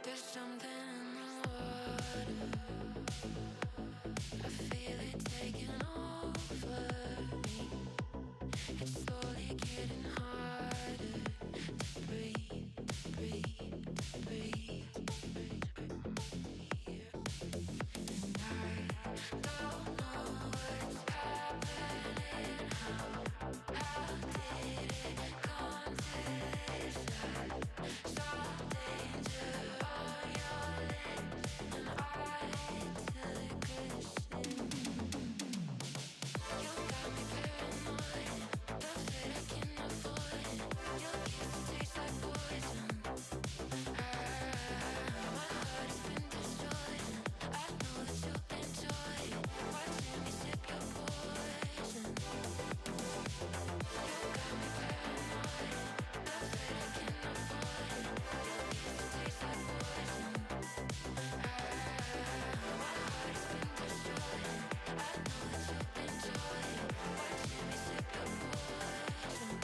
There's something in the water. I feel it taking over me. It's slowly getting harder to breathe, breathe, breathe, And I don't know what's happening. How did it come to this? I saw danger on your lips, and I took a sip. You got me paranoid, the fit I can't avoid. Your kisses taste like poison. My heart has been destroyed. I know that you enjoy watching me sip your poison. You got me paranoid, the fit I can't avoid. Your kisses taste like poison. My heart has been destroyed. I know that you enjoy watching me sip your poison.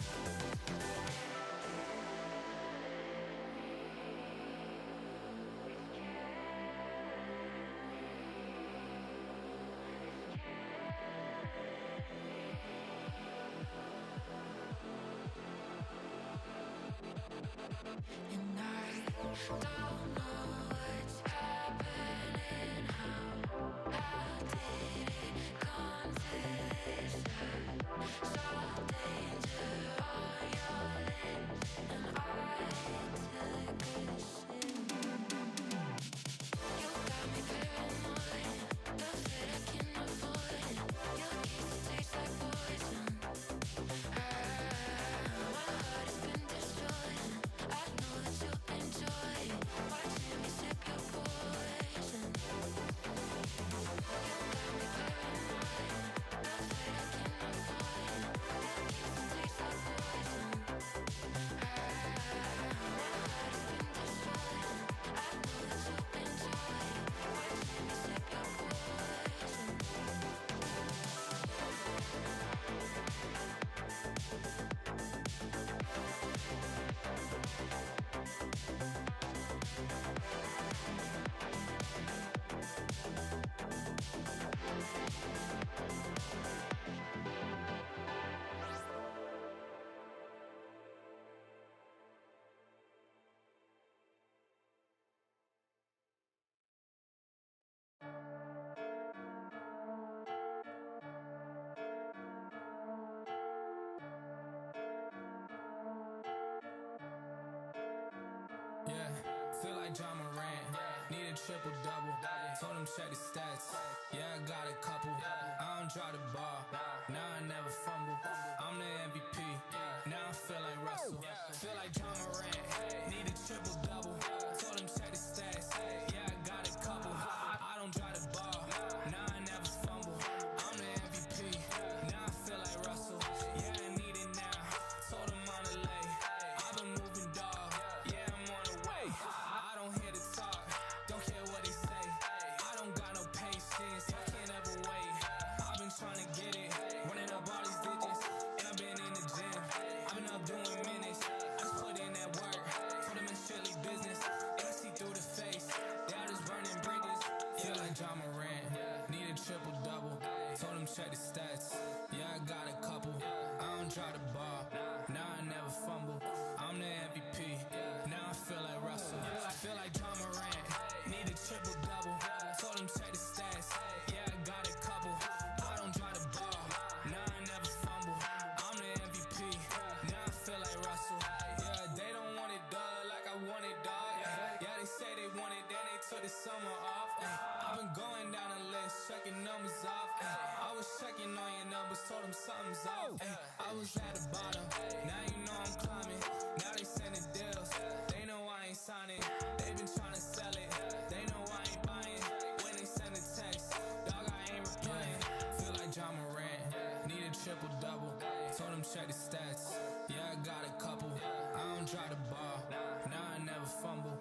And I don't know what's happening. How did it come to this? I saw danger on your lips, and I took a sip. You got me paranoid, the fit I can't avoid. Your kisses taste like poison. My heart has been destroyed. I know that you enjoy watching me sip your poison. You got me paranoid, the fit I can't avoid. Your kisses taste like poison. My heart has been destroyed. I know that you enjoy watching me sip your poison. Yeah, feel like John Morant. Need a triple double. Told him check the stats. Yeah, I got a couple. I don't drop the ball. Now I never fumble. I'm the MVP. Now I feel like Russell. Feel like John Morant. Need a triple double. Told him check the stats. Yeah, I got a couple. I don't drop the ball. Now I never fumble. I'm the MVP. Now I feel like Russell. Yeah, I need it now. Told him on the lay. I've been moving dog. Yeah, I'm on the way. I don't hear the talk. Don't care what they say. I don't got no patience. I can't ever wait. I've been trying to get it. Running up all these digits. And I've been in the gym. I've been up doing minutes. I just put in that work. Told them it's strictly business. And I see through the face. They all just burning bridges. Feel like John Morant. Need a triple double. Told him check the stats. Yeah, I got a couple. I don't drop the ball. Now I never fumble. I'm the MVP. Now I feel like Russell. I feel like John Morant. Need a triple double. Told him check the stats. Yeah, I got a couple. I don't drop the ball. Now I never fumble. I'm the MVP. Now I feel like Russell. Yeah, they don't want it dog like I want it dog. Yeah, they say they want it, then they took the summer off. I've been going down the list, checking numbers off. I was checking on your numbers, told them something's off. I was at the bottom, now you know I'm climbing. Now they sending deals, they know I ain't signing. They been trying to sell it, they know I ain't buying. When they send a text, dog, I ain't replying. Feel like John Morant, need a triple double. Told him check the stats, yeah, I got a couple. I don't drop the ball, now I never fumble.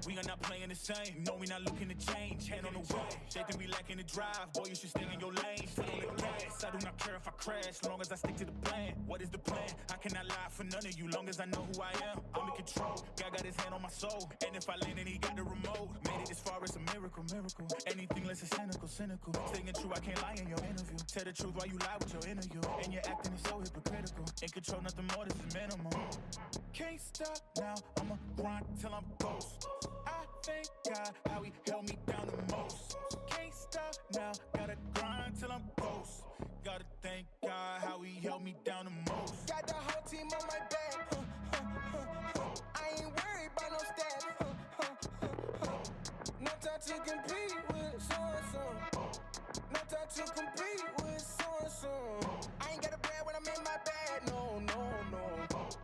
We are not playing the same. No, we not looking to change. Hand on the wheel. They think we lacking the drive. Boy, you should stay in your lane. Foot on the gas. I do not care if I crash, long as I stick to the plan. What is the plan? I cannot lie for none of you, long as I know who I am. I'm in control. God got his hand on my soul. And if I land and he got the remote, made it this far, it's a miracle, miracle. Anything less is cynical, cynical. Staying true, I can't lie in your interview. Tell the truth while you lie with your interview. And your acting is so hypocritical. In control, nothing more, this is minimum. Can't stop now, I'ma grind till I'm ghost. I thank God how he held me down the most. Can't stop now, gotta grind till I'm ghost. Gotta thank God how he held me down the most. Got the whole team on my back. I ain't worried about no stats. No time to compete with so-and-so. No time to compete with so-and-so. I ain't gotta brag when I'm in my bag. No, no, no.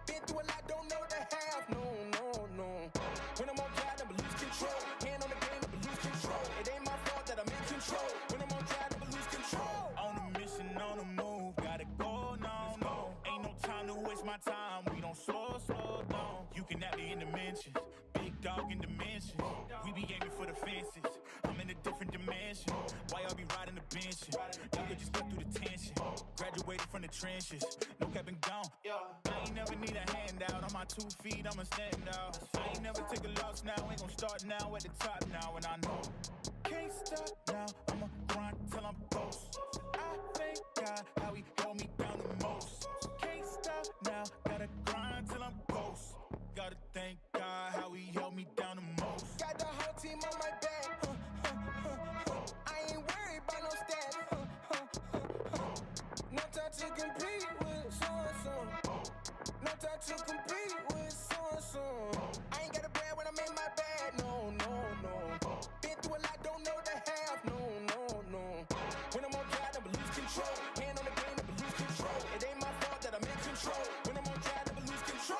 Been through a lot, don't know the half. No, no, no. When I'm on drive, never lose control. Hand on the game, never lose control. It ain't my fault that I'm in control. When I'm on drive, never lose control. On a mission, on the move, gotta go, no, no. Ain't no time to waste my time, we don't slow down. You can act in dimensions, big dog in dimensions. We be aiming for the fences, I'm in a different dimension. Why y'all be riding the benches? Y'all could just cut through the tension. Graduated from the trenches, no cap and gone. I ain't never need a handout, on my 2 feet, I'ma stand out. I ain't never take a loss now, ain't gon' start now at the top now. And I know, can't stop now, I'ma grind till I'm ghost. I thank God how he held me down the most. Can't stop now, gotta grind till I'm ghost. Gotta thank God how he held me down the most. Got the whole team on my back. I ain't worried about no stats. No time to compete with so-and-so. No time to compete with so-and-so. I ain't gotta brag when I'm in my bag. No, no, no. Been through a lot, don't know the half. No, no, no. When I'm on drive, never lose control. Hand on the game, never lose control. It ain't my fault that I'm in control. When I'm on drive, never lose control.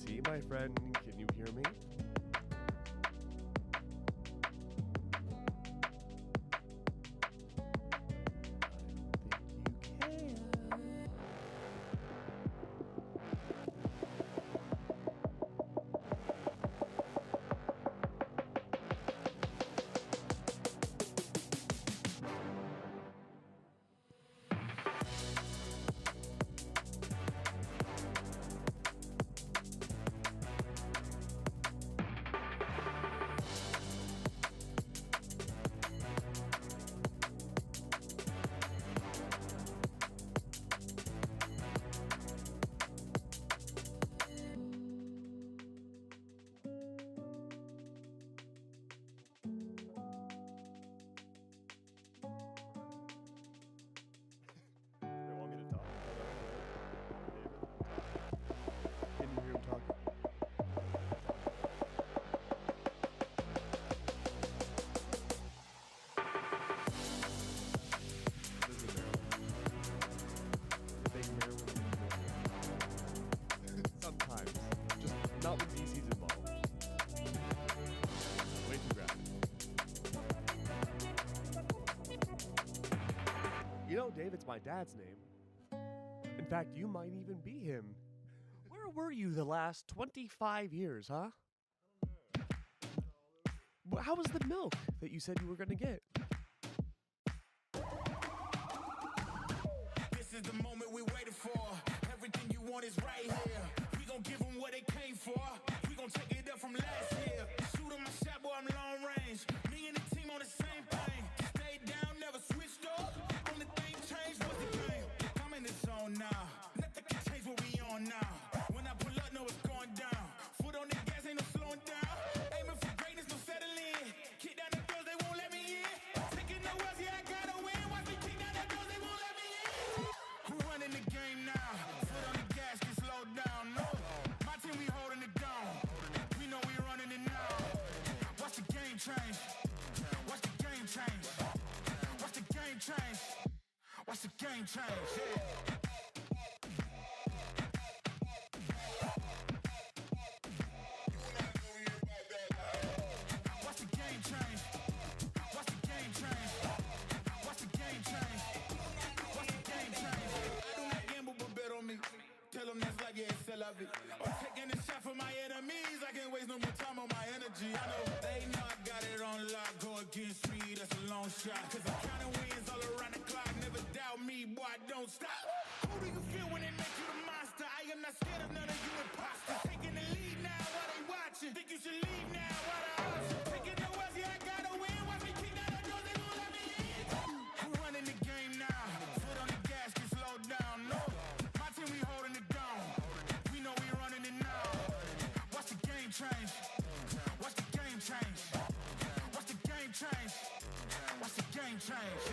T, my friend, can you hear me? I think you can. my dad's name. In fact, you might even be him. Where were you the last 25 years, huh? How was the milk that you said you were going to get? This is the moment we waited for. Everything you want is right here. We gon' give them what they came for. We gon' take it up from last year. Shoot 'em my shot, boy, I'm long range. Me and the team on the same thing. Stayed down, never switched up. Only thing changed was the game. I'm in the zone now. Nothing can change what we on now. When I pull up, know it's going down. Foot on the gas, ain't no slowing down. Aiming for greatness, no settling. Kick down the doors, they won't let me in. Taking no else, yeah, I gotta win. Watch me kick down the doors, they won't let me in. Who running the game now? Foot on the gas, can slow down. No, my team, we holding it down. We know we running it now. Watch the game change. Watch the game change. Watch the game change. Watch the game change. Yeah. Watch the game change. Watch the game change. Watch the game change. Watch the game change. I do not gamble, but bet on me. Tell them that's like, yeah, it's a love it. I'm taking a shot for my enemies. I can't waste no more time on my energy. I know they know I got it on lock. Go against me, that's a long shot. Cause I'm counting wins all around the clock. Never doubt me, boy, I don't stop. Who do you feel when they make you the monster? I am not scared of none of you imposters. Taking the lead now while they watching. Think you should leave now while the odds. Taking no else, yeah, I gotta win. Watch me kick down the doors, they won't let me in. Who running the game now? Foot on the gas, can slow down. No, my team, we holding it down. We know we running it now. Watch the game change. Watch the game change. Watch the game change. Watch the game change.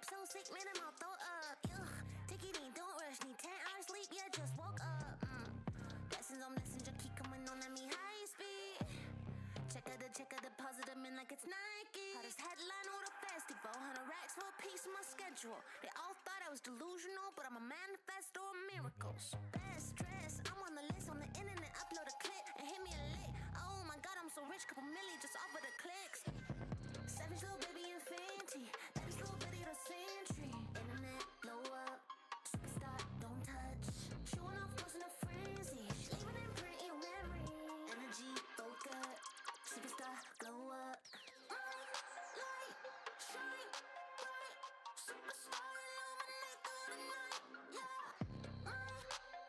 vibe so sick, man, I'm all throw up. Take it in, don't rush, need 10 hours sleep, yeah, just woke up. Blessings on messenger, keep coming on at me high speed. Check out the positive man like it's Nike. Hottest headline of the festival, 100 racks for a piece of my schedule. They all thought I was delusional, but I'm a manifesto of miracles. Best dress, I'm on the list on the internet, upload a clip and hit me a lick. Oh my god, I'm so rich, couple milli just off of the clicks. Savage little baby and Fenty, baddest little bitty the century. Internet blow up, superstar don't touch. Showing off close in a frenzy, she leaving imprint in your memory. Energy focus, superstar glow up. Light, shine bright, superstar illuminate through the night. Yeah,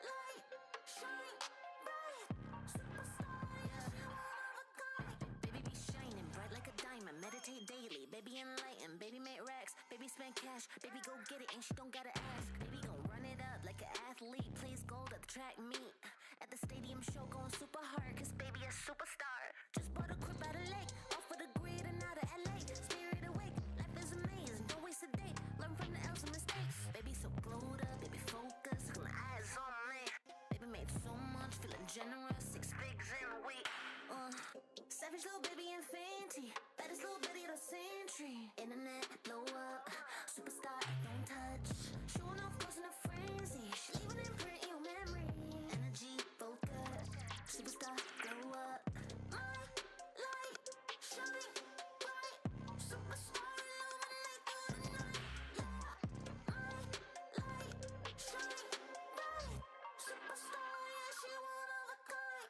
light, shine bright, superstar. Yeah, one of a kind. Baby be shining bright like a diamond. Meditate daily, baby enlighten, baby make racks, baby spend cash, baby go get it and she don't gotta ask. Baby gon' run it up like an athlete, plays gold at the track meet. At the stadium show going super hard, cause baby a superstar. Just bought a crib out of lake, off of the grid and out of LA. Spirit awake, life is amazing, don't waste a day. Learn from the L's and mistakes. Baby so glowed up, baby focused, got my eyes on me. Baby made so much, feeling generous, 6 figs in a week. Savage little baby and Fenty, baddest little bitty the century. Internet blow up, superstar don't touch. Showing off close in a frenzy, she leaving imprint in your memory. Energy focus, superstar glow up. Light, shine bright, superstar illuminate through the night. Yeah, light, shine bright, superstar. Yeah, she one of a kind.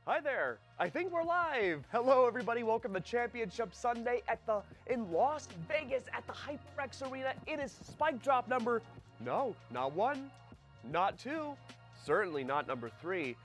Hi there. I think we're live. Hello, everybody. Welcome to Championship Sunday in Las Vegas at the HyperX Arena. It is spike drop number, no, not 1, not 2, certainly not number 3.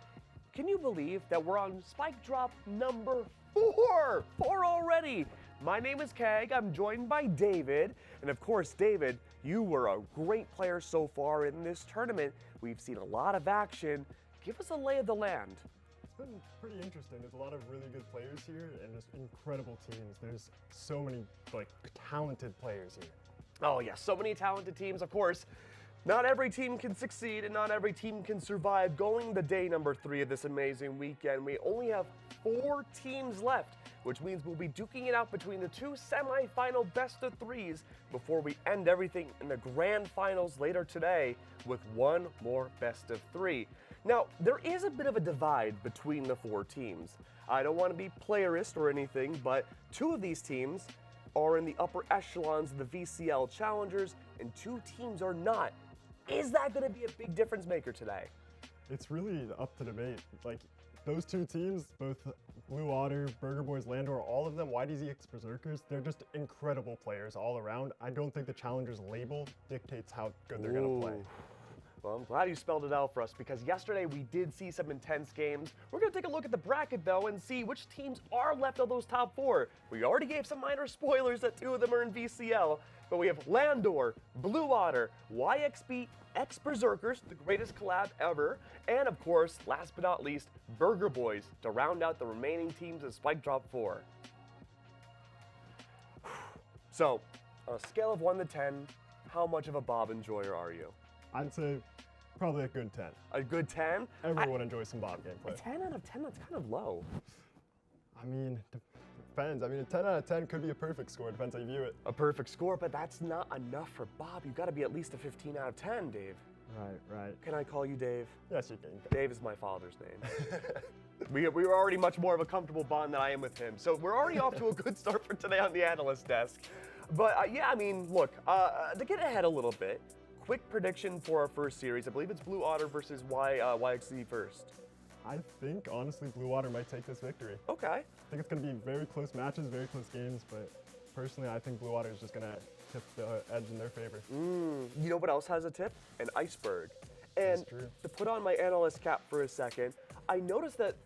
Can you believe that we're on spike drop number 4? 4 already. My name is Keg. I'm joined by David. And of course, David, you were a great player so far in this tournament. We've seen a lot of action. Give us a lay of the land. It's been pretty interesting. There's a lot of really good players here and just incredible teams. There's so many talented players here. Oh yeah, so many talented teams. Of course, not every team can succeed and not every team can survive going the day number 3 of this amazing weekend. We only have 4 teams left, which means we'll be duking it out between the 2 semi-final best of 3s before we end everything in the grand finals later today with 1 more best of 3. Now, there is a bit of a divide between the 4 teams. I don't want to be playerist or anything, but 2 of these teams are in the upper echelons of the VCL Challengers, and 2 teams are not. Is that going to be a big difference maker today? It's really up to debate. Like, those 2 teams, both Blue Otter, Burger Boys, Landor, all of them, YDZX Berserkers, they're just incredible players all around. I don't think the Challengers label dictates how good they're going to play. Well, I'm glad you spelled it out for us because yesterday we did see some intense games. We're going to take a look at the bracket though and see which teams are left of those top 4. We already gave some minor spoilers that 2 of them are in VCL, but we have Landor, Blue Otter, YXB, X Berserkers, the greatest collab ever, and of course, last but not least, Burger Boys to round out the remaining teams of Spike Drop 4. So, on a scale of 1 to 10, how much of a Bob enjoyer are you? I'd say probably a good 10. A good 10? Everyone enjoys some Bob gameplay. A 10 out of 10, that's kind of low. I mean, Depends. I mean, a 10 out of 10 could be a perfect score. Depends how you view it. A perfect score, but that's not enough for Bob. You've got to be at least a 15 out of 10, Dave. Right. Can I call you Dave? Yes, you can. Dave is my father's name. we were already much more of a comfortable bond than I am with him. So we're already off to a good start for today on the analyst desk. But yeah, I mean, look, to get ahead a little bit, quick prediction for our first series. I believe it's Blue Otter versus YXZ first. I think, honestly, Blue Water might take this victory. Okay. I think it's going to be very close matches, very close games, but personally, I think Blue Water is just going to tip the edge in their favor. You know what else has a tip? An iceberg. And That's true. to put on my analyst cap for a second, I noticed that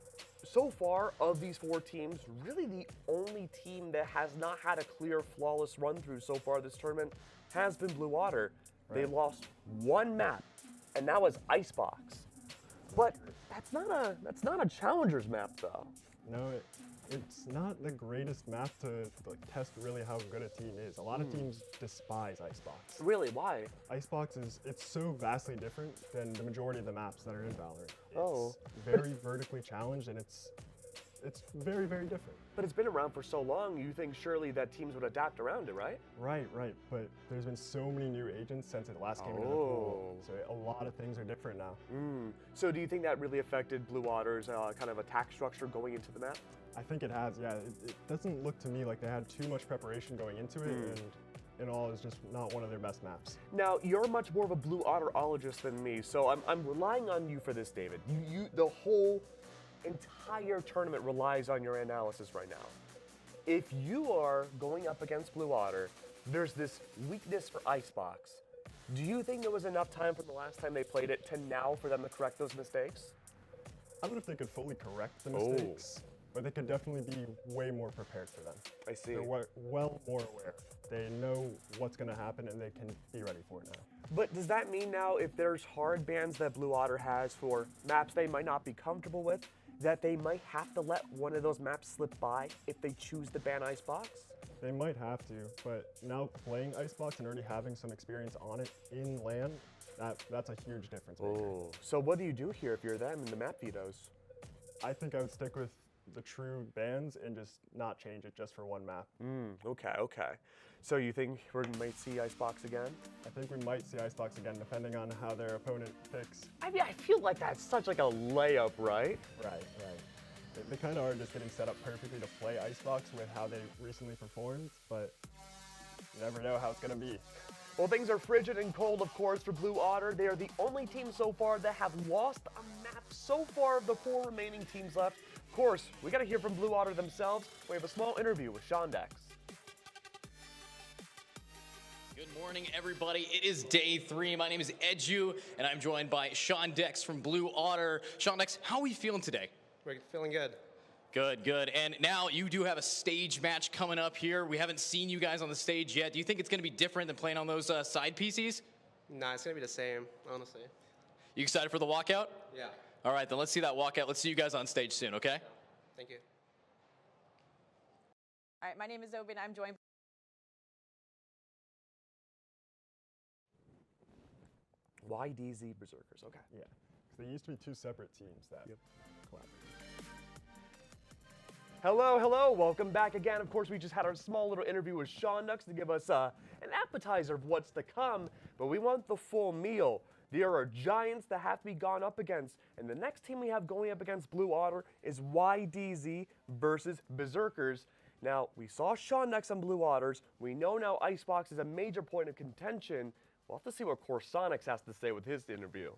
so far of these four teams, really the only team that has not had a clear, flawless run through so far this tournament has been Blue Water. They Right. lost one map, and that was Icebox. But that's not a challenger's map though. No, it's not the greatest map to like, test really how good a team is. A lot of teams despise Icebox. Really, why? Icebox it's so vastly different than the majority of the maps that are in Valorant. It's Oh. very vertically challenged, and it's very, very different. But it's been around for so long, you think surely that teams would adapt around it, right? Right. But there's been so many new agents since it last came into the pool, so a lot of things are different now. So do you think that really affected Blue Water's kind of attack structure going into the map? I think it has, yeah. It doesn't look to me like they had too much preparation going into it, and in all, it's just not one of their best maps. Now, you're much more of a Blue Otterologist than me, so I'm relying on you for this, David. The whole entire tournament relies on your analysis right now. If you are going up against Blue Otter, there's this weakness for Icebox. Do you think there was enough time from the last time they played it to now for them to correct those mistakes? I don't know if they could fully correct the mistakes, but they could definitely be way more prepared for them. I see. They're well more aware. They know what's going to happen, and they can be ready for it now. But does that mean now if there's hard bans that Blue Otter has for maps they might not be comfortable with, that they might have to let one of those maps slip by if they choose to ban Icebox? They might have to, but now playing Icebox and already having some experience on it in LAN, that's a huge difference maker. So what do you do here if you're them in the map vetoes? I think I would stick with the true bans and just not change it just for one map. Okay. So you think we might see Icebox again? I think we might see Icebox again, depending on how their opponent picks. I mean, I feel like that's such like a layup, right? Right. They kind of are just getting set up perfectly to play Icebox with how they recently performed, but you never know how it's going to be. Well, things are frigid and cold, of course, for Blue Otter. They are the only team so far that have lost a map so far of the four remaining teams left. Of course, we got to hear from Blue Otter themselves. We have a small interview with Sean Dex. Good morning, everybody. It is day 3. My name is Edu, and I'm joined by Sean Dex from Blue Otter. Sean Dex, how are we feeling today? We're feeling good. Good. And now you do have a stage match coming up here. We haven't seen you guys on the stage yet. Do you think it's going to be different than playing on those side PCs? Nah, it's gonna be the same, honestly. You excited for the walkout? Yeah. All right, then let's see that walkout. Let's see you guys on stage soon, okay? Thank you. All right, my name is Zoe, and I'm joined. YDZ Berserkers, okay. Yeah, 'cause they used to be two separate teams that collaborated. Hello, welcome back again. Of course, we just had our small little interview with Sean Dex to give us an appetizer of what's to come, but we want the full meal. There are giants that have to be gone up against, and the next team we have going up against Blue Otter is YDZ versus Berserkers. Now, we saw Sean Dex on Blue Otters. We know now Icebox is a major point of contention. We'll have to see what Corsonics has to say with his interview.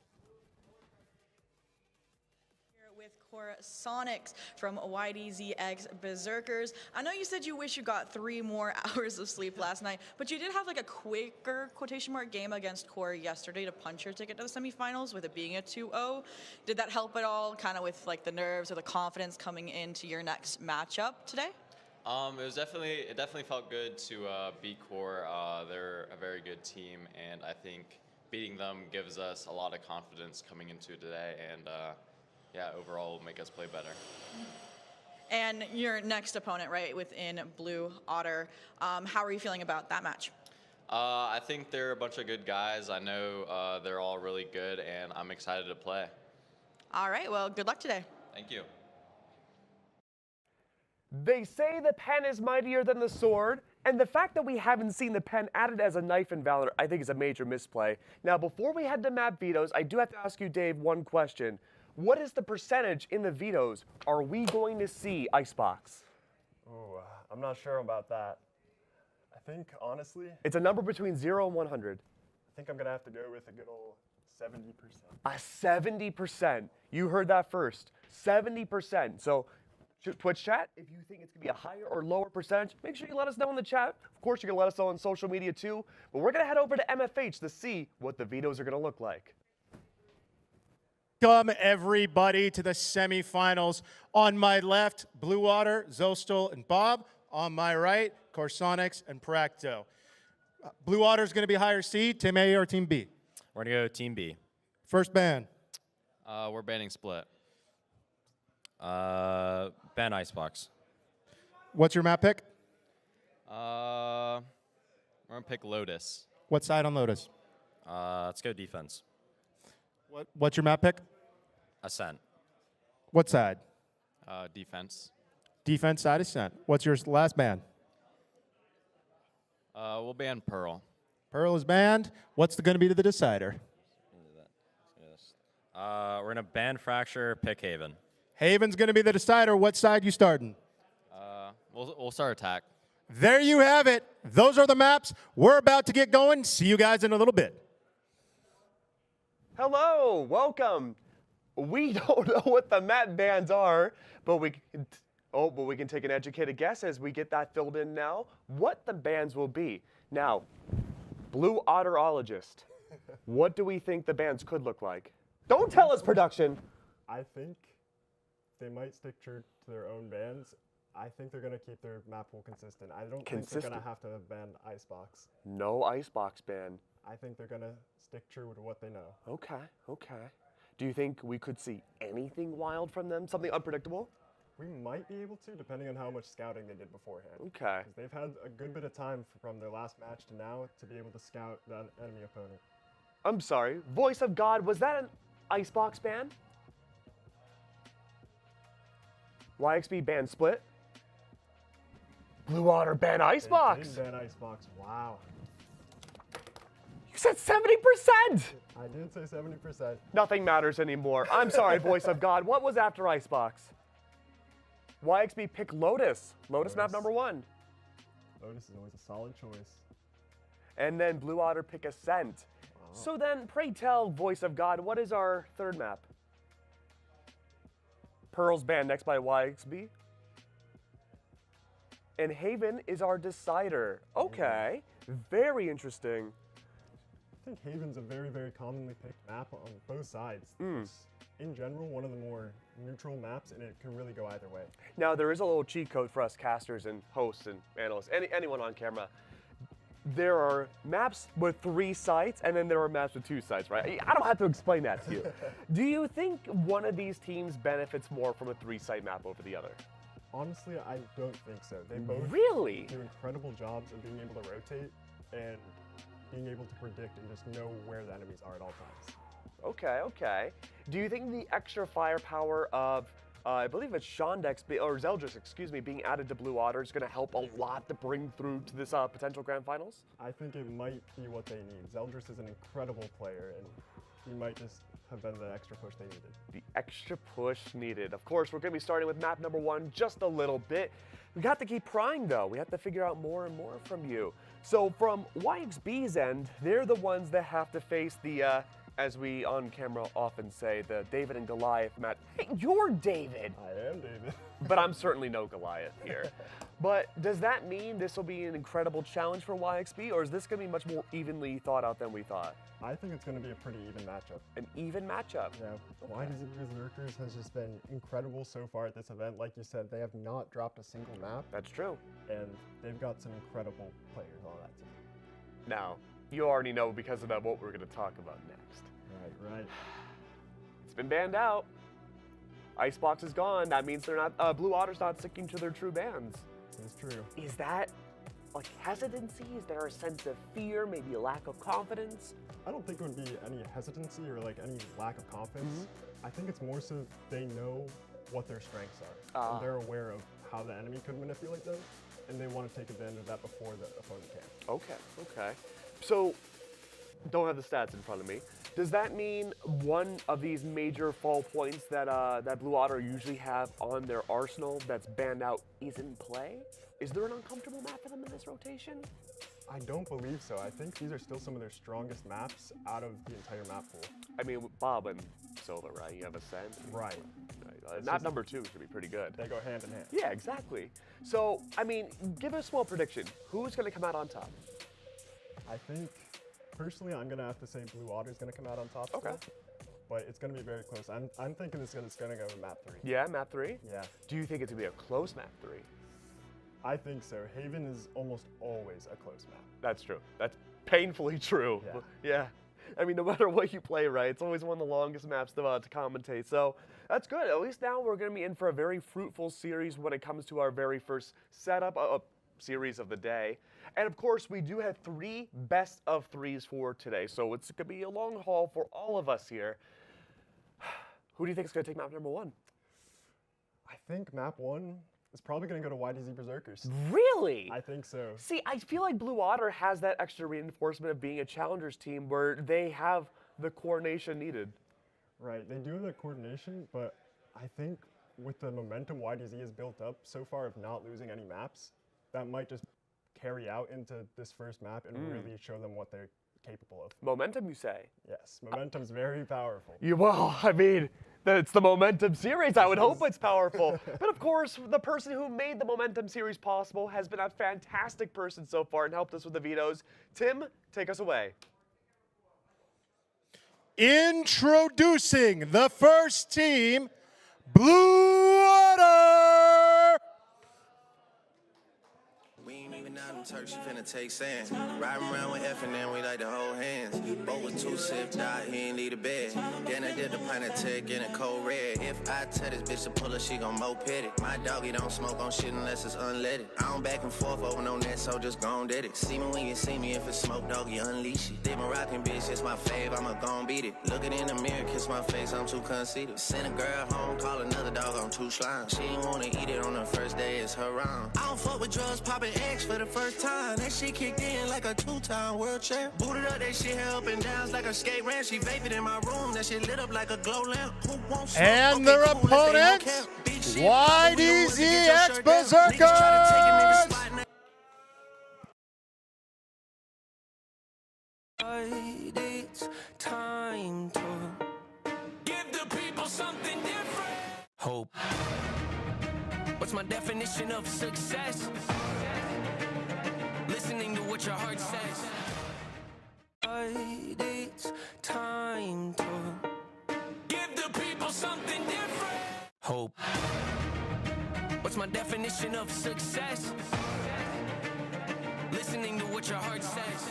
With Corsonics from YDZX Berserkers. I know you said you wish you got 3 more hours of sleep last night, but you did have like a quicker quotation mark game against Core yesterday to punch your ticket to the semifinals with it being a 2-0. Did that help at all, kind of with like the nerves or the confidence coming into your next matchup today? It definitely felt good to beat Core. They're a very good team, and I think beating them gives us a lot of confidence coming into today, and yeah, overall will make us play better. And your next opponent, right, within Blue Otter, how are you feeling about that match? I think they're a bunch of good guys. I know they're all really good, and I'm excited to play. All right, well, good luck today. Thank you. They say the pen is mightier than the sword, and the fact that we haven't seen the pen added as a knife in Valorant, I think is a major misplay. Now, before we head to map vetoes, I do have to ask you, Dave, one question. What is the percentage in the vetoes are we going to see Icebox? Ooh, I'm not sure about that. I think, honestly, It's a number between 0 and 100. I think I'm going to have to go with a good old 70%. A 70%. You heard that first. 70%. So, Twitch chat, if you think it's going to be a higher or lower percentage, make sure you let us know in the chat. Of course, you can let us know on social media too. But we're going to head over to MFH to see what the vetoes are going to look like. Welcome everybody to the semifinals. On my left, Blue Water, Zostel, and Bob. On my right, Corsonics and Practo. Blue Water is going to be higher seed, Team A or Team B? We're going to go Team B. First ban. We're banning Split. Ban Icebox. What's your map pick? We're going to pick Lotus. What side on Lotus? Let's go defense. What's your map pick? Ascent. What side? Defense. Defense side, Ascent. What's your last ban? We'll ban Pearl. Pearl is banned. What's going to be to the decider? We're going to ban Fracture, pick Haven. Haven's going to be the decider. What side you starting? We'll start attack. There you have it. Those are the maps. We're about to get going. See you guys in a little bit. Hello, welcome. We don't know what the map bans are, but we can take an educated guess as we get that filled in now, what the bans will be. Now, Blue Otterologist, what do we think the bans could look like? Don't tell us, production. I think they might stick true to their own bans. I think they're going to keep their map pool consistent. I don't think they're going to have to ban Icebox. No Icebox ban. I think they're going to stick true to what they know. Okay, okay. Do you think we could see anything wild from them? Something unpredictable? We might be able to, depending on how much scouting they did beforehand. Okay. Because they've had a good bit of time from their last match to now to be able to scout that enemy opponent. I'm sorry. Voice of God, was that an Icebox ban? YXB ban Split? Blue Water ban Icebox? They did ban Icebox. Wow. You said 70%! I did say 70%. Nothing matters anymore. I'm sorry, Voice of God. What was after Icebox? YXB pick Lotus. Lotus map number 1. Lotus is always a solid choice. And then Blue Otter pick Ascent. Wow. So then, pray tell, Voice of God, what is our third map? Pearl's banned next by YXB. And Haven is our decider. Okay, very interesting. I think Haven's a very, very commonly picked map on both sides. It's, in general, one of the more neutral maps, and it can really go either way. Now, there is a little cheat code for us casters and hosts and analysts, anyone on camera. There are maps with 3 sites, and then there are maps with 2 sites, right? I don't have to explain that to you. Do you think one of these teams benefits more from a 3-site map over the other? Honestly, I don't think so. They both really do incredible jobs of being able to rotate and being able to predict and just know where the enemies are at all times. Okay, okay. Do you think the extra firepower of, I believe it's Shondex, or Zeldris, excuse me, being added to Blue Otter is going to help a lot to bring through to this potential grand finals? I think it might be what they need. Zeldris is an incredible player, and he might just have been the extra push they needed. The extra push needed. Of course, we're going to be starting with map number 1 just a little bit. We got to keep prying, though. We have to figure out more and more from you. So from YXB's end, they're the ones that have to face the, as we on camera often say, the David and Goliath match. Hey, you're David. I am David. But I'm certainly no Goliath here. But does that mean this will be an incredible challenge for YXB, or is this going to be much more evenly thought out than we thought? I think it's going to be a pretty even matchup. An even matchup? Yeah. Okay. YDZ Berserkers has just been incredible so far at this event. Like you said, they have not dropped a single map. That's true. And they've got some incredible players on that team. Now, you already know because of that what we're going to talk about next. Right. It's been banned out. Icebox is gone. That means they're not. Blue Otter's not sticking to their true bans. That's true. Is that like hesitancy? Is there a sense of fear? Maybe a lack of confidence? I don't think it would be any hesitancy or like any lack of confidence. I think it's more so they know what their strengths are. And they're aware of how the enemy could manipulate them, and they want to take advantage of that before the opponent can. Okay. So, don't have the stats in front of me. Does that mean one of these major fall points that that Blue Otter usually have on their arsenal that's banned out is in play? Is there an uncomfortable map for them in this rotation? I don't believe so. I think these are still some of their strongest maps out of the entire map pool. I mean, Bob and Silva, right? You have Ascent. Right. Map number 2 should be pretty good. They go hand in hand. Yeah, exactly. So, I mean, give a small prediction. Who's going to come out on top? I think, personally, I'm going to have to say Blue Otter is going to come out on top. Okay. Still, but it's going to be very close. I'm thinking it's going to go to map 3. Yeah, map 3? Yeah. Do you think it's going to be a close map 3? I think so. Haven is almost always a close map. That's true. That's painfully true. Yeah. I mean, no matter what you play, right, it's always one of the longest maps to commentate. So that's good. At least now we're going to be in for a very fruitful series when it comes to our very first setup series of the day. And of course, we do have 3 best of 3s for today. So it's going to be a long haul for all of us here. Who do you think is going to take map number 1? I think map 1 is probably going to go to YDZ Berserkers. Really? I think so. See, I feel like Blue Otter has that extra reinforcement of being a challengers team where they have the coordination needed. Right, they do have the coordination, but I think with the momentum YDZ has built up so far of not losing any maps, that might just carry out into this first map and really show them what they're capable of. Momentum, you say? Yes, momentum's very powerful. Well, I mean, it's the Momentum series. I would hope it's powerful. But of course, the person who made the Momentum series possible has been a fantastic person so far and helped us with the vetoes. Tim, take us away. Introducing the first team, Blue Otter! We ain't even out in Turks, you finna take sand. Riding around with F and then we like to hold hands. Both with 2 sips, died, he ain't need a bed. Then I did the pint of tech in a cold red. If I tell this bitch to pull her, she gon' moped it. My doggy don't smoke on shit unless it's unleaded. I don't back and forth over no net, so just gon' did it. See me when you see me, if it's smoke, doggy, unleash it. Did my rockin' bitch, it's my fave, I'ma gon' beat it. Looking in the mirror, kiss my face, I'm too conceited. Send a girl home, call another dog, I'm too slime. She ain't wanna eat it on the first day, it's her round. I don't fuck with drugs, poppin' X for the first time. That shit kicked in like a 2-time world champ. Booted up, that shit held up and down like a skate ramp. She vapid in my room, that shit lit up like a glow lamp. Who wants smoke? And Okay, their cool, let's stay opponents, no cap. Big shit, YDZX Berserkers! It's time to Give the people something different. hope. What's my definition of success? Listening to what your heart says. It's time to Give the people something different. hope. What's my definition of success? Listening to what your heart says.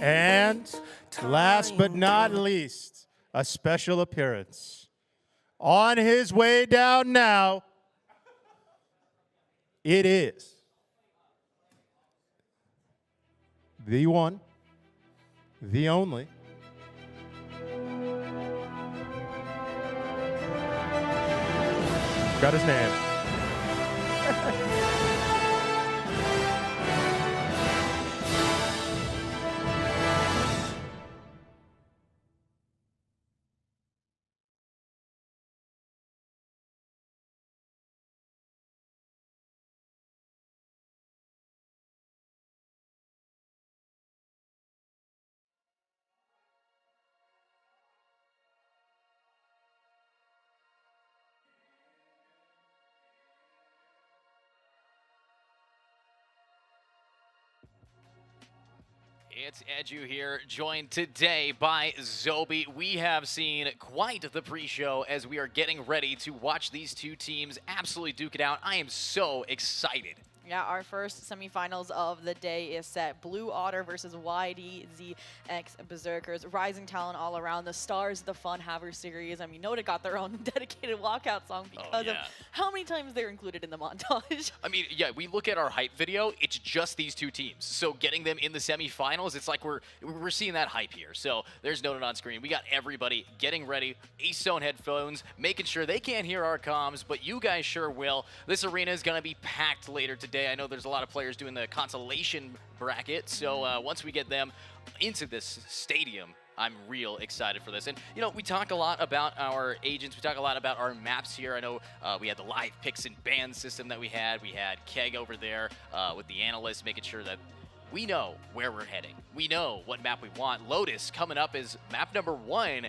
And last but not least, a special appearance. On his way down now, it is the one, the only, got his name. It's Edu here, joined today by Zobi. We have seen quite the pre-show as we are getting ready to watch these two teams absolutely duke it out. I am so excited. Yeah, our first semifinals of the day is set. Blue Otter versus YDZX Berserkers. Rising talent all around. The stars of the Fun Haver series. I mean, Noda got their own dedicated walkout song because of how many times they're included in the montage. I mean, yeah, we look at our hype video, it's just these two teams. So getting them in the semifinals, it's like we're seeing that hype here. So there's Noda on screen. We got everybody getting ready, Ace Zone headphones, making sure they can't hear our comms, but you guys sure will. This arena is going to be packed later today. I know there's a lot of players doing the consolation bracket, so once we get them into this stadium, I'm real excited for this. And, you know, we talk a lot about our agents. We talk a lot about our maps here. I know we had the live picks and ban system that we had. We had Keg over there with the analysts, making sure that we know where we're heading. We know what map we want. Lotus coming up is map number 1.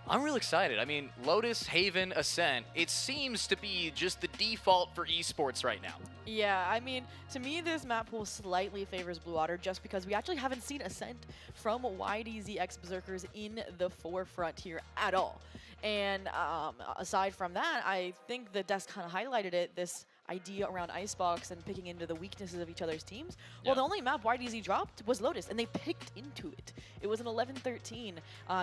I'm real excited. I mean, Lotus, Haven, Ascent, it seems to be just the default for esports right now. Yeah, I mean, to me, this map pool slightly favors Blue Otter just because we actually haven't seen Ascent from YDZX Berserkers in the forefront here at all. And aside from that, I think the desk kind of highlighted it, this idea around Icebox and picking into the weaknesses of each other's teams. Well, the only map YDZ dropped was Lotus, and they picked into it. It was an 11-13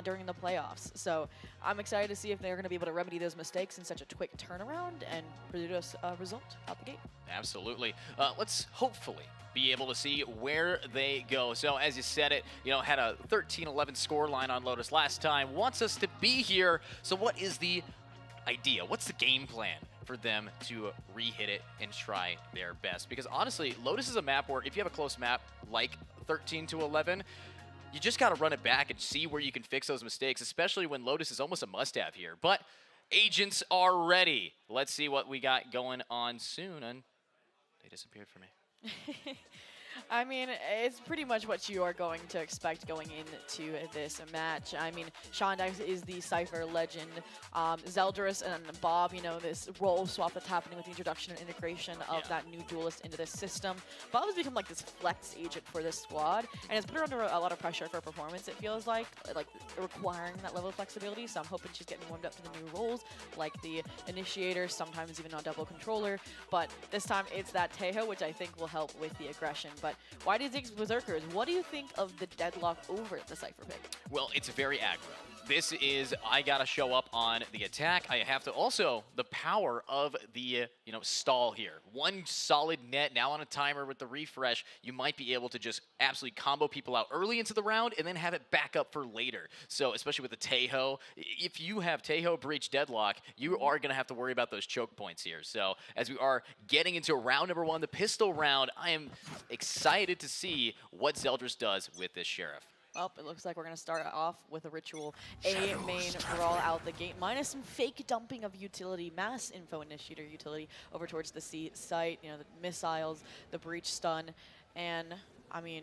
during the playoffs. So I'm excited to see if they're going to be able to remedy those mistakes in such a quick turnaround and produce a result out the gate. Absolutely. Let's hopefully be able to see where they go. So as you said it, you know, had a 13-11 score line on Lotus last time, wants us to be here. So what is the idea? What's the game plan for them to re-hit it and try their best? Because honestly, Lotus is a map where if you have a close map like 13-11, you just got to run it back and see where you can fix those mistakes, especially when Lotus is almost a must-have here. But agents are ready. Let's see what we got going on soon, and they disappeared for me. I mean, it's pretty much what you are going to expect going into this match. I mean, Shondex is the Cypher legend. Zeldris and Bob, you know, this role swap that's happening with the introduction and integration of that new duelist into this system. Bob has become like this flex agent for this squad, and it's put her under a lot of pressure for performance, it feels like requiring that level of flexibility. So I'm hoping she's getting warmed up to the new roles, like the initiator, sometimes even on double controller. But this time it's that Tejo, which I think will help with the aggression. But YDZX Berserkers, what do you think of the deadlock over the Cypher pick? Well, it's very aggro. This is, I gotta show up on the attack. I have to also, the power of the, you know, stall here. One solid net, now on a timer with the refresh, you might be able to just absolutely combo people out early into the round and then have it back up for later. So, especially with the Tejo, if you have Tejo breach deadlock, you are gonna have to worry about those choke points here. So, as we are getting into round number 1, the pistol round, I am excited to see what Zeldris does with this Sheriff. Well, it looks like we're going to start off with a ritual A main brawl out the gate, minus some fake dumping of utility, mass info initiator utility over towards the C site, you know, the missiles, the breach stun, and, I mean,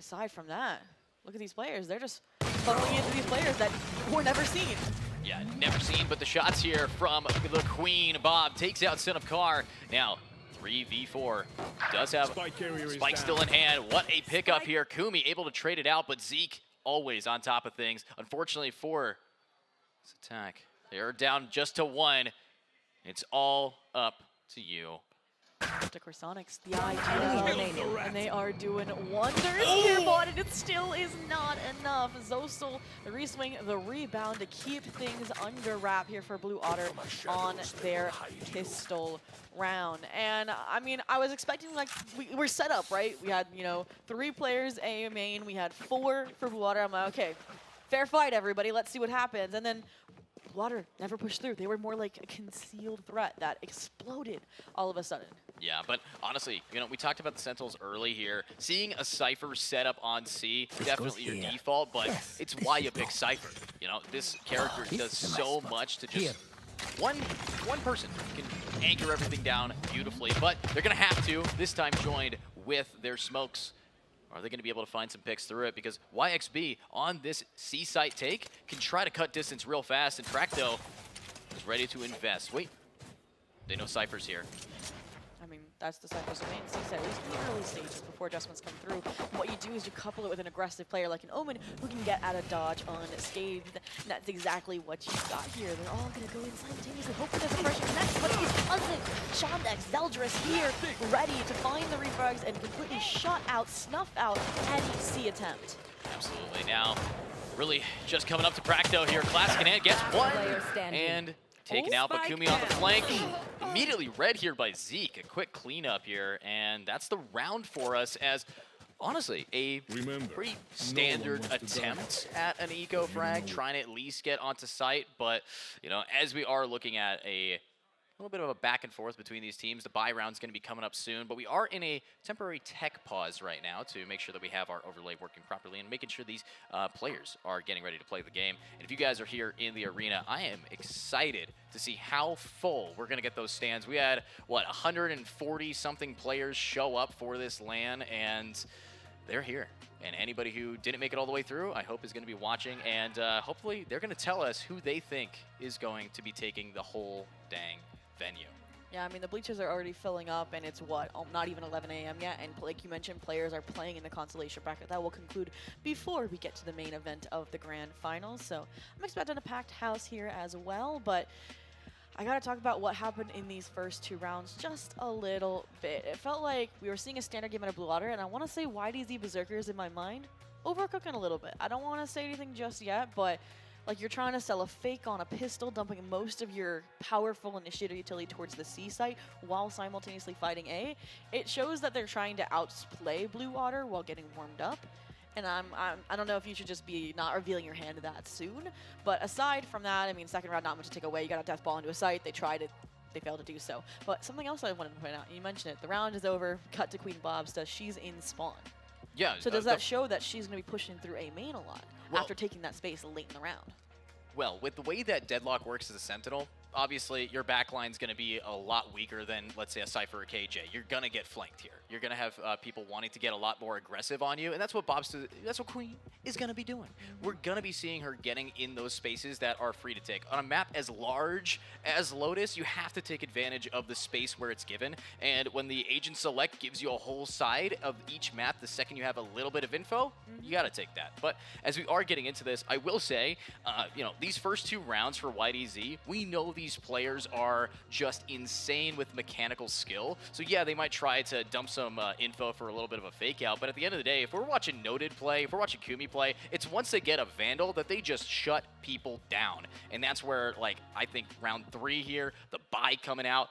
aside from that, look at these players. They're just funneling into these players that were never seen. Yeah, never seen, but the shots here from the Queen. Bob takes out Son of Car. Now, 3v4 does have Spike still in hand. What a pickup here. Kumi able to trade it out, but Zeke always on top of things. Unfortunately for this attack, they're down just to 1. It's all up to you. To Corsonics, the idea, and they are doing wonders here, but it still is not enough. Zostel, the reswing, the rebound to keep things under wrap here for Blue Otter on their pistol round. And I mean, I was expecting, like, we're set up, right? We had, you know, 3 players A main, we had 4 for Blue Otter. I'm like, okay, fair fight, everybody. Let's see what happens. And then Blue Otter never pushed through. They were more like a concealed threat that exploded all of a sudden. Yeah, but honestly, you know, we talked about the Sentinels early here. Seeing a Cypher set up on C, definitely your default, but it's why you pick Cypher. You know, this character does so much to just... One person can anchor everything down beautifully, but they're going to have to, this time joined with their smokes. Are they going to be able to find some picks through it? Because YXB on this C site take can try to cut distance real fast, and Fracto is ready to invest. Wait, they know Cypher's here. I mean, that's the Cypher's main set, at least in the early stages before adjustments come through. What you do is you couple it with an aggressive player like an Omen who can get out of dodge unscathed. And that's exactly what you got here. They're all going to go in simultaneously. Hopefully there's a pressure connect, but he doesn't. Shondex, Zeldris here, ready to find the refrags and completely shut out, snuff out any C attempt. Absolutely. Now, really just coming up to Practo here. Classic and gets one and taken out, but Kumi on the flank. Immediately red here by Zeke. A quick cleanup here, and that's the round for us as, honestly, a pretty standard attempt at an eco frag, trying to at least get onto site. But, you know, as we are looking at a little bit of a back and forth between these teams, the bye round's going to be coming up soon, but we are in a temporary tech pause right now to make sure that we have our overlay working properly and making sure these players are getting ready to play the game. And if you guys are here in the arena, I am excited to see how full we're going to get those stands. We had, what, 140 something players show up for this LAN, and they're here. And anybody who didn't make it all the way through, I hope is going to be watching, and hopefully they're going to tell us who they think is going to be taking the whole dang venue. Yeah, I mean, the bleachers are already filling up, and it's what, not even 11 a.m. yet, and like you mentioned, players are playing in the consolation bracket. That will conclude before we get to the main event of the grand finals, so I'm expecting a packed house here as well, but I gotta talk about what happened in these first two rounds just a little bit. It felt like we were seeing a standard game out of Blue Water, and I want to say YDZ Berserkers in my mind, overcooking a little bit. I don't want to say anything just yet, but like you're trying to sell a fake on a pistol, dumping most of your powerful initiative utility towards the C site while simultaneously fighting A. It shows that they're trying to outplay Blue Water while getting warmed up. And I don't know if you should just be not revealing your hand that soon. But aside from that, I mean, second round, not much to take away. You got a death ball into a site. They tried it. They failed to do so. But something else I wanted to point out. You mentioned it. The round is over. Cut to Queen Bobsta. She's in spawn. Yeah. So does that show that she's going to be pushing through A main a lot after taking that space late in the round? Well, with the way that Deadlock works as a Sentinel, obviously your backline's going to be a lot weaker than, let's say, a Cypher or KJ. You're going to get flanked here. You're going to have people wanting to get a lot more aggressive on you, and that's what that's what Queen is going to be doing. We're going to be seeing her getting in those spaces that are free to take. On a map as large as Lotus, you have to take advantage of the space where it's given, and when the agent select gives you a whole side of each map, the second you have a little bit of info, you got to take that. But as we are getting into this, I will say, you know, these first two rounds for YDZ, we know these players are just insane with mechanical skill. So yeah, they might try to dump some info for a little bit of a fake out, but at the end of the day, if we're watching Noted play, if we're watching Kumi play, it's once they get a Vandal that they just shut people down. And that's where, like, I think round 3 here, the bye coming out,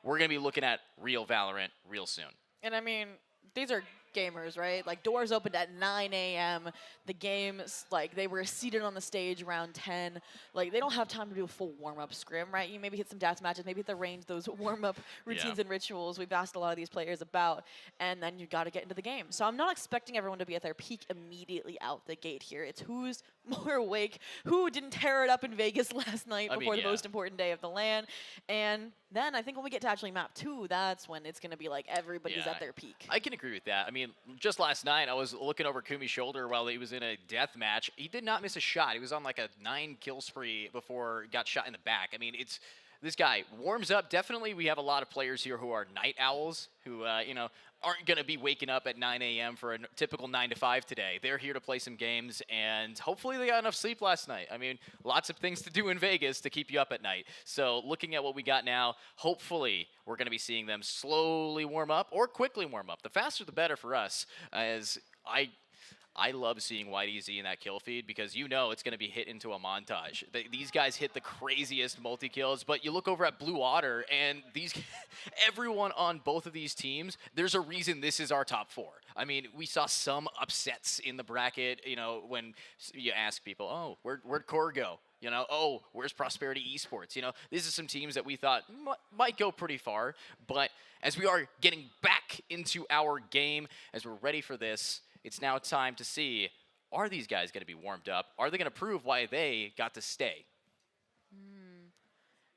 we're going to be looking at real Valorant real soon. And I mean, these are gamers, right? Like, doors opened at 9 a.m. The game's, like, they were seated on the stage around 10. Like, they don't have time to do a full warm-up scrim, right? You maybe hit some death matches, maybe hit the range, those warm-up routines and rituals we've asked a lot of these players about, and then you got to get into the game. So I'm not expecting everyone to be at their peak immediately out the gate here. It's who's more awake, who didn't tear it up in Vegas last night before the most important day of the LAN, and then I think when we get to actually map 2, that's when it's going to be like everybody's at their peak. I can agree with that. I mean, just last night, I was looking over Kumi's shoulder while he was in a death match. He did not miss a shot. He was on like a 9-kill spree before he got shot in the back. I mean, it's this guy warms up. Definitely, we have a lot of players here who are night owls who, you know, aren't going to be waking up at 9 a.m. for a typical 9 to 5 today. They're here to play some games, and hopefully they got enough sleep last night. I mean, lots of things to do in Vegas to keep you up at night. So looking at what we got now, hopefully we're going to be seeing them slowly warm up or quickly warm up. The faster the better for us, as I love seeing YDZ in that kill feed because you know it's going to be hit into a montage. These guys hit the craziest multi-kills, but you look over at Blue Water and everyone on both of these teams, there's a reason this is our top 4. I mean, we saw some upsets in the bracket, you know, when you ask people, oh, where'd Core go? You know, oh, where's Prosperity Esports? You know, these are some teams that we thought might go pretty far, but as we are getting back into our game, as we're ready for this, it's now time to see, are these guys going to be warmed up? Are they going to prove why they got to stay?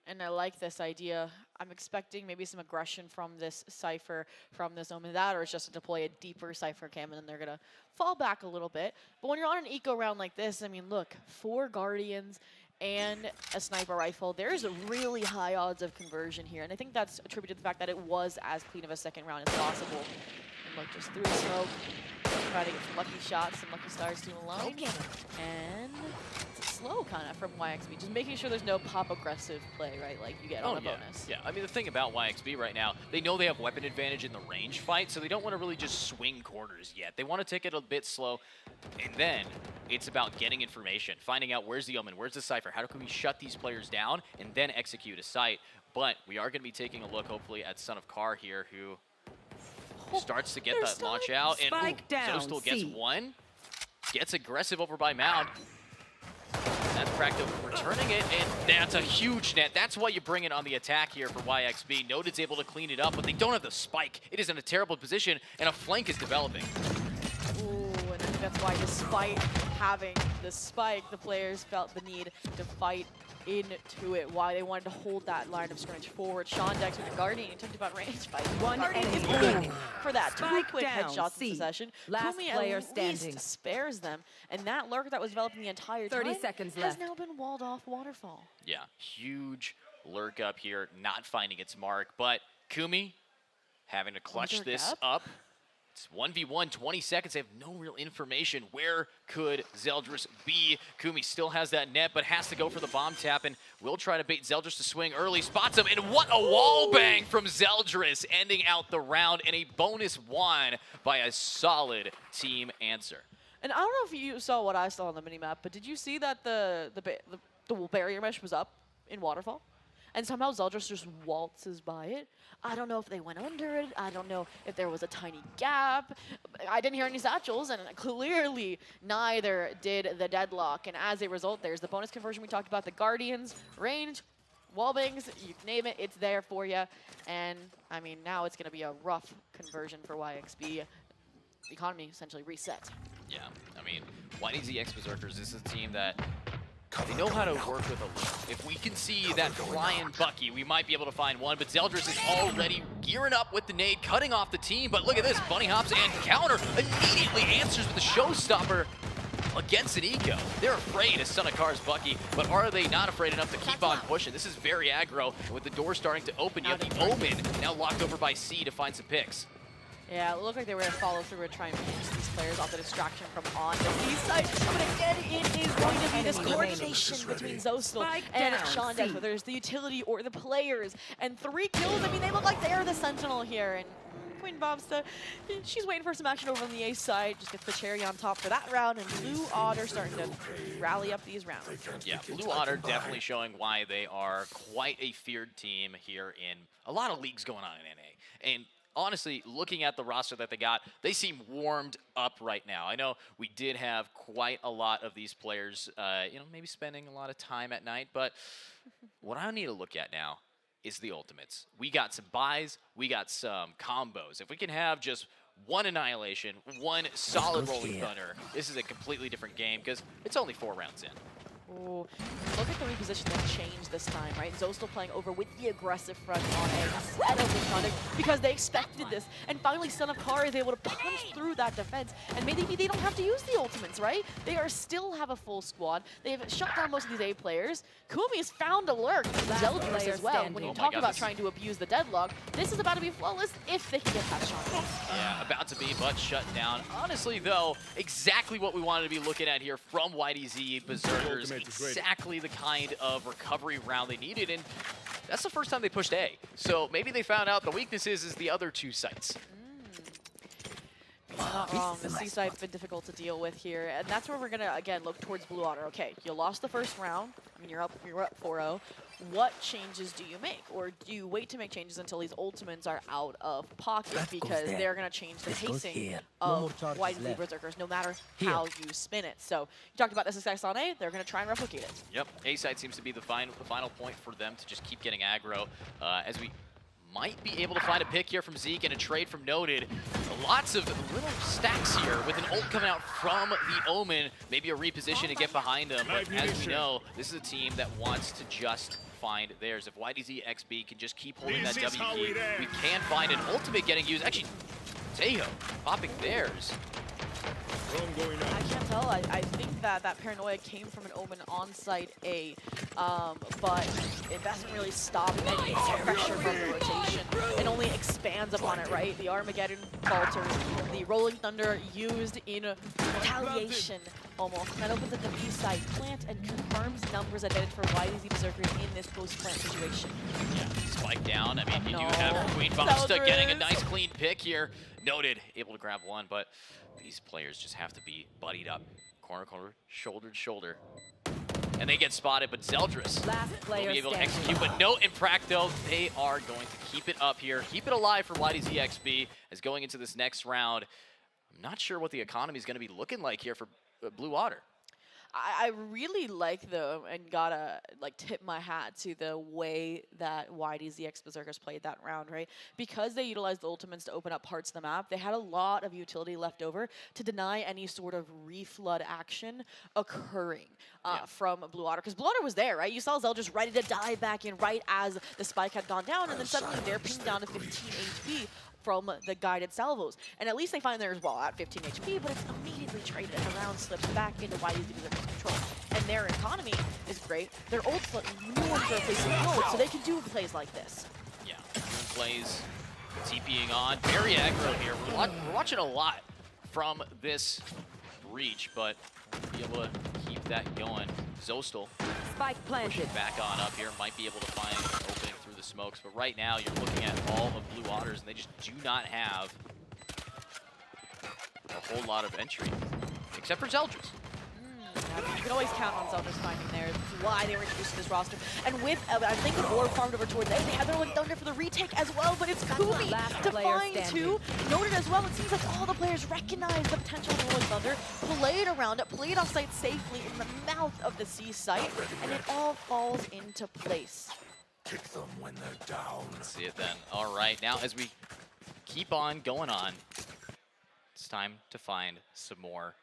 And I like this idea. I'm expecting maybe some aggression from this Cypher, from this Omen. That, or it's just to deploy a deeper Cypher cam, and then they're going to fall back a little bit. But when you're on an eco round like this, I mean, look, 4 Guardians and a sniper rifle, there's a really high odds of conversion here. And I think that's attributed to the fact that it was as clean of a second round as possible. And look, just through the smoke, try to get some lucky shots, some lucky stars to alone. And it's slow kind of from YXB, just making sure there's no pop aggressive play, right, like you get on a bonus. Yeah, I mean, the thing about YXB right now, they know they have weapon advantage in the range fight, so they don't want to really just swing corners yet. They want to take it a bit slow, and then it's about getting information, finding out where's the Omen, where's the Cypher, how can we shut these players down, and then execute a sight. But we are going to be taking a look, hopefully, at Son of Car here, who starts to get that launch out, and Zostal gets one, gets aggressive over by Mound. That's Practo returning it, and that's a huge net. That's why you bring it on the attack here for YXB. Noded's able to clean it up, but they don't have the spike. It is in a terrible position, and a flank is developing. Ooh, and I think that's why, despite having the spike, the players felt the need to fight into it, why they wanted to hold that line of scrimmage forward. Shondex with the Guardian, he talked about range fight. Guardian is going for that. Two quick headshots in succession. Kumi at least spares them, and that lurk that was developing the entire time 30 seconds has left. now been walled off Waterfall. Yeah, huge lurk up here, not finding its mark, but Kumi having to clutch this up. It's 1v1, 20 seconds. They have no real information. Where could Zeldris be? Kumi still has that net, but has to go for the bomb tap, and will try to bait Zeldris to swing early. Spots him, and what a wall bang from Zeldris, ending out the round, and a bonus one by a solid team answer. And I don't know if you saw what I saw on the minimap, but did you see that the barrier mesh was up in Waterfall? And somehow Zeldris just waltzes by it. I don't know if they went under it. I don't know if there was a tiny gap. I didn't hear any satchels, and clearly neither did the Deadlock. And as a result, there's the bonus conversion we talked about, the Guardians, range, wallbangs, you name it, it's there for you. And, I mean, now it's going to be a rough conversion for YXB. The economy essentially reset. Yeah, I mean, YDZ X Berserkers, this is a team that they know how to work with a loop. If we can see that flying Bucky, we might be able to find one, but Zeldris is already gearing up with the nade, cutting off the team, but look at this, bunny hops and counter, immediately answers with the showstopper against an eco. They're afraid of Son of Car's Bucky, but are they not afraid enough to keep on pushing? This is very aggro, and with the door starting to open, you have the Omen now locked over by C to find some picks. Yeah, it looked like they were going to follow through and try and pinch these players off the distraction from on the B side. But again, it is going to be this coordination between Zostal and Shondex, whether it's the utility or the players. And 3 kills, I mean, they look like they are the Sentinel here. And Queen Bobsta, she's waiting for some action over on the A side, just gets the cherry on top for that round. And Blue Otter starting to rally up these rounds. Yeah, Blue Otter definitely showing why they are quite a feared team here in a lot of leagues going on in NA. And honestly, looking at the roster that they got, they seem warmed up right now. I know we did have quite a lot of these players, maybe spending a lot of time at night, but what I need to look at now is the ultimates. We got some buys, we got some combos. If we can have just one Annihilation, one solid Rolling Thunder, this is a completely different game because it's only 4 rounds in. Ooh. Look at the reposition that changed this time, right? Zostal playing over with the aggressive front on A instead of the Shondex because they expected this. And finally, Son of Car is able to punch through that defense. And maybe they don't have to use the ultimates, right? They are still have a full squad. They've shut down most of these A players. Kumi has found a lurk. Zeldris as well. When you talk about trying to abuse the Deadlock, this is about to be flawless if they can get past Shondex. Yeah, about to be, but shut down. Honestly, though, exactly what we wanted to be looking at here from YDZ Berserkers. Exactly the kind of recovery round they needed, and that's the first time they pushed A. So maybe they found out the weakness is the other 2 sites. You're not wrong. The C side's been difficult to deal with here, and that's where we're gonna again look towards Blue Otter. Okay, you lost the first round. I mean, you're up 4-0. What changes do you make, or do you wait to make changes until these ultimates are out of pocket because they're gonna change the pacing of YDZ Berserkers no matter how you spin it? So you talked about SSX on A. They're gonna try and replicate it. Yep, A side seems to be the final point for them to just keep getting aggro as we might be able to find a pick here from Zeke and a trade from Noted. Lots of little stacks here with an ult coming out from the Omen. Maybe a reposition to get behind them. But as we know, this is a team that wants to just find theirs. If YDZ XB can just keep holding that WP, we can find an ultimate getting used. Actually, Tejo popping theirs. I can't tell. I think that paranoia came from an Omen on site A, but it doesn't really stop any pressure from the rotation. It only expands upon it, right? The Armageddon falters, the Rolling Thunder used in retaliation almost. That opens up the B side plant and confirms numbers advantage for YDZ Berserkers in this post-plant situation. Yeah, spike down. I mean, you do have Queen Basta getting a nice clean pick here. Noted, able to grab one, but these players just have to be buddied up. Corner, shoulder to shoulder. And they get spotted, but Zeldris will be able to execute. But no, in Practo, they are going to keep it up here. Keep it alive for YDZXB as going into this next round. I'm not sure what the economy is going to be looking like here for Blue Water. I really like, though, and gotta tip my hat to the way that YDZX Berserkers played that round, right? Because they utilized the ultimates to open up parts of the map, they had a lot of utility left over to deny any sort of reflood action occurring from Blue Water. Because Blue Water was there, right? You saw Zeldris ready to dive back in right as the spike had gone down, and then suddenly they're pinged down to 15 HP from the guided salvos. And at least they find theirs at 15 HP, but it's immediately traded and the round slips back into YDZ Berserkers' control. And their economy is great. Their ult's let no one throw plays ult, so they can do plays like this. Yeah, doing plays, TPing on. Very aggro here. We're watching a lot from this breach, but be able to keep that going. Zostal, spike planted. Back on up here, might be able to find an opening through the smokes, but right now you're looking at all of Blue Waters, and they just do not have a whole lot of entry, except for Zeldris. You can always count on Zeldris finding there. That's why they were introduced to this roster. And with, I think with Orb farmed over towards A, they had their Thunder for the retake as well, but it's Kumi to find two. Noted as well, it seems like all the players recognize the potential of the Rolling Thunder, played around it, played off site safely in the mouth of the C site, and it all falls into place. Kick them when they're down. Let's see it then. All right, now as we keep on going on, it's time to find some more.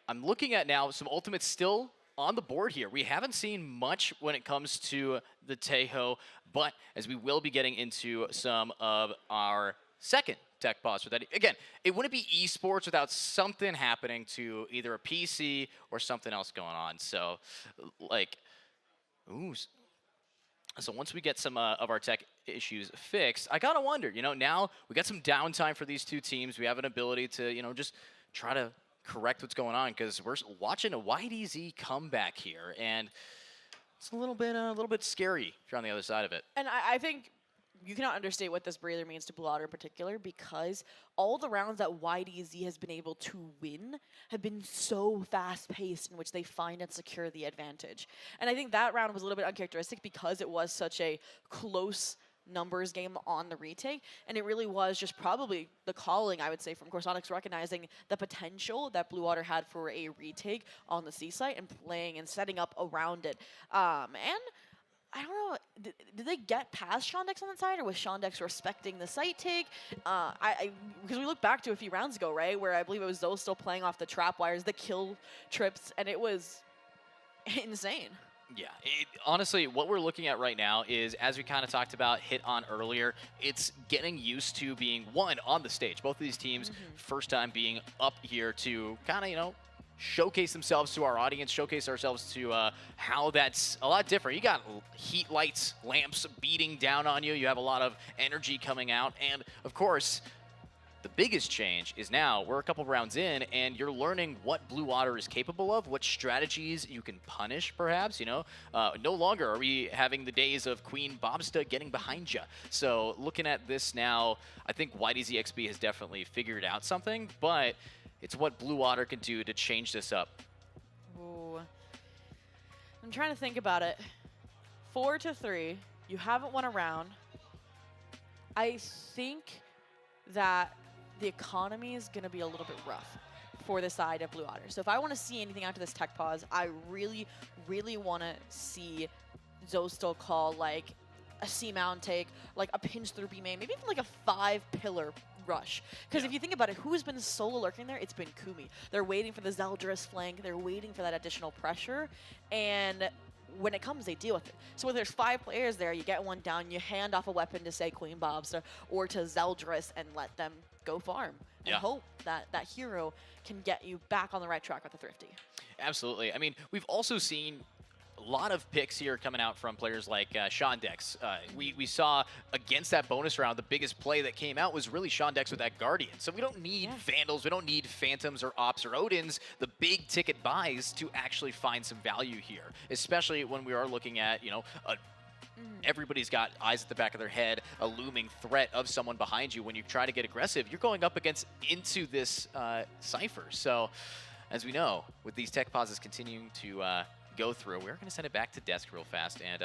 I'm looking at now some ultimates still on the board here. We haven't seen much when it comes to the Tejo, but as we will be getting into some of our second tech pause for that. Again, it wouldn't be esports without something happening to either a PC or something else going on. So, so once we get some of our tech issues fixed, I gotta wonder, now we got some downtime for these two teams. We have an ability to, just try to correct what's going on, because we're watching a YDZ comeback here, and it's a little bit scary if you're on the other side of it. And I think you cannot understate what this breather means to Blue Water in particular, because all the rounds that YDZ has been able to win have been so fast-paced in which they find and secure the advantage. And I think that round was a little bit uncharacteristic because it was such a close numbers game on the retake, and it really was just probably the calling, I would say, from Corsonics, recognizing the potential that Blue Water had for a retake on the C site and playing and setting up around it. And I don't know, did they get past Shondex on the side, or was Shondex respecting the site take? Because we look back to a few rounds ago, right, where I believe it was those still playing off the trap wires, the kill trips, and it was insane. Yeah, honestly, what we're looking at right now is, as we kind of talked about, hit on earlier, it's getting used to being, on the stage. Both of these teams, first time being up here to kind of, showcase themselves to our audience, showcase ourselves to how that's a lot different. You got heat lights, lamps beating down on you. You have a lot of energy coming out. And, of course, the biggest change is now we're a couple rounds in, and you're learning what Blue Water is capable of, what strategies you can punish, perhaps, No longer are we having the days of Queen Bobsta getting behind you. So looking at this now, I think YDZXB has definitely figured out something, but it's what Blue Water can do to change this up. Ooh. I'm trying to think about it. 4-3. You haven't won a round. I think that the economy is going to be a little bit rough for the side of Blue Water. So if I want to see anything after this tech pause, I really, really want to see Zostal call a C-mount take, a pinch through B main, maybe even a 5-pillar rush. Because if you think about it, who's been solo lurking there? It's been Kumi. They're waiting for the Zeldris flank. They're waiting for that additional pressure. And when it comes, they deal with it. So when there's 5 players there, you get one down, you hand off a weapon to, say, Queen Bobster or to Zeldris and let them go farm. And hope that that hero can get you back on the right track with the Thrifty. Absolutely. I mean, we've also seen a lot of picks here coming out from players like Sean Dex. We saw against that bonus round, the biggest play that came out was really Sean Dex with that Guardian. So we don't need Vandals, we don't need Phantoms or Ops or Odins, the big ticket buys to actually find some value here, especially when we are looking at, you know, everybody's got eyes at the back of their head, a looming threat of someone behind you. When you try to get aggressive, you're going up into this Cypher. So, as we know, with these tech pauses continuing to go through, we're going to send it back to desk real fast. And,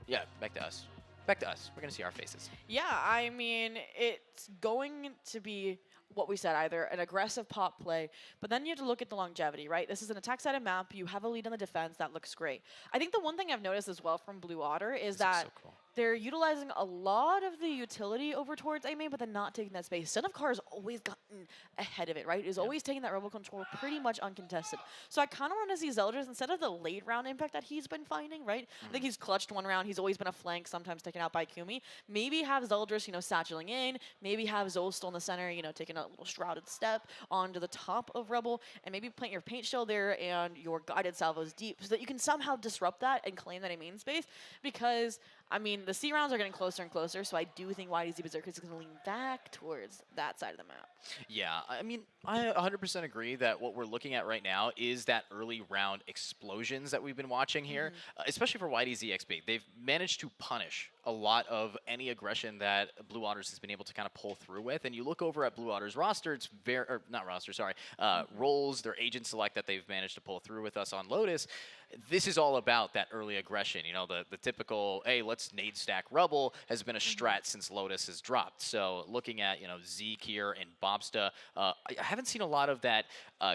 yeah, back to us. Back to us. We're going to see our faces. Yeah, I mean, it's going to be what we said, either an aggressive pop play, but then you have to look at the longevity, right? This is an attack-sided map. You have a lead on the defense. That looks great. I think the one thing I've noticed as well from Blue Otter is that they're utilizing a lot of the utility over towards A main, but then not taking that space. Son of Car has always gotten ahead of it, right? Is always taking that rebel control pretty much uncontested. So I kind of want to see Zeldris, instead of the late round impact that he's been finding, right? I think he's clutched one round. He's always been a flank, sometimes taken out by Kumi. Maybe have Zeldris, you know, satcheling in. Maybe have Zostel in the center, you know, taking a little shrouded step onto the top of Rebel, and maybe plant your paint shell there and your guided salvos deep so that you can somehow disrupt that and claim that A main space, because I mean, the C rounds are getting closer and closer, so I do think YDZ Berserkers is going to lean back towards that side of the map. Yeah, I mean, I 100% agree that what we're looking at right now is that early round explosions that we've been watching here, especially for YDZXB. They've managed to punish a lot of any aggression that Blue Waters has been able to kind of pull through with. And you look over at Blue Waters' roster, it's very, or not roster, sorry, roles, their agent select that they've managed to pull through with us on Lotus. This is all about that early aggression. You know, the typical, hey, let's nade stack Rebel has been a strat since Lotus has dropped. So looking at, you know, Zeke here and Bobsta, I haven't seen a lot of that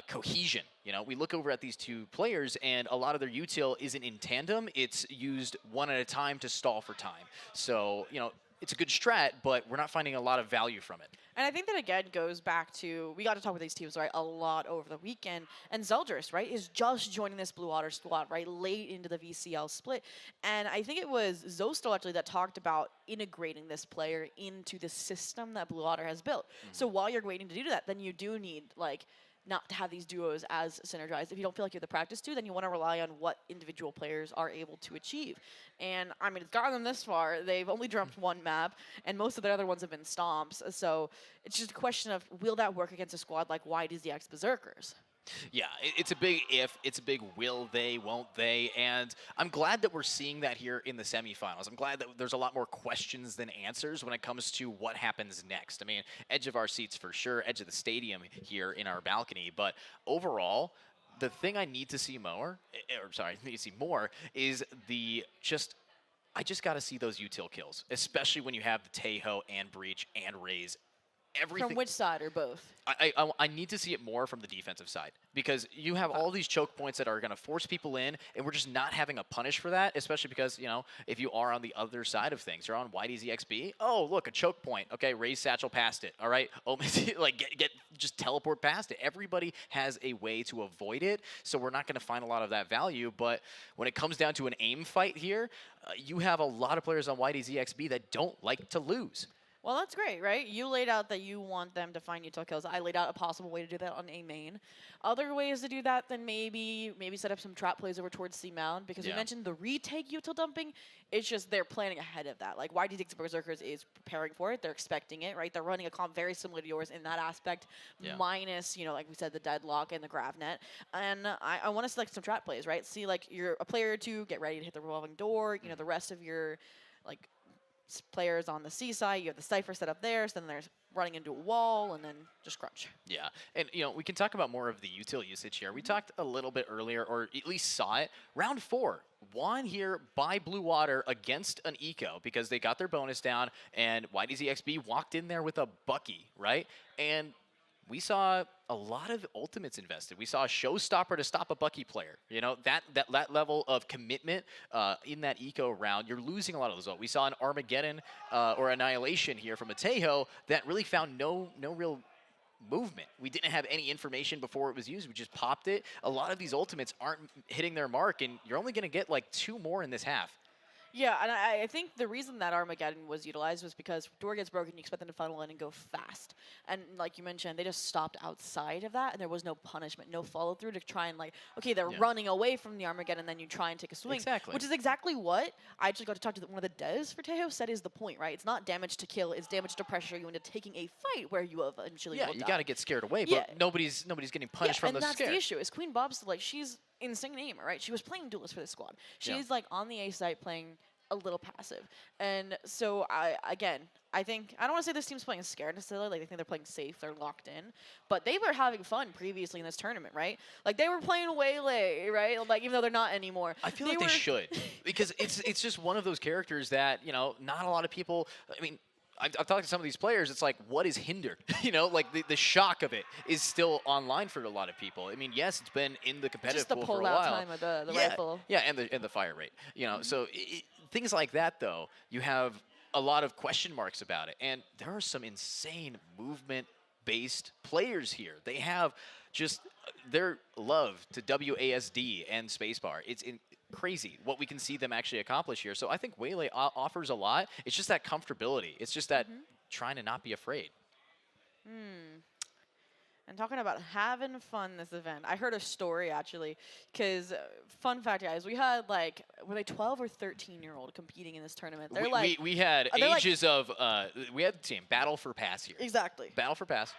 cohesion. You know, we look over at these two players, and a lot of their util isn't in tandem. It's used one at a time to stall for time. So, you know, it's a good strat, but we're not finding a lot of value from it. And I think that, again, goes back to, we got to talk with these teams, right, a lot over the weekend. And Zeldris, right, is just joining this Blue Water squad, right, late into the VCL split. And I think it was Zostel, actually, that talked about integrating this player into the system that Blue Water has built. So while you're waiting to do that, then you do need, like, not to have these duos as synergized. If you don't feel like you have the practice to, then you want to rely on what individual players are able to achieve. And, I mean, it's gotten them this far. They've only dropped one map, and most of their other ones have been stomps. So it's just a question of, will that work against a squad like YDZX Berserkers? Yeah, it's a big if, it's a big will they, won't they, and I'm glad that we're seeing that here in the semifinals. I'm glad that there's a lot more questions than answers when it comes to what happens next. I mean, edge of our seats for sure, edge of the stadium here in our balcony, but overall, the thing I need to see more, need to see more, is I just got to see those util kills, especially when you have the Tejo and Breach and Raze. Everything. From which side, or both? I need to see it more from the defensive side, because you have all these choke points that are going to force people in, and we're just not having a punish for that, especially because, you know, if you are on the other side of things, you're on YDZXB, oh, look, a choke point. Okay, Raise Satchel past it, all right? Oh, like, just teleport past it. Everybody has a way to avoid it, so we're not going to find a lot of that value, but when it comes down to an aim fight here, you have a lot of players on YDZXB that don't like to lose. Well, that's great, right? You laid out that you want them to find util kills. I laid out a possible way to do that on A main. Other ways to do that, then maybe set up some trap plays over towards C mound, because we mentioned the retake util dumping. It's just they're planning ahead of that. Like, YDX Berserkers is preparing for it. They're expecting it, right? They're running a comp very similar to yours in that aspect, minus, you know, like we said, the deadlock and the gravnet. And I want to select some trap plays, right? See, like, you're a player or two, get ready to hit the revolving door. You know, the rest of your, like, players on the C side, you have the Cypher set up there, so then there's running into a wall, and then just crunch. Yeah, and you know, we can talk about more of the util usage here. We talked a little bit earlier, or at least saw it. Round 4, won here by Blue Water against an eco, because they got their bonus down, and YDZXB walked in there with a Bucky, right? And we saw a lot of ultimates invested. We saw a showstopper to stop a Bucky player. You know, that level of commitment in that eco round, you're losing a lot of those. We saw an Armageddon or Annihilation here from a Tejo that really found no real movement. We didn't have any information before it was used. We just popped it. A lot of these ultimates aren't hitting their mark, and you're only going to get like 2 more in this half. Yeah, and I think the reason that Armageddon was utilized was because door gets broken, you expect them to funnel in and go fast. And like you mentioned, they just stopped outside of that, and there was no punishment, no follow-through to try and like, okay, they're running away from the Armageddon, and then you try and take a swing. Exactly. Which is exactly what I actually got to talk to one of the devs for Tejo said is the point, right? It's not damage to kill, it's damage to pressure you into taking a fight where you eventually will You die. got to get scared away, but nobody's getting punished from the scare. And that's the issue, is Queen Bob's like, she's insane aimer, right? She was playing duelist for this squad. She's like on the A site playing a little passive. And so I think, I don't want to say this team's playing scared necessarily, like they think they're playing safe, they're locked in, but they were having fun previously in this tournament, right? Like they were playing Waylay, right? Like even though they're not anymore. I feel like they should, because it's just one of those characters that, you know, not a lot of people, I mean, I've talked to some of these players, it's like, what is hindered? You know, like the shock of it is still online for a lot of people. I mean, yes, it's been in the competitive pool for a while. Just the pull-out time of the rifle. Yeah, and the fire rate. You know, so things like that, though, you have a lot of question marks about it. And there are some insane movement-based players here. They have just their love to WASD and spacebar. It's crazy what we can see them actually accomplish here. So I think Waylay offers a lot. It's just that comfortability. It's just that trying to not be afraid. And talking about having fun this event, I heard a story actually, because fun fact, guys, we had like, were they 12 or 13-year-old competing in this tournament? They're we had ages of, we had the team Battle for Pass here. Exactly. Battle for Pass.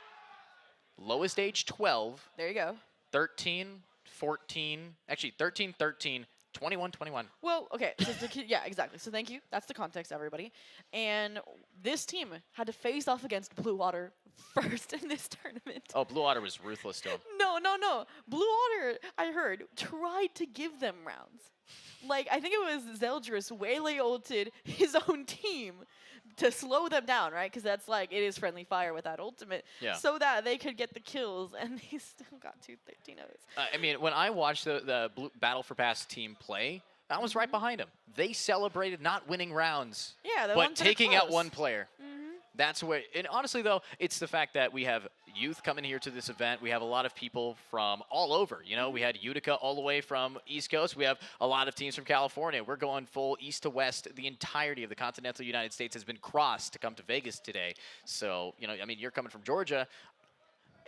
Lowest age 12. There you go. 13, 14, actually 13, 13, 21, 21. Well, okay, so yeah, exactly. So thank you. That's the context, everybody. And this team had to face off against Blue Water first in this tournament. Oh, Blue Water was ruthless to him. No. Blue Water, I heard, tried to give them rounds. Like, I think it was Zeldris Waylay ulted his own team to slow them down, right? Because that's like, it is friendly fire with that ultimate. Yeah. So that they could get the kills, and they still got 213 of it. I mean, when I watched the Blue Battle for Pass team play, I was right behind them. They celebrated not winning rounds, but taking out one player. That's where, and honestly though, it's the fact that we have youth coming here to this event. We have a lot of people from all over. You know, we had Utica all the way from East Coast. We have a lot of teams from California. We're going full east to west. The entirety of the continental United States has been crossed to come to Vegas today. So, you know, I mean, you're coming from Georgia.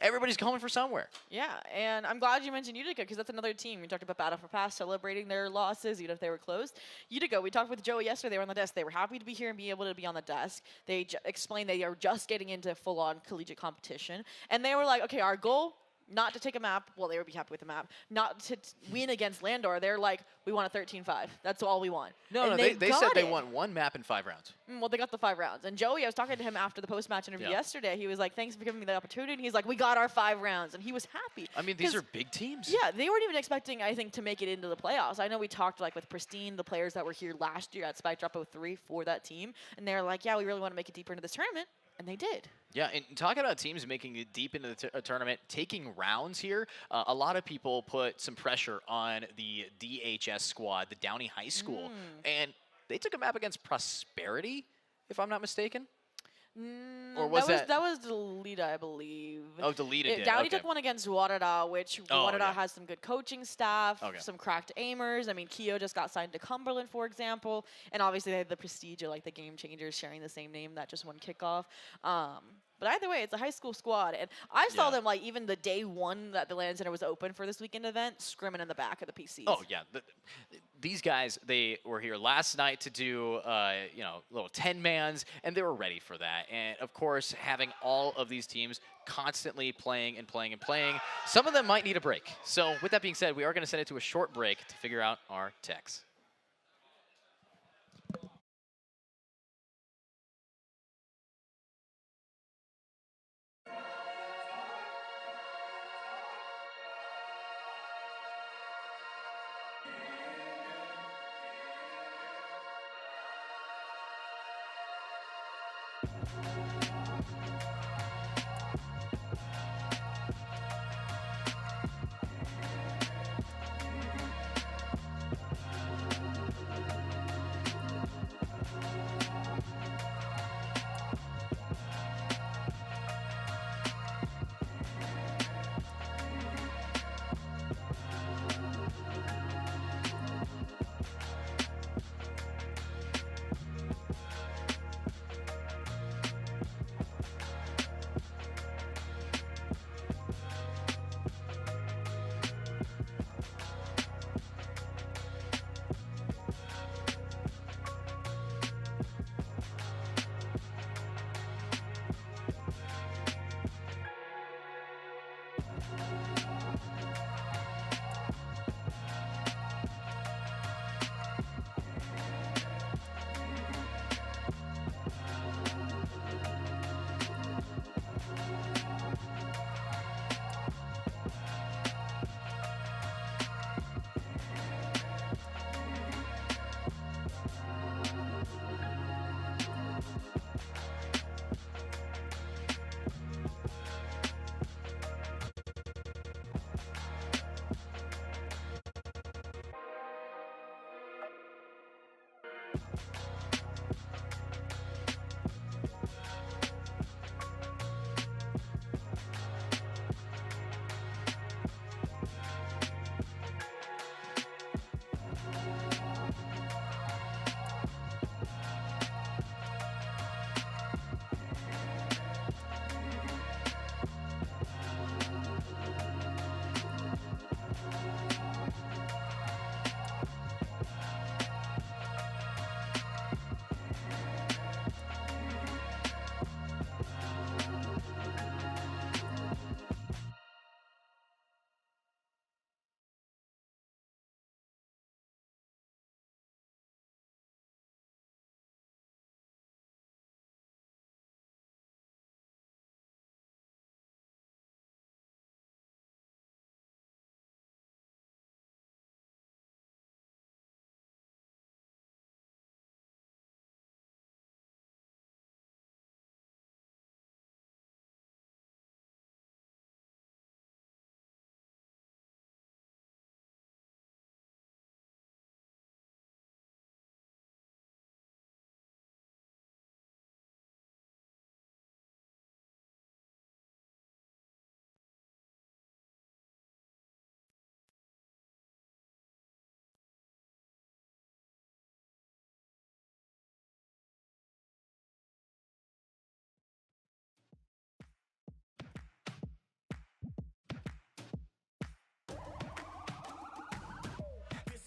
Everybody's coming for somewhere. Yeah, and I'm glad you mentioned Utica, because that's another team. We talked about Battle for Pass celebrating their losses, even if they were closed. Utica, we talked with Joey yesterday. They were on the desk. They were happy to be here and be able to be on the desk. They explained they are just getting into full-on collegiate competition. And they were like, okay, our goal, not to take a map. Well, they would be happy with the map. Not to win against Landor. They're like, we want a 13-5. That's all we want. No, they said they want 1 map in 5 rounds. Well, they got the 5 rounds. And Joey, I was talking to him after the post-match interview yesterday. He was like, thanks for giving me the opportunity. He's like, we got our 5 rounds. And he was happy. I mean, these are big teams. Yeah, they weren't even expecting, I think, to make it into the playoffs. I know we talked like with Pristine, the players that were here last year at Spike Drop 03 for that team. And they're like, yeah, we really want to make it deeper into this tournament. And they did. Yeah, and talking about teams making it deep into the tournament, taking rounds here, a lot of people put some pressure on the DHS squad, the Downey High School, and they took a map against Prosperity, if I'm not mistaken. Or was that was Delita, I believe. Oh, Delita did. Downey took one against Warada, which Warada has some good coaching staff, some cracked aimers. I mean, Kyo just got signed to Cumberland, for example. And obviously they had the Prestige, like the Game Changers, sharing the same name that just won kickoff. But either way, it's a high school squad. And I saw them, like, even the day one that the LAN Center was open for this weekend event, scrimming in the back of the PCs. Oh, yeah. These guys, they were here last night to do, you know, little 10-mans, and they were ready for that. And, of course, having all of these teams constantly playing and playing and playing, some of them might need a break. So, with that being said, we are going to send it to a short break to figure out our techs.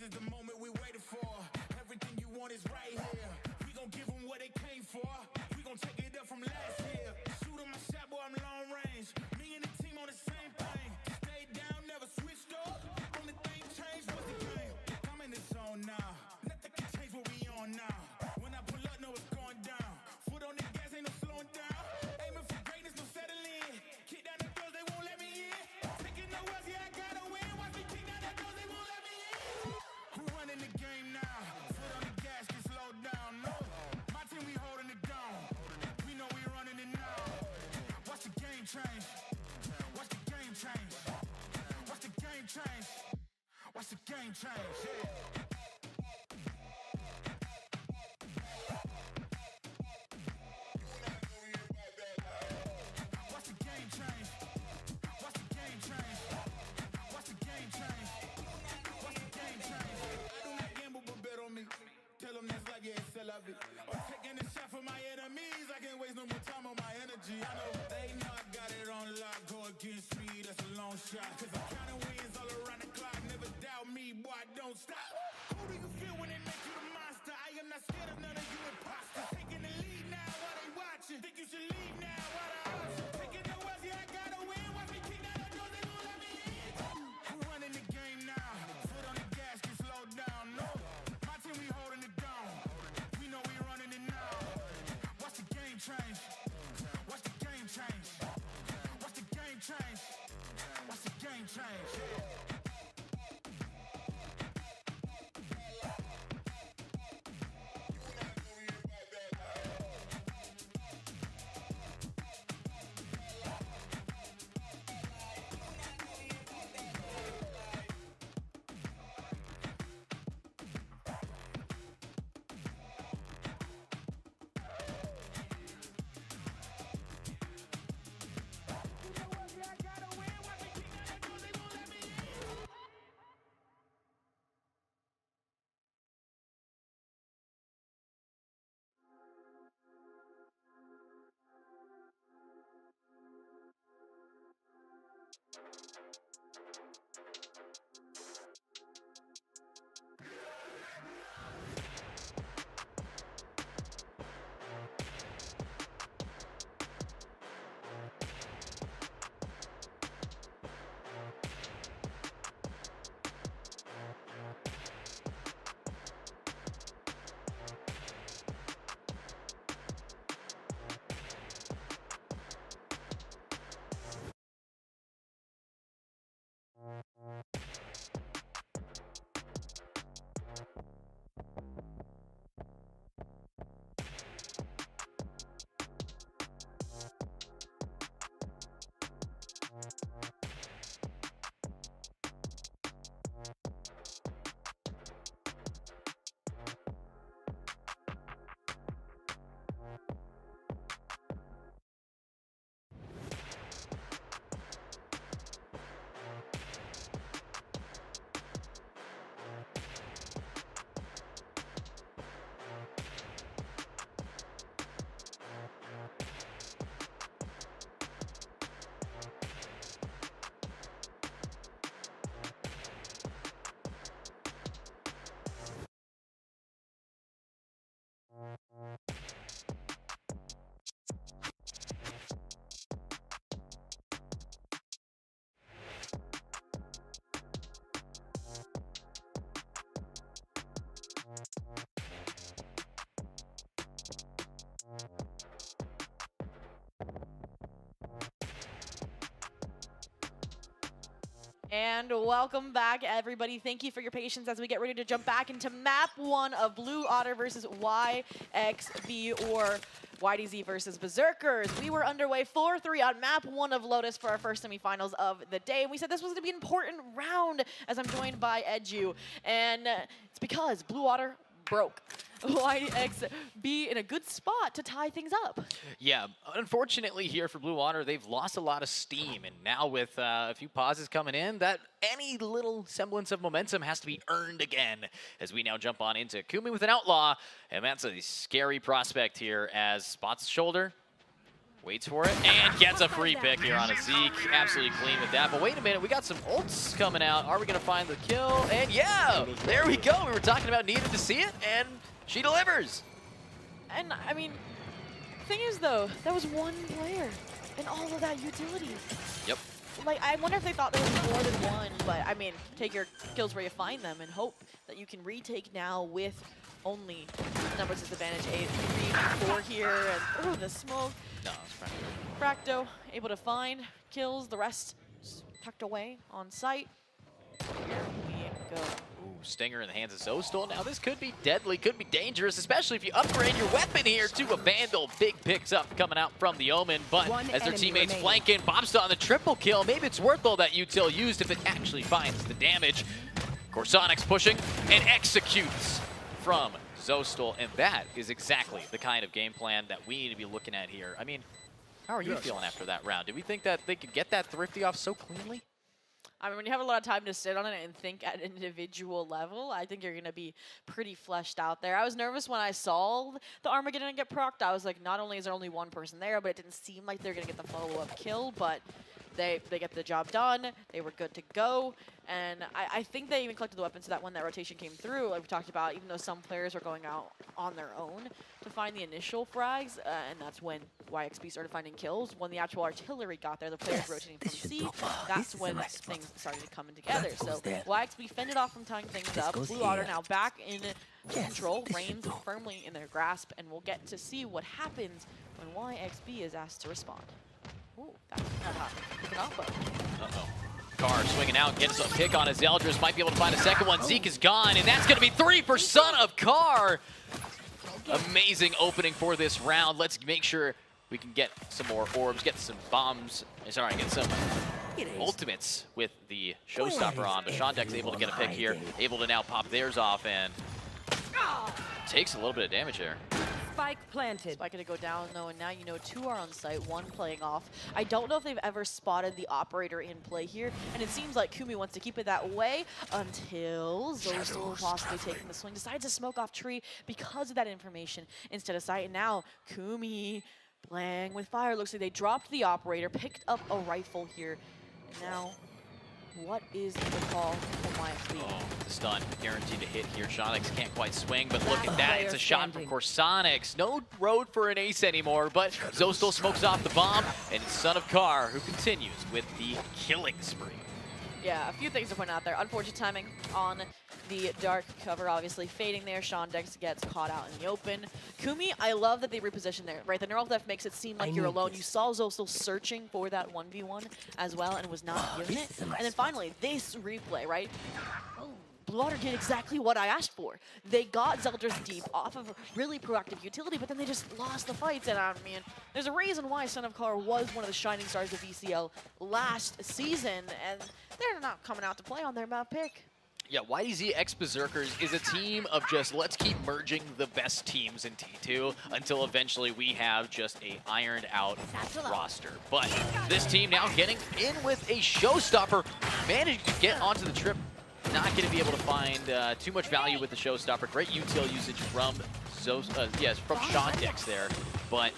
is the moment we waited for. Everything you want is right here. We gon' give them what they came for. We gon' take it up from last year. Shoot on my shot, boy, I'm long range. Me and the team on the same thing. Stayed down, never switched up. Only thing changed was the game. I'm in the zone now. Nothing can change what we on now. When I pull up, know it's going down. Foot on the gas, ain't no slowing down. Aiming for greatness, no settling. Kick down the doors, they won't let me in. Taking no L's, yeah, I gotta win. Watch me kick down the doors, they won't let me in. Who running the game now? Foot on the gas, can slow down. No, my team, we holding it down. We know we running it now. Watch the game change. Watch the game change. Watch the game change. Watch the game change. Yeah. Watch the game change. Watch the game change. Watch the game change. Watch the game change. I do not gamble, but bet on me. Tell them that's like, yeah, it's still of it. I'm taking a shot for my enemies. I can't waste no more time on my energy. I know they know I got it on lock. Go against me, that's a long shot. Cause I'm counting wins all around the clock. Never doubt me, boy, don't stop. Who do you feel when they make you the monster? I am not scared of none of you imposters. Taking the lead now while they watching. Think you should leave now while the odds. Taking no L's, yeah, I gotta win. Watch me kick down the doors, they won't let me in. Who running the game now? Foot on the gas, can slow down. No, my team, we holding it down. We know we running it now. Watch the game change. Watch the game change. Watch the game change. Watch the game change. And welcome back, everybody. Thank you for your patience as we get ready to jump back into map 1 of Blue Otter versus YXB, or YDZ versus Berserkers. We were underway 4-3 on map 1 of Lotus for our first semifinals of the day. And we said this was going to be an important round, as I'm joined by Edu. And it's because Blue Otter broke. YXB in a good spot to tie things up. Yeah, unfortunately here for Blue Water, they've lost a lot of steam, and now with a few pauses coming in, that any little semblance of momentum has to be earned again, as we now jump on into Kumi with an Outlaw, and that's a scary prospect here as Spot's shoulder. Waits for it and gets a free pick here on a Zeke. Absolutely clean with that. But wait a minute, we got some ults coming out. Are we going to find the kill? And yeah, there we go. We were talking about needing to see it, and she delivers. And I mean, thing is though, that was one player and all of that utility. Yep. Like, I wonder if they thought there was more than one, but I mean, take your kills where you find them and hope that you can retake now with only numbers disadvantage 8, 3, 4 here, and oh, the smoke. No, it's Fracto able to find kills, the rest tucked away on site. Here we go. Ooh, Stinger in the hands of Zostal. Now this could be deadly, could be dangerous, especially if you upgrade your weapon here to a Vandal. Big picks up coming out from the Omen, but as their teammates flanking, Bobsta on the triple kill, maybe it's worth all that util used if it actually finds the damage. Corsonics pushing and executes from Zostal, and that is exactly the kind of game plan that we need to be looking at here. I mean, how are you feeling after that round? Did we think that they could get that Thrifty off so cleanly? I mean, when you have a lot of time to sit on it and think at an individual level, I think you're going to be pretty fleshed out there. I was nervous when I saw the Armageddon get procced. I was like, not only is there only one person there, but it didn't seem like they're going to get the follow-up kill, but they get the job done. They were good to go. And I think they even collected the weapons so that when that rotation came through, like we talked about, even though some players were going out on their own to find the initial frags, and that's when YXB started finding kills. When the actual artillery got there, the players rotating from C, that's when things started coming together. So YXB fended off from tying things up. Blue Otter now back in control, reigns firmly in their grasp, and we'll get to see what happens when YXB is asked to respond. Ooh, that's not hot. Picking off, but uh-oh. Carr swinging out, gets a pick on his Eldris, might be able to find a second one. Zeke is gone, and that's going to be 3 for Son of Carr. Amazing opening for this round. Let's make sure we can get some more orbs, get some bombs, sorry, get some ultimates with the showstopper on. But Shondek's able to get a pick here, able to now pop theirs off, and takes a little bit of damage there. Spike planted. Spike gonna go down though, and now you know 2 are on site, 1 playing off. I don't know if they've ever spotted the operator in play here, and it seems like Kumi wants to keep it that way until Zostal possibly taking the swing, decides to smoke off tree because of that information instead of sight. And now Kumi playing with fire. Looks like they dropped the operator, picked up a rifle here, and now what is the call from YXB? Oh, the stun guaranteed to hit here. Shonix can't quite swing, but look at that. It's a shot from Corsonics. No road for an ace anymore, but Zostal smokes off the bomb, and it's Son of Carr who continues with the killing spree. Yeah, a few things to point out there. Unfortunate timing on the dark cover, obviously fading there. Shondex gets caught out in the open. Kumi, I love that they repositioned there, right? The neural theft makes it seem like you're alone. You saw Zostal searching for that 1v1 as well and was not given it. And then finally, this replay, right? Blue Otter did exactly what I asked for. They got Zeldris deep off of really proactive utility, but then they just lost the fights. And I mean, there's a reason why Son of Carr was one of the shining stars of VCL last season, and they're not coming out to play on their map pick. Yeah, YDZ X Berserkers is a team of just let's keep merging the best teams in T2 until eventually we have just a ironed out roster. But this team now getting in with a showstopper, managed to get onto the trip. Not going to be able to find too much value with the showstopper. Great util usage from from Shondex there, but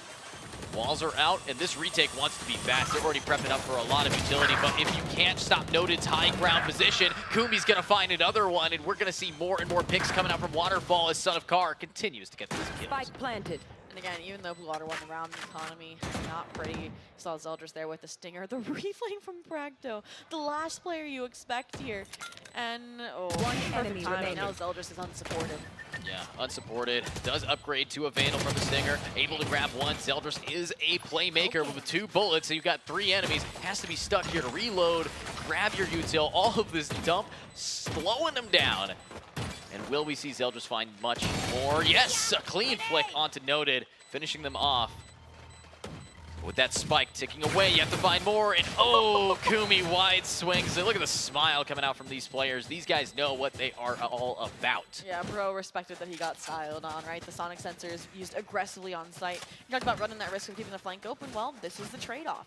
walls are out, and this retake wants to be fast. They're already prepping up for a lot of utility, but if you can't stop Noted's high ground position, Kumi's going to find another one, and we're going to see more and more picks coming out from Waterfall as Son of Carr continues to get these kills. Spike planted. And again, even though Blue Water won the round, the economy not pretty. You saw Zeldris there with the stinger, the reflame from Bragdo, the last player you expect here. And one perfect timing. Now Zeldris is unsupported. Yeah, unsupported. Does upgrade to a Vandal from the Stinger. Able to grab one. Zeldris is a playmaker with 2 bullets, so you've got 3 enemies. Has to be stuck here to reload, grab your util. All of this dump, slowing them down. And will we see Zeldris find much more? Yes, a clean flick onto Noted, finishing them off. With that spike ticking away, you have to find more, and oh, Kumi wide swings. Look at the smile coming out from these players. These guys know what they are all about. Yeah, Bro respected that he got styled on, right? The sonic sensors used aggressively on site. You talked about running that risk of keeping the flank open. Well, this is the trade-off.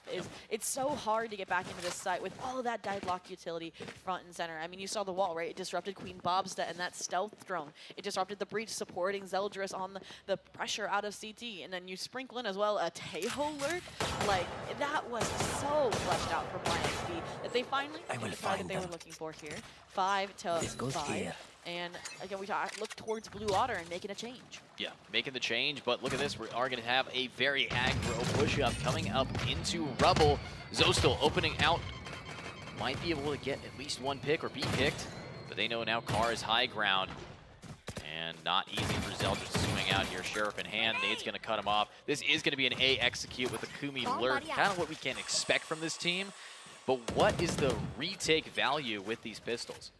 It's so hard to get back into this site with all of that deadlock utility front and center. I mean, you saw the wall, right? It disrupted Queen Bobsta and that stealth drone. It disrupted the breach supporting Zeldris on the pressure out of CT. And then you sprinkle in as well a Teho lurk. Like, that was so fleshed out from YXB that they finally got the try that they were looking for here. 5 to 5. And again, we look towards Blue Otter and making a change. Yeah, making the change, but look at this. We are going to have a very aggro push-up coming up into Rubble. Zostal opening out. Might be able to get at least one pick or be picked, but they know now Carr is high ground. And not easy for Zeldris to swing out here. Sheriff in hand, Nade's going to cut him off. This is going to be an A execute with a Kumi lurk. Kind of what we can expect from this team. But what is the retake value with these pistols?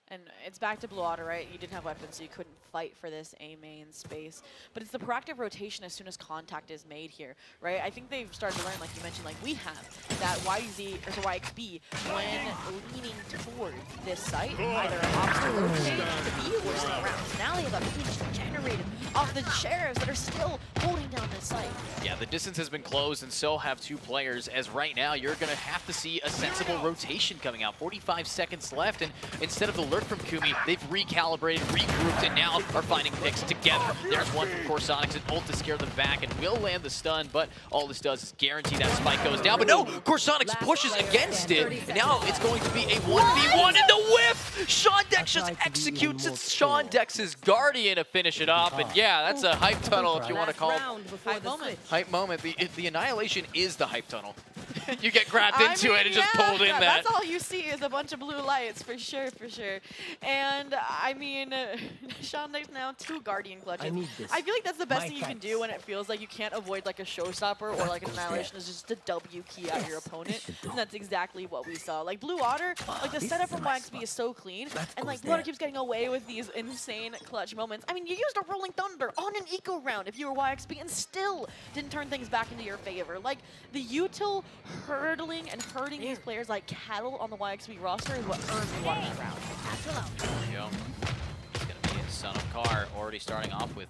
And it's back to Blue Otter, right? You didn't have weapons, so you couldn't fight for this A main space. But it's the proactive rotation as soon as contact is made here, right? I think they've started to learn, like you mentioned, like we have, that YXB, when leaning toward this site, either opts to rotate to B or stay around. So now they have a pinch generated off the sheriffs that are still holding down this site. Yeah, the distance has been closed, and so have 2 players, as right now you're going to have to see a sensible rotation coming out. 45 seconds left, and instead of the lurk from Kumi, they've recalibrated, regrouped, and now are finding picks together. There's one from Corsonics, and ult to scare them back, and will land the stun, but all this does is guarantee that spike goes down. But no, Corsonics pushes against it, and now it's going to be a 1v1 in the whiff! Sean Dex just executes it. Sean Dex's Guardian to finish it off, and yeah, that's a hype tunnel if you want to call it. Hype moment. Hype moment. The Annihilation is the hype tunnel. You get grabbed into it and just pulled in that. That's all you see is a bunch of blue lights, for sure, for sure. And I mean, Sean Dex now 2 Guardian clutches. I feel like that's the best thing you can do when it feels like you can't avoid like a showstopper or like an Annihilation is just to W key out your opponent. And that's exactly what we saw. Like Blue Otter, like the setup from YXB is so clean, and like Blue Otter keeps getting away with these insane clutch moments. I mean, you used a Rolling Thunder on an eco round if you were YXB and still didn't turn things back into your favor. Like the util hurdling and hurting these players like cattle on the YXB roster is what earned me watching that round. There we go. It's going to be a Son of Carr already starting off with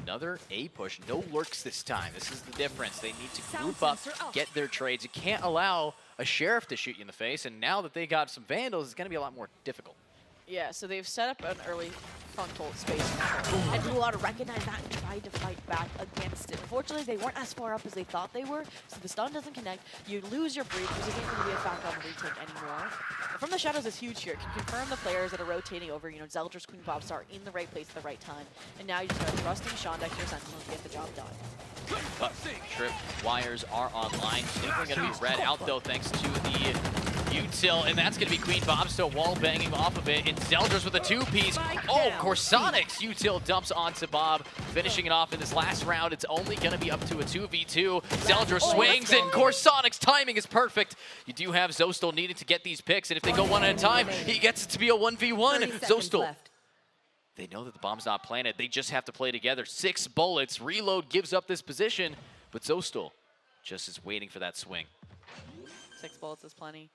another A push. No lurks this time. This is the difference. They need to group up, get their trades. You can't allow a Sheriff to shoot you in the face, and now that they got some Vandals, it's going to be a lot more difficult. Yeah, so they've set up an early frontal space, and Blue Otter recognized that and tried to fight back against it. Unfortunately, they weren't as far up as they thought they were, so the stun doesn't connect. You lose your breach, which isn't going to be a factor on the retake anymore. But from the shadows is huge here. It can confirm the players that are rotating over, you know, Zeldris, Queen Bobs are in the right place at the right time. And now you just start trusting Sean Dex, your Sentinel, to get the job done. But trip wires are online. Definitely going to be read out, though, thanks to the util, and that's going to be Queen Bobsto wall banging off of it, and Zeldris with a 2-piece. Oh, Corsonics util dumps onto Bob, finishing it off in this last round. It's only going to be up to a 2v2. Zeldris swings, and Corsonics' timing is perfect. You do have Zostal needing to get these picks, and if they go one at a time, he gets it to be a 1v1. Zostal. They know that the bomb's not planted. They just have to play together. 6 bullets. Reload gives up this position, but Zostal just is waiting for that swing. 6 bullets is plenty.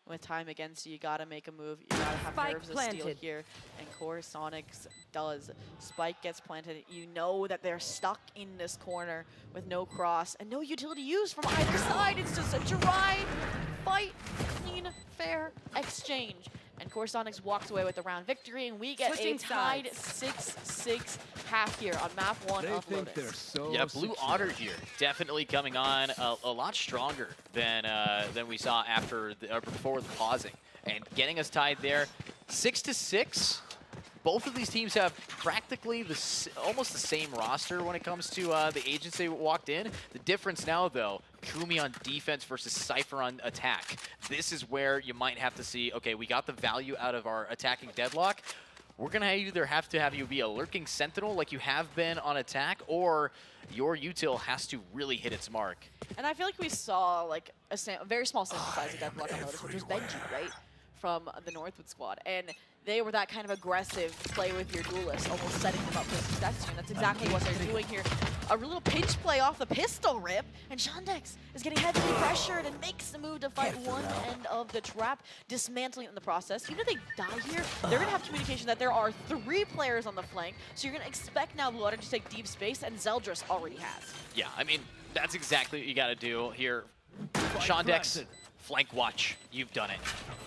With time against you, you gotta make a move. You gotta have nerves of steel here. And Corsonics does. Spike gets planted. You know that they're stuck in this corner with no cross and no utility used from either side. It's just a dry fight, clean, fair exchange. And Corsonics walks away with the round victory, and we get a tied 6-6 half here on map 1 of Lotus. Yeah, Blue Otter here definitely coming on a lot stronger than we saw after before the pausing, and getting us tied there 6-6. Both of these teams have practically almost the same roster when it comes to the agents they walked in. The difference now, though, Kumi on defense versus Cypher on attack. This is where you might have to see, okay, we got the value out of our attacking deadlock. We're going to either have to have you be a lurking sentinel like you have been on attack, or your util has to really hit its mark. And I feel like we saw like a very small sample size of deadlock on Lotus, which was Benji, right? From the Northwood squad. And they were that kind of aggressive play with your duelist, almost setting them up for success. And that's exactly what they're doing here. A little pinch play off the pistol rip, and Sean Dex is getting heavily pressured and makes the move to fight one end of the trap, dismantling it in the process. Even if they die here, they're going to have communication that there are 3 players on the flank, so you're going to expect now Blue Otter to take deep space, and Zeldris already has. Yeah, I mean, that's exactly what you got to do here. Shondex, flank watch. You've done it.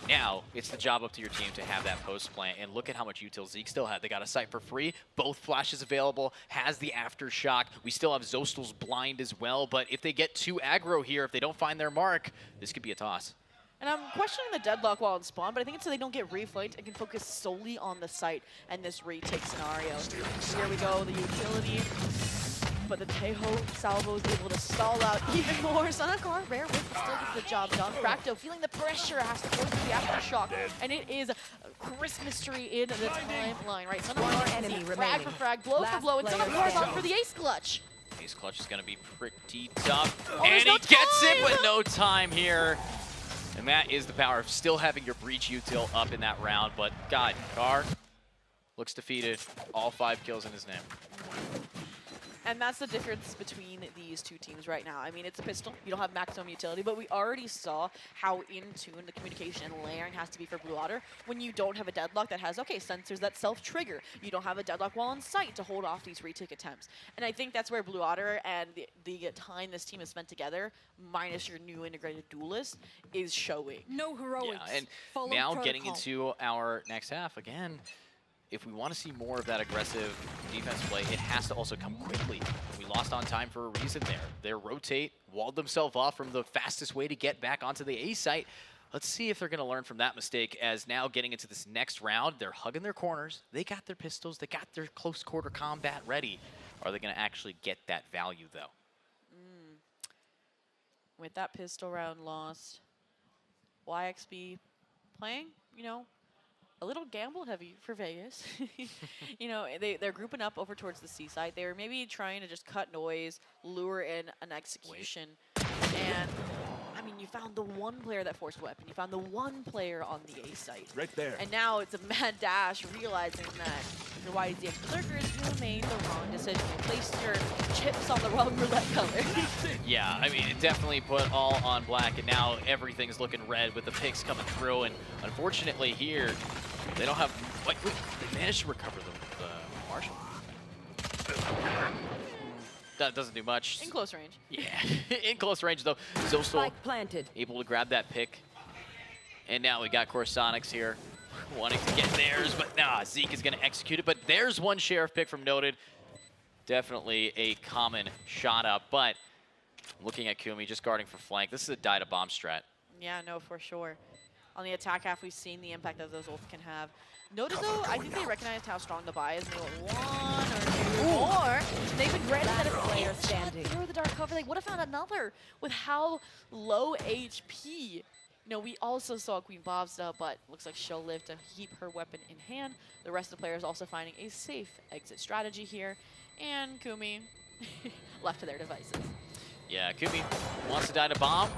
Now, it's the job up to your team to have that post plant. And look at how much util Zeke still had. They got a sight for free. Both flashes available. Has the aftershock. We still have Zostel's blind as well. But if they get too aggro here, if they don't find their mark, this could be a toss. And I'm questioning the deadlock while in spawn, but I think it's so they don't get reflanked and can focus solely on the site and this retake scenario. Here we go, the utility. But the Tejo salvo is able to stall out even more. Sanakar, rare whip, still gets the job done. Fracto feeling the pressure, has to go through the aftershock. And it is a Christmas tree in the timeline, right? Sanakar enemy frag remaining. for frag, blow for blow, and Sanakar's on for the ace clutch. Ace clutch is going to be pretty tough. Oh, and there's he no gets it, time! but no time here. And that is the power of still having your breach util up in that round. But God, Carr looks defeated. All 5 kills in his name. And that's the difference between these two teams right now. I mean, it's a pistol. You don't have maximum utility, but we already saw how in tune the communication and layering has to be for Blue Otter when you don't have a deadlock that has, okay, sensors that self-trigger. You don't have a deadlock while on site to hold off these retake attempts. And I think that's where Blue Otter and the time this team has spent together, minus your new integrated duelist, is showing. No heroics. Yeah, and Follow now protocol. getting into our next half, again, if we want to see more of that aggressive defense play, it has to also come quickly. We lost on time for a reason there. They rotate, walled themselves off from the fastest way to get back onto the A site. Let's see if they're going to learn from that mistake, as now getting into this next round, they're hugging their corners. They got their pistols. They got their close quarter combat ready. Are they going to actually get that value, though? With that pistol round lost, YXB playing, you know, a little gamble heavy for Vegas. You know, they're grouping up over towards the C side. They were maybe trying to just cut noise, lure in an execution. And, I mean, you found the one player that forced weapon. You found the one player on the A site. Right there. And now it's a mad dash, realizing that your YDX Berserkers, you made the wrong decision. You placed your chips on the wrong roulette color. Yeah, I mean, it definitely put all on black, and now everything's looking red with the picks coming through. And unfortunately here, they don't have, wait, they managed to recover the Marshall. That doesn't do much. In close range. Yeah, in close range though. Zostel Spike planted. able to grab that pick. And now we got Corsonics here wanting to get theirs, but nah, Zeke is gonna execute it. But there's one Sheriff pick from Noted. Definitely a common shot up, but looking at Kumi just guarding for flank. This is a die to bomb strat. Yeah, no, for sure. On the attack half, we've seen the impact that those ults can have. Notice though, I think they recognized how strong the buy is, and they went one or two more. They've been granted that if player they shot standing. through the dark cover, they would have found another with how low HP. You know, we also saw Queen Bobsta, but looks like she'll live to keep her weapon in hand. The rest of the players also finding a safe exit strategy here. And Kumi left to their devices. Yeah, Kumi wants to die to bomb.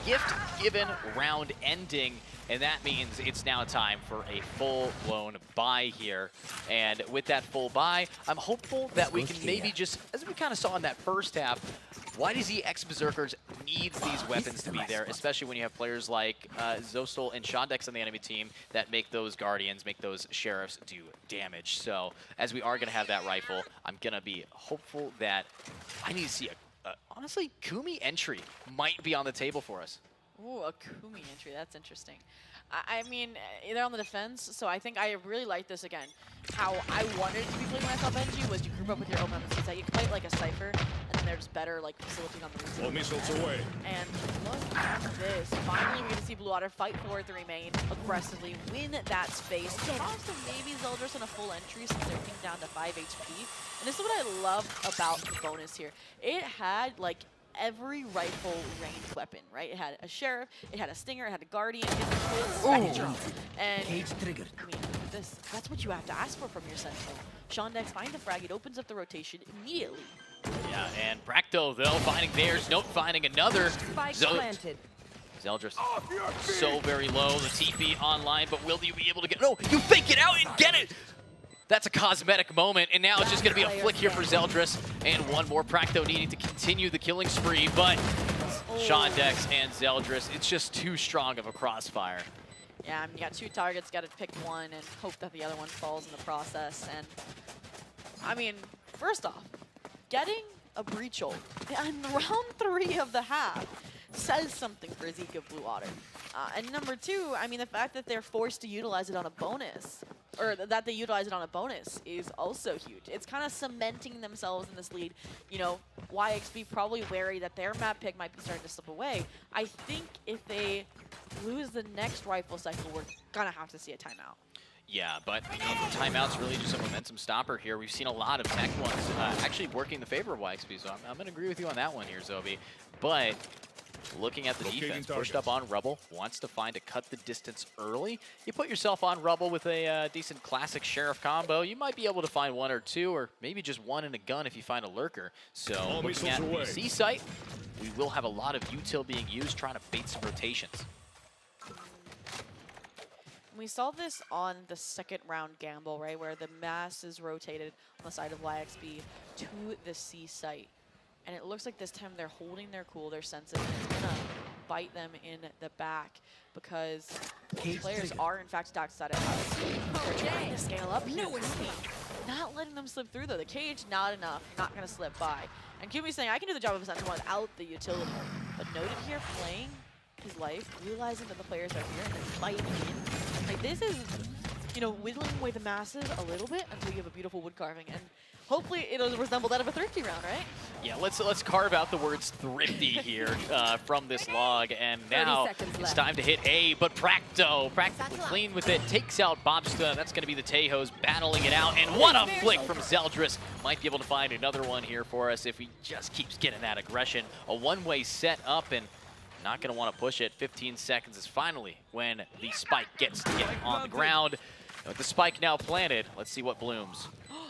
Gift given, round ending, and that means it's now time for a full-blown buy here. And with that full buy, I'm hopeful that we can maybe just, as we kind of saw in that first half, YDZ X Berserkers needs these weapons to be there, especially when you have players like Zostel and Shondex on the enemy team that make those Guardians, make those Sheriffs do damage. So as we are going to have that rifle, I'm going to be hopeful that I need to see honestly, Kumi entry might be on the table for us. Ooh, a Kumi entry. That's interesting. I mean, they're on the defense, so I think I really like this again. How I wanted to be playing when I saw Benji was you group up with your own members. You can play it like a Cypher, and then they're just better like facilitating on the route. All missiles away. And look at this. Finally, we're going to see Blue Otter fight for the remain aggressively, win that space. Also, maybe Zeldris in a full entry since they're pinged down to 5 HP. And this is what I love about the bonus here. It had like every rifle ranged weapon, right? It had a Sheriff, it had a Stinger, it had a Guardian, it had a full spectrum. And Cage triggered. I mean, this, that's what you have to ask for from your Sentinel. Shondex find the frag, it opens up the rotation immediately. Yeah, and Bracto, though, finding theirs, Note finding another. Spike planted. Zeldris so very low, the TP online, but will you be able to get, no, you fake it out and get it! That's a cosmetic moment, and now it's just going to be a flick here for Zeldris, and one more Bracto needing to continue the killing spree, but Shondex and Zeldris, it's just too strong of a crossfire. Yeah, I mean, you got two targets, got to pick one and hope that the other one falls in the process. And I mean, first off, getting a breach ult in round 3 of the half. says something for Zeke of Blue Water. And number two, I mean, the fact that they're forced to utilize it on a bonus, or that they utilize it on a bonus, is also huge. It's kind of cementing themselves in this lead. You know, YXB probably wary that their map pick might be starting to slip away. I think if they lose the next rifle cycle, we're gonna have to see a timeout. Yeah, but you know, the timeout's really just a momentum stopper here. We've seen a lot of tech ones actually working in the favor of YXB, so I'm going to agree with you on that one here, Zobi. But looking at the defense, pushed up on Rubble, wants to find to cut the distance early. You put yourself on Rubble with a decent classic Sheriff combo, you might be able to find one or two, or maybe just one in a gun if you find a lurker. So looking at the C site, we will have a lot of util being used, trying to bait some rotations. We saw this on the second round gamble, right, where the mass is rotated on the side of YXB to the C site. And it looks like this time they're holding their cool, they're sensitive, and it's going to bite them in the back because players are, in fact, outside of house. They're trying to scale up. Not letting them slip through, though. The cage, not enough. Not going to slip by. And Kumi's saying, I can do the job of a sentinel without the utility. But Noted here playing his life, realizing that the players are here and then fighting in. Like, this is, you know, whittling away the masses a little bit until you have a beautiful wood carving. And hopefully it'll resemble that of a thrifty round, right? Yeah, let's carve out the words thrifty here from this log. And now it's time to hit A, but Practo practically clean with it, takes out Bobsta. That's going to be the Tejos battling it out. And what a flick from Zeldris. Might be able to find another one here for us if he just keeps getting that aggression. A one-way set up and not going to want to push it. 15 seconds is finally when the spike gets to get on the ground. With the spike now planted, let's see what blooms.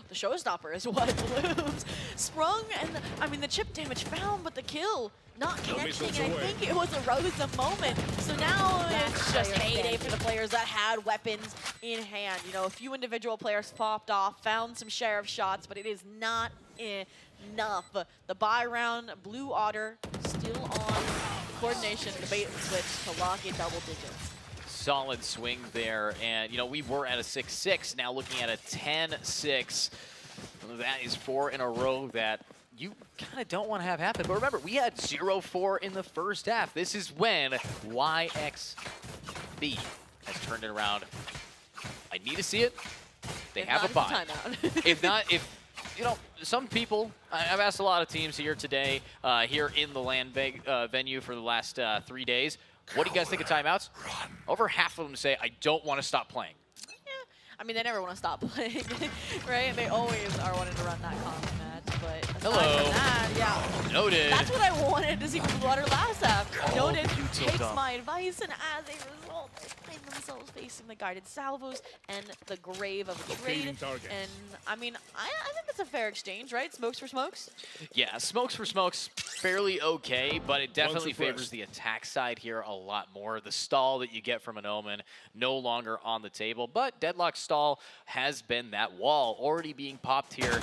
The showstopper is what blooms. Sprung, and I mean, the chip damage found, but the kill not connecting, and I think it was a Rosa moment. So now it's just heyday for the players that had weapons in hand. You know, a few individual players popped off, found some Sheriff shots, but it is not enough. The buy round, Blue Otter still on coordination, the bait and switch to lock in double digits. Solid swing there, and you know, we were at a 6-6, now looking at a 10-6. That is 4 in a row that you kind of don't want to have happen. But remember, we had 0-4 in the first half. This is when YXB has turned it around. I need to see it. They have a buy. If not, you know, some people, I've asked a lot of teams here today, here in the LAN venue for the last 3 days, what do you guys think of timeouts? Over half of them say, I don't want to stop playing. Yeah, I mean, they never want to stop playing, right? They always are wanting to run that comp match, but aside from that, yeah. Noted. That's what I wanted to see from Blue Water last half. Noted takes my advice, and as a result, they find themselves facing the guided salvos and the grave of a trade. And, I mean, I think that's a fair exchange, right? Smokes for smokes? Yeah, smokes for smokes, fairly okay, but it definitely favors the attack side here a lot more. The stall that you get from an Omen no longer on the table, but Deadlock stall has been that wall already being popped here.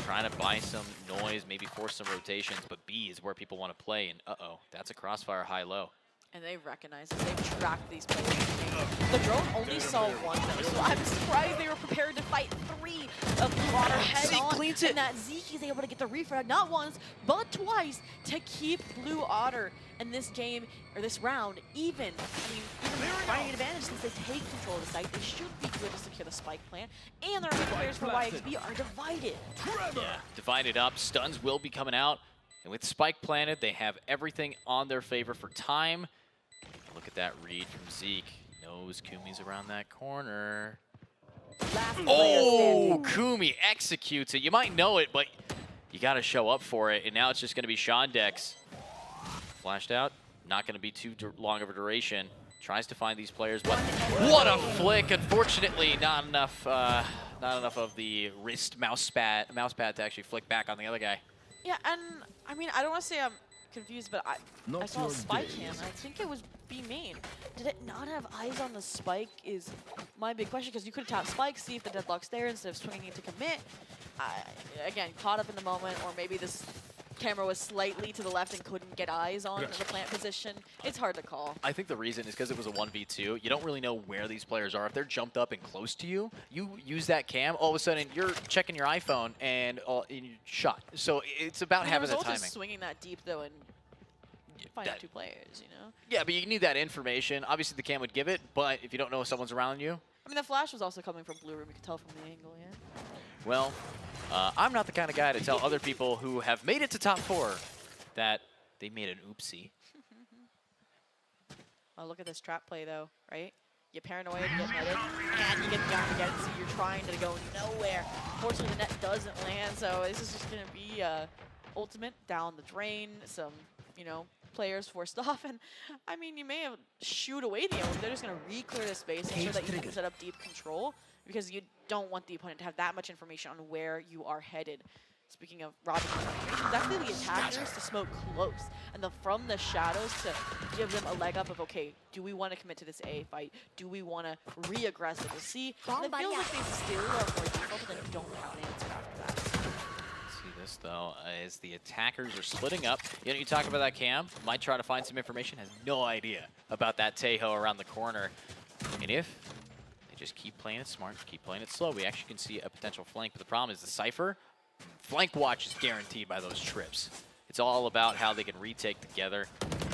Trying to buy some noise, maybe force some rotations, but B is where people want to play, and uh-oh, that's a crossfire high-low. And they recognize it. They've tracked these players. The drone only saw one, though, so I'm surprised they were prepared to fight 3 of Blue Water head-on. Cleans it. And that Zeke is able to get the refrag, not once, but twice, to keep Blue Otter in this game, or this round, even. I mean, even finding an advantage since they take control of the site. They should be good to secure the spike plant. And their players for YXB are divided. Yeah, divided up. Stuns will be coming out. And with spike planted, they have everything on their favor for time. Look at that read from Zeke. Knows Kumi's around that corner. Oh, Kumi executes it. You might know it, but you got to show up for it. And now it's just going to be Shondex. Flashed out. Not going to be too long of a duration. Tries to find these players, but what a flick! Unfortunately, not enough of the wrist mouse pad to actually flick back on the other guy. Yeah, and I mean, I don't want to say I'm confused, but I saw a spike cam, and I think it was B main. Did it not have eyes on the spike is my big question, because you could have tapped spike, see if the deadlock's there instead of swinging it to commit. Again, caught up in the moment, or maybe this camera was slightly to the left and couldn't get eyes on the plant position. It's hard to call. I think the reason is because it was a 1v2. You don't really know where these players are. If they're jumped up and close to you, you use that cam, all of a sudden you're checking your iPhone and you shot. So it's about having the timing. The result is swinging that deep, though, and Find out 2 players, you know? Yeah, but you need that information. Obviously, the cam would give it, but if you don't know if someone's around you, I mean, the flash was also coming from blue room. You could tell from the angle, yeah. well, I'm not the kind of guy to tell other people who have made it to top 4 that they made an oopsie. Oh, look at this trap play, though, right? You paranoid, you get netted, and you get down again, so you're trying to go nowhere. Unfortunately, the net doesn't land, so this is just going to be ultimate down the drain, some, you know, players forced off, and I mean, you may have shoot away the opponent. They're just going to re-clear the space, ensure that you can set up deep control, because you don't want the opponent to have that much information on where you are headed. Speaking of robbing information, definitely the attackers to smoke close, and from the shadows to give them a leg up of, okay, do we want to commit to this A fight? Do we want to re-aggressive to C? And it feels like they still are more default, but then you don't have an answer after that. See this, though, as the attackers are splitting up. You know, you talk about that cam, might try to find some information, has no idea about that Tejo around the corner. And if they just keep playing it smart, keep playing it slow, we actually can see a potential flank, but the problem is the Cypher, flank watch is guaranteed by those trips. It's all about how they can retake together,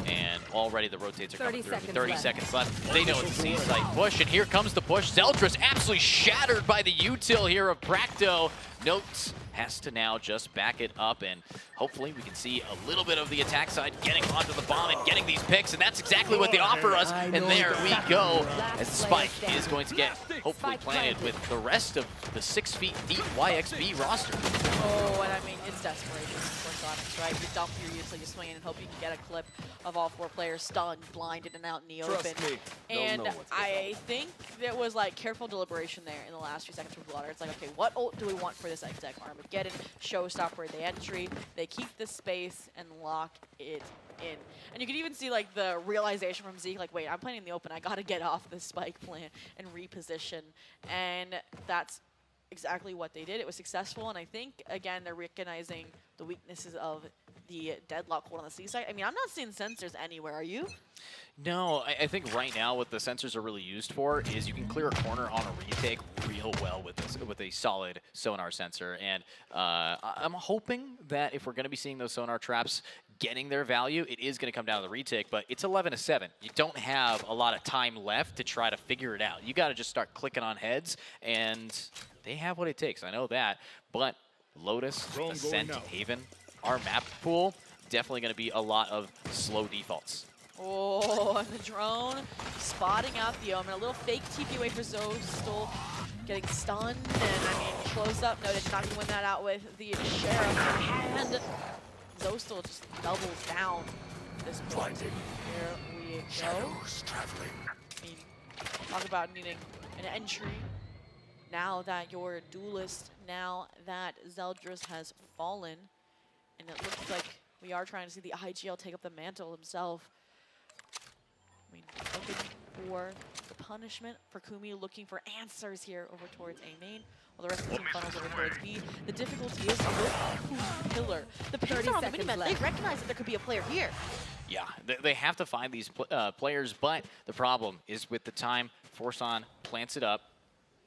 and already the rotates are coming through. 30 seconds left. They know it's a C-site push, and here comes the push. Zeldris absolutely shattered by the util here of Practo. Notes has to now just back it up, and hopefully we can see a little bit of the attack side getting onto the bomb and getting these picks, and that's exactly what they offer us. And there we go, as the spike is going to get hopefully planted with the rest of the 6 feet deep YXB roster. Oh, and I mean, it's desperation for Sonics, right? You dump your util, you swing in and hope you can get a clip of all 4 players stunned, blinded, and out in the open. And I think there was like careful deliberation there in the last few seconds with Water. It's like, okay, what ult do we want for this exec? Armageddon, showstopper the entry. They keep the space and lock it in. And you can even see like the realization from Zeke, like, wait, I'm playing in the open. I got to get off this spike plant and reposition. And that's exactly what they did. It was successful, and I think, again, they're recognizing the weaknesses of the deadlock hold on the C side. I mean, I'm not seeing sensors anywhere, are you? No, I think right now what the sensors are really used for is you can clear a corner on a retake real well with a solid sonar sensor. And I'm hoping that if we're going to be seeing those sonar traps getting their value, it is going to come down to the retake, but it's 11-7. You don't have a lot of time left to try to figure it out. You got to just start clicking on heads, and they have what it takes. I know that, but Lotus, Ascent, Haven, our map pool, definitely going to be a lot of slow defaults. Oh, and the drone spotting out the Omen. A little fake TP away for Zostal, getting stunned, and I mean, close up. No, did not even win that out with the Sheriff, and Zostal just doubles down this point. Here we go. Shadows traveling. I mean, talk about needing an entry. Now that you're a duelist, now that Zeldris has fallen, and it looks like we are trying to see the IGL take up the mantle himself. I mean, looking for the punishment for Kumi, looking for answers here over towards A main, while the rest of the team funnels over towards B. The difficulty is with Pillar. The pings are on the minimap. They recognize that there could be a player here. Yeah, they have to find these players, but the problem is with the time, Forson plants it up,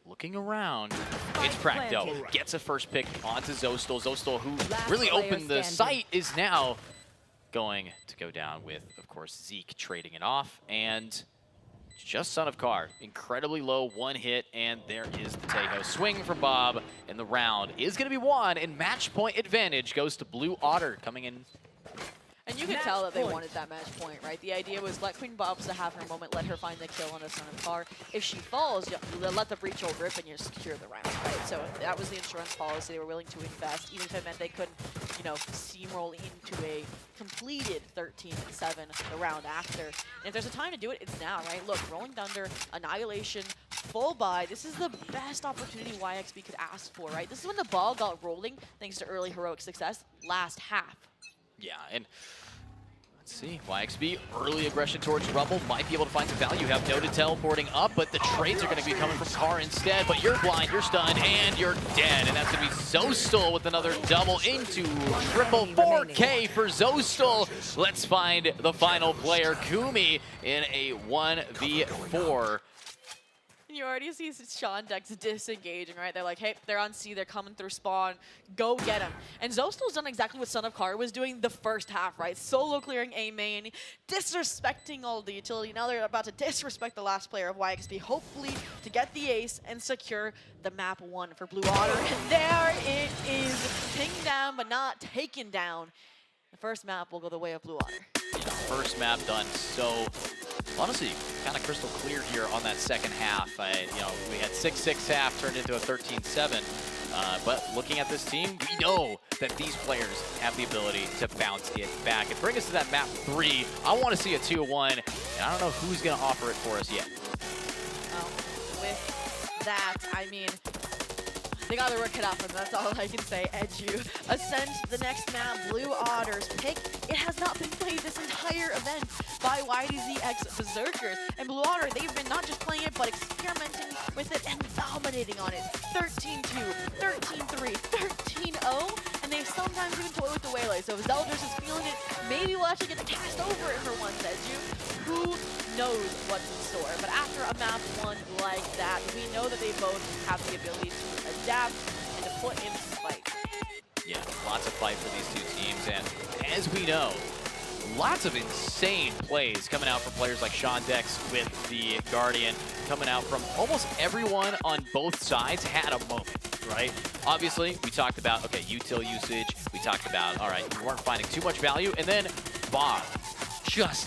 looking around, it's Practo, gets a first pick onto Zostal. Zostal, who really opened the site, is now going to go down with, of course, Zeke trading it off, and just Son of Car, incredibly low, 1 hit, and there is the Tejo. Swing from Bob, and the round is going to be won, and match point advantage goes to Blue Otter coming in. And you could tell that they wanted that match point, right? The idea was let Queen Bobs to have her moment, let her find the kill on a Son of Car. If she falls, you let the breach hold rip and you secure the round, right? So that was the insurance policy. They were willing to invest, even if it meant they couldn't, you know, steamroll into a completed 13-7 the round after. And if there's a time to do it, it's now, right? Look, Rolling Thunder, Annihilation, full buy. This is the best opportunity YXB could ask for, right? This is when the ball got rolling, thanks to early heroic success, last half. Yeah, and let's see, YXB, early aggression towards Rumble, might be able to find some value. You have Noted teleporting up, but the trades are going to be coming from Car instead. But you're blind, you're stunned, and you're dead. And that's going to be Zostal with another double into triple 4K for Zostal. Let's find the final player, Kumi, in a 1v4. you already see Sean Dex disengaging, right? They're like, hey, they're on C, they're coming through spawn, go get him. And Zostel's done exactly what Son of Kar was doing the first half, right? Solo clearing A main, disrespecting all the utility. Now they're about to disrespect the last player of YXB, hopefully to get the ace and secure the map 1 for Blue Otter. And there it is, pinged down but not taken down. The first map will go the way of Blue Otter. First map done so, honestly, kind of crystal clear here on that second half. We had 6-6 half turned into a 13-7. But looking at this team, we know that these players have the ability to bounce it back. And bring us to that map 3. I want to see a 2-1, and I don't know who's going to offer it for us yet. With that, I mean, they got their work cut out for them, that's all I can say. Edu Ascent, the next map, Blue Otter's pick. It has not been played this entire event by YDZX Berserkers. And Blue Otter, they've been not just playing it, but experimenting with it and dominating on it. 13-2, 13-3, 13-0, and they sometimes even toy with the Waylay. So if Zeldris is feeling it, maybe we'll actually get cast over it for once, Edu. Who knows what's in store? But after a map 1 like that, we know that they both have the ability to adapt and to put in some fight. Yeah, lots of fight for these two teams, and as we know, lots of insane plays coming out from players like Sean Dex with the Guardian, coming out from almost everyone on both sides had a moment, right? Obviously, we talked about, okay, util usage, we talked about, all right, we weren't finding too much value, and then Bob, just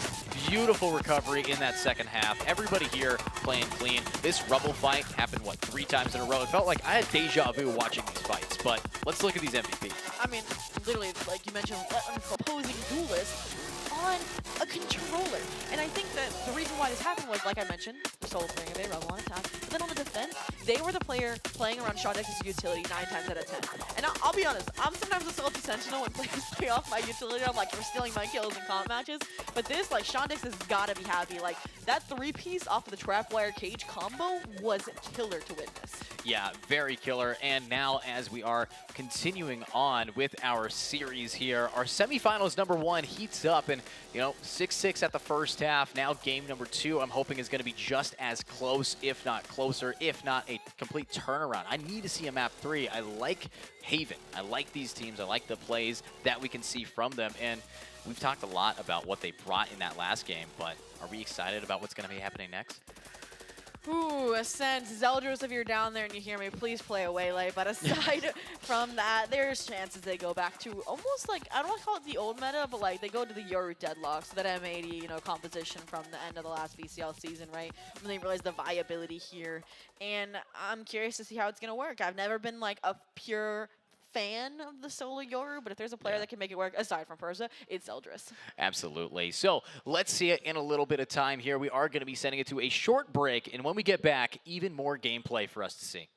beautiful recovery in that second half. Everybody here playing clean. This Rubble fight happened, what, 3 times in a row? It felt like I had deja vu watching these fights, but let's look at these MVPs. I mean, literally, like you mentioned, an opposing duelist on a controller. And I think that the reason why this happened was, like I mentioned, the solo playing of a Rebel on attack. But then on the defense, they were the player playing around Sean Dex's utility 9 times out of 10. And I'll be honest, I'm sometimes a salty sentinel when players play off my utility. I'm like, you're stealing my kills in comp matches. But this, like, Sean Dex has got to be happy. Like, that 3-piece off of the Trapwire Cage combo was killer to witness. Yeah, very killer. And now as we are continuing on with our series here, our semifinals number 1 heats up, and 6-6 at the first half. Now game number 2, I'm hoping is going to be just as close, if not closer, if not a complete turnaround. I need to see a map 3. I like Haven. I like these teams. I like the plays that we can see from them. And we've talked a lot about what they brought in that last game, but are we excited about what's going to be happening next? Ooh, Ascent. Zeldris, if you're down there and you hear me, please play a Waylay. But aside from that, there's chances they go back to almost like, I don't want to call it the old meta, but like they go to the Yoru deadlock, so that M80, composition from the end of the last VCL season, right? When they realize the viability here. And I'm curious to see how it's going to work. I've never been like a pure fan of the solo Yoru, but if there's a player that can make it work, aside from Persa, it's Zeldris. Absolutely. So let's see it in a little bit of time here. We are going to be sending it to a short break, and when we get back, even more gameplay for us to see.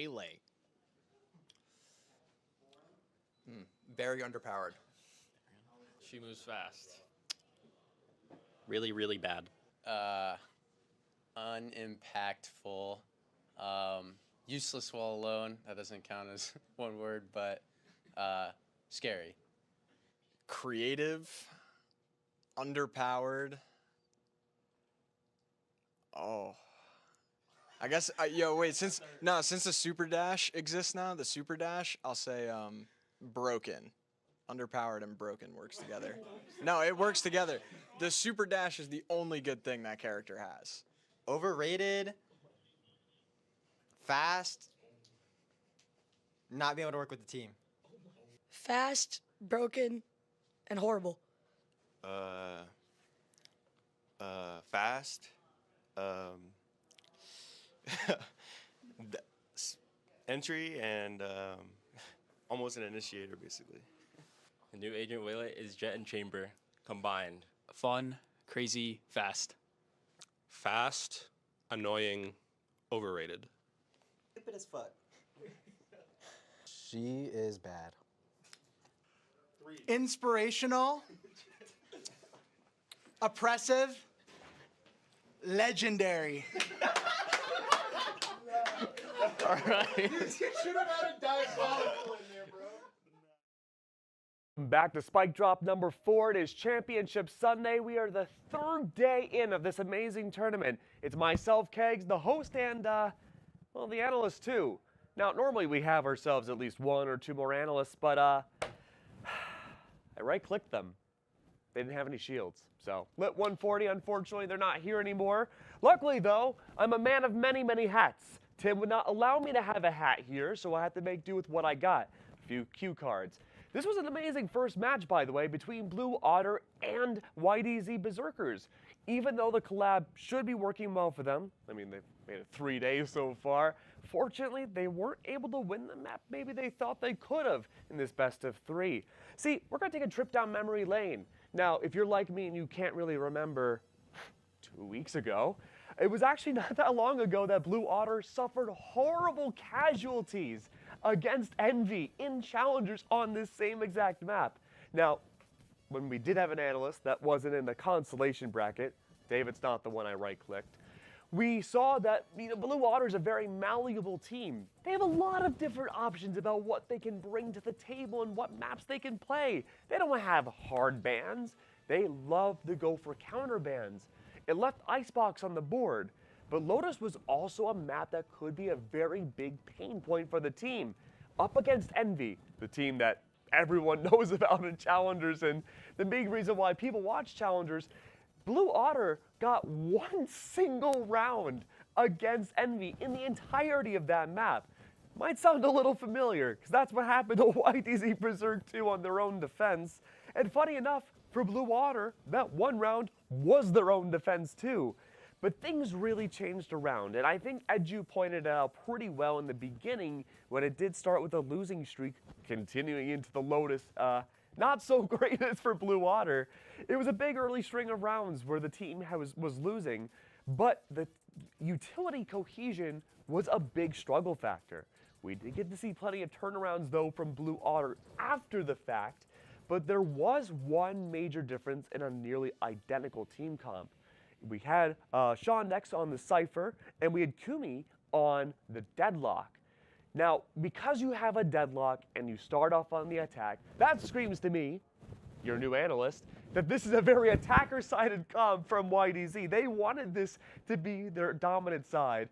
Waylay. Very underpowered. She moves fast. Really, really bad. Unimpactful. Useless while alone. That doesn't count as one word, but scary. Creative. Underpowered. Oh. I guess, since the Super Dash exists now, the Super Dash, I'll say broken. Underpowered and broken works together. No, it works together. The Super Dash is the only good thing that character has. Overrated. Fast. Not being able to work with the team. Fast, broken, and horrible. Fast. Entry and almost an initiator, basically. The new Agent Waylay is Jet and Chamber combined. Fun, crazy, fast. Fast, annoying, overrated. Stupid as fuck. She is bad. Inspirational. Oppressive. Legendary. All right. You should have added diabolical in there, bro. Back to Spike Drop number 4. It is Championship Sunday. We are the 3rd day in of this amazing tournament. It's myself, Kegs, the host, and, well, the analyst, too. Now, normally we have ourselves at least 1 or 2 more analysts, but, I right-clicked them. They didn't have any shields. So, Lit 140, unfortunately, they're not here anymore. Luckily, though, I'm a man of many, many hats. Tim would not allow me to have a hat here, so I had to make do with what I got. A few cue cards. This was an amazing first match, by the way, between Blue Otter and YDZ Berserkers. Even though the collab should be working well for them, I mean, they've made it 3 days so far, fortunately, they weren't able to win the map maybe they thought they could have in this best of 3. See, we're going to take a trip down memory lane. Now, if you're like me and you can't really remember 2 weeks ago, it was actually not that long ago that Blue Otter suffered horrible casualties against Envy in Challengers on this same exact map. Now, when we did have an analyst that wasn't in the consolation bracket, David's not the one I right-clicked, we saw that Blue Otter is a very malleable team. They have a lot of different options about what they can bring to the table and what maps they can play. They don't have hard bans. They love to go for counter bans. It left Icebox on the board, but Lotus was also a map that could be a very big pain point for the team. Up against Envy, the team that everyone knows about in Challengers and the big reason why people watch Challengers, Blue Otter got 1 single round against Envy in the entirety of that map. Might sound a little familiar, because that's what happened to YDZ Berserk 2 on their own defense. And funny enough, for Blue Otter, that 1 round was their own defense too. But things really changed around, and I think Edu pointed it out pretty well in the beginning when it did start with a losing streak continuing into the Lotus. Not so great as for Blue Otter. It was a big early string of rounds where the team was losing, but the utility cohesion was a big struggle factor. We did get to see plenty of turnarounds, though, from Blue Otter after the fact, but there was one major difference in a nearly identical team comp. We had Sean Nex on the Cypher, and we had Kumi on the Deadlock. Now, because you have a Deadlock and you start off on the attack, that screams to me, your new analyst, that this is a very attacker-sided comp from YDZ. They wanted this to be their dominant side.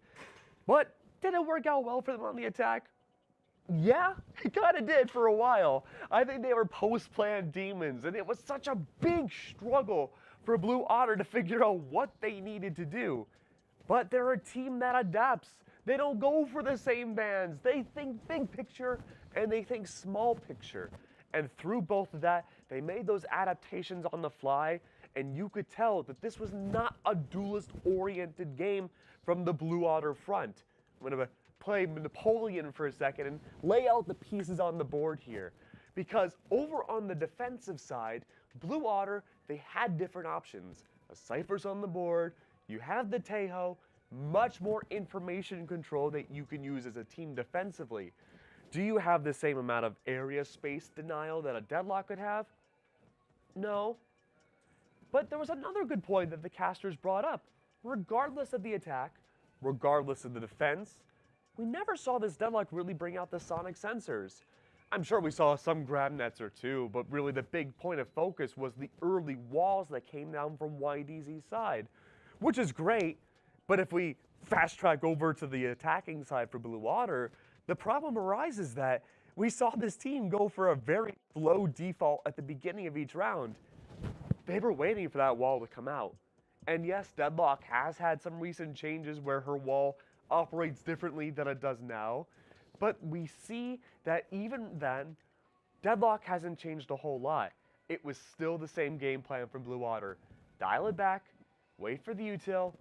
But did it work out well for them on the attack? Yeah, it kind of did for a while. I think they were post-planned demons, and it was such a big struggle for Blue Otter to figure out what they needed to do. But they're a team that adapts. They don't go for the same bans. They think big picture, and they think small picture. And through both of that, they made those adaptations on the fly, and you could tell that this was not a duelist-oriented game from the Blue Otter front. I'm going to play Napoleon for a second and lay out the pieces on the board here. Because over on the defensive side, Blue Otter, they had different options. A Cypher's on the board, you have the Tejo, much more information control that you can use as a team defensively. Do you have the same amount of area space denial that a Deadlock could have? No. But there was another good point that the casters brought up. Regardless of the attack, regardless of the defense, we never saw this Deadlock really bring out the sonic sensors. I'm sure we saw some grab nets or two, but really the big point of focus was the early walls that came down from YDZ's side, which is great, but if we fast track over to the attacking side for Blue Water, the problem arises that we saw this team go for a very slow default at the beginning of each round. They were waiting for that wall to come out. And yes, Deadlock has had some recent changes where her wall operates differently than it does now, but we see that even then, Deadlock hasn't changed a whole lot. It was still the same game plan from Blue Water. Dial it back, wait for the util,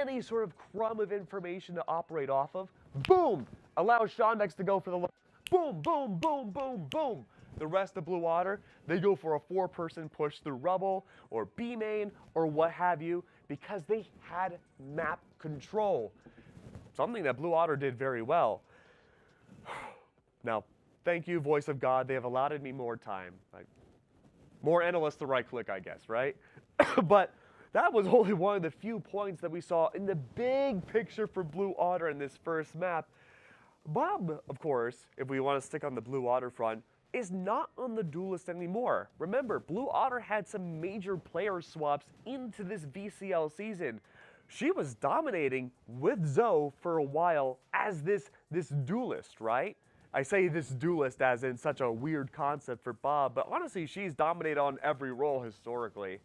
any sort of crumb of information to operate off of, boom! Allow Shondex to go for the boom, boom, boom, boom, boom. The rest of Blue Water, they go for a 4-person push through Rubble or B main or what have you because they had map control. Something that Blue Water did very well. Now, thank you, Voice of God. They have allotted me more time. More analysts to right click, I guess, right? But that was only one of the few points that we saw in the big picture for Blue Water in this first map. Bob, of course, if we want to stick on the Blue Otter front, is not on the Duelist anymore. Remember, Blue Otter had some major player swaps into this VCL season. She was dominating with Zoe for a while as this Duelist, right? I say this Duelist as in such a weird concept for Bob, but honestly, she's dominated on every role historically.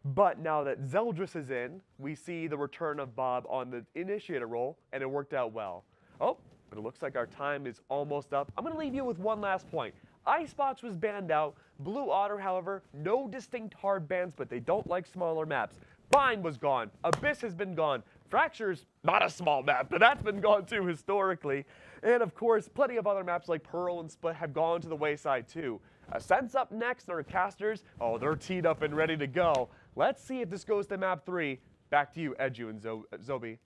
But now that Zeldris is in, we see the return of Bob on the Initiator role, and it worked out well. Oh, but it looks like our time is almost up. I'm going to leave you with one last point. Icebox was banned out. Blue Otter, however, no distinct hard bans, but they don't like smaller maps. Bind was gone. Abyss has been gone. Fracture's not a small map, but that's been gone too historically. And of course, plenty of other maps like Pearl and Split have gone to the wayside too. Ascent's up next, and our casters, oh, they're teed up and ready to go. Let's see if this goes to map 3. Back to you, Edu and Zobi.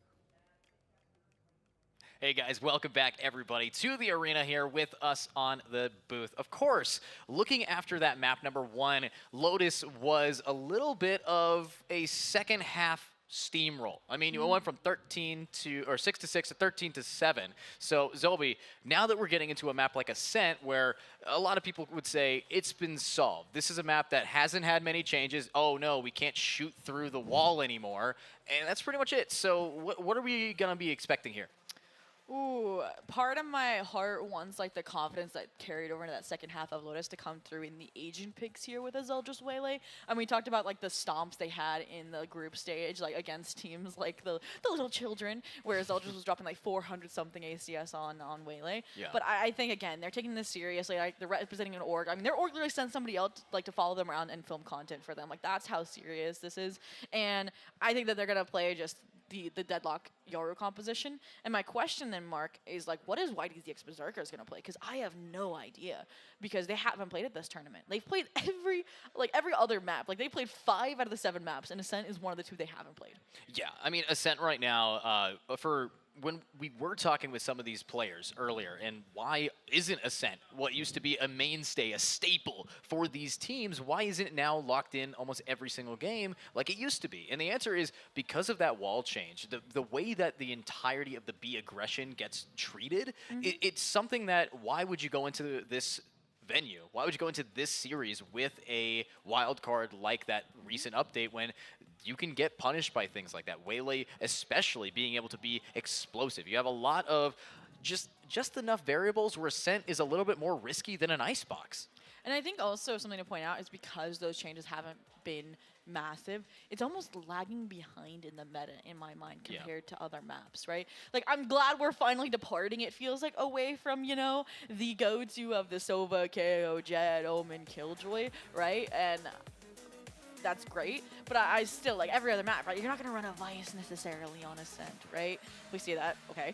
Hey guys, welcome back everybody to the arena here with us on the booth. Of course, looking after that map number 1, Lotus was a little bit of a second half steamroll. I mean, you went from 6 to 6 to 13 to 7. So Zobi, now that we're getting into a map like Ascent, where a lot of people would say it's been solved. This is a map that hasn't had many changes. Oh no, we can't shoot through the wall anymore, and that's pretty much it. So what are we gonna be expecting here? Ooh, part of my heart wants like the confidence that carried over into that second half of Lotus to come through in the agent picks here with Zeldris Waylay. And we talked about like the stomps they had in the group stage, like against teams like the little children, where Zeldris was dropping like 400 something ACS on Waylay. Yeah. But I think again they're taking this seriously. Like they're representing an org. I mean, their org literally sends somebody else like to follow them around and film content for them. Like that's how serious this is. And I think that they're gonna play just the Deadlock Yoru composition. And my question then, Mark, is like, what is YDZX Berserkers going to play? Because I have no idea, because they haven't played at this tournament. They've played every other map. Like they played 5 out of the 7 maps, and Ascent is one of the 2 they haven't played. Yeah, I mean, Ascent right now, when we were talking with some of these players earlier, and why isn't Ascent what used to be a mainstay, a staple for these teams? Why isn't it now locked in almost every single game like it used to be? And the answer is because of that wall change. The way that the entirety of the B aggression gets treated, it's something that, why would you go into this venue? Why would you go into this series with a wild card like that recent update when you can get punished by things like that? Waylay especially being able to be explosive. You have a lot of just enough variables where Ascent is a little bit more risky than an Icebox. And I think also something to point out is because those changes haven't been massive, it's almost lagging behind in the meta in my mind compared to other maps, right? Like I'm glad we're finally departing, it feels like, away from, you know, the go-to of the Sova, KO, Jet, Omen, Killjoy, right? And that's great, but I still, like every other map, right? You're not going to run a Vice necessarily on Ascent, right? We see that, okay.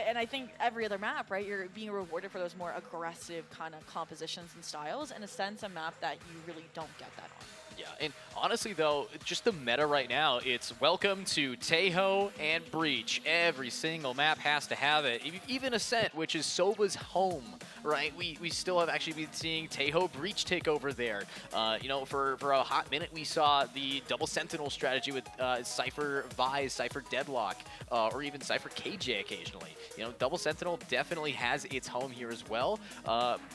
And I think every other map, right, you're being rewarded for those more aggressive kind of compositions and styles, and Ascent's a map that you really don't get that on. Yeah, and honestly though, just the meta right now, it's welcome to Tejo and Breach. Every single map has to have it. Even Ascent, which is Sova's home, right? We still have actually been seeing Tejo Breach take over there. You know, for a hot minute, we saw the double Sentinel strategy with Cypher Vise, Cypher Deadlock, or even Cypher KJ occasionally. You know, double Sentinel definitely has its home here as well.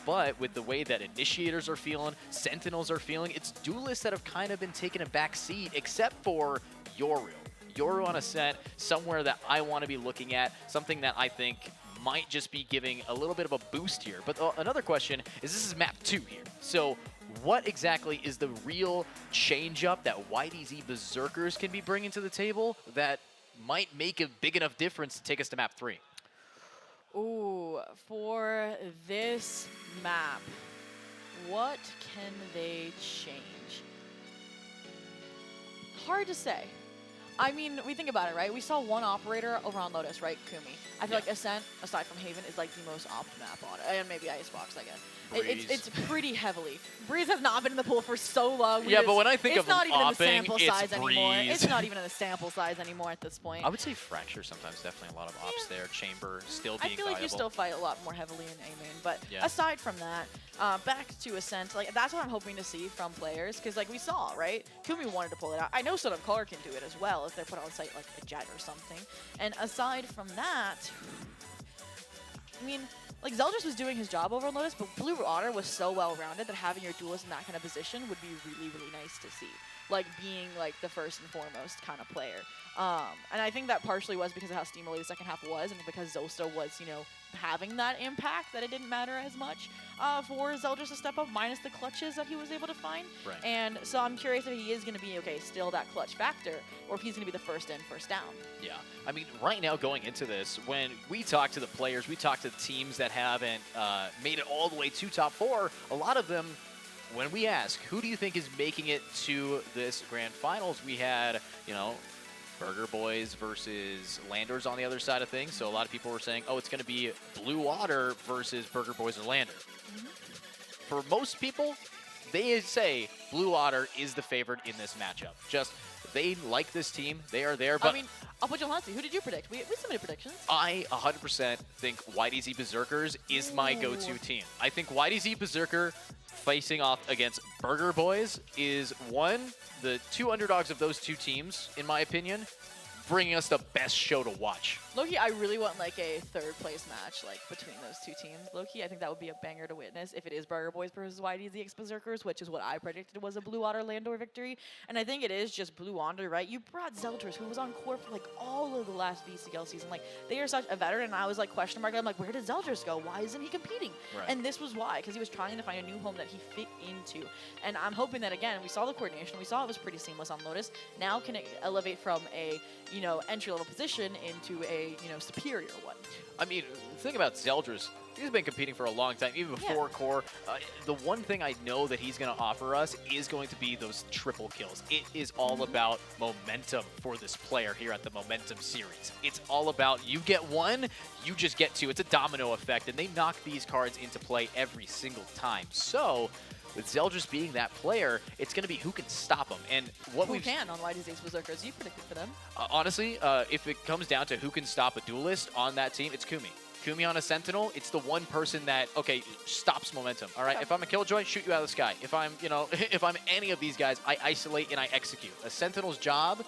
But with the way that Initiators are feeling, Sentinels are feeling, it's duelists that have kind of been taking a back seat, except for Yoru. Yoru on Ascent, somewhere that I want to be looking at, something that I think might just be giving a little bit of a boost here. But another question is, this is map 2 here. So what exactly is the real change-up that YDZ Berserkers can be bringing to the table that might make a big enough difference to take us to map 3? Ooh, for this map, what can they change? Hard to say. I mean, we think about it, right? We saw one operator over on Lotus, right? Kumi. I feel like Ascent, aside from Haven, is like the most opt map on it. And maybe Icebox, I guess. It's pretty heavily. Breeze has not been in the pool for so long. Yeah, but when I think of it's not even in the opping, sample it's size anymore. Breeze. It's not even in the sample size anymore at this point. I would say Fracture sometimes, definitely a lot of ops there. Chamber still being I feel like you viable. still fight a lot more heavily in A-main, but Yeah. aside from that, back to Ascent, like that's what I'm hoping to see from players, because like we saw, right? Kumi wanted to pull it out. I know Son of Color can do it as well if they're put on site like a Jet or something. And aside from that, I mean, like Zeldris was doing his job over on Lotus, but Blue Otter was so well-rounded that having your duelist in that kind of position would be really, really nice to see. Like being like the first and foremost kind of player. And I think that partially was because of how steamily the second half was, and because Zosta was, you know, having that impact that it didn't matter as much for Zeldris to step up, minus the clutches that he was able to find. Right. And so I'm curious if he is going to be, okay, still that clutch factor, or if he's going to be the first in, first down. Yeah, I mean, right now going into this, when we talk to the players, we talk to the teams that haven't made it all the way to top 4, a lot of them, when we ask, who do you think is making it to this grand finals, we had, you know, Burger Boys versus Landers on the other side of things. So a lot of people were saying, oh, it's going to be Blue Water versus Burger Boys or Lander. For most people, they say Blue Water is the favorite in this matchup. Just, they like this team. They are there. But I mean, I'll put you on hot seat. Who did you predict? We submitted predictions. I 100% think YDZ Berserkers is my go-to team. I think YDZ Berserker facing off against Burger Boys is the two underdogs of those two teams, in my opinion, bringing us the best show to watch. Loki, I really want like a third place match like between those two teams. Loki, I think that would be a banger to witness if it is Burger Boys versus YDZ Berserkers, which is what I predicted was a Blue Water Landor victory. And I think it is just Blue Water, right? You brought Zeldris, who was on court for like all of the last VCL season. Like they are such a veteran, and I was like question mark. I'm like, where did Zeldris go? Why isn't he competing? Right. And this was why, because he was trying to find a new home that he fit into. And I'm hoping that again, we saw the coordination, we saw it was pretty seamless on Lotus. Now can it elevate from a, you know, entry-level position into a, you know, superior one? I mean, the thing about Zeldris, he's been competing for a long time, even before Core. The one thing I know that he's going to offer us is going to be those triple kills. It is all about momentum for this player here at the Momentum Series. It's all about you get one, you just get two. It's a domino effect, and they knock these cards into play every single time. So with Zeldris being that player, it's going to be who can stop him. And what Who can on YDZ Berserkers? You predicted for them. Honestly, if it comes down to who can stop a duelist on that team, it's Kumi. Kumi on a Sentinel, it's the one person that, okay, stops momentum. All right, if I'm a Killjoy, shoot you out of the sky. If I'm, you know, if I'm any of these guys, I isolate and I execute. A Sentinel's job,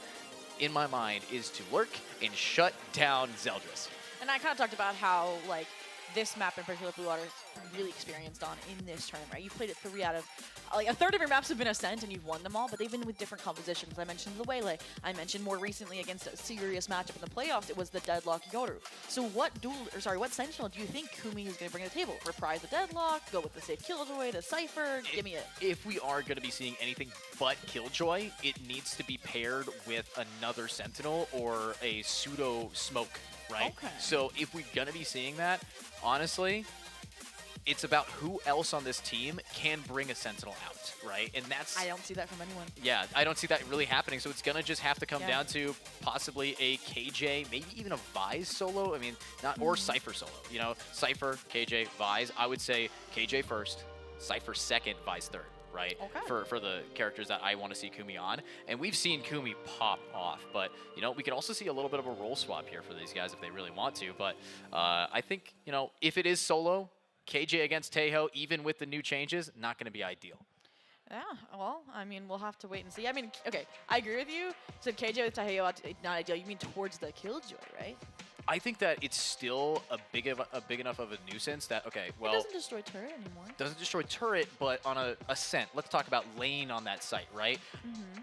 in my mind, is to lurk and shut down Zeldris. And I kind of talked about how, like, this map in particular, Blue Water is really experienced on in this tournament, right? You played it 3 out of, like, a third of your maps have been Ascent, and you've won them all, but they've been with different compositions. I mentioned the Waylay. I mentioned more recently against a serious matchup in the playoffs, it was the Deadlock Yoru. So what what Sentinel do you think Kumi is going to bring to the table? Reprise the Deadlock, go with the safe Killjoy, the Cypher, give me it. If we are going to be seeing anything but Killjoy, it needs to be paired with another Sentinel or a pseudo smoke, right? Okay. So if we're going to be seeing that, honestly, it's about who else on this team can bring a Sentinel out, right? And that's... I don't see that from anyone. Yeah, I don't see that really happening, so it's going to just have to come Yeah. down to possibly a KJ, maybe even a Vise solo. I mean, not or Cypher solo. You know, Cypher, KJ, Vise. I would say KJ first, Cypher second, Vise third. right? Okay. For the characters that I want to see Kumi on. And we've seen Kumi pop off, but, you know, we could also see a little bit of a role swap here for these guys if they really want to. But I think, you know, if it is solo, KJ against Taeho, even with the new changes, not going to be ideal. Yeah, well, I mean, we'll have to wait and see. I mean, okay, I agree with you. So KJ with Taeho, not ideal. You mean towards the Killjoy, right? I think that it's still a big enough of a nuisance that, okay, well... It doesn't destroy turret anymore. Doesn't destroy turret, but on a ascent. Let's talk about lane on that site, right?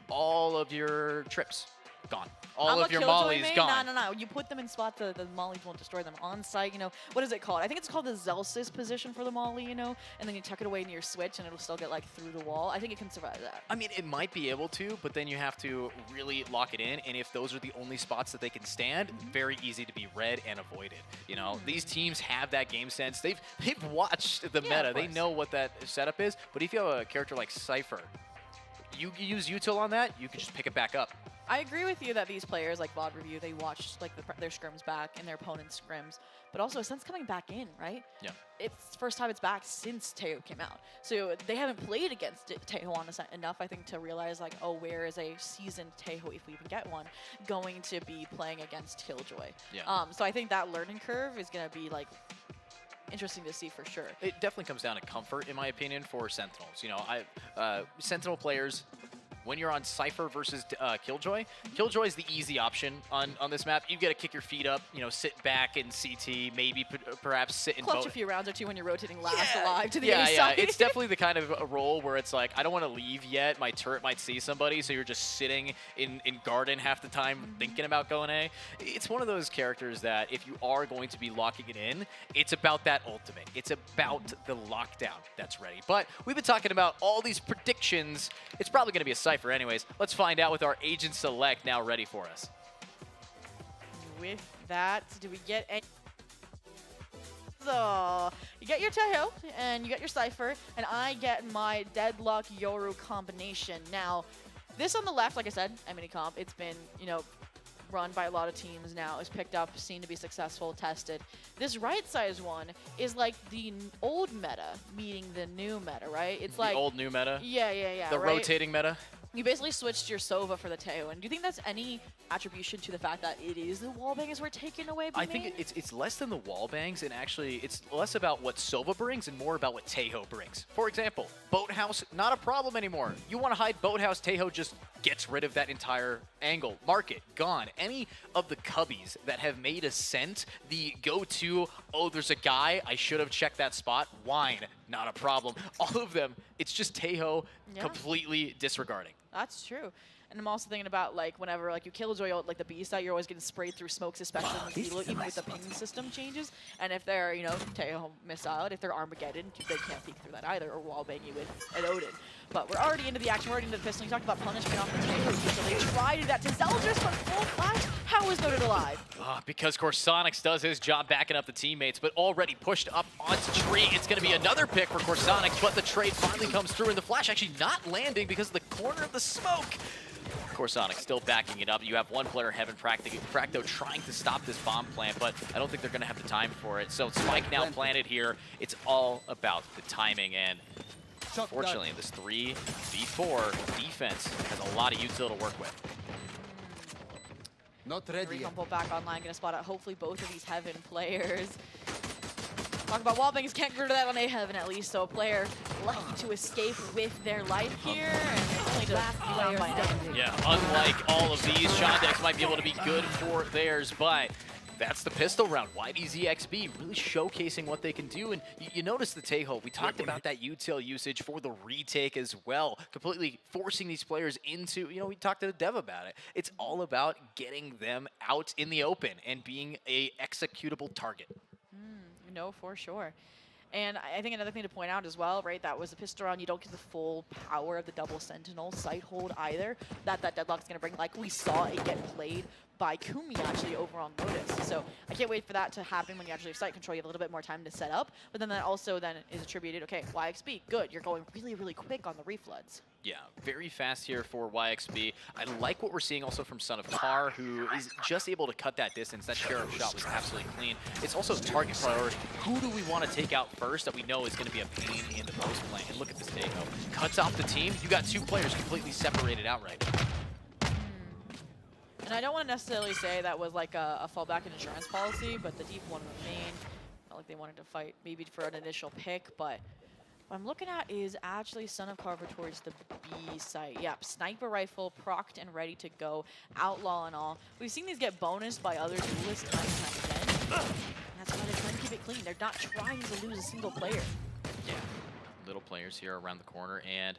All of your trips, gone. All of your mollies gone. No. You put them in spots that the mollies won't destroy them. On site, you know, what is it called? I think it's called the Zelsis position for the molly, you know, and then you tuck it away near your switch and it'll still get like through the wall. I think it can survive that. I mean, it might be able to, but then you have to really lock it in, and if those are the only spots that they can stand, very easy to be read and avoided. You know, these teams have that game sense. They've watched the meta. They know what that setup is, but if you have a character like Cypher, you use util on that, you can just pick it back up. I agree with you that these players, like VOD Review, they watch like their scrims back and their opponent's scrims, but also Ascent's coming back in, right? Yeah. It's the first time it's back since Taeho came out. So they haven't played against Taeho on Ascent enough, I think, to realize like, oh, where is a seasoned Taeho, if we even get one, going to be playing against Killjoy? Yeah. So I think that learning curve is going to be like interesting to see for sure. It definitely comes down to comfort, in my opinion, for Sentinels. You know, Sentinel players, when you're on Cypher versus Killjoy, Killjoy is the easy option on this map. You got to kick your feet up, you know, sit back in CT, maybe perhaps sit in Clutch boat. a few rounds or two when you're rotating last alive to the A side. It's definitely the kind of a role where it's like, I don't want to leave yet. My turret might see somebody, so you're just sitting in garden half the time thinking about going A. It's one of those characters that if you are going to be locking it in, it's about that ultimate. It's about the lockdown that's ready. But we've been talking about all these predictions. It's probably going to be a Cypher anyways. Let's find out with our Agent Select now ready for us. With that, do we get any... So, you get your Taeho, and you get your Cypher, and I get my Deadlock Yoru combination. Now, this on the left, like I said, Emini comp, it's been, you know, run by a lot of teams now, is picked up, seen to be successful, tested. This right size one is like the old meta meeting the new meta, right? It's like the old new meta? Yeah, the right? rotating meta? You basically switched your Sova for the Taeho, and do you think that's any attribution to the fact that it is the wallbangs we're taking away? I think it's less than the wallbangs, and actually it's less about what Sova brings and more about what Taeho brings. For example, Boathouse, not a problem anymore. You want to hide Boathouse, Taeho just gets rid of that entire angle. Market, gone. Any of the cubbies that have made Ascent the go-to, oh, there's a guy, I should have checked that spot, wine, not a problem. All of them, it's just Taeho completely disregarding. That's true. And I'm also thinking about, like, whenever, like, you Killjoy, like, the B site, you're always getting sprayed through smokes, especially in the even with the ping system changes. And if they're, you know, Taeho missile, if they're Armageddon, they can't peek through that either, or wallbang you with an Odin. But we're already into the action, we're already into the pistol. You talked about punishment off the Taeho, so they tried to do that to Zeldris for full flash. How is Noted alive? Because Corsonix does his job backing up the teammates, but already pushed up onto tree. It's going to be another pick for Corsonix, but the trade finally comes through, and the flash actually not landing because of the corner of the smoke. Corsonix still backing it up. You have one player, Heaven Fracto, trying to stop this bomb plant, but I don't think they're going to have the time for it. So Spike now planted here. It's all about the timing, and unfortunately, this 3v4 defense has a lot of util to work with. Not ready. Recon pull back online, gonna spot out hopefully both of these Heaven players. Talk about wallbangs, can't get rid of that on a Heaven at least, so a player lucky to escape with their life here, and it's only just down by now. Yeah, unlike all of these, Shondex might be able to be good for theirs, but that's the pistol round. YDZXB really showcasing what they can do, and you notice the Taeho. We talked about that util usage for the retake as well, completely forcing these players into, you know, we talked to Dev about it. It's all about getting them out in the open and being a executable target. No, for sure. And I think another thing to point out as well, right, that was a pistol round. You don't get the full power of the double Sentinel sight hold either. That Deadlock's going to bring, like we saw it get played by Kumi actually over on Lotus. So I can't wait for that to happen when you actually have sight control. You have a little bit more time to set up. But then that also then is attributed, okay, YXB, good. You're going really, really quick on the refloods. Yeah, very fast here for YXB. I like what we're seeing also from Son of Tar, who is just able to cut that distance. That Sheriff shot was absolutely clean. It's also target priority. Who do we want to take out first that we know is going to be a pain in the post lane? And look at this Taeho cuts off the team, you got 2 players completely separated out right now. And I don't want to necessarily say that was like a fallback and insurance policy, but the deep one remained. Not like they wanted to fight maybe for an initial pick, but what I'm looking at is actually Son of Carver towards the B site. Yep, sniper rifle, procced and ready to go, outlaw and all. We've seen these get bonused by other duelists time and time again. And that's why they're trying to keep it clean. They're not trying to lose a single player. Yeah, little players here around the corner, and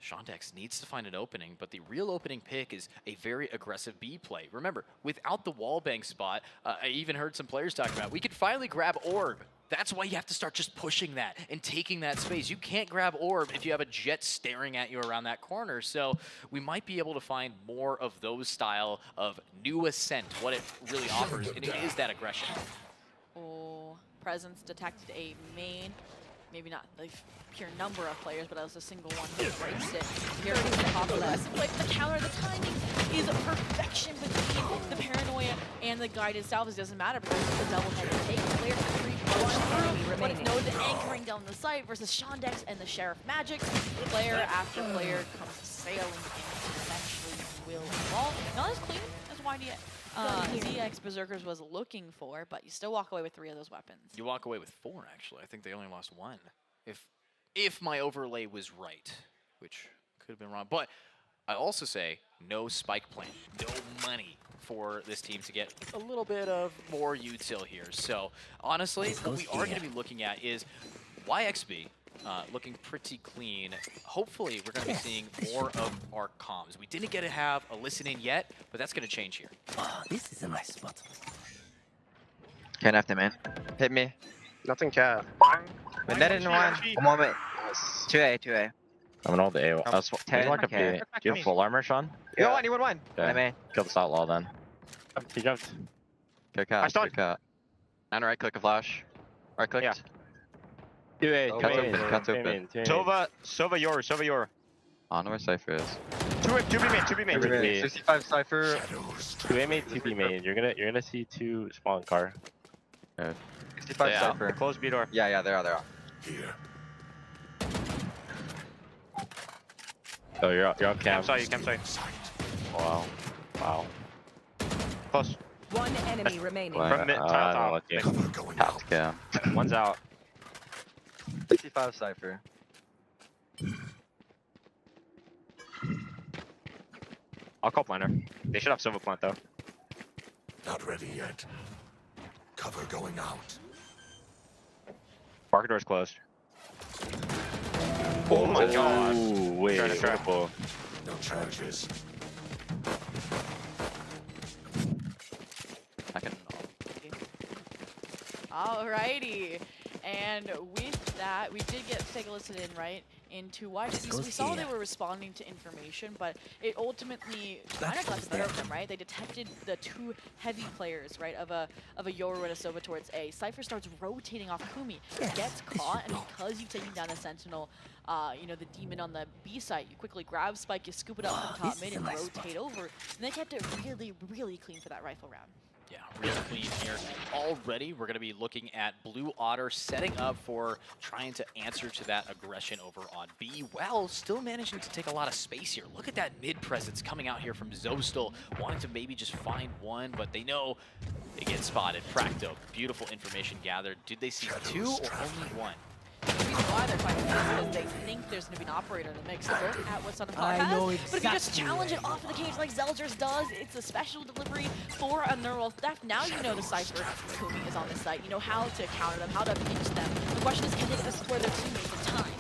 Shondex needs to find an opening, but the real opening pick is a very aggressive B play. Remember, without the wallbang spot, I even heard some players talking about, we could finally grab orb. That's why you have to start just pushing that and taking that space. You can't grab orb if you have a jet staring at you around that corner. So we might be able to find more of those style of new ascent, what it really offers, and it is that aggression. Oh, presence detected a main. Maybe not the pure number of players, but as a single one who breaks it. Here is the top of that. Like the counter, the timing is a perfection between the paranoia and the guided salvage. Doesn't matter because it's a double-headed take. Player 3 through, but it's noted anchoring down the site versus Shondex and the Sheriff Magic. Player after player comes sailing in and eventually will fall. Not as clean as YD. ZX Berserkers was looking for, but you still walk away with 3 of those weapons. You walk away with 4, actually. I think they only lost 1. If my overlay was right, which could have been wrong. But I also say no spike plan, no money for this team to get a little bit of more util here. So honestly, what we are going to be looking at is YXB looking pretty clean. Hopefully, we're going to be seeing more of our comms. We didn't get to have a listen in yet, but that's going to change here. This is a nice spot. Can't have to, man. Hit me. Nothing cat. But that in one. One moment. 2A. I'm an old A. I was 10, like a B. okay. Do you have full armor, Sean? You want one. Okay. Kill this outlaw then. He jumped. Kick out. Kick out. And right click a flash. Right click. Yeah. 2A. Cuts open. Sova your. On where Cypher is. 2B main. 65 Cypher. 2A main, 2B main. You're gonna see 2 spawn car. Okay. 65 Cypher. Close B door. Yeah, they are. Here. Oh, you're up cam. Campsite. Wow. Close. One enemy remaining. From mid, top. Top cam. One's out. 65 Cypher. I'll call planner. They should have silver plant though. Not ready yet. Cover going out. Market door's closed. Oh my god. Wait, triple. No charges. Alrighty. And with that, we did get to take a listen in, right, into why we saw they were responding to information, but it ultimately kind of got the better of them, right? They detected the 2 heavy players, right, of a Yoru and a Sova towards A. Cypher starts rotating off Kumi, gets caught, and because you've taken down a Sentinel, you know, the demon on the B site, you quickly grab Spike, you scoop it up from top mid and rotate over, and they kept it really, really clean for that rifle round. Yeah, real clean here. Already, we're going to be looking at Blue Otter setting up for trying to answer to that aggression over on B, while still managing to take a lot of space here. Look at that mid presence coming out here from Zostal, wanting to maybe just find one, but they know they get spotted. Fracto, beautiful information gathered. Did they see 2 or only 1? The reason why they're fighting this is because they think there's going to be an operator in the mix. Look at what Son of God has. But if you just challenge it off of the cage like Zeldris does, it's a special delivery for a neural theft. Now you know the Cypher Kumi is on this site. You know how to counter them, how to pinch them. The question is, can they get the support of their teammates in time?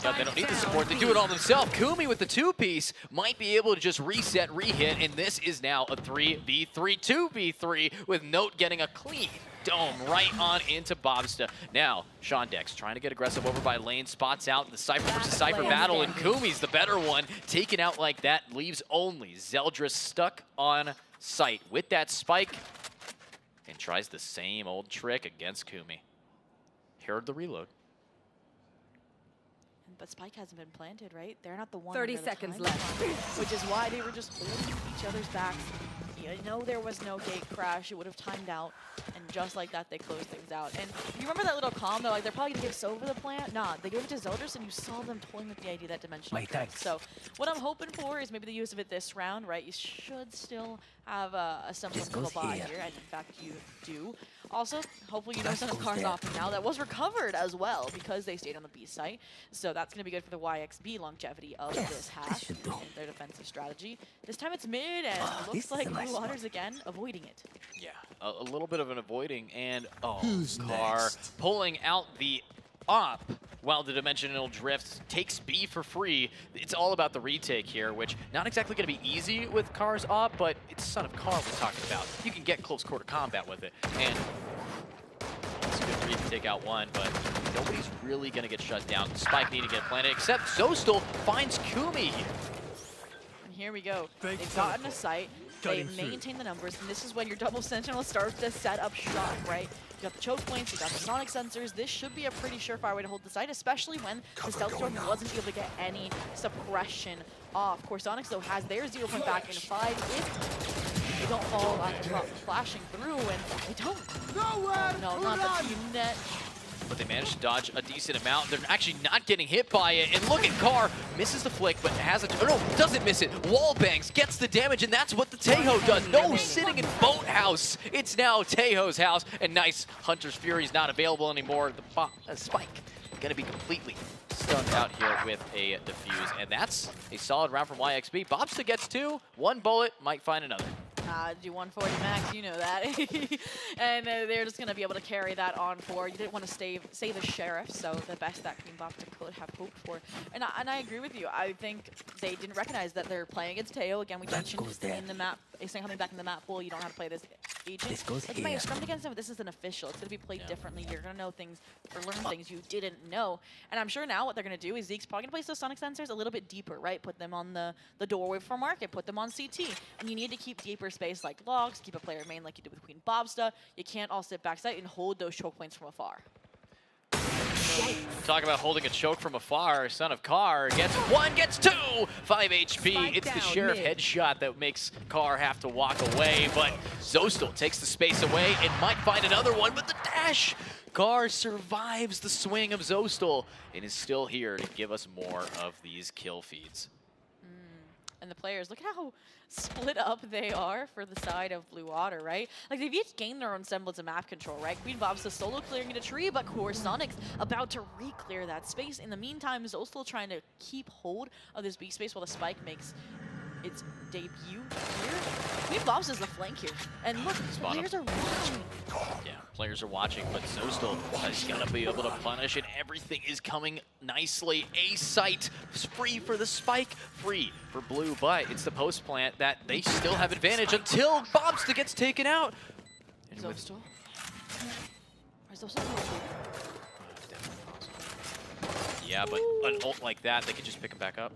Yeah, they don't need the support. They do it all themselves. Kumi with the 2-piece might be able to just reset, re-hit, and this is now a 3v3, 2v3 with Note getting a clean dome right on into Bobsta. Now, Shondex trying to get aggressive over by lane, spots out the Cypher versus Cypher battle, and Kumi's the better one. Taken out like that, leaves only Zeldris stuck on site with that spike, and tries the same old trick against Kumi. Heard the reload. But Spike hasn't been planted, right? They're not the one. 30 seconds left. Which is why they were just holding each other's backs. You know there was no gate crash. It would have timed out. And And just like that, they close things out. And you remember that little calm, though? Like, they're probably going to give Sova the plant. Nah, they gave it to Zeldris, and you saw them toying with the idea of that dimensional drift. So what I'm hoping for is maybe the use of it this round, right? You should still have a semblance of a buy here, and in fact, you do. Also, hopefully you know Son of Car's off now. That was recovered as well because they stayed on the B site. So that's going to be good for the YXB longevity of this half and their defensive strategy. This time it's mid, and it looks like Blue Waters again avoiding it. Yeah, a little bit of an avoiding, and Car pulling out the op while the dimensional drift takes B for free. It's all about the retake here, which not exactly going to be easy with Car's op, but it's Son of Car we're talking about. You can get close quarter combat with it, and it's a good read to take out one, but nobody's really going to get shut down. Spike need to get planted, except Zostal finds Kumi here. And here we go. They've gotten a sight. They've maintained the numbers, and this is when your double sentinel starts to set up shop, right? You got the choke points, you got the sonic sensors. This should be a pretty surefire way to hold the site, especially when the stealth storm wasn't able to get any suppression off. Of course, Sonics, though, has their 0 point back in 5. If they don't fall flashing through, and they don't. No, not the team net. But they managed to dodge a decent amount. They're actually not getting hit by it. And look at Car, misses the flick, but has a, oh no, doesn't miss it. Wall bangs, gets the damage, and that's what the Tejo does. No sitting in Boathouse. It's now Tejo's house, and nice, Hunter's Fury's not available anymore. The Spike gonna be completely stunned out here with a defuse, and that's a solid round from YXB. Bobsta gets 2, 1 bullet, might find another. Do 140 max, you know that. And they're just going to be able to carry that on forward. You didn't want to save the Sheriff, so the best that Queen Bobsta could have hoped for. And I agree with you. I think they didn't recognize that they're playing against Teo. Again, we mentioned in the map, coming back in the map pool, you don't know how to play this agent. Like, you may have scrummed against him, but this is an official. It's going to be played differently. You're going to know things or learn things you didn't know. And I'm sure now what they're going to do is Zeke's probably going to place those sonic sensors a little bit deeper, right? Put them on the doorway for market, put them on CT. And you need to keep deeper space like logs, keep a player main like you did with Queen Bobsta. You can't all sit backside and hold those choke points from afar. Talk about holding a choke from afar. Son of Car gets 1, gets 2, 5 HP. It's the Sheriff headshot that makes Car have to walk away, but Zostal takes the space away and might find another one, but the dash! Car survives the swing of Zostal and is still here to give us more of these kill feeds. And the players, look at how split up they are for the side of Blue Water, right? Like, they've each gained their own semblance of map control, right? Queen Bobsta solo clearing in a tree, but Core Sonic's about to re-clear that space. In the meantime, Zostal trying to keep hold of this B space while the Spike makes its debut here. Queen Bobsta's the flank here. And look, players are watching. Yeah, players are watching, but Zostal is going to be able to punish, and everything is coming nicely. A site free for the Spike, free for Blue, but it's the post plant that they still have advantage until Bobsta gets taken out. And Zostal? Where's Zostal? Yeah, but an ult like that, they could just pick him back up.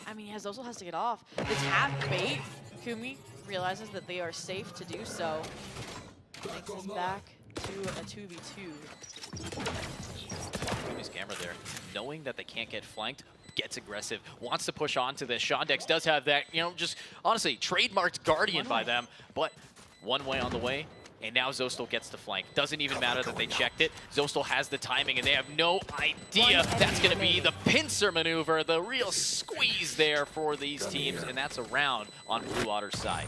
I mean, Zostal has to get off. This half bait, Kumi realizes that they are safe to do so. Makes us back to a 2v2. Kumi's camera there, knowing that they can't get flanked, gets aggressive, wants to push onto this. Shondex does have that, you know, just honestly, trademarked Guardian by them, but one way on the way. And now Zostal gets the flank. Doesn't even matter that they checked it. Zostal has the timing, and they have no idea that's going to be the pincer maneuver, the real squeeze there for these teams, and that's a round on Blue Water's side.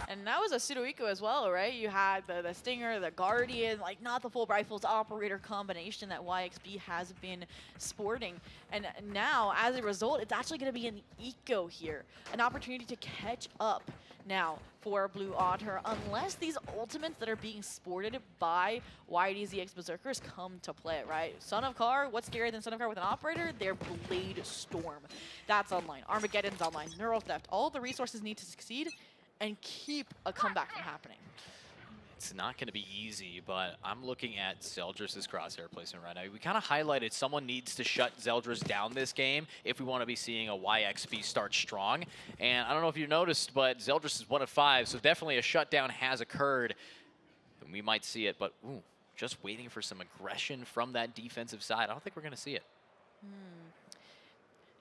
And that was a pseudo-eco as well, right? You had the Stinger, the Guardian, like not the full rifles operator combination that YXB has been sporting. And now, as a result, it's actually going to be an eco here, an opportunity to catch up now for Blue Otter, unless these ultimates that are being sported by YDZX Berserkers come to play, right? Son of Car, what's scarier than Son of Car with an operator? Their Blade Storm. That's online. Armageddon's online. Neural Theft. All the resources need to succeed and keep a comeback from happening. It's not going to be easy, but I'm looking at Zeldris' crosshair placement right now. We kind of highlighted someone needs to shut Zeldris down this game if we want to be seeing a YXB start strong. And I don't know if you noticed, but Zeldris is 1 of 5, so definitely a shutdown has occurred. And we might see it, but ooh, just waiting for some aggression from that defensive side. I don't think we're going to see it.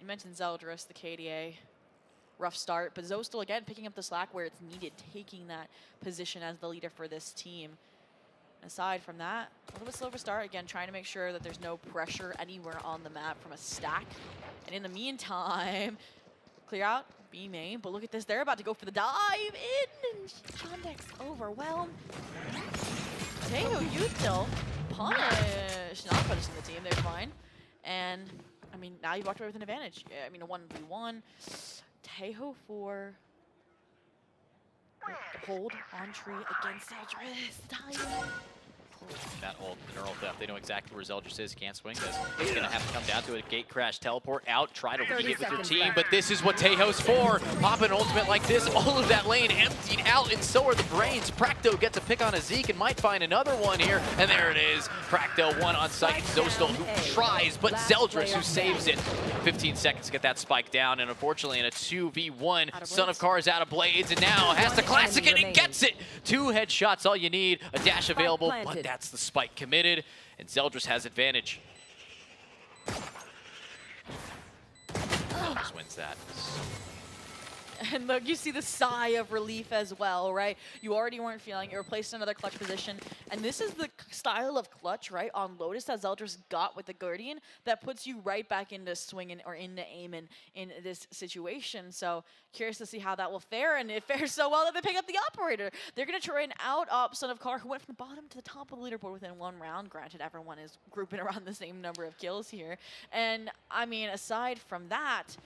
You mentioned Zeldris, the KDA. Rough start, but Zostal again picking up the slack where it's needed, taking that position as the leader for this team. Aside from that, a little bit slower start. Again, trying to make sure that there's no pressure anywhere on the map from a stack. And in the meantime, clear out B main. But look at this. They're about to go for the dive in. And Shondex overwhelmed. Teo Util punished. Not punishing the team. They're fine. And, I mean, now you walked away with an advantage. Yeah, I mean, a 1v1. Teo for hold on tree against Zeldris. Dying. That ult, the neural theft. They know exactly where Zeldris is. Can't swing this. It's going to have to come down to a gate crash, teleport out, try to re-hit with your team. But this is what Tejo's for. Pop an ultimate like this. All of that lane emptied out, and so are the brains. Practo gets a pick on a Zeke and might find another one here. And there it is. Practo one on site. Zostal who tries, but Zeldris who saves it. 15 seconds to get that spike down. And unfortunately, in a 2v1, Son of Car is out of blades and now has to classic it and gets it. 2 headshots, all you need. A dash available, but that's the spike committed, and Zeldris has advantage. Zeldris wins that. And look, you see the sigh of relief as well, right? You already weren't feeling it. You were placed in another clutch position. And this is the style of clutch, right, on Lotus that Zeldris got with the Guardian that puts you right back into swinging or into aiming in this situation. So curious to see how that will fare. And it fares so well that they pick up the operator. They're going to try and out-op Son of Car, who went from the bottom to the top of the leaderboard within 1 round. Granted, everyone is grouping around the same number of kills here. And, I mean, aside from that,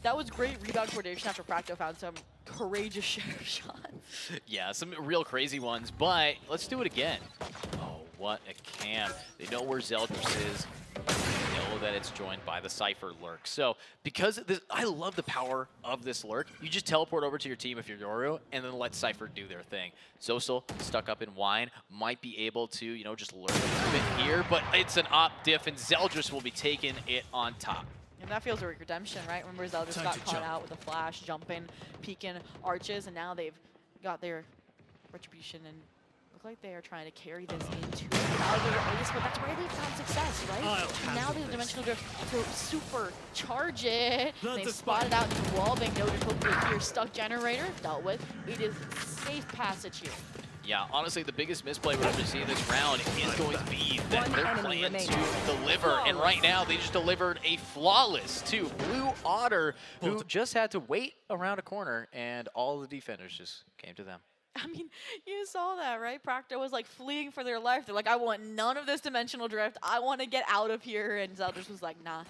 that was great rebound coordination after Practo found some courageous share shots. Yeah, some real crazy ones, but let's do it again. Oh, what a cam. They know where Zeldris is. They know that it's joined by the Cypher lurk. So because of this, I love the power of this lurk. You just teleport over to your team if you're Yoru and then let Cypher do their thing. Zostal stuck up in wine, might be able to, you know, just lurk a little bit here, but it's an op diff and Zeldris will be taking it on top. And that feels like redemption, right? Remember Zeldris got caught out with a flash, jumping, peeking arches, and now they've got their retribution and look like they are trying to carry this into another ace, but that's where they've found success, right? And now the dimensional drift to supercharge it. They've spotted out into wallbang, noted hopefully here, stuck generator, dealt with. It is safe passage here. Yeah, honestly, the biggest misplay we're ever seeing this round is going to be that they're playing to deliver. And right now, they just delivered a flawless to Blue Otter, who just had to wait around a corner, and all the defenders just came to them. I mean, you saw that, right? Practo was like fleeing for their life. They're like, I want none of this dimensional drift. I want to get out of here. And Zeldris was like, nah,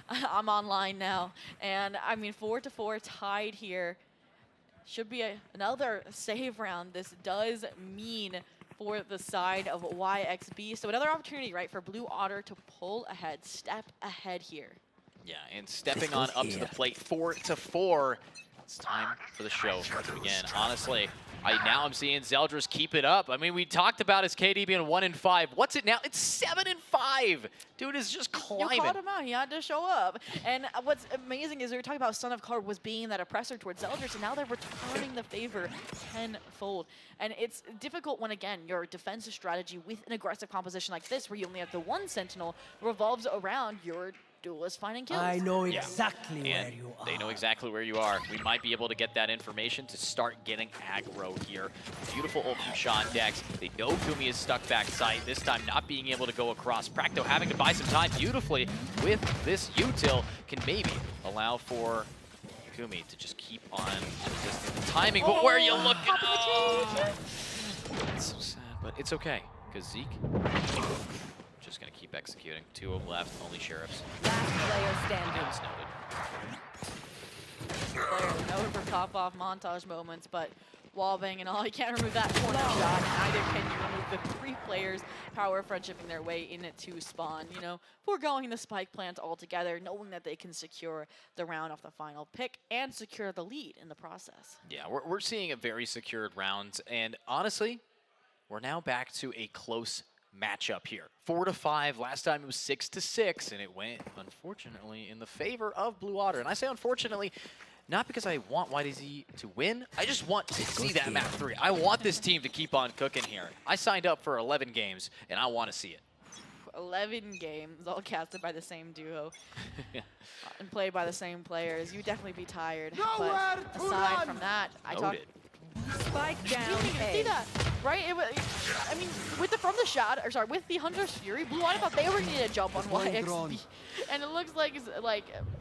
I'm online now. And I mean, 4-4 tied here. Should be another save round. This does mean for the side of YXB. So another opportunity, right, for Blue Otter to pull ahead, step ahead here. Yeah, and stepping on up to the plate, 4-4. It's time for the show to begin. Honestly, now I'm seeing Zeldris keep it up. I mean, we talked about his KD being 1-5. What's it now? It's 7-5. Dude is just climbing. You called him out. He had to show up. And what's amazing is we were talking about Son of Car was being that oppressor towards Zeldris, and now they're returning the favor tenfold. And it's difficult when, again, your defensive strategy with an aggressive composition like this, where you only have the 1 Sentinel, revolves around your duelist finding kills. I know exactly where you are. They know exactly where you are. We might be able to get that information to start getting aggro here. Beautiful ult from Shondex. They know Kumi is stuck backside, this time not being able to go across. Practo having to buy some time beautifully with this util can maybe allow for Kumi to just keep on resisting the timing. But where are you looking? Oh, it's so sad, but it's okay, because Zeke just gonna keep executing. 2 of them left, only sheriffs. Last player standing. It's noted. Noted for top-off montage moments, but wallbang and all, you can't remove that corner shot, and neither can you remove the 3 players power friendshipping their way into spawn, you know, foregoing the spike plant altogether, knowing that they can secure the round off the final pick and secure the lead in the process. Yeah, we're seeing a very secured round, and honestly, we're now back to a close matchup here. 4-5. Last time it was 6-6, and it went, unfortunately, in the favor of Blue Otter. And I say unfortunately, not because I want YDZ to win. I just want to see that map 3. I want this team to keep on cooking here. I signed up for 11 games, and I want to see it. 11 games, all casted by the same duo and played by the same players. You'd definitely be tired. But aside from that, I talked Spike You down didn't even A. see that, right? It was, I mean, with the from the shadow, or sorry, with the Hunter's Fury, Blue Eye thought they were going to jump on YXB, and it looks like,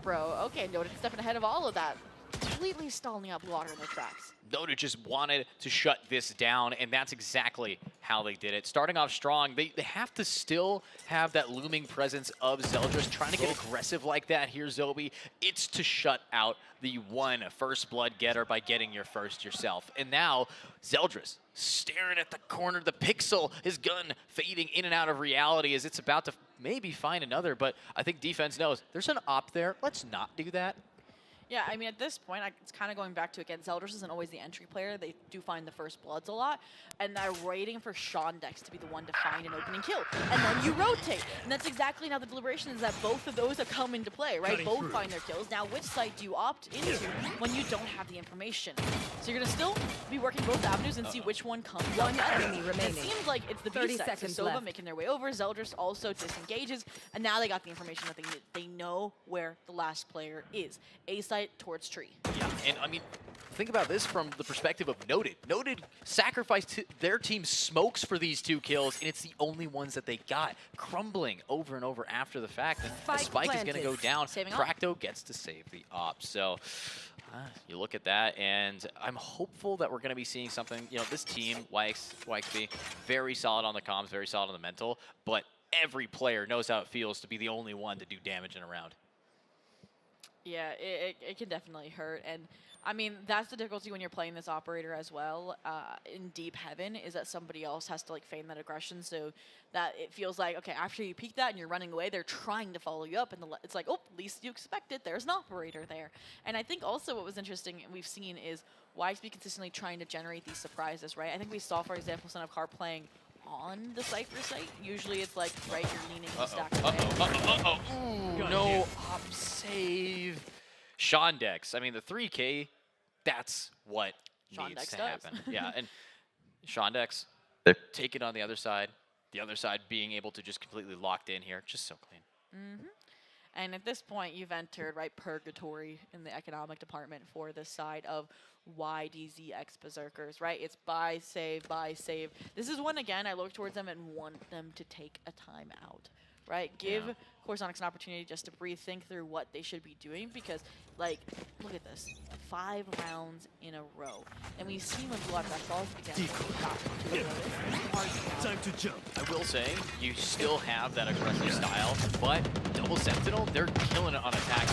bro, okay, Noted stepping ahead of all of that, completely stalling out Blue Water in their tracks. Noda just wanted to shut this down, and that's exactly how they did it. Starting off strong, they have to still have that looming presence of Zeldris trying to get aggressive like that here, Zobi. It's to shut out the one first blood getter by getting your first yourself. And now, Zeldris staring at the corner, the pixel, his gun fading in and out of reality as it's about to maybe find another, but I think defense knows there's an op there. Let's not do that. Yeah, I mean, at this point, it's kind of going back to, again, Zeldris isn't always the entry player. They do find the first bloods a lot, and they're waiting for Shondex to be the one to find an opening kill. And then you rotate. And that's exactly now the deliberation is that both of those have come into play, right? Both find their kills. Now, which site do you opt into when you don't have the information? So you're going to still be working both avenues and see which one comes One up better. enemy remaining. It seems like it's the 30 B side. So seconds Sova left. making their way over. Zeldris also disengages, and now they got the information that they need. They know where the last player is. A site towards tree. Yeah, and I mean, think about this from the perspective of Noted. Noted sacrificed their team's smokes for these 2 kills, and it's the only ones that they got, crumbling over and over after the fact. And Spike is going to go down. Practo gets to save the op. So you look at that, and I'm hopeful that we're going to be seeing something. You know, this team, YXB, very solid on the comms, very solid on the mental, but every player knows how it feels to be the only one to do damage in a round. Yeah, it can definitely hurt. And I mean, that's the difficulty when you're playing this operator as well in deep heaven, is that somebody else has to like feign that aggression, so that it feels like, okay, after you peek that and you're running away, they're trying to follow you up, and it's like, oh, least you expected, there's an operator there. And I think also what was interesting we've seen is YXB consistently trying to generate these surprises, right? I think we saw, for example, Son of Car playing on the Cypher site. Usually it's like, right, you're leaning the stack away. Ooh, no op save. Shondex. I mean, the 3K, that's what needs to happen. Yeah, and Shondex, take it on the other side being able to just completely locked in here. Just so clean. Mm-hmm. And at this point, you've entered, right, purgatory in the economic department for this side of YDZX Berserkers, right? It's buy, save, buy, save. This is when, again, I look towards them and want them to take a time out, right? Give Corsonics an opportunity just to breathe, think through what they should be doing, because, like, look at this. 5 rounds in a row. And we've seen when Blue Eye falls again. Time to jump. I will say, you still have that aggressive style, but Double Sentinel, they're killing it on attack.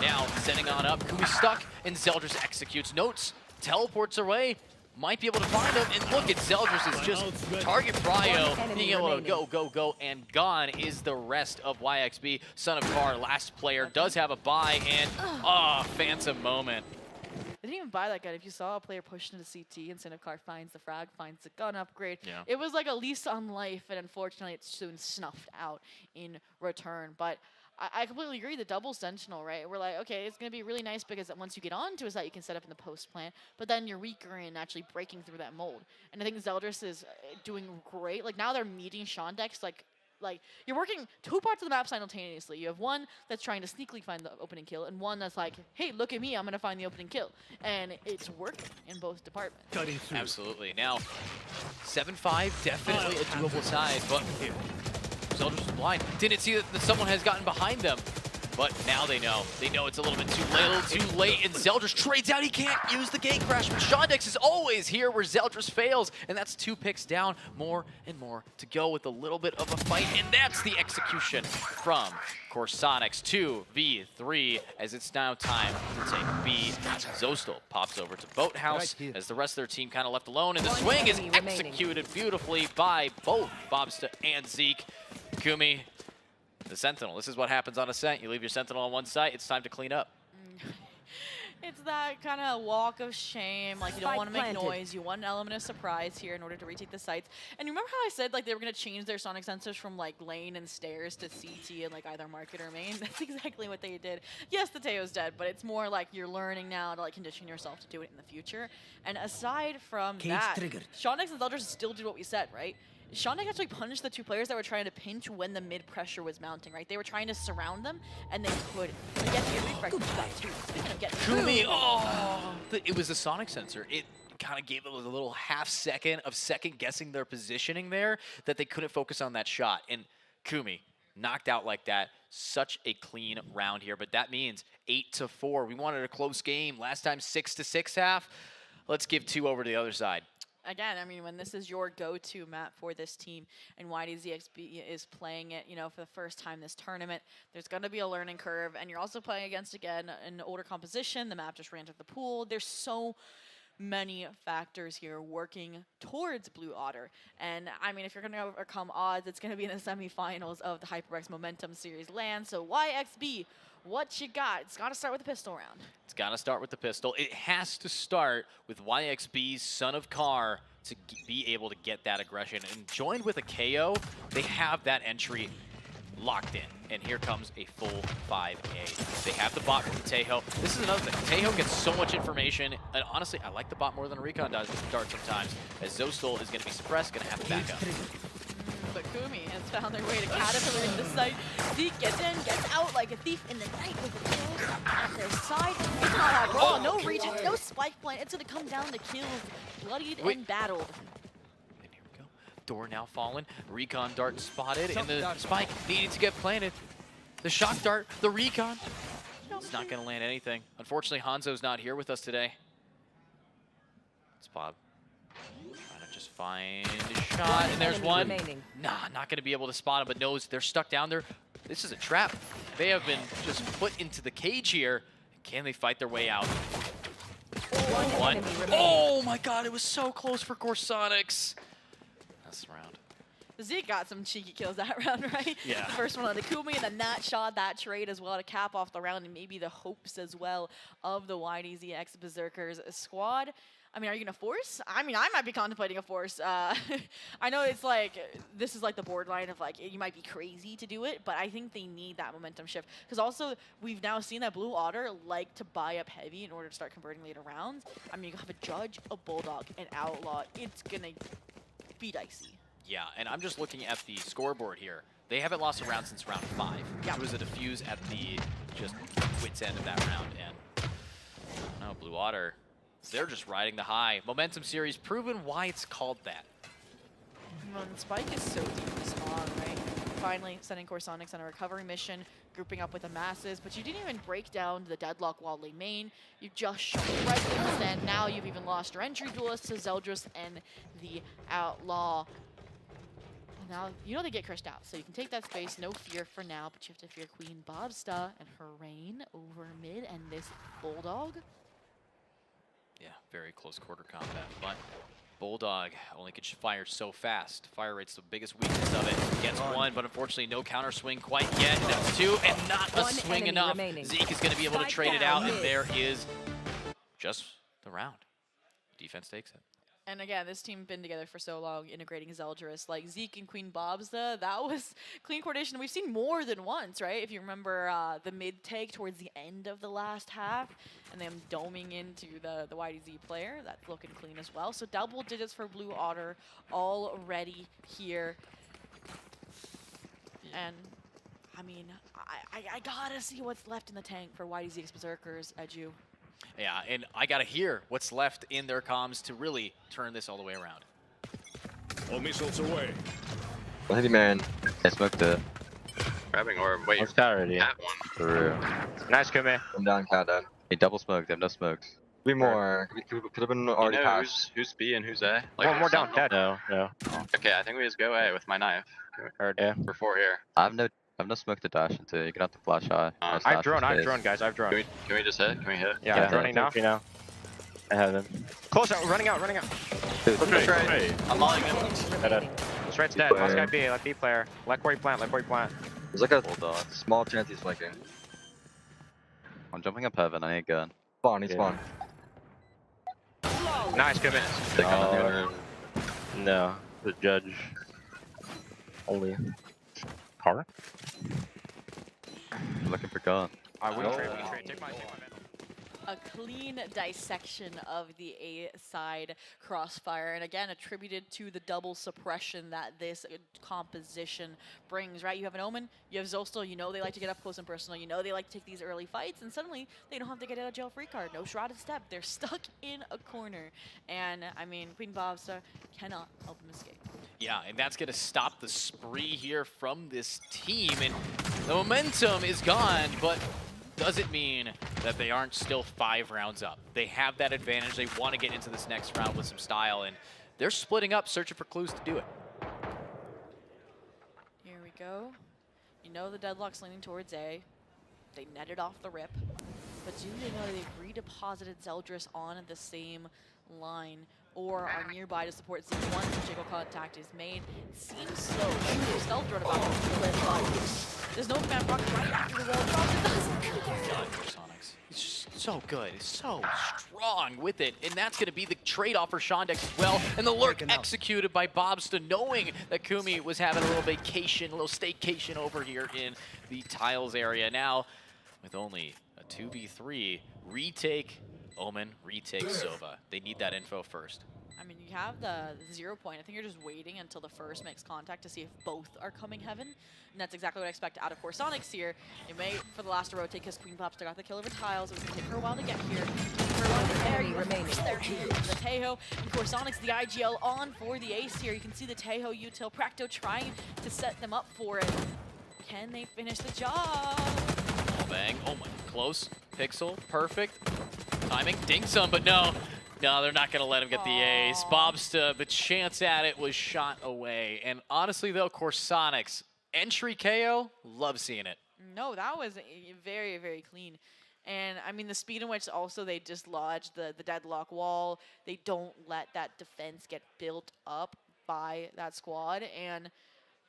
Now, setting on up, Kumi stuck, and Zeldris executes. Notes, teleports away, might be able to find him, and look at Zeldris is just target Bryo, being able to go, and gone is the rest of YXB. Son of Car, last player, does have a buy, and phantom moment. They didn't even buy that gun. If you saw a player push into CT and Cinnacar finds the frag, finds the gun upgrade, it was like a lease on life, and unfortunately it's soon snuffed out in return. But I completely agree, the double sentinel, right? We're like, okay, it's going to be really nice because once you get onto a site, you can set up in the post plant, but then you're weaker in actually breaking through that mold. And I think Zeldris is doing great. Like, now they're meeting Shondex, like you're working 2 parts of the map simultaneously. You have one that's trying to sneakily find the opening kill, and one that's like, hey, look at me, I'm going to find the opening kill. And it's working in both departments. Absolutely. Now, 7-5, definitely a doable side, but Zeldris is blind. Didn't see that someone has gotten behind them. But now they know. They know it's a little bit too late, and Zeldris trades out. He can't use the gate crash, but Shondex is always here where Zeldris fails, and that's 2 picks down. More and more to go with a little bit of a fight, and that's the execution from Corsonics. 2v3, as it's now time to take B. Zostal pops over to Boathouse as the rest of their team kind of left alone, and the swing is executed beautifully by both Bobsta and Zeke. Kumi, the Sentinel. This is what happens on Ascent. You leave your Sentinel on one site, it's time to clean up. It's that kind of walk of shame. Like, you don't want to make noise. You want an element of surprise here in order to retake the sites. And remember how I said, like, they were going to change their sonic sensors from, like, lane and stairs to CT and, like, either market or main? That's exactly what they did. Yes, the Teo's dead, but it's more like you're learning now to, like, condition yourself to do it in the future. And aside from that, Shondex and Zeldris still did what we said, right? Shondex actually punished the 2 players that were trying to pinch when the mid pressure was mounting, right? They were trying to surround them, and they couldn't. But yet, the refresh got 2. Speaking of getting Kumi, it was a sonic sensor. It kind of gave it a little half second of second guessing their positioning there that they couldn't focus on that shot. And Kumi knocked out like that. Such a clean round here, but that means 8-4. We wanted a close game. Last time 6-6 half. Let's give 2 over to the other side. Again, I mean, when this is your go-to map for this team and YDZXB is playing it, you know, for the first time this tournament, there's going to be a learning curve, and you're also playing against, again, an older composition. The map just ran to the pool. There's so many factors here working towards Blue Otter. And, I mean, if you're going to overcome odds, it's going to be in the semifinals of the HyperX Momentum Series LAN. So YXB, what you got? It's got to start with the pistol round. It's got to start with the pistol. It has to start with YXB's Son of Car to be able to get that aggression. And joined with a KO, they have that entry locked in. And here comes a full 5A. They have the bot from Tejo. This is another thing. Tejo gets so much information. And honestly, I like the bot more than a recon does dart sometimes. As Zostul is going to be suppressed, going to have to back up. But Kumi has found their way to Caterpillar in the site. Zeke gets in, gets out like a thief in the night with the kills at their side. It's not that raw, no retake, no spike plant. It's going to come down to kills, bloodied and battled. And here we go. Door now fallen. Recon dart spotted, and the spike needed to get planted. The shock dart, the recon. It's not going to land anything. Unfortunately, Hanzo's not here with us today. It's Bob. Trying to just find a shot, and there's one. Nah, not going to be able to spot him, but knows they're stuck down there. This is a trap. They have been just put into the cage here. Can they fight their way out? One. Oh my god, it was so close for Corsonics. That's the round. Zeke got some cheeky kills that round, right? Yeah. The first one on the Kumi, and then that shot, that trade as well to cap off the round, and maybe the hopes as well of the YDZX Berserkers squad. I mean, are you going to force? I mean, I might be contemplating a force. I know it's like, this is like the borderline of like, you might be crazy to do it, but I think they need that momentum shift. Because also, we've now seen that Blue Otter like to buy up heavy in order to start converting later rounds. I mean, you have a Judge, a Bulldog, an Outlaw. It's going to be dicey. Yeah, and I'm just looking at the scoreboard here. They haven't lost a round since round 5. Yeah. It was a defuse at the just wits end of that round. And no, Blue Otter, they're just riding the high. Momentum series proven why it's called that. Well, Spike is so deep in the spawn, right? Finally sending Corsonics on a recovery mission, grouping up with the masses, but you didn't even break down the deadlock while they main. You just shot presence, and now you've even lost your entry duelist to Zeldris and the Outlaw. Now, you know they get crushed out, so you can take that space, no fear for now, but you have to fear Queen Bobsta and her reign over mid and this Bulldog. Yeah, very close quarter combat, but Bulldog only can fire so fast. Fire rate's the biggest weakness of it. Gets one, but unfortunately no counter swing quite yet. That's 2, and not a swing enough. Zeke is going to be able to trade it out, and there is just the round. Defense takes it. And again, this team been together for so long, integrating Zeldris. Like Zeke and Queen Bobsta, that was clean coordination. We've seen more than once, right? If you remember the mid take towards the end of the last half, and them doming into the YDZ player, that's looking clean as well. So double digits for Blue Otter already here. And I mean, I gotta see what's left in the tank for YDZX Berserkers, Edu. Yeah, and I gotta hear what's left in their comms to really turn this all the way around. All missiles away. Well, heavy man. I smoked it. Grabbing orb. Wait, let's got already. That one. Through. Nice, Kumi. I'm down, countdown. He double smoked. They have no smokes. Could be more. Could have been already passed. Who's B and who's A? Like, more down, dead. No. Okay, I think we just go A with my knife. Yeah. For 4 here. I have no smoke to dash into. You're gonna have to flash high. I've drone, guys. I've drone. Can we just hit? Can we hit? Yeah, I'm droning now. I have him. Close out, running out. Dude, okay. I'm mauling him. This right's dead. Last guy B, let B player. Let Corey plant. There's like a small chance he's flanking. I'm jumping up heaven. I need a gun. Spawn, he's spawn. Nice, Kumi. No, the Judge. Only. Car? I'm looking for gun. We can trade. Take my man. A clean dissection of the A side crossfire, and again attributed to the double suppression that this composition brings, right? You have an Omen, you have Zostel, you know they like to get up close and personal, you know they like to take these early fights, and suddenly they don't have to get out of jail free card, no shrouded step, they're stuck in a corner, and I mean, Queen Bobsta cannot help them escape. Yeah, and that's going to stop the spree here from this team, and the momentum is gone, but doesn't mean that they aren't still 5 rounds up. They have that advantage. They want to get into this next round with some style, and they're splitting up, searching for clues to do it. Here we go. You know the deadlock's leaning towards A. They netted off the rip. But do they know they redeposited Zeldris on the same line or are nearby to support C once the jiggle contact is made? It seems slow. Zeldris about to feel it, but there's no command block right after the wall drop. It doesn't matter. He's just so good. He's so strong with it. And that's going to be the trade-off for Shondex as well. And the lurk executed by Bobsta, knowing that Kumi was having a little vacation, a little staycation over here in the tiles area. Now, with only a 2v3, retake Omen, retake Sova. They need that info first. I mean, you have the 0 point. I think you're just waiting until the first makes contact to see if both are coming heaven. And that's exactly what I expect out of Corsonics here. They may, for the last rotate, because Queen Bobsta got the kill over tiles. It was going to take her a while to get here. There you remaining. Their hand the Tejo. And Corsonics, the IGL on for the ace here. You can see the Tejo util. Practo trying to set them up for it. Can they finish the job? Oh, bang. Oh, my. Close. Pixel. Perfect. Timing. Ding some, but no. No, they're not going to let him get the ace. Bobsta, the chance at it was shot away. And honestly, though, Corsonics, entry KO, love seeing it. No, that was very, very clean. And, I mean, the speed in which also they dislodge the deadlock wall. They don't let that defense get built up by that squad. And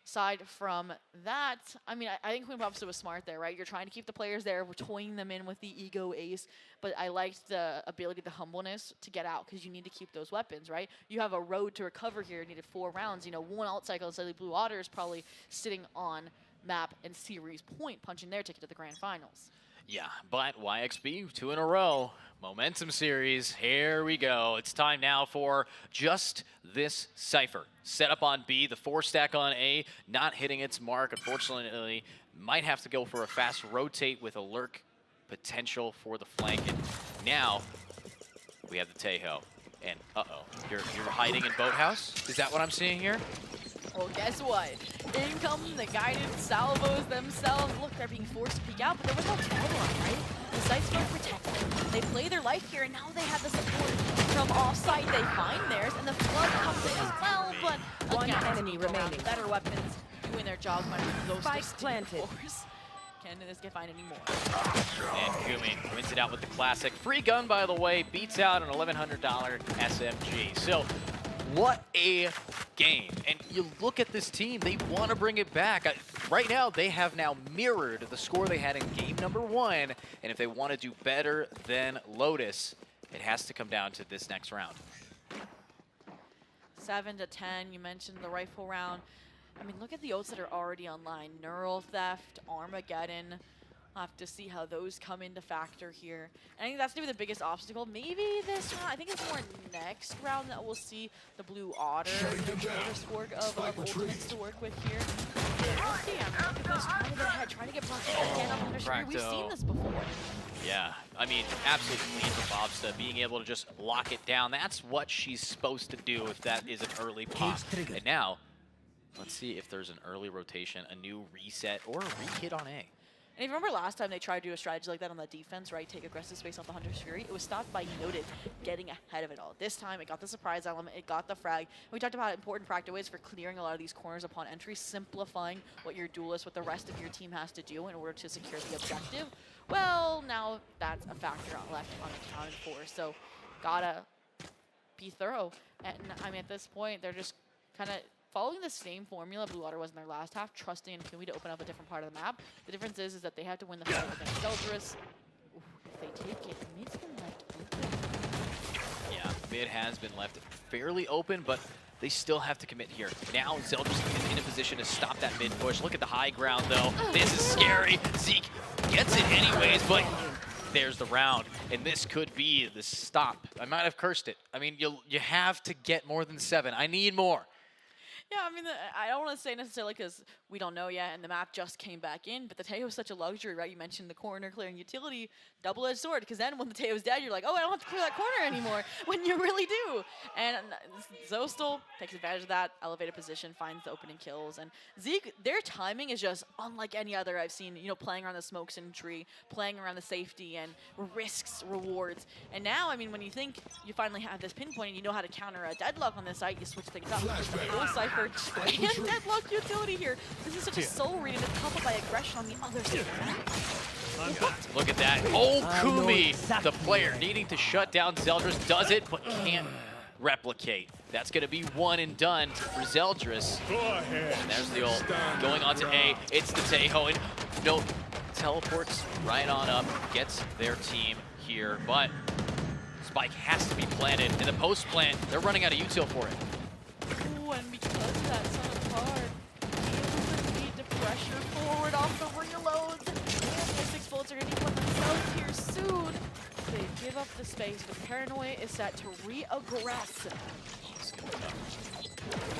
aside from that, I mean, I think Queen Bobsta was smart there, right? You're trying to keep the players there. We're toying them in with the ego ace. But I liked the ability, the humbleness to get out because you need to keep those weapons, right? You have a road to recover here. You needed 4 rounds. You know, 1 alt cycle instead of Blue Otter is probably sitting on map and series point, punching their ticket to the grand finals. Yeah, but YXB, 2 in a row. Momentum series, here we go. It's time now for just this Cypher. Set up on B, the 4 stack on A, not hitting its mark. Unfortunately, might have to go for a fast rotate with a lurk potential for the flank. And now, we have the Tejo. And, uh-oh, you're hiding in Boathouse? Is that what I'm seeing here? Well, guess what? In come the guided salvos themselves. Look, they're being forced to peek out, but there was no tagline, right? The sites don't protect them. They play their life here, and now they have the support from offside. They find theirs, and the flood comes in as well, but one enemy remaining. Better weapons doing their job. Those spikes planted. Can this get find any more? And Kumi wins it out with the classic. Free gun, by the way, beats out an $1,100 SMG. So, what a game. And you look at this team, they want to bring it back. Right now, they have now mirrored the score they had in game number 1. And if they want to do better than Lotus, it has to come down to this next round. 7 to 10, you mentioned the rifle round. I mean, look at the ults that are already online. Neural Theft, Armageddon. I'll have to see how those come into factor here. And I think that's going to be the biggest obstacle. Maybe this round, I think it's more next round that we'll see the Blue Otter work of ultimates to work with here. We'll see. I mean, look at those trying to get ahead, trying to get blocked again up under screen. We've seen this before. Yeah, I mean, absolutely clean for Bobsta, being able to just lock it down. That's what she's supposed to do if that is an early pop. And now, let's see if there's an early rotation, a new reset, or a re-hit on A. And if you remember last time they tried to do a strategy like that on the defense, right? Take aggressive space off the Hunter's Fury. It was stopped by Noted getting ahead of it all. This time, it got the surprise element. It got the frag. We talked about important practice ways for clearing a lot of these corners upon entry, simplifying what your duelist, what the rest of your team has to do in order to secure the objective. Well, now that's a factor left unaccounted for. So, gotta be thorough. And I mean, at this point, they're just kind of following the same formula Blue Otter was in their last half, trusting in Kumi to open up a different part of the map. The difference is that they have to win the fight against Zeldris. If they take it, mid's been left open. Yeah, mid has been left fairly open, but they still have to commit here. Now Zeldris is in a position to stop that mid push. Look at the high ground, though. This is scary. Zeke gets it anyways, but there's the round, and this could be the stop. I might have cursed it. I mean, you have to get more than 7. I need more. Yeah, I mean, I don't want to say necessarily because we don't know yet, and the map just came back in, but the Teo is such a luxury, right? You mentioned the corner clearing utility, double-edged sword, because then when the Teo's dead, you're like, oh, I don't have to clear that corner anymore, when you really do. And Zostal takes advantage of that, elevated position, finds the opening kills, and Zeke, their timing is just unlike any other I've seen, you know, playing around the smokes and tree, playing around the safety, and risks, rewards. And now, I mean, when you think you finally have this pinpoint and you know how to counter a deadlock on this site, you switch things up. Full Cypher and deadlock utility here. This is such a soul read, and it's coupled by aggression on the other side. Look at that. Oh, Kumi, the player needing to shut down Zeldris, does it, but can't replicate. That's going to be one and done for Zeldris. And there's the ult. Going on to A. It's the Teho. And no, teleports right on up, gets their team here. But Spike has to be planted. In the post plant, they're running out of util for it. Ooh, and because of that, Son of Card able to lead to pressure forward off the reloads. And the 6 bullets are going to need one themselves here soon. They give up the space, but Paranoia is set to re-aggress.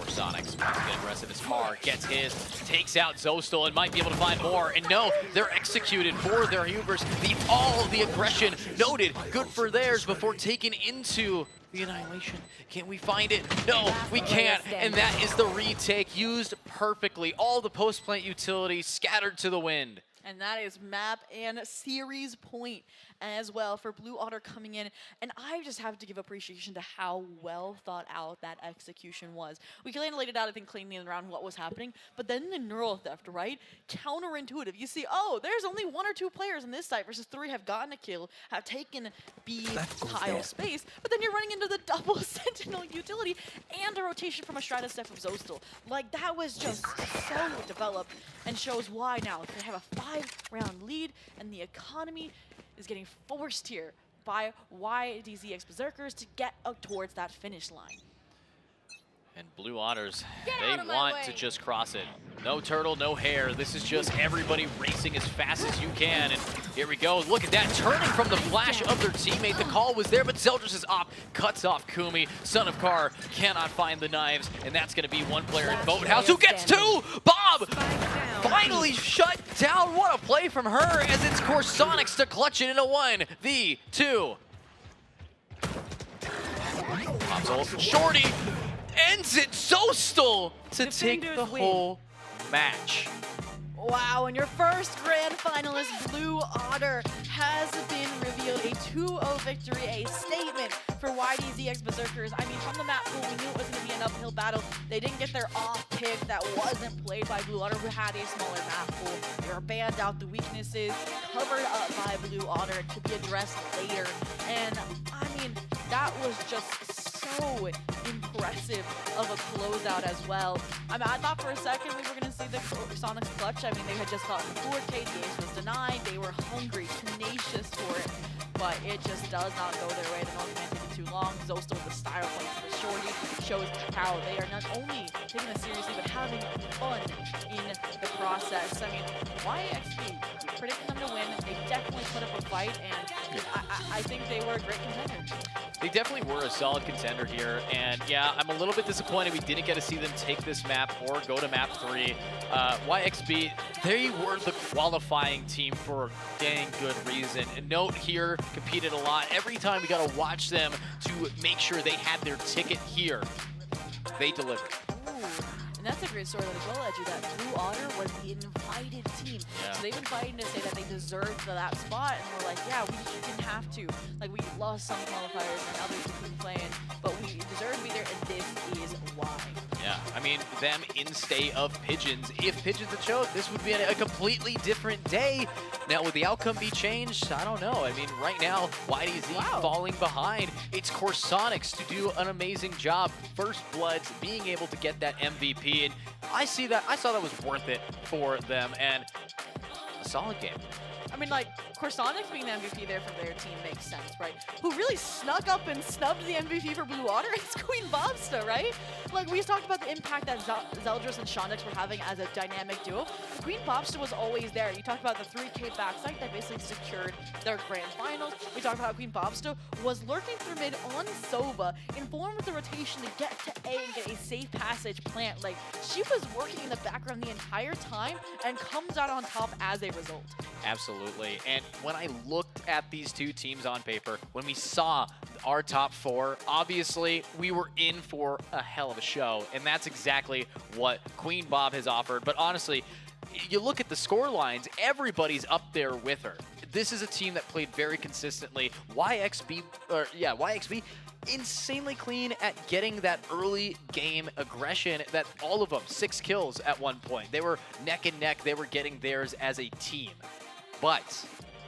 Sonics wants to get aggressive as far, gets his, takes out Zostal and might be able to find more. And no, they're executed for their Hubers. All the aggression noted, good for theirs before taken into the annihilation. Can we find it? No, we can't. And that is the retake used perfectly. All the post-plant utilities scattered to the wind. And that is map and series point as well for Blue Otter coming in. And I just have to give appreciation to how well thought out that execution was. We laid it out, I think, cleanly around what was happening. But then the neural theft, right? Counterintuitive. You see, oh, there's only 1 or 2 players in this site versus 3 have gotten a kill, have taken B tile space. But then you're running into the double sentinel utility and a rotation from a Stratus step of Zostal. Like, that was just so developed and shows why now. They have a 5-round lead, and the economy is getting forced here by YDZX Berserkers to get up towards that finish line. And Blue Otters, they want to just cross it. No turtle, no hair. This is just everybody racing as fast as you can. And here we go. Look at that, turning from the flash of their teammate. The call was there, but Zeldris is up, cuts off Kumi. Son of Kar cannot find the knives, and that's going to be one player in Boathouse who gets 2. Bob finally shut down. What a play from her, as it's Corsonics to clutch it in a 1v2. Bob's ult. Shorty ends it. Zostal to take the whole match. Wow, and your first grand finalist, Blue Otter, has been revealed. A 2-0 victory, a statement for YDZX Berserkers. I mean, from the map pool, we knew it was going to be an uphill battle. They didn't get their off pick that wasn't played by Blue Otter, who had a smaller map pool. They were banned out the weaknesses, covered up by Blue Otter to be addressed later. And, I mean, that was just so impressive of a closeout as well. I mean, I thought for a second we were going to see the Sonics clutch. I mean, they had just gotten 4K, the ace was denied. They were hungry, tenacious for it, but it just does not go their way. The North Man taking too long. Zostal with the style point for the shorty shows how they are not only taking it seriously, but having fun in the process. I mean, YXP, predicting them to win. They definitely put up a fight, and I think they were a great contender. They definitely were a solid contender here, and yeah, I'm a little bit disappointed we didn't get to see them take this map or go to map 3. YXB, they were the qualifying team for a dang good reason. And note here, competed a lot. Every time we got to watch them to make sure they had their ticket here. They delivered. And that's a great story as well, Edgy, that Blue Otter was the invited team. Yeah. So they've been fighting to say that they deserved that spot, and we're like, yeah, we didn't have to. Like, we lost some qualifiers and others who couldn't play in, but we deserve to be there, and this is why. Yeah, I mean, them in state of Pigeons. If Pigeons had showed, this would be a completely different day. Now, would the outcome be changed? I don't know. I mean, right now, YDZ falling behind. It's Corsonics to do an amazing job. First Bloods being able to get that MVP, and I saw that was worth it for them, and a solid game. I mean, like, Corsonics being the MVP there for their team makes sense, right? Who really snuck up and snubbed the MVP for Blue Water is Queen Bobsta, right? Like, we just talked about the impact that Zeldris and Shondex were having as a dynamic duo. Queen Bobsta was always there. You talked about the 3K backside that basically secured their grand finals. We talked about how Queen Bobsta was lurking through mid on Sova, informed with the rotation to get to A and get a safe passage plant. Like, she was working in the background the entire time and comes out on top as a result. Absolutely. And when I looked at these two teams on paper, when we saw our top 4, obviously we were in for a hell of a show. And that's exactly what Queen Bob has offered. But honestly, you look at the score lines, everybody's up there with her. This is a team that played very consistently. YXB, insanely clean at getting that early game aggression that all of them, 6 kills at one point. They were neck and neck. They were getting theirs as a team. But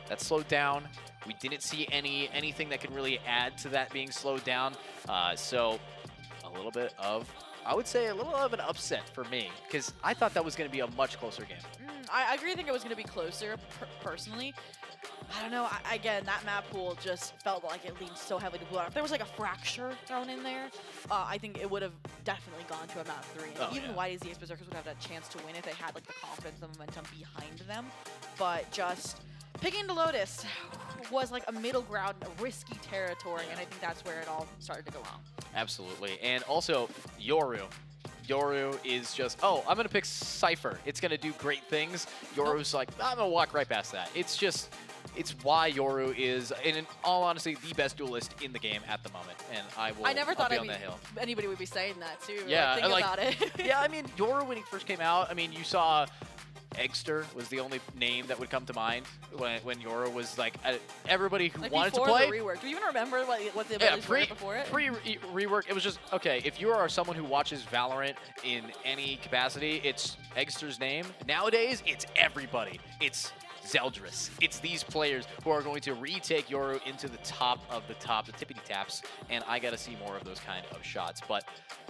that slowed down. We didn't see anything that could really add to that being slowed down. So a little bit of, I would say a little of an upset for me, because I thought that was going to be a much closer game. I agree. I think it was going to be closer, personally. I don't know. Again, that map pool just felt like it leaned so heavily to Blue Water. If there was like a fracture thrown in there, I think it would have definitely gone to a map 3. Even YDZ's Berserkers would have that chance to win if they had like the confidence, the momentum behind them. But just picking the Lotus was like a middle ground, a risky territory, and I think that's where it all started to go wrong. Absolutely. And also, Yoru. Yoru is just, oh, I'm going to pick Cypher. It's going to do great things. Yoru's like, I'm going to walk right past that. It's just, it's why Yoru is, in all honesty, the best duelist in the game at the moment. And I never thought on that hill. anybody would be saying that, too. Yeah. Think about it. Yeah, I mean, Yoru, when he first came out, I mean, you saw Eggster was the only name that would come to mind when Yoru was like, everybody who wanted to play. The rework. Do you even remember what the abilities were before it? Pre-rework, it was just, okay, if you are someone who watches Valorant in any capacity, it's Eggster's name. Nowadays, it's everybody. It's Zeldris. It's these players who are going to retake Yoru into the top of the top, the tippity taps, and I got to see more of those kind of shots. But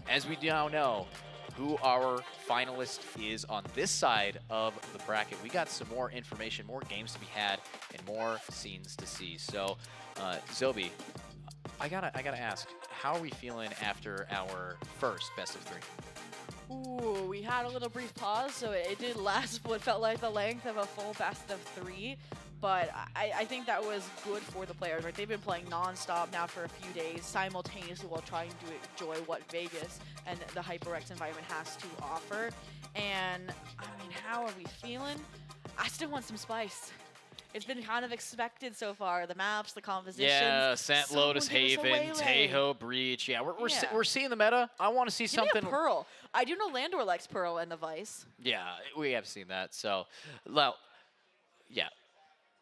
as we now know, who our finalist is on this side of the bracket. We got some more information, more games to be had, and more scenes to see. So, Zobi, I gotta ask, how are we feeling after our first best of 3? Ooh, we had a little brief pause, so it did last what felt like the length of a full best of 3. But I think that was good for the players, right? They've been playing non-stop now for a few days, simultaneously while trying to enjoy what Vegas and the HyperX environment has to offer. And, I mean, how are we feeling? I still want some spice. It's been kind of expected so far. The maps, the compositions. Yeah, Sant Lotus Haven, Taeho Breach. Yeah, we're seeing the meta. I want to see something. Give me a Pearl. I do know Landor likes Pearl and the Vice. Yeah, we have seen that. So, well, yeah.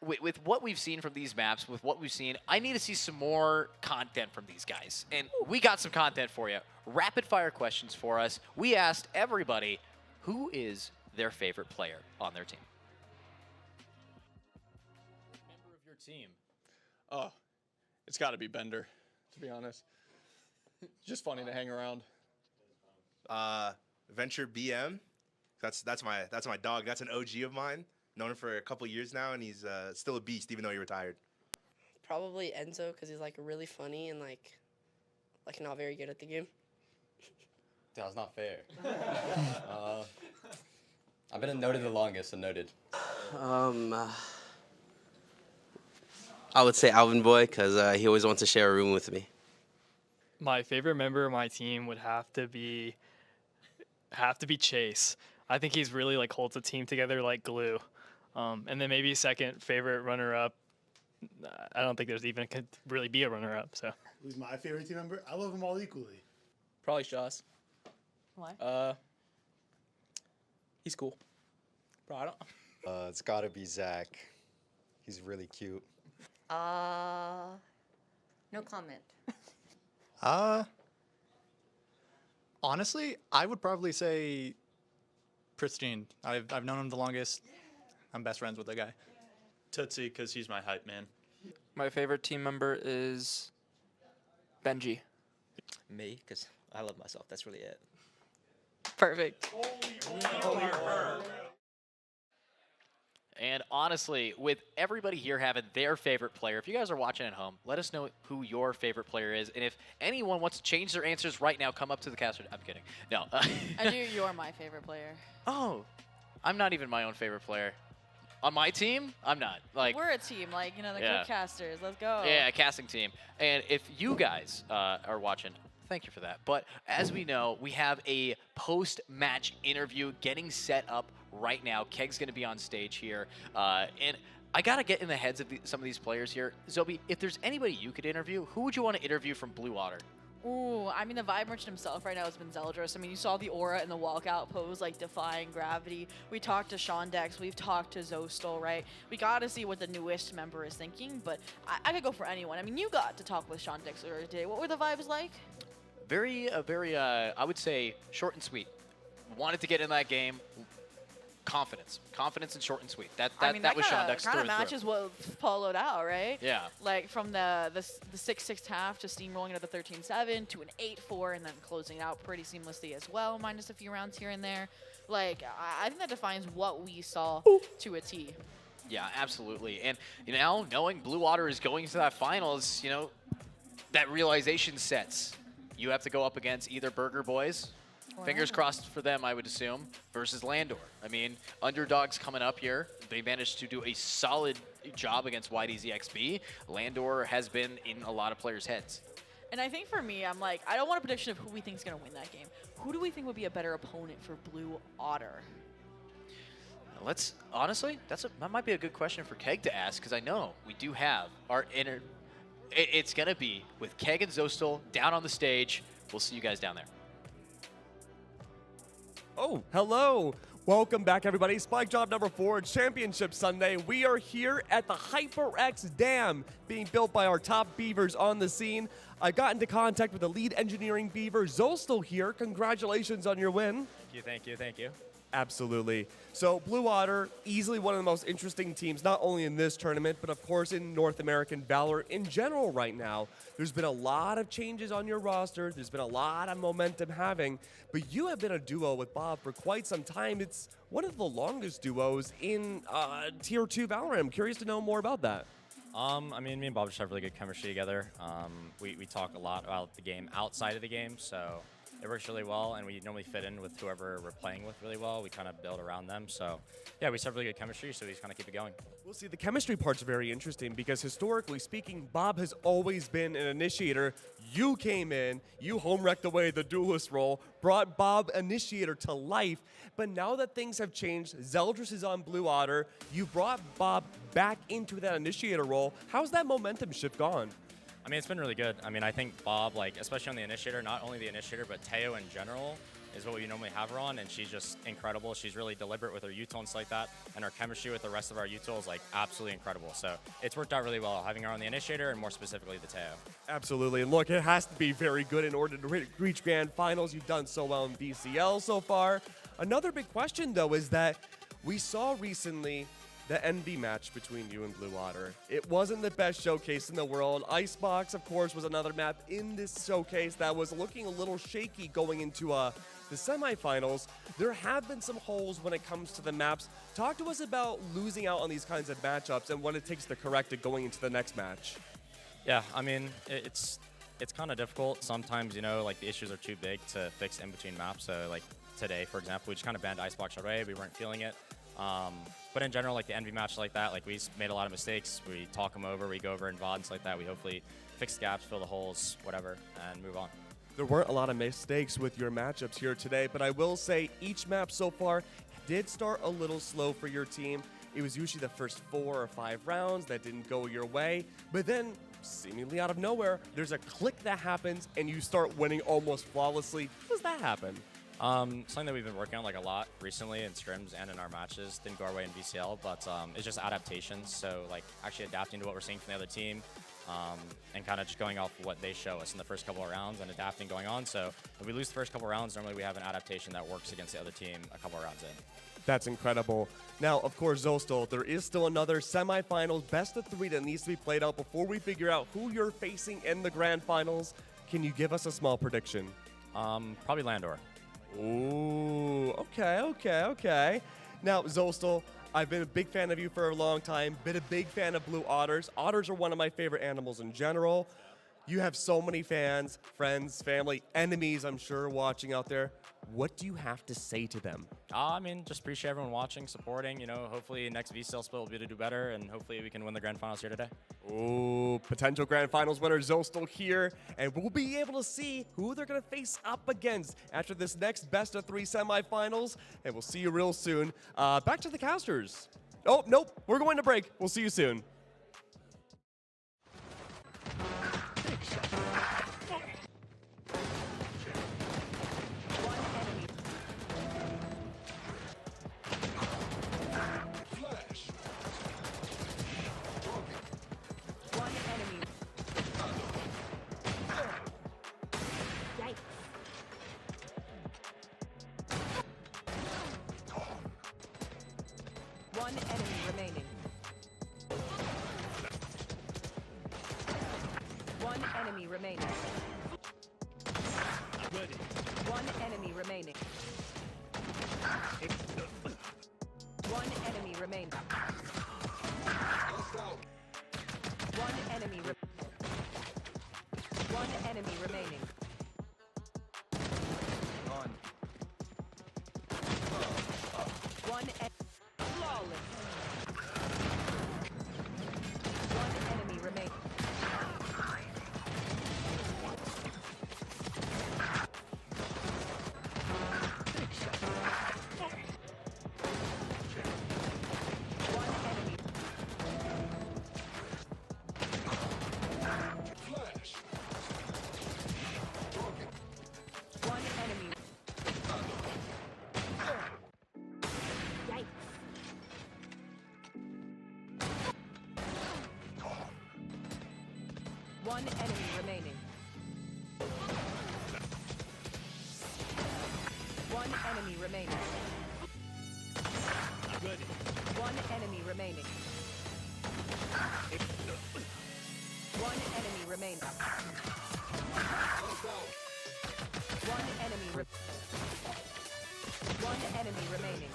With what we've seen from these maps, with what we've seen, I need to see some more content from these guys. And we got some content for you. Rapid fire questions for us. We asked everybody, who is their favorite player on their team? Member of your team. Oh, it's got to be Bender, to be honest. Just funny to hang around. Venture BM. That's my dog. That's an OG of mine. Known him for a couple years now, and he's still a beast, even though he retired. Probably Enzo, because he's like really funny and like not very good at the game. That's not fair. I've been noted the longest, so noted. I would say Alvin Boy, because he always wants to share a room with me. My favorite member of my team would have to be Chase. I think he's really like holds the team together like glue. And then maybe second favorite runner-up. I don't think there's even could really be a runner-up. So who's my favorite team member? I love them all equally. Probably Shoss. Why? He's cool. Bro, I don't. It's got to be Zach. He's really cute. No comment. Honestly, I would probably say Pristine. I've known him the longest. I'm best friends with the guy. Tootsie, because he's my hype man. My favorite team member is Benji. Me, because I love myself. That's really it. Perfect. And honestly, with everybody here having their favorite player, if you guys are watching at home, let us know who your favorite player is. And if anyone wants to change their answers right now, come up to the caster. I'm kidding. No. You're my favorite player. Oh, I'm not even my own favorite player. On my team, I'm not. Like, we're a team, like, you know, the Yeah. casters. Let's go. Yeah, casting team. And if you guys are watching, thank you for that. But as we know, we have a post-match interview getting set up right now. Keg's going to be on stage here. And I got to get in the heads of some of these players here. Zobi, if there's anybody you could interview, who would you want to interview from Blue Water? Ooh, I mean, the Vibe Merchant himself right now has been Zeldris. I mean, you saw the aura and the walkout pose, like, defying gravity. We talked to Shondex. We've talked to Zostal, right? We got to see what the newest member is thinking, but I could go for anyone. I mean, you got to talk with Shondex earlier today. What were the vibes like? Very, I would say, short and sweet. Wanted to get in that game. Confidence and short and sweet. That was Shondex. Kind of matches what poloed out, right? Yeah. Like from the 6-6 half to steamrolling it at the 13-7 to an 8-4 and then closing it out pretty seamlessly as well, minus a few rounds here and there. Like, I think that defines what we saw to a T. Yeah, absolutely. And now knowing Blue Water is going to that finals, you know, that realization sets. You have to go up against either Burger Boys. Fingers crossed for them, I would assume, versus Landor. I mean, underdogs coming up here. They managed to do a solid job against YDZXB. Landor has been in a lot of players' heads. And I think for me, I'm like, I don't want a prediction of who we think is going to win that game. Who do we think would be a better opponent for Blue Otter? Honestly, that might be a good question for Keg to ask, because I know we do have our inner. It's going to be with Keg and Zostal down on the stage. We'll see you guys down there. Oh, hello. Welcome back, everybody. Spike Job number 4, Championship Sunday. We are here at the HyperX Dam being built by our top beavers on the scene. I got into contact with the lead engineering beaver, Zostal here. Congratulations on your win. Thank you. Absolutely. So Blue Water, easily one of the most interesting teams, not only in this tournament, but of course in North American Valor in general right now. There's been a lot of changes on your roster. There's been a lot of momentum having, but you have been a duo with Bob for quite some time. It's one of the longest duos in Tier 2 Valorant. I'm curious to know more about that. I mean, me and Bob just have really good chemistry together. We talk a lot about the game outside of the game, so it works really well, and we normally fit in with whoever we're playing with really well. We kind of build around them. So, yeah, we just have really good chemistry, so we just kind of keep it going. Well, see, the chemistry part's very interesting because historically speaking, Bob has always been an initiator. You came in, you home-wrecked away the duelist role, brought Bob Initiator to life, but now that things have changed, Zeldris is on Blue Otter, you brought Bob back into that Initiator role. How's that momentum shift gone? I mean, it's been really good. I mean, I think Bob, like, especially on the Initiator, not only the Initiator, but Teo in general is what we normally have her on, and she's just incredible. She's really deliberate with her U-tones like that, and her chemistry with the rest of our U-tools, like, absolutely incredible. So it's worked out really well, having her on the Initiator, and more specifically the Teo. Absolutely, and look, it has to be very good in order to reach Grand Finals. You've done so well in BCL so far. Another big question, though, is that we saw recently the Envy match between you and Blue Water. It wasn't the best showcase in the world. Icebox, of course, was another map in this showcase that was looking a little shaky going into the semifinals. There have been some holes when it comes to the maps. Talk to us about losing out on these kinds of matchups and what it takes to correct it going into the next match. Yeah, I mean, it's kind of difficult. Sometimes, you know, like, the issues are too big to fix in between maps. So, like, today, for example, we just kind of banned Icebox away. We weren't feeling it. But in general, like the Envy match like that, like we made a lot of mistakes. We talk them over, we go over in VODs like that. We hopefully fix the gaps, fill the holes, whatever, and move on. There weren't a lot of mistakes with your matchups here today, but I will say each map so far did start a little slow for your team. It was usually the first 4 or 5 rounds that didn't go your way, but then seemingly out of nowhere, there's a click that happens and you start winning almost flawlessly. How does that happen? Something that we've been working on like a lot recently in scrims and in our matches. Didn't go our way in VCL, but it's just adaptations. So like actually adapting to what we're seeing from the other team, and kind of just going off what they show us in the first couple of rounds and adapting going on. So if we lose the first couple of rounds, normally we have an adaptation that works against the other team a couple of rounds in. That's incredible. Now, of course, Zostal, there is still another semifinals best of 3 that needs to be played out before we figure out who you're facing in the grand finals. Can you give us a small prediction? Probably Landor. Ooh, okay. Now, Zostal, I've been a big fan of you for a long time, been a big fan of blue otters. Otters are one of my favorite animals in general. You have so many fans, friends, family, enemies, I'm sure, watching out there. What do you have to say to them? I mean, just appreciate everyone watching, supporting. You know, hopefully next VCL split will be to do better, and hopefully we can win the grand finals here today. Ooh, potential grand finals winner Zostel here, and we'll be able to see who they're going to face up against after this next best of 3 semifinals, and we'll see you real soon. Back to the casters. Oh, nope, we're going to break. We'll see you soon. One enemy remaining. One enemy remaining. One enemy remaining. One enemy remaining. One enemy One enemy remaining. One flawless. One enemy remaining. One enemy remaining. One enemy remaining. One enemy remaining. One enemy remaining. One enemy One enemy remaining. One flawless. One enemy remaining. One enemy remaining.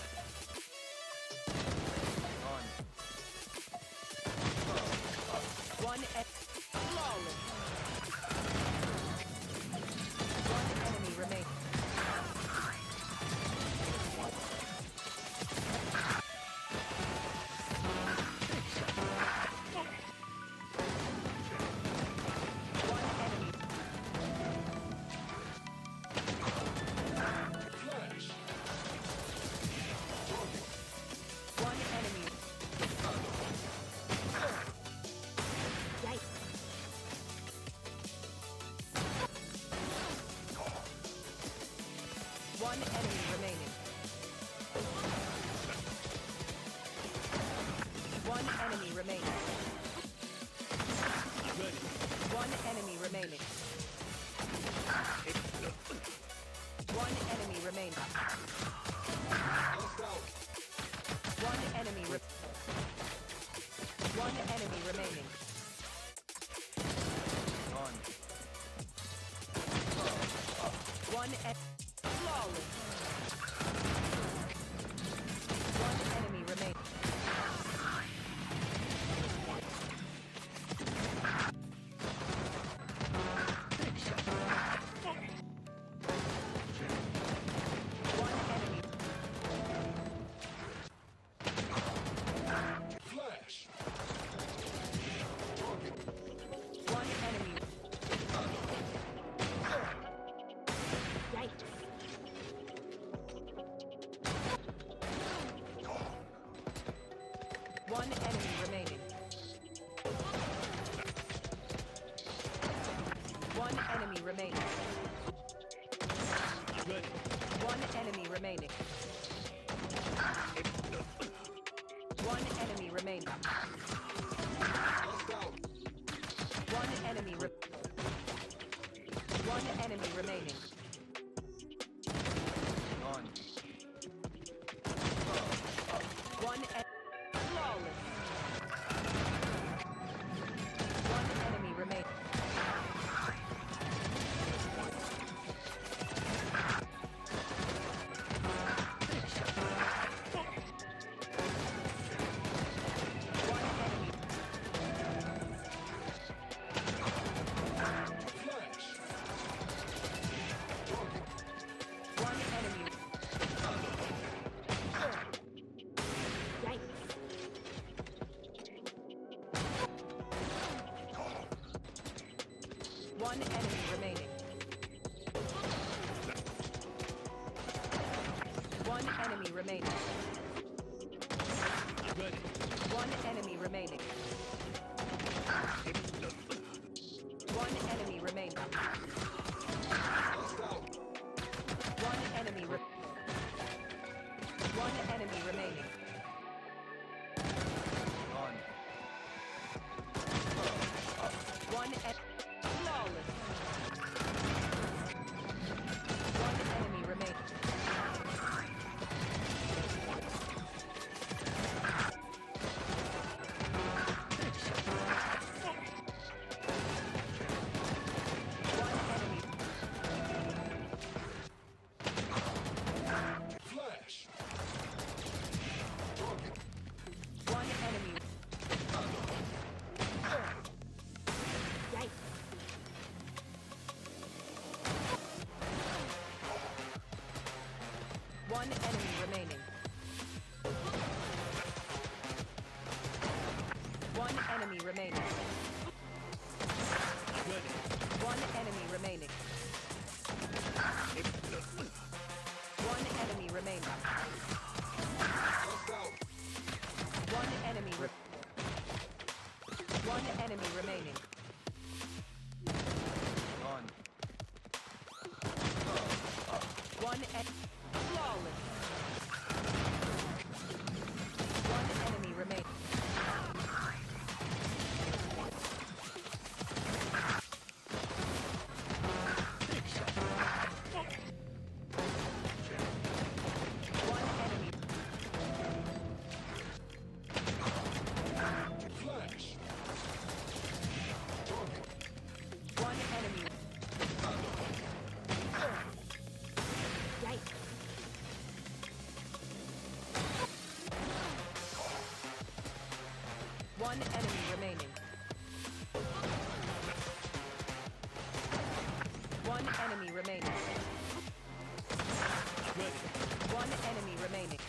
One enemy remaining. One enemy remaining. One enemy remaining. One enemy One enemy remaining. One flawless. One enemy remaining. One enemy. Flash. One enemy. Yikes. One enemy remaining. One enemy remaining. One enemy remaining. One enemy remaining. One enemy One enemy remaining. One flawless. One enemy remaining. One enemy remaining. One enemy remaining. Good. One enemy remaining. One enemy remaining. One enemy One enemy remaining. One flawless. One enemy remaining. Flash. One enemy. One enemy remaining. One enemy remaining. Good. One enemy remaining. One enemy remaining. One enemy One enemy remaining. One flawless. One enemy remaining. One enemy. Flash. One enemy. One enemy remaining. One enemy remaining. Good. One enemy remaining.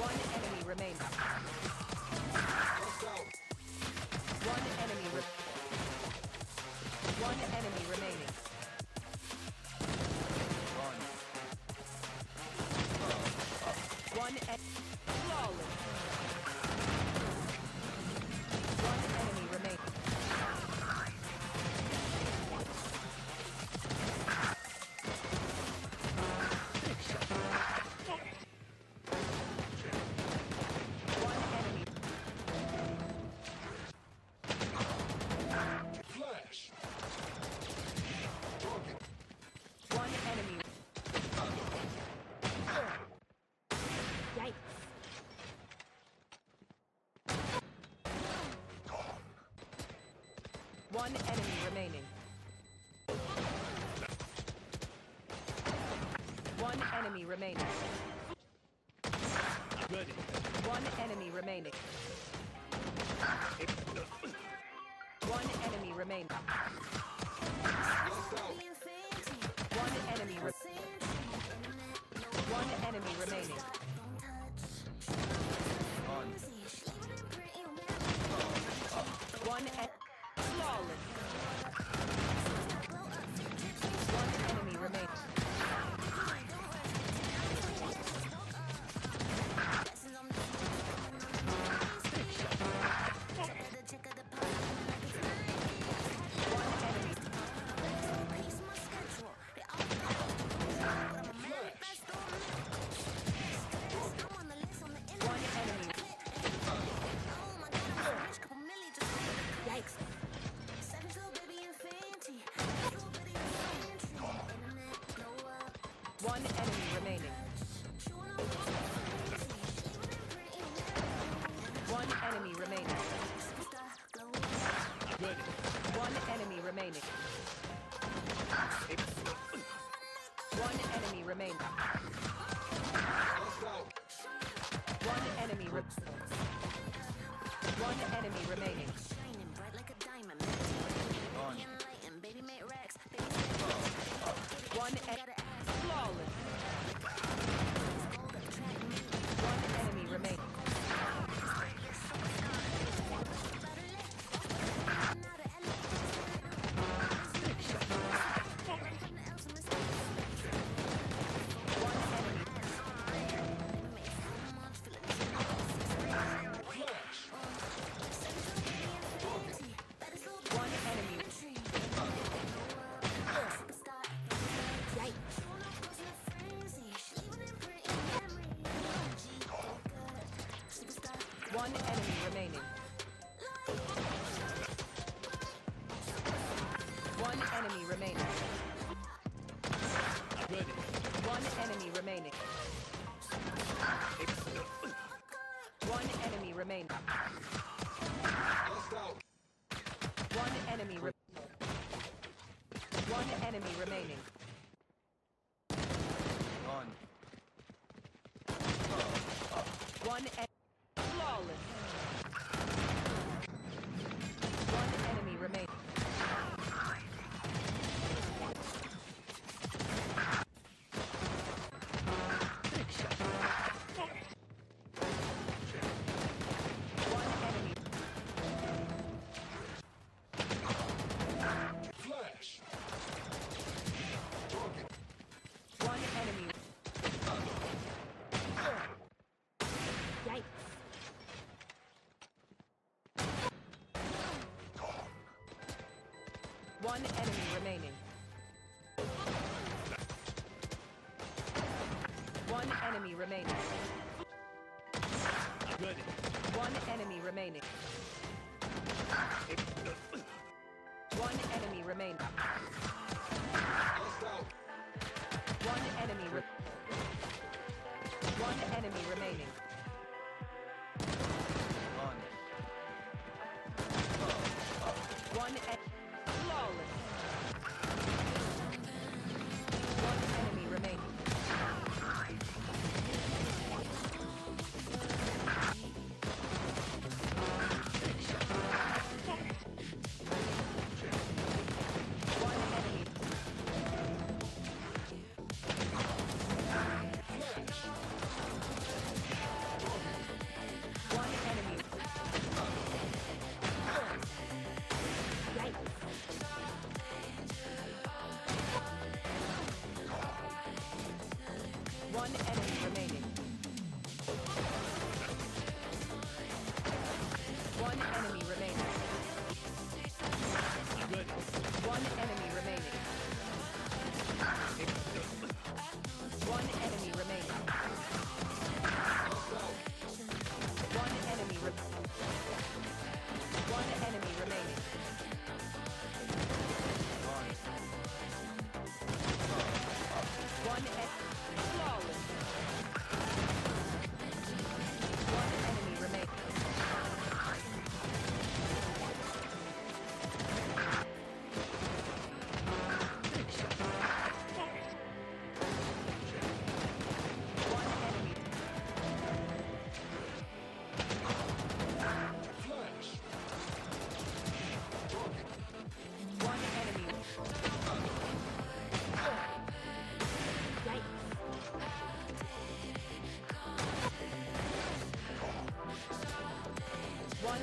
One enemy remaining. One enemy One enemy remaining. One flawless. One enemy remaining. One enemy. Flash. One enemy. One enemy remaining. One enemy remaining. Good. One enemy remaining. One enemy remaining. One enemy One enemy remaining. One flawless. One enemy remaining. One enemy remaining. One enemy remaining. Good. One enemy remaining. One enemy remaining. One enemy One enemy remaining. One flawless. One enemy remaining. One enemy remaining. One enemy remaining. Good. One enemy remaining. One enemy remaining. One enemy One enemy remaining. One flawless. One enemy remaining. Flash. One enemy. Yikes. One enemy remaining. One enemy remaining. Good. One enemy remaining. One enemy remaining. One enemy One enemy remaining. One flawless. One enemy remaining. One enemy remaining. One enemy remaining. Good. One enemy remaining. One enemy remaining. One enemy One enemy remaining. One flawless. One enemy remaining.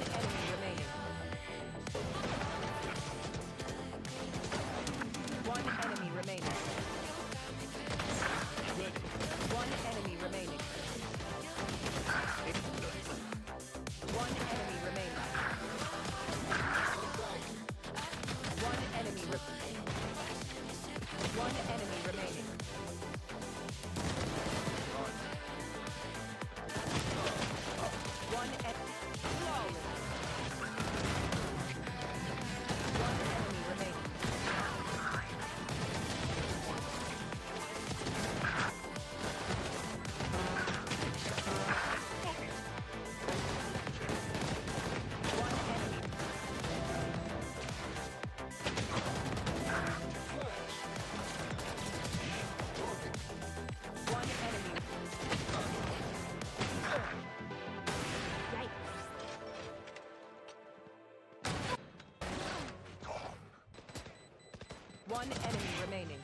One enemy remaining. One enemy remaining. Good. One enemy remaining. One enemy remaining. One enemy One enemy remaining. One flawless. One enemy remaining. One enemy. Yikes. One enemy remaining.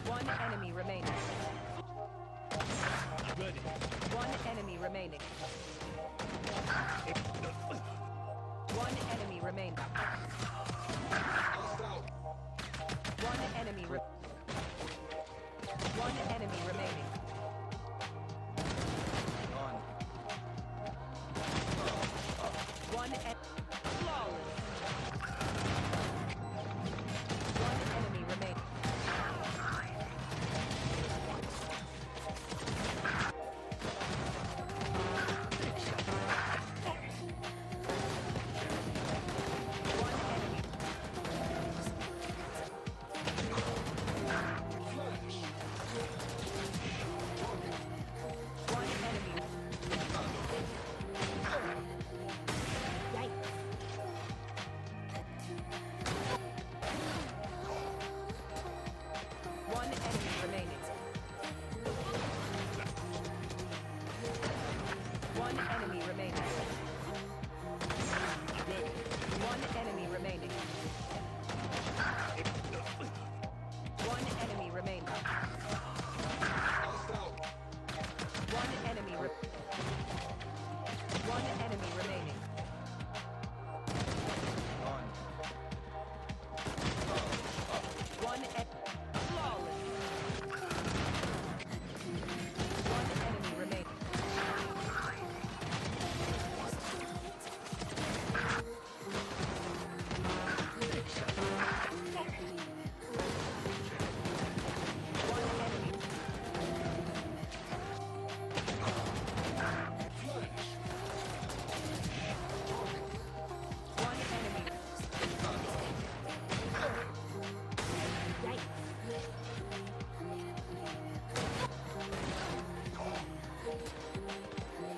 One enemy remaining. Good. One enemy remaining. One enemy remaining. One enemy One enemy remaining. One flawless. One enemy remaining. One enemy remaining. One enemy remaining. One enemy remaining. One enemy One enemy remaining. One flawless. One enemy remaining.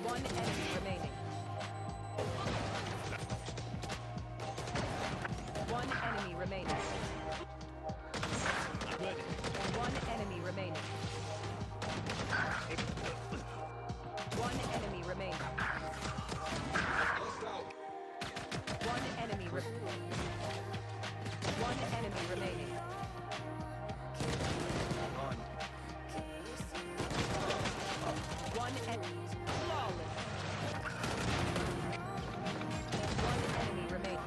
One enemy remaining. One enemy remaining. One enemy remaining. One enemy remaining. One enemy One enemy remaining. One enemy flawless. One enemy remaining.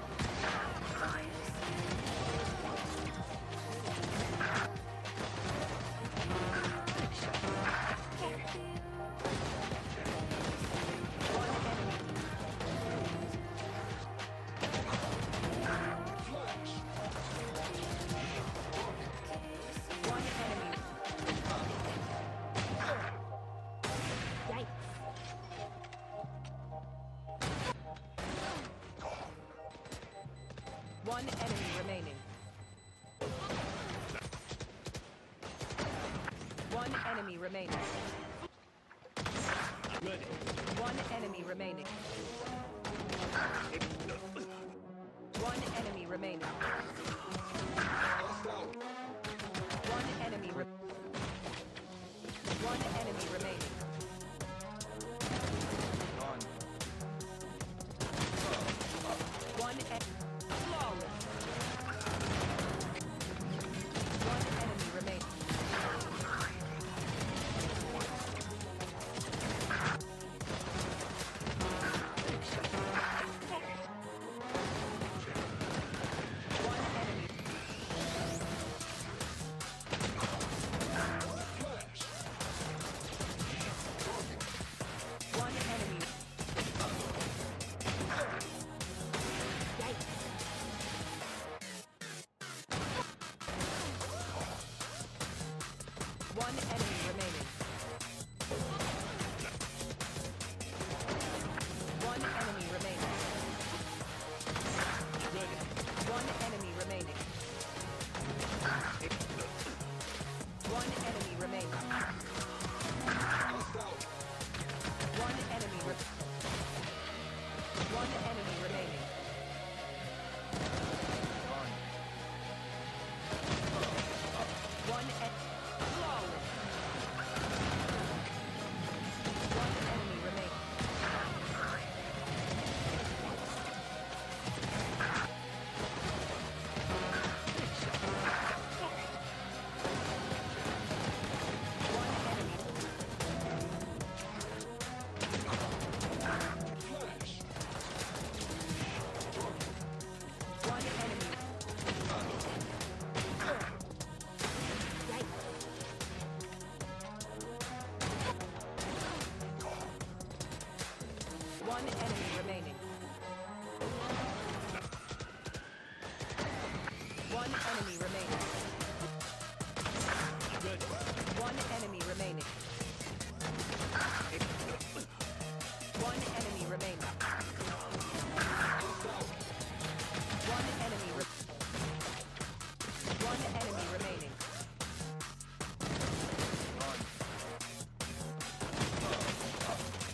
One enemy remaining. One enemy remaining. One enemy remaining. One enemy remaining. One enemy One enemy remaining. One flawless. One enemy remaining. One enemy remaining. One enemy remaining. One enemy remaining. One enemy remaining. One enemy One enemy remaining. One flawless. One enemy remaining. One enemy remaining. One enemy remaining. One enemy remaining. One enemy remaining. One enemy One enemy remaining.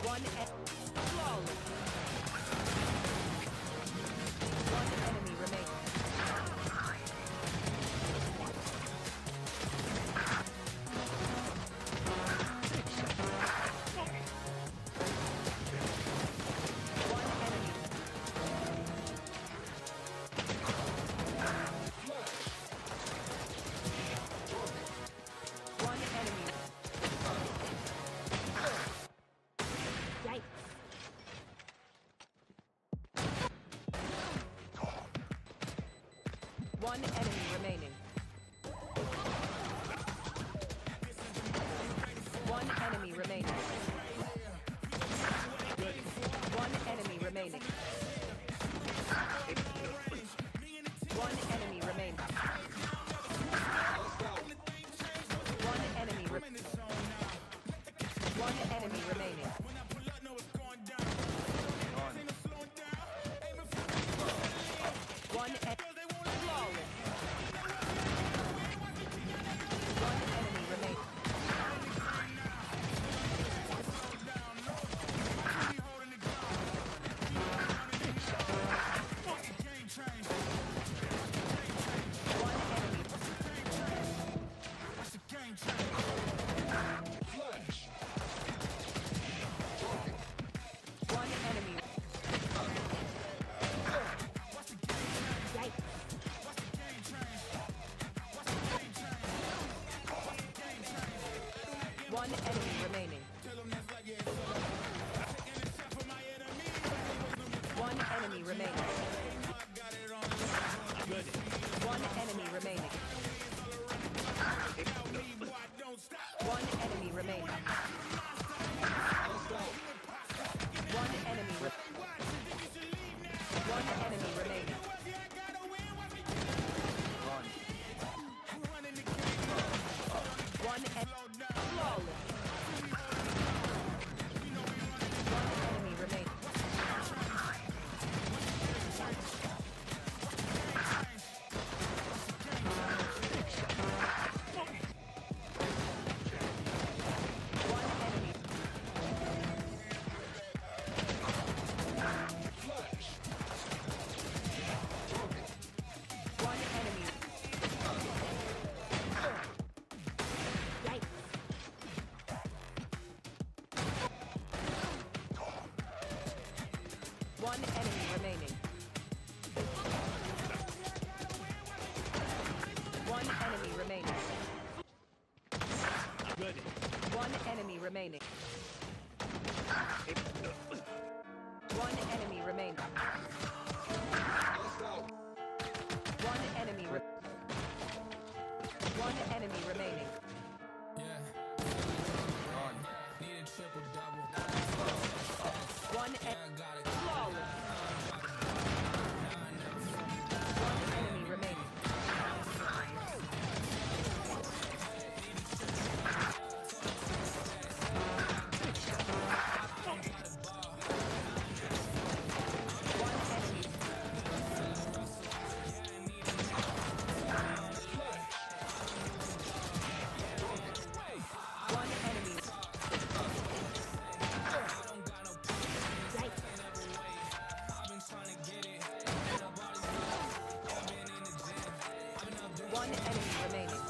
One flawless. One enemy remaining. One enemy remaining. One enemy remaining. One enemy remaining. One enemy remaining. One enemy remaining. One enemy remaining. One flawless. One enemy remaining. One enemy. One enemy remaining. One enemy remaining. One enemy remaining. One enemy remaining. One enemy One enemy remaining. One flawless. One enemy remaining. One enemy remaining. One enemy remaining. Good. One enemy remaining. One enemy remaining. One enemy One enemy remaining. One flawless. One enemy remaining. One enemy remaining.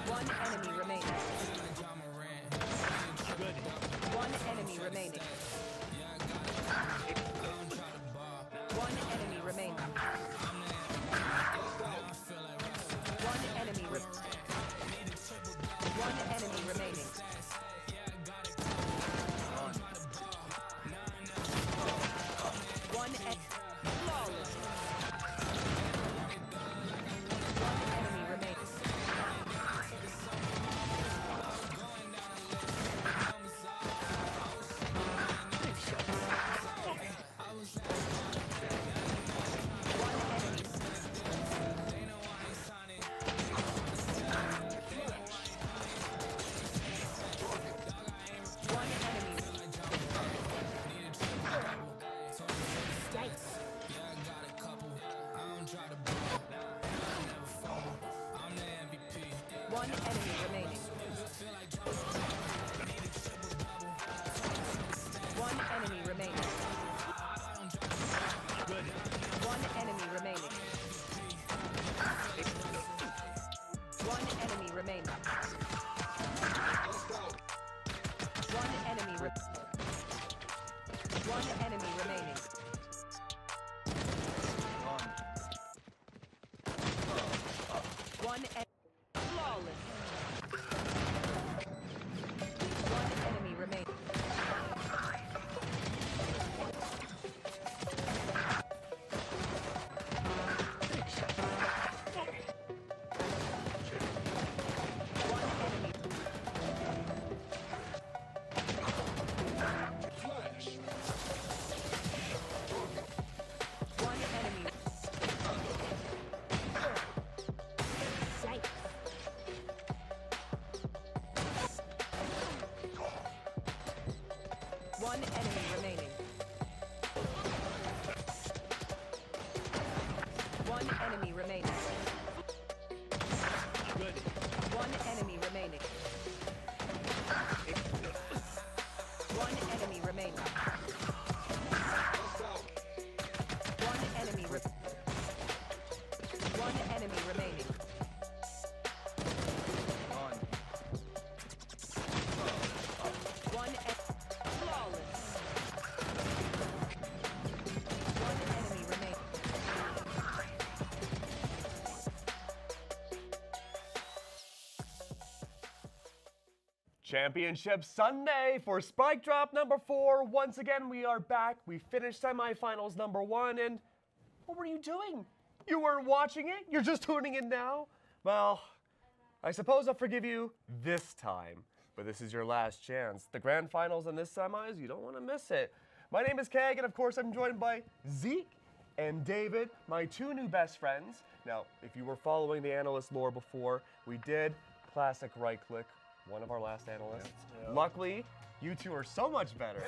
One enemy remaining. One enemy remaining. One enemy remaining. One enemy One enemy remaining. One flawless. One enemy remaining. One enemy remaining. One enemy remaining. One enemy remaining. One enemy remaining. One enemy One enemy remaining. One flawless. One enemy remaining. One enemy remaining. Good. One enemy remaining. One enemy remaining. One enemy One enemy remaining. Flawless. One enemy remaining. Championship Sunday for Spike Drop number 4. Once again, we are back. We finished semifinals number 1, and what were you doing? You weren't watching it? You're just tuning in now? Well, I suppose I'll forgive you this time, but this is your last chance. The grand finals and this semis, you don't want to miss it. My name is Keg, and of course I'm joined by Zeke and David, my 2 new best friends. Now, if you were following the analyst lore before, we did classic right-click one of our last analysts. Yep. Luckily, you 2 are so much better,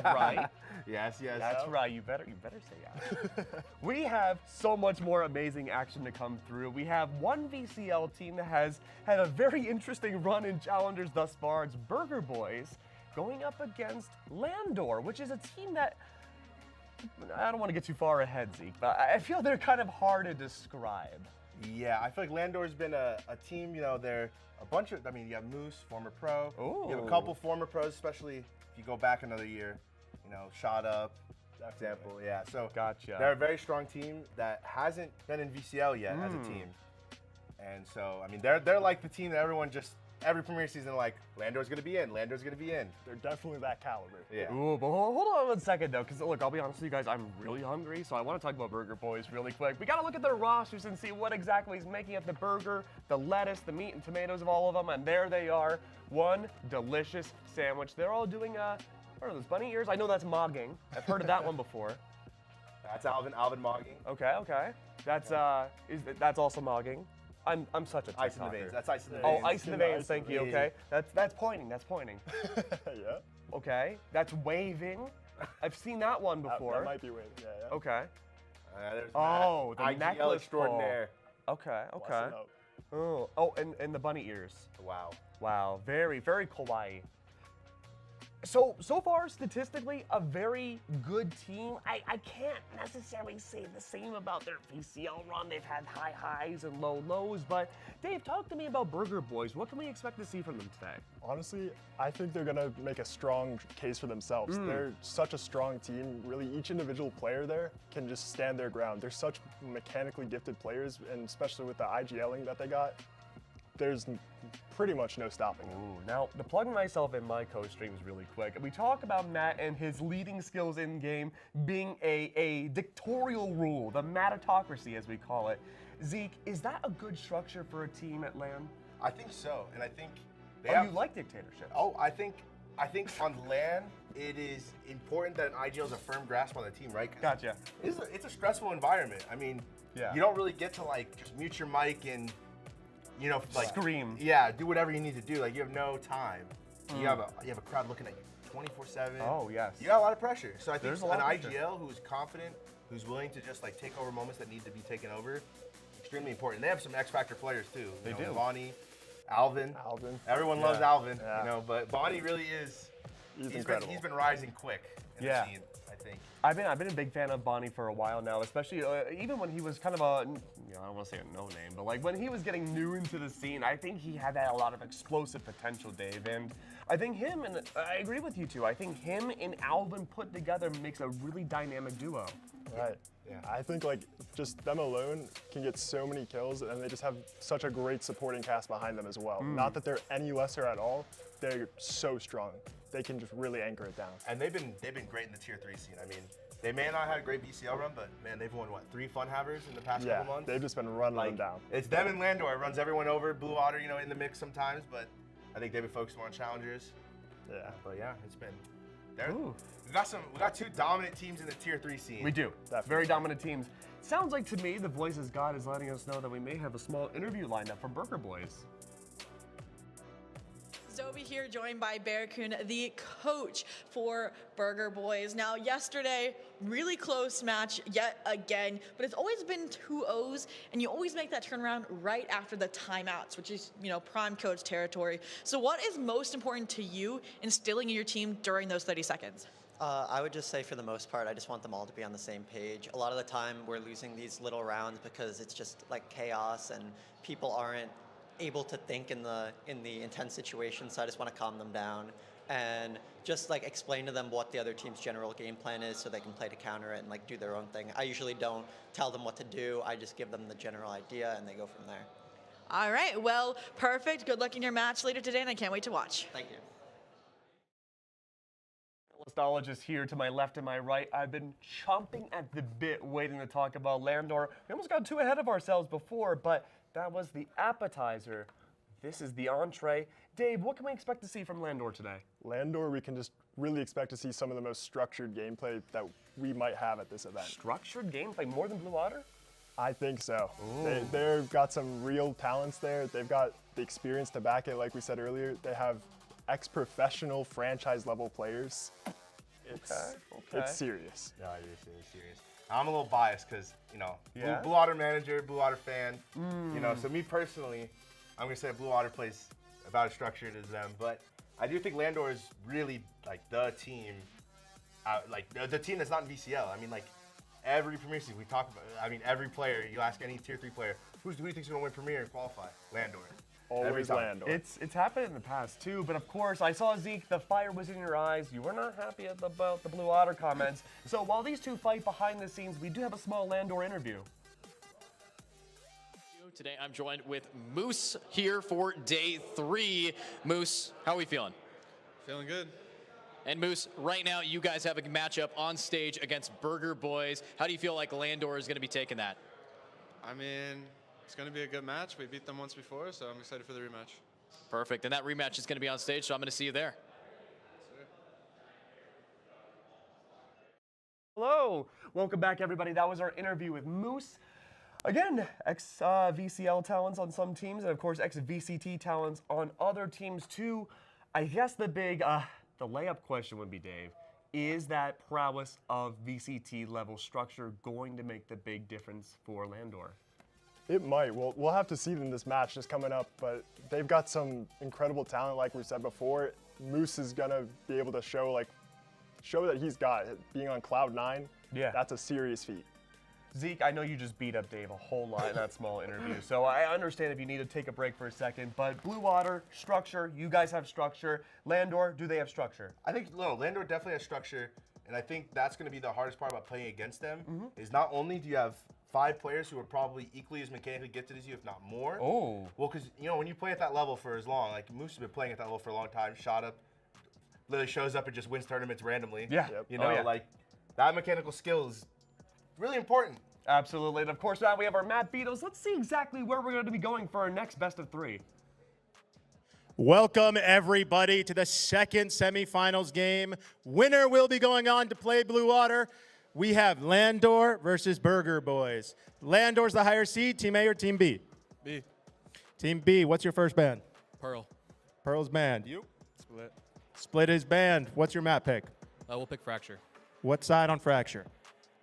right? Yes. That's right. You better say yes. We have so much more amazing action to come through. We have one VCL team that has had a very interesting run in challengers thus far. It's Burger Boys going up against Landor, which is a team that I don't want to get too far ahead, Zeke, but I feel they're kind of hard to describe. Yeah, I feel like Landor's been a team, you know, they're a bunch of, I mean, you have Moose, former pro. Ooh. You have a couple former pros, especially if you go back another year, you know, Shot Up, example, yeah. So Gotcha. They're a very strong team that hasn't been in VCL yet as a team. And so, I mean, they're like the team that everyone just, every premiere season, like, Landor's going to be in, Landor's going to be in. They're definitely that caliber. Yeah. Ooh, but hold on 1 second though, because look, I'll be honest with you guys, I'm really hungry, so I want to talk about Burger Boys really quick. We got to look at their rosters and see what exactly is making up the burger, the lettuce, the meat and tomatoes of all of them, and there they are, one delicious sandwich. They're all doing, what are those, bunny ears? I know that's mogging. I've heard of that one before. That's Alvin mogging. Okay. That's also mogging. I'm such a TikToker. Ice in the veins. That's ice in the veins. Oh, ice in the veins. Thank you. Okay, that's pointing. That's pointing. Yeah. Okay, that's waving. I've seen that one before. That might be waving. Yeah. Okay. There's Oh, Matt, the necklace extraordinaire. Okay. Busting up. Oh, and the bunny ears. Wow. Very, very kawaii. So far, statistically, a very good team. I can't necessarily say the same about their VCL run. They've had high highs and low lows, but Dave, talk to me about Burger Boys. What can we expect to see from them today? Honestly, I think they're going to make a strong case for themselves. They're such a strong team. Really, each individual player there can just stand their ground. They're such mechanically gifted players, and especially with the IGLing that they got, there's pretty much no stopping them. Now, to plug myself in my co-streams really quick, we talk about Matt and his leading skills in game being a dictatorial rule, the Mattatocracy as we call it. Zeke, is that a good structure for a team at LAN? I think so, and I think you like dictatorship? Oh, I think on LAN it is important that an IGL has a firm grasp on the team, right? Gotcha. It's a stressful environment. I mean, you don't really get to like just mute your mic and, you know, like scream. Yeah, do whatever you need to do. Like, you have no time. You have a crowd looking at you 24/7. Oh yes. You got a lot of pressure. So I think There's a lot an of pressure. IGL who's confident, who's willing to just like take over moments that need to be taken over, extremely important. They have some X Factor players too. They do. Bonnie, Alvin. Everyone loves Alvin, Yeah. you know, but Bonnie really is. He's incredible. He's been rising quick in the scene, I think. I've been a big fan of Bonnie for a while now, especially even when he was kind of I don't want to say a no name, but like when he was getting new into the scene, I think he had a lot of explosive potential, Dave. And I think him, and I agree with you too, I think him and Alvin put together makes a really dynamic duo. Right. Yeah. I think like just them alone can get so many kills, and they just have such a great supporting cast behind them as well. Not that they're NUSer at all, they're so strong. They can just really anchor it down. And they've been great in the tier 3 scene. I mean, they may not have a great VCL run, but man, they've won what, 3 fun havers in the past couple months? They've just been running them down. It's them and Landor. It runs everyone over. Blue Otter, you know, in the mix sometimes, but I think they've been focused more on challengers. Yeah. But yeah, it's been we got 2 dominant teams in the tier 3 scene. We do. Very dominant teams. Sounds like to me the Voices God is letting us know that we may have a small interview lined up for Burger Boys. Zoe here, joined by Bearcoon, the coach for Burger Boys. Now, yesterday, really close match yet again, but it's always been 2-0s, and you always make that turnaround right after the timeouts, which is, prime coach territory. So what is most important to you instilling in your team during those 30 seconds? I would just say for the most part, I just want them all to be on the same page. A lot of the time, we're losing these little rounds because it's just like chaos and people aren't able to think in the intense situations, so I just want to calm them down and just like explain to them what the other team's general game plan is so they can play to counter it and like do their own thing. I usually don't tell them what to do, I just give them the general idea and they go from there. All right, well, perfect. Good luck in your match later today, and I can't wait to watch. Thank you. Nostalgist here to my left and my right. I've been chomping at the bit waiting to talk about Landor. We almost got too ahead of ourselves before, but that was the appetizer. This is the entree. Dave, what can we expect to see from Landor today? Landor, we can just really expect to see some of the most structured gameplay that we might have at this event. Structured gameplay more than Blue Water? I think so. They've got some real talents there. They've got the experience to back it, like we said earlier. They have ex-professional franchise level players. It's serious. No, it is serious. I'm a little biased because, Yeah? Blue Water manager, Blue Water fan. So me personally, I'm going to say Blue Water plays about as structured as them. But I do think Landor is really like the team, the team that's not in VCL. I mean, like every Premier Season we talk about, every player, you ask any Tier 3 player, who do you think's going to win Premier and qualify? Landor. Always Landor. It's happened in the past too, but of course, I saw Zeke, the fire was in your eyes. You were not happy about the Blue Water comments. So while these two fight behind the scenes, we do have a small Landor interview. Today I'm joined with Moose here for day 3. Moose, how are we feeling? Feeling good. And Moose, right now you guys have a matchup on stage against Burger Boys. How do you feel like Landor is going to be taking that? I mean, it's going to be a good match. We beat them once before, so I'm excited for the rematch. Perfect. And that rematch is going to be on stage, so I'm going to see you there. Hello, welcome back everybody. That was our interview with Moose. Again, ex-VCL talents on some teams, and of course ex-VCT talents on other teams too. I guess the big, the layup question would be, Dave, is that prowess of VCT level structure going to make the big difference for Landor? It might. We'll have to see in this match just coming up, but they've got some incredible talent, like we said before. Moose is gonna be able to show that he's got it. Being on cloud 9. Yeah, that's a serious feat. Zeke, I know you just beat up Dave a whole lot in that small interview, so I understand if you need to take a break for a second, but Blue Water, structure, you guys have structure. Landor, do they have structure? I think, Landor definitely has structure, and I think that's going to be the hardest part about playing against them, is not only do you have 5 players who are probably equally as mechanically gifted as you, if not more. Oh. Well, because, when you play at that level for as long, like Moose has been playing at that level for a long time, shot up, literally shows up and just wins tournaments randomly. Yeah. Like, that mechanical skill is really important. Absolutely, and of course now we have our map beatles. Let's see exactly where we're going to be going for our next best of 3. Welcome everybody to the second semifinals game. Winner will be going on to play Blue Water. We have Landor versus Burger Boys. Landor's the higher seed, Team A or Team B? B. Team B, what's your first band? Pearl. Pearl's band. You? Split. Split is band. What's your map pick? We'll pick Fracture. What side on Fracture?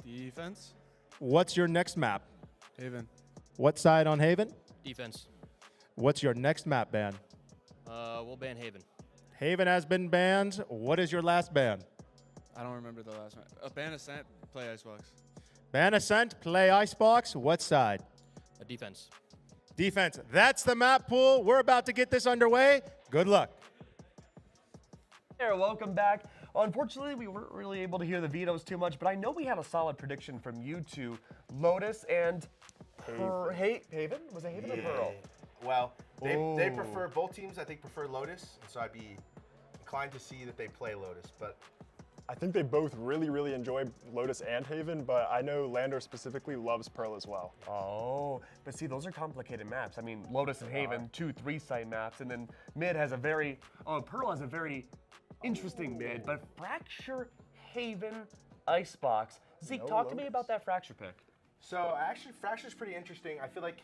Defense. What's your next map? Haven. What side on Haven? Defense. What's your next map ban? We'll ban Haven. Haven has been banned. What is your last ban? I don't remember the last one. Ban Ascent, play Icebox. Ban Ascent, play Icebox. What side? Defense. Defense. That's the map pool. We're about to get this underway. Good luck. There, welcome back. Unfortunately, we weren't really able to hear the vetoes too much, but I know we had a solid prediction from you two. Lotus and Haven? Was it Haven or Pearl? Well, they prefer, both teams I think prefer Lotus, and so I'd be inclined to see that they play Lotus, but I think they both really, really enjoy Lotus and Haven, but I know Landor specifically loves Pearl as well. Oh, but see, those are complicated maps. I mean, Lotus and Haven, 2 3-site maps, and then Mid has a very, Pearl has a very interesting mid, but Fracture, Haven, Icebox. Zeke, talk to me about that Fracture pick. So actually, Fracture's pretty interesting. I feel like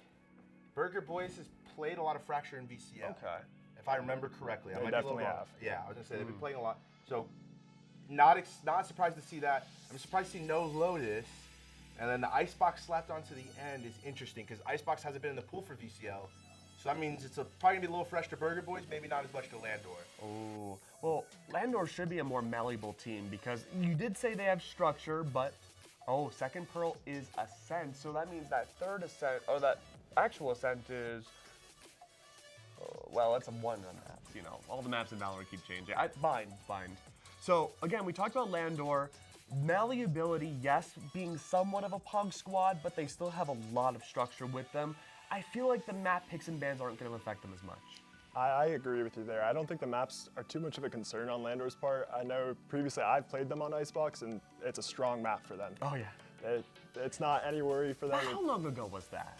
Burger Boys has played a lot of Fracture in VCL. Okay. if I remember correctly. I They might be a little definitely wrong. have. Yeah, I was gonna say they've been playing a lot. So, not surprised to see that. I'm surprised to see no Lotus, and then the Icebox slapped onto the end is interesting because Icebox hasn't been in the pool for VCL. So that means it's probably gonna be a little fresh to Burger Boys, maybe not as much to Landor. Oh, well, Landor should be a more malleable team because you did say they have structure, but second Pearl is Ascent, so that means that third Ascent, or that actual Ascent is, well, it's a 1 on maps, you know. All the maps in Valorant keep changing. Bind. So, again, we talked about Landor. Malleability, yes, being somewhat of a pug squad, but they still have a lot of structure with them. I feel like the map picks and bans aren't going to affect them as much. I agree with you there. I don't think the maps are too much of a concern on Landor's part. I know previously I've played them on Icebox, and it's a strong map for them. Oh, yeah. It's not any worry for them. How long ago was that?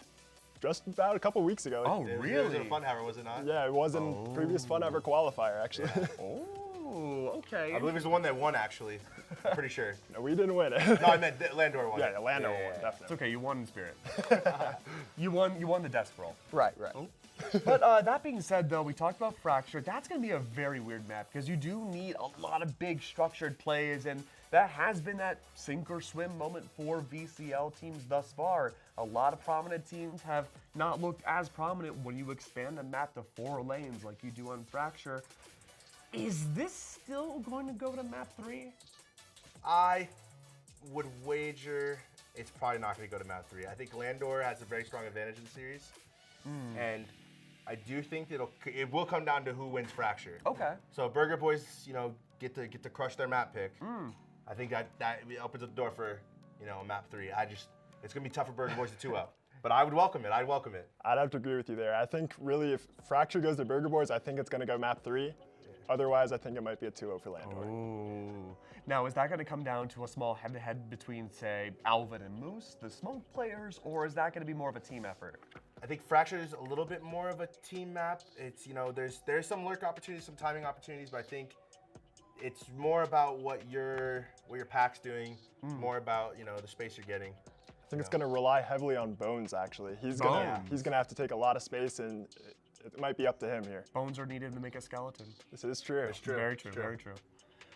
Just about a couple weeks ago. Oh, It really? was in a Fun Hour, was it not? Yeah, it was in previous Fun Ever qualifier, actually. Oh, okay. I believe it's the one that won, actually. I'm pretty sure. No, we didn't win it. No, I meant Landor won. Yeah, Landor won, It's definitely. okay, you won in spirit. you won the desk roll. Right. Oh. But that being said, though, we talked about Fracture. That's going to be a very weird map because you do need a lot of big structured plays, and that has been that sink or swim moment for VCL teams thus far. A lot of prominent teams have not looked as prominent when you expand the map to 4 lanes like you do on Fracture. Is this still going to go to map 3? I would wager it's probably not going to go to map 3. I think Landor has a very strong advantage in the series, and I do think it will come down to who wins Fracture. Okay. So Burger Boys, get to crush their map pick. I think that opens up the door for map 3. It's going to be tough for Burger Boys to 2-0. But I would welcome it. I'd welcome it. I'd have to agree with you there. I think really if Fracture goes to Burger Boys, I think it's going to go map 3. Otherwise, I think it might be a 2-0 for Landor. Ooh. Now, is that going to come down to a small head-to-head between, say, Alvin and Moose, the smoke players, or is that going to be more of a team effort? I think Fracture is a little bit more of a team map. It's there's some lurk opportunities, some timing opportunities, but I think it's more about what your pack's doing, more about the space you're getting. I think it's going to rely heavily on Bones, actually. He's going to have to take a lot of space, and it might be up to him here. Bones are needed to make a skeleton. This is true. It's true. Very true, very true.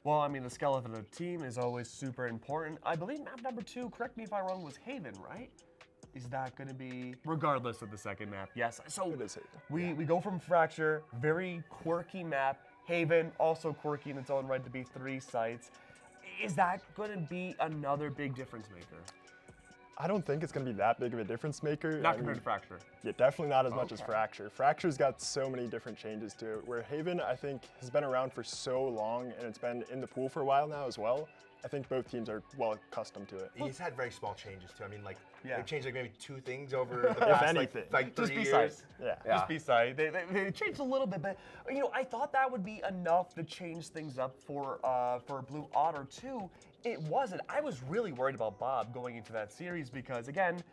Well, I mean, the skeleton of the team is always super important. I believe map number 2, correct me if I'm wrong, was Haven, right? Is that going to be, regardless of the second map? Yes. So it is Haven. We go from Fracture, very quirky map. Haven, also quirky in its own right to be 3 sites. Is that going to be another big difference maker? I don't think it's going to be that big of a difference maker. Not compared to Fracture. Yeah, definitely not as much as Fracture. Fracture's got so many different changes to it, where Haven, I think, has been around for so long, and it's been in the pool for a while now as well. I think both teams are well accustomed to it. He's had very small changes too. I mean, Yeah. they changed maybe 2 things over the past like 3 years. Yeah. Just be sorry. They changed a little bit, but I thought that would be enough to change things up for Blue Otter too. It wasn't. I was really worried about Bob going into that series because again,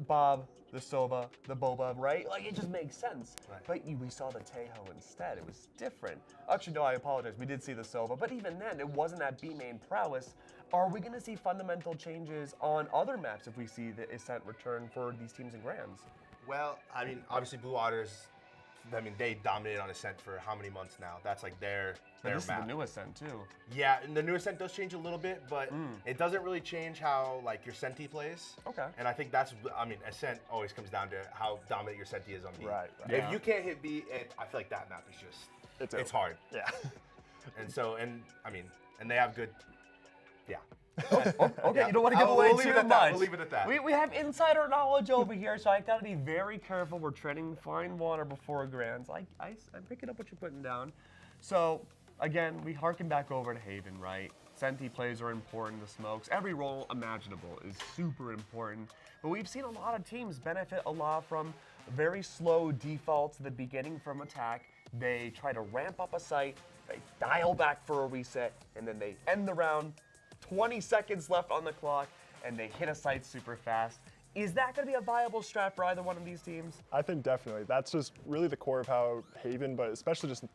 Bob, the Sova, the Boba, right? Like it just makes sense. Right. But we saw the Tejo instead. It was different. Actually, no, I apologize. We did see the Sova, but even then, it wasn't that B main prowess. Are we going to see fundamental changes on other maps if we see the Ascent return for these teams in Grands? Well, I mean, obviously Blue Otters, they dominated on Ascent for how many months now? That's like their This map. is the new Ascent too. Yeah, and the new Ascent does change a little bit, but it doesn't really change how like your Senti plays. Okay. And I think Ascent always comes down to how dominant your Senti is on B. Right. If you can't hit B, I feel like that map is just it's hard. Yeah. And they have good. Yeah. Okay, Yeah. you don't want to give away we'll leave too it at much. that. We'll leave it at that. We have insider knowledge over here, so I gotta be very careful. We're treading fine water before Grands. I'm picking up what you're putting down. So again, we harken back over to Haven, right? Senti plays are important, the smokes. Every role imaginable is super important. But we've seen a lot of teams benefit a lot from very slow defaults at the beginning from attack. They try to ramp up a site, they dial back for a reset, and then they end the round. 20 seconds left on the clock, and they hit a site super fast. Is that going to be a viable strat for either one of these teams? I think definitely. That's just really the core of how Haven, but especially just in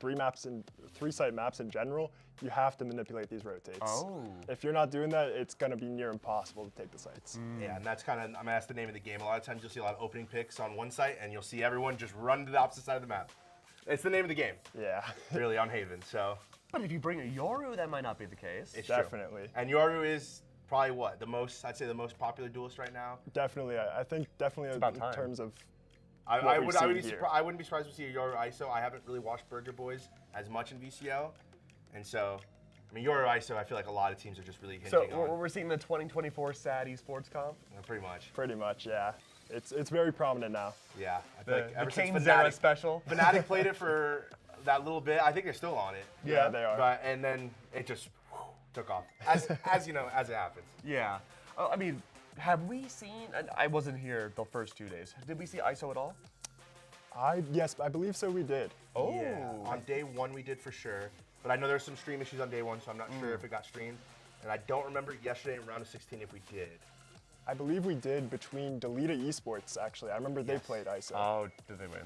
3-site maps in general, you have to manipulate these rotates. Oh. If you're not doing that, it's going to be near impossible to take the sites. Yeah, and that's that's the name of the game. A lot of times you'll see a lot of opening picks on one site, and you'll see everyone just run to the opposite side of the map. It's the name of the game. Yeah. Really, on Haven. So. But if you bring a Yoru, that might not be the case. It's Definitely. True. And Yoru is probably what? I'd say the most popular duelist right now? Definitely. I think definitely about in time. terms of I wouldn't be surprised to see a Yoru ISO. I haven't really watched Burger Boys as much in VCL. And so, I mean, Yoru ISO, I feel like a lot of teams are just really hinging on. So we're seeing the 2024 SAD Esports comp? Yeah, pretty much. Pretty much, yeah. It's very prominent now. Yeah. I feel like ever since Kane Zera special. Fnatic played it for that little bit. I think they're still on it. Yeah, they are. And then it just took off, as you know, as it happens. Yeah. I mean, have we seen, and I wasn't here the first 2 days, did we see ISO at all? Yes, I believe so we did. Oh. Yeah. On day 1 we did for sure. But I know there's some stream issues on day 1, so I'm not sure if it got streamed. And I don't remember yesterday in round of 16 if we did. I believe we did between Delita Esports, actually. I remember they played ISO. Oh, did they win?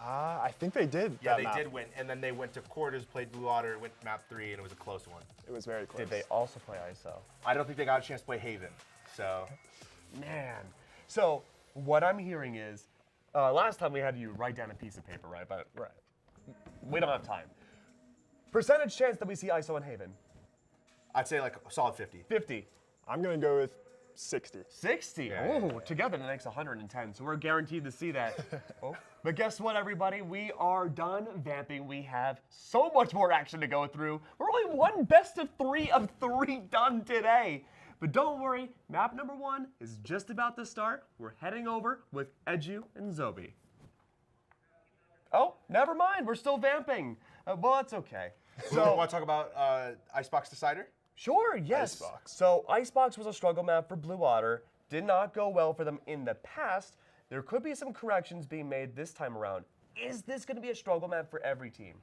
I think they did. Yeah, that they map. did win. And then they went to quarters, played Blue Otter, went map 3, and it was a close one. It was very close. Did they also play ISO? I don't think they got a chance to play Haven. So. Man. So what I'm hearing is, last time we had you write down a piece of paper, right? But we don't have time. Percentage chance that we see ISO in Haven? I'd say like a solid 50. 50. I'm going to go with 60. 60? Yeah, Oh, together that makes 110, so we're guaranteed to see that. But guess what, everybody? We are done vamping. We have so much more action to go through. We're only one best of 3 of 3 done today. But don't worry, map number 1 is just about to start. We're heading over with Edu and Zobi. Oh, never mind. We're still vamping. Well, that's okay. So, want to talk about Icebox Decider? Sure, yes. Icebox. So Icebox was a struggle map for Blue Otter. Did not go well for them in the past. There could be some corrections being made this time around. Is this going to be a struggle map for every team?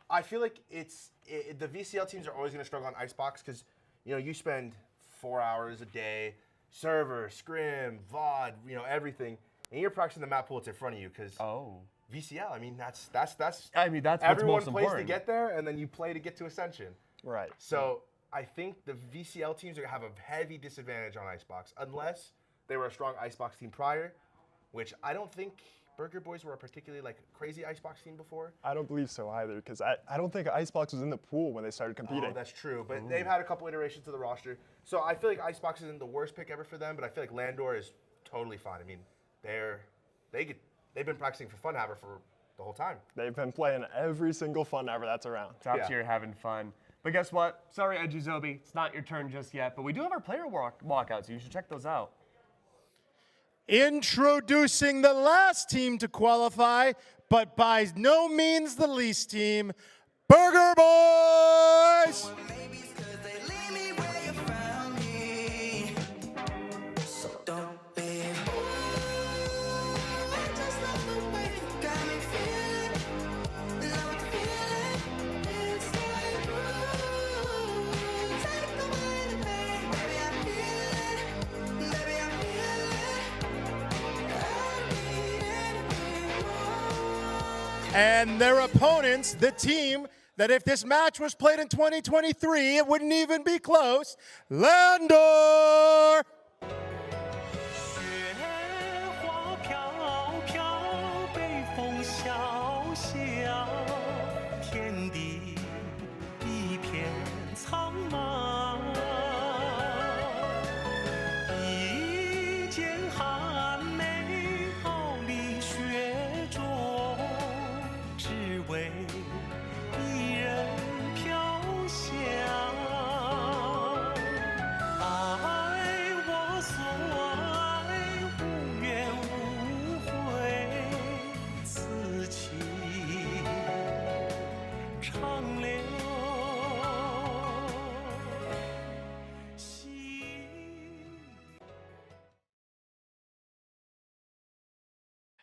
I feel like the VCL teams are always going to struggle on Icebox because, you know, you spend 4 hours a day, server, scrim, VOD, you know, everything, and you're practicing the map pool that's in front of you because VCL, I mean, that's I mean, that's everyone what's most plays important. to get there, and then you play to get to Ascension. Right. So I think the VCL teams are going to have a heavy disadvantage on Icebox unless they were a strong Icebox team prior, which I don't think Burger Boys were a particularly like crazy Icebox team before. I don't believe so either, because I don't think Icebox was in the pool when they started competing. Oh, that's true, but they've had a couple iterations to the roster. So I feel like Icebox isn't the worst pick ever for them, but I feel like Landor is totally fine. I mean, they've been practicing for Funhaver for the whole time. They've been playing every single Funhaver that's around. Top tier having fun. But guess what? Sorry, Edu Zobi, it's not your turn just yet, but we do have our player walkouts, so you should check those out. Introducing the last team to qualify, but by no means the least team, Burger Boys! And their opponents, the team that if this match was played in 2023, it wouldn't even be close, Landor!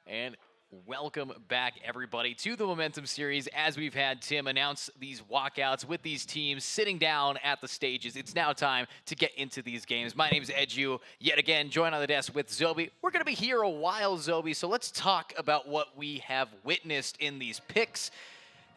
And welcome back, everybody, to the Momentum Series. As we've had Tim announce these walkouts with these teams sitting down at the stages, it's now time to get into these games. My name is Edu, yet again, joined on the desk with Zobi. We're going to be here a while, Zobi, so let's talk about what we have witnessed in these picks.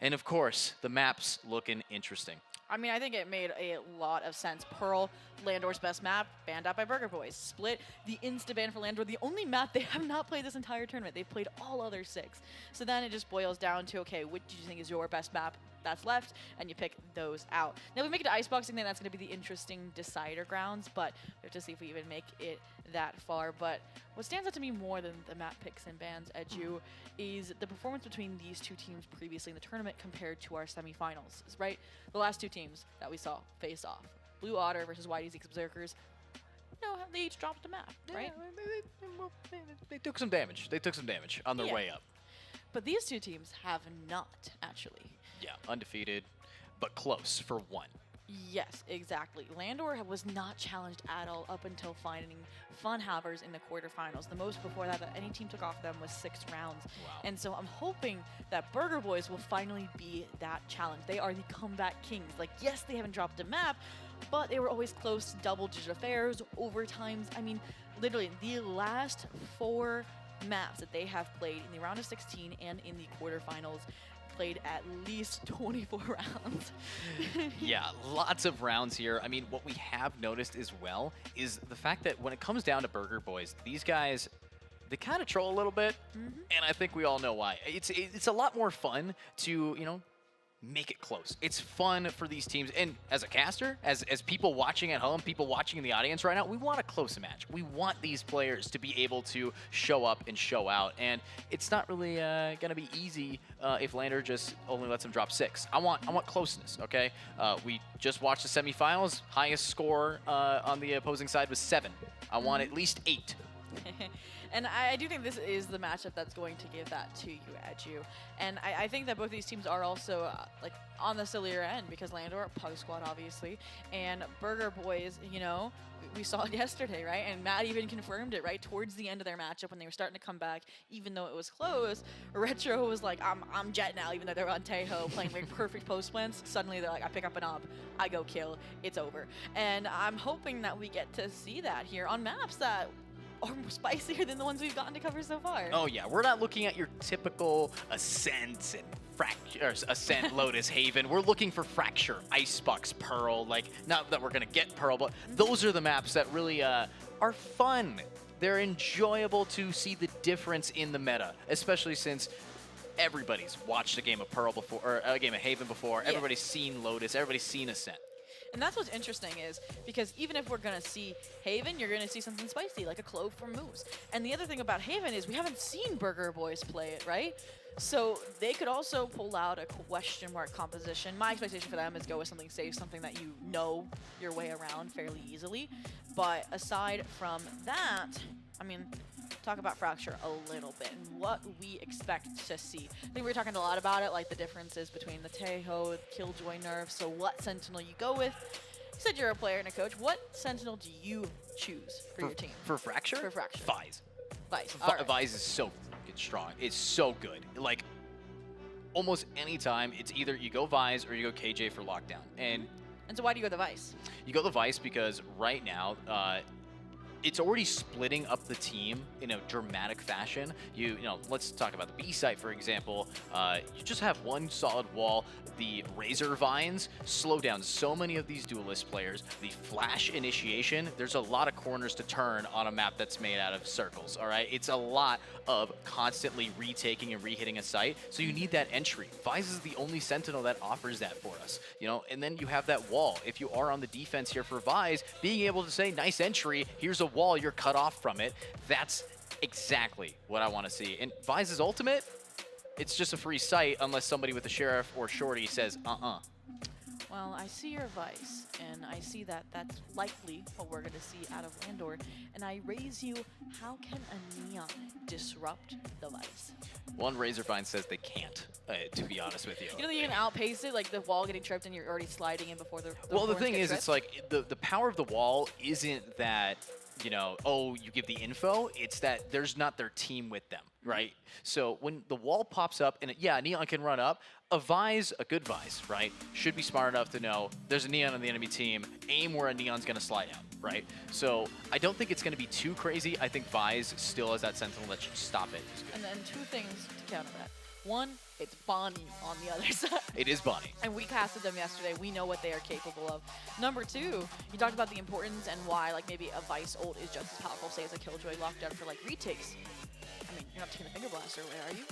And of course, the map's looking interesting. I mean, I think it made a lot of sense. Pearl, Landor's best map, banned out by Burger Boys. Split, the insta-ban for Landor, the only map they have not played this entire tournament. They've played all other 6. So then it just boils down to, okay, which do you think is your best map that's left? And you pick those out. Now, if we make it to Icebox, I think that's going to be the interesting decider grounds, but we have to see if we even make it that far. But what stands out to me more than the map picks and bans, Edu, is the performance between these two teams previously in the tournament compared to our semifinals, right? The last 2 teams that we saw face off, Blue Otter versus YDZ's Berserkers, they each dropped a map, right? They took some damage. They took some damage on their way up. But these 2 teams have not, actually. Yeah, undefeated, but close for 1. Yes, exactly. Landor was not challenged at all up until finding Funhavers in the quarterfinals. The most before that any team took off them was 6 rounds. Wow. And so I'm hoping that Burger Boys will finally be that challenge. They are the comeback kings. Like, yes, they haven't dropped a map, but they were always close to double-digit affairs, overtimes. I mean, literally, the last 4 maps that they have played in the round of 16 and in the quarterfinals played at least 24 rounds. Yeah, lots of rounds here. I mean, what we have noticed as well is the fact that when it comes down to Burger Boys, these guys, they kind of troll a little bit, and I think we all know why. It's a lot more fun to, make it close. It's fun for these teams, and as a caster, as people watching at home, people watching in the audience right now, we want a close match. We want these players to be able to show up and show out, and it's not really gonna be easy if Lander just only lets them drop 6. I want closeness, okay? We just watched the semifinals. Highest score on the opposing side was 7. I want at least 8. And I do think this is the matchup that's going to give that to you, Edu. And I think that both these teams are also like on the sillier end because Landor, Pug Squad, obviously, and Burger Boys, we saw it yesterday, right? And Matt even confirmed it, right? Towards the end of their matchup when they were starting to come back, even though it was close, Retro was like, I'm Jet now, even though they're on Taeho playing like perfect post plants. Suddenly they're like, I pick up an op, I go kill, it's over. And I'm hoping that we get to see that here on maps that are spicier than the ones we've gotten to cover so far. Oh yeah, we're not looking at your typical Ascent and Ascent, Lotus, Haven. We're looking for Fracture, Icebox, Pearl. Like, not that we're gonna get Pearl, but those are the maps that really are fun. They're enjoyable to see the difference in the meta, especially since everybody's watched a game of Pearl before, or a game of Haven before. Yeah. Everybody's seen Lotus. Everybody's seen Ascent. And that's what's interesting is because even if we're going to see Haven, you're going to see something spicy like a Clove from Moose. And the other thing about Haven is we haven't seen Burger Boys play it, right? So they could also pull out a question mark composition. My expectation for them is go with something safe, something that you know your way around fairly easily. But aside from that, I mean, talk about Fracture a little bit and what we expect to see. I think we were talking a lot about it, like the differences between the Taeho, Killjoy nerf, so what Sentinel you go with. You said you're a player and a coach. What Sentinel do you choose for your team? For Fracture? For Fracture. Vise. Vise. All right. Vise is so fucking strong. It's so good. Like, almost any time, it's either you go Vise or you go KJ for lockdown. And so why do you go the Vise? You go the Vise because right now, it's already splitting up the team in a dramatic fashion. You know, let's talk about the B site, for example. You just have one solid wall. The Razor Vines slow down so many of these duelist players. The flash initiation, there's a lot of corners to turn on a map that's made out of circles, all right? It's a lot of constantly retaking and re-hitting a site, so you need that entry. Vise is the only Sentinel that offers that for us, you know? And then you have that wall. If you are on the defense here for Vise, being able to say, nice entry, here's a wall, you're cut off from it, that's exactly what I want to see. And Vise's ultimate, it's just a free site unless somebody with the Sheriff or Shorty says, Well, I see your Vice, and I see that that's likely what we're going to see out of Landor. And I raise you, how can a Neon disrupt the Vice? One Razorvine says they can't, to be honest with you. You know that you can outpace it, like the wall getting tripped and you're already sliding in before the well, the thing is, it's like the power of the wall isn't that, you know, oh, you give the info, it's that there's not their team with them, right? So when the wall pops up, and yeah, Neon can run up, a Vise, a good Vise, right, should be smart enough to know there's a Neon on the enemy team, aim where a Neon's going to slide out, right? So I don't think it's going to be too crazy. I think Vise still has that Sentinel that should stop it. And then two things to counter that. One, it's Bonnie on the other side. It is Bonnie. And we casted them yesterday. We know what they are capable of. Number two, you talked about the importance and why like maybe a Vice ult is just as powerful, say as a Killjoy lockdown for like retakes. I mean, you're not taking the Finger Blaster away, are you?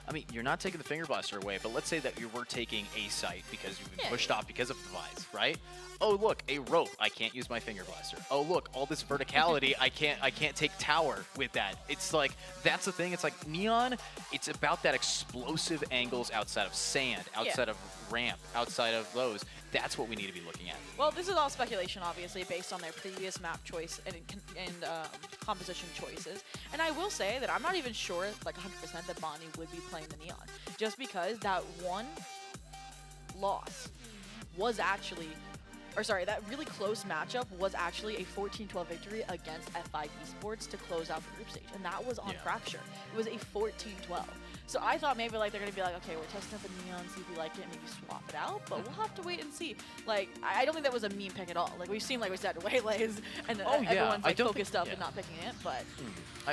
I mean, you're not taking the Finger Blaster away, but let's say that you were taking a site because you've been pushed off because of the Vise, right? Oh, look, a rope. I can't use my Finger Blaster. Oh, look, all this verticality. I can't take tower with that. It's like, that's the thing. It's like Neon, it's about that explosive angles outside of sand, outside of ramp, outside of those. That's what we need to be looking at. Well, this is all speculation, obviously, based on their previous map choice and composition choices. And I will say that I'm not even sure, like 100%, that Bonnie would be playing the Neon. Just because that one loss was actually, or sorry, that really close matchup was actually a 14-12 victory against F5 Esports to close out the group stage. And that was on Fracture. It was a 14-12. So I thought maybe like they're going to be like, okay, we're testing out the Neon, see if we like it, and maybe swap it out. But we'll have to wait and see. Like, I don't think that was a meme pick at all. Like, we've seen, like we said, waylays, and everyone's like focused up and not picking it. But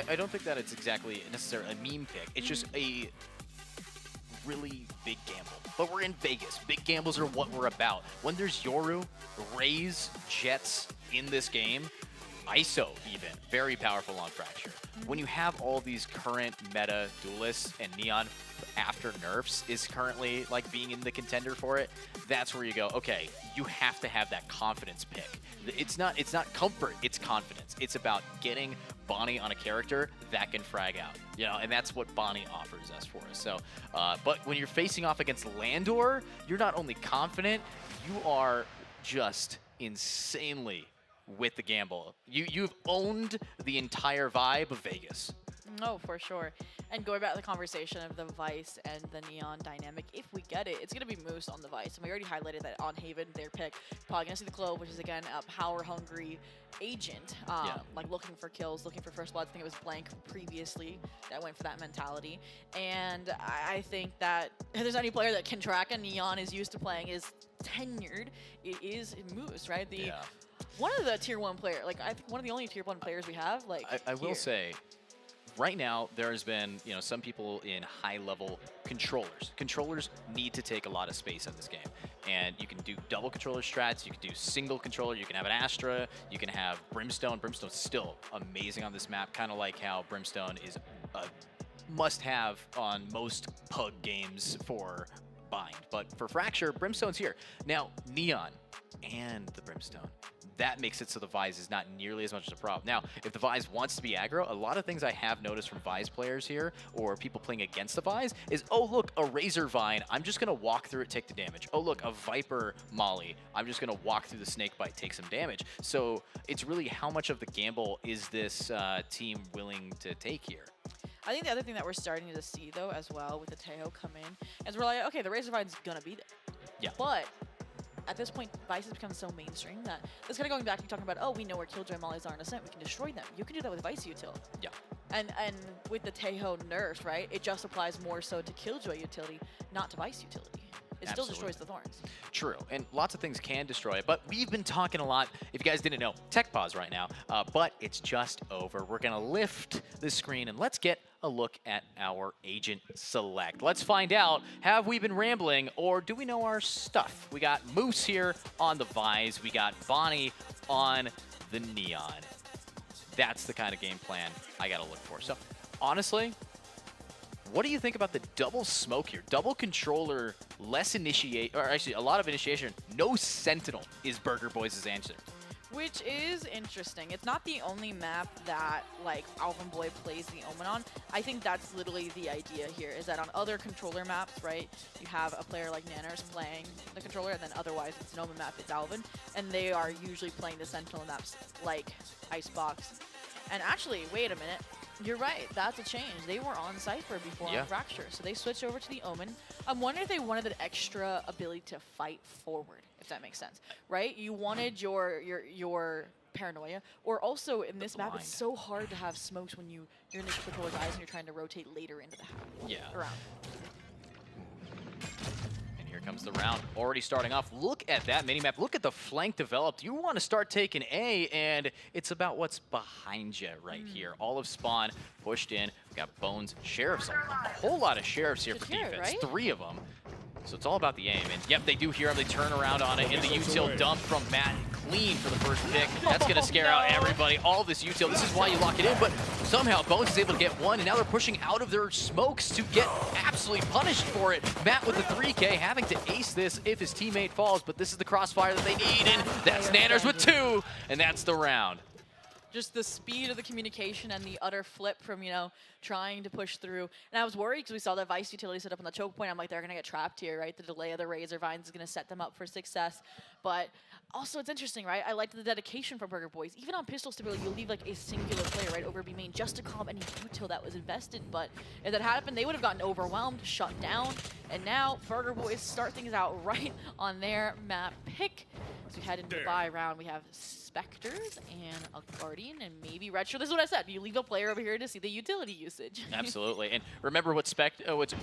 I don't think that it's exactly necessarily a meme pick. It's just a really big gamble. But we're in Vegas. Big gambles are what we're about. When there's Yoru, Raze, Jets in this game, ISO even, very powerful on Fracture. When you have all these current meta duelists and Neon after nerfs is currently like being in the contender for it, that's where you go, okay, you have to have that confidence pick. It's not comfort, it's confidence. It's about getting Bonnie on a character that can frag out, you know, and that's what Bonnie offers us for us. So, but when you're facing off against Landor, you're not only confident, you are just insanely with the gamble. You've owned the entire vibe of Vegas. No, for sure. And going back to the conversation of the Vice and the Neon dynamic, if we get it, it's going to be Moose on the Vice. And we already highlighted that on Haven, their pick. Probably going to see the Clove, which is, again, a power-hungry agent, like looking for kills, looking for first bloods. I think it was Blank previously that went for that mentality. And I think that if there's any player that can track a Neon is used to playing is tenured, it is Moose, right? One of the tier 1 player, like I think one of the only tier 1 players we have, like I will say, right now, there has been, you know, some people in high-level controllers. Controllers need to take a lot of space in this game. And you can do double controller strats, you can do single controller, you can have an Astra, you can have Brimstone. Brimstone's still amazing on this map, kind of like how Brimstone is a must-have on most PUG games for Bind. But for Fracture, Brimstone's here. Now, Neon and the Brimstone, that makes it so the Vise is not nearly as much as a problem. Now, if the Vise wants to be aggro, a lot of things I have noticed from Vise players here, or people playing against the Vise, is, oh, look, a Razor Vine. I'm just going to walk through it, take the damage. Oh, look, a Viper Molly. I'm just going to walk through the Snake Bite, take some damage. So it's really how much of the gamble is this team willing to take here? I think the other thing that we're starting to see, though, as well, with the Tejo come in, is we're like, okay, the Razor Vine's going to be there. Yeah. But at this point, Vice has become so mainstream that that's kind of going back to talking about, oh, we know where Killjoy Mollies are in Ascent, we can destroy them. You can do that with Vice util. Yeah. And with the Tejo nerfs, right, it just applies more so to Killjoy utility, not to Vice utility. It still destroys the Thorns. True, and lots of things can destroy it, but we've been talking a lot, if you guys didn't know, tech pause right now, but it's just over. We're gonna lift the screen and let's get a look at our agent select. Let's find out, have we been rambling or do we know our stuff? We got Moose here on the Vise, we got Bonnie on the Neon. That's the kind of game plan I gotta look for. So honestly, what do you think about the double smoke here? Double controller, less initiate, or actually a lot of initiation. No Sentinel is Burger Boys' answer. Which is interesting. It's not the only map that, like, Alvin Boy plays the Omen on. I think that's literally the idea here, is that on other controller maps, right, you have a player like Nanners playing the controller, and then otherwise it's an Omen map, it's Alvin, and they are usually playing the Sentinel maps like Icebox. And actually, wait a minute. You're right, that's a change. They were on Cypher before on Fracture, so they switched over to the Omen. I'm wondering if they wanted that extra ability to fight forward, if that makes sense, right? You wanted your paranoia, or also in this map, it's so hard to have smokes when you're in the controller's eyes and you're trying to rotate later into the round. And here comes the round. Already starting off. Look at that minimap. Look at the flank developed. You want to start taking A, and it's about what's behind you right here. All of Spawn pushed in. We got Bones, Sheriffs, a whole lot of Sheriffs here for defense. Right? 3 of them. So it's all about the aim. And yep, they do hear him. They turn around on it. And the util dump from Matt. Clean for the first pick. That's going to scare out everybody. All this util. This is why you lock it in. But somehow Bones is able to get one. And now they're pushing out of their smokes to get absolutely punished for it. Matt with the 3K having to ace this if his teammate falls. But this is the crossfire that they need. And that's Nanners with 2. And that's the round. Just the speed of the communication and the utter flip from, you know, trying to push through. And I was worried because we saw that Vice utility set up on the choke point. I'm like, they're going to get trapped here, right? The delay of the Razor Vines is going to set them up for success. But also, it's interesting, right? I liked the dedication from Burger Boys. Even on pistol stability, you leave like a singular player right over B main just to comp any util that was invested. But if that happened, they would have gotten overwhelmed, shut down. And now Burger Boys start things out right on their map pick. As we head into the bye round, we have Spectres and a Guardian and maybe Retro. This is what I said. You leave a player over here to see the utility usage. Absolutely. And remember what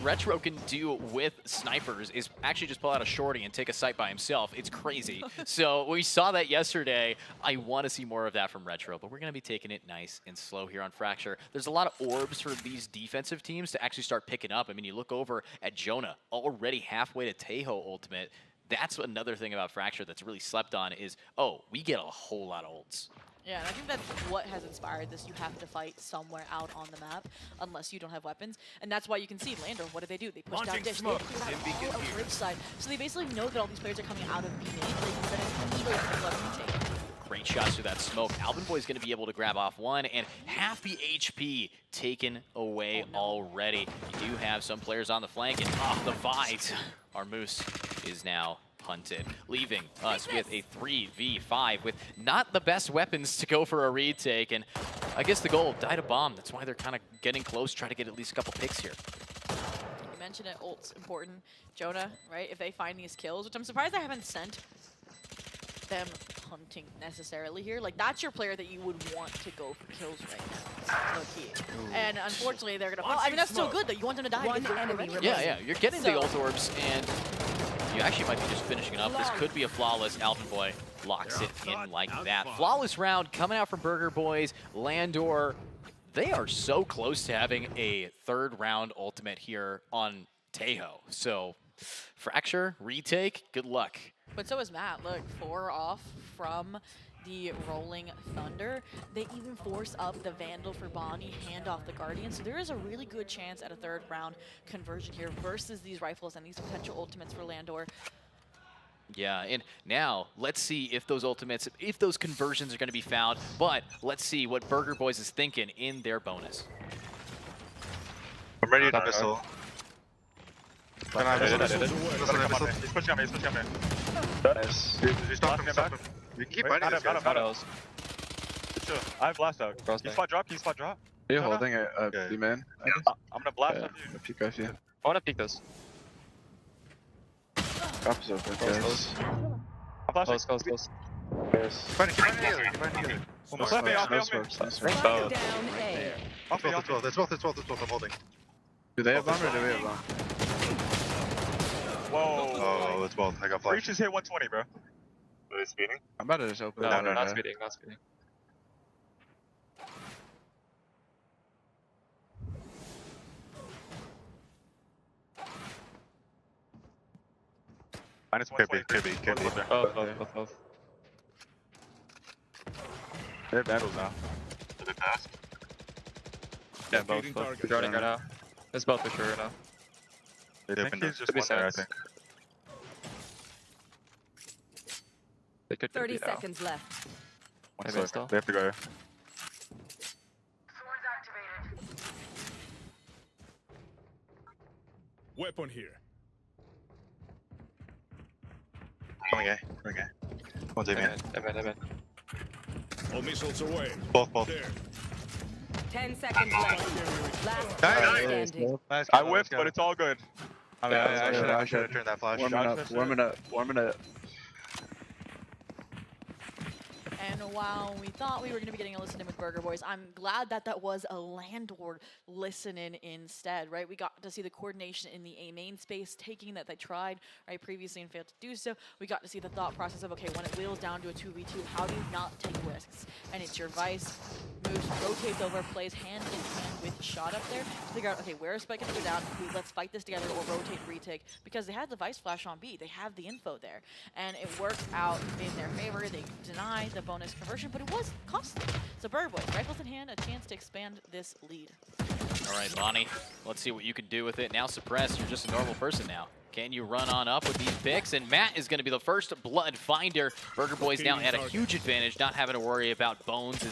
Retro can do with snipers is actually just pull out a shorty and take a sight by himself. It's crazy. So we saw that yesterday. I want to see more of that from Retro, but we're going to be taking it nice and slow here on Fracture. There's a lot of orbs for these defensive teams to actually start picking up. I mean, you look over at Jonah, already halfway to Tahoe ultimate. That's another thing about Fracture that's really slept on is, oh, we get a whole lot of ults. Yeah, and I think that's what has inspired this. You have to fight somewhere out on the map unless you don't have weapons. And that's why you can see Landor, what do? They push down Dish. They clear out all of Ridgeside. So they basically know that all these players are coming out of B main. They can send a needle to the retake. Great shots through that smoke. Alvin Boy is going to be able to grab off one, and half the HP taken away already. You do have some players on the flank, and off the Vise. Our Moose is now hunted, leaving us with a 3v5 with not the best weapons to go for a retake. And I guess the goal, die to bomb. That's why they're kind of getting close, try to get at least a couple picks here. You mentioned it, ult's important. Jonah, right? If they find these kills, which I'm surprised I haven't sent them hunting necessarily here. Like, that's your player that you would want to go for kills right now. Low key. And unfortunately, they're gonna fall. I mean, that's still good though. You want them to die. One enemy remaining. Yeah, you're getting the ult orbs, and you actually might be just finishing it up. This could be a flawless. Alvin Boy locks it in like that. Flawless round coming out from Burger Boys. Landor, they are so close to having a 3rd round ultimate here on Tahoe. So, Fracture, retake, good luck. But so is Matt. Look, 4 off from the Rolling Thunder. They even force up the Vandal for Bonnie, hand off the Guardian. So there is a really good chance at a 3rd round conversion here versus these rifles and these potential ultimates for Landor. Yeah, and now let's see if those ultimates, if those conversions are going to be found. But let's see what Burger Boys is thinking in their bonus. I'm ready to pistol. Can I he's pushing on me, he's pushing on me. Nice. You stop him, stop him. We can keep fighting this guy. I have blast out. Can you spot drop? Can you spot drop? Are you holding it, B-man? I'm gonna blast on you. Peek off you. I wanna peek this. Drop is open, guys. I'm flashing. Close. Fighting together. Almost left me, off me. Down A. Off me, That's both, I'm holding. Do they have bomb or do we have bomb? Whoa. Oh, that's both. I got flash. Breach is hit 120, bro. Are they speeding? I'm about to just open. No, not speeding. Minus 120. Could be. Both. They have vandals now. Did they pass? Yeah, both. Joining right now. It's both for sure now. They opened it. Just one there, I think. They could 30 seconds left. One still. They have to go. Weapon here. Coming A. One's A, man. All missiles away. Both. There. 10 seconds left. Last Nice. standing. I whiffed, but it's all good. I should have turned that flash. Warming up. And while we thought we were going to be getting a listen in with Burger Boys, I'm glad that that was a Landor listen-in instead, right? We got to see the coordination in the A main space, taking that they tried, right, previously and failed to do so. We got to see the thought process of, okay, when it wheels down to a 2v2, how do you not take risks? And it's your Vice, moves, rotates over, plays hand in hand with Shot up there to figure out, okay, where is Spike going to go down? Let's fight this together or rotate, retake, because they had the Vice flash on B. They have the info there. And it worked out in their favor. They denied the bonus conversion, but it was costly. So Burger Boys, rifles in hand, a chance to expand this lead. All right, Bonnie, let's see what you can do with it. Now Suppress, you're just a normal person now. Can you run on up with these picks? And Matt is going to be the first blood finder. Burger Boys now at a huge advantage, not having to worry about Bones as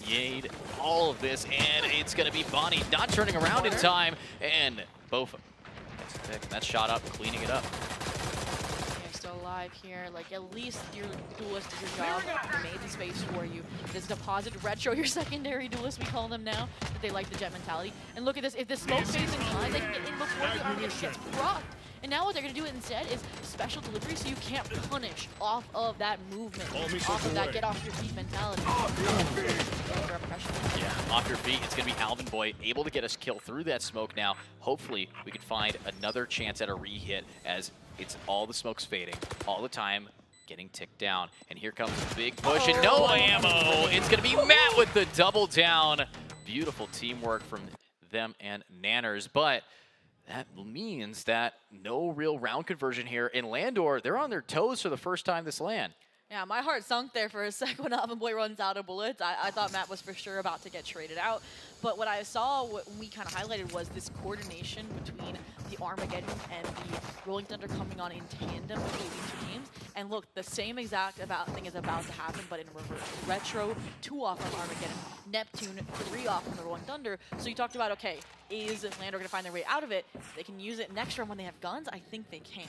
Yade, all of this, and it's going to be Bonnie not turning around in time, and Bofa gets the pick. That's Shot up, cleaning it up. Still alive here. Like, at least your duelist did your job. They made the space for you. This deposit retro, your secondary duelist, we call them now, that they like the jet mentality. And look at this. If the smoke stays in line, they can get in before the Armageddon gets procced. And now what they're going to do instead is special delivery, so you can't punish off of that movement, off of that get off your feet mentality. Yeah, off your feet. It's going to be Alvin Boy able to get us kill through that smoke now. Hopefully, we can find another chance at a re-hit as it's all the smoke's fading all the time, getting ticked down. And here comes the big push and no ammo. It's going to be Matt with the double down. Beautiful teamwork from them and Nanners, but that means that no real round conversion here. In Landor, they're on their toes for the first time this LAN. Yeah, my heart sunk there for a sec when Alvin Boy runs out of bullets. I thought Matt was for sure about to get traded out. But what I saw, what we kind of highlighted, was this coordination between the Armageddon and the Rolling Thunder coming on in tandem between these two teams. And look, the same exact thing is about to happen, but in reverse. Retro, 2 off from Armageddon, Neptune, 3 off from the Rolling Thunder. So you talked about, okay, is Landor going to find their way out of it? They can use it next round when they have guns. I think they can.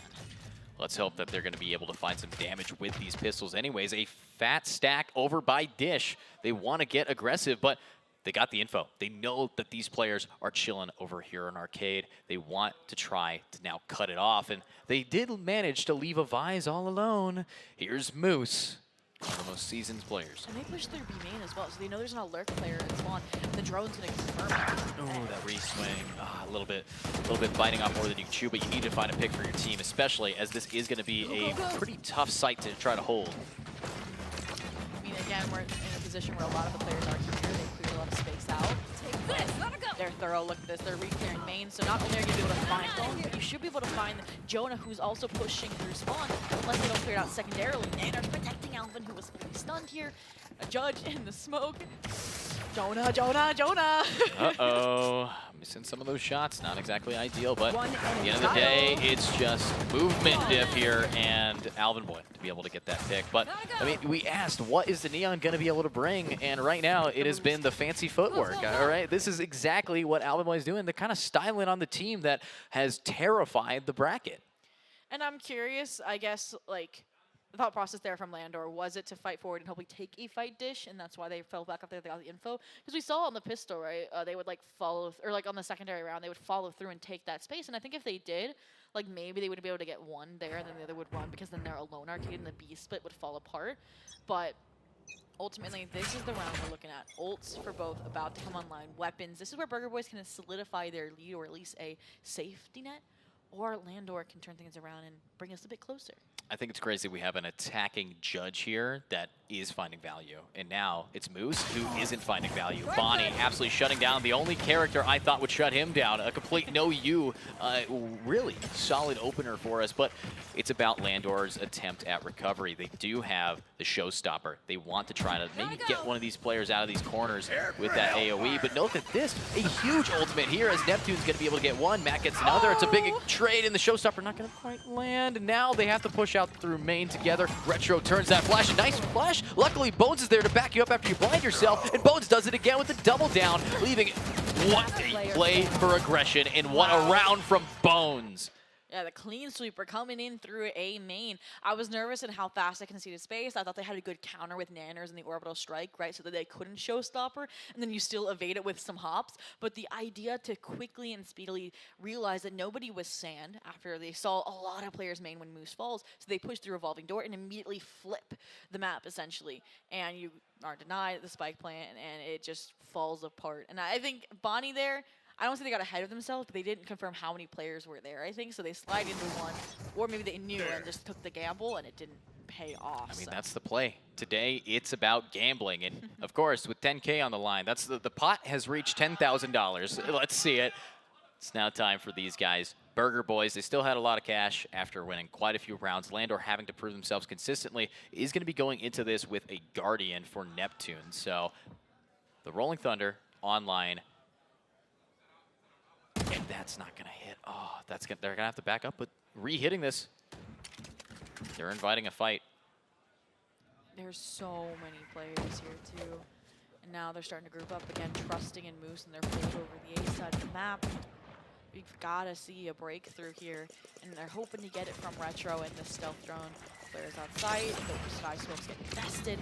Let's hope that they're going to be able to find some damage with these pistols. Anyways, a fat stack over by Dish. They want to get aggressive, but they got the info. They know that these players are chilling over here in Arcade. They want to try to now cut it off, and they did manage to leave a Vise all alone. Here's Moose, one of the most seasoned players. And they push their B main as well, so they know there's an alert player in spawn, and the drone's going to confirm it. Oh, that re-swing. A little bit biting off more than you can chew, but you need to find a pick for your team, especially as this is going to be a pretty tough site to try to hold. I mean, again, we're in a position where a lot of the players are here. They clear a lot of space out. Take this, gotta go. They're thorough. Look at this. They're re-clearing main, so not only are you going to be able to find Bone, but you should be able to find Jonah, who's also pushing through spawn, unless they don't clear it out secondarily. Nanners protecting Alvin, who was fully stunned here. A Judge in the smoke. Jonah. Uh-oh. Missing some of those shots. Not exactly ideal, but at the end of the day, it's just movement diff here and Alvin Boy to be able to get that pick. But, I mean, we asked, what is the Neon going to be able to bring? And right now, it has been the fancy footwork, all right? This is exactly what Alvin Boy is doing. They're kind of styling on the team that has terrified the bracket. And I'm curious, I guess, like, the thought process there from Landor, was it to fight forward and hopefully take a fight Dish, and that's why they fell back up there, they got the info? Because we saw on the pistol, right, they would like follow, or like on the secondary round, they would follow through and take that space, and I think if they did, like maybe they would be able to get one there, and then the other would run, because then they're alone Arcade, and the B split would fall apart. But ultimately, this is the round we're looking at. Ults for both about to come online. Weapons, this is where Burger Boys can solidify their lead, or at least a safety net, or Landor can turn things around and bring us a bit closer. I think it's crazy we have an attacking Judge here that is finding value. And now it's Moose who isn't finding value. Bonnie absolutely shutting down the only character I thought would shut him down. A complete no-you, really solid opener for us. But it's about Landor's attempt at recovery. They do have the showstopper. They want to try to maybe get one of these players out of these corners with that AoE. But note that this, a huge ultimate here as Neptune's going to be able to get one. Matt gets another. It's a big trade, and the showstopper not going to quite land. And now they have to push out through main together. Retro turns that flash. Nice flash. Luckily, Bones is there to back you up after you blind yourself, and Bones does it again with the double down, leaving it. What a play for aggression, and what a round from Bones. Yeah, the clean sweeper coming in through A main. I was nervous in how fast I conceded space. I thought they had a good counter with Nanners and the orbital strike, right? So that they couldn't showstopper, and then you still evade it with some hops. But the idea to quickly and speedily realize that nobody was sand after they saw a lot of players main when Moose falls, so they push the revolving door and immediately flip the map essentially. And you are denied the spike plant, and it just falls apart. And I think Bonnie there, I don't say they got ahead of themselves, but they didn't confirm how many players were there, I think. So they slide into one, or maybe they knew and just took the gamble, and it didn't pay off. I mean, that's the play. Today, it's about gambling. And, of course, with 10K on the line, that's the pot has reached $10,000. Let's see it. It's now time for these guys. Burger Boys, they still had a lot of cash after winning quite a few rounds. Landor having to prove themselves consistently is going to be going into this with a Guardian for Neptune. So the Rolling Thunder online. And that's not going to hit. Oh, they're going to have to back up, but re-hitting this. They're inviting a fight. There's so many players here, too. And now they're starting to group up again, trusting in Moose and their fold over the A side of the map. We've got to see a breakthrough here, and they're hoping to get it from Retro and the stealth drone. Players outside, the sky smokes get infested.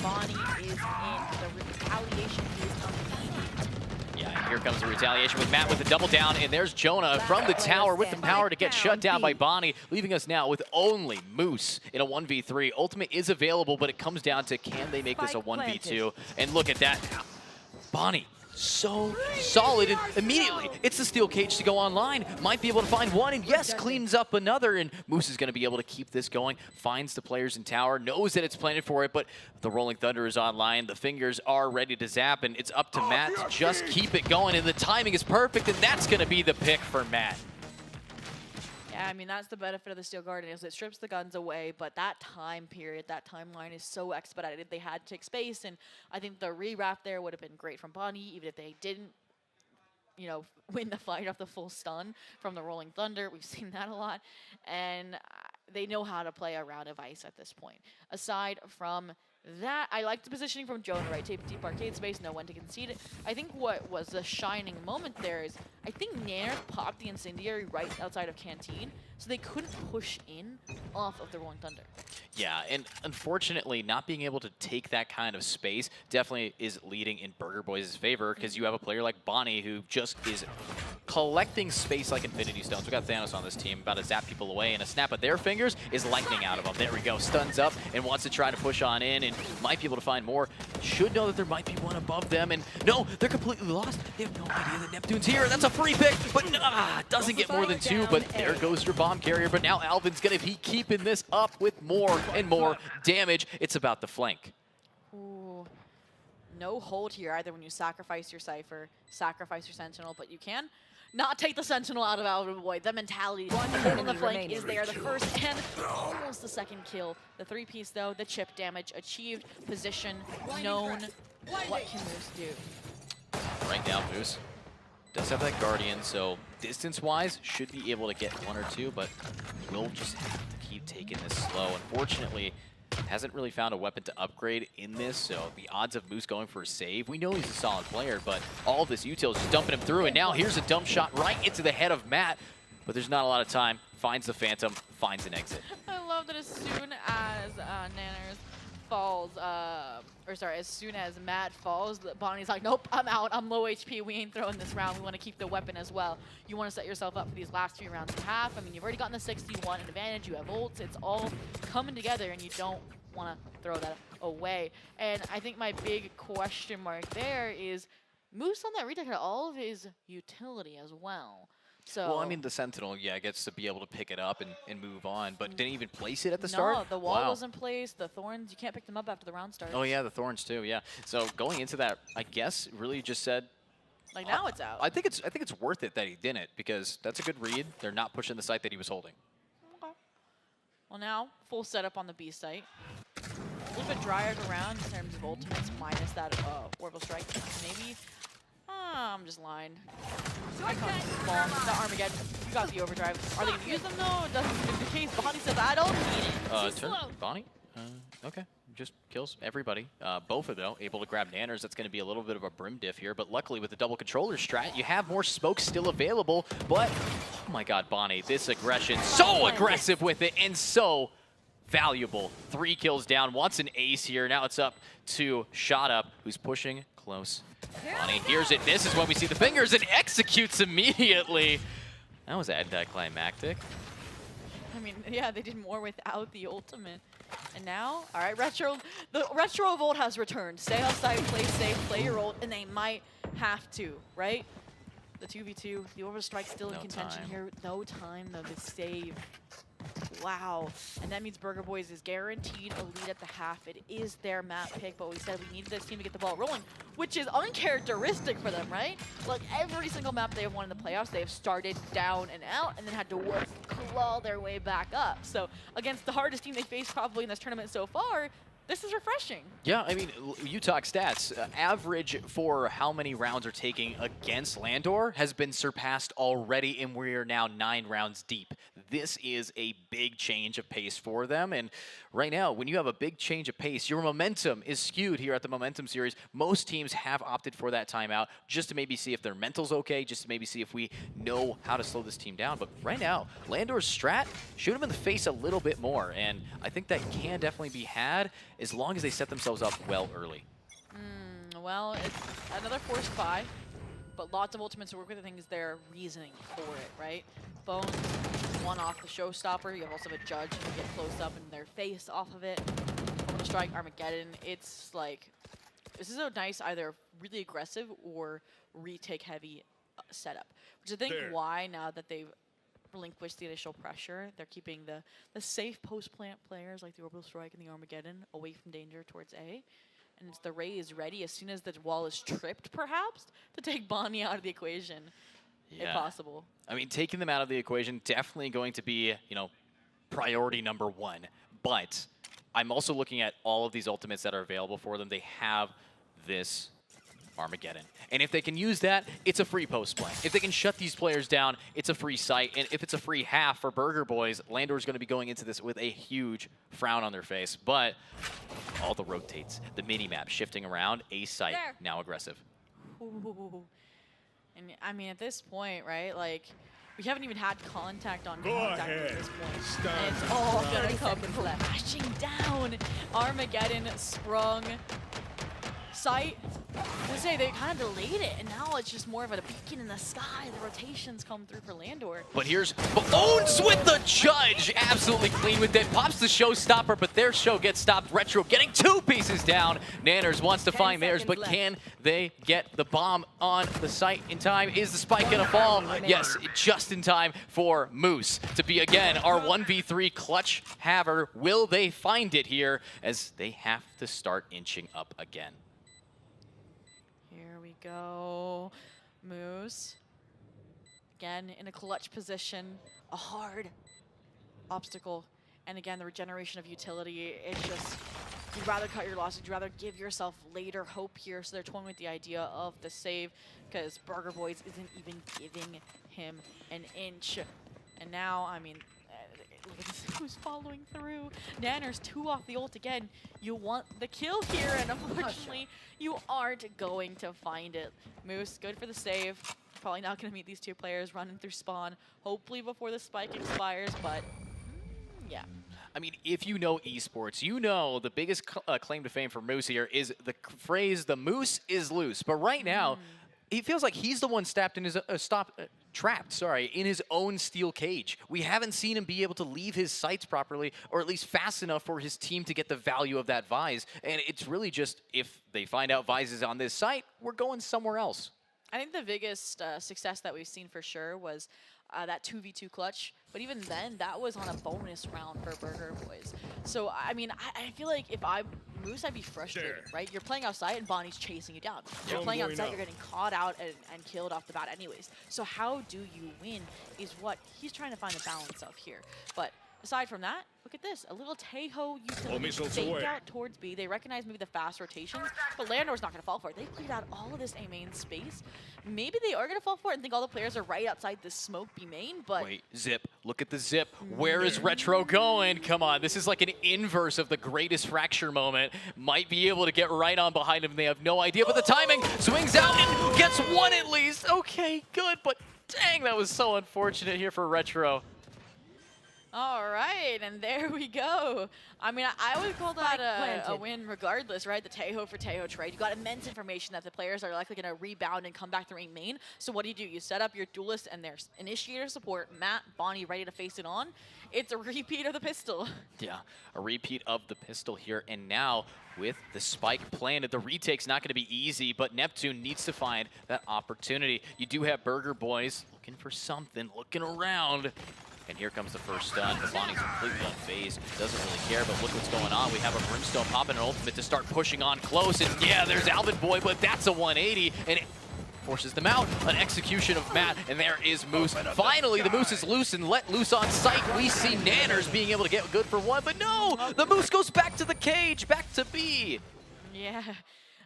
Bonnie is in. The retaliation is immediate. Yeah, and here comes the retaliation with Matt with the double down, and there's Jonah from the tower with the power to get shut down by Bonnie, leaving us now with only Moose in a 1v3. Ultimate is available, but it comes down to can they make this a 1v2? And look at that. Bonnie, so solid, and immediately it's the steel cage to go online. Might be able to find one, and yes, cleans up another, and Moose is going to be able to keep this going. Finds the players in tower, knows that it's planted for it, but the Rolling Thunder is online. The fingers are ready to zap, and it's up to Matt to just keep it going, and the timing is perfect, and that's going to be the pick for Matt. Yeah, I mean, that's the benefit of the Steel Guardian, is it strips the guns away, but that time period, that timeline is so expedited. They had to take space, and I think the re-wrap there would have been great from Bonnie, even if they didn't, you know, win the fight off the full stun from the Rolling Thunder. We've seen that a lot, and they know how to play a round of ice at this point. Aside from that, I like the positioning from Jonah, right? Tape deep arcade space, know when to concede it. I think what was the shining moment there is, I think Nanner popped the incendiary right outside of Canteen, so they couldn't push in off of the Rolling Thunder. Yeah, and unfortunately, not being able to take that kind of space definitely is leading in Burger Boys' favor, because you have a player like Bonnie who just is collecting space like Infinity Stones. We got Thanos on this team, about to zap people away, and a snap of their fingers is lightning out of them. There we go, stuns up and wants to try to push on in, and might be able to find more. Should know that there might be one above them, and no, they're completely lost. They have no idea that Neptune's here. That's a free pick, but doesn't get more than two, but there goes your bomb carrier. But now Alvin's gonna be keeping this up with more and more damage. It's about the flank. Ooh, no hold here either when you sacrifice your Cypher, sacrifice your Sentinel, but you can not take the Sentinel out of Alvin Boy. The mentality, holding the flank is there. The first and almost the second kill. The three-piece though, the chip damage achieved, position known. What can Moose do? Right now, Moose does have that Guardian, so distance-wise should be able to get one or two, but we'll just have to keep taking this slow. Unfortunately, hasn't really found a weapon to upgrade in this, so the odds of Moose going for a save, we know he's a solid player, but all of this util is just dumping him through, and now here's a dump shot right into the head of Matt, but there's not a lot of time. Finds the Phantom, finds an exit. I love that as soon as Nanners falls, as soon as Matt falls, Bonnie's like, nope, I'm out, I'm low HP, we ain't throwing this round, we want to keep the weapon as well. You want to set yourself up for these last few rounds and a half. I mean, you've already gotten the 61 advantage, you have ults, it's all coming together, and you don't want to throw that away. And I think my big question mark there is, Moose on that retake had all of his utility as well. So, well, I mean, the Sentinel, yeah, gets to be able to pick it up and move on, but didn't even place it at the start? No, the wall wasn't placed. The Thorns, you can't pick them up after the round starts. Oh, yeah, the Thorns, too, yeah. So going into that, I guess, really just said... Like, now it's out. I think it's worth it that he didn't, because that's a good read. They're not pushing the site that he was holding. Okay. Well, now, full setup on the B site. A little bit drier around in terms of ultimates, minus that Orbital Strike. Maybe... I'm just lying. The Armageddon. You got the overdrive. Are they going to use them? No, it doesn't seem to be the case. Bonnie says, I don't need it. Bonnie? Okay, just kills everybody. Both of them able to grab Nanners. That's going to be a little bit of a brim diff here, but luckily with the double controller strat, you have more smoke still available. But, oh my god, Bonnie, this aggression, so aggressive with it and so valuable. 3 kills down, wants an ace here. Now it's up to Shot Up, who's pushing close. Bonnie hears it. This is when we see the fingers and executes immediately. That was anticlimactic. I mean, yeah, they did more without the ultimate. And now, all right, the Retro Volt has returned. Stay outside, play safe, play your ult, and they might have to, right? The 2v2, the Orbital Strike still in contention here. No time, though, to save. Wow. And that means Burger Boys is guaranteed a lead at the half. It is their map pick, but we said we need this team to get the ball rolling, which is uncharacteristic for them, right? Like every single map they have won in the playoffs, they have started down and out and then had to work, claw their way back up. So against the hardest team they faced probably in this tournament so far, this is refreshing. Yeah, I mean, you talk stats. Average for how many rounds are taking against Landor has been surpassed already, and we're now 9 rounds deep. This is a big change of pace for them, and right now, when you have a big change of pace, your momentum is skewed here at the Momentum Series. Most teams have opted for that timeout just to maybe see if their mental's okay, just to maybe see if we know how to slow this team down. But right now, Landor's strat shoot him in the face a little bit more, and I think that can definitely be had as long as they set themselves up well early. Well, it's another forced buy, but lots of ultimates to work with. I think is their reasoning for it, right? Bones, one off the showstopper. You have also a Judge who get close up in their face off of it. Orbital Strike, Armageddon. It's like, this is a nice either really aggressive or retake heavy setup, which I think why now that they've relinquished the initial pressure, they're keeping the safe post-plant players like the Orbital Strike and the Armageddon away from danger towards A. And it's the Ray is ready as soon as the wall is tripped, perhaps, to take Bonnie out of the equation, if possible. I mean, taking them out of the equation, definitely going to be, you know, priority number 1. But I'm also looking at all of these ultimates that are available for them. They have this Armageddon. And if they can use that, it's a free post play. If they can shut these players down, it's a free site. And if it's a free half for Burger Boys, Landor's going to be going into this with a huge frown on their face. But all the rotates, the mini-map shifting around, a site now aggressive. Ooh. And I mean, at this point, right, like, we haven't even had contact on contact at this point. And it's all going to come crashing down. Armageddon sprung. Site, to say they kind of delayed it, and now it's just more of a beacon in the sky. The rotations come through for Landor. But here's Bones with the Judge, absolutely clean with it. Pops the showstopper, but their show gets stopped. Retro getting 2 pieces down. Nanners wants to find theirs, but can they get the bomb on the site in time? Is the spike gonna fall? Yes, just in time for Moose to be again our 1v3 clutch haver. Will they find it here as they have to start inching up again? Here we go. Moose. Again, in a clutch position. A hard obstacle. And again, the regeneration of utility. It's just, you'd rather cut your losses. You'd rather give yourself later hope here. So they're toying with the idea of the save because Burger Boys isn't even giving him an inch. And now, I mean, look at this, who's following through. Nanners 2 off the ult again. You want the kill here, and unfortunately, you aren't going to find it. Moose, good for the save. Probably not going to meet these 2 players running through spawn, hopefully before the spike expires, but yeah. I mean, if you know esports, you know the biggest claim to fame for Moose here is the phrase, the moose is loose. But right now, it feels like he's the one trapped in his in his own steel cage. We haven't seen him be able to leave his sights properly, or at least fast enough for his team to get the value of that Vise. And it's really just, if they find out Vise is on this site, we're going somewhere else. I think the biggest success that we've seen for sure was that 2v2 clutch. But even then, that was on a bonus round for Burger Boys. So, I mean, I feel like if I'm Moose, I'd be frustrated, right? You're playing outside and Bonnie's chasing you down. You're playing outside, you're getting caught out and killed off the bat anyways. So how do you win is what he's trying to find a balance of here. But aside from that, look look at this. A little Taeho All utility missiles faked away. out towards B. They recognize maybe the fast rotations, but Landor's not going to fall for it. They cleared out all of this A main space. Maybe they are going to fall for it and think all the players are right outside this smoke B main, but... Wait, Zip. Look at the Zip. Where is Retro going? Come on, this is like an inverse of the greatest Fracture moment. Might be able to get right on behind him. They have no idea, but the timing swings out and gets one at least. Okay, good, but dang, that was so unfortunate here for Retro. All right, and there we go. I mean, I would call that a win regardless, right? The Taeho for Taeho trade. You got immense information that the players are likely going to rebound and come back to main. So what do? You set up your duelist and their initiator support, Matt, Bonnie, ready to face it on. It's a repeat of the pistol. Yeah, a repeat of the pistol here. And now with the spike planted, the retake's not going to be easy, but Neptune needs to find that opportunity. You do have Burger Boys looking for something, looking around. And here comes the first stun. The Bonnie's completely unfazed. Doesn't really care, but look what's going on. We have a Brimstone popping an ultimate to start pushing on close. And yeah, there's Alvin Boy, but that's a 180. And it forces them out. An execution of Matt, and there is Moose. Finally, the Moose is loose and let loose on sight. We see Nanners being able to get good for one, but no! The Moose goes back to the cage, back to B. Yeah,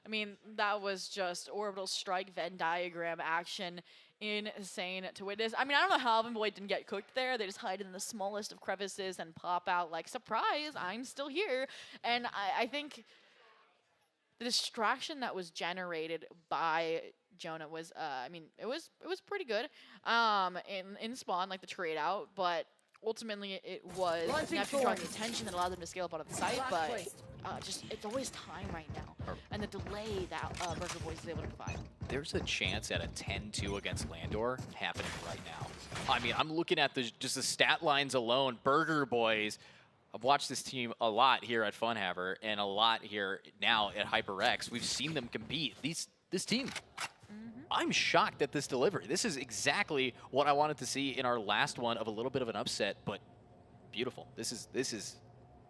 I mean, that was just orbital strike Venn diagram action. Insane to witness. I mean, I don't know how Alvin Boy didn't get cooked there. They just hide in the smallest of crevices and pop out like, surprise, I'm still here. And I think the distraction that was generated by Jonah was, I mean, it was pretty good in spawn, like the trade out, but ultimately it was Neptune drawing the attention that allowed them to scale up out of the site, but just it's always time right now, and the delay that Burger Boys is able to provide. There's a chance at a 10-2 against Landor happening right now. I mean, I'm looking at just the stat lines alone. Burger Boys, I've watched this team a lot here at Funhaver and a lot here now at HyperX. We've seen them compete. This team, I'm shocked at this delivery. This is exactly what I wanted to see in our last one of a little bit of an upset, but beautiful. This is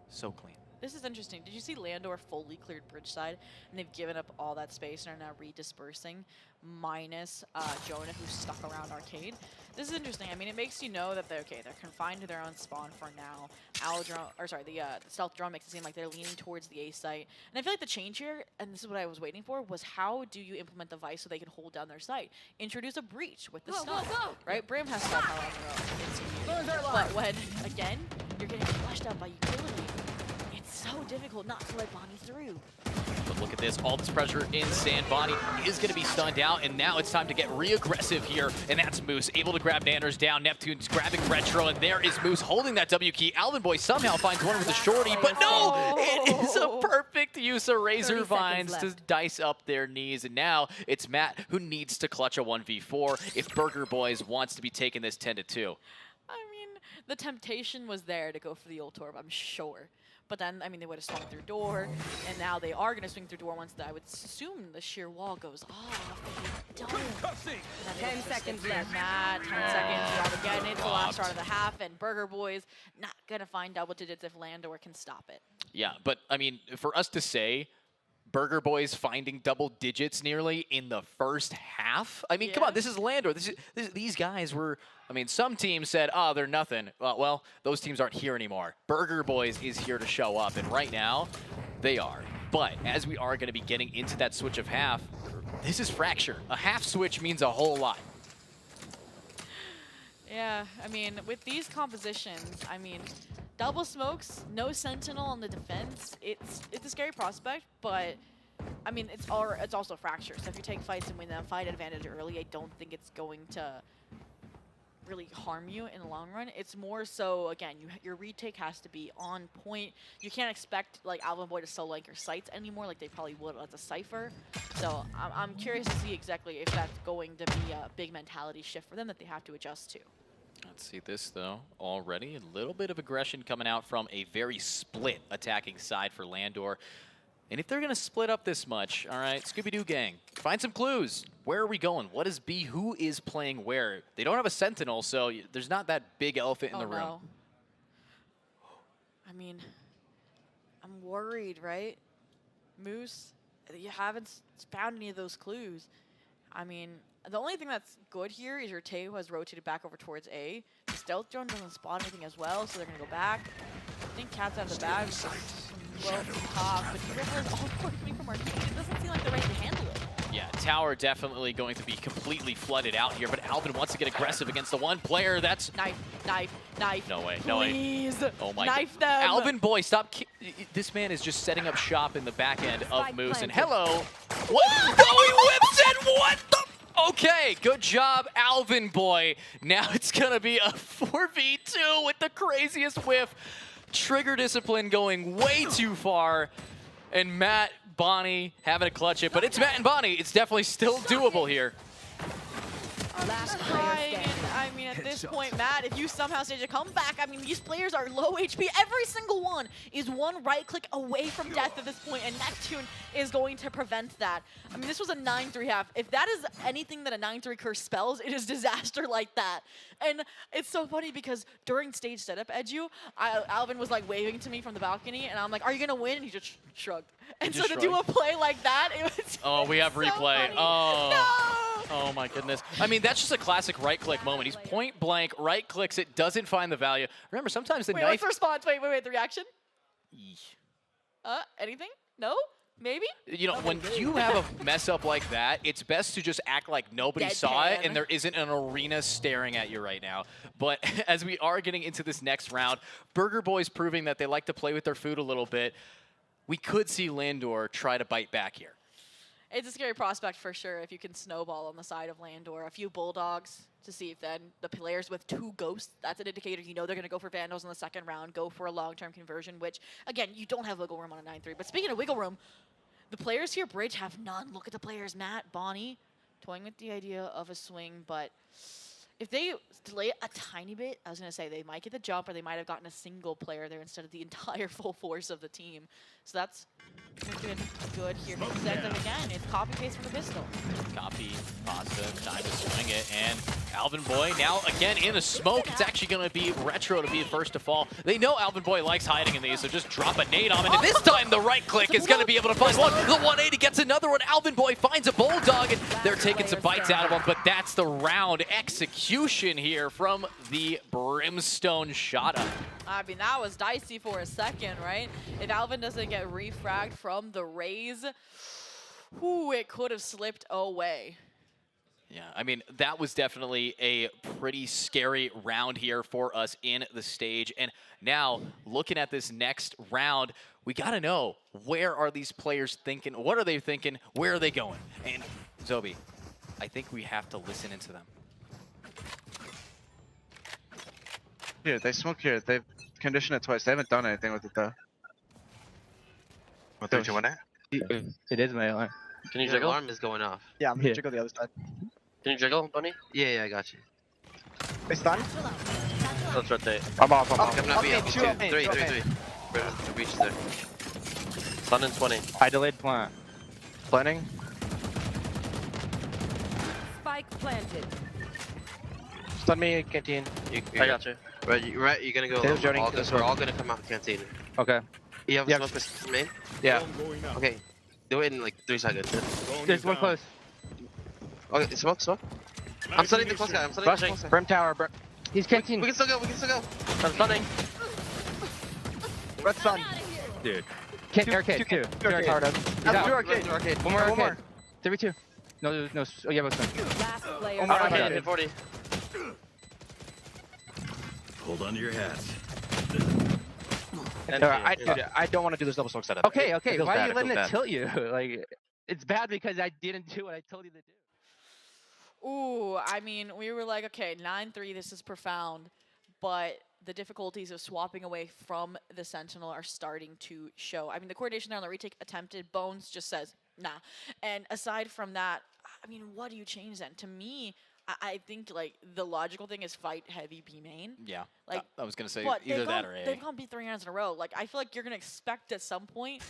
so clean. This is interesting. Did you see Landor fully cleared bridge side, and they've given up all that space and are now redispersing, minus Jonah, who's stuck around arcade. This is interesting. I mean, it makes you know that they're confined to their own spawn for now. The stealth drone makes it seem like they're leaning towards the A site. And I feel like the change here, and this is what I was waiting for, was how do you implement the Vice so they can hold down their site? Introduce a breach with the stun, right? Brim has stun power on their own. But when, again, you're getting flushed out by utility, so difficult not to let Bonnie through. But look at this, all this pressure in Sand. Bonnie is going to be stunned out, and now it's time to get re-aggressive here, and that's Moose able to grab Nanners down. Neptune's grabbing Retro, and there is Moose holding that W key. Alvin Boy somehow finds one with a shorty, but no! It is a perfect use of Razor Vines to dice up their knees, and now it's Matt who needs to clutch a 1v4 if Burger Boys wants to be taking this 10-2. I mean, the temptation was there to go for the ult orb, I'm sure. But then, I mean, they would have swung through door, and now they are going to swing through door once I would assume the sheer wall goes off. But they don't. 10 seconds left. 10 seconds. Yet again, it's the last start of the half, and Burger Boys not going to find double digits if Landor can stop it. Yeah, but, I mean, for us to say Burger Boys finding double digits nearly in the first half, I mean, come on, this is Landor. These guys were... I mean, some teams said, oh, they're nothing. Well, those teams aren't here anymore. Burger Boys is here to show up, and right now, they are. But as we are going to be getting into that switch of half, this is Fracture. A half switch means a whole lot. Yeah, I mean, with these compositions, I mean, double smokes, no Sentinel on the defense. It's a scary prospect, but... I mean, it's also Fracture, so if you take fights and win them, fight advantage early, I don't think it's going to really harm you in the long run. It's more so, again, your retake has to be on point. You can't expect like Alvin Boy to solo like your sites anymore like they probably would as a Cypher. So I'm curious to see exactly if that's going to be a big mentality shift for them that they have to adjust to. Let's see this, though. Already a little bit of aggression coming out from a very split attacking side for Landor. And if they're going to split up this much, all right, Scooby-Doo gang, find some clues. Where are we going? What is B? Who is playing where? They don't have a Sentinel, so there's not that big elephant in the room. No. I mean, I'm worried, right? Moose, you haven't found any of those clues. I mean, the only thing that's good here is your Taeho has rotated back over towards A. Stealth Drone doesn't spawn anything as well, so they're going to go back. I think Cat's out of the bag. Well, top, but Dribble is all coming from Arcade. It doesn't seem like they're ready to handle it. Yeah, tower definitely going to be completely flooded out here, but Alvin wants to get aggressive against the one player that's... Knife. No way, no way. Please, oh my knife God. them. Alvin, boy, stop. This man is just setting up shop in the back end of Moose, and hello. What? Oh, he whips it, what the? Okay, good job, Alvin boy. Now it's gonna be a 4v2 with the craziest whiff. Trigger discipline going way too far. And Matt, Bonnie having to clutch it, but it's Matt and Bonnie. It's definitely still doable here. Last trying, and I mean, at this point, Matt, if you somehow stage a comeback, I mean, these players are low HP. Every single one is one right click away from death at this point, and Neptune is going to prevent that. I mean, this was a 9-3 half. If that is anything that a 9-3 curse spells, it is disaster like that. And it's so funny because during stage setup, Edu, Alvin was like waving to me from the balcony, and I'm like, "Are you gonna win?" And he just shrugged. And so to do a play like that, it was. Oh, we have so replay. funny. Oh. No! Oh my goodness. I mean, that's just a classic right-click moment. He's point blank, right-clicks it, doesn't find the value. Remember, sometimes the Wait, knife... what's the response? Wait, the reaction? Anything? No? Maybe? You know, when you have a mess up like that, it's best to just act like nobody saw it and there isn't an arena staring at you right now. But as we are getting into this next round, Burger Boy's proving that they like to play with their food a little bit. We could see Landor try to bite back here. It's a scary prospect for sure if you can snowball on the side of Landor. A few Bulldogs to see if then the players with 2 Ghosts, that's an indicator you know they're going to go for Vandals in the second round, go for a long-term conversion, which, again, you don't have wiggle room on a 9-3. But speaking of wiggle room, the players here, Bridge, have none. Look at the players, Matt, Bonnie, toying with the idea of a swing, but if they delay it a tiny bit, I was going to say they might get the jump or they might have gotten a single player there instead of the entire full force of the team. So that's good here. Then again, it's copy-paste from the pistol. Copy, pasta, time to swing it, and Alvin Boy now again in the smoke. It's actually going to be Retro to be the first to fall. They know Alvin Boy likes hiding in these, so just drop a nade on him. And this time the right click is going to be able to find one. The 180 gets another one. Alvin Boy finds a Bulldog, and they're taking some bites out of him, but that's the round execution here from the Brimstone Shot Up. I mean, that was dicey for a second, right? If Alvin doesn't get refragged from the raise, whoo, it could have slipped away. Yeah, I mean, that was definitely a pretty scary round here for us in the stage. And now, looking at this next round, we got to know, where are these players thinking? What are they thinking? Where are they going? And Zobi, I think we have to listen into them. Here, they smoke here. They've conditioned it twice. They haven't done anything with it, though. What, 3, 2, 1, It is my alarm. Can you jiggle? Alarm is going off. Yeah, I'm gonna jiggle the other side. Can you jiggle, Bunny? Yeah, I got you. They stun? Let's rotate. I'm off. I'm not Okay, B, 2 3. Reach there. Stun in 20. I delayed plant. Planning. Spike planted. Stun me, canteen. I got you. Right, you're gonna go. We're all gonna come out canteen. Okay. You have smoke this main? Yeah. Okay. Do it in like 3 seconds. There's one close. Okay, smoke. I'm stunning the close guy. Rushing. Brim tower. He's canteen. We can still go. I'm stunning. Red stun. Dude. Can't arcade. 2. He's out. Arcade. One more. 3v2. No. Oh, yeah, both stun. Last player. One more Arcade. 40. Hold on to your hats. I don't want to do this double smoke setup. Okay. Why are you letting it tilt you? Like, it's bad because I didn't do what I told you to do. Ooh, I mean, we were like, okay, 9-3, this is profound, but the difficulties of swapping away from the Sentinel are starting to show. I mean, the coordination there on the retake attempted, Bones just says, nah. And aside from that, I mean, what do you change then? To me, I think like the logical thing is fight heavy B main. Yeah, like I was gonna say but either that or A. They've gone B 3 rounds in a row. Like I feel like you're gonna expect at some point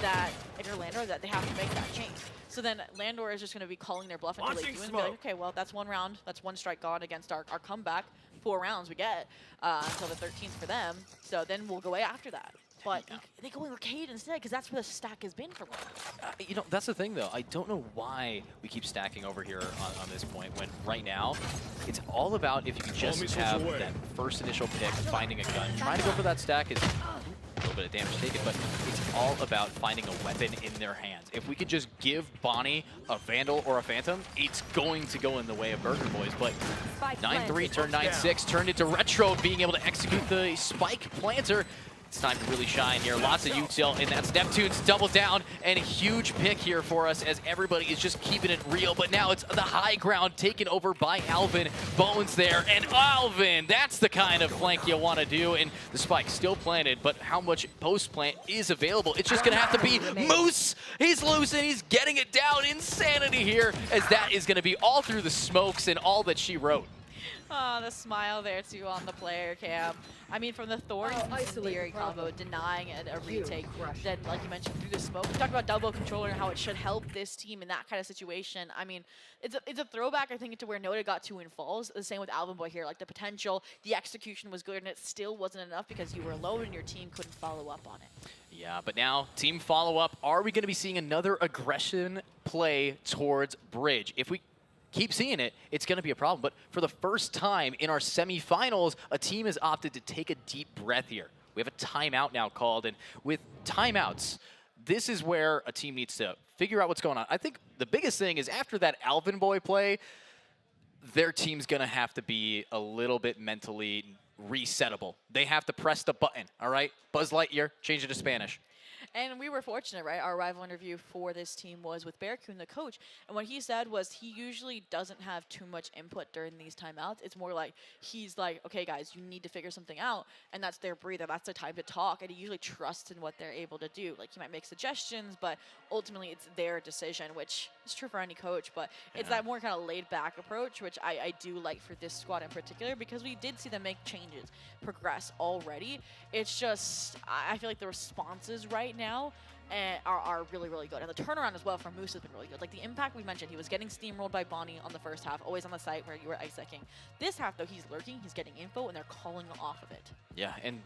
that if you're Landor that they have to make that change. So then Landor is just gonna be calling their bluff until they do it and be like, okay, well that's 1 round, that's 1 strike gone against our comeback. 4 rounds we get until the 13th for them. So then we'll go away after that. but they go arcade instead because that's where the stack has been for long. You know, that's the thing, though. I don't know why we keep stacking over here on this point when right now it's all about if you just have that first initial pick, finding a gun. Trying to go for that stack is a little bit of damage taken, but it's all about finding a weapon in their hands. If we could just give Bonnie a Vandal or a Phantom, it's going to go in the way of Burger Boys. But 9-3 turned 9-6, turned into Retro being able to execute the spike planter. It's time to really shine here. Lots of util, and that's Neptune's double down, and a huge pick here for us as everybody is just keeping it real. But now it's the high ground taken over by Alvin. Bones there, and Alvin, that's the kind of flank you want to do. And the spike still planted, but how much post plant is available? It's just going to have to be Moose. He's loose, and he's getting it down. Insanity here, as that is going to be all through the smokes and all that she wrote. Oh, the smile there too on the player cam. I mean, from the Thorns Incendiary combo, denying a retake. Then, like you mentioned, through the smoke. We talked about double controller and how it should help this team in that kind of situation. I mean, it's a throwback, I think, to where Noda got 2 in falls. The same with Alvin Boy here. Like, the potential, the execution was good, and it still wasn't enough because you were alone and your team couldn't follow up on it. Yeah, but now, team follow-up. Are we going to be seeing another aggression play towards Bridge? If we keep seeing it, it's going to be a problem. But for the first time in our semifinals, a team has opted to take a deep breath here. We have a timeout now called, and with timeouts, this is where a team needs to figure out what's going on. I think the biggest thing is after that Alvin Boy play, their team's going to have to be a little bit mentally resettable. They have to press the button, all right? Buzz Lightyear, change it to Spanish. And we were fortunate, right? Our rival interview for this team was with Bearcoon, the coach. And what he said was he usually doesn't have too much input during these timeouts. It's more like he's like, okay, guys, you need to figure something out. And that's their breather. That's their time to talk. And he usually trusts in what they're able to do. Like, he might make suggestions, but ultimately it's their decision, which is true for any coach. But it's that more kind of laid-back approach, which I do like for this squad in particular, because we did see them make changes, progress already. It's just, I feel like the responses right now are really, really good. And the turnaround as well from Moose has been really good. Like, the impact we mentioned, he was getting steamrolled by Bonnie on the first half, always on the site where you were ice-decking. This half, though, he's lurking, he's getting info, and they're calling off of it. Yeah, and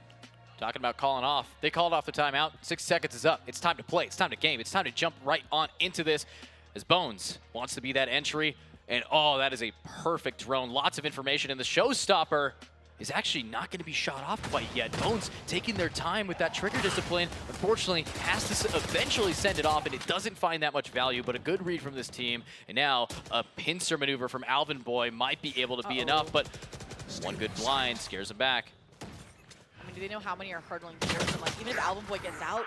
talking about calling off, they called off the timeout. 6 seconds is up. It's time to play. It's time to game. It's time to jump right on into this as Bones wants to be that entry. And, oh, that is a perfect drone. Lots of information, and the showstopper is actually not going to be shot off quite yet. Bones taking their time with that trigger discipline. Unfortunately, has to eventually send it off, and it doesn't find that much value, but a good read from this team. And now a pincer maneuver from Alvin Boy might be able to be enough, but one good blind scares him back. I mean, do they know how many are hurdling towards them? Like, even if Alvin Boy gets out,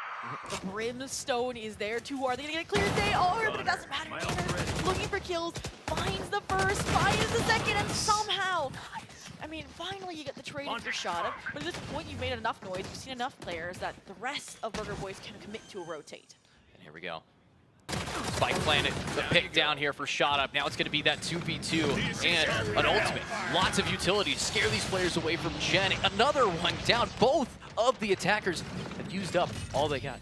the Brimstone is there too. Are they going to get a clear day? Oh, but it doesn't matter. Tanner looking for kills, finds the first, finds the second, and somehow, I mean, finally you get the trade for shot up, but at this point you've made enough noise, you've seen enough players that the rest of Burger Boys can commit to a rotate. And here we go. Spike planted, the pick down here for shot up. Now it's going to be that 2v2 and an ultimate. Lots of utility, scare these players away from Jen. Another one down. Both of the attackers have used up all they got.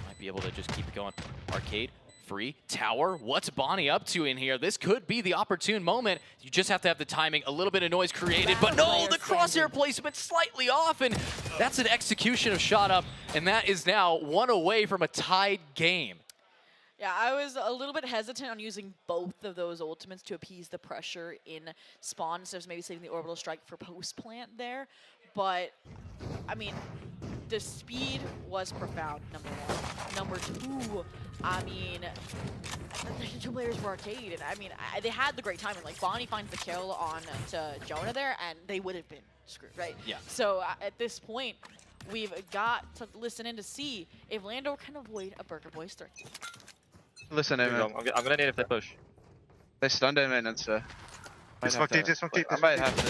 Might be able to just keep it going. Arcade. Free tower. What's Bonnie up to in here? This could be the opportune moment. You just have to have the timing, a little bit of noise created, but no, the crosshair placement slightly off, and that's an execution of shot up, and that is now one away from a tied game. Yeah, I was a little bit hesitant on using both of those ultimates to appease the pressure in spawn, instead of maybe saving the orbital strike for post plant there, but I mean, the speed was profound, number one. Number two, I mean, the two players were arcade, and I mean, they had the great timing. Like, Bonnie finds the kill on to Jonah there, and they would have been screwed, right? Yeah. So at this point, we've got to listen in to see if Lando can avoid a Burger Boys threat. Listen, I'm gonna need a push. They stunned him and it's Smoke deep, smoke deep. I might have to.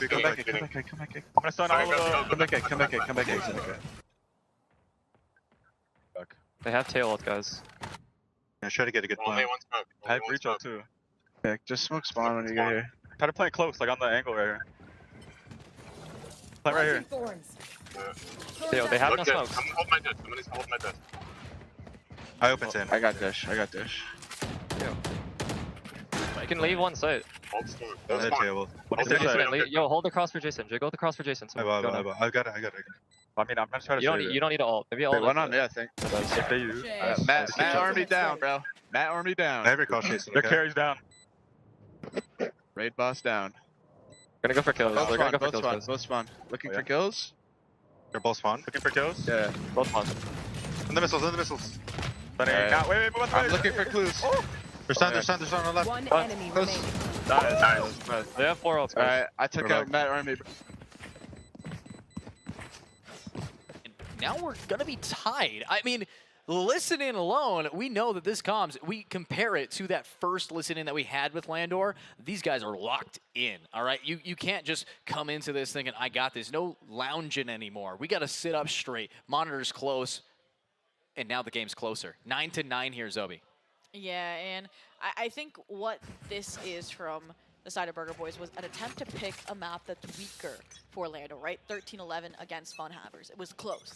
Come back, Come back. I'm gonna stun all of them. Come back. They have tail ult, guys. Yeah, try to get a good plan. I have breach ult too. Yeah, just smoke spawn when you get here. Try to plant close, like on the angle right here. Plant right here. Yo, they have no smokes. I'm gonna hold my death. I opened him. I got dash. Spike can leave one site. On the table. Yo, hold the cross for Jason. Jiggle the cross for Jason. So I got it. I mean, I'm gonna try to you don't need to ult. Maybe ult. One on me, I think. Matt army down, bro. Matt army down. Every call chasing. Their carry's down. Raid boss down. Gonna go for kills. They're gonna go for kills. Both spawn. Looking for kills. They're both spawn. Looking for kills. Yeah. Both spawn. In the missiles. Wait, move on. I'm looking for clues. There's on the left. One enemy remaining. Nice. They have 4 ults. Alright, I took out Matt army. Now we're gonna be tied. I mean, listening alone, we know that this comms, we compare it to that first listening that we had with Landor. These guys are locked in, all right? You can't just come into this thinking, I got this. No lounging anymore. We got to sit up straight. Monitors close, and now the game's closer. 9-9 here, Zobi. Yeah, and I think what this is from the side of Burger Boys was an attempt to pick a map that's weaker for Orlando, right? 13-11 against Fun Havers. It was close.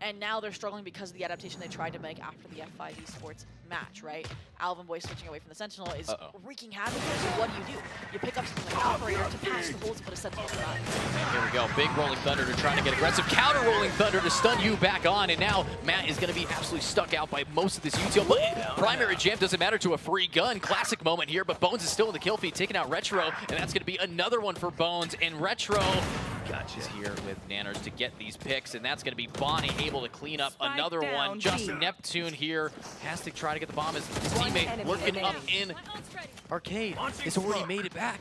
And now they're struggling because of the adaptation they tried to make after the F5 Esports match, right? Alvin Boy switching away from the Sentinel is wreaking havoc here, so what do? You pick up something like Operator to patch the holes and put a Sentinel on. Here we go. Big Rolling Thunder to try to get aggressive. Counter Rolling Thunder to stun you back on. And now Matt is going to be absolutely stuck out by most of this util. But primary jam doesn't matter to a free gun. Classic moment here, but Bones is still in the kill feed, taking out Retro. And that's going to be another one for Bones. And Retro is here with Nanners to get these picks. And that's going to be Bonnie able to clean up another one. Just Neptune here has to try to get the bomb as his teammate lurking up in Arcade has already made it back.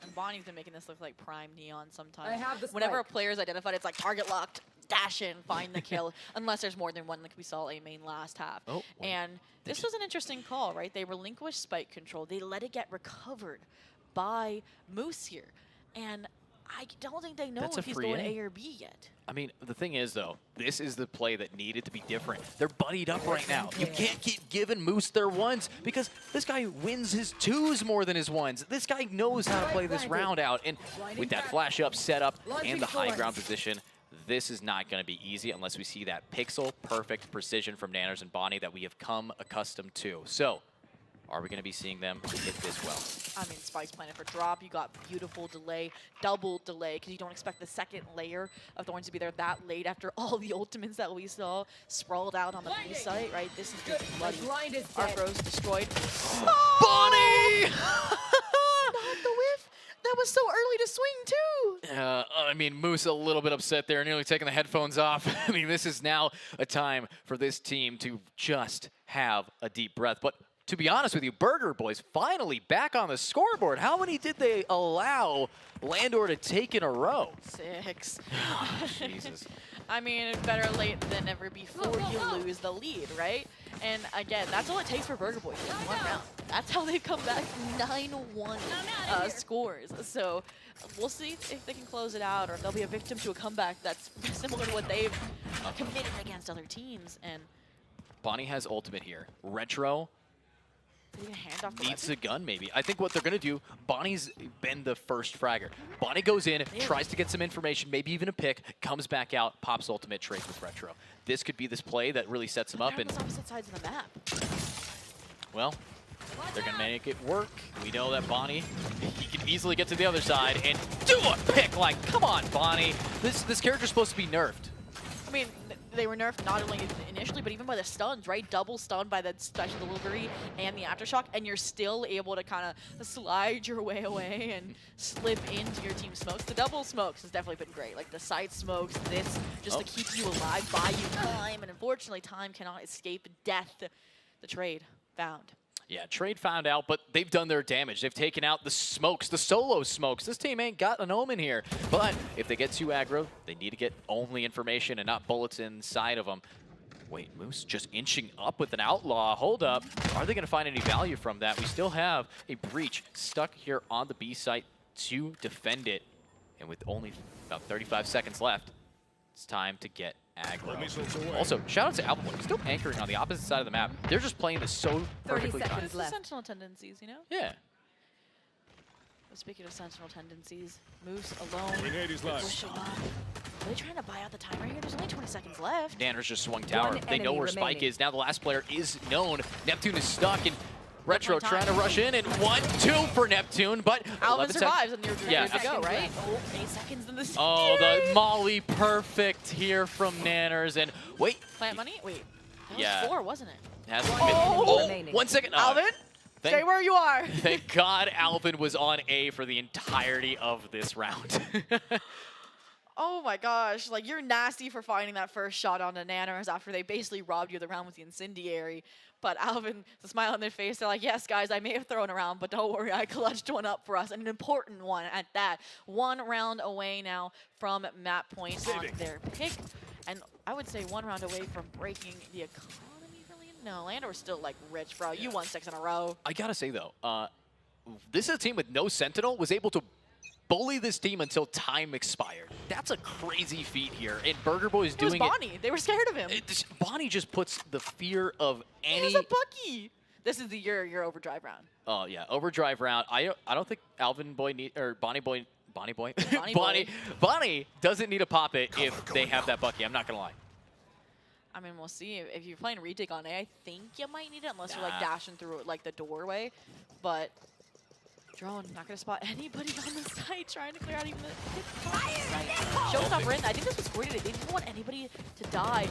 And Bonnie's been making this look like prime Neon sometimes. Whenever a player is identified, it's like target locked, dash in, find the kill, unless there's more than one like we saw A main last half. And this was an interesting call, right? They relinquished spike control. They let it get recovered by Moose here. And I don't think they know if he's going A or B yet. I mean, the thing is, though, this is the play that needed to be different. They're buddied up right now. You can't keep giving Moose their ones because this guy wins his twos more than his ones. This guy knows how to play this round out. And with that flash up setup and the high ground position, this is not going to be easy unless we see that pixel-perfect precision from Nanners and Bonnie that we have come accustomed to. So, are we going to be seeing them hit this well? I mean, Spike's planning for drop. You got beautiful delay, double delay, because you don't expect the second layer of Thorns to be there that late after all the ultimates that we saw sprawled out on the B site, right? This is just bloody. Arcros destroyed. Bonnie! Not the whiff. That was so early to swing, too. I mean, Moose a little bit upset there, nearly taking the headphones off. I mean, this is now a time for this team to just have a deep breath. But to be honest with you, Burger Boys finally back on the scoreboard. How many did they allow Landor to take in a row? 6. Jesus. I mean, better late than never before you lose the lead, right? And again, that's all it takes for Burger Boys, just one round. That's how they've come back 9-1 scores. So we'll see if they can close it out or if they'll be a victim to a comeback that's similar to what they've committed against other teams. And Bonnie has ultimate here. Retro needs a gun, maybe. I think what they're going to do, Bonnie's been the first fragger. Bonnie goes in, tries to get some information, maybe even a pick, comes back out, pops ultimate, trades with Retro. This could be this play that really sets him up. And opposite sides of the map. Well, they're going to make it work. We know that Bonnie, he can easily get to the other side and do a pick. Like, come on, Bonnie. This character's supposed to be nerfed. I mean, they were nerfed not only initially, but even by the stuns, right? Double stun by the special delivery and the aftershock, and you're still able to kind of slide your way away and slip into your team smokes. The double smokes has definitely been great. Like the side smokes, this, just to keep you alive, buy you time, and unfortunately, time cannot escape death. The trade found. Yeah, trade found out, but they've done their damage. They've taken out the smokes, the solo smokes. This team ain't got an omen here. But if they get too aggro, they need to get only information and not bullets inside of them. Wait, Moose just inching up with an outlaw. Hold up. Are they going to find any value from that? We still have a breach stuck here on the B site to defend it. And with only about 35 seconds left, it's time to get aggro. Also, shout out to Alpha, still anchoring on the opposite side of the map. They're just playing this so perfectly. 30 seconds left. Sentinel tendencies, you know? Yeah. But speaking of Sentinel tendencies, Moose alone. Are they trying to buy out the timer here? There's only 20 seconds left. Nanners just swung tower. They know where Spike is. Now the last player is known. Neptune is stuck, and Retro trying to rush in, and 1-2 for Neptune, but Alvin 11 survives, and you're good to go, right? Oh, 8 seconds in the Oh, the Molly perfect here from Nanners, and wait. Plant money? Wait, that Yeah. was 4, wasn't it? Hasn't Oh! been. 1 second. Alvin, stay where you are. Thank God Alvin was on A for the entirety of this round. Oh my gosh, like you're nasty for finding that first shot on the Nanners after they basically robbed you of the round with the incendiary. But Alvin, the smile on their face, they're like, yes, guys, I may have thrown around, but don't worry, I clutched one up for us, and an important one at that. 1 round away now from map point on their pick. And I would say 1 round away from breaking the economy for Landor. No, Landor's still like rich, bro. You won 6 in a row. I gotta say though, this is a team with no Sentinel, was able to bully this team until time expired. That's a crazy feat here, and Burger Boy's doing it. It was Bonnie. They were scared of him. Bonnie just puts the fear of any. He's a Bucky. This is the your overdrive round. Oh yeah, overdrive round. I don't think Alvin Boy or Bonnie Boy Bonnie doesn't need to pop it if they have that Bucky. I'm not gonna lie. I mean, we'll see. If you're playing retake on A, I think you might need it unless you're like dashing through like the doorway. But Drone, not going to spot anybody on the site, trying to clear out even the Showstopper in. I think this was coordinated. They didn't want anybody to die.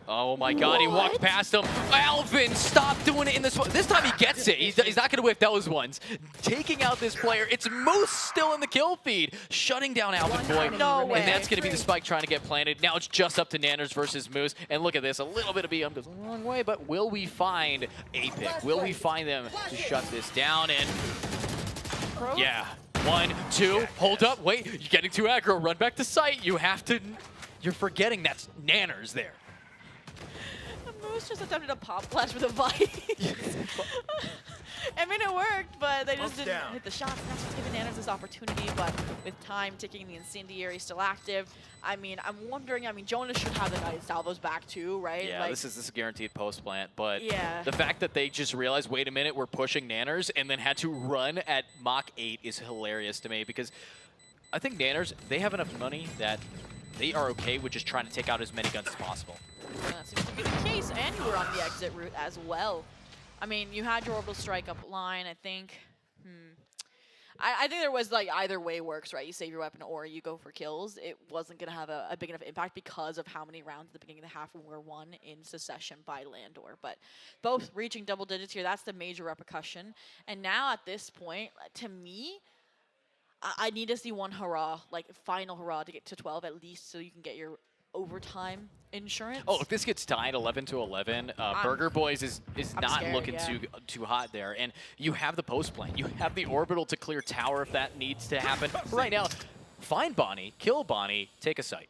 Oh my God, he walked past him. Alvin, stop doing it in this one. This time he gets it. He's not going to whiff those ones. Taking out this player. It's Moose still in the kill feed. Shutting down Alvin Boy. No way. And that's going to be the spike trying to get planted. Now it's just up to Nanners versus Moose. And look at this. A little bit of BM goes a long way, but will we find a pick? Will we find them to shut this down? And yeah, 1, 2, hold up, wait, you're getting too aggro, run back to site. You have to, you're forgetting that's Nanners there. Moose just attempted a pop flash with a bite. I mean, it worked, but they just didn't hit the shots. That's what's giving Nanners this opportunity, but with time ticking, the incendiary still active. I mean, I'm wondering, Jonas should have the night salvos back too, right? Yeah, like, this is a guaranteed post plant, but yeah. The fact that they just realized, wait a minute, we're pushing Nanners, and then had to run at Mach 8 is hilarious to me, because I think Nanners, they have enough money that they are okay with just trying to take out as many guns as possible. And that seems to be the case, and you were on the exit route as well. I mean, you had your orbital strike up line, I think. I think there was, like, either way works, right? You save your weapon or you go for kills. It wasn't going to have a big enough impact because of how many rounds at the beginning of the half were won in succession by Landor. But both reaching double digits here, that's the major repercussion. And now at this point, to me, I need to see one hurrah, like final hurrah to get to 12 at least so you can get your overtime insurance. Oh, if this gets tied 11-11, Burger Boys is not scared, looking too hot there. And you have the post plant. You have the orbital to clear tower if that needs to happen. Right now, find Bonnie, kill Bonnie, take a site.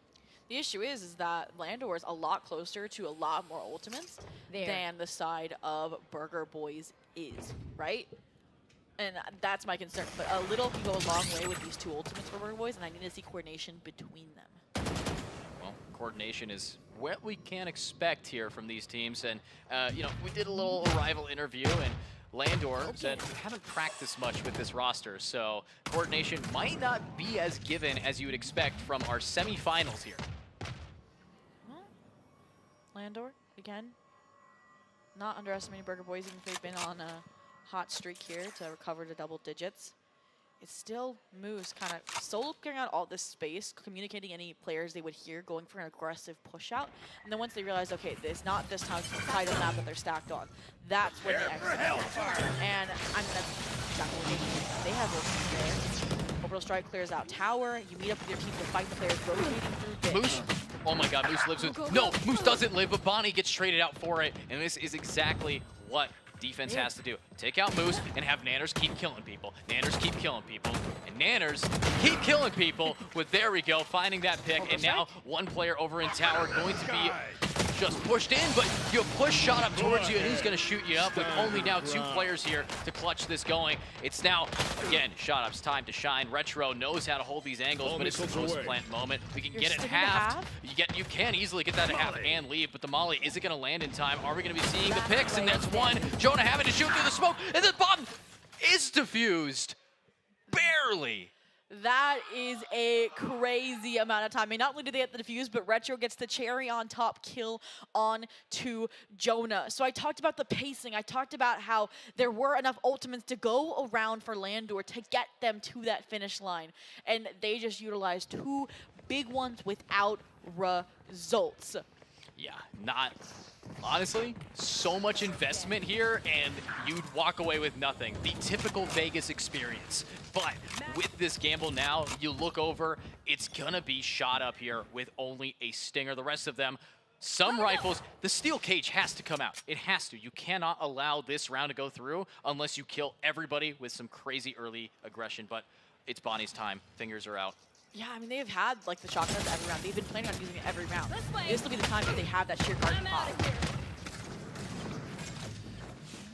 The issue is that Landor is a lot closer to a lot more ultimates than the side of Burger Boys is, right? And that's my concern. But a little can go a long way with these 2 ultimates for Burger Boys, and I need to see coordination between them. Coordination is what we can expect here from these teams. And, you know, we did a little arrival interview, and Landor said we haven't practiced much with this roster, so coordination might not be as given as you would expect from our semifinals here. Well, Landor, again, not underestimating Burger Boys, even if they've been on a hot streak here to recover to double digits. It's still Moose kind of solo clearing out all this space, communicating any players they would hear, going for an aggressive push out. And then once they realize, okay, it's not this time side of the map that they're stacked on, that's when they exit. And I mean, that's exactly what they do. They have work there. Orbital strike clears out tower. You meet up with your team to fight the players rotating through Moose. Oh my God, Moose lives with. No, Moose doesn't live, but Bonnie gets traded out for it. And this is exactly what defense has to do. Take out Moose and have Nanners keep killing people. Nanners keep killing people. And Nanners keep killing people with, there we go, finding that pick. And now one player over in tower going to be just pushed in, but you push shot up towards you, and he's going to shoot you up with only now 2 players here to clutch this going. It's now, again, shot up's time to shine. Retro knows how to hold these angles, but it's the post plant moment. We can get it halved. You can easily get that at half and leave, but the molly, is it going to land in time? Are we going to be seeing the picks? And that's one. Jonah having to shoot through the smoke, and the bomb is defused. Barely. That is a crazy amount of time. I mean, not only did they get the defuse, but Retro gets the cherry on top kill on to Jonah. So I talked about the pacing. I talked about how there were enough ultimates to go around for Landor to get them to that finish line. And they just utilized 2 big ones without results. Yeah, not... Honestly, so much investment here, and you'd walk away with nothing. The typical Vegas experience. But with this gamble now, you look over, it's gonna be shot up here with only a stinger. The rest of them, some rifles, the steel cage has to come out. It has to. You cannot allow this round to go through unless you kill everybody with some crazy early aggression. But it's Bonnie's time. Fingers are out. Yeah, I mean, they've had, like, the shotguns every round. They've been planning on using it every round. This will be the time that they have that sheer garden pop.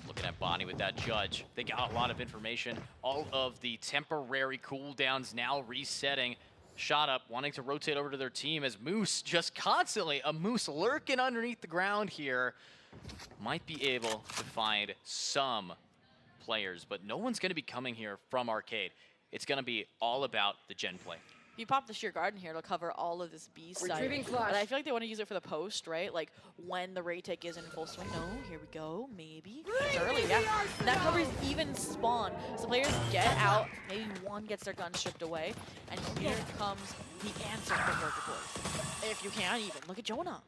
Looking at Bonnie with that judge. They got a lot of information. All of the temporary cooldowns now resetting. Shot up, wanting to rotate over to their team as Moose just constantly, a Moose lurking underneath the ground here. Might be able to find some players, but no one's going to be coming here from Arcade. It's going to be all about the gen play. If you pop the sheer garden here, it'll cover all of this B side. But I feel like they want to use it for the post, right? Like when the retake is in full swing. No, here we go. Maybe. It's early, yeah. And that covers even spawn. So players get out. Maybe one gets their gun stripped away. And here comes the answer for Burger Boys. If you can even. Look at Jonah.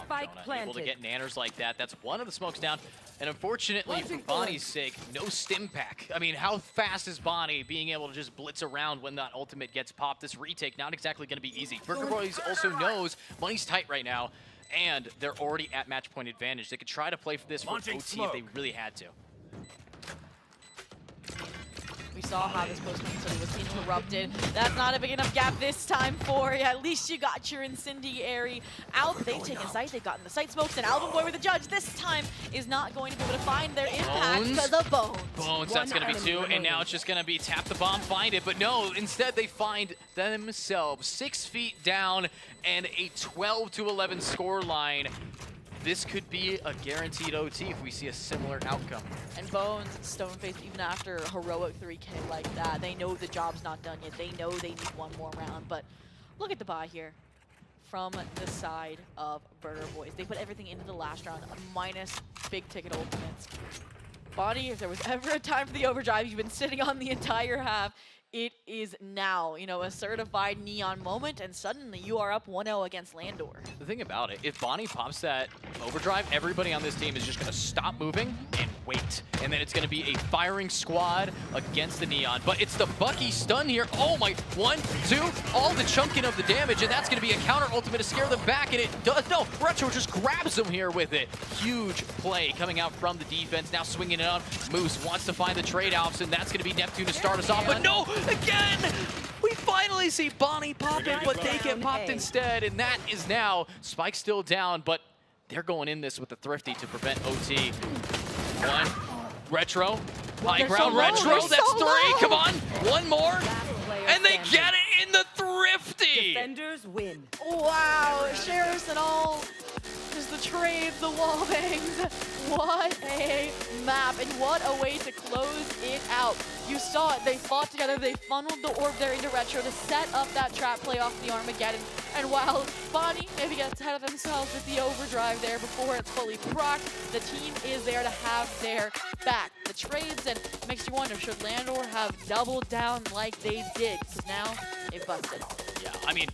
Spike planted. Able to get nanners like that. That's one of the smokes down. And unfortunately, for Bonnie's sake, no stim pack. I mean, how fast is Bonnie being able to just blitz around when that ultimate gets popped? This retake not exactly going to be easy. Burger Boys also knows money's tight right now, and they're already at match point advantage. They could try to play for this for OT if they really had to. We saw how this post was interrupted. That's not a big enough gap this time for you. At least you got your incendiary out. They've taken sight. They've gotten the sight smokes, and Alvin Boy with the judge this time is not going to be able to find their impact because of Bones. Bones, that's going to be 2, and now it's just going to be tap the bomb, find it. But no, instead they find themselves 6 feet down and a 12-11 scoreline. This could be a guaranteed OT if we see a similar outcome. And Bones, Stoneface, even after a heroic 3K like that, they know the job's not done yet. They know they need one more round. But look at the buy here from the side of Burger Boys. They put everything into the last round, minus big ticket ultimates. Bonnie, if there was ever a time for the overdrive, you've been sitting on the entire half. It is now, you know, a certified neon moment, and suddenly you are up 1-0 against Landor. The thing about it, if Bonnie pops that overdrive, everybody on this team is just going to stop moving and wait. And then it's going to be a firing squad against the neon. But it's the Bucky stun here. Oh my, 1, 2, all the chunking of the damage, and that's going to be a counter ultimate to scare them back, and it does. No, Retro just grabs him here with it. Huge play coming out from the defense, now swinging it on. Moose wants to find the trade-offs, and that's going to be Neptune to start us off. But no! Again, we finally see Bonnie pop it, but they get popped instead, and that is now Spike still down, but they're going in this with the Thrifty to prevent OT. 1, Retro, high ground, Retro, that's 3, come on, 1 more, and they get it in the Thrifty! Defenders win. Wow, Sheriffs and all. Just the trades, the wall bangs. What a map, and what a way to close it out. You saw it, they fought together, they funneled the orb there into Retro to set up that trap play off the Armageddon. And while Bonnie maybe gets ahead of themselves with the overdrive there before it's fully procced, the team is there to have their back. The trades, and makes you wonder, should Landor have doubled down like they did? Because now they've busted. Yeah, I mean,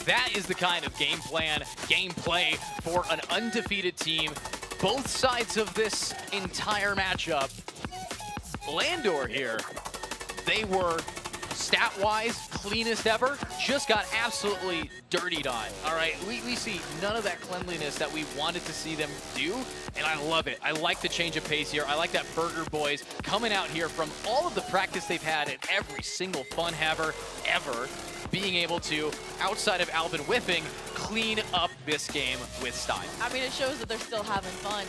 that is the kind of game plan, gameplay for an undefeated team. Both sides of this entire matchup. Landor here, they were stat-wise cleanest ever, just got absolutely dirtied on. All right, we see none of that cleanliness that we wanted to see them do, and I love it. I like the change of pace here. I like that Burger Boys coming out here from all of the practice they've had at every single fun haver ever, being able to, outside of Alvin whiffing, clean up this game with style. I mean, it shows that they're still having fun.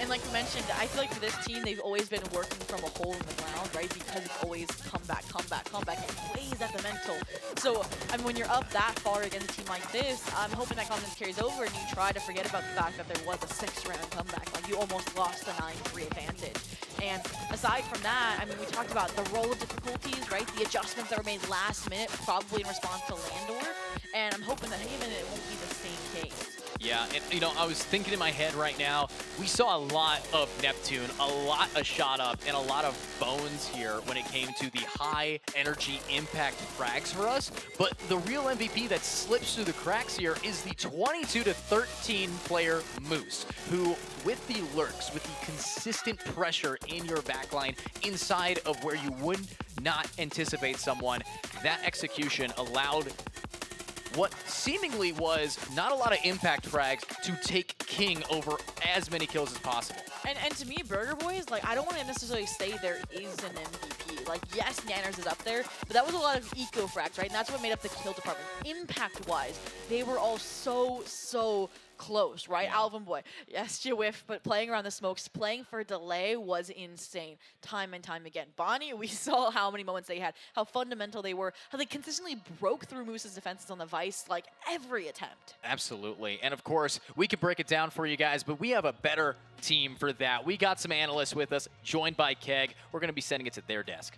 And like you mentioned, I feel like for this team, they've always been working from a hole in the ground, right? Because it's always come back. It plays at the mental. So, I mean, when you're up that far against a team like this, I'm hoping that confidence carries over and you try to forget about the fact that there was a 6-round comeback. Like, you almost lost the 9-3 advantage. And aside from that, I mean, we talked about the roll of difficulties, right? The adjustments that were made last minute, probably in response to Landor. And I'm hoping that Haven, it won't be the same case. Yeah, and you know, I was thinking in my head right now, we saw a lot of Neptune, a lot of Shot Up, and a lot of Bones here when it came to the high energy impact frags for us. But the real MVP that slips through the cracks here is the 22-13 player Moose, who with the lurks, with the consistent pressure in your backline inside of where you would not anticipate someone, that execution allowed what seemingly was not a lot of impact frags to take King over as many kills as possible. And to me, Burger Boys, like, I don't want to necessarily say there is an MVP. Like, yes, Nanners is up there, but that was a lot of eco frags, right? And that's what made up the kill department. Impact-wise, they were all so close, right? Yeah. Alvin Boy, yes, you whiff, but playing around the smokes, playing for delay was insane, time and time again. Bonnie, we saw how many moments they had, how fundamental they were, how they consistently broke through Moose's defenses on the Vice, like every attempt. Absolutely, and of course, we could break it down for you guys, but we have a better team for that. We got some analysts with us, joined by Keg. We're going to be sending it to their desk.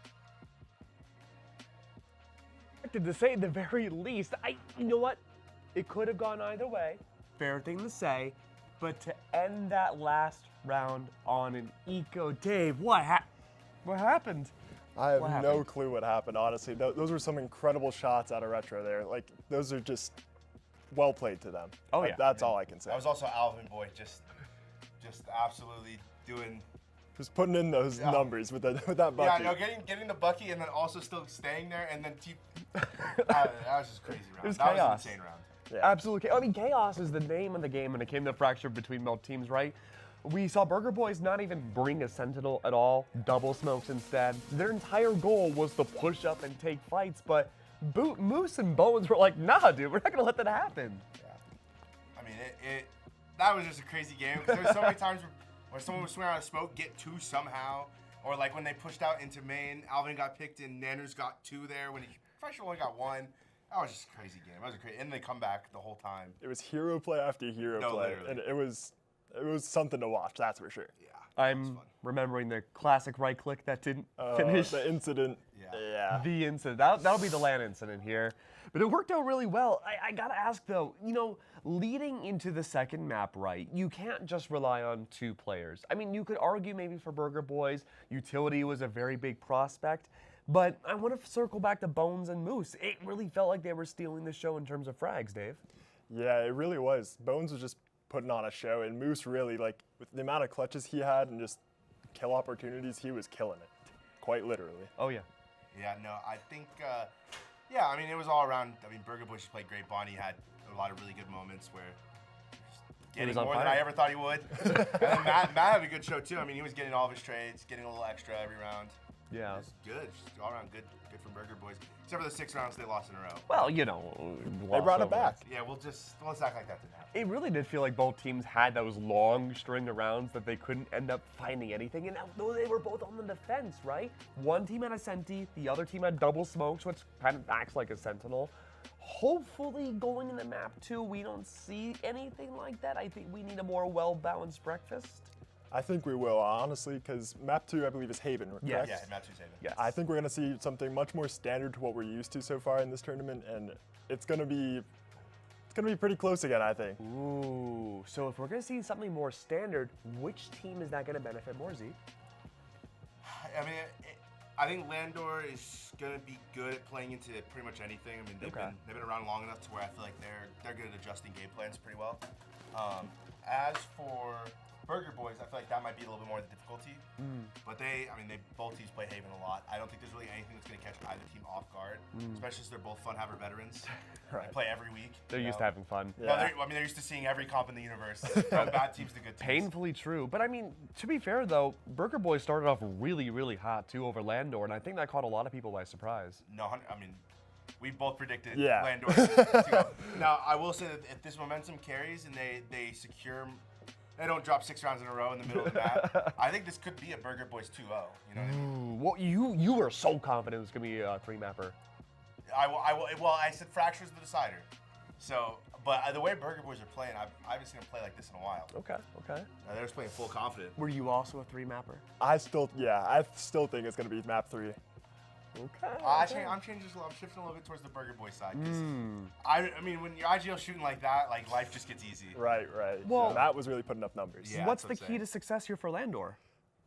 To say the very least, you know what? It could have gone either way. Fair thing to say, but to end that last round on an eco, Dave, what happened? I have no clue what happened, honestly. Those were some incredible shots out of Retro there. Like, those are just well played to them. Oh, yeah. That's all I can say. That was also Alvin Boy, just absolutely doing... Just putting in those numbers with that bucky. Yeah, no, getting the bucky and then also still staying there and then that was just crazy round. It was that chaos. was an insane round. Yeah. Absolutely. I mean, chaos is the name of the game when it came to fracture between both teams, right? We saw Burger Boys not even bring a Sentinel at all, double smokes instead. Their entire goal was to push up and take fights, but Moose and Bones were like, nah, dude, we're not gonna let that happen. Yeah. I mean, that was just a crazy game because there were so many times where someone was swinging out of smoke, get two somehow, or like when they pushed out into main, Alvin got picked and Nanners got two there when he Fracture only got one. That was just a crazy game. That was crazy, and they come back the whole time. It was hero play after hero play, literally. and it was something to watch. That's for sure. Yeah. I'm remembering the classic right click that didn't finish. The incident. Yeah. The incident. That'll be the LAN incident here. But it worked out really well. I gotta ask though, you know, leading into the second map, right, you can't just rely on two players. I mean, you could argue maybe for Burger Boys, Utility was a very big prospect. But I want to circle back to Bones and Moose. It really felt like they were stealing the show in terms of frags, Dave. Yeah, it really was. Bones was just putting on a show, and Moose really, like, with the amount of clutches he had and just kill opportunities, he was killing it, quite literally. Oh, yeah. Yeah, no, I think, yeah, I mean, it was all around. I mean, Burger Boy just played great. Bonnie had a lot of really good moments where getting more than I ever thought he would. And then Matt had a good show, too. I mean, he was getting all of his trades, getting a little extra every round. Yeah. It was good. Just all around good from Burger Boys. Except for the 6 rounds they lost in a row. Well, you know. They brought it back. Yeah, let's act like that didn't happen. It really did feel like both teams had those long string of rounds that they couldn't end up finding anything. And though they were both on the defense, right? One team had a Senti, the other team had double smokes, which kind of acts like a Sentinel. Hopefully going in the map 2, we don't see anything like that. I think we need a more well-balanced breakfast. I think we will, honestly, because map 2, I believe, is Haven, correct? Yes. Yeah, map 2 is Haven. Yes. I think we're going to see something much more standard to what we're used to so far in this tournament, and it's going to be pretty close again, I think. Ooh, so if we're going to see something more standard, which team is that going to benefit more, Z? I mean, I think Landor is going to be good at playing into pretty much anything. I mean, they've been around long enough to where I feel like they're good at adjusting game plans pretty well. As for Burger Boys, I feel like that might be a little bit more the difficulty. But both teams play Haven a lot. I don't think there's really anything that's going to catch either team off guard, especially since they're both fun haver veterans. They play every week. They're used to having fun. Yeah. No, they're used to seeing every comp in the universe, from bad teams to good teams. Painfully true. But I mean, to be fair though, Burger Boys started off really, really hot too over Landor, and I think that caught a lot of people by surprise. No, I mean, we both predicted Yeah. Landor to go. Now, I will say that if this momentum carries and they secure, they don't drop 6 rounds in a row in the middle of the map, I think this could be a Burger Boys 2-0. You know what I mean? Well, you were so confident it was going to be a 3-mapper. Well, I said Fracture's the decider. So, But the way Burger Boys are playing, I haven't seen them play like this in a while. Okay. They're just playing full confidence. Were you also a 3-mapper? I still think it's going to be map 3. Okay. I'm shifting a little bit towards the Burger Boy side. I mean, when your IGL shooting like that, like life just gets easy. Right. Well, so that was really putting up numbers. Yeah, what's the key to success here for Landor?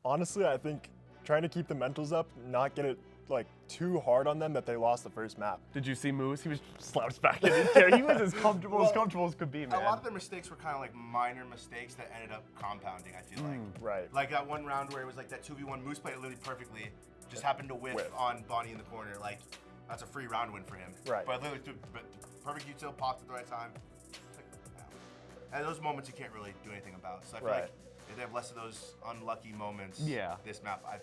Honestly, I think trying to keep the mentals up, not get it like too hard on them that they lost the first map. Did you see Moose? He was slouched back in his chair. He was as comfortable as could be, man. A lot of their mistakes were kind of like minor mistakes that ended up compounding, I feel like. Right. Like that one round where it was like that 2v1, Moose played it literally perfectly, just happened to whiff on Bonnie in the corner. Like, that's a free round win for him. Right. But literally, perfect util, popped at the right time. Like, wow. And those moments you can't really do anything about. So I feel like if they have less of those unlucky moments, this map, I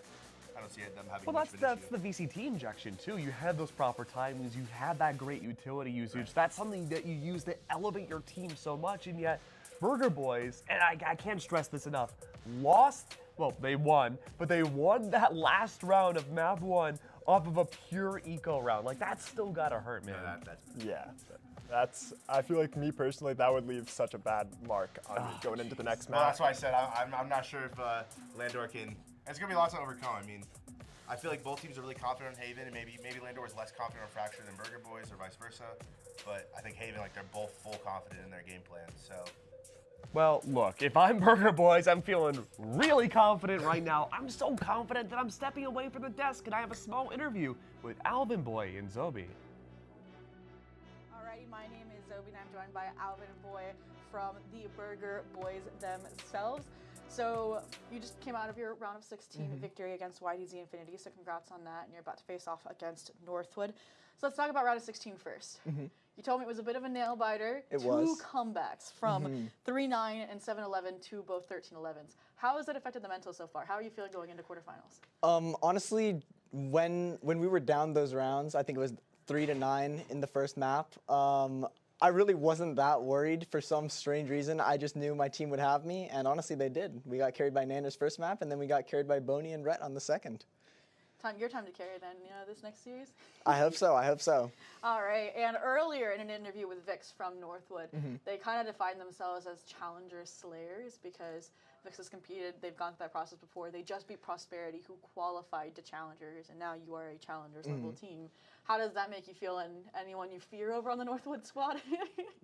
don't see them having much of an that's issue. the VCT injection too. You had those proper timings. You had that great utility usage. That's something that you use to elevate your team so much. And yet, Burger Boys, and I can't stress this enough, lost. Well, they won, but they won that last round of map 1 off of a pure eco round. Like, that's still gotta hurt, man. I feel like me personally, that would leave such a bad mark on me going into the next Well, map. that's why I said I'm not sure if Landor can. It's gonna be lots to overcome. I mean, I feel like both teams are really confident on Haven, and maybe Landor is less confident on Fracture than Burger Boys, or vice versa. But I think Haven, like, they're both full confident in their game plan. So. Well, look, if I'm Burger Boys, I'm feeling really confident right now. I'm so confident that I'm stepping away from the desk and I have a small interview with Alvin Boy and Zobi. Alrighty, my name is Zobi and I'm joined by Alvin Boy from the Burger Boys themselves. So you just came out of your round of 16 victory against YDZ Infinity, so congrats on that, and you're about to face off against Northwood. So let's talk about round of 16 first. You told me it was a bit of a nail biter. It Two was. comebacks from 3-9 and 7-11 to both 13-11s. How has that affected the mental so far? How are you feeling going into quarterfinals? Honestly, when we were down those rounds, I think it was 3-9 in the first map. I really wasn't that worried for some strange reason. I just knew my team would have me, and honestly, they did. We got carried by Nander's first map, and then we got carried by Boney and Rhett on the second. Your time to carry then, this next series? I hope so. All right, and earlier in an interview with Vix from Northwood, they kind of defined themselves as challenger slayers because Vix has competed, they've gone through that process before. They just beat Prosperity, who qualified to challengers, and now you are a challengers level team. How does that make you feel, and anyone you fear over on the Northwood squad?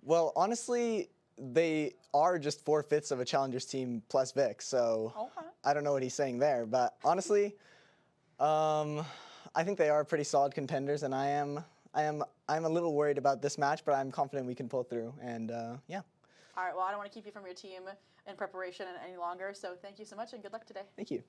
Well, honestly, they are just 4/5 of a challengers team plus Vic, so I don't know what he's saying there. But honestly, I think they are pretty solid contenders, and I'm a little worried about this match, but I'm confident we can pull through. And yeah. All right. Well, I don't want to keep you from your team in preparation any longer. So thank you so much, and good luck today. Thank you.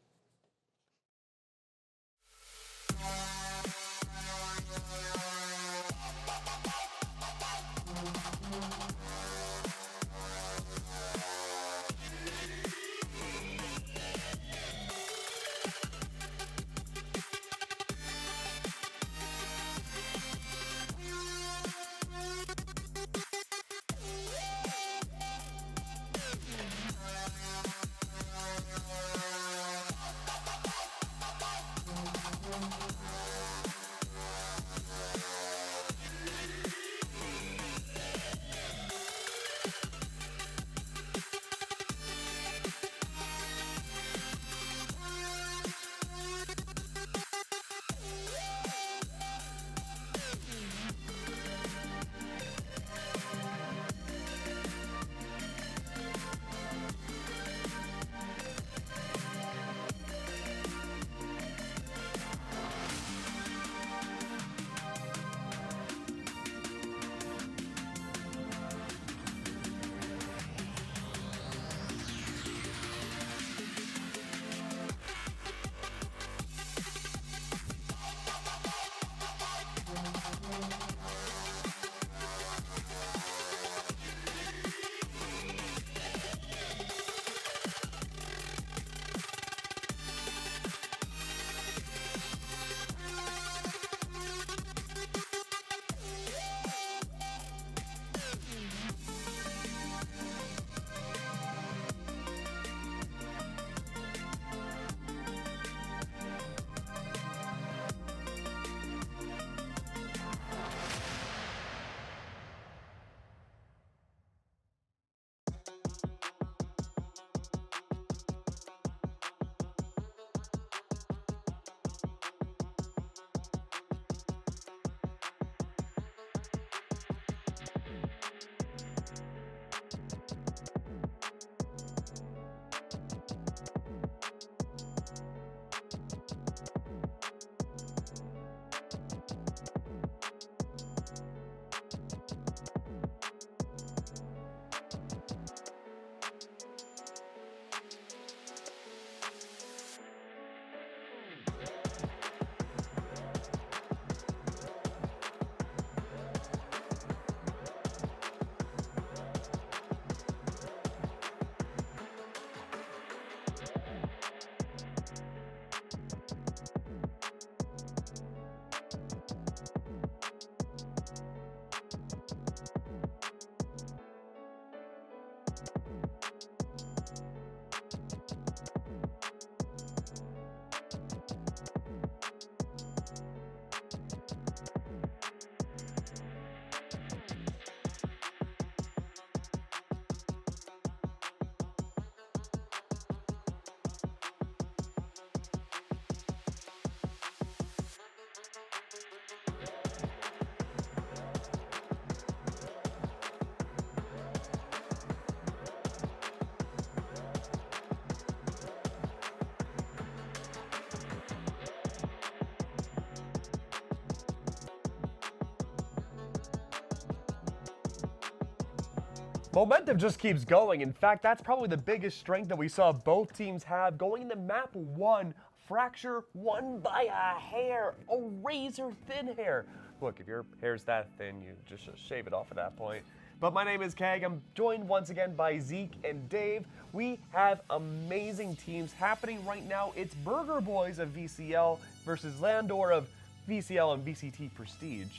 Momentum just keeps going. In fact, that's probably the biggest strength that we saw both teams have going into map 1. Fracture won by a hair, a razor thin hair. Look, if your hair's that thin, you just shave it off at that point. But my name is Kag. I'm joined once again by Zeke and Dave. We have amazing teams happening right now. It's Burger Boys of VCL versus Landor of VCL and VCT Prestige.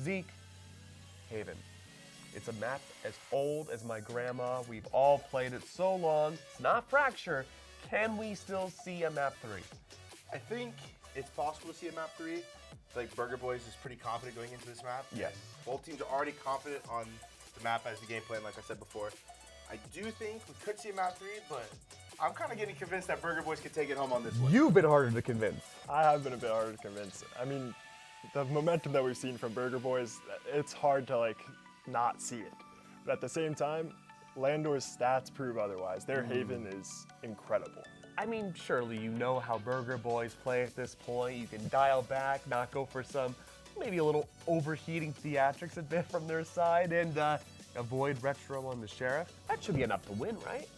Zeke, Haven. It's a map as old as my grandma. We've all played it so long. It's not Fracture. Can we still see a map 3? I think it's possible to see a map 3. I feel like Burger Boys is pretty confident going into this map. Yes. Both teams are already confident on the map as the game plan, like I said before. I do think we could see a map 3, but I'm kind of getting convinced that Burger Boys could take it home on this one. You've been harder to convince. I have been a bit harder to convince. I mean, the momentum that we've seen from Burger Boys, it's hard to not see it. But at the same time, Landor's stats prove otherwise. Their Haven is incredible. I mean, surely you know how Burger Boys play at this point. You can dial back, not go for some, maybe a little overheating theatrics a bit from their side, and avoid retro on the Sheriff. That should be enough to win, right?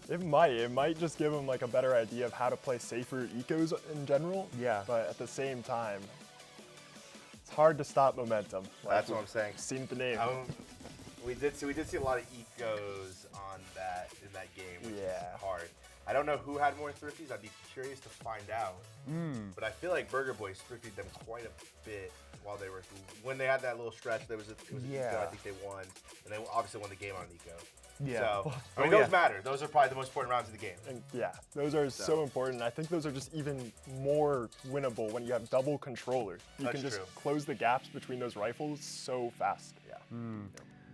It might just give them a better idea of how to play safer ecos in general. Yeah. But at the same time, it's hard to stop momentum. That's what I'm saying. Seen the name. We did see a lot of ecos on in that game, which is hard. I don't know who had more thrifties. I'd be curious to find out. But I feel like Burger Boys thrifted them quite a bit when they had that little stretch. It was an eco I think they won, and they obviously won the game on an eco. Yeah. So I mean, those matter. Those are probably the most important rounds of the game. And those are so important. I think those are just even more winnable when you have double controller. You can just close the gaps between those rifles so fast. Yeah.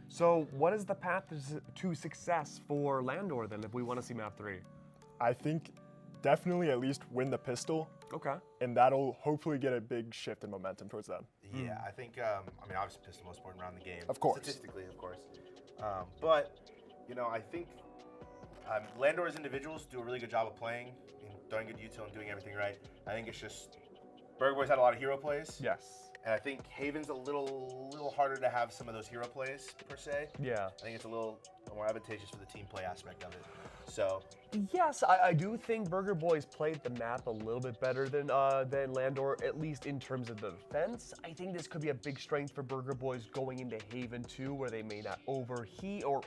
So what is the path to success for Landor then if we want to see map 3? I think definitely at least win the pistol. Okay. And that'll hopefully get a big shift in momentum towards them. Yeah, I think, I mean, obviously pistol most important round in the game. Of course. Statistically, of course. But, I think Landor's individuals do a really good job of playing and throwing good util and doing everything right. I think it's just, Burger Boys had a lot of hero plays. Yes. And I think Haven's a little harder to have some of those hero plays, per se. Yeah. I think it's a little more advantageous for the team play aspect of it. So. Yes, I do think Burger Boys played the map a little bit better than Landor, at least in terms of the defense. I think this could be a big strength for Burger Boys going into Haven 2, where they may not overheat or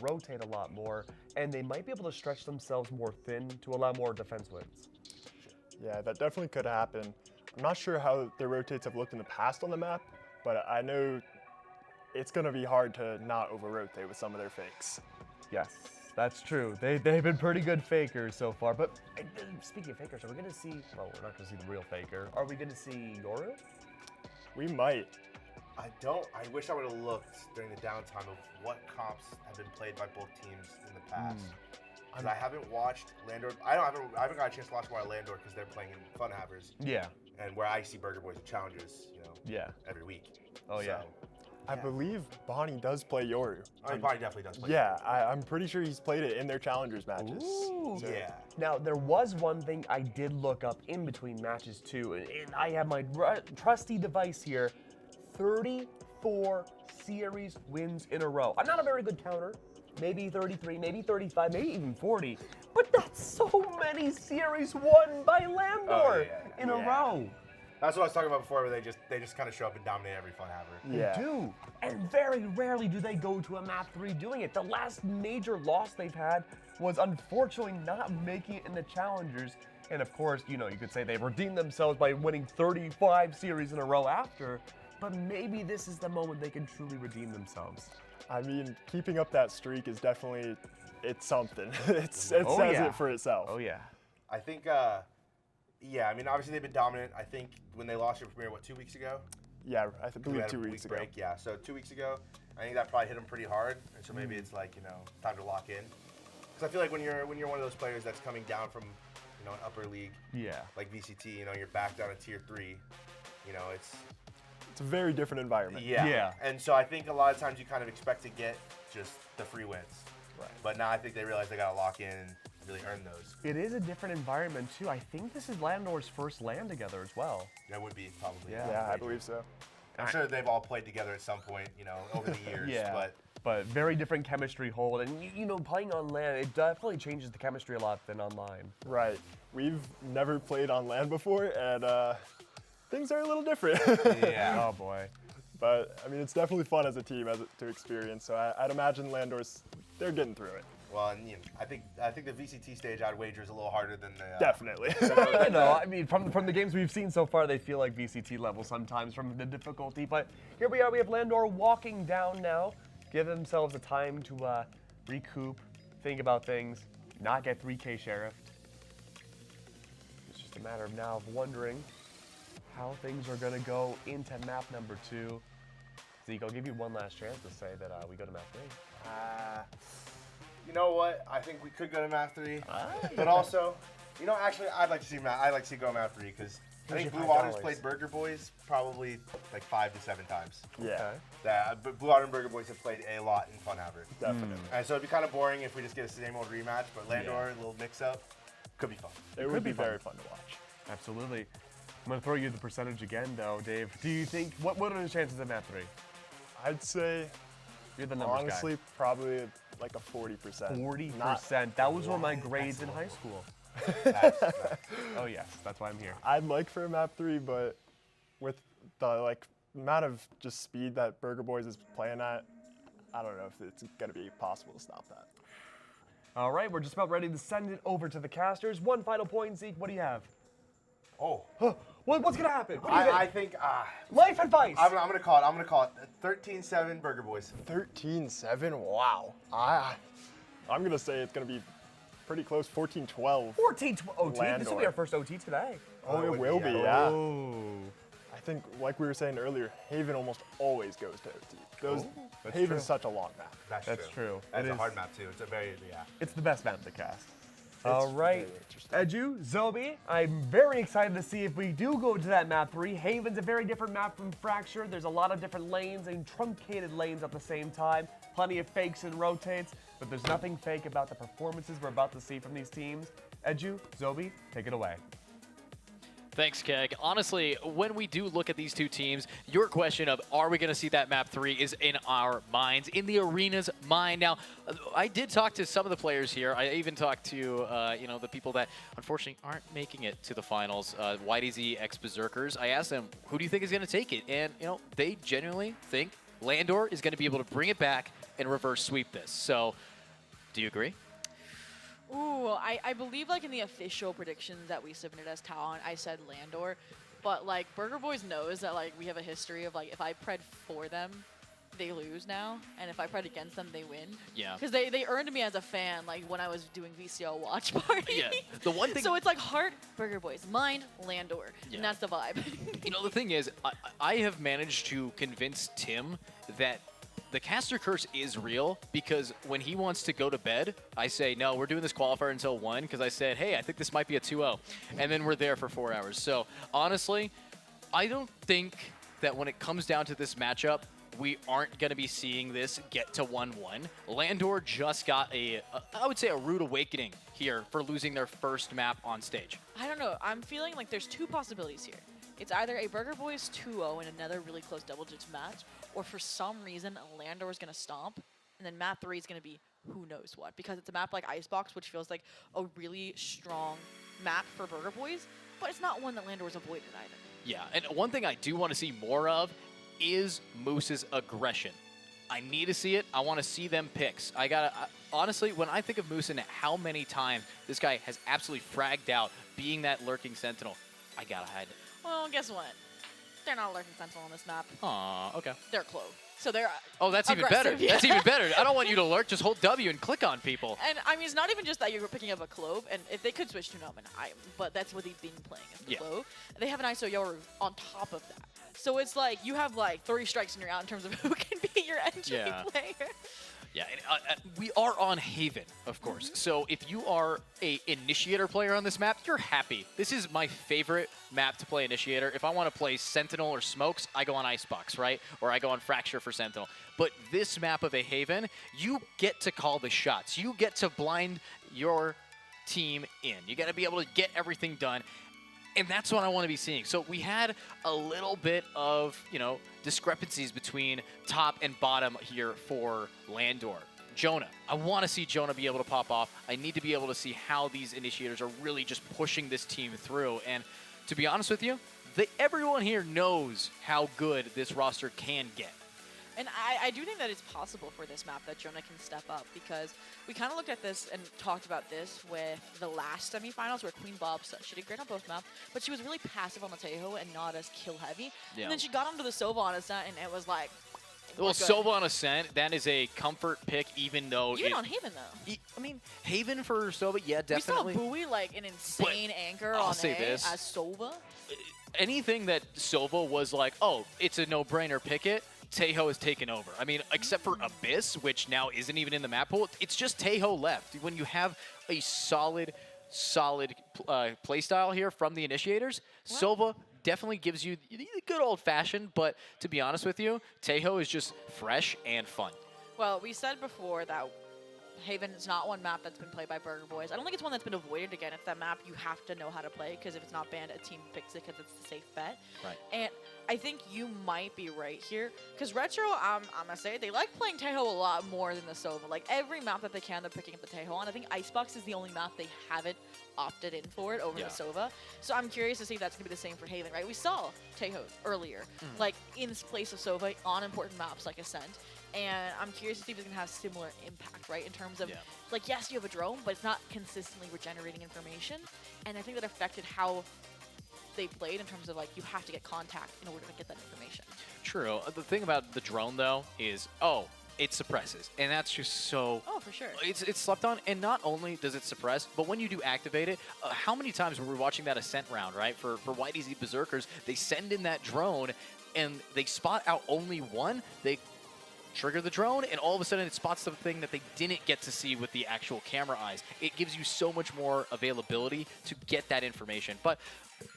rotate a lot more, and they might be able to stretch themselves more thin to allow more defense wins. Yeah, that definitely could happen. I'm not sure how their rotates have looked in the past on the map, but I know it's going to be hard to not over-rotate with some of their fakes. Yes, that's true. They've been pretty good fakers so far, but speaking of fakers, are we going to see, well, we're not going to see the real faker. Are we going to see Yoru? We might. I wish I would have looked during the downtime of what comps have been played by both teams in the past. Because I haven't watched Landor. I haven't got a chance to watch more of Landor because they're playing in Fun Havers. Yeah. And where I see Burger Boys and Challengers, every week. Oh, yeah. I believe Bonnie does play Yoru. I mean, Bonnie definitely does play Yoru. I'm pretty sure he's played it in their Challengers matches. Ooh. So. Yeah. Now, there was one thing I did look up in between matches, too, and I have my trusty device here. 34 series wins in a row. I'm not a very good counter. Maybe 33, maybe 35, maybe even 40. But that's so many series won by Landor in a row. That's what I was talking about before, where they just kind of show up and dominate every Fun Haver. They do. And very rarely do they go to a map 3 doing it. The last major loss they've had was unfortunately not making it in the Challengers. And of course, you could say they redeemed themselves by winning 35 series in a row after. But maybe this is the moment they can truly redeem themselves. I mean, keeping up that streak is definitely, it's something. It says it for itself. Oh, yeah. I think, I mean, obviously they've been dominant. I think when they lost their premiere, 2 weeks ago? Yeah, I believe 2 weeks ago. Break. Yeah, so 2 weeks ago, I think that probably hit them pretty hard. And so maybe it's time to lock in. Because I feel like when you're one of those players that's coming down from, an upper league, like VCT, you're back down to tier 3, it's a very different environment. Yeah. And so I think a lot of times you kind of expect to get just the free wins. Right. But now I think they realize they got to lock in and really earn those. It is a different environment, too. I think this is Landor's first LAN together as well. That would be probably. Yeah, I believe so. I'm sure they've all played together at some point, over the years. Yeah. But but very different chemistry hold. And you know, playing on LAN, it definitely changes the chemistry a lot than online. Right. We've never played on LAN before, and things are a little different. Yeah. Oh boy. But I mean, it's definitely fun as a team to experience. So I'd imagine Landor's, they're getting through it. Well, and, you know, I think the VCT stage, I'd wager, is a little harder than the. Definitely. You know, I mean, from the games we've seen so far, they feel like VCT level sometimes from the difficulty. But here we are. We have Landor walking down now. Give themselves a time to recoup, think about things, not get 3K sheriffed. It's just a matter of now of wondering how things are going to go into map number 2. Zeke, I'll give you one last chance to say that we go to map 3. You know what? I think we could go to map 3, but also, you know, actually, I'd like to see go map 3 because I think Blue Water's played Burger Boys probably like 5 to 7 times. Yeah. But Blue Water and Burger Boys have played a lot in Fun Haver. Definitely. And so it'd be kind of boring if we just get a same old rematch, but Landor, a little mix-up, could be fun. It would be very fun to watch. Absolutely. I'm going to throw you the percentage again, though, Dave. Do you think, what are the chances of map 3? I'd say, you're the numbers honestly, guy. probably like a 40%. 40%. That was one of my grades in high school. Oh yes, that's why I'm here. I'd like for a map 3, but with the amount of just speed that Burger Boys is playing at, I don't know if it's gonna be possible to stop that. All right, we're just about ready to send it over to the casters. One final point, Zeke. What do you have? Oh. What's gonna happen? I think life advice. I'm gonna call it 13-7 Burger Boys. 13-7. Wow. I'm gonna say it's gonna be pretty close. 14-12. 14-12 OT. This will be our first OT today. Oh, it will be. Yeah. I think, like we were saying earlier, Haven almost always goes to OT. Haven's such a long map. That's true. It's a hard map too. It's a very It's the best map to cast. All right, Edu, Zobi, I'm very excited to see if we do go to that map 3. Haven's a very different map from Fracture. There's a lot of different lanes and truncated lanes at the same time. Plenty of fakes and rotates, but there's nothing fake about the performances we're about to see from these teams. Edu, Zobi, take it away. Thanks, Keg. Honestly, when we do look at these two teams, your question of are we going to see that map 3 is in our minds, in the arena's mind. Now, I did talk to some of the players here. I even talked to you know, the people that unfortunately aren't making it to the finals, YDZ X Berserkers. I asked them, who do you think is going to take it? And you know, they genuinely think Landor is going to be able to bring it back and reverse sweep this. So, do you agree? Ooh, I believe like in the official predictions that we submitted as talent, I said Landor, but like Burger Boys knows that like we have a history of like if I pred for them, they lose now, and if I pred against them, they win. Yeah. Because they earned me as a fan like when I was doing VCL watch party. Yeah. The one thing. So it's like heart Burger Boys, mind Landor, Yeah. and that's the vibe. You know, the thing is, I have managed to convince Tim that the caster curse is real, because when he wants to go to bed, I say, no, we're doing this qualifier until 1, because I said, hey, I think this might be a 2-0. And then we're there for 4 hours. So, honestly, I don't think that when it comes down to this matchup, we aren't going to be seeing this get to 1-1. Landor just got I would say a rude awakening here for losing their first map on stage. I don't know. I'm feeling like there's two possibilities here. It's either a Burger Boys 2-0 in another really close double-digit match, or for some reason, Landor is going to stomp, and then map 3 is going to be who knows what, because it's a map like Icebox, which feels like a really strong map for Burger Boys, but it's not one that Landor's avoided either. Yeah, and one thing I do want to see more of is Moose's aggression. I need to see it. I want to see them picks. Honestly, when I think of Moose and how many times this guy has absolutely fragged out being that lurking sentinel, I gotta hide it. Well, guess what? They're not a lurking sentinel on this map. Aw, okay. They're Clove. So they're Oh, that's even better. aggressive, yeah. That's even better. I don't want you to lurk. Just hold W and click on people. And I mean, it's not even just that you're picking up a Clove, and if they could switch to Nomen, but that's what they've been playing as the Clove. They have an ISO Yoru on top of that. So it's like you have like 3 strikes and you're out in terms of who can be your entry player. Yeah, and, we are on Haven, of course. So if you are a Initiator player on this map, you're happy. This is my favorite map to play Initiator. If I want to play Sentinel or Smokes, I go on Icebox, right? Or I go on Fracture for Sentinel. But this map of a Haven, you get to call the shots. You get to blind your team in. You got to be able to get everything done. And that's what I want to be seeing. So we had a little bit of, discrepancies between top and bottom here for Landor. Jonah, I want to see Jonah be able to pop off. I need to be able to see how these initiators are really just pushing this team through. And to be honest with you, everyone here knows how good this roster can get. And I do think that it's possible for this map that Jonah can step up, because we kind of looked at this and talked about this with the last semifinals where Queen Bob, she did great on both maps, but she was really passive on the Tejo and not as kill heavy. Yeah. And then she got onto the Sova on Ascent and it was like, well, Sova on Ascent, that is a comfort pick, even though even on Haven though. I mean, Haven for Sova, yeah, definitely. We saw Bowie like an insane anchor I'll on say A this. as Sova. Anything that Sova was like, oh, it's a no-brainer, pick it, Tejo has taken over. I mean, except for Abyss, which now isn't even in the map pool, it's just Tejo left. When you have a solid playstyle here from the initiators, Sova definitely gives you the good old-fashioned, but to be honest with you, Tejo is just fresh and fun. Well, we said before that Haven is not one map that's been played by Burger Boys. I don't think it's one that's been avoided. Again, it's that map you have to know how to play, because if it's not banned, a team picks it because it's the safe bet. Right. And I think you might be right here, because Retro, I'm going to say, they like playing Tejo a lot more than the Sova. Like, every map that they can, they're picking up the Tejo on. I think Icebox is the only map they haven't opted in for it over the Sova. So I'm curious to see if that's going to be the same for Haven, right? We saw Tejo earlier, like, in place of Sova on important maps like Ascent. And I'm curious to see if it's going to have similar impact, right? In terms of, like, yes, you have a drone, but it's not consistently regenerating information. And I think that affected how they played in terms of, like, you have to get contact in order to get that information. True. The thing about the drone, though, is, it suppresses. And that's just so... Oh, for sure. It's slept on. And not only does it suppress, but when you do activate it, how many times were we watching that Ascent round, right? For White Easy Berserkers, they send in that drone, and they spot out only one. They trigger the drone, and all of a sudden it spots the thing that they didn't get to see with the actual camera eyes. It gives you so much more availability to get that information. But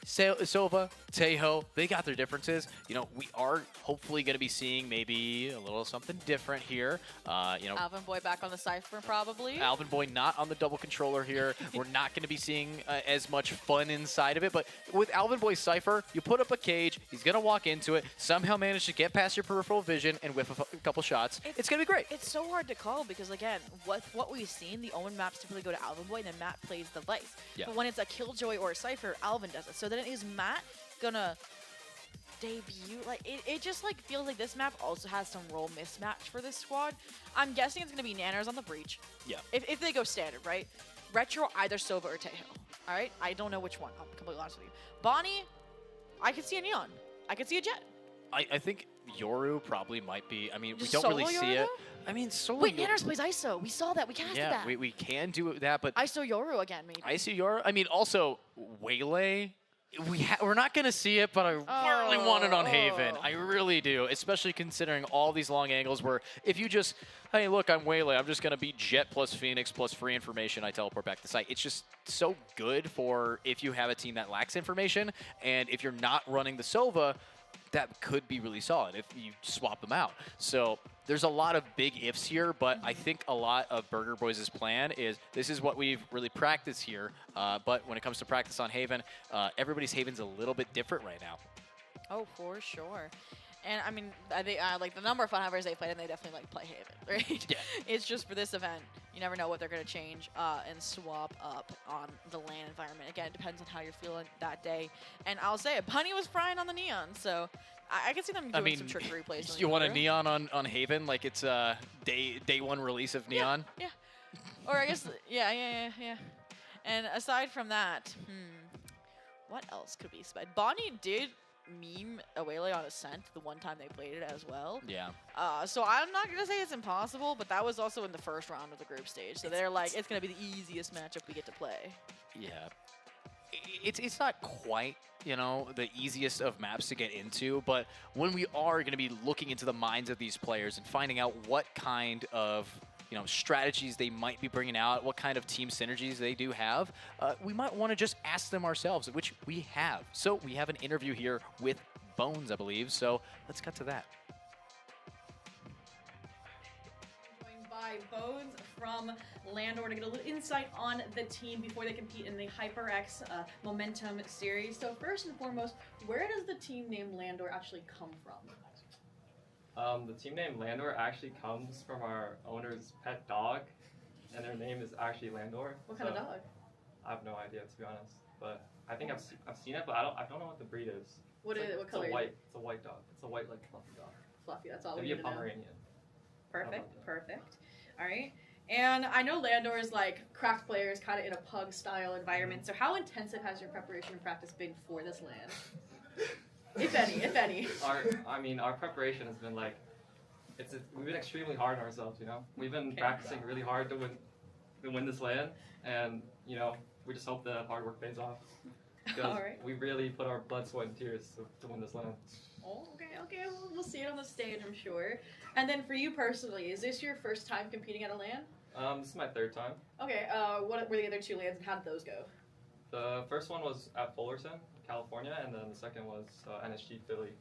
Sova, Tejo, they got their differences. We are hopefully going to be seeing maybe a little something different here. Alvin Boy back on the Cypher, probably. Alvin Boy not on the double controller here. We're not going to be seeing as much fun inside of it. But with Alvin Boy's Cypher, you put up a cage, he's going to walk into it, somehow manage to get past your peripheral vision and whiff a couple shots. It's going to be great. It's so hard to call because, again, what we've seen, the Omen maps typically go to Alvin Boy, and then Matt plays the Vice. Yeah. But when it's a Killjoy or a Cypher, Alvin does it. So then is Matt gonna debut? Like, it just like feels like this map also has some role mismatch for this squad. I'm guessing it's gonna be Nanners on the breach. Yeah. If they go standard, right? Retro, either Sova or Tejo. All right. I don't know which one. I'm completely honest with you. Bonnie, I could see a Neon. I could see a Jet. I think Yoru probably might be. I mean, we Just don't really solo see Yoru, it. I mean, solo. Wait, Nanners plays ISO. We saw that. We casted that. Yeah, we can do that, but ISO Yoru again, maybe. ISO Yoru. I mean, also Waylay. We're not going to see it, but I really want it on Haven. I really do, especially considering all these long angles where if you just, hey, look, I'm Waylay. I'm just going to be Jet plus Phoenix plus free information. I teleport back to site. It's just so good for if you have a team that lacks information, and if you're not running the Sova, that could be really solid if you swap them out. So there's a lot of big ifs here, but I think a lot of Burger Boys' plan is this is what we've really practiced here. But when it comes to practice on Haven, everybody's Haven's a little bit different right now. Oh, for sure. And I mean, I think like the number of fun havers they played, and they definitely like play Haven, right? Yeah. It's just for this event, you never know what they're going to change and swap up on the LAN environment. Again, it depends on how you're feeling that day. And I'll say it, Bunny was frying on the Neon, so I can see them doing some trickery plays. You want a Neon on Haven like it's day one release of Neon? Yeah. Or I guess, yeah. And aside from that, what else could be sped? Bonnie did meme Awele on Ascent the one time they played it as well. Yeah. So I'm not going to say it's impossible, but that was also in the first round of the group stage. So they're like, it's going to be the easiest matchup we get to play. Yeah. It's not quite, the easiest of maps to get into, but when we are going to be looking into the minds of these players and finding out what kind of strategies they might be bringing out, what kind of team synergies they do have, we might want to just ask them ourselves, which we have. So we have an interview here with Bones, I believe. So let's cut to that. Joined by by Bones from Landor to get a little insight on the team before they compete in the HyperX Momentum series. So first and foremost, where does the team name Landor actually come from? The team name Landor actually comes from our owner's pet dog, and their name is actually Landor. What kind of dog? I have no idea, to be honest, but I think I've seen it, but I don't know what the breed is. What color? It's a white dog. It's a white, like, fluffy dog. Fluffy. That's all Maybe we need a to know. Pomeranian. Perfect. Perfect. All right. And I know Landor is like craft players, kind of in a pug style environment. So how intensive has your preparation and practice been for this LAN? If any. Our preparation has been like, we've been extremely hard on ourselves. You know, we've been practicing really hard to win this LAN, and you know, we just hope that hard work pays off. Because we really put our blood, sweat, and tears to win this LAN. Oh, okay. We'll see it on the stage, I'm sure. And then for you personally, is this your first time competing at a LAN? This is my third time. Okay. What were the other two LANs, and how did those go? The first one was at Fullerton, California, and then the second was NSG Philly.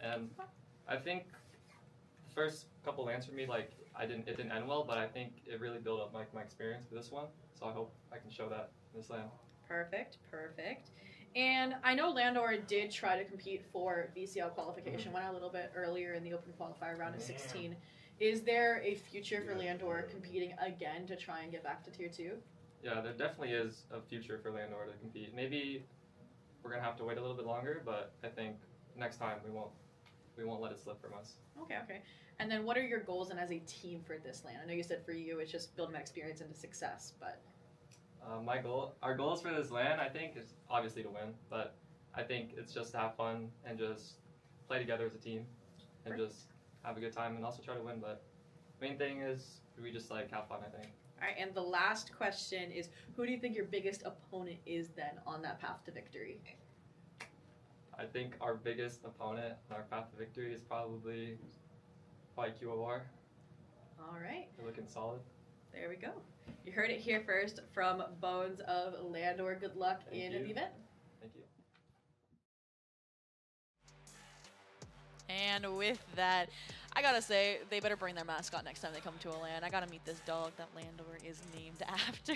And I think the first couple LANs for me, like it didn't end well, but I think it really built up my experience for this one. So I hope I can show that in this LAN. Perfect. And I know Landor did try to compete for VCL qualification, went out a little bit earlier in the open qualifier round of 16. Is there a future for Landor competing again to try and get back to Tier 2? Yeah, there definitely is a future for Landor to compete. Maybe we're gonna have to wait a little bit longer, but I think next time we won't let it slip from us. Okay. And then what are your goals and as a team for this LAN? I know you said for you it's just building that experience into success, but our goals for this LAN, I think, is obviously to win, but I think it's just to have fun and just play together as a team and just have a good time and also try to win. But main thing is we just like have fun, I think. All right, and the last question is, who do you think your biggest opponent is then on that path to victory? I think our biggest opponent on our path to victory is probably QOR. All right. They're looking solid. There we go. You heard it here first from Bones of Landor. Good luck in the event. Thank you. And with that, I gotta say, they better bring their mascot next time they come to a LAN. I gotta meet this dog that Landor is named after.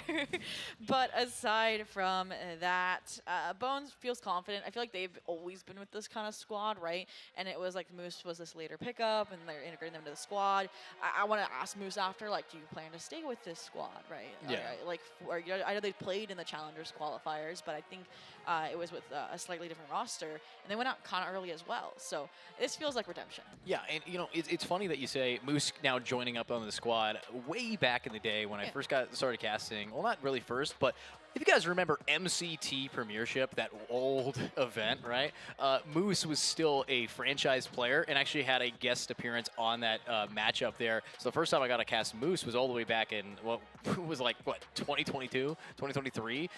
But aside from that, Bones feels confident. I feel like they've always been with this kind of squad, right? And it was like Moose was this later pickup, and they're integrating them into the squad. I want to ask Moose after, like, do you plan to stay with this squad, right? Yeah. I know they played in the Challengers qualifiers, but I think it was with a slightly different roster, and they went out kind of early as well. So this feels like redemption. Yeah, and you know, it's funny that you say Moose now joining up on the squad. Way back in the day when I first started casting, well, not really first, but if you guys remember MCT Premiership, that old event, right? Moose was still a franchise player and actually had a guest appearance on that matchup there. So the first time I got to cast Moose was all the way back in, what was like, 2022, 2023?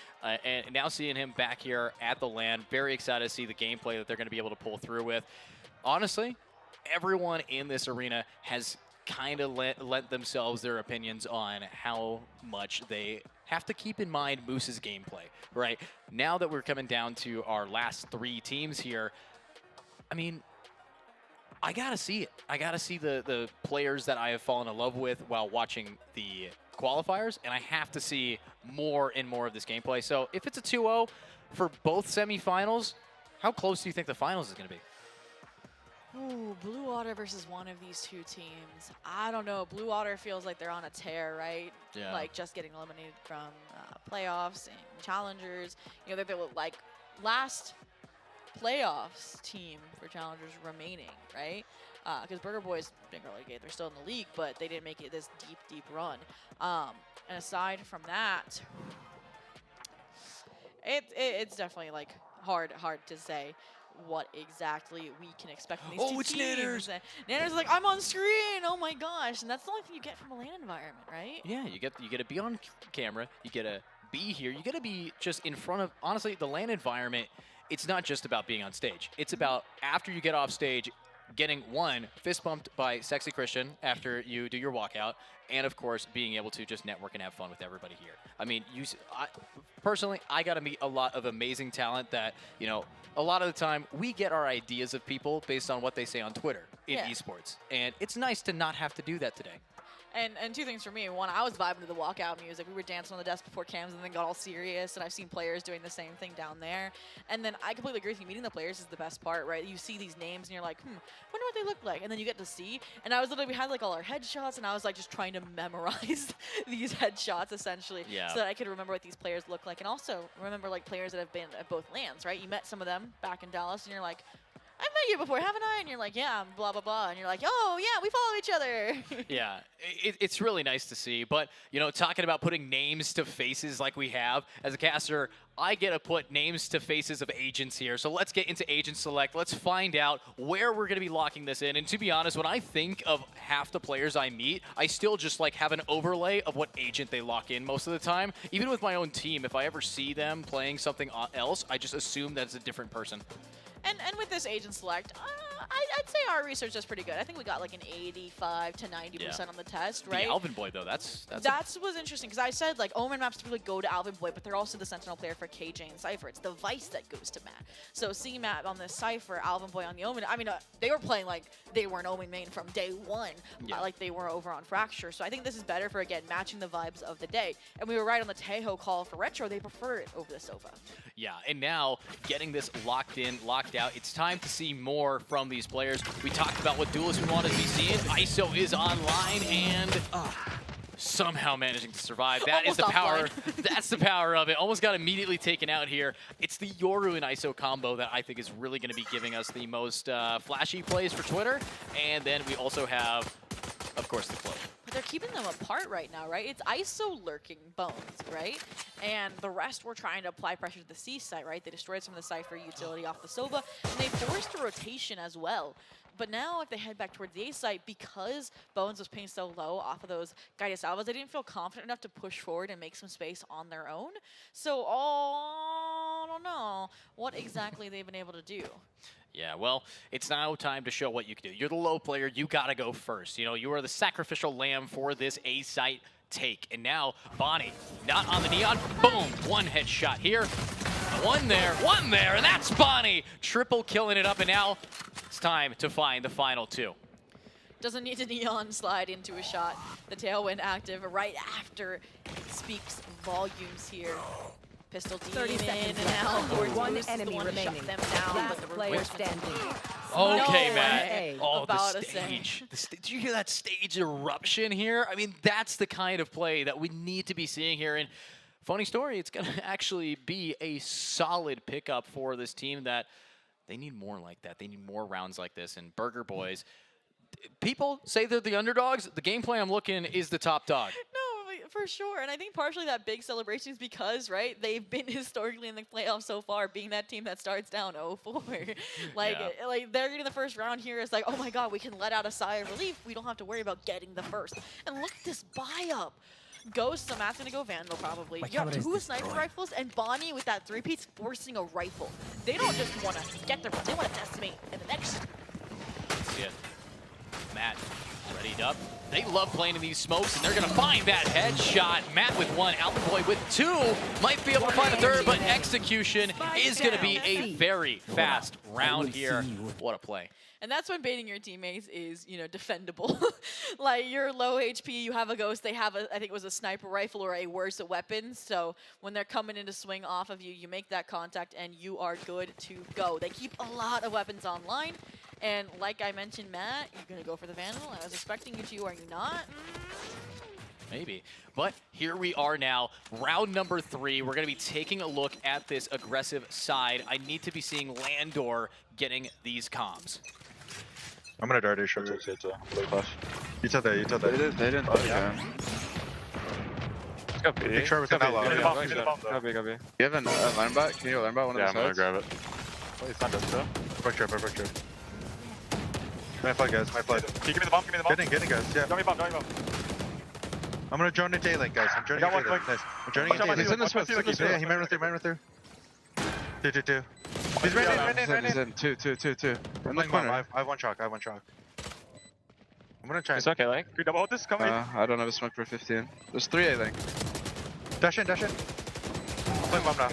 And now seeing him back here at the LAN, very excited to see the gameplay that they're going to be able to pull through with. Honestly, everyone in this arena has kind of lent themselves their opinions on how much they have to keep in mind Moose's gameplay, right? Now that we're coming down to our last three teams here, I mean, I gotta see it. I gotta see the players that I have fallen in love with while watching the qualifiers, and I have to see more and more of this gameplay. So if it's a 2-0 for both semifinals, how close do you think the finals is gonna be? Ooh, Blue Water versus one of these two teams. I don't know. Blue Water feels like they're on a tear, right? Yeah. Like just getting eliminated from playoffs and challengers. You know, they're the like last playoffs team for challengers remaining, right? Because Burger Boys didn't relegate. They're still in the league, but they didn't make it this deep run. And aside from that, it's definitely like hard to say what exactly we can expect from these two it's teams. Nanners. Nanners is like, I'm on screen, oh my gosh. And that's the only thing you get from a LAN environment, right? Yeah, you get to be on camera, you get to be here, you get to be just in front of, honestly, the LAN environment, it's not just about being on stage. It's about after you get off stage, getting one, fist bumped by Sexy Christian after you do your walkout, and of course, being able to just network and have fun with everybody here. I mean, personally, I got to meet a lot of amazing talent that, you know, a lot of the time we get our ideas of people based on what they say on Twitter in esports. And it's nice to not have to do that today. And two things for me. One, I was vibing to the walkout music. We were dancing on the desk before cams and then got all serious. And I've seen players doing the same thing down there. And then I completely agree with you. Meeting the players is the best part, right? You see these names and you're like, wonder what they look like. And then you get to see. And I was literally, we had like all our headshots and I was like just trying to memorize these headshots essentially. Yeah. So that I could remember what these players look like. And also remember like players that have been at both lands, right? You met some of them back in Dallas and you're like, I've met you before, haven't I? And you're like, yeah, blah, blah, blah. And you're like, oh, yeah, we follow each other. Yeah, it's really nice to see. But, you know, talking about putting names to faces like we have, as a caster, I get to put names to faces of agents here. So let's get into Agent Select. Let's find out where we're going to be locking this in. And to be honest, when I think of half the players I meet, I still just like have an overlay of what agent they lock in most of the time. Even with my own team, if I ever see them playing something else, I just assume that it's a different person. And with this Agent Select, I'd say our research is pretty good. I think we got like an 85 to 90% on the test, right? The Alvin Boy, though, that's was interesting, because I said, like, Omen maps typically go to Alvin Boy, but they're also the Sentinel player for KJ and Cypher. It's the Vice that goes to Matt. So seeing Matt on the Cypher, Alvin Boy on the Omen, I mean, they were playing like they were an Omen main from day one, like they were over on Fracture. So I think this is better for, again, matching the vibes of the day. And we were right on the Tejo call for Retro. They prefer it over the Sova. Yeah, and now getting this locked in, locked out, it's time to see more from these players. We talked about what duelists we wanted to be seeing. ISO is online and somehow managing to survive. That is the power. That's the power of it. Almost got immediately taken out here. It's the Yoru and ISO combo that I think is really going to be giving us the most flashy plays for Twitter. And then we also have, of course, the Cloak. But they're keeping them apart right now, right? It's ISO lurking Bones, right? And the rest were trying to apply pressure to the C site, right? They destroyed some of the Cypher utility off the Sova, and they forced a rotation as well. But now if they head back towards the A site, because Bones was paying so low off of those Guided Salvos, they didn't feel confident enough to push forward and make some space on their own. So, I don't know what exactly they've been able to do. Yeah, well, it's now time to show what you can do. You're the low player. You got to go first. You know, you are the sacrificial lamb for this A site take. And now, Bonnie, not on the Neon. Boom, one headshot here. One there, and that's Bonnie. Triple killing it up, and now it's time to find the final two. Doesn't need to Neon slide into a shot. The Tailwind active right after it speaks volumes here. Pistol Demon, and now one enemy remaining. Shut them down, Last player standing. Okay, No Matt. way. Oh, the stage. Did you hear that stage eruption here? I mean, that's the kind of play that we need to be seeing here. And funny story, it's going to actually be a solid pickup for this team that they need more like that. They need more rounds like this. And Burger Boys, people say they're the underdogs. The gameplay I'm looking is the top dog. For sure, and I think partially that big celebration is because, right, they've been historically in the playoffs so far, being that team that starts down 0-4. like they're getting the first round here. It's like, oh my god, we can let out a sigh of relief. We don't have to worry about getting the first. And look at this buy-up. Ghost, so Matt's gonna go Vandal probably. You have two sniper rifles, and Bonnie with that three-piece forcing a rifle. They don't just want to get their, they want to decimate in the next. Let's see it. Matt, readied up. They love playing in these smokes, and they're going to find that headshot. Matt with one, Alvin Boy with two. Might be able to find a third, but execution is going to be a very fast round here. What a play. And that's when baiting your teammates is, you know, defendable. Like, you're low HP, you have a Ghost, they have, I think it was a sniper rifle or a worse weapon. So when they're coming in to swing off of you, you make that contact, and you are good to go. They keep a lot of weapons online. And like I mentioned, Matt, you're going to go for the Vandal. I was expecting you to, are you not? Maybe. But here we are now, round number 3. We're going to be taking a look at this aggressive side. I need to be seeing Landor getting these comms. I'm going to dart a short to blue flash. You took that, They didn't. Okay. Let's go, PD. Make sure everything out loud. Copy. You have a line back? Can you line back one of the sides? Yeah, I'm going to grab it. Wait, it's not just though. Perfect trip. My flag, guys, my flag. Can you give me the bomb? Get in, guys. Yeah. Drop me bomb. I'm gonna drone into A-Link, guys. I'm droning into A-Link. Nice. I'm droning into A-Link. He's in the smoke. Yeah, he might run through. 2. He's ran in. He's in. 2. In the corner. I have one shock. I'm gonna try. It's okay, Link. Can you double hold this? Come in. I don't have a smoke for 15. There's 3 A-Link. Dash in. I'm playing bomb now.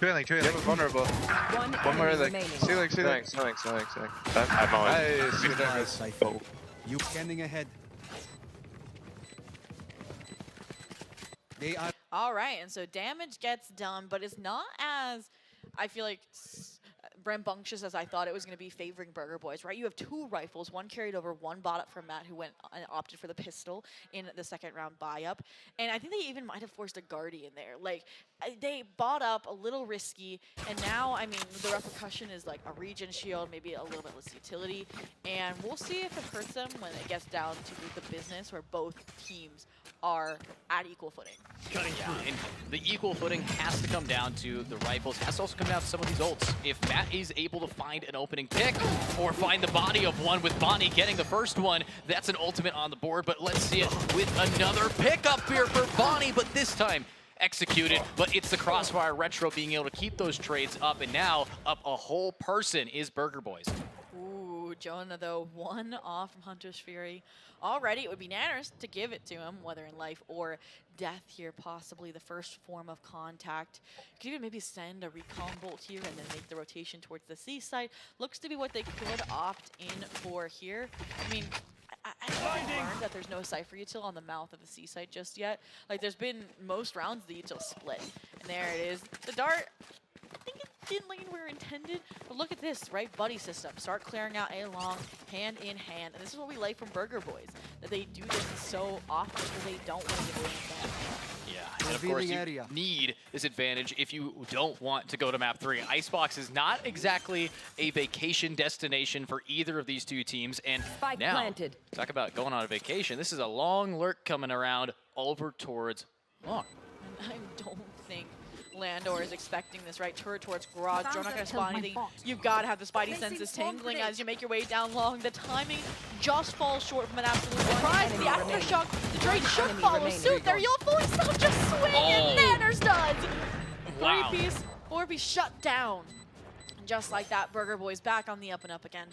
2 A-Link. Vulnerable. One more A-Link. C-Link. I'm Nice. You scanning ahead. All right, and so damage gets done, but it's not as, I feel like, rambunctious as I thought it was going to be favoring Burger Boys, right? You have 2 rifles, one carried over, one bought up from Matt, who went and opted for the pistol in the second round buy-up. And I think they even might have forced a Guardian there. Like, they bought up a little risky, and now, I mean, the repercussion is like a regen shield, maybe a little bit less utility, and we'll see if it hurts them when it gets down to the business where both teams are at equal footing. Yeah, and the equal footing has to come down to the rifles, has to also come down to some of these ults. If Matt is able to find an opening pick or find the body of one with Bonnie getting the first one, that's an ultimate on the board, but let's see it with another pickup here for Bonnie, but this time executed, but it's the Crossfire Retro being able to keep those trades up, and now up a whole person is Burger Boys. Ooh, Jonah, though, 1 off from Hunter's Fury. Already, it would be Nanners to give it to him, whether in life or death here, possibly the first form of contact. Could even maybe send a recon bolt here and then make the rotation towards the seaside. Looks to be what they could opt in for here. I mean, I haven't learned that there's no Cypher util on the mouth of the seaside just yet. Like, there's been most rounds the util split. And there it is. The dart, I think it didn't lane where intended, but look at this, right? Buddy system. Start clearing out A long, hand in hand. And this is what we like from Burger Boys, that they do this so often because they don't want to give away that. Yeah, and of course you need this advantage if you don't want to go to map 3. Icebox is not exactly a vacation destination for either of these 2 teams, and now, talk about going on a vacation, this is a long lurk coming around over towards long. And I don't think Landor is expecting this, right? Turret towards Garage. You're not going to spawn anything. You've got to have the Spidey senses tingling as you make your way down long. The timing just falls short from an absolute surprise. The aftershock, the trade should follow suit there. You'll fully stop, just swing, and Nanners does. Wow. 3-piece, 4-piece shut down. Just like that, Burger Boys back on the up and up again.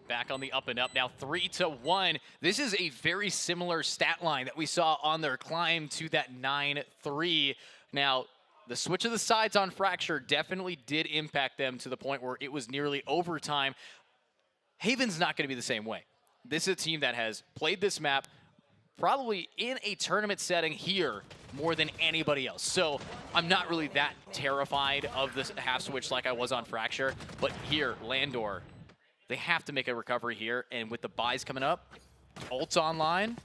Back on the up and up now, 3-1. This is a very similar stat line that we saw on their climb to that 9-3. Now, the switch of the sides on Fracture definitely did impact them to the point where it was nearly overtime. Haven's not going to be the same way. This is a team that has played this map probably in a tournament setting here more than anybody else. So I'm not really that terrified of this half switch like I was on Fracture. But here, Landor, they have to make a recovery here. And with the buys coming up, ults online.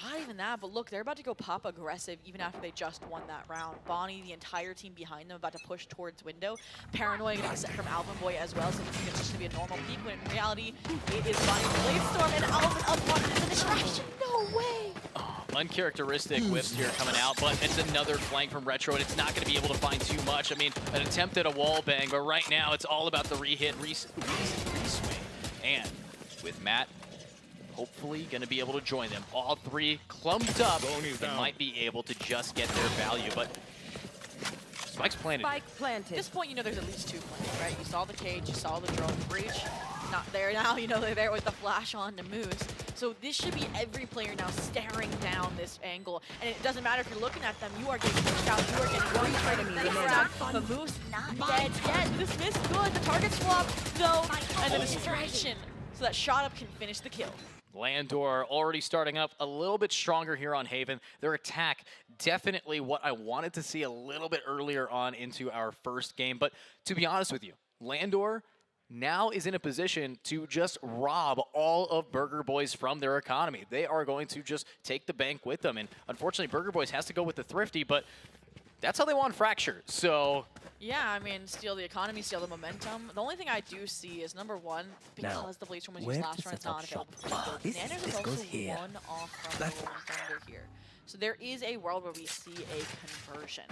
Not even that, but look, they're about to go pop aggressive even after they just won that round. Bonnie, the entire team behind them, about to push towards window. Paranoia getting set from Alvin Boy as well, so they think it's just going to be a normal peak, when in reality, it is Bonnie's Blade Storm and Alvin up one. It's a distraction. No way! Oh, uncharacteristic whiffs here coming out, but it's another flank from Retro, and it's not going to be able to find too much. I mean, an attempt at a wall bang, but right now it's all about the re-hit, re-swing. And with Matt, hopefully going to be able to join them. All 3 clumped up and might be able to just get their value, but Spike's planted. Spike planted. At this point, you know there's at least 2 plants, right? You saw the cage, you saw the drone breach. Not there now, you know they're there with the flash on to Moose. So this should be every player now staring down this angle. And it doesn't matter if you're looking at them, you are getting pushed out, you are getting one. But Moose not dead yet. This miss good. The target swap, though, and the distraction. So that shot up can finish the kill. Landor already starting up a little bit stronger here on Haven. Their attack, definitely what I wanted to see a little bit earlier on into our first game. But to be honest with you, Landor now is in a position to just rob all of Burger Boys from their economy. They are going to just take the bank with them. And unfortunately, Burger Boys has to go with the Thrifty, but that's how they want Fracture. So yeah, I mean, steal the economy, steal the momentum. The only thing I do see is, number one, because the Blade Storm was used last round, it's not available for build. Nanners is also 1 off from the Rolling Thunder here. So there is a world where we see a conversion.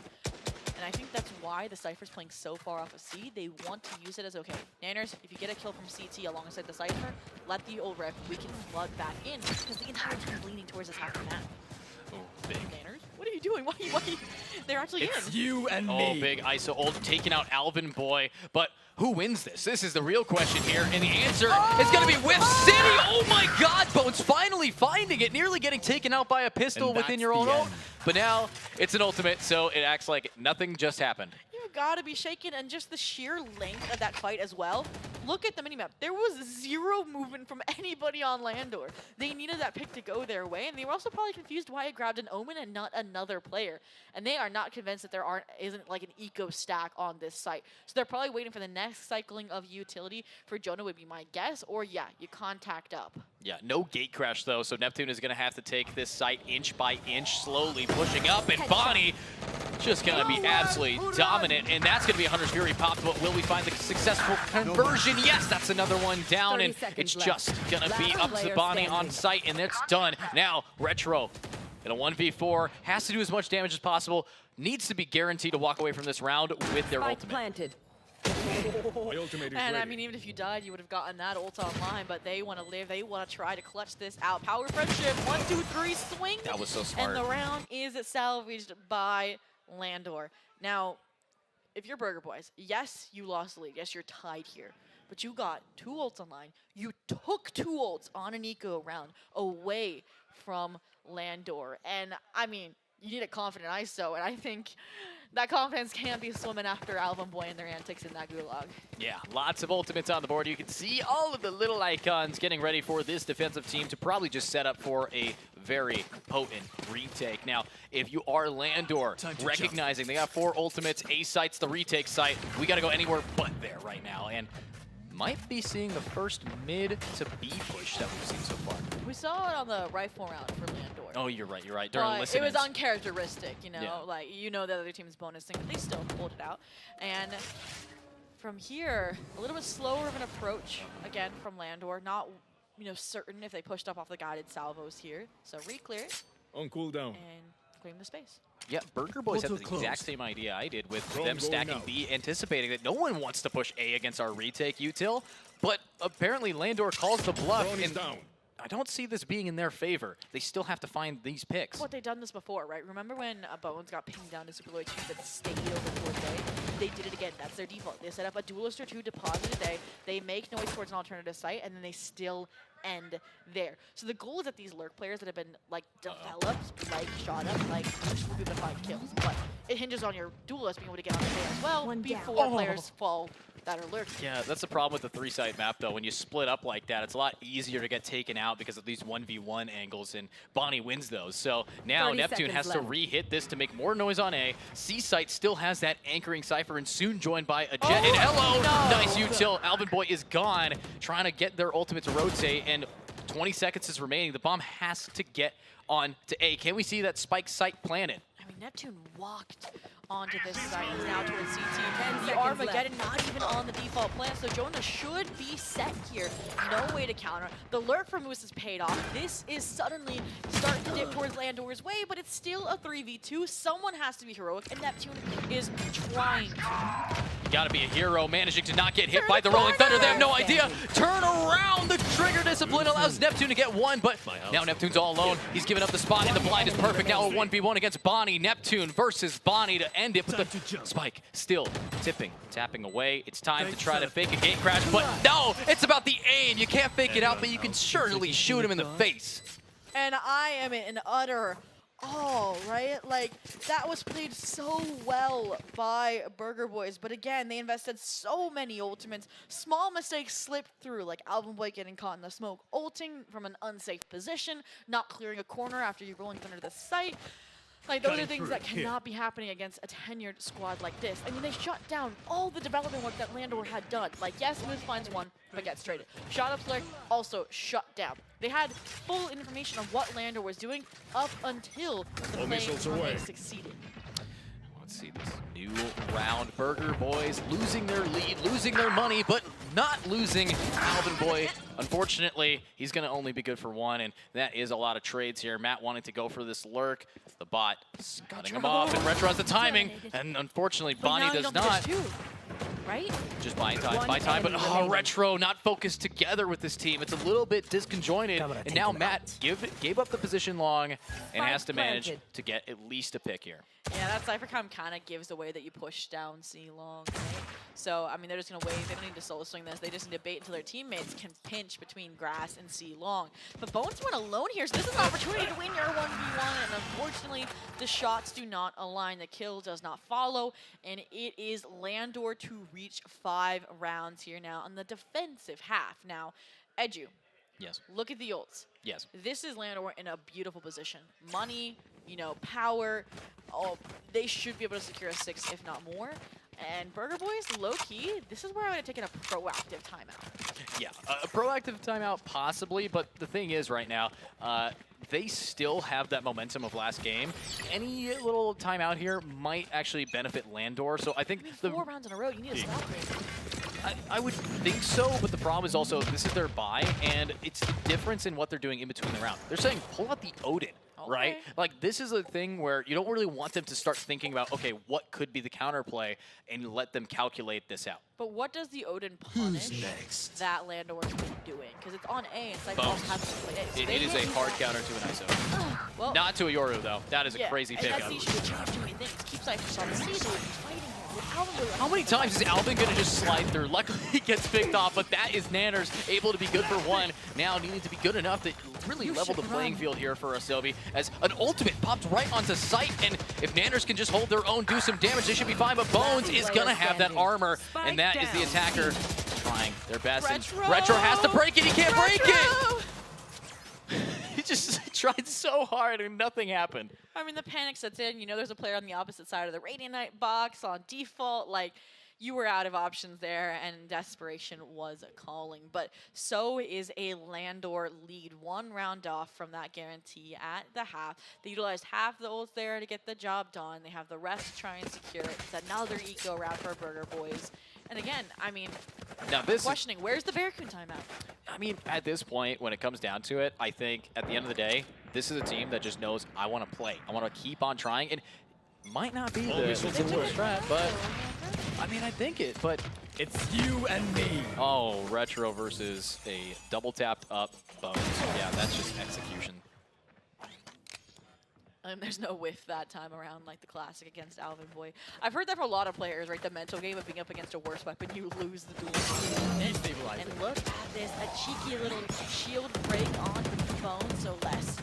And I think that's why the Cypher's playing so far off of C. They want to use it as, okay, Nanners, if you get a kill from CT alongside the Cypher, let the ult rip, we can flood back in, because the entire team is leaning towards this half of the map. Oh, big. Nanners, what are you doing? Why they're actually it's in. You and me. Oh, big ISO ult taking out Alvin Boy. But who wins this? This is the real question here. And the answer is going to be Whiff City. Oh my God, Bones finally finding it. Nearly getting taken out by a pistol within your own ult. But now it's an ultimate, so it acts like nothing just happened. You've gotta be shaken, and just the sheer length of that fight as well. Look at the minimap. There was zero movement from anybody on Landor. They needed that pick to go their way, and they were also probably confused why it grabbed an Omen and not another player. And they are not convinced that there isn't like an eco stack on this site. So they're probably waiting for the next cycling of utility for Jonah would be my guess, or yeah, you contact up. Yeah, no gate crash though, so Neptune is going to have to take this site inch by inch, slowly pushing up, and Bonnie just going to be absolutely dominant, and that's going to be a Hunter's Fury pop, but will we find the successful conversion? Yes, that's another one down, and it's just going to be up to Bonnie on site, and it's done. Now, Retro in a 1v4, has to do as much damage as possible, needs to be guaranteed to walk away from this round with their ultimate. Planted. And I mean, even if you died, you would have gotten that ult online, but they want to live. They want to try to clutch this out. Power friendship, 1, 2, 3, swing. That was so smart. And the round is salvaged by Landor. Now, if you're Burger Boys, yes, you lost the lead. Yes, you're tied here. But you got 2 ults online. You took 2 ults on an eco round away from Landor. And, I mean, you need a confident ISO, and I think that confidence can't be swimming after Alvin Boy and their antics in that gulag. Yeah, lots of ultimates on the board. You can see all of the little icons getting ready for this defensive team to probably just set up for a very potent retake. Now, if you are Landor, recognizing they got 4 ultimates, A site's the retake site, we got to go anywhere but there right now. And might be seeing the first mid to B push that we've seen so far. We saw it on the rifle round for Landor. Oh, you're right. But it was uncharacteristic, you know, like, you know the other team's bonusing, but they still pulled it out. And from here, a little bit slower of an approach, again, from Landor. Not, you know, certain if they pushed up off the guided salvos here. So re-clear it. On cooldown. And claim the space. Yeah, Burger Boys had the exact same idea I did with them stacking B, anticipating that no one wants to push A against our retake util, but apparently Landor calls the bluff, and I don't see this being in their favor. They still have to find these picks. But they've done this before, right? Remember when Bones got pinged down to Super Loy 2 but stayed over towards A? They did it again. That's their default. They set up a duelist or 2, deposited A, they make noise towards an alternative site, and then they still end there. So the goal is that these lurk players that have been like developed, like shot up, like Bruce will be able to find kills, but it hinges on your duelist being able to get on the A as well before players fall that are lurking. Yeah, that's the problem with the 3-site map though. When you split up like that, it's a lot easier to get taken out because of these 1v1 angles, and Bonnie wins those. So now Neptune has to re-hit this to make more noise on A. C-site still has that anchoring Cypher and soon joined by a Jet. And hello! No. Nice util. Alvin Boy is gone, trying to get their ultimate to rotate, and 20 seconds is remaining. The bomb has to get on to A. Can we see that spike site planted? I mean, Neptune walked onto this site. He's now towards CT. The Armageddon not even on the default plan, so Jonah should be set here. No way to counter. The lurk from Moose has paid off. This is suddenly starting to dip towards Landor's way, but it's still a 3v2. Someone has to be heroic, and Neptune is trying to. You gotta be a hero, managing to not get hit by the Rolling Thunder. They have no idea. Turn around. The trigger discipline allows Neptune to get one, but now Neptune's all alone. He's given up the spot, and the blind is perfect. Now a 1v1 against Bonnie. Neptune versus Bonnie to end it, but the spike still tapping away. It's time to try to fake a gate crash, but no, it's about the aim. You can't fake it out, but you can surely shoot him in the face. And I am in utter awe, right? Like, that was played so well by Burger Boys, but again, they invested so many ultimates. Small mistakes slipped through, like Alvin Boy getting caught in the smoke, ulting from an unsafe position, not clearing a corner after you're rolling under the site. Like, those are things that cannot be happening against a tenured squad like this. I mean, they shut down all the development work that Landor had done. Like, yes, Moose finds one, but gets traded. Shot up Slurk also shut down. They had full information on what Landor was doing up until the play succeeded. Let's see this new round. Burger Boys losing their lead, losing their money, but not losing Alvin Boy. Unfortunately, he's going to only be good for one, and that is a lot of trades here. Matt wanting to go for this lurk. The bot cutting him off, and Retro has the timing, and unfortunately, Bonnie does not. Right? Just buying time, but Retro not focused together with this team. It's a little bit disconjointed, and now Matt gave up the position long and has to manage to get at least a pick here. Yeah, that Cypher kind of gives the way that you push down C long, right? So, I mean, they're just going to wait. They don't need to solo swing this. They just need to bait until their teammates can pinch between grass and C long. But Bones went alone here, so this is an opportunity to win your 1v1, and unfortunately, the shots do not align. The kill does not follow, and it is Landor to reach 5 rounds here now on the defensive half. Now, Edu. Yes. Look at the ults. Yes. This is Landor in a beautiful position. Money, you know, power. Oh, they should be able to secure a 6, if not more. And Burger Boys, low-key, this is where I would have taken a proactive timeout. Yeah, a proactive timeout possibly, but the thing is right now, they still have that momentum of last game. Any little timeout here might actually benefit Landor, so I think 4 rounds in a row, you need to stop it. I would think so, but the problem is also this is their buy, and it's the difference in what they're doing in between the round. They're saying pull out the Odin, right? Like, this is a thing where you don't really want them to start thinking about, okay, what could be the counterplay, and let them calculate this out. But what does the Odin punish that Landor's been doing? Because it's on A, and Cyclops hasn't played A. So It is a hard counter to an ISO. Well, not to a Yoru, though. That is a crazy and pickup. that's the issue with change too many things. Keep Cypher on the C, so he's fighting here. With Alvin, How many times is Alvin going to just slide through? Luckily, he gets picked off, but that is Nanners able to be good for 1. Now needing to be good enough to really level the playing field here for Asobi, as an ultimate pops right onto site, and if Nanners can just hold their own, do some damage, they should be fine, but Bones is going to have that armor, and that is the attacker trying their best. And Retro has to break it, he can't break it! He just tried so hard and nothing happened. I mean, the panic sets in. You know, there's a player on the opposite side of the Radiant Knight box on default. Like, you were out of options there, and desperation was calling. But so is a Landor lead, 1 round off from that guarantee at the half. They utilized half the ults there to get the job done. They have the rest to try and secure it. It's another eco round for Burger Boys. And again, I mean, now this questioning, where's the Barracoon timeout? I mean, at this point, when it comes down to it, I think at the end of the day, this is a team that just knows, I want to play. I want to keep on trying. And might not be the strat, but I mean, I think it, but it's you and me. Oh, Retro versus a double tapped up Bones. Yeah, that's just execution. There's no whiff that time around like the classic against Alvin Boy. I've heard that from a lot of players, right? The mental game of being up against a worse weapon, you lose the duel. And look at this, a cheeky little shield break on Bones, so less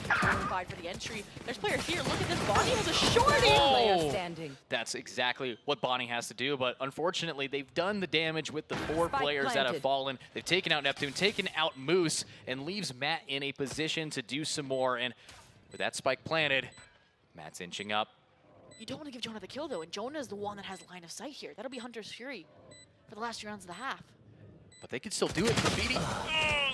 qualified for the entry. There's players here. Look at this. Bonnie has a shorty. Oh, standing. That's exactly what Bonnie has to do, but unfortunately, they've done the damage with the 4 players that have fallen. They've taken out Neptune, taken out Moose, and leaves Matt in a position to do some more. And with that spike planted, Matt's inching up. You don't want to give Jonah the kill, though, and Jonah is the one that has line of sight here. That'll be Hunter's Fury for the last 2 rounds of the half. But they could still do it. Graffiti,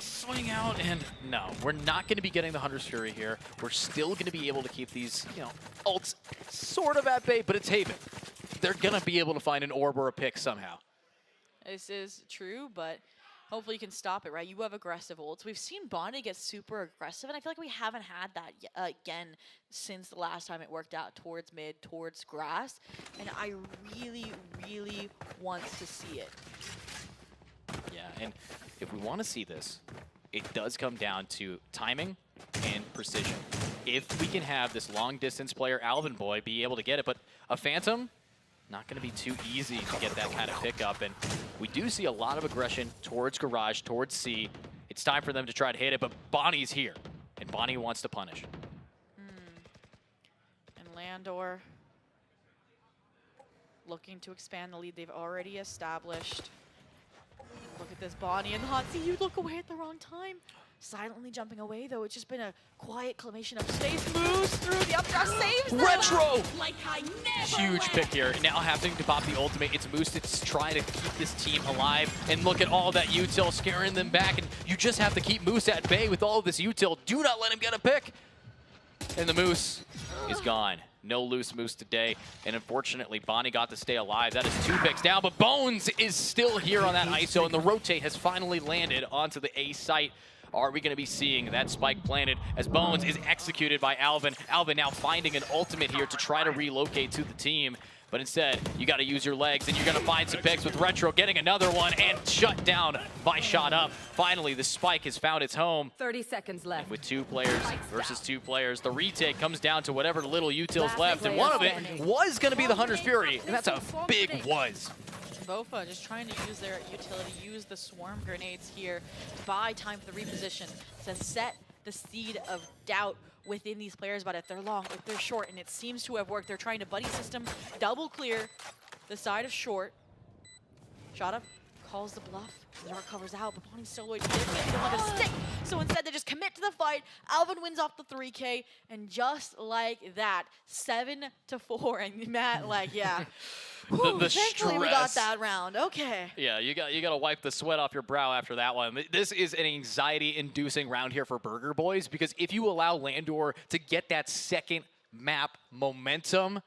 swing out, and no, we're not going to be getting the Hunter's Fury here. We're still going to be able to keep these, you know, ults sort of at bay, but it's Haven. They're going to be able to find an orb or a pick somehow. This is true, but hopefully you can stop it, right? You have aggressive ults. We've seen Bonnie get super aggressive, and I feel like we haven't had that again since the last time it worked out towards mid, towards grass, and I really, really want to see it. Yeah, and if we want to see this, it does come down to timing and precision. If we can have this long-distance player, Alvin Boy, be able to get it, but a Phantom, not going to be too easy to get that kind of pickup. And we do see a lot of aggression towards Garage, towards C. It's time for them to try to hit it, but Bonnie's here, and Bonnie wants to punish. And Landor looking to expand the lead they've already established. Look at this, Bonnie in the hot seat. You look away at the wrong time. Silently jumping away, though. It's just been a quiet climation of space. Moves through the updraft, saves them. Retro! Like I never Huge left. pick here. Now having to pop the ultimate. It's Moose to try to keep this team alive. And look at all that util scaring them back. And you just have to keep Moose at bay with all of this util. Do not let him get a pick. And the Moose is gone. No loose Moose today. And unfortunately, Bonnie got to stay alive. That is 2 picks down. But Bones is still here on that ISO. And the rotate has finally landed onto the A site. Are we going to be seeing that spike planted as Bones is executed by Alvin? Alvin now finding an ultimate here to try to relocate to the team. But instead, you got to use your legs, and you're going to find some picks with Retro getting another one and shut down by Shot Up. Finally, the spike has found its home. 30 seconds left. And with 2 players versus 2 players, the retake comes down to whatever little util's left. And one of it was going to be the Hunter's Fury, and that's a big was. Bofa just trying to use their utility, use the swarm grenades here to buy time for the reposition, to set the seed of doubt within these players about if they're long, if they're short, and it seems to have worked. They're trying to buddy system, double clear the side of short. Shada calls the bluff. The dart covers out, but Bonnie's so low. They don't want to stick. So instead, they just commit to the fight. Alvin wins off the 3K, and just like that, 7-4. And Matt, like, yeah. The Thankfully, stress. we got that round. Okay. Yeah, you got to wipe the sweat off your brow after that one. This is an anxiety-inducing round here for Burger Boys, because if you allow Landor to get that second map momentum,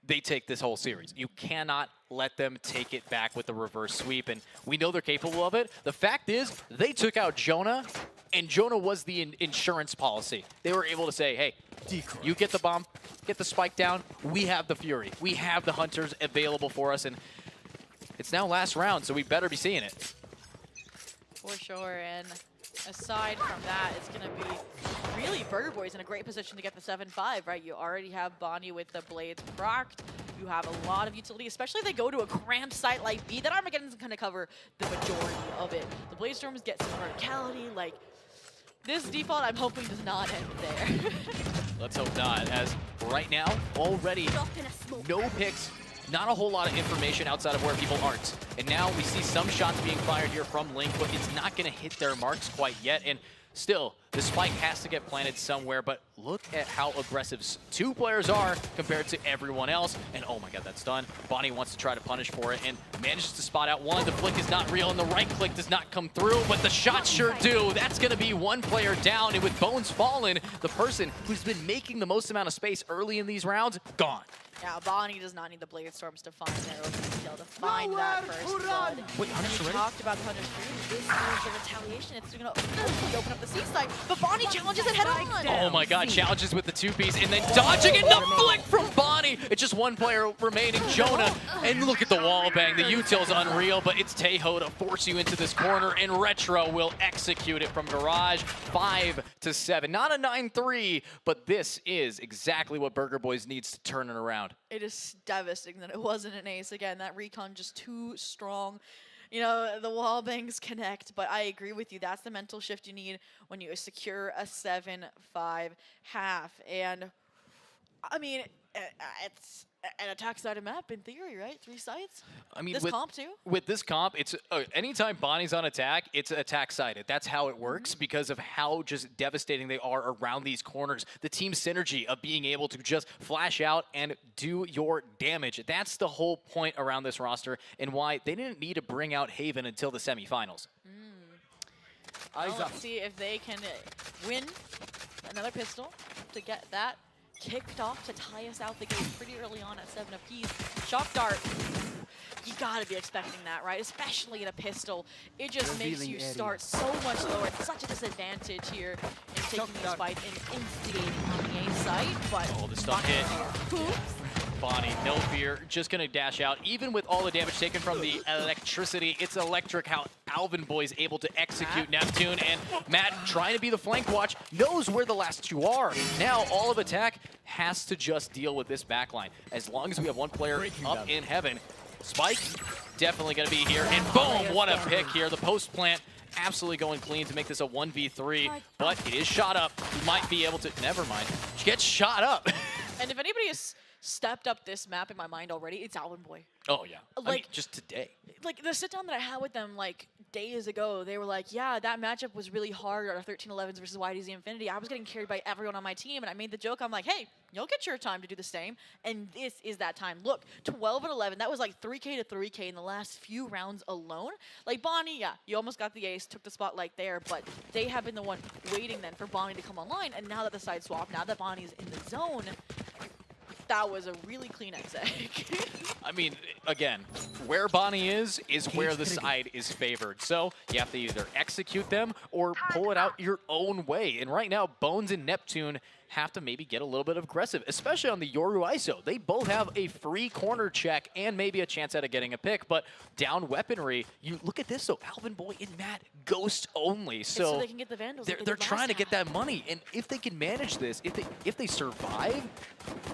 they take this whole series. You cannot let them take it back with the reverse sweep, and we know they're capable of it. The fact is, they took out Jonah, and Jonah was the insurance policy. They were able to say, hey, you get the bomb, get the spike down, we have the Fury. We have the Hunters available for us, and it's now last round, so we better be seeing it. For sure, and aside from that, it's going to be really Burger Boys in a great position to get the 7-5, right? You already have Bonnie with the blades procced. You have a lot of utility, especially if they go to a cramped site like B. That Armageddon's going to cover the majority of it. The Blade Storms get some verticality. Like, this default, I'm hoping, does not end there. Let's hope not, as right now, already no picks, not a whole lot of information outside of where people aren't. And now we see some shots being fired here from Link, but it's not going to hit their marks quite yet. And still, the spike has to get planted somewhere, but look at how aggressive two players are compared to everyone else. And oh my god, that's done. Bonnie wants to try to punish for it and manages to spot out one. The flick is not real, and the right click does not come through, but the shots sure do. That's going to be one player down, and with Bones fallen, the person who's been making the most amount of space early in these rounds, gone. Yeah, Bonnie does not need the Blade Storms to find their open skill to find that first blood. Wait, and we talked about the Hunter's Fury. This is the retaliation. It's going to open up the C site, but Bonnie challenges it head on. Oh my god, challenges with the two-piece, and then dodging it, the flick from Bonnie. It's just one player remaining, Jonah. And look at the wall bang. The util's unreal, but it's Teho to force you into this corner, and Retro will execute it from Garage. 5-7. Not a 9-3, but this is exactly what Burger Boys needs to turn it around. It is devastating that it wasn't an ace. Again, that recon just too strong. You know, the wall bangs connect, but I agree with you. That's the mental shift you need when you secure a 7-5 half. And, I mean, it's an attack-sided map in theory, right? 3 sides? I mean, this comp too? With this comp, it's anytime Bonnie's on attack, it's attack-sided. That's how it works because of how just devastating they are around these corners. The team synergy of being able to just flash out and do your damage. That's the whole point around this roster and why they didn't need to bring out Haven until the semifinals. Well, let's see if they can win another pistol to get that kicked off to tie us out the game pretty early on at 7 apiece. Shock dart. You gotta be expecting that, right? Especially in a pistol. It just makes you start so much lower. It's such a disadvantage here in taking these fights and instigating on the A site. But oh, the stuff hit. Bonnie, no fear, just gonna dash out. Even with all the damage taken from the electricity, it's electric how Alvin Boy is able to execute Neptune, and Matt, trying to be the flank watch, knows where the last two are. Now all of attack has to just deal with this backline. As long as we have one player up in heaven, Spike definitely gonna be here, and boom, what a pick here. The post plant absolutely going clean to make this a 1v3, but it is shot up. He might be able to, never mind, gets shot up. And if anybody has stepped up this map in my mind already, it's Alvin Boy. Oh yeah, Like, I mean, just today. Like the sit down that I had with them like days ago, they were like, yeah, that matchup was really hard, our 13-11s versus YDZ Infinity. I was getting carried by everyone on my team, and I made the joke, I'm like, hey, you'll get your time to do the same, and this is that time. Look, 12-11, that was like 3K to 3K in the last few rounds alone. Like Bonnie, yeah, you almost got the ace, took the spotlight there, but they have been the one waiting then for Bonnie to come online, and now that the side swap, now that Bonnie's in the zone, that was a really clean exec. I mean, again, where Bonnie is where the side is favored. So you have to either execute them or pull it out your own way. And right now, Bones and Neptune have to maybe get a little bit aggressive, especially on the Yoru ISO. They both have a free corner check and maybe a chance at getting a pick, but down weaponry, you look at this though, Alvin Boy and Matt, ghost only. So they can get the Vandals. They're trying to get that money, and if they can manage this, if they survive,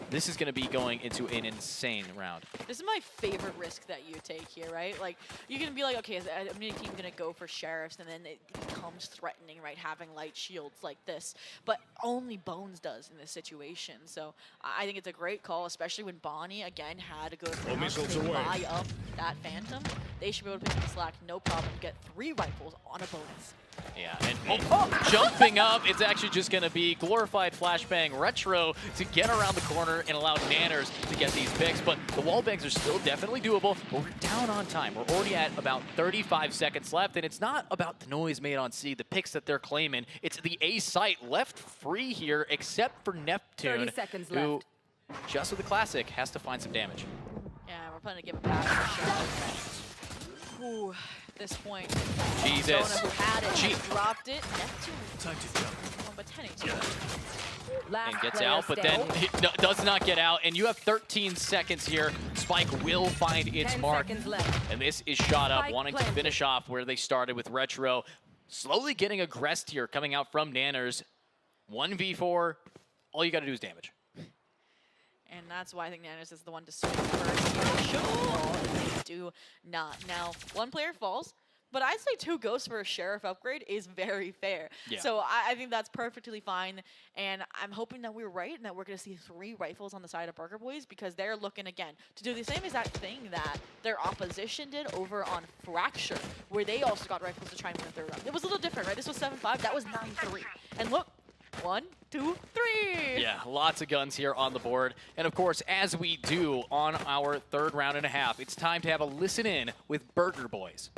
this is going to be going into an insane round. This is my favorite risk that you you take here, right? Like, you can be like, okay, is a mini team gonna go for sheriffs, and then it becomes threatening, right? Having light shields like this, but only Bones does in this situation. So I think it's a great call, especially when Bonnie again had a good round to buy up that Phantom. They should be able to pick up the slack, no problem. Get 3 rifles on a bonus. Yeah, and jumping up, it's actually just going to be glorified flashbang retro to get around the corner and allow Nanners to get these picks. But the wall bangs are still definitely doable, but we're down on time. We're already at about 35 seconds left, and it's not about the noise made on C, the picks that they're claiming. It's the A site left free here, except for Neptune, 30 seconds who, left. just with the classic, has to find some damage. Yeah, we're planning to give it back for sure. Ooh, at this point, Jesus. Jonah, who had it, dropped it. Neptune. Time to jump. But 10 HP. And gets out, but then he does not get out. And you have 13 seconds here. Spike will find its 10 mark. seconds left. And this is shot up, Spike wanting planted. to finish off where they started with Retro. Slowly getting aggressed here, coming out from Nanners. 1v4, all you got to do is damage. And that's why I think Nanners is the one to swing first. Sure, they do not. Now, 1 player falls, but I'd say 2 ghosts for a sheriff upgrade is very fair. Yeah. So I think that's perfectly fine. And I'm hoping that we're right and that we're going to see 3 rifles on the side of Burger Boys, because they're looking, again, to do the same exact thing that their opposition did over on Fracture, where they also got rifles to try and win the 3rd round. It was a little different, right? This was 7-5. That was 9-3. And look. 1, 2, 3. Yeah, lots of guns here on the board. And of course, as we do on our 3rd round and a half, it's time to have a listen in with Burger Boys.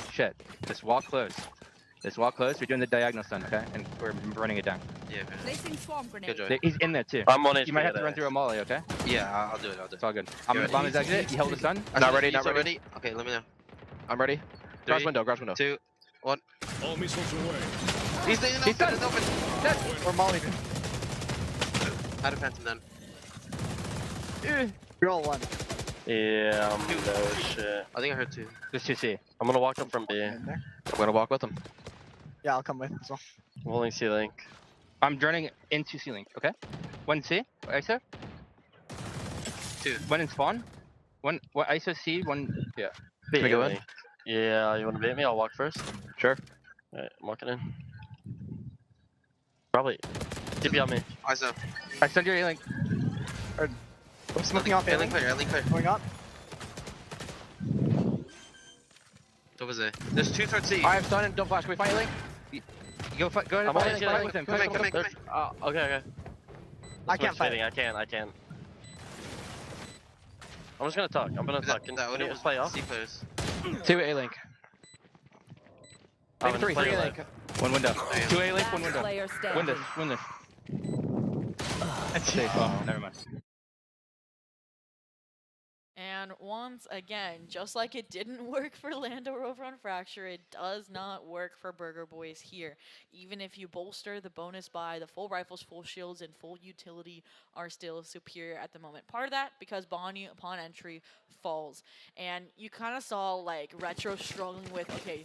Shit. This wall closed. This wall closed. We're doing the diagonal stun, okay? And we're running it down. Yeah, Placing swarm grenade. He's in there too. I'm on You might have to run through a molly, okay? Yeah, I'll do it. It's all good. I'm gonna bomb his exit. You hold the stun. Not ready. Okay, let me know. I'm ready. Garage window. 2, 1. All missiles away. He's done. He's open. Or molly. Out of Phantom then. You're all 1. Yeah, no shit. I think I heard 2. Just 2C. I'm gonna walk up from B. I'm gonna walk with him. Yeah, I'll come with as well. I'm holding C-Link. I'm running into C-Link, okay? 1C. ISO. 2. 1 in spawn. 1 ISO C. 1. Yeah. B. Can we go in? Yeah, you wanna bait me? I'll walk first. Sure. Alright, I'm walking in. Probably. TP on me. ISO. I send your A-Link. I'm smoking off A-Link clear. A-Link clear. Going up. What was it? There's 2 towards C. I have stun and don't flash. Can we fight A-Link? Go ahead. I'm Fight only A-Link with him. Come in. Okay. I can't fight. I can't. I'm just gonna talk. I'm gonna talk. Can you just play off? C players. 2 A-Link. I'm 3 play A-Link. 1 window. 2 A-Link, 1 window. Player Win standing. this. Win this. That's safe. Oh, never mind. And once again, just like it didn't work for Landor over on Fracture, it does not work for Burger Boys here. Even if you bolster the bonus by the full rifles, full shields, and full utility are still superior at the moment. Part of that because Bonnie, upon entry, falls. And you kind of saw like Retro struggling with, okay,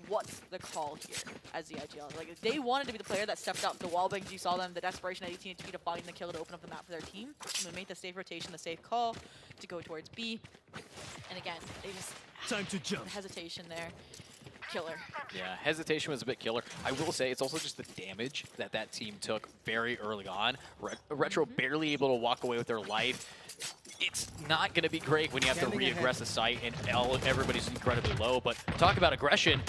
what's the call here as the ideal? Like, they wanted to be the player that stepped up. The wallbangs, you saw them, the desperation at 18 HP to find the kill to open up the map for their team. And they made the safe rotation, the safe call to go towards B. And again, they just Time to jump. hesitation there. Killer. Yeah, hesitation was a bit killer. I will say it's also just the damage that that team took very early on. Retro barely able to walk away with their life. It's not going to be great when you have to re-aggress the site and everybody's incredibly low, but talk about aggression.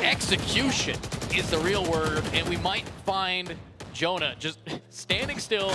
Execution is the real word, and we might find Jonah just standing still,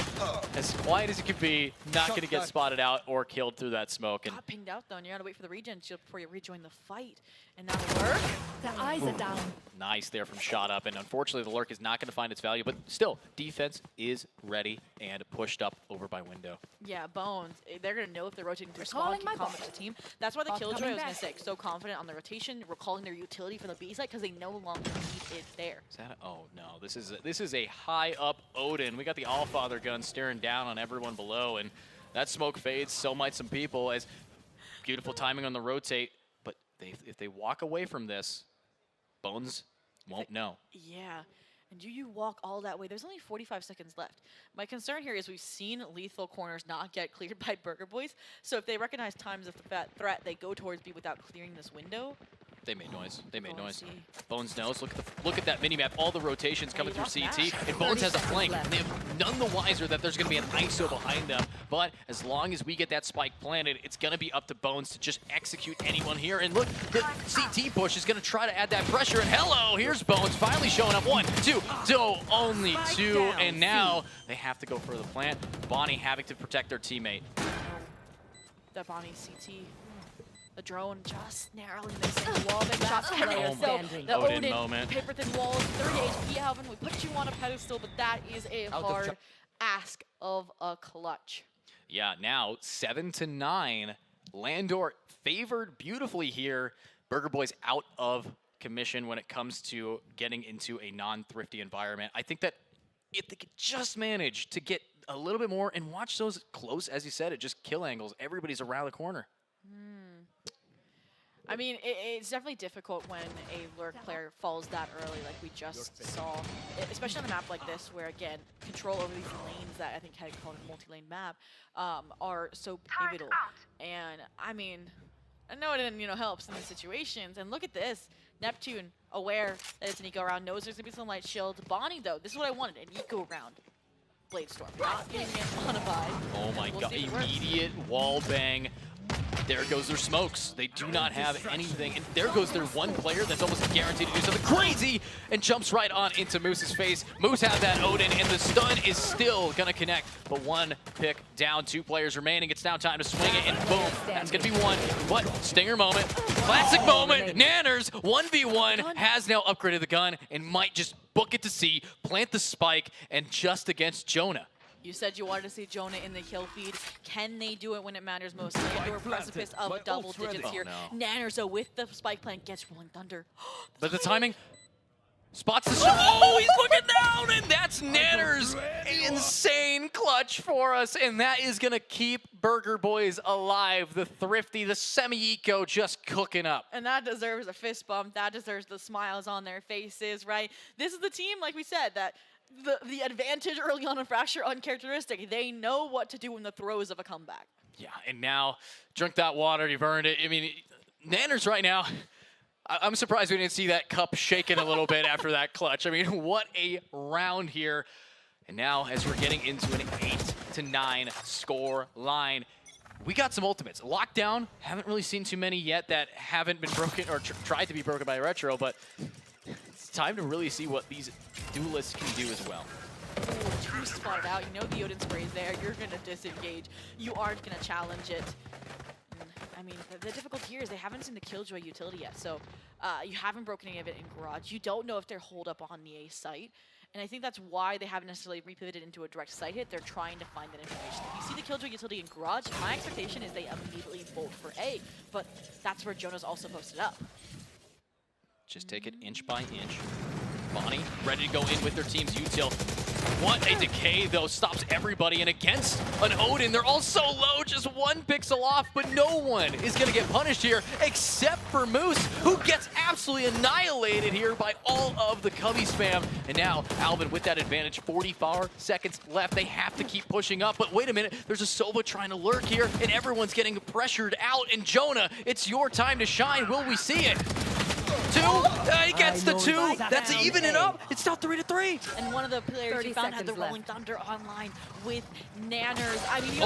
as quiet as he can be, not going to get spotted out or killed through that smoke. And Got pinged out though, and you gotta wait for the regen shield before you rejoin the fight. And now the lurk. The eyes are down. nice there from Shot Up, and unfortunately the lurk is not going to find its value, but still, defense is ready and pushed up over by window. Yeah, Bones, they're going to know if they're rotating to a spawn, Recalling keep my calm with the team. That's why the Bot Killjoy, I coming was going to back. say, so confident on the rotation, recalling their utility for the B site, because they no longer need it there. Is that oh no, this is a high up Odin. We got the Allfather gun staring down on everyone below, and that smoke fades, so might some people, as beautiful timing on the rotate, but if they walk away from this, Bones won't know. Yeah, And do you walk all that way? There's only 45 seconds left. My concern here is we've seen lethal corners not get cleared by Burger Boys. So if they recognize times of the threat, they go towards B without clearing this window. They made noise. They made noise. Bones knows. Look at that minimap. All the rotations coming through CT. And Bones has a flank. And they have none the wiser that there's going to be an ISO behind them. But as long as we get that spike planted, it's going to be up to Bones to just execute anyone here. And look, the CT push is going to try to add that pressure. And hello, here's Bones finally showing up. 1, 2, only 2. And now they have to go for the plant. Bonnie having to protect their teammate. That Bonnie CT. The drone just narrowly missing. Wallbang shots player. So the Odin moment. Paper thin walls, 30 HP, Alvin. We put you on a pedestal, but that is a hard ask of a clutch. Yeah, now 7-9. Landor favored beautifully here. Burger Boys out of commission when it comes to getting into a non-thrifty environment. I think that if they could just manage to get a little bit more and watch those close, as you said, it just kill angles. Everybody's around the corner. I mean, it's definitely difficult when a lurk player falls that early, like we just saw, especially on a map like this, where again, control over these lanes that I think had called a multi-lane map are so pivotal. And I mean, I know it helps in these situations. And look at this, Neptune aware that it's an eco round, knows there's gonna be some light shield. Bonnie though, this is what I wanted, an eco round. Bladestorm, not getting it on a buy. Oh my god, immediate wall bang. There goes their smokes. They do not have anything. And there goes their one player that's almost guaranteed to do something crazy and jumps right on into Moose's face. Moose had that Odin, and the stun is still going to connect. But one pick down, 2 players remaining. It's now time to swing it, and boom, that's going to be one. What? Stinger moment. Classic moment. Nanners, 1v1, has now upgraded the gun and might just book it to C, plant the spike, and just against Jonah. You said you wanted to see Jonah in the kill feed. Can they do it when it matters most? Landor precipice of double digits here. Nanners, though, with the spike plant, gets Rolling Thunder. But the timing spots the shot. Oh, he's looking down, and that's Nanners. Insane clutch for us, and that is going to keep Burger Boys alive. The thrifty, the semi-eco just cooking up. And that deserves a fist bump. That deserves the smiles on their faces, right? This is the team, like we said, that the advantage early on in Fracture uncharacteristic. They know what to do in the throes of a comeback. Yeah, and now, drink that water, you've earned it. I mean, Nanners right now, I'm surprised we didn't see that cup shaking a little bit after that clutch. I mean, what a round here. And now, as we're getting into an 8-9 score line, we got some ultimates. Lockdown, haven't really seen too many yet that haven't been broken or tried to be broken by Retro, but it's time to really see what these duelists can do as well. Too spotted out. You know the Odin spray is there. You're going to disengage. You aren't going to challenge it. And, I mean, the difficulty here is they haven't seen the Killjoy utility yet. So you haven't broken any of it in Garage. You don't know if they're holed up on the A site. And I think that's why they haven't necessarily repivoted into a direct site hit. They're trying to find that information. If you see the Killjoy utility in Garage, my expectation is they immediately bolt for A. But that's where Jonah's also posted up. Just take it inch by inch. Bonnie ready to go in with their team's util. What a decay, though, stops everybody. And against an Odin, they're all so low, just 1 pixel off, but no one is going to get punished here except for Moose, who gets absolutely annihilated here by all of the Cubby spam. And now, Alvin with that advantage, 44 seconds left. They have to keep pushing up, but wait a minute, there's a Sova trying to lurk here, and everyone's getting pressured out. And Jonah, it's your time to shine. Will we see it? 2, he gets the 2, that's even it up. It's now 3-3. And one of the players you found had the Rolling Thunder online with Nanners. I mean, you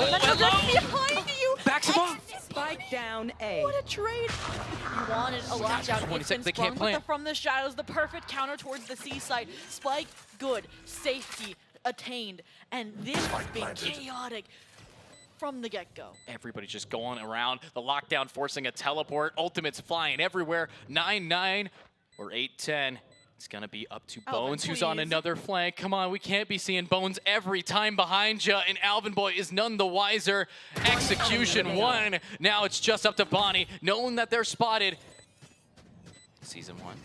behind you. Backs him off. Spike down A. What a trade. You wanted a lockdown. 20 seconds, they can't plant. From the shadows, the perfect counter towards the C site. Spike, good. Safety, attained. And this has been chaotic from the get-go. Everybody just going around. The lockdown forcing a teleport. Ultimates flying everywhere. 9-9 or 8-10. It's going to be up to Bones, who's on another flank. Come on, we can't be seeing Bones every time behind you. And Alvin Boy is none the wiser. Execution 1. Now it's just up to Bonnie, knowing that they're spotted. Season 1.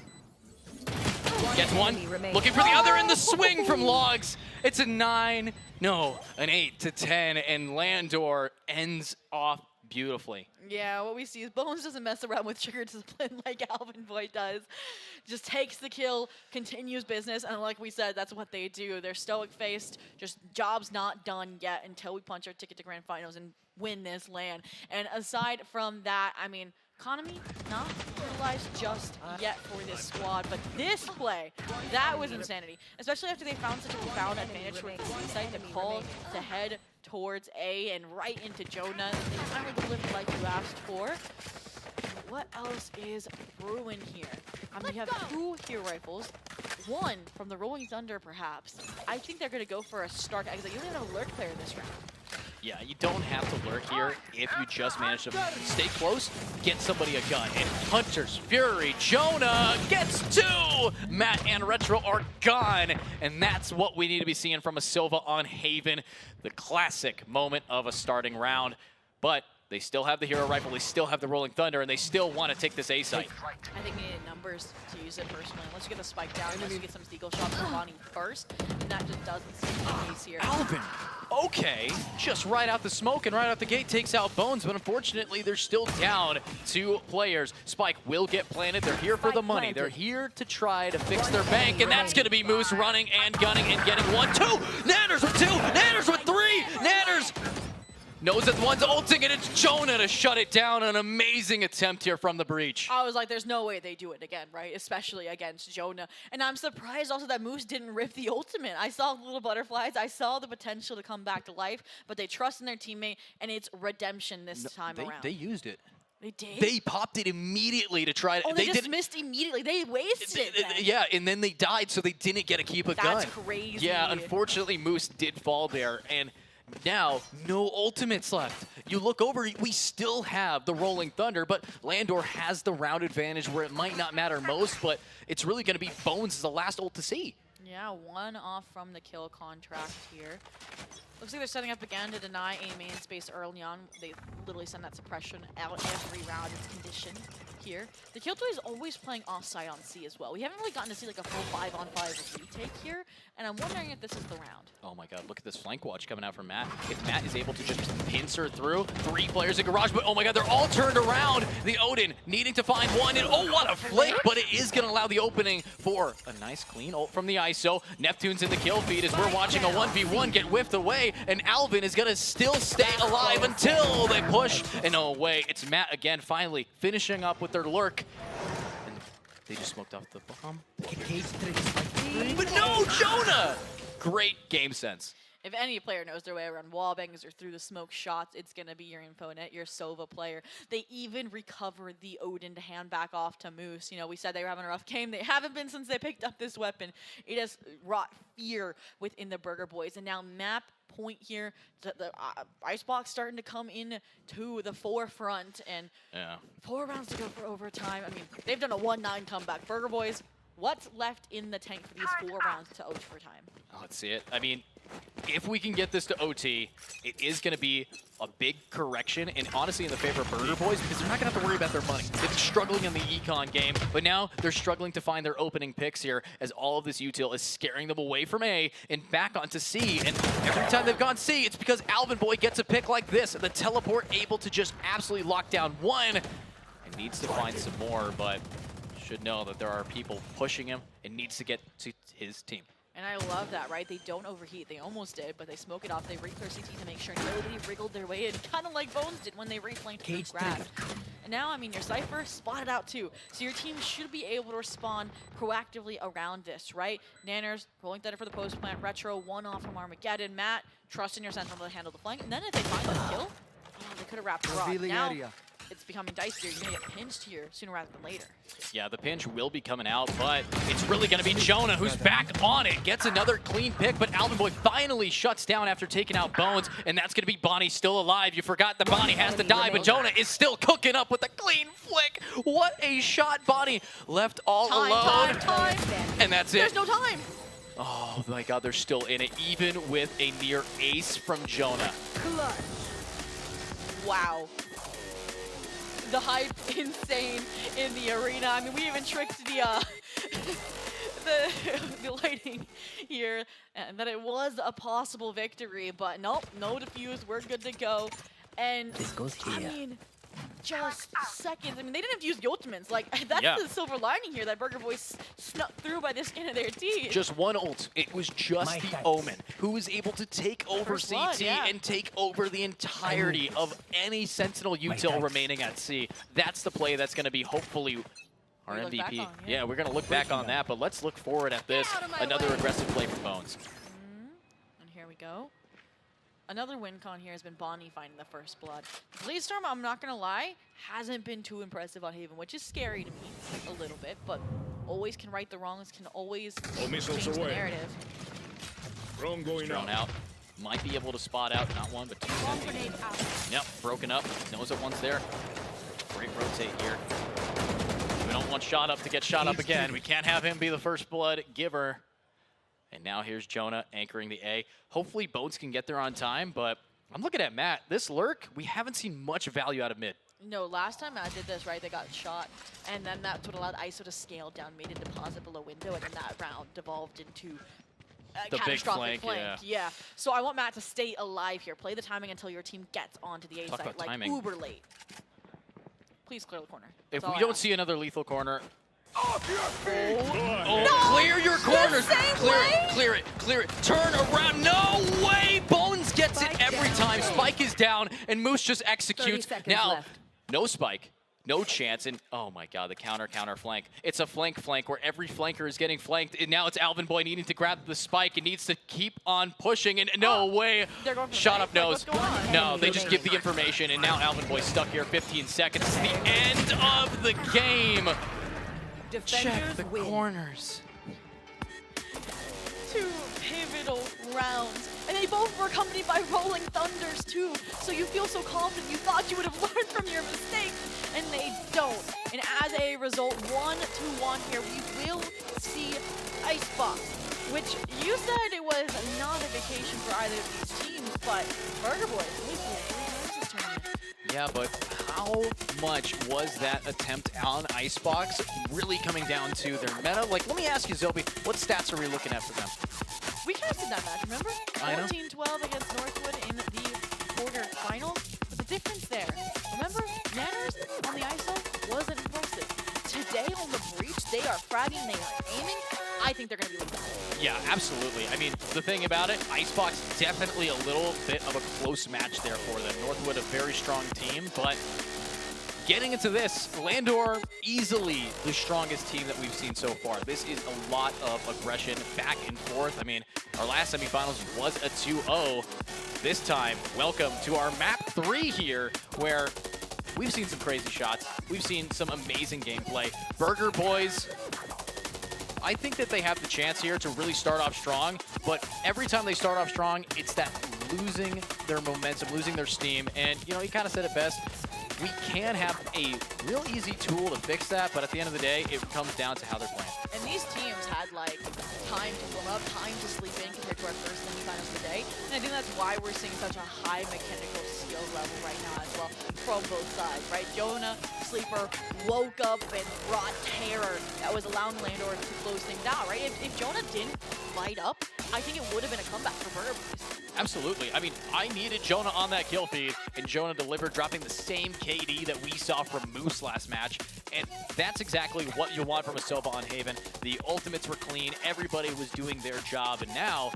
Gets 1. Looking for the other in the swing from Logs. It's a 9. No, an 8-10, and Landor ends off beautifully. Yeah, what we see is Bones doesn't mess around with trigger discipline like Alvin Boy does. Just takes the kill, continues business, and like we said, that's what they do. They're stoic-faced, just job's not done yet until we punch our ticket to Grand Finals and win this LAN. And aside from that, I mean, economy not utilized just yet for this squad, but this play, that was insanity. Especially after they found such a profound advantage with the C site, the call to head towards A and right into Jonah. They finally delivered like you asked for. What else is brewing here? I mean, you have 2 hero rifles, 1 from the Rolling Thunder perhaps. I think they're going to go for a Stark exit. You don't even have a lurk player this round. Yeah, you don't have to lurk here if you just manage to stay close, get somebody a gun. And Hunter's Fury, Jonah gets 2! Matt and Retro are gone, and that's what we need to be seeing from a Silva on Haven. The classic moment of a starting round, but they still have the hero rifle, they still have the Rolling Thunder, and they still want to take this A site. I think we need numbers to use it personally. Unless you get the spike down, unless you get some Deagle shots from Bonnie first, and that just doesn't seem the case here. Alvin, okay, just right out the smoke and right out the gate takes out Bones, but unfortunately they're still down 2 players. Spike will get planted, they're here for the money. They're here to try to fix their bank, and that's gonna be Moose running and gunning and getting 1, 2, Nanners with 2, Nanners with 3, Nanners knows that one's ulting, and it's Jonah to shut it down. An amazing attempt here from the breach. I was like, there's no way they do it again, right? Especially against Jonah. And I'm surprised also that Moose didn't rip the ultimate. I saw little butterflies. I saw the potential to come back to life, but they trust in their teammate, and it's redemption this time around. They used it. They did? They popped it immediately to try to... Oh, they just missed immediately. They wasted it then. Yeah, and then they died, so they didn't get to keep a gun. That's crazy. Yeah, unfortunately, Moose did fall there, and now, no ultimates left. You look over, we still have the Rolling Thunder, but Landor has the round advantage where it might not matter most, but it's really going to be Bones as the last ult to see. Yeah, 1 off from the kill contract here. Looks like they're setting up again to deny a main space early on. They literally send that suppression out every round. It's conditioned here. The Killjoy is always playing offside on C as well. We haven't really gotten to see like a full 5-on-5 retake here, and I'm wondering if this is the round. Oh my god, look at this flank watch coming out from Matt. If Matt is able to just pincer through, 3 players in Garage, but oh my god, they're all turned around. The Odin needing to find 1, and oh, what a flick, but it is going to allow the opening for a nice clean ult from the ISO. Neptune's in the kill feed as we're watching a 1v1 get whiffed away, and Alvin is going to still stay alive until they push. And no way, it's Matt again, finally finishing up with their lurk. And they just smoked off the bomb. But no, Jonah! Great game sense. If any player knows their way around wallbangs or through the smoke shots, it's going to be your Infonet, your Sova player. They even recovered the Odin to hand back off to Moose. You know, we said they were having a rough game. They haven't been since they picked up this weapon. It has wrought fear within the Burger Boys. And now map point here, the Icebox starting to come in to the forefront. And 4 rounds to go for overtime. I mean, they've done a 1-9 comeback. Burger Boys, what's left in the tank for these 4 rounds to overtime? Let's see it. I mean, if we can get this to OT, it is going to be a big correction, and honestly in the favor of Burger Boys, because they're not going to have to worry about their money. They've been struggling in the econ game, but now they're struggling to find their opening picks here as all of this util is scaring them away from A and back onto C. And every time they've gone C, it's because Alvin Boy gets a pick like this. The teleport able to just absolutely lock down 1 and needs to find some more, but should know that there are people pushing him and needs to get to his team. And I love that, right? They don't overheat. They almost did, but they smoke it off. They re-clear CT to make sure nobody wriggled their way in, kind of like Bones did when they reflanked the grab. And now, I mean, your Cypher spotted out too. So your team should be able to respond proactively around this, right? Nanners, Rolling Thunder for the post plant, Retro, 1 off from Armageddon. Matt, trust in your Sentinel to handle the flank. And then if they find the kill, they could have wrapped the rod. Now, it's becoming dicey. You're going to get pinched here sooner rather than later. Yeah, the pinch will be coming out, but it's really going to be Jonah who's back on it. Gets another clean pick, but Alvin Boy finally shuts down after taking out Bones, and that's going to be Bonnie still alive. You forgot that Bonnie has to die, but Jonah is still cooking up with a clean flick. What a shot. Bonnie left all alone. Time. And that's it. There's no time. Oh my god, they're still in it, even with a near ace from Jonah. Wow. The hype insane in the arena. I mean, we even tricked the the lighting here, and that it was a possible victory, but nope, no defuse. We're good to go. And This goes here. I mean, just seconds. I mean, they didn't have to use the ultimates. Like, that's Yeah. the silver lining here that Burger Boys snuck through by the skin of their teeth. Just one ult. It was just the Omen who was able to take over First CT blood, yeah. and take over the entirety of any Sentinel util remaining at C. That's the play that's going to be hopefully our We look back MVP. on, yeah. We're going to look back on that, but let's look forward at this. Another aggressive play from Bones. And here we go. Another win con here has been Bonnie finding the first blood. Bleedstorm, I'm not going to lie, hasn't been too impressive on Haven, which is scary to me a little bit, but always can right the wrongs, can always change the narrative. Drone going Drone out. Might be able to spot out, not one, but two. Bomb grenade out. Yep, broken up. Knows that one's there. Great rotate here. We don't want Shot Up to get shot up again. We can't have him be the first blood giver. And now here's Jonah anchoring the A. Hopefully Bones can get there on time, but I'm looking at Matt. This lurk, we haven't seen much value out of mid. No, last time Matt did this, right, they got shot, and then that's what allowed ISO to scale down, made a deposit below window, and then that round devolved into The big catastrophic flank, yeah. So I want Matt to stay alive here. Play the timing until your team gets onto the A Talk site, about like timing. uber late. Please clear the corner. If That's all we I don't ask. see another lethal corner, Oh, oh, clear your corners. Clear it. Turn around. No way. Bones gets it every time. Spike is down, and Moose just executes. 30 seconds Now, left. no Spike. No chance, and oh my god, the counter flank. It's a flank where every flanker is getting flanked, and now it's Alvin Boy needing to grab the spike and needs to keep on pushing, and no way. They're going for Shot the up flank. knows. Like, what's going on? No, they just give the information, and now Alvin Boy stuck here 15 seconds. It's the end of the game. Check the corners. Two pivotal rounds, and they both were accompanied by rolling thunders too. So you feel so confident. You thought you would have learned from your mistakes, and they don't. And as a result, 1-1 here, we will see Icebox, which you said it was not a vacation for either of these teams, but Burger Boys, they played 3 times this tournament. Yeah, but how much was that attempt on Icebox really coming down to their meta? Like, let me ask you, Zobi, what stats are we looking at for them? We casted that match, remember? I know. 14-12 against Northwood in the quarterfinals. But the difference there, remember, Nanners on the ISO wasn't impressive. Today on the breach, they are fragging, they are aiming. I think they're going to be lethal. Yeah, absolutely. I mean, the thing about it, Icebox definitely a little bit of a close match there for them. Northwood, a very strong team, but getting into this, Landor, easily the strongest team that we've seen so far. This is a lot of aggression back and forth. I mean, our last semifinals was a 2-0. This time, welcome to our map 3 here, where we've seen some crazy shots. We've seen some amazing gameplay. Burger Boys, I think that they have the chance here to really start off strong, but every time they start off strong, it's that losing their momentum, losing their steam, and you know, you kind of said it best. We can have a real easy tool to fix that, but at the end of the day, it comes down to how they're playing. And these teams had like time to warm up, time to sleep in compared to our first semifinals of the day. And I think that's why we're seeing such a high mechanical skill level right now as well from both sides, right? Jonah, Sleeper, woke up and brought terror that was allowing Landor to close things out, right? If Jonah didn't light up, I think it would have been a comeback for Burger Boys. Absolutely. I mean, I needed Jonah on that kill feed, and Jonah delivered, dropping the same KD that we saw from Moose last match. And that's exactly what you want from a Sova on Haven. The ultimates were clean. Everybody was doing their job. And now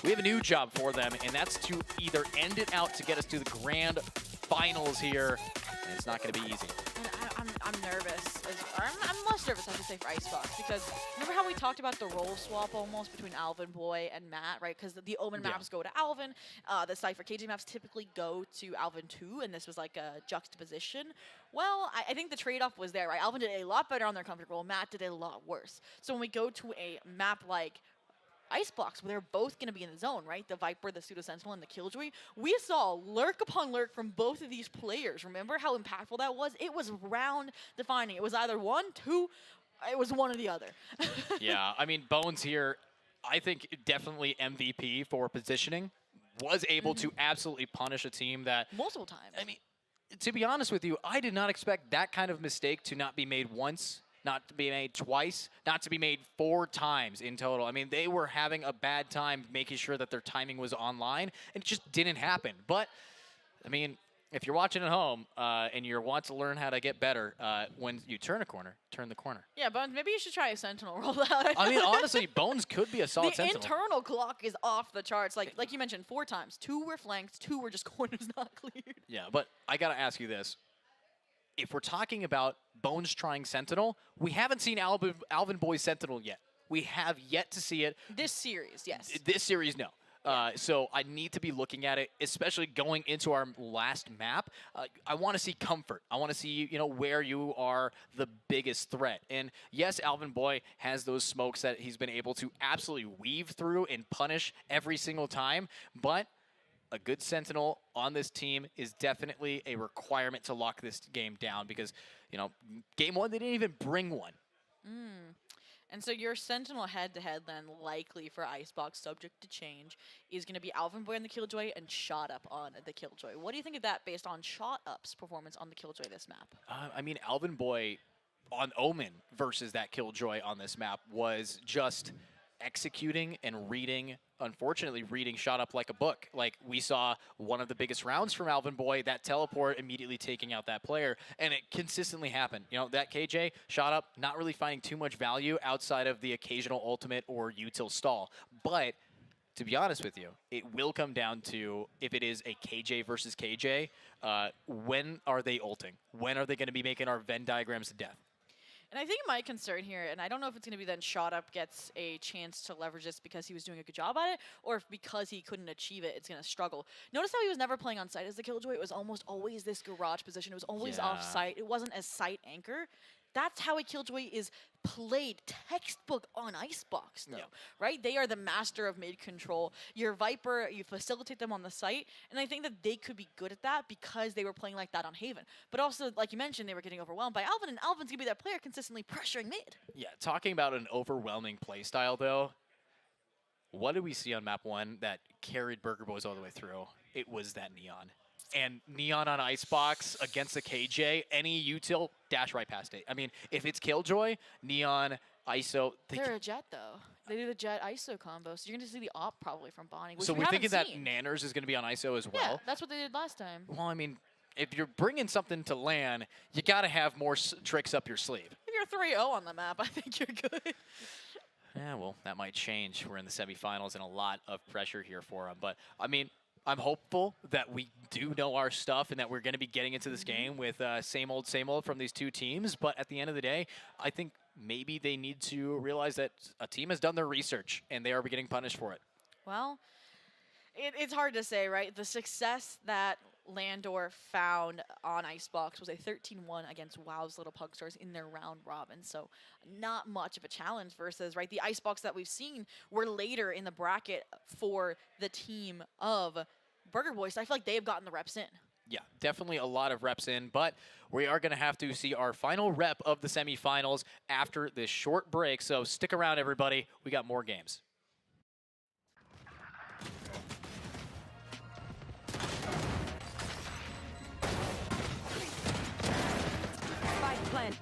we have a new job for them, and that's to either end it out to get us to the grand finals here. And it's not going to be easy. I'm nervous. I'm less nervous, I should say, for Icebox, because remember how we talked about the role swap almost between Alvin Boy and Matt, right? Because the Omen maps go to Alvin, the Cypher KJ maps typically go to Alvin too, and this was like a juxtaposition. Well, I think the trade-off was there, right? Alvin did a lot better on their comfort role, Matt did a lot worse. So when we go to a map like Icebox, where they're both going to be in the zone, right? The Viper, the Pseudo Sentinel, and the Killjoy. We saw lurk upon lurk from both of these players. Remember how impactful that was? It was round defining. It was either 1, 2, it was one or the other. Yeah, I mean, Bones here, I think definitely MVP for positioning. Was able to absolutely punish a team that... multiple times. I mean, to be honest with you, I did not expect that kind of mistake to not be made once, not to be made twice, not to be made 4 times in total. I mean, they were having a bad time making sure that their timing was online, and it just didn't happen. But, I mean, if you're watching at home and you want to learn how to get better, when you turn a corner, turn the corner. Yeah, Bones, maybe you should try a Sentinel rollout. I mean, honestly, Bones could be a solid the Sentinel. internal clock is off the charts. Like you mentioned, 4 times. 2 were flanked, 2 were just corners not cleared. Yeah, but I got to ask you this. If we're talking about Bones trying Sentinel, we haven't seen Alvin Boy's Sentinel yet. We have yet to see it. This series, yes. This series, no. So I need to be looking at it, especially going into our last map. I want to see comfort. I want to see, where you are the biggest threat. And yes, Alvin Boy has those smokes that he's been able to absolutely weave through and punish every single time. But a good Sentinel on this team is definitely a requirement to lock this game down because, game 1, they didn't even bring one. And so your Sentinel head-to-head then, likely for Icebox, subject to change, is going to be Alvin Boy on the Killjoy and Shot Up on the Killjoy. What do you think of that based on Shot Up's performance on the Killjoy this map? I mean, Alvin Boy on Omen versus that Killjoy on this map was just executing and unfortunately reading Shot Up like a book. Like, we saw one of the biggest rounds from Alvin Boy, that teleport immediately taking out that player, and it consistently happened. That KJ, Shot Up, not really finding too much value outside of the occasional ultimate or util stall. But to be honest with you, it will come down to, if it is a KJ versus KJ, when are they ulting? When are they going to be making our Venn diagrams to death? And I think my concern here, and I don't know if it's going to be then Shot Up gets a chance to leverage this because he was doing a good job at it, or if because he couldn't achieve it, it's going to struggle. Notice how he was never playing on site as the Killjoy. It was almost always this garage position. It was always off site. It wasn't as site anchor. That's how a Killjoy is played, textbook on Icebox, though, right? They are the master of mid-control. Your Viper, you facilitate them on the site, and I think that they could be good at that because they were playing like that on Haven. But also, like you mentioned, they were getting overwhelmed by Alvin, and Alvin's going to be that player consistently pressuring mid. Yeah, talking about an overwhelming playstyle, though, what did we see on map 1 that carried Burger Boys all the way through? It was that Neon. And Neon on Icebox against the KJ, any util, dash right past it. I mean, if it's Killjoy, Neon, ISO. They're a Jet, though. They do the Jet ISO combo, so you're going to see the op probably from Bonnie, which so we we're thinking that seen. Nanners is going to be on ISO as well? Yeah, that's what they did last time. Well, I mean, if you're bringing something to LAN, you got to have more tricks up your sleeve. If you're 3-0 on the map, I think you're good. Yeah, well, that might change. We're in the semifinals and a lot of pressure here for them. But, I mean, I'm hopeful that we do know our stuff and that we're going to be getting into this game with same old from these two teams. But at the end of the day, I think maybe they need to realize that a team has done their research and they are getting punished for it. Well, it's hard to say, right? The success that Landor found on Icebox was a 13-1 against WoW's Little Pug Stars in their round robin. So not much of a challenge versus, right, the Icebox that we've seen were later in the bracket for the team of Burger Boys. So I feel like they have gotten the reps in. Yeah, definitely a lot of reps in, but we are going to have to see our final rep of the semifinals after this short break. So stick around, everybody. We got more games. Plant.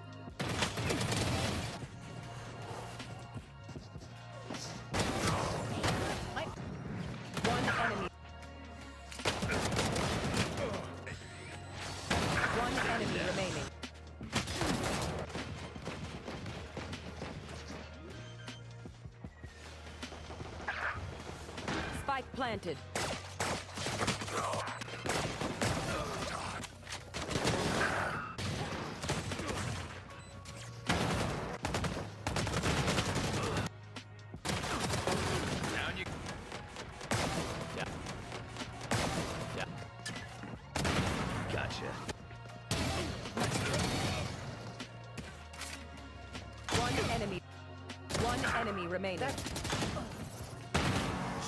One enemy. One enemy remaining. Spike planted. One enemy remaining.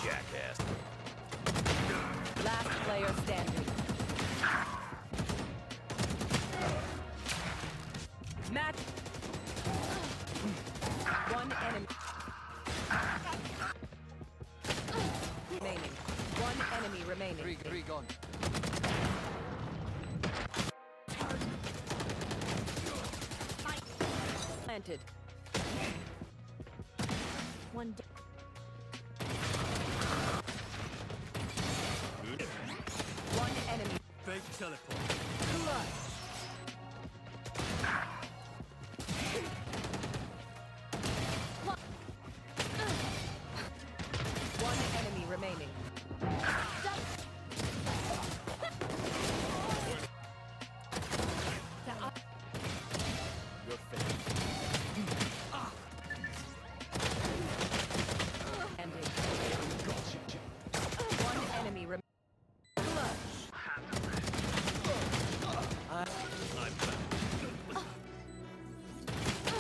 Jackass. Last player standing. Match. One enemy remaining. One enemy remaining. Three gone. Planted. One. One enemy. Fake teleport. One enemy remaining. Your face. Ending. One enemy remaining.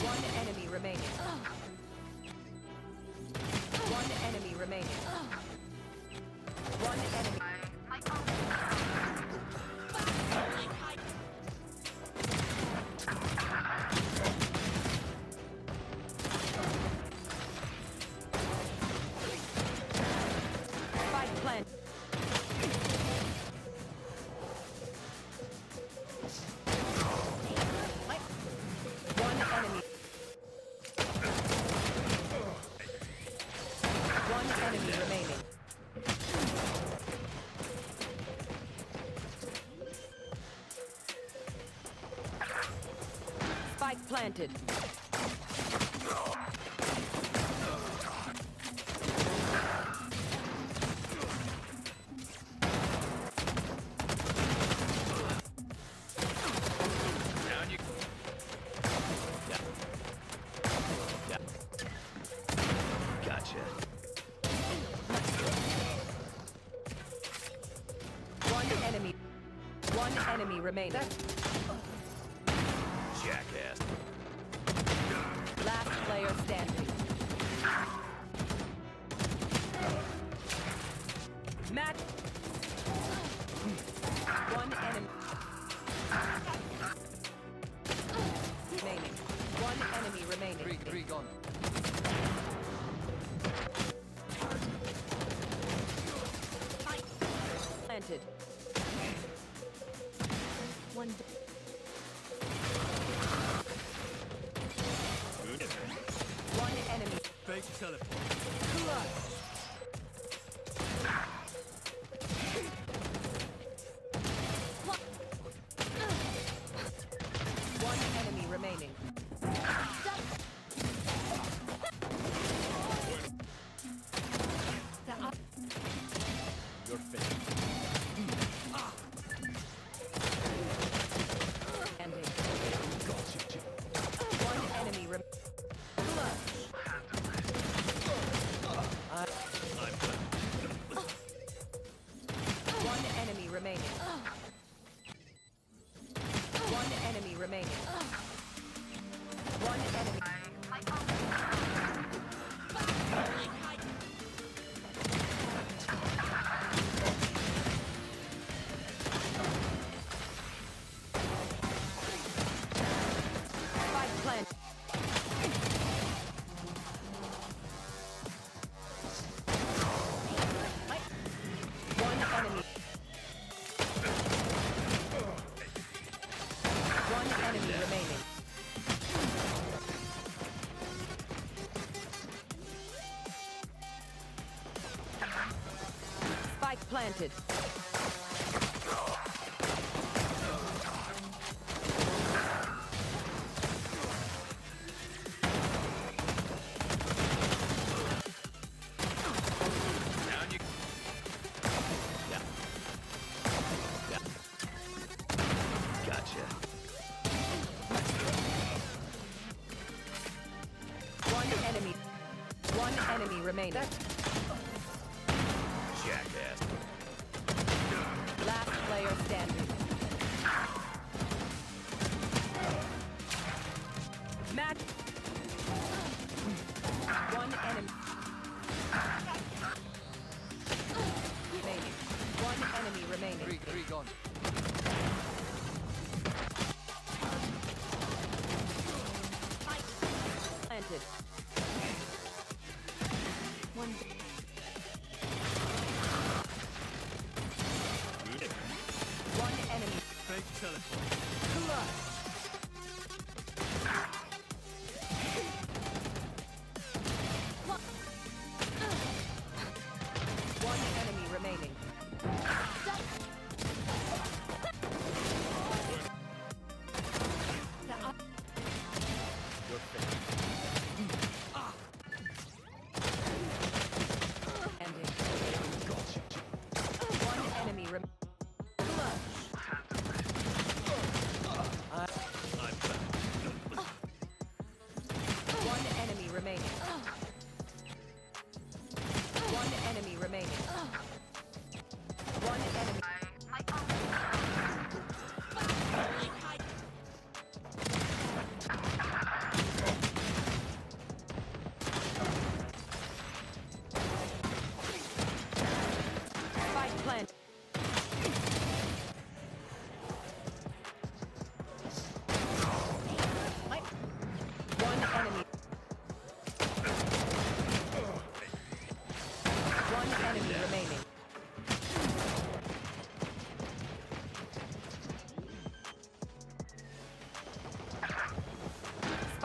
One enemy remaining. One enemy remaining. One enemy. Spike plant. One enemy. One enemy remaining. Spike planted. Down you go. Yeah. Gotcha. One enemy remaining. Jackass. Last player standing. Match. One enemy remaining. One enemy remaining. Three gone. Planted. One. One enemy. Fake teleport. One enemy remaining. Your face. Ending. One enemy remaining. One enemy remaining. One enemy remaining. One enemy. Spike plant. One enemy. One enemy remaining. Spike planted. Down you go. Yeah. Yeah. Gotcha. One enemy. One enemy remaining. Jackass. Last player standing. Match. One enemy remaining. One enemy remaining. Three gone. Planted. One. One enemy. Fake teleport. One enemy remaining.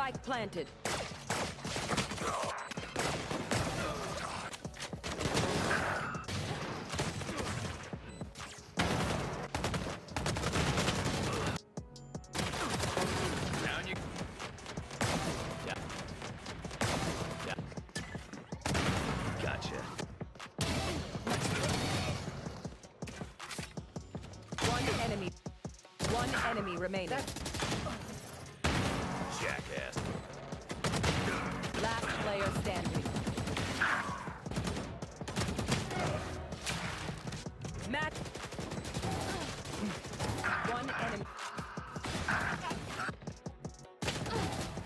Spike planted. Down you. Yeah. Yeah. Gotcha. One enemy remaining. Jackass. Last player standing. Match. One enemy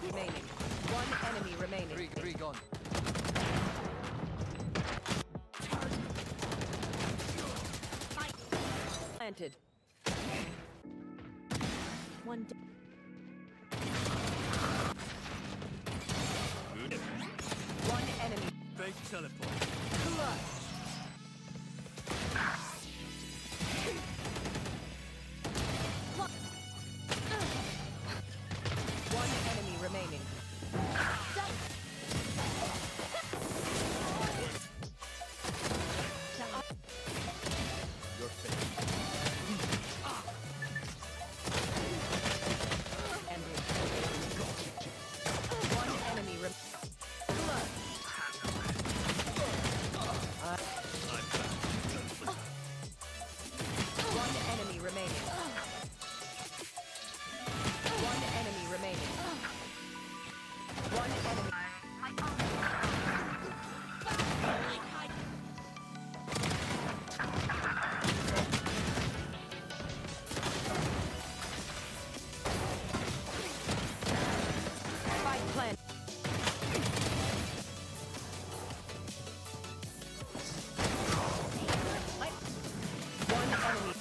remaining. One enemy remaining. Three gone. Planted. One. One enemy. Fake teleport. One enemy remaining. Your face. One enemy One enemy remaining. One enemy remaining. One enemy. Spike plant. One enemy.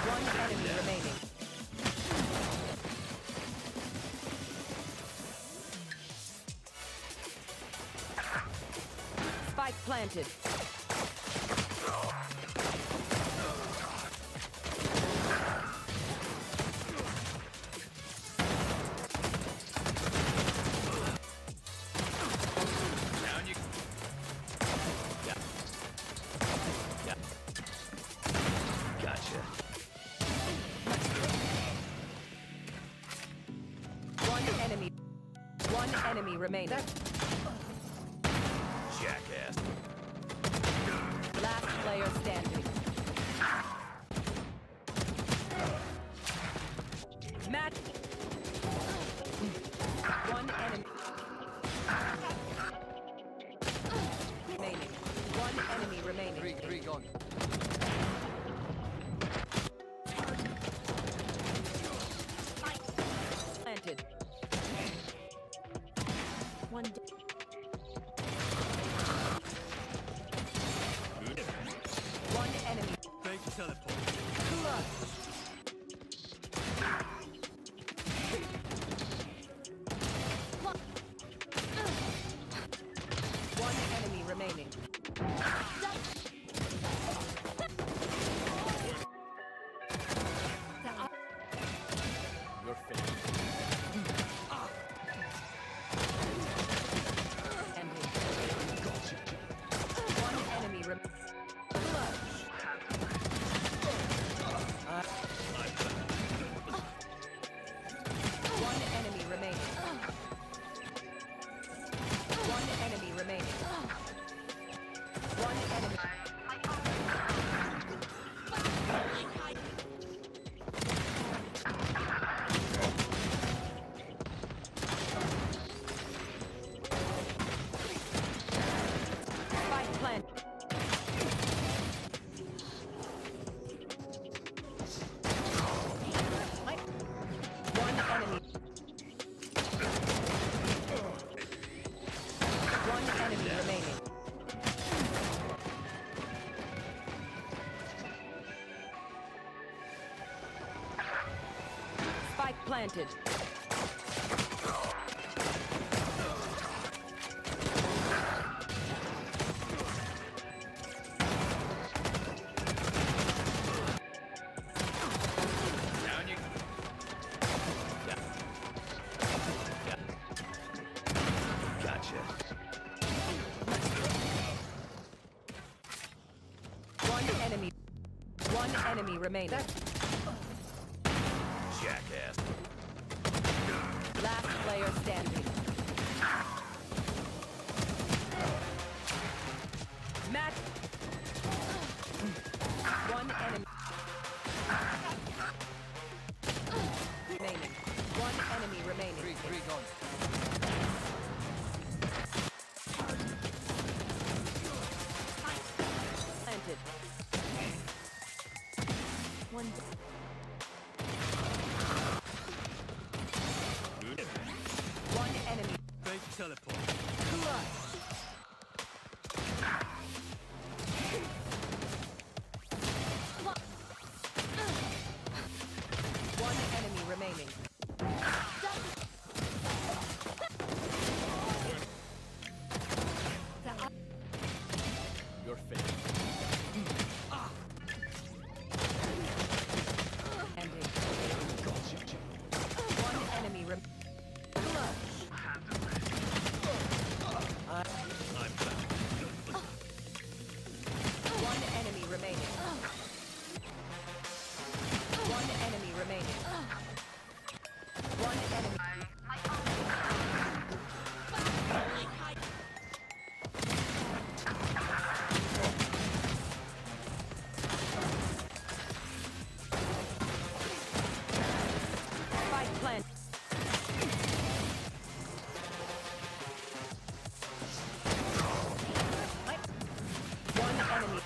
One enemy remaining. Spike planted. Down you. Yeah. Yeah. Gotcha. One enemy. One enemy remaining. Jackass. Last player standing. Match. One enemy remaining. One enemy remaining. Three gone. Planted. One. One enemy. Fake teleport. One enemy remaining. Your face. One enemy remaining. One enemy remaining. One enemy remaining. One enemy. Spike plant. One enemy. One enemy remaining. Spike planted. Down you. enemy remaining. Jackass. Last player standing. Match. One enemy remaining. One enemy remaining. Three guns. Planted. One. One enemy. Fake teleport. One enemy remaining. Your face. Ending. One enemy remaining. One enemy remaining. One enemy remaining. One enemy. Spike plant. One enemy.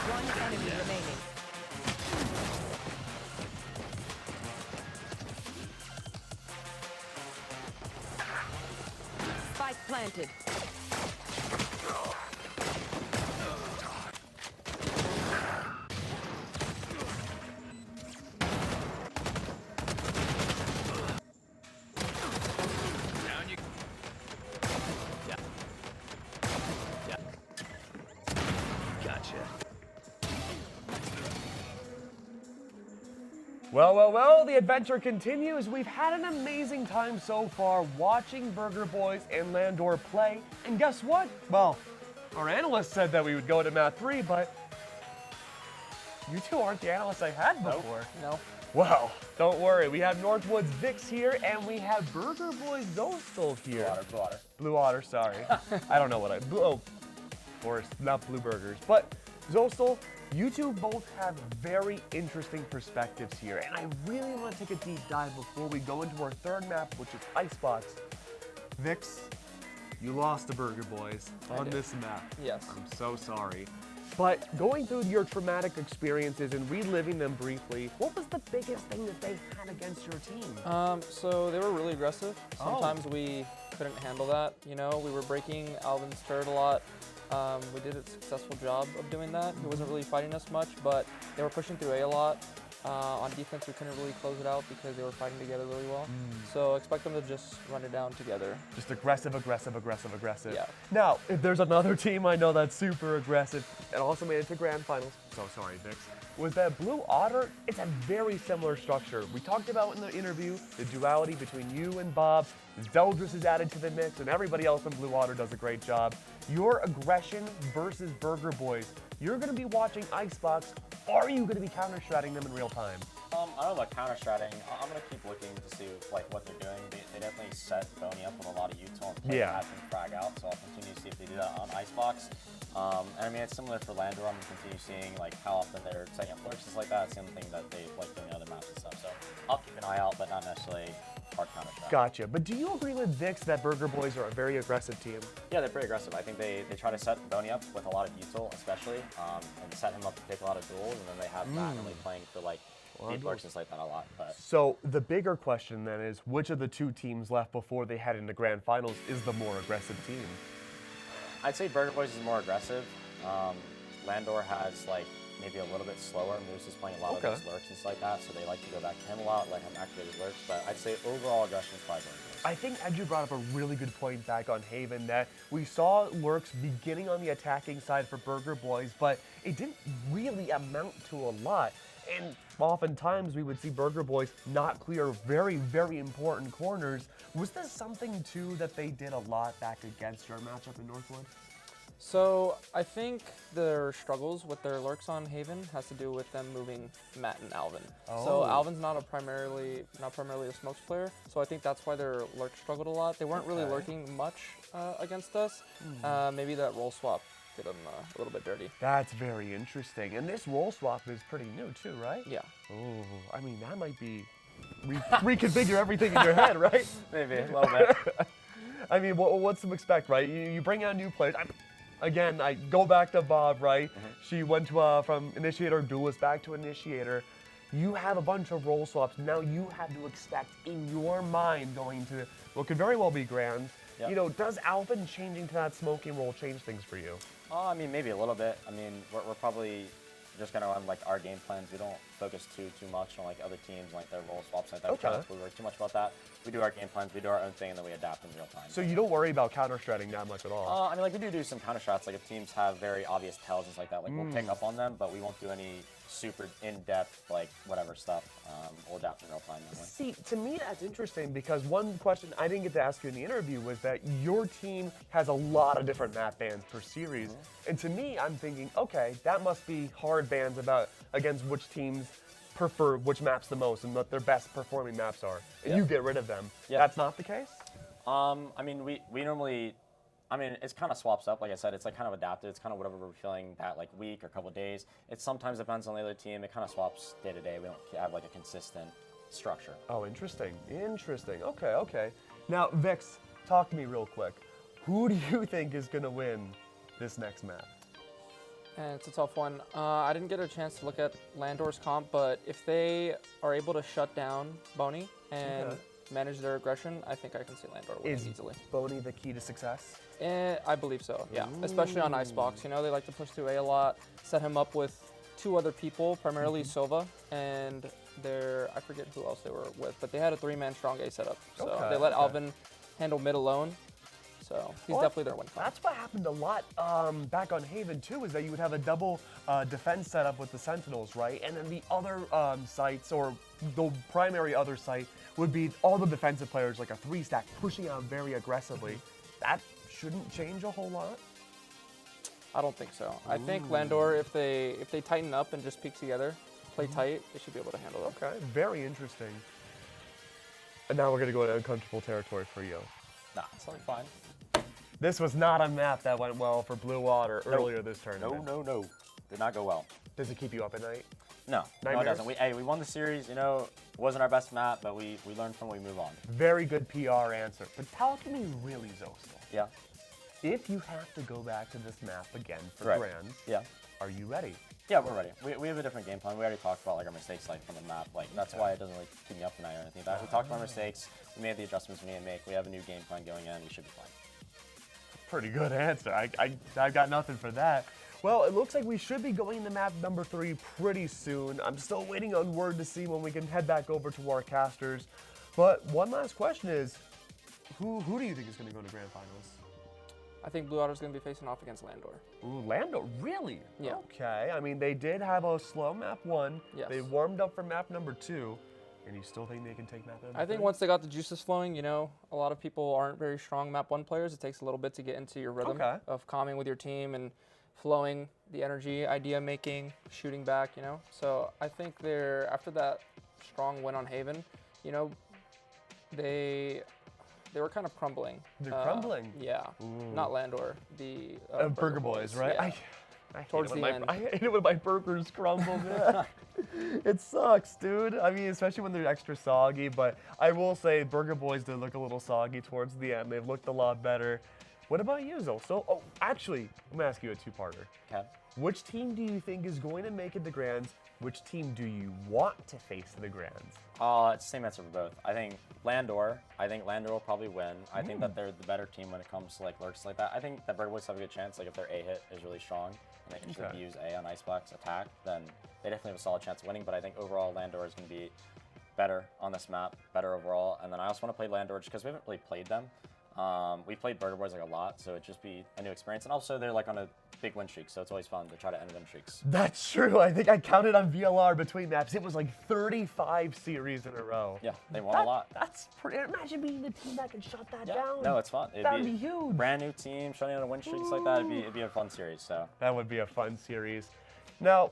One enemy remaining. Spike planted. Down you. Yeah. Yeah. Gotcha. Well, the adventure continues. We've had an amazing time so far watching Burger Boys and Landor play. And guess what? Well, our analyst said that we would go to map 3, but you two aren't the analysts I had before. No. Well, don't worry. We have Northwood's Vix here, and we have Burger Boys Zostal here. Blue Otter. Blue Otter, sorry. I don't know what of course, not Blue Burgers. But Zostal, you two both have very interesting perspectives here, and I really want to take a deep dive before we go into our third map, which is Icebox. Vix, you lost to Burger Boys on this map. Yes. I'm so sorry. But going through your traumatic experiences and reliving them briefly, what was the biggest thing that they had against your team? So they were really aggressive. Sometimes we couldn't handle that. You know, we were breaking Alvin's turret a lot. We did a successful job of doing that. He wasn't really fighting us much, but they were pushing through A a lot. On defense, we couldn't really close it out because they were fighting together really well. So expect them to just run it down together. Just aggressive, aggressive, aggressive, aggressive. Yeah. Now, if there's another team I know that's super aggressive and also made it to grand finals, so sorry, Vix, was that Blue Otter. It's a very similar structure. We talked about in the interview the duality between you and Bob. Zeldris is added to the mix, and everybody else in Blue Otter does a great job. Your aggression versus Burger Boys. You're going to be watching Icebox. Are you going to be counter-stratting them in real time? I don't know about counter-stratting. I'm going to keep looking to see like what they're doing. They definitely set Boney up with a lot of util and play match and frag out, so I'll continue to see if they do that on Icebox. And I mean, it's similar for Landor. I'm going to continue seeing like how often they're setting up lurks like that. It's the same thing that they like doing in other maps and stuff. So I'll keep an eye out, but not necessarily hard counter-strat. Gotcha. But do you agree with Vix that Burger Boys are a very aggressive team? Yeah, they're pretty aggressive. I think they try to set Boney up with a lot of util, especially, and set him up to take a lot of duels, and then they have Matt really playing for like deep lurks and stuff like that a lot. But So the bigger question then is, which of the two teams left before they head into grand finals is the more aggressive team? I'd say Burger Boys is more aggressive. Landor has like maybe a little bit slower. Moose is playing a lot of those lurks and stuff like that, so they like to go back to him a lot, let him activate his lurks. But I'd say overall aggression is probably Burger Boys. I think Edju brought up a really good point back on Haven that we saw lurks beginning on the attacking side for Burger Boys, but it didn't really amount to a lot. And oftentimes we would see Burger Boys not clear very, very important corners. Was this something too that they did a lot back against your matchup in Northwood? So I think their struggles with their lurks on Haven has to do with them moving Matt and Alvin. So Alvin's not primarily a smokes player, so I think that's why their lurk struggled a lot. They weren't really lurking much against us. Maybe that role swap did them a little bit dirty. That's very interesting. And this role swap is pretty new too, right? Yeah. Oh, I mean, that might be reconfigure everything in your head, right? Maybe, a little bit. I mean, what's to expect, right? You bring out new players. Again, I go back to Bob, right? She went to, from Initiator Duelist back to Initiator. You have a bunch of role swaps. Now you have to expect in your mind going to what could very well be Grand. Yep. You know, does Alvin changing to that smoking role change things for you? I mean, maybe a little bit. I mean, we're probably just gonna run like our game plans. We don't focus too much on like other teams, like their role swaps like that. We try not to worry too much about that. We do our game plans, we do our own thing, and then we adapt in real time. So you don't worry about counter-stratting that much at all? I mean, like we do some counter strats. Like if teams have very obvious tells and stuff like that, like we'll pick up on them, but we won't do any super in-depth like whatever stuff. We'll adapt in real time. See, to me that's interesting because one question I didn't get to ask you in the interview was that your team has a lot of different map bans per series. And to me, I'm thinking, okay, that must be hard bans about against which teams prefer which maps the most and what their best performing maps are. And you get rid of them. That's not the case? I mean, we normally, I mean, it's kind of swaps up. Like I said, it's like kind of adapted. It's kind of whatever we're feeling that like week or couple of days. It sometimes depends on the other team. It kind of swaps day to day. We don't have like a consistent structure. Oh, interesting. Interesting. Okay. Now, Vix, talk to me real quick. Who do you think is going to win this next map? And it's a tough one. I didn't get a chance to look at Landor's comp, but if they are able to shut down Boney and manage their aggression, I think I can see Landor winning easily. Is Boney the key to success? I believe so, yeah. Especially on Icebox. You know, they like to push through A lot, set him up with 2 other people, primarily Sova, and I forget who else they were with, but they had a 3-man strong A setup. So they let Alvin handle mid alone. So he's definitely their win. That's what happened a lot back on Haven too, is that you would have a double defense setup with the Sentinels, right? And then the other sites, or the primary other site, would be all the defensive players, like a 3-stack, pushing out very aggressively. That shouldn't change a whole lot. I don't think so. I think Landor, if they tighten up and just peek together, play tight, they should be able to handle it. Okay, very interesting. And now we're going to go into uncomfortable territory for you. Nah, it's totally fine. This was not a map that went well for Blue Water earlier this tournament. No. Did not go well. Does it keep you up at night? No, it doesn't. We won the series. You know, it wasn't our best map, but we learned from it, we move on. Very good PR answer. But talk to me really, Zosel. Yeah. If you have to go back to this map again for Grands, are you ready? Yeah, we're ready. We have a different game plan. We already talked about like our mistakes like from the map. Like that's why it doesn't really keep me up at night or anything like that. We talked about our mistakes. We made the adjustments we need to make. We have a new game plan going in. We should be fine. Pretty good answer. I've got nothing for that. Well, it looks like we should be going to map number 3 pretty soon. I'm still waiting on word to see when we can head back over to our casters. But one last question is, who do you think is going to go to Grand Finals? I think Blue Water's going to be facing off against Landor. Ooh, Landor, really? Yeah. Okay, I mean, they did have a slow map 1. Yes. They warmed up for map number 2. And you still think they can take map number 3? I think once they got the juices flowing, you know, a lot of people aren't very strong map 1 players. It takes a little bit to get into your rhythm of calming with your team and flowing the energy, idea making, shooting back, you know. So I think after that strong win on Haven, you know, they were kind of crumbling. They're crumbling? Yeah. Ooh. Not Landor, the Burger Boys, right? Yeah. I hate it when my burgers crumble. It sucks, dude. I mean, especially when they're extra soggy, but I will say Burger Boys did look a little soggy towards the end. They've looked a lot better. What about you, Zosel? Oh, actually, I'm going to ask you a 2-parter. Okay. Which team do you think is going to make it to Grands? Which team do you want to face the Grands? It's the same answer for both. I think Landor will probably win. I think that they're the better team when it comes to like lurks like that. I think that Burger Boys have a good chance. Like if their A hit is really strong and they can use A on Icebox attack, then they definitely have a solid chance of winning. But I think overall Landor is going to be better on this map, better overall. And then I also want to play Landor just because we haven't really played them. We played Burger Boys like a lot, so it'd just be a new experience. And also they're like on a big win streak, so it's always fun to try to end win streaks. That's true. I think I counted on VLR between maps. It was like 35 series in a row. Yeah, they won a lot. That's pretty. Imagine being the team that can shut that down. No, it's fun. That'd be huge. Brand new team, shutting down win streaks like that. It'd be a fun series. So that would be a fun series. Now,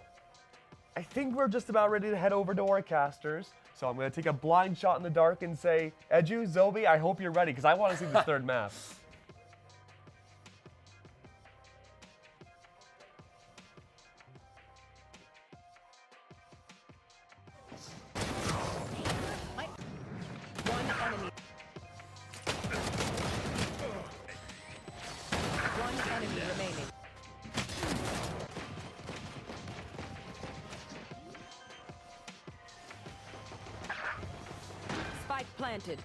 I think we're just about ready to head over to our casters. So I'm going to take a blind shot in the dark and say, Edu, Zobi, I hope you're ready, because I want to see this third map. One enemy. One enemy remaining. Spike planted.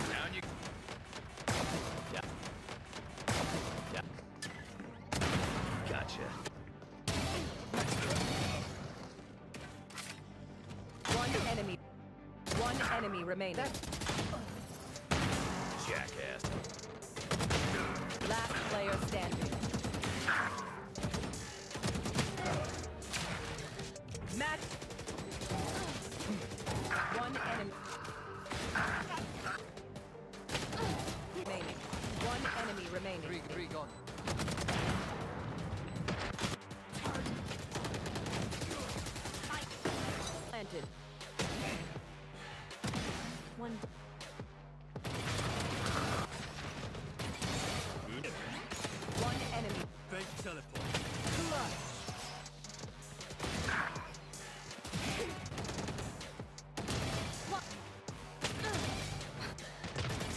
Down you. Yeah. Yeah. Gotcha. One enemy remaining. Jackass. Last player standing. Match. One enemy remaining. One enemy remaining. Three gone. Planted. One. One enemy. Fake teleport.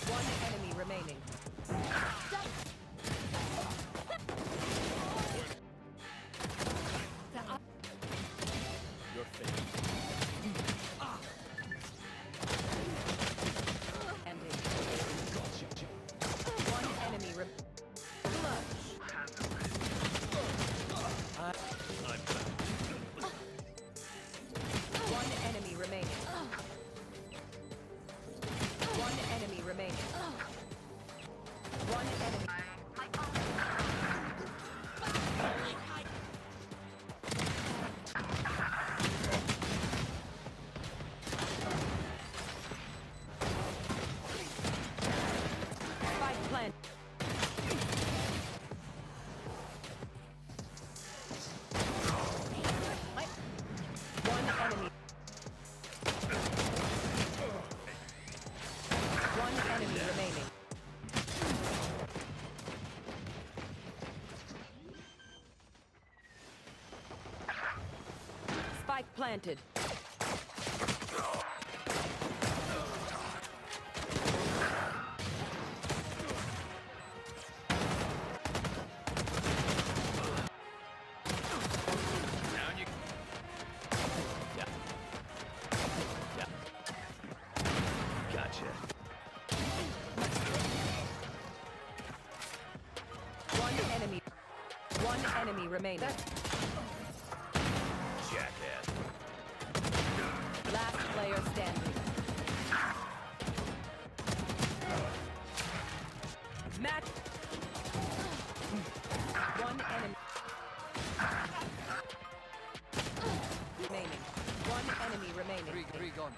One enemy remaining. Your face. Ending. One enemy One enemy remaining. One enemy remaining. One enemy. Spike plant. One enemy. One enemy remaining. Spike planted. Down you. Yeah. Yeah. Gotcha. One enemy. One enemy remaining. Jackass. Last player standing. Match. One enemy remaining. One enemy remaining. Three gone.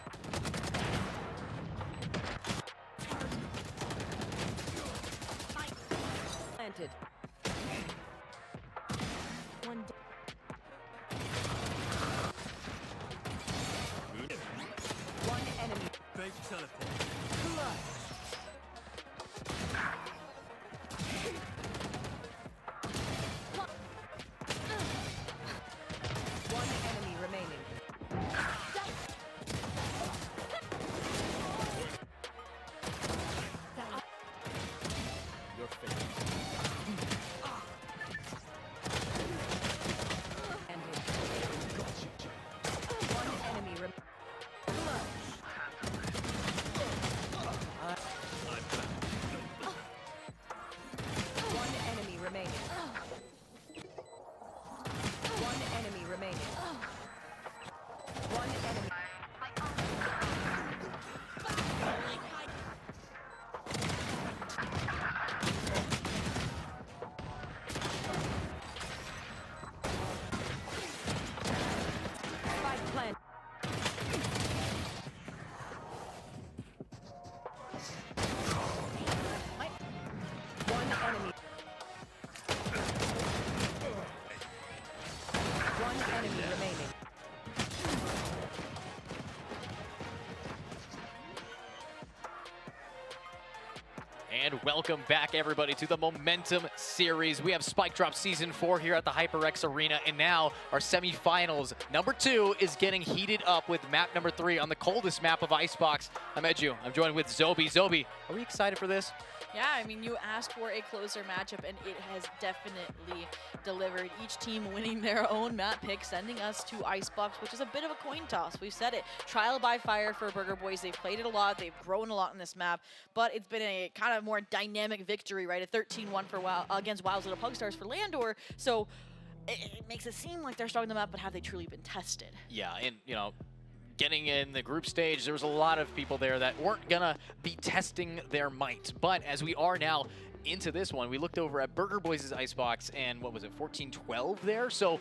Planted. One. One enemy. Fake teleport. One enemy remaining. Your face. Ending. One enemy remaining. And welcome back, everybody, to the Momentum Series. We have Spike Drop Season 4 here at the HyperX Arena, and now our semifinals. Number 2 is getting heated up with map number 3 on the coldest map of Icebox. I'm Edu. I'm joined with Zobi. Zobi, are we excited for this? Yeah, I mean, you asked for a closer matchup, and it has definitely delivered. Each team winning their own map pick, sending us to Icebox, which is a bit of a coin toss. We've said it. Trial by fire for Burger Boys. They've played it a lot. They've grown a lot in this map, but it's been a kind of more dynamic victory, right? A 13-1 for against Wild's Little Pugstars for Landor. So it makes it seem like they're starting the map, but have they truly been tested? Yeah, and, you know, getting in the group stage, there was a lot of people there that weren't gonna be testing their might. But as we are now into this one, we looked over at Burger Boys' Icebox, and what was it, 14-12 there? So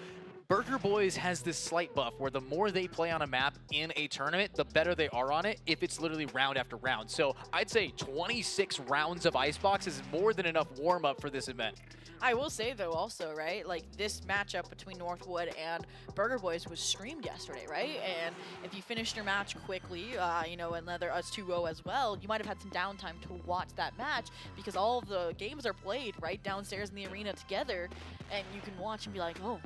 Burger Boys has this slight buff where the more they play on a map in a tournament, the better they are on it if it's literally round after round. So I'd say 26 rounds of Icebox is more than enough warm-up for this event. I will say, though, also, right, like, this matchup between Northwood and Burger Boys was streamed yesterday, right? And if you finished your match quickly, you know, another us 2-0 as well, you might have had some downtime to watch that match because all of the games are played right downstairs in the arena together, and you can watch and be like, oh,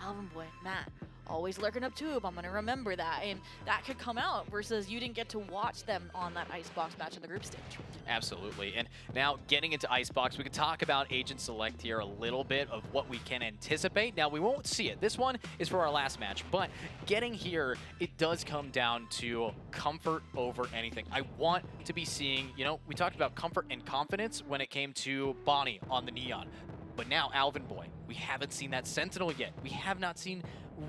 Alvin Boy, Matt, always lurking up tube. I'm going to remember that. And that could come out versus you didn't get to watch them on that Icebox match in the group stage. Absolutely. And now getting into Icebox, we could talk about Agent Select here a little bit of what we can anticipate. Now, we won't see it. This one is for our last match. But getting here, it does come down to comfort over anything. I want to be seeing, you know, we talked about comfort and confidence when it came to Bonnie on the Neon. But now Alvin Boy, we haven't seen that Sentinel yet. We have not seen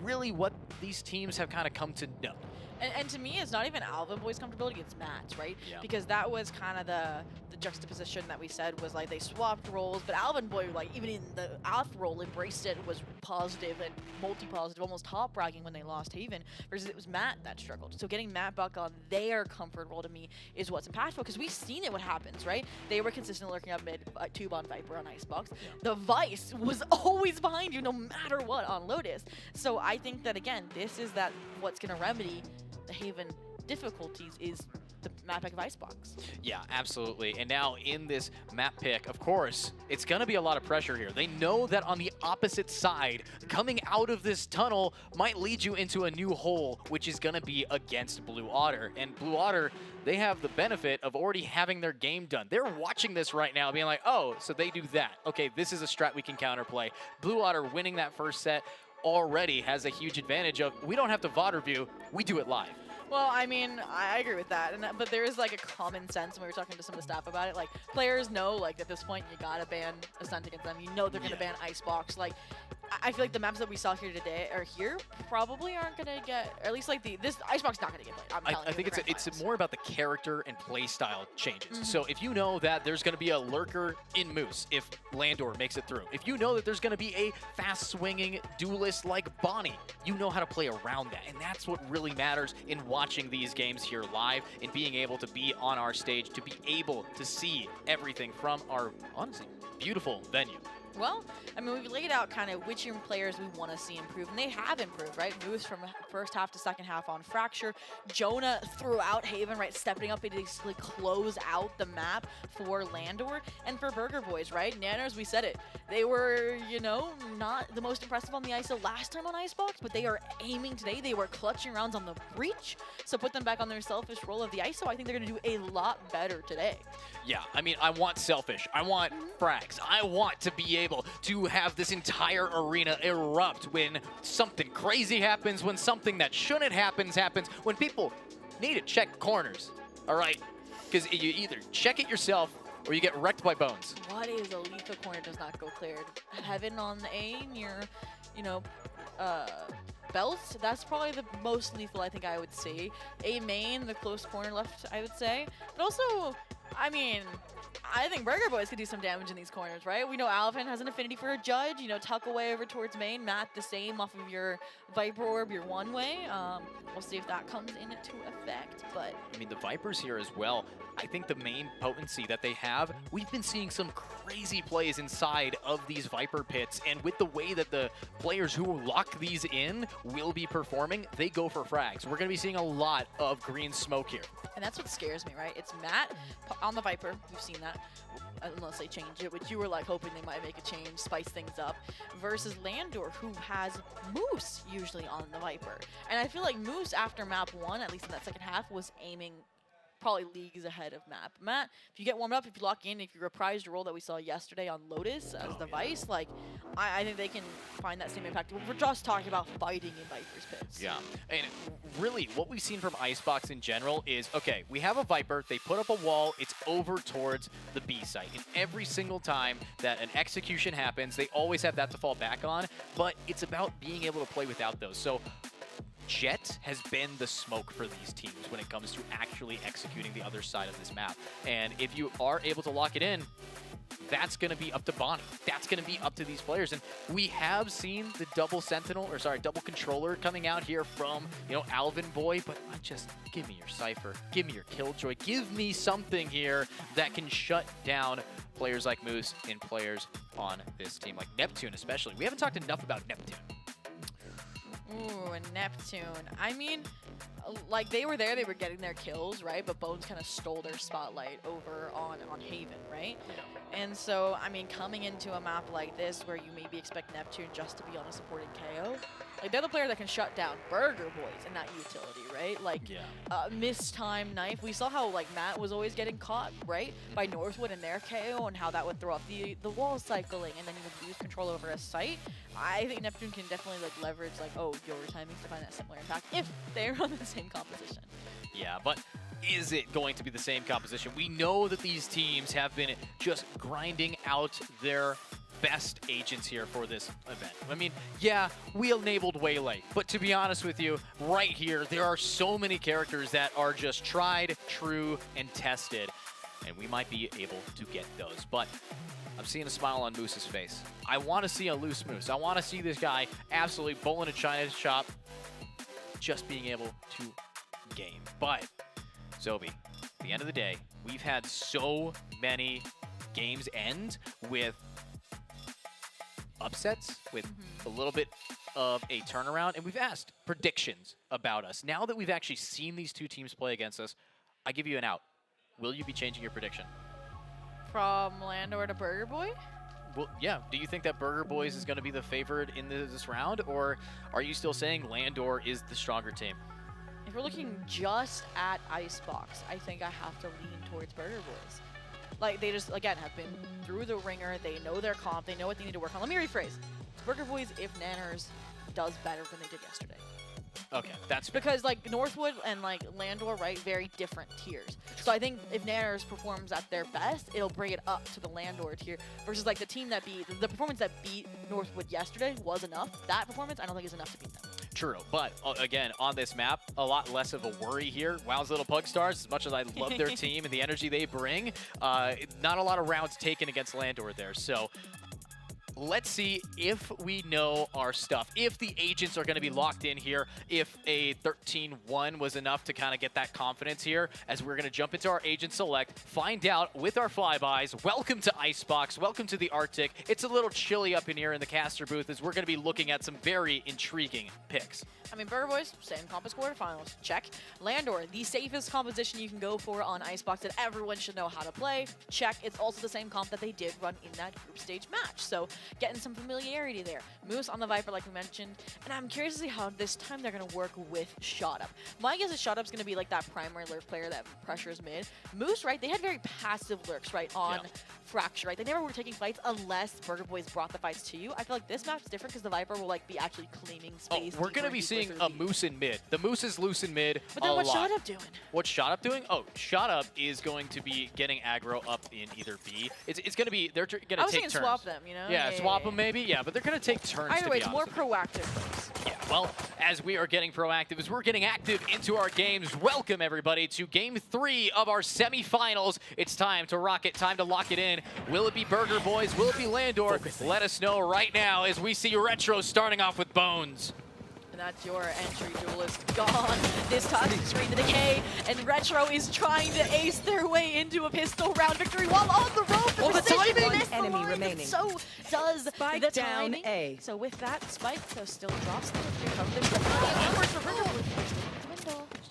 really what these teams have kind of come to know. And to me, it's not even Alvin Boy's comfortability, it's Matt's, right? Yeah. Because that was kind of the juxtaposition that we said was like they swapped roles, but Alvin Boy, like even in the off role, embraced it, was positive and multi-positive, almost top bragging when they lost Haven, versus it was Matt that struggled. So getting Matt back on their comfort role to me is what's impactful, because we've seen it what happens, right? They were consistently lurking up mid, tube on Viper on Icebox. Yeah. The Vice was always behind you no matter what on Lotus. So I think that, again, this is that what's going to remedy the Haven difficulties is the map pick of Icebox. Yeah, absolutely. And now in this map pick, of course, it's going to be a lot of pressure here. They know that on the opposite side, coming out of this tunnel might lead you into a new hole, which is going to be against Blue Otter. And Blue Otter, they have the benefit of already having their game done. They're watching this right now being like, oh, so they do that. Okay, this is a strat we can counterplay. Blue Otter winning that first set already has a huge advantage of, we don't have to VOD review, we do it live. Well, I mean, I agree with that, but there is like a common sense when we were talking to some of the staff about it. Like, players know, like, at this point, you gotta ban Ascent against them. You know they're gonna ban Icebox. Like, I feel like the maps that we saw here today, or here, probably aren't gonna get, or at least like this Icebox not gonna get played. I think it's more about the character and play style changes. So if you know that there's gonna be a lurker in Moose, if Landor makes it through, if you know that there's gonna be a fast swinging duelist like Bonnie, you know how to play around that, and that's what really matters in watching these games here live and being able to be on our stage, to be able to see everything from our, honestly, beautiful venue. Well, I mean, we've laid out kind of which players we want to see improve, and they have improved, right? Moves from first half to second half on Fracture. Jonah throughout Haven, right? Stepping up and basically close out the map for Landor. And for Burger Boys, right? Nanners, we said it. They were, you know, not the most impressive on the ISO last time on Icebox, but they are aiming today. They were clutching rounds on the breach. So put them back on their selfish role of the ISO. I think they're going to do a lot better today. Yeah, I mean, I want selfish. I want frags. I want to be able to have this entire arena erupt when something crazy happens, when something that shouldn't happens, when people need to check corners, all right? Because you either check it yourself or you get wrecked by bones. What is a lethal corner does not go cleared? Heaven on the A near, you know, Belt, that's probably the most lethal I think I would say. A main, the close corner left, I would say. But also, I mean, I think Burger Boys could do some damage in these corners, right? We know Alvin has an affinity for a Judge, you know, tuck away over towards main. Matt, the same off of your Viper Orb, your one-way. We'll see if that comes into effect, but... I mean, the Vipers here as well, I think the main potency that they have, we've been seeing some crazy plays inside of these Viper pits, and with the way that the players who lock these in will be performing, they go for frags. We're going to be seeing a lot of green smoke here. And that's what scares me, right? It's Matt on the Viper, we've seen that, unless they change it, which you were like hoping they might make a change, spice things up, versus Landor, who has Moose usually on the Viper. And I feel like Moose, after map 1, at least in that second half, was aiming probably leagues ahead of map. Matt, if you get warmed up, if you lock in, if you reprise the role that we saw yesterday on Lotus as the Vice, like, I think they can find that same impact. We're just talking about fighting in Viper's pits. Yeah, and really what we've seen from Icebox in general is, okay, we have a Viper, they put up a wall, it's over towards the B site. And every single time that an execution happens, they always have that to fall back on, but it's about being able to play without those. So Jet has been the smoke for these teams when it comes to actually executing the other side of this map. And if you are able to lock it in, that's going to be up to Bonnie. That's going to be up to these players. And we have seen the double sentinel, or sorry, double controller coming out here from, you know, Alvin Boy, but just give me your Cypher, give me your Killjoy, give me something here that can shut down players like Moose and players on this team, like Neptune especially. We haven't talked enough about Neptune. Ooh, Neptune. I mean, like, they were there, they were getting their kills, right? But Bones kind of stole their spotlight over on Haven, right? Yeah. And so, I mean, coming into a map like this where you maybe expect Neptune just to be on a supporting KO, like, they're the player that can shut down Burger Boys in that utility, right? Like, mistime knife. We saw how, like, Matt was always getting caught, right? By Northwood and their KO, and how that would throw off the wall cycling, and then you would lose control over a site. I think Neptune can definitely, like, leverage, like, oh, your timings to find that similar impact if they're on the same composition. Yeah, but is it going to be the same composition? We know that these teams have been just grinding out their best agents here for this event. I mean, yeah, we enabled Waylay, but to be honest with you, right here, there are so many characters that are just tried, true, and tested, and we might be able to get those. But I'm seeing a smile on Moose's face. I want to see a loose Moose. I want to see this guy absolutely bowling a China shop, just being able to game. But, Zobi, at the end of the day, we've had so many games end with upsets, with a little bit of a turnaround, and we've asked predictions about us. Now that we've actually seen these two teams play against us, I give you an out. Will you be changing your prediction? From Landor to Burger Boy? Well, yeah. Do you think that Burger Boys is going to be the favorite in this round, or are you still saying Landor is the stronger team? If we're looking just at Icebox, I think I have to lean towards Burger Boys. Like, they just, again, have been through the ringer. They know their comp. They know what they need to work on. Let me rephrase. It's Burger Boys if Nanners does better than they did yesterday. Okay, that's fair. Because, like, Northwood and, like, Landor, right, very different tiers. So I think if Nanners performs at their best, it'll bring it up to the Landor tier versus, like, the team that the performance that beat Northwood yesterday was enough. That performance, I don't think is enough to beat them. True, but again, on this map, a lot less of a worry here. Wow's Little Pug Stars, as much as I love their team and the energy they bring, not a lot of rounds taken against Landor there. So let's see if we know our stuff, if the agents are going to be locked in here, if a 13-1 was enough to kind of get that confidence here, as we're going to jump into our agent select, find out with our flybys. Welcome to Icebox, welcome to the Arctic. It's a little chilly up in here in the caster booth as we're going to be looking at some very intriguing picks. I mean, Burger Boys, same comp as quarterfinals, check. Landor, the safest composition you can go for on Icebox that everyone should know how to play, check. It's also the same comp that they did run in that group stage match, so getting some familiarity there. Moose on the Viper, like we mentioned, and I'm curious to see how this time they're going to work with Shot Up. My guess is Shot Up's going to be like that primary lurk player that pressures mid. Moose, right, they had very passive lurks, right, on Fracture, right? They never were taking fights unless Burger Boys brought the fights to you. I feel like this map's different because the Viper will, like, be actually claiming space. Oh, we're going to be seeing a Moose in mid. The Moose is loose in mid. But then what's Shot Up doing? What's Shot Up doing? Oh, Shot Up is going to be getting aggro up in either B. It's going to be, they're going to take turns. I was thinking swap them, you know? Yeah, swap them maybe. Yeah, but they're going to take turns. Either way, it's more proactive. Yeah, well, as we are getting proactive, as we're getting active into our games, welcome everybody to Game 3 of our semifinals. It's time to rock it, time to lock it in. Will it be Burger Boys? Will it be Landor? Let us know right now as we see Retro starting off with Bones. And that's your entry duelist gone. This time screen to decay, and Retro is trying to ace their way into a pistol round victory while on the road. The timing! One enemy remaining. So does Spike the down timing. A. So with that, Spike still drops the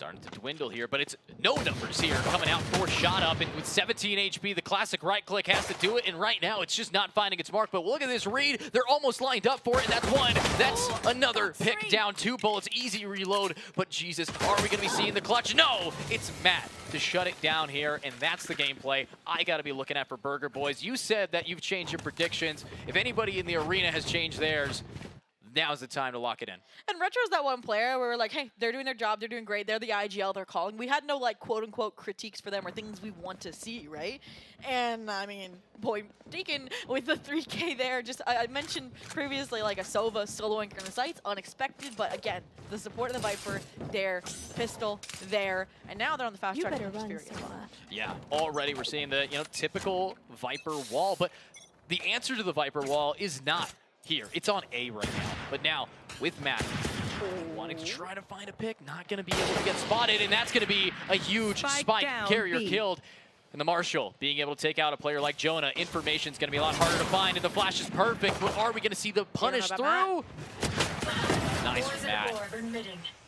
starting to dwindle here, but it's no numbers here coming out for Shot Up, and with 17 HP, the classic right click has to do it, and right now it's just not finding its mark. But look at this read, they're almost lined up for it, and that's one. That's another pick down, 2 bullets, easy reload, but Jesus, are we gonna be seeing the clutch? No, it's Matt to shut it down here, and that's the gameplay I gotta be looking at for Burger Boys. You said that you've changed your predictions. If anybody in the arena has changed theirs, now's the time to lock it in. And Retro's that one player where we're like, hey, they're doing their job, they're doing great, they're the IGL, they're calling. We had no like quote-unquote critiques for them or things we want to see, right? And I mean, boy, Deacon with the 3K there, just I mentioned previously like a Sova soloing in the sights, unexpected, but again, the support of the Viper there, pistol there, and now they're on the fast track. Yeah, already we're seeing the typical Viper wall, but the answer to the Viper wall is not here. It's on A right now. But now, with Matt, wanting to try to find a pick, not going to be able to get spotted, and that's going to be a huge spike. Carrier killed. And the Marshall being able to take out a player like Jonah. Information's going to be a lot harder to find, and the flash is perfect. But are we going to see the punish through? Nice from Matt.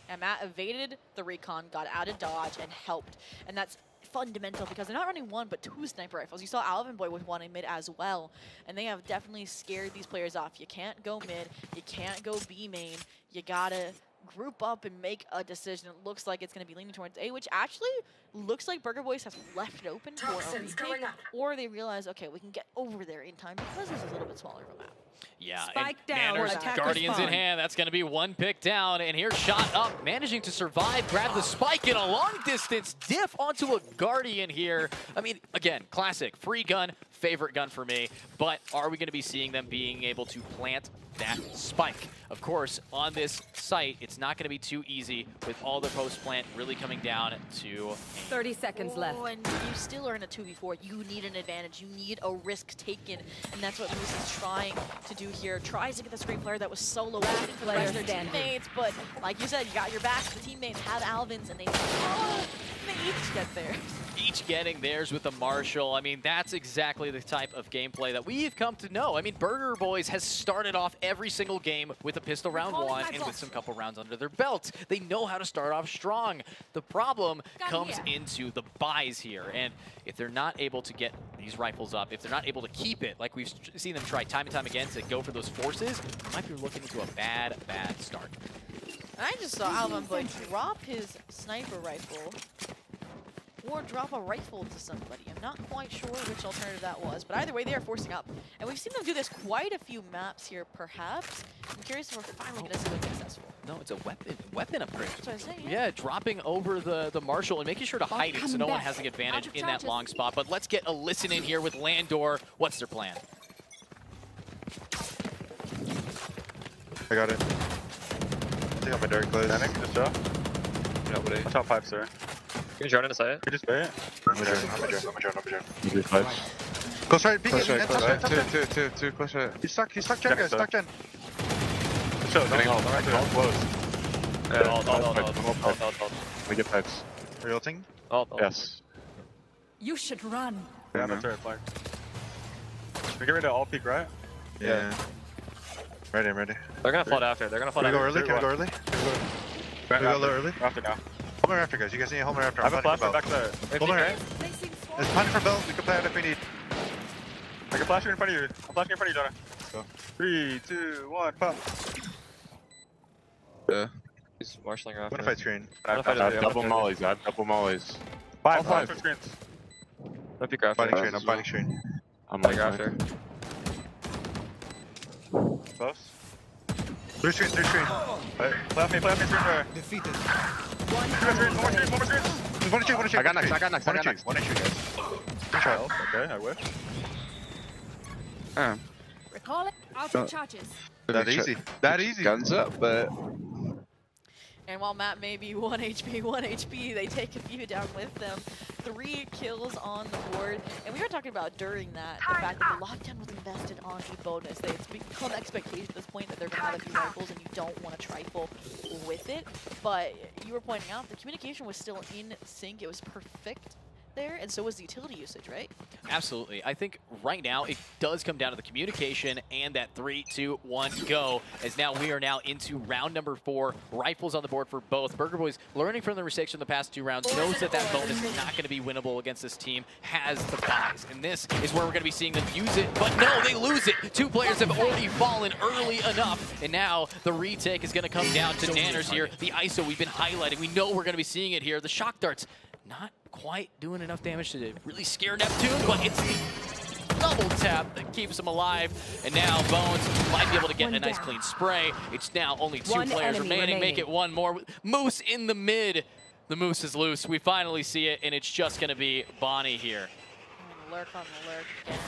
And Matt evaded the recon, got out of dodge, and helped. And that's fundamental because they're not running 1 but 2 sniper rifles. You saw Alvin Boy with 1 in mid as well, and they have definitely scared these players off. You can't go mid, you can't go B main, you gotta group up and make a decision. It looks like it's going to be leaning towards A, which actually looks like Burger Boys has left it open for a retake, or they realize, okay, we can get over there in time because this is a little bit smaller of a map. Yeah, Spike and down, Manners, Guardians in hand. That's going to be 1 pick down. And here's Shot Up, managing to survive, grab the spike in a long distance diff onto a Guardian here. I mean, again, classic, free gun, favorite gun for me. But are we going to be seeing them being able to plant that spike? Of course, on this site, it's not going to be too easy with all the post-plant really coming down to 30 seconds left. And you still are in a 2v4. You need an advantage. You need a risk taken. And that's what Moose is trying to do here. Tries to get the screen player that was solo waiting for the rest of their teammates. But like you said, you got your back. The teammates have Alvins, and they each get there. Each getting theirs with the Marshall. I mean, that's exactly the type of gameplay that we've come to know. I mean, Burger Boys has started off every single game with a pistol round 1 and with some couple rounds under their belt. They know how to start off strong. The problem comes into the buys here. And if they're not able to get these rifles up, if they're not able to keep it, like we've seen them try time and time again to go for those forces, might be looking into a bad start. I just saw Alvin Boy drop his sniper rifle or drop a rifle to somebody. I'm not quite sure which alternative that was, but either way, they are forcing up. And we've seen them do this quite a few maps here, perhaps. I'm curious if we're finally going to see them successful. No, it's a weapon upgrade. That's what I was saying, yeah, dropping over the Marshall and making sure to hide it so no one has the advantage in that long spot. But let's get a listen in here with Landor. What's their plan? I got it. I got my dark close. Panic, just drop. Yeah, what Watch out 5, sir. Can you drone in the site? You just bait it. I'm a drone. You do 5. Close right, peek Close it, right, top close right. Two, close right. He's stuck gen, guys, stuck gen. Show, getting all close. Yeah, all. We get pets. Are you ulting? All. Yes. You should run. Yeah, I'm turret flag. We get rid of all peak, right? Yeah. Ready, I'm ready. They're gonna flood after. They're gonna flood Can we go after. early? Can we go early? Can we go a little early? After now. Hold my after, guys. You guys need a hold my after. I have a flash back there. Hold my right. There's plenty for Bill. We can play it if we need. I can flash you in front of you. I'm flashing in front of you, Jonah. Go. 3, 2, 1, pop. Yeah. He's marshalling around. What if I screen? I have double mollies. I have double mollies. 5 for screens. Don't peek after. I'm fighting screen. I'm like after. Close. 3 screen. Play off me screen for Defeated. One more screen. I got next. One issue, guys. Good shot. Okay, I wish. Recall it. Auto charges. That easy. Guns up, but. And while Matt may be 1 HP, they take a few down with them. 3 kills on the board. And we were talking about during that, the fact that the lockdown was invested on a bonus. It's become expectation at this point that they're going to have a few rifles and you don't want to trifle with it. But you were pointing out the communication was still in sync. It was perfect. there, and so was the utility usage, right? Absolutely. I think right now it does come down to the communication and that 3, 2, 1, go. As now we are now into round number 4. Rifles on the board for both. Burger Boys, learning from the mistakes from the past 2 rounds, knows that that bonus is not going to be winnable against this team, has the buys. And this is where we're going to be seeing them use it. But no, they lose it. 2 players have already fallen early enough. And now the retake is going to come down to Nanners here. The ISO we've been highlighting. We know we're going to be seeing it here. The shock darts not quite doing enough damage to really scare Neptune, but it's the double tap that keeps him alive. And now Bones might be able to get a nice clean spray. It's now only 2 players remaining. Make it 1 more. Moose in the mid. The Moose is loose. We finally see it, and it's just going to be Bonnie here. Lurk on the lurk again.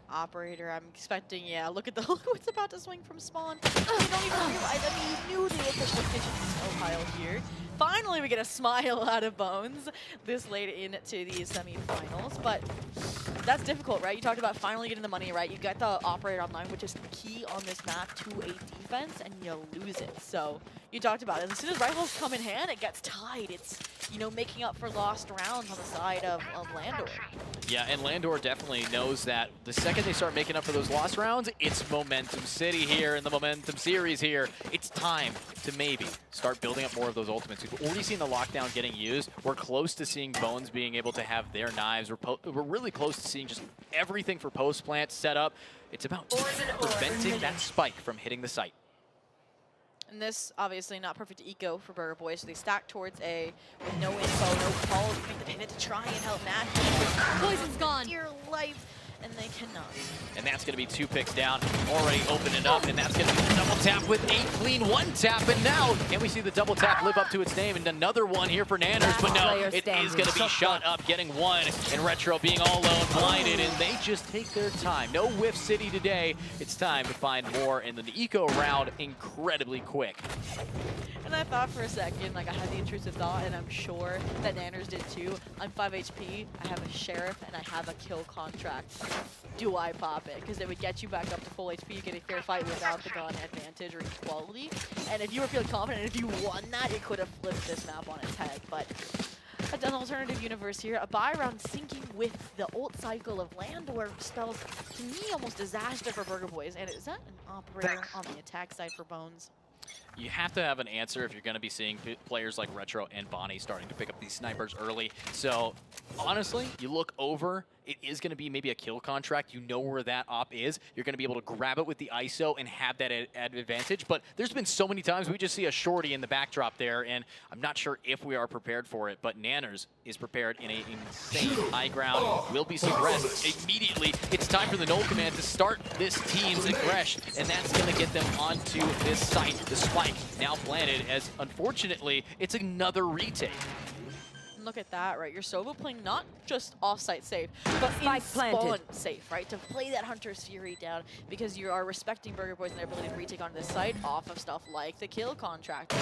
Operator, I'm expecting, yeah, look at the look what's about to swing from spawn. They don't even realize, I mean, you knew they would push the kitchen snow pile here. Finally, we get a smile out of Bones this late into the semifinals, but that's difficult, right? You talked about finally getting the money right. You got the operator online, which is key on this map to a defense, and you lose it. So you talked about it. As soon as rifles come in hand, it gets tied. It's, you know, making up for lost rounds on the side of Landor. Yeah, and Landor definitely knows that the second they start making up for those lost rounds, it's Momentum City here and the Momentum Series here. It's time to maybe start building up more of those ultimates. We've already seen the lockdown getting used. We're close to seeing Bones being able to have their knives. We're really close to seeing just everything for post-plant set up. It's about preventing that spike from hitting the site. And this, obviously, not perfect eco for Burger Boys, so they stack towards A with no info, no calls, make the pivot to try and help Matt. Poison's gone. Dear life, and they cannot. And that's going to be 2 picks down, already opening up, and that's going to be the double tap with 8 clean 1 tap. And now, can we see the double tap live up to its name? And another one here for Nanners, but no, it is going to be shot up, getting 1, and Retro being all alone, blinded, and they just take their time. No Whiff City today. It's time to find more, and then the eco round incredibly quick. And I thought for a second, like I had the intrusive thought, and I'm sure that Nanners did too. I'm 5 HP, I have a sheriff, and I have a kill contract. Do I pop it? Because it would get you back up to full HP, you get a fair fight without the gun advantage or equality. And if you were feeling confident, and if you won that, it could have flipped this map on its head. But an alternative universe here. A buy round syncing with the ult cycle of Landor spells, to me, almost disaster for Burger Boys. And is that an operator on the attack side for Bones? You have to have an answer if you're going to be seeing players like Retro and Bonnie starting to pick up these snipers early. So, honestly, you look over, it is going to be maybe a kill contract. You know where that op is. You're going to be able to grab it with the ISO and have that advantage. But there's been so many times we just see a shorty in the backdrop there, and I'm not sure if we are prepared for it. But Nanners is prepared in an insane high ground. Will be suppressed immediately. It's time for the null command to start this team's aggression, and that's going to get them onto this site. The spike now planted, as unfortunately it's another retake. Look at that, right? You're Sova playing not just off-site safe, but in spawn safe, right? To play that Hunter's Fury down because you are respecting Burger Boys and their ability to retake onto this site off of stuff like the kill contract.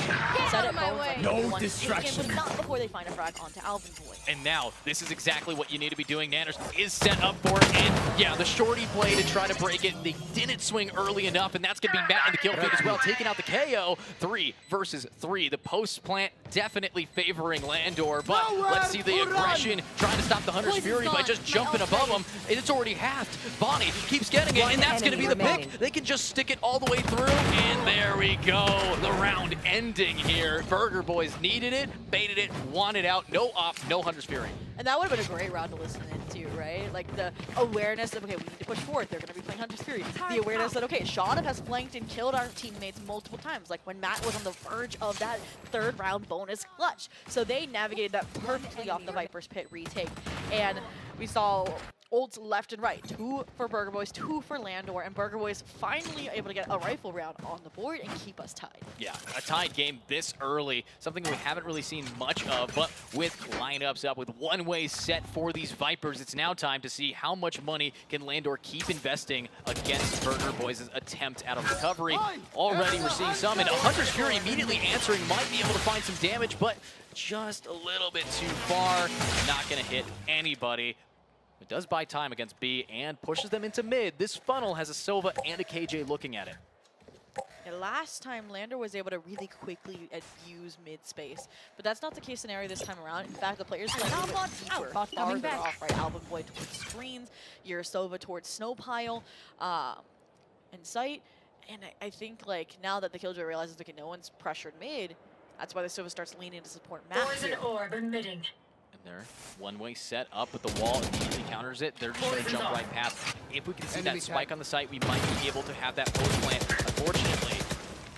Set it like no distraction. But not before they find a frag onto Alvin Boy. And now, this is exactly what you need to be doing. Nanners is set up for it, and yeah, the shorty play to try to break it. They didn't swing early enough, and that's going to be Matt in the kill feed as well, taking out the KO. 3 versus 3. The post-plant definitely favoring Landor, but let's see the aggression, trying to stop the Hunter's Fury by just jumping above him. It's already halved. Bonnie keeps getting it, and that's going to be the pick. They can just stick it all the way through, and there we go. The round ending here. Burger Boys needed it, baited it, wanted out. No op, no Hunter's Fury. And that would have been a great round to listen into, right? Like the awareness of, okay, we need to push forward. They're going to be playing Hunter's Fury. The awareness that, okay, Shawnab has flanked and killed our teammates multiple times, like when Matt was on the verge of that 3rd round bonus clutch. So they navigated that perfectly off the Viper's Pit retake. And we saw ults left and right. 2 for Burger Boys, 2 for Landor, and Burger Boys finally able to get a rifle round on the board and keep us tied. Yeah, a tied game this early, something we haven't really seen much of, but with lineups up, with one-way set for these Vipers, it's now time to see how much money can Landor keep investing against Burger Boys' attempt at a recovery. Already we're seeing some, and Hunter's Fury immediately answering, might be able to find some damage, but just a little bit too far. Not going to hit anybody. It does buy time against B and pushes them into mid. This funnel has a Sova and a KJ looking at it. And last time, Lander was able to really quickly abuse mid-space, but that's not the case scenario this time around. In fact, the players playing a little bit deeper, farther off, right? Alvin Boy towards screens, Yurosova towards snow pile, in sight. And I think like now that the Killjoy realizes, okay, no one's pressured mid, that's why the Sova starts leaning to support Matt here. And they're one-way set up, but the wall immediately counters it. They're just going to jump right past. If we can see that spike on the site, we might be able to have that post plant. Unfortunately,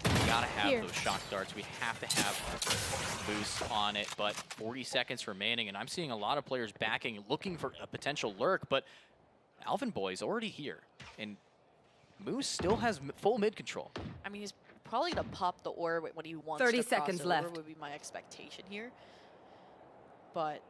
we gotta have those shock darts. We have to have boosts on it, but 40 seconds remaining, and I'm seeing a lot of players backing, looking for a potential lurk, but Alvin Boy's already here, and Moose still has full mid control. I mean, he's probably going to pop the orb when he wants 30 to seconds cross left. over would be my expectation here. But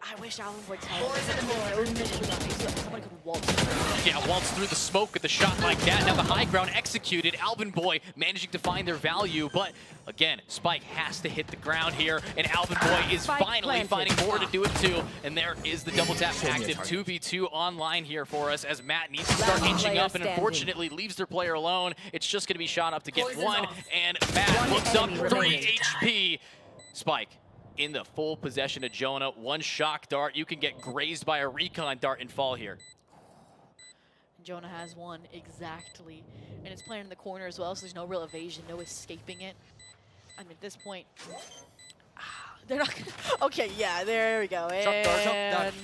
I wish Alvin would tell someone could waltz. Yeah, waltz through the smoke with a shot like that. Now the high ground executed. Alvin Boy managing to find their value, but again, Spike has to hit the ground here, and Alvin Boy is finally finding more to do it too. And there is the double tap active 2v2 online here for us as Matt needs to start inching up, and unfortunately leaves their player alone. It's just going to be shot up to get one, and Matt looks up 3 HP. Spike in the full possession of Jonah. One shock dart. You can get grazed by a recon dart and fall here. Jonah has one exactly, and it's playing in the corner as well, so there's no real evasion, no escaping it. I mean, at this point, they're not gonna, okay, yeah, there we go. And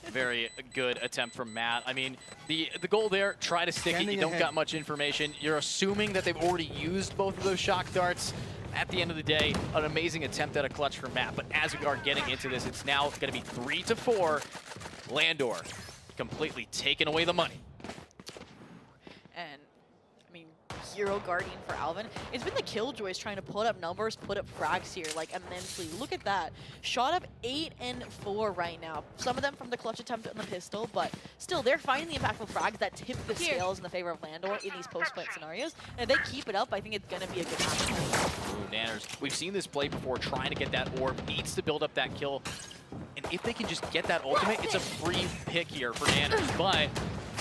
Very good attempt from Matt. I mean, the goal there, try to stick it. You don't got much information. You're assuming that they've already used both of those shock darts. At the end of the day, an amazing attempt at a clutch from Matt. But as we are getting into this, it's now going to be 3-4. Landor completely taking away the money. And, I mean, hero guardian for Alvin. It's been the Killjoys trying to put up numbers, put up frags here, like, immensely. Look at that. Shot up 8 and 4 right now. Some of them from the clutch attempt on the pistol, but still, they're finding the impactful frags that tip the scales in the favor of Landor in these post-plant scenarios. And if they keep it up, I think it's going to be a good match. Ooh, Nanners, we've seen this play before, trying to get that orb, needs to build up that kill. And if they can just get that ultimate, it's a free pick here for Nanners. But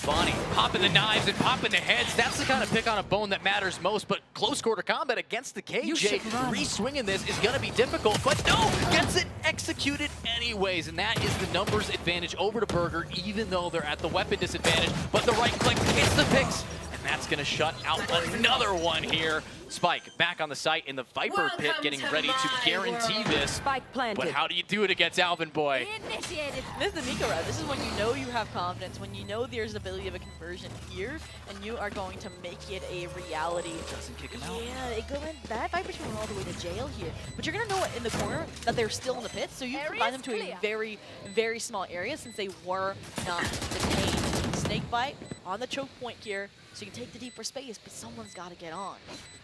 Bonnie popping the knives and popping the heads. That's the kind of pick on a bone that matters most. But close quarter combat against the KJ, re-swinging this is going to be difficult. But no, gets it executed anyways. And that is the numbers advantage over to Burger, even though they're at the weapon disadvantage. But the right click, it's the picks. And that's going to shut out another one here. Spike back on the site in the Viper pit, getting ready to guarantee this. Spike planted. But how do you do it against Alvin Boy? Initiated. This is the Miko route. This is when you know you have confidence, when you know there's ability of a conversion here, and you are going to make it a reality. Doesn't kick him out. Yeah, it went, that Viper's going all the way to jail here. But you're going to know in the corner that they're still in the pit, so you can combine them to a very, very small area since they were not detained. Snakebite on the choke point here, so you can take the deeper space, but someone's got to get on.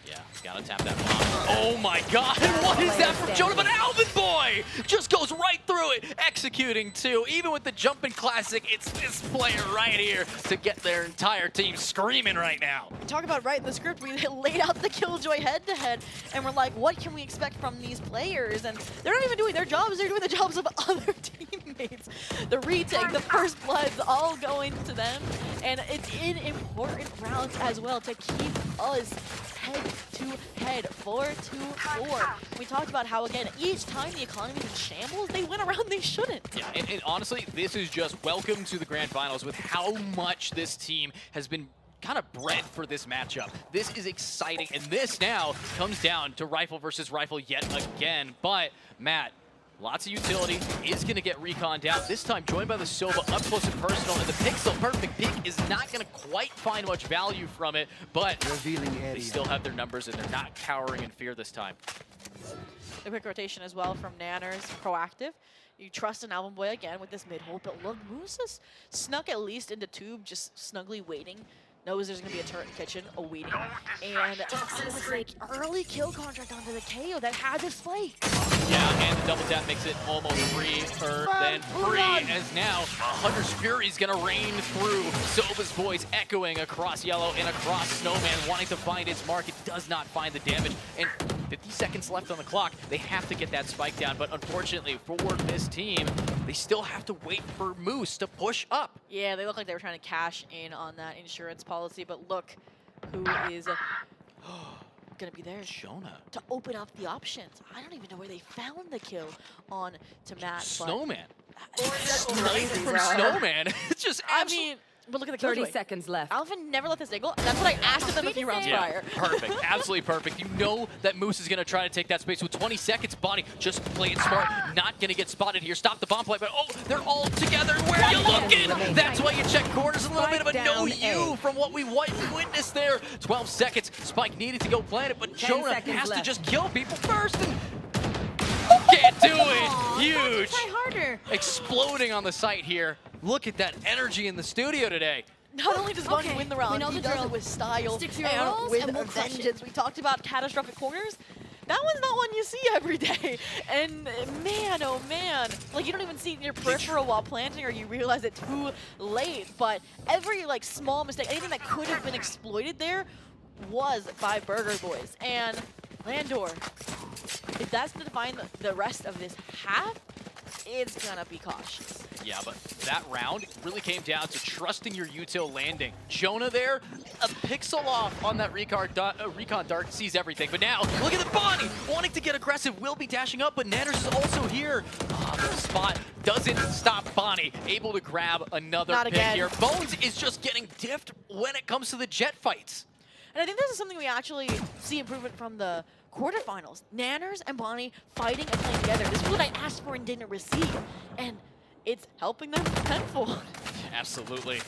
Yeah, gotta tap that bomb. Oh my god, what is that from Jonah? But Alvin Boy just goes right through it, executing too. Even with the jumping classic, it's this player right here to get their entire team screaming right now. Talk about writing the script. We laid out the Killjoy head-to-head, and we're like, what can we expect from these players? And they're not even doing their jobs, they're doing the jobs of other teammates. The retake, the first bloods, all going to them. And it's in important rounds as well to keep us head-to-head, 4-4. We talked about how, again, each time the economy's in shambles, they win around they shouldn't. Yeah, and honestly, this is just welcome to the Grand Finals with how much this team has been kind of bred for this matchup. This is exciting, and this now comes down to rifle versus rifle yet again. But, Matt, lots of utility, is going to get recon down. This time joined by the Sova up close and personal, and the Pixel Perfect Peek is not going to quite find much value from it, but they still have their numbers, and they're not cowering in fear this time. The quick rotation as well from Nanners, proactive. You trust in Alvin Boy again with this mid-hold, but look, Moose is snuck at least into tube, just snugly waiting. Knows there's going to be a turret kitchen awaiting. And like early kill contract onto the KO that had this spike. Yeah, and the double tap makes it almost free, or then free, as now Hunter's Fury is going to rain through. Sova's voice echoing across Yellow and across Snowman, wanting to find its mark. It does not find the damage, and 50 seconds left on the clock. They have to get that spike down, but unfortunately for this team, they still have to wait for Moose to push up. Yeah, they look like they were trying to cash in on that insurance policy, but look, who is gonna be there Jonah to open up the options. I don't even know where they found the kill on to Matt. Snowman. That's Crazy from Snowman. It's just I mean, but look at the kill 30 seconds left. Alvin never let this angle. That's what I asked of them a few rounds prior. Perfect. Absolutely perfect. You know that Moose is going to try to take that space with 20 seconds. Bonnie just playing smart. Not going to get spotted here. Stop the bomb play, but oh, they're all together. Where are you looking? That's why you check corners. A little bit of a no-you from what we witnessed there. 12 seconds. Spike needed to go plant it, but Jonah has to just kill people first. And can't do it. Huge. Try harder. Exploding on the site here. Look at that energy in the studio today. Not only does Bunny win the round, we know he the does drill. it with style Stick to your and roles with and we'll a crush it. vengeance. We talked about catastrophic corners. That one's not one you see every day. And man, oh man. Like you don't even see it in your peripheral while planting or you realize it too late. But every like small mistake, anything that could have been exploited there was by Burger Boys. And Landor, if that's going to define the rest of this half, it's going to be cautious. Yeah, but that round really came down to trusting your util landing. Jonah there, a pixel off on that recon dart, sees everything. But now, look at the Bonnie, wanting to get aggressive, will be dashing up, but Nanners is also here. The spot doesn't stop Bonnie, able to grab another pick here. Bones is just getting diffed when it comes to the jet fights. And I think this is something we actually see improvement from the quarterfinals. Nanners and Bonnie fighting and playing together. This is what I asked for and didn't receive. And it's helping them tenfold. Absolutely.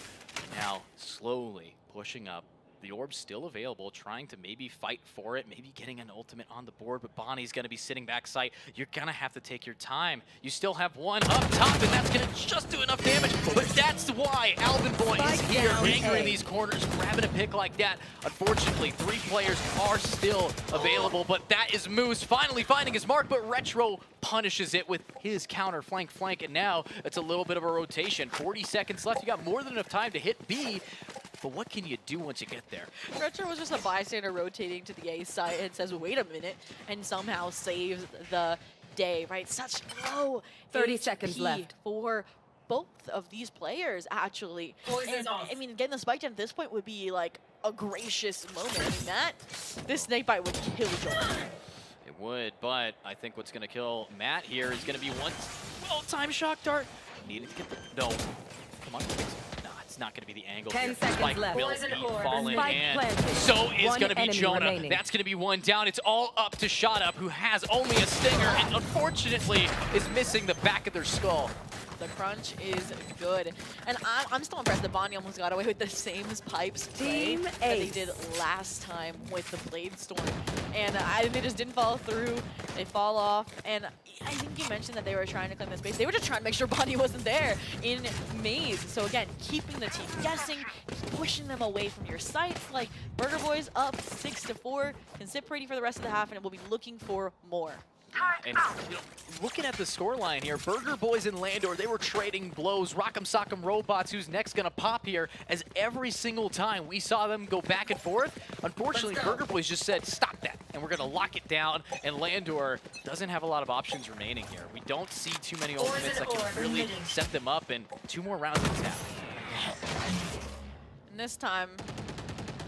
Now, slowly pushing up. The orb's still available, trying to maybe fight for it, maybe getting an ultimate on the board, but Bonnie's going to be sitting backside. You're going to have to take your time. You still have one up top, and that's going to just do enough damage. But that's why Alvin Boy is here, angering these corners, grabbing a pick like that. Unfortunately, 3 players are still available, but that is Moose finally finding his mark, but Retro punishes it with his counter flank, and now it's a little bit of a rotation. 40 seconds left. You got more than enough time to hit B. But what can you do once you get there? Retro was just a bystander rotating to the A side and says, wait a minute, and somehow saves the day, right? Such low 30 seconds HP left for both of these players, actually. And, I mean, getting the spike down at this point would be like a gracious moment. I mean, this snake bite would kill Jordan. It would, but I think what's going to kill Matt here is going to be one well-timed shock dart. Needed to get the... No. Come on. It's not going to be the angle. 10 here. seconds Spike left. will Poison be orb. falling Spike in. planted. So is One going to be enemy Jonah. remaining. That's going to be one down. It's all up to Shot Up, who has only a stinger and unfortunately is missing the back of their skull. The crunch is good. And I'm still impressed that Bonnie almost got away with the same pipes play that they did last time with the Blade Storm. And they just didn't follow through. They fall off. And I think you mentioned that they were trying to claim the space. They were just trying to make sure Bonnie wasn't there in maze. So again, keeping the team guessing, pushing them away from your sights. Like Burger Boys up 6-4, can sit pretty for the rest of the half, and it will be looking for more. And you know, looking at the scoreline here, Burger Boys and Landor, they were trading blows. Rock'em Sock'em Robots, who's next gonna pop here, as every single time we saw them go back and forth. Unfortunately, Burger Boys just said, stop that, and we're gonna lock it down, and Landor doesn't have a lot of options remaining here. We don't see too many ultimates that can really set them up, and 2 more rounds to tap. And this time,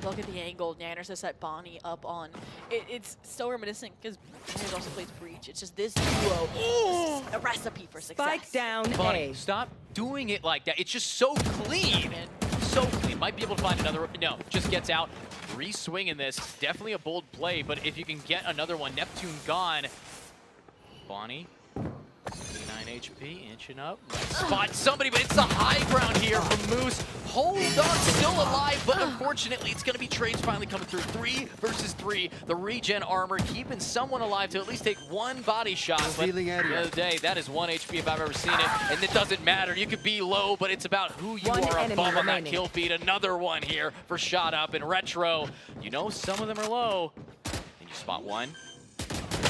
look at the angle Nanners has set Bonnie up on. It's so reminiscent because Nanners also plays Breach. It's just this duo is a recipe for success. Spike down Bonnie, A. stop doing it like that. It's just so clean. So clean. Might be able to find another. No, just gets out. Re-swinging this. Definitely a bold play, but if you can get another one, Neptune gone. Bonnie. 9 HP, inching up. Spot somebody, but it's the high ground here from Moose. Hold on, still alive, but unfortunately, it's going to be trades finally coming through. 3 versus 3. The regen armor keeping someone alive to at least take 1 body shot. But at the end of the day, that is 1 HP if I've ever seen it. And it doesn't matter. You could be low, but it's about who you are above on that kill feed. Another one here for Shot Up and Retro. You know some of them are low. And you spot one.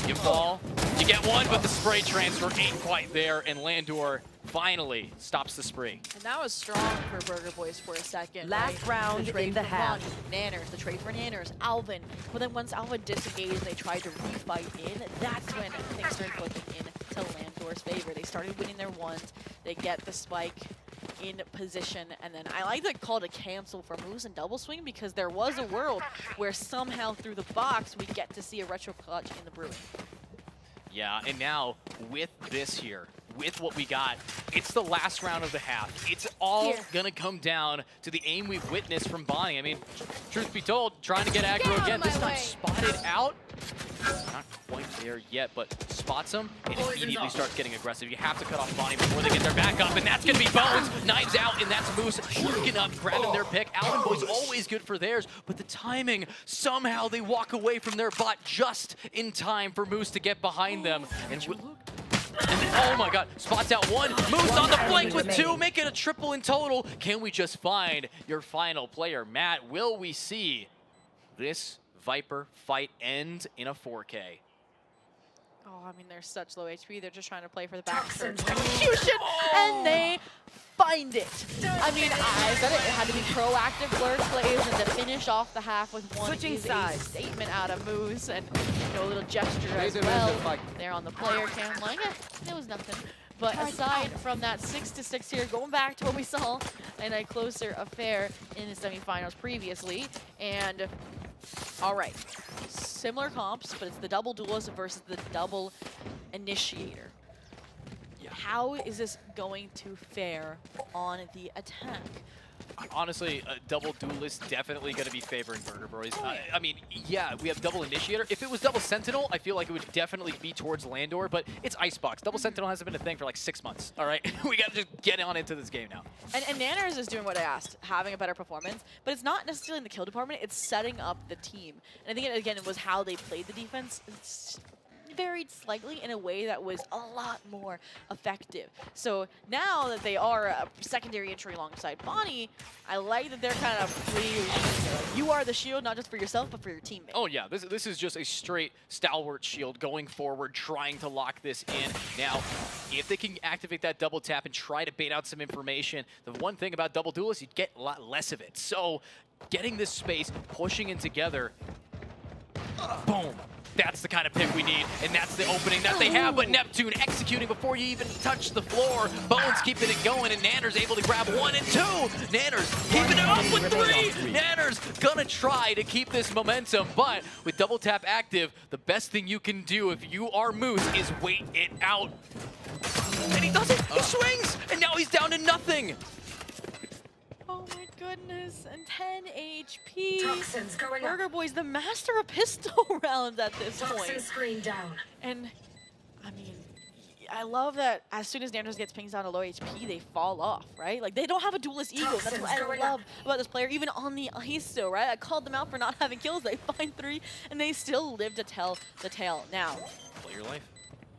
You fall, you get one, but the spray transfer ain't quite there, and Landor finally stops the spree. And that was strong for Burger Boys for a second. Last round in the half. Nanners, the trade for Nanners, Alvin. But then once Alvin disengaged and they tried to refight in, that's when things started looking into Landor's favor. They started winning their ones. They get the spike. in position, and then I like the call to cancel for Moose and double swing because there was a world where somehow through the box we get to see a retro clutch in the brewing. Yeah, and now with this here, with what we got, it's the last round of the half. It's all gonna come down to the aim we've witnessed from Bonnie. I mean, truth be told, trying to get aggro again, this time spotted out. Not quite there yet, but spots him and immediately starts getting aggressive. You have to cut off Bonnie before they get their back up, and that's gonna be Bones. Knives out, and that's Moose looking up, grabbing their pick. Alvin Boy's always good for theirs, but the timing, somehow they walk away from their bot just in time for Moose to get behind them. And oh my god, spots out one, Moose on the flank with two, make it a triple in total. Can we just find your final player? Matt, will we see this Viper fight end in a 4K? Oh, I mean, they're such low HP. They're just trying to play for the back execution, and they find it. I mean, I said it had to be proactive blur plays and to finish off the half with one is a statement out of Moose, and a little gesture as well. There on the player cam, like, it was nothing. But aside from that 6-6 here, going back to what we saw in a closer affair in the semifinals previously, and all right, similar comps, but it's the double duelist versus the double initiator. How is this going to fare on the attack? Honestly, a double duelist definitely going to be favoring Burger Boys. I mean, yeah, we have double initiator. If it was double sentinel, I feel like it would definitely be towards Landor, but it's Icebox. Double sentinel hasn't been a thing for like 6 months, all right? We got to just get on into this game now. And Nanners is doing what I asked, having a better performance, but it's not necessarily in the kill department, it's setting up the team. And I think, again, it was how they played the defense. It's varied slightly in a way that was a lot more effective. So now that they are a secondary entry alongside Bonnie, I like that they're kind of pretty, you are the shield, not just for yourself, but for your teammate. Oh yeah, this is just a straight stalwart shield going forward, trying to lock this in. Now, if they can activate that double tap and try to bait out some information, the one thing about double duelists, you get a lot less of it. So getting this space, pushing in together, boom. That's the kind of pick we need, and that's the opening that they have, but Neptune executing before you even touch the floor. Bones keeping it going, and Nanner's able to grab 1 and 2. Nanner's keeping it up with 3. Nanner's gonna try to keep this momentum, but with double tap active, the best thing you can do if you are Moose is wait it out. And he does it, he swings, and now he's down to nothing. Oh my goodness, and 10 HP. Toxins going Burger Boy's the master of pistol rounds at this point. Screen down. And, I mean, I love that as soon as Nanners gets pings down to low HP, they fall off, right? Like, they don't have a duelist ego. That's what I love about this player, even on the ice still, right? I called them out for not having kills. They find 3, and they still live to tell the tale. Now, play your life.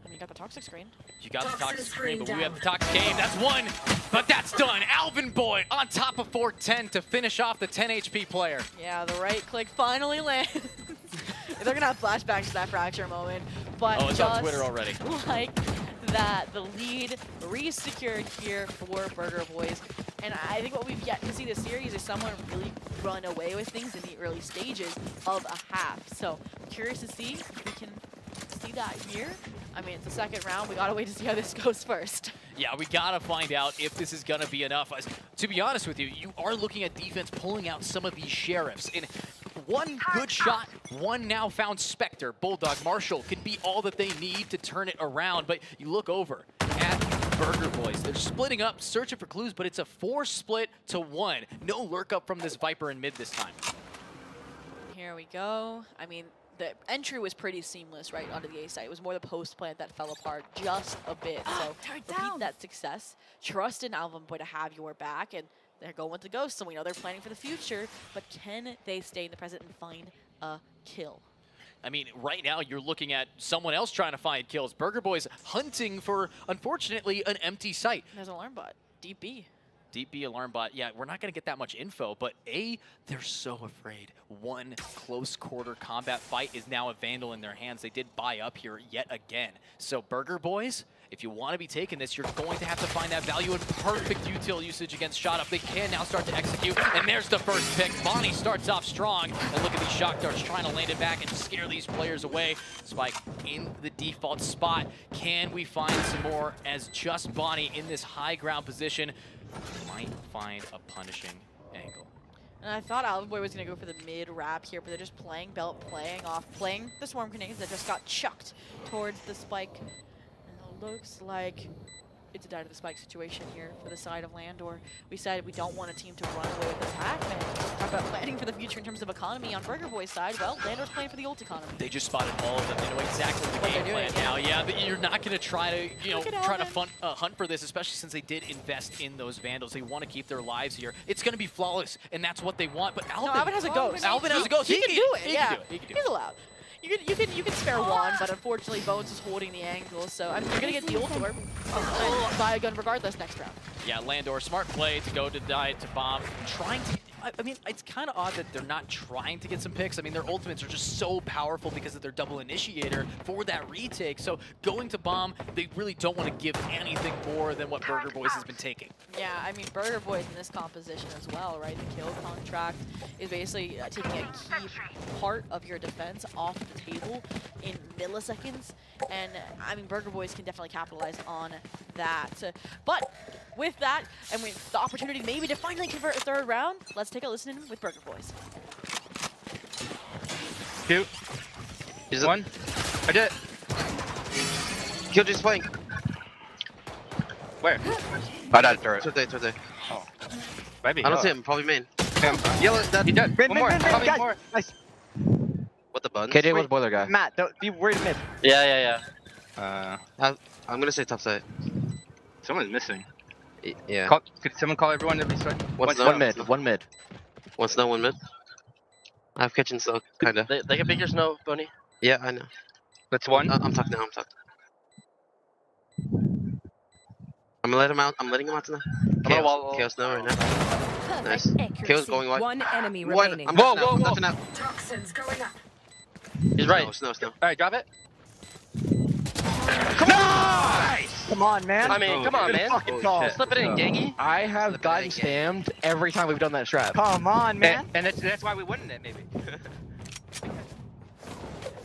I mean, you got the toxic screen. You got the toxic screen, but we have the toxic game. That's 1, but that's done. Alvin Boy on top of 410 to finish off the 10 HP player. Yeah, the right click finally lands. They're gonna have flashbacks to that fracture moment, but it's on Twitter already. Like that, the lead re-secured here for Burger Boys. And I think what we've yet to see this series is someone really run away with things in the early stages of a half. So curious to see if we can see that here. I mean, it's the second round. We gotta wait to see how this goes first. Yeah, we gotta find out if this is gonna be enough. To be honest with you, you are looking at defense pulling out some of these sheriffs. And 1 good shot, 1 now found Spectre, Bulldog, Marshall can be all that they need to turn it around. But you look over at Burger Boys. They're splitting up, searching for clues, but it's a 4 split to 1. No lurk up from this Viper in mid this time. Here we go. I mean, the entry was pretty seamless right onto the A site. It was more the post plant that fell apart just a bit. So repeat that success. Trust in Alvin Boy to have your back, and they're going with the Ghost, so we know they're planning for the future, but can they stay in the present and find a kill? I mean, right now you're looking at someone else trying to find kills. Burger Boys hunting for, unfortunately, an empty site. There's an alarm bot. Deep B. Deep B alarm bot. Yeah, we're not going to get that much info, but they're so afraid. 1 close quarter combat fight is now a Vandal in their hands. They did buy up here yet again. So Burger Boys, if you want to be taking this, you're going to have to find that value in perfect util usage against Shot Up. They can now start to execute, and there's the first pick. Bonnie starts off strong, and look at these shock darts trying to land it back and scare these players away. Spike in the default spot. Can we find some more as just Bonnie in this high ground position might find a punishing angle? And I thought Alvin Boy was going to go for the mid wrap here, but they're just playing Belt, playing the Swarm Grenades that just got chucked towards the Spike. And it looks like it's a die to the Spike situation here for the side of Landor. We said we don't want a team to run away with attack. And talk about planning for the future in terms of economy on Burger Boy's side. Well, Landor's playing for the ult economy. They just spotted all of them. They know exactly the game plan now. Yeah, but you're not going to try to, hunt for this, especially since they did invest in those Vandals. They want to keep their lives here. It's going to be flawless, and that's what they want. But Alvin has a ghost. Alvin has a ghost. He can do it. He Yeah, can do it. he's allowed. You can spare one, but unfortunately Bones is holding the angle, so I mean, you're gonna get the ult or buy a gun regardless next round. Yeah, Landor, smart play to go to die to bomb, trying to. I mean, it's kind of odd that they're not trying to get some picks. I mean, their ultimates are just so powerful because of their double initiator for that retake. So going to bomb, they really don't want to give anything more than what Burger Boys has been taking. Yeah, I mean, Burger Boys in this composition as well, right? The kill contract is basically taking a key part of your defense off the table in milliseconds. And, I mean, Burger Boys can definitely capitalize on that. But with that, and with the opportunity maybe to finally convert a third round, let's take a listen with Burger Boys. Shoot. He's one. I did it. Killjoy's playing. Where? I died turret. Today. Oh. Maybe. I don't see him. Probably main. Yellow. He dead. One more. Probably more. Nice. What the buns? KJ was boiler guy. Matt, don't be worried mid. Yeah. I'm gonna say top side. Someone's missing. Yeah. Could someone call everyone to be sorry? One mid. One mid. One snow, one mid. I have kitchen snow, kinda. They can pick your snow, Bunny. Yeah, I know. That's one. I'm talking now. I'm gonna let him out. I'm letting him out tonight. Chaos snow right now. Nice. Chaos going wide. One enemy remaining. I'm touching out. Toxins going up. He's right. Snow. All right, drop it. Nice! Come on, man. I mean, come on, man. Slip it in, Gangy. I have gotten spammed every time we've done that strat. Come on, man. And that's why we win it, maybe.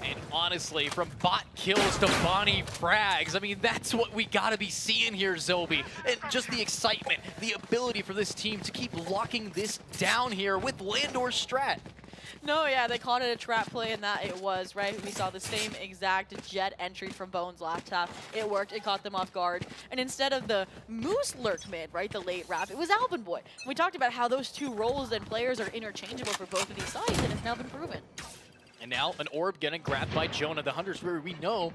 And honestly, from bot kills to Bonnie frags, I mean, that's what we gotta be seeing here, Zobi. And just the excitement, the ability for this team to keep locking this down here with Landor's strat. No, yeah, they called it a trap play, and that it was, right? We saw the same exact jet entry from Bones last half. It worked, it caught them off guard. And instead of the Moose lurk mid, right, the late wrap, it was Alvin Boy. And we talked about how those two roles and players are interchangeable for both of these sides, and it's now been proven. And now an orb getting grabbed by Jonah. The Hunter's Fury, we know,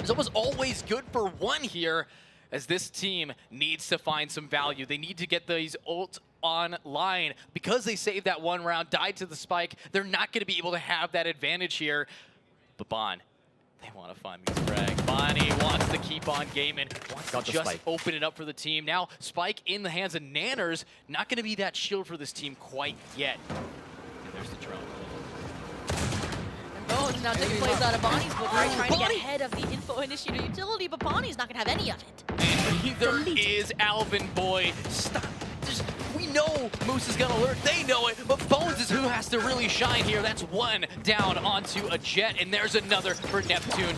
is almost always good for one here, as this team needs to find some value. They need to get these ult online. Because they saved that one round, died to the spike, they're not going to be able to have that advantage here. But Bon, they want to find these frags. Bonnie wants to keep on gaming, wants to just open it up for the team. Now, Spike in the hands of Nanners, not going to be that shield for this team quite yet. And there's the drone. Bones now taking plays out of Bonnie's book, right? Trying to get ahead of the info initiator utility, but Bonnie's not going to have any of it. And neither is Alvin Boy. Stop. We know Moose is going to alert. They know it, but Bones is who has to really shine here. That's one down onto a jet, and there's another for Neptune.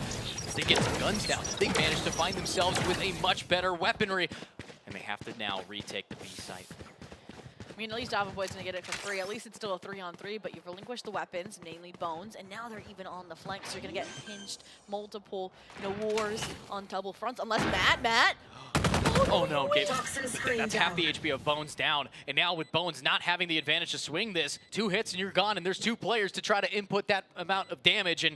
They get some guns down. They manage to find themselves with a much better weaponry, and they have to now retake the B site. I mean, at least Alvin Boy's going to get it for free. At least it's still a 3-on-3, but you've relinquished the weapons, namely Bones, and now they're even on the flank, so you're going to get pinched multiple, wars on double fronts, unless Matt. Oh no, that's half the HP of Bones down. And now with Bones not having the advantage to swing this, 2 hits and you're gone, and there's 2 players to try to input that amount of damage, and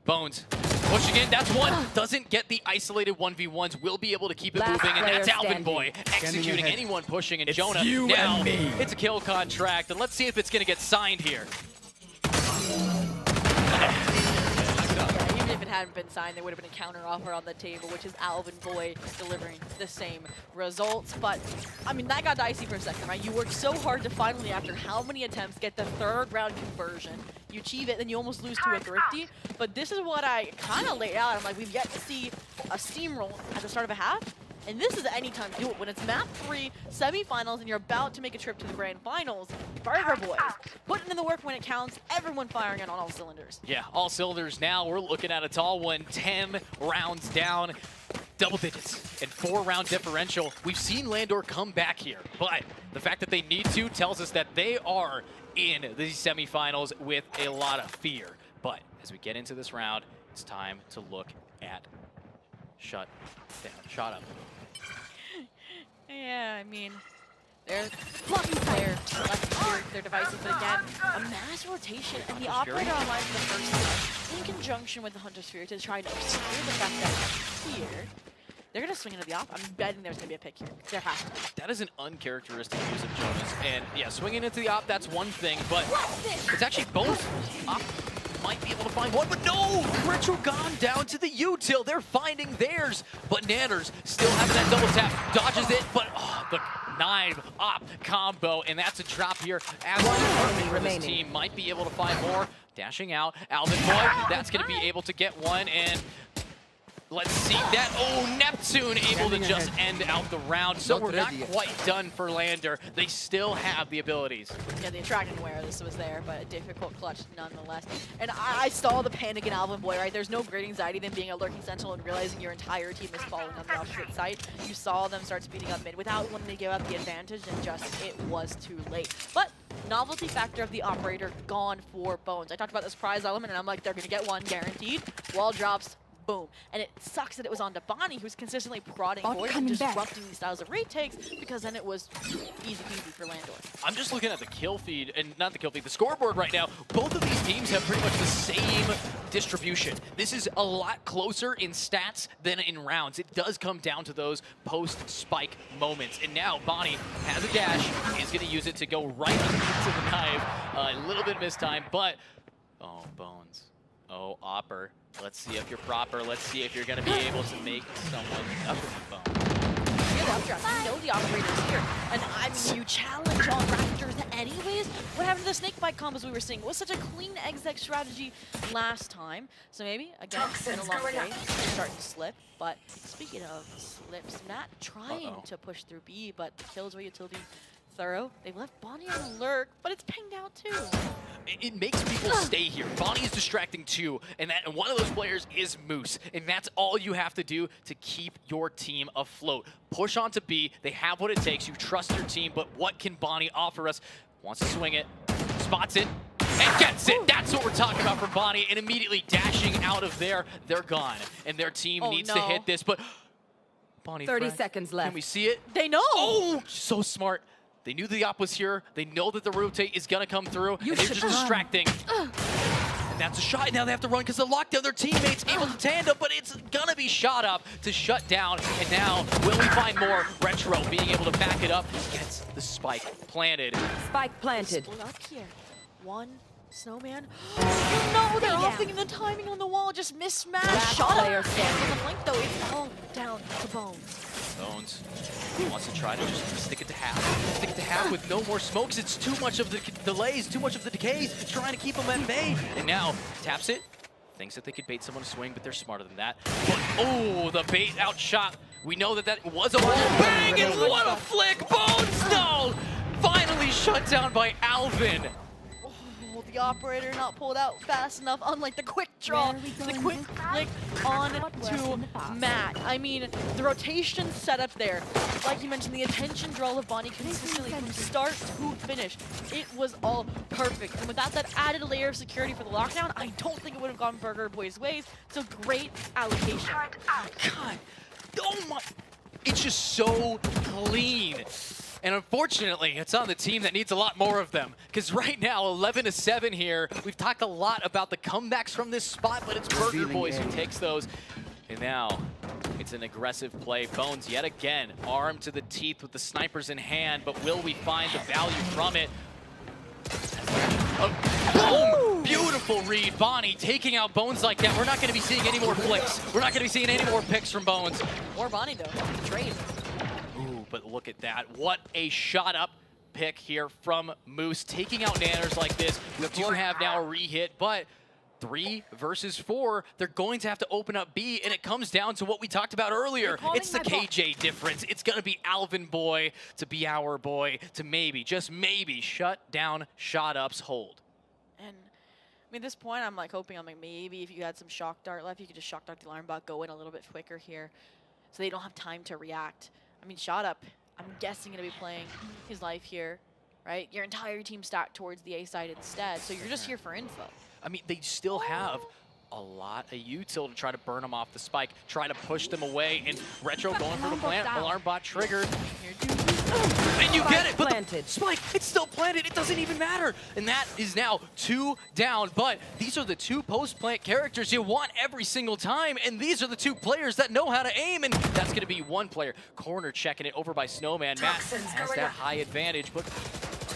Bones pushing in, that's one. Doesn't get the isolated 1v1s, will be able to keep it moving, and that's Alvin Boy executing anyone pushing, and Jonah now, it's a kill contract, and let's see if it's gonna get signed here. Even if it hadn't been signed, there would have been a counter offer on the table, which is Alvin Boy delivering the same results. But, I mean, that got dicey for a second, right? You worked so hard to finally, after how many attempts, get the 3rd round conversion. You achieve it, then you almost lose to a Thrifty. But this is what I kind of laid out. I'm like, we've yet to see a steamroll at the start of a half. And this is any time to do it. When it's map 3, semifinals, and you're about to make a trip to the grand finals, Burger Boys, putting in the work when it counts, everyone firing on all cylinders. Yeah, all cylinders now. We're looking at a tall one, 10 rounds down, double digits, and 4-round differential. We've seen Landor come back here, but the fact that they need to tells us that they are in the semifinals with a lot of fear. But as we get into this round, it's time to look at Shut Up. Yeah, I mean, they're blocking fire, they're divisive, but again, a mass rotation, and the operator online for the first time, in conjunction with the Hunter Sphere to try to obscure the fact that here, they're going to swing into the op. I'm betting there's going to be a pick here. There has to be. That is an uncharacteristic use of Jonas, and yeah, swinging into the op, that's one thing, but it's actually both op. Might be able to find one, but no! Retro gone down to the util. They're finding theirs, but Nanners still having that double tap, dodges it, but the 9-op combo, and that's a drop here. As this team might be able to find more. Dashing out, Alvin Boy, that's going to be able to get one, and let's see that. Oh, Neptune able to just end out the round. So we're not quite done for Lander. They still have the abilities. Yeah, the attract and awareness was there, but a difficult clutch nonetheless. And I saw the panic in Alvin Boy, right? There's no great anxiety than being a lurking sentinel and realizing your entire team is falling on the opposite side. You saw them start speeding up mid without wanting to give up the advantage, and just it was too late. But novelty factor of the operator gone for Bones. I talked about this prize element, and I'm like, they're going to get one guaranteed. Wall drops. Boom. And it sucks that it was on to Bonnie, who's consistently prodding forward and disrupting these styles of retakes, because then it was easy peasy for Landor. I'm just looking at the kill feed, and not the kill feed, the scoreboard right now. Both of these teams have pretty much the same distribution. This is a lot closer in stats than in rounds. It does come down to those post-spike moments. And now Bonnie has a dash, is going to use it to go right into the knife. A little bit mistime, but oh, Bones. Oh, Opper. Let's see if you're proper. Let's see if you're going to be able to make someone up with the phone. You know the operator's here. And I mean, you challenge on Raptors anyways. What happened to the snake bite combos we were seeing? It was such a clean exec strategy last time. So maybe, again, in a long day, they're starting to slip. But speaking of slips, Matt trying to push through B, but Killjoy utility thorough. They left Bonnie on a lurk, but it's pinged out too. It makes people stay here. Bonnie is distracting too, and one of those players is Moose, and that's all you have to do to keep your team afloat. Push on to B. They have what it takes. You trust your team, but what can Bonnie offer us? Wants to swing it, spots it, and gets it. That's what we're talking about from Bonnie, and immediately dashing out of there. They're gone, and their team needs to hit this, but Bonnie, 30 seconds left. Can we see it? They know. Oh, so smart. They knew the op was here. They know that the rotate is going to come through, and they're just distracting. And that's a shot. Now they have to run because of the lockdown. Their teammates able to tandem, but it's going to be shot up to shut down. And now, will we find more? Retro being able to back it up. Gets the spike planted. Spike planted. Split up here. One snowman. No, they're offing the timing on the wall. Just mismatched. Shot player standing on the flank, though. It's all down to Bones. Bones wants to try to just stick it to half. Stick it to half with no more smokes. It's too much of the delays, too much of the decays. Trying to keep them at bay. And now taps it. Thinks that they could bait someone to swing, but they're smarter than that. But, oh, the bait outshot. We know that that was a wall bang, and what a flick. Bones, no! Finally shut down by Alvin. The operator not pulled out fast enough, unlike the quick draw, the quick flick on to Matt. I mean, the rotation setup there, like you mentioned, the attention draw of Bonnie consistently from start to finish. It was all perfect. And without that added layer of security for the lockdown, I don't think it would have gone Burger Boy's ways. So great allocation. God, oh my, it's just so clean. And unfortunately, it's on the team that needs a lot more of them. Because right now, 11-7 here. We've talked a lot about the comebacks from this spot, but it's Burger Boys who takes those. And now, it's an aggressive play. Bones, yet again, armed to the teeth with the snipers in hand, but will we find the value from it? Boom! Beautiful read. Bonnie taking out Bones like that. We're not going to be seeing any more flicks. We're not going to be seeing any more picks from Bones. More Bonnie, though. Trade. But look at that. What a shot up pick here from Moose. Taking out Nanners like this. We do have now a re-hit, but 3 versus 4, they're going to have to open up B, and it comes down to what we talked about earlier. It's the KJ difference. It's going to be Alvin Boy to be our boy to maybe, just maybe, shut down Shot Up's hold. And I mean, at this point, I'm like hoping, maybe if you had some shock dart left, you could just shock dart the alarm bot, go in a little bit quicker here, so they don't have time to react. I mean, Shot Up, I'm guessing gonna be playing his life here, right? Your entire team stacked towards the A side instead, so you're just here for info. I mean, they still have a lot of util to try to burn them off the spike, try to push them away, and Retro going for the plant, alarm bot triggered. And you get it, but the spike, it's still planted, it doesn't even matter. And that is now 2 down, but these are the 2 post-plant characters you want every single time, and these are the 2 players that know how to aim, and that's gonna be 1 player. Corner checking it over by Snowman. Matt has that high advantage, but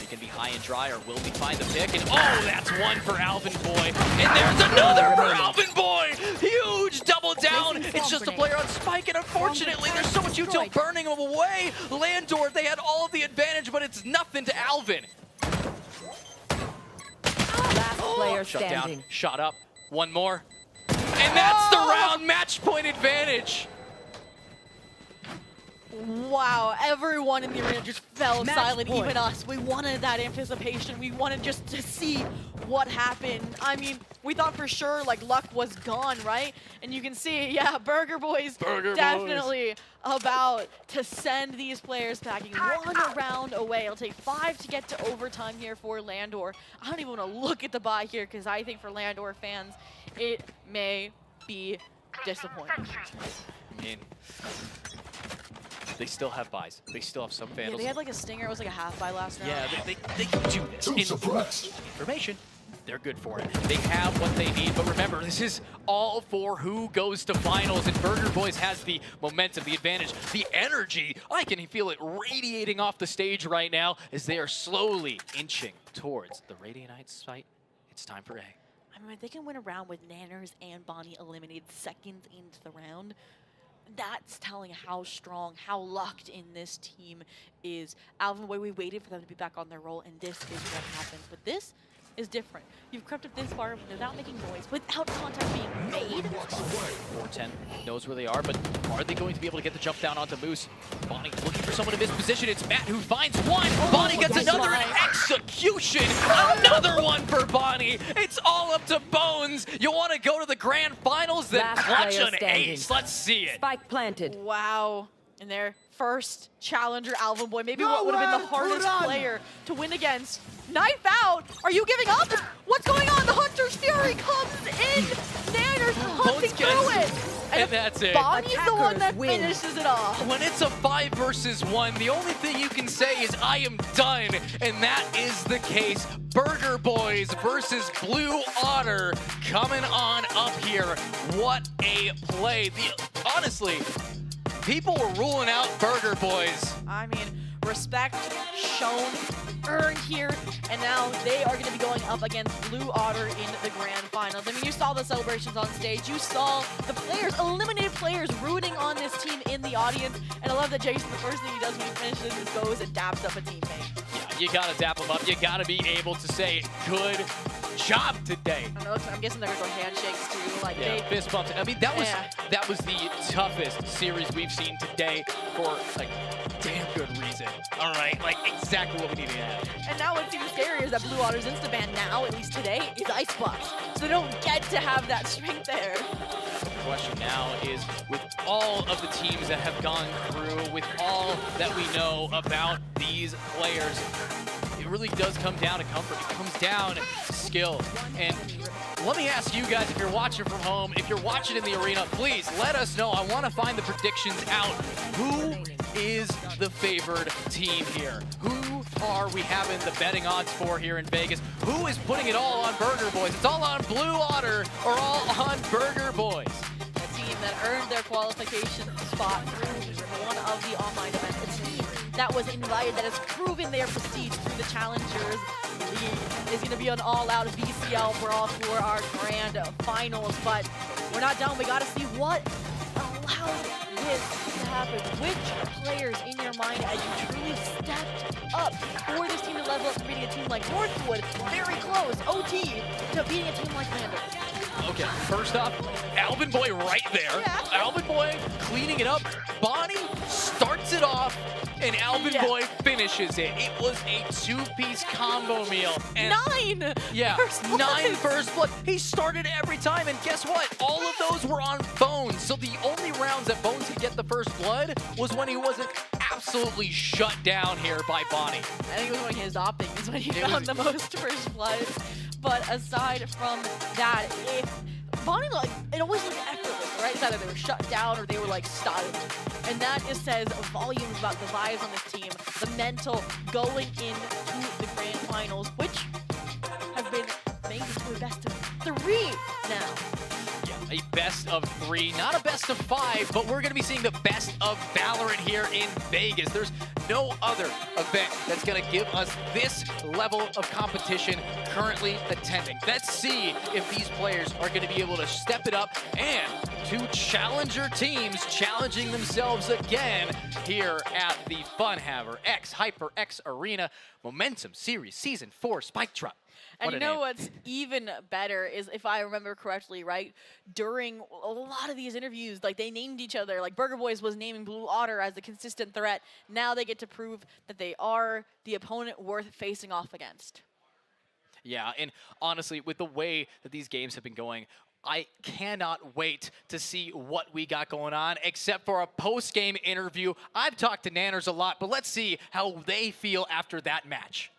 he can be high and dry, or will he find the pick? And oh, that's 1 for Alvin Boy. And there's another for Alvin Boy! Huge double down! It's just a player on spike, and unfortunately, there's so much util burning him away. Landor, they had all of the advantage, but it's nothing to Alvin. Last player Shut standing. down, shot up, 1 more. And that's the round match point advantage. Wow, everyone in the arena just fell silent, even us. We wanted that anticipation. We wanted just to see what happened. I mean, we thought for sure, like, luck was gone, right? And you can see, yeah, Burger Boys definitely about to send these players packing 1 round away. It'll take 5 to get to overtime here for Landor. I don't even want to look at the bye here, because I think for Landor fans, it may be disappointing. I mean, they still have buys. They still have some vandals. Yeah, they had like a stinger. It was like a half buy last round. Yeah, they can do this. Information, they're good for it. They have what they need, but remember, this is all for who goes to finals, and Burger Boys has the momentum, the advantage, the energy. I can feel it radiating off the stage right now as they are slowly inching towards the Radianite site. It's time for A. I mean, if they can win a round with Nanners and Bonnie eliminated seconds into the round, that's telling how strong, how locked in this team is. Alvin Boy, we waited for them to be back on their roll, and this is what happens. But this is different. You've crept up this far without making noise, without contact being made. 410 knows where they are, but are they going to be able to get the jump down onto Moose? Bonnie looking for someone in this position. It's Matt who finds 1. Bonnie gets another execution. Another 1 for Bonnie. It's all up to Bones. You want to go to the grand finals? Then clutch an ace. Let's see it. Spike planted. Wow. And their first challenger, Alvin Boy, maybe what would have been the hardest player to win against. Knife out! Are you giving up? What's going on? The Hunter's Fury comes in! Nanners hunting through it! And that's it. Bonnie's the one that finishes it off. When it's a 5 versus 1, the only thing you can say is, I am done. And that is the case. Burger Boys versus Blue Otter coming on up here. What a play. Honestly, people were ruling out Burger Boys. I mean, respect shown, earned here, and now they are going to be going up against Blue Otter in the grand finals. I mean, you saw the celebrations on stage. You saw the players, eliminated players, rooting on this team in the audience. And I love that Jason, the first thing he does when he finishes is goes and daps up a teammate. Yeah, you got to dap them up. You got to be able to say, good job today. I know, I'm guessing they're going to go handshakes too. Like, yeah, fist bumps. I mean, that was the toughest series we've seen today for like damn good reason. All right, like exactly what we needed to have. And now what seems scary is that Blue Otter's Instaban now, at least today, is Icebox. So they don't get to have that strength there. The question now is, with all of the teams that have gone through, with all that we know about these players, it really does come down to comfort. It comes down to skill. And let me ask you guys, if you're watching from home, if you're watching in the arena, please let us know. I want to find the predictions out. Who is the favored team here? Who are we having the betting odds for here in Vegas? Who is putting it all on Burger Boys? It's all on Blue Otter or all on Burger Boys? A team that earned their qualification spot through one of the online events. A team that was invited, that has proven their prestige through the Challengers League, is going to be an all-out VCL brawl for our grand finals. But we're not done. We got to see what allowed this to happen. Which players in your mind, as you truly stepped up for this team to level up from beating a team like Northwood, very close, OT, to beating a team like Lander? Okay, first off, Alvin Boy right there. Yeah. Alvin Boy cleaning it up. Bonnie starts it off, and Alvin Boy finishes it. It was a two-piece combo meal. And 9! Yeah, First blood. 9 first blood. He started every time, and guess what? All of those were on Bones. So the only rounds that Bones could get the first blood was when he wasn't absolutely shut down here by Bonnie. I think it was when he was opting is when he found the most first blood. But aside from that, if Bonnie, like, it always looked effortless, right? It's either they were shut down or they were, like, stunned. And that just says volumes about the vibes on this team, the mental going into the grand finals, which have been made into a best of 3 now. A best of 3, not a best of 5, but we're going to be seeing the best of Valorant here in Vegas. There's no other event that's going to give us this level of competition currently attending. Let's see if these players are going to be able to step it up and two challenger teams challenging themselves again here at the Funhaver X HyperX Arena Momentum Series Season 4 Spike Drop. And you know what's even better is, if I remember correctly, right, during a lot of these interviews, like, they named each other. Like, Burger Boys was naming Blue Otter as the consistent threat. Now they get to prove that they are the opponent worth facing off against. Yeah, and honestly, with the way that these games have been going, I cannot wait to see what we got going on, except for a post-game interview. I've talked to Nanners a lot, but let's see how they feel after that match.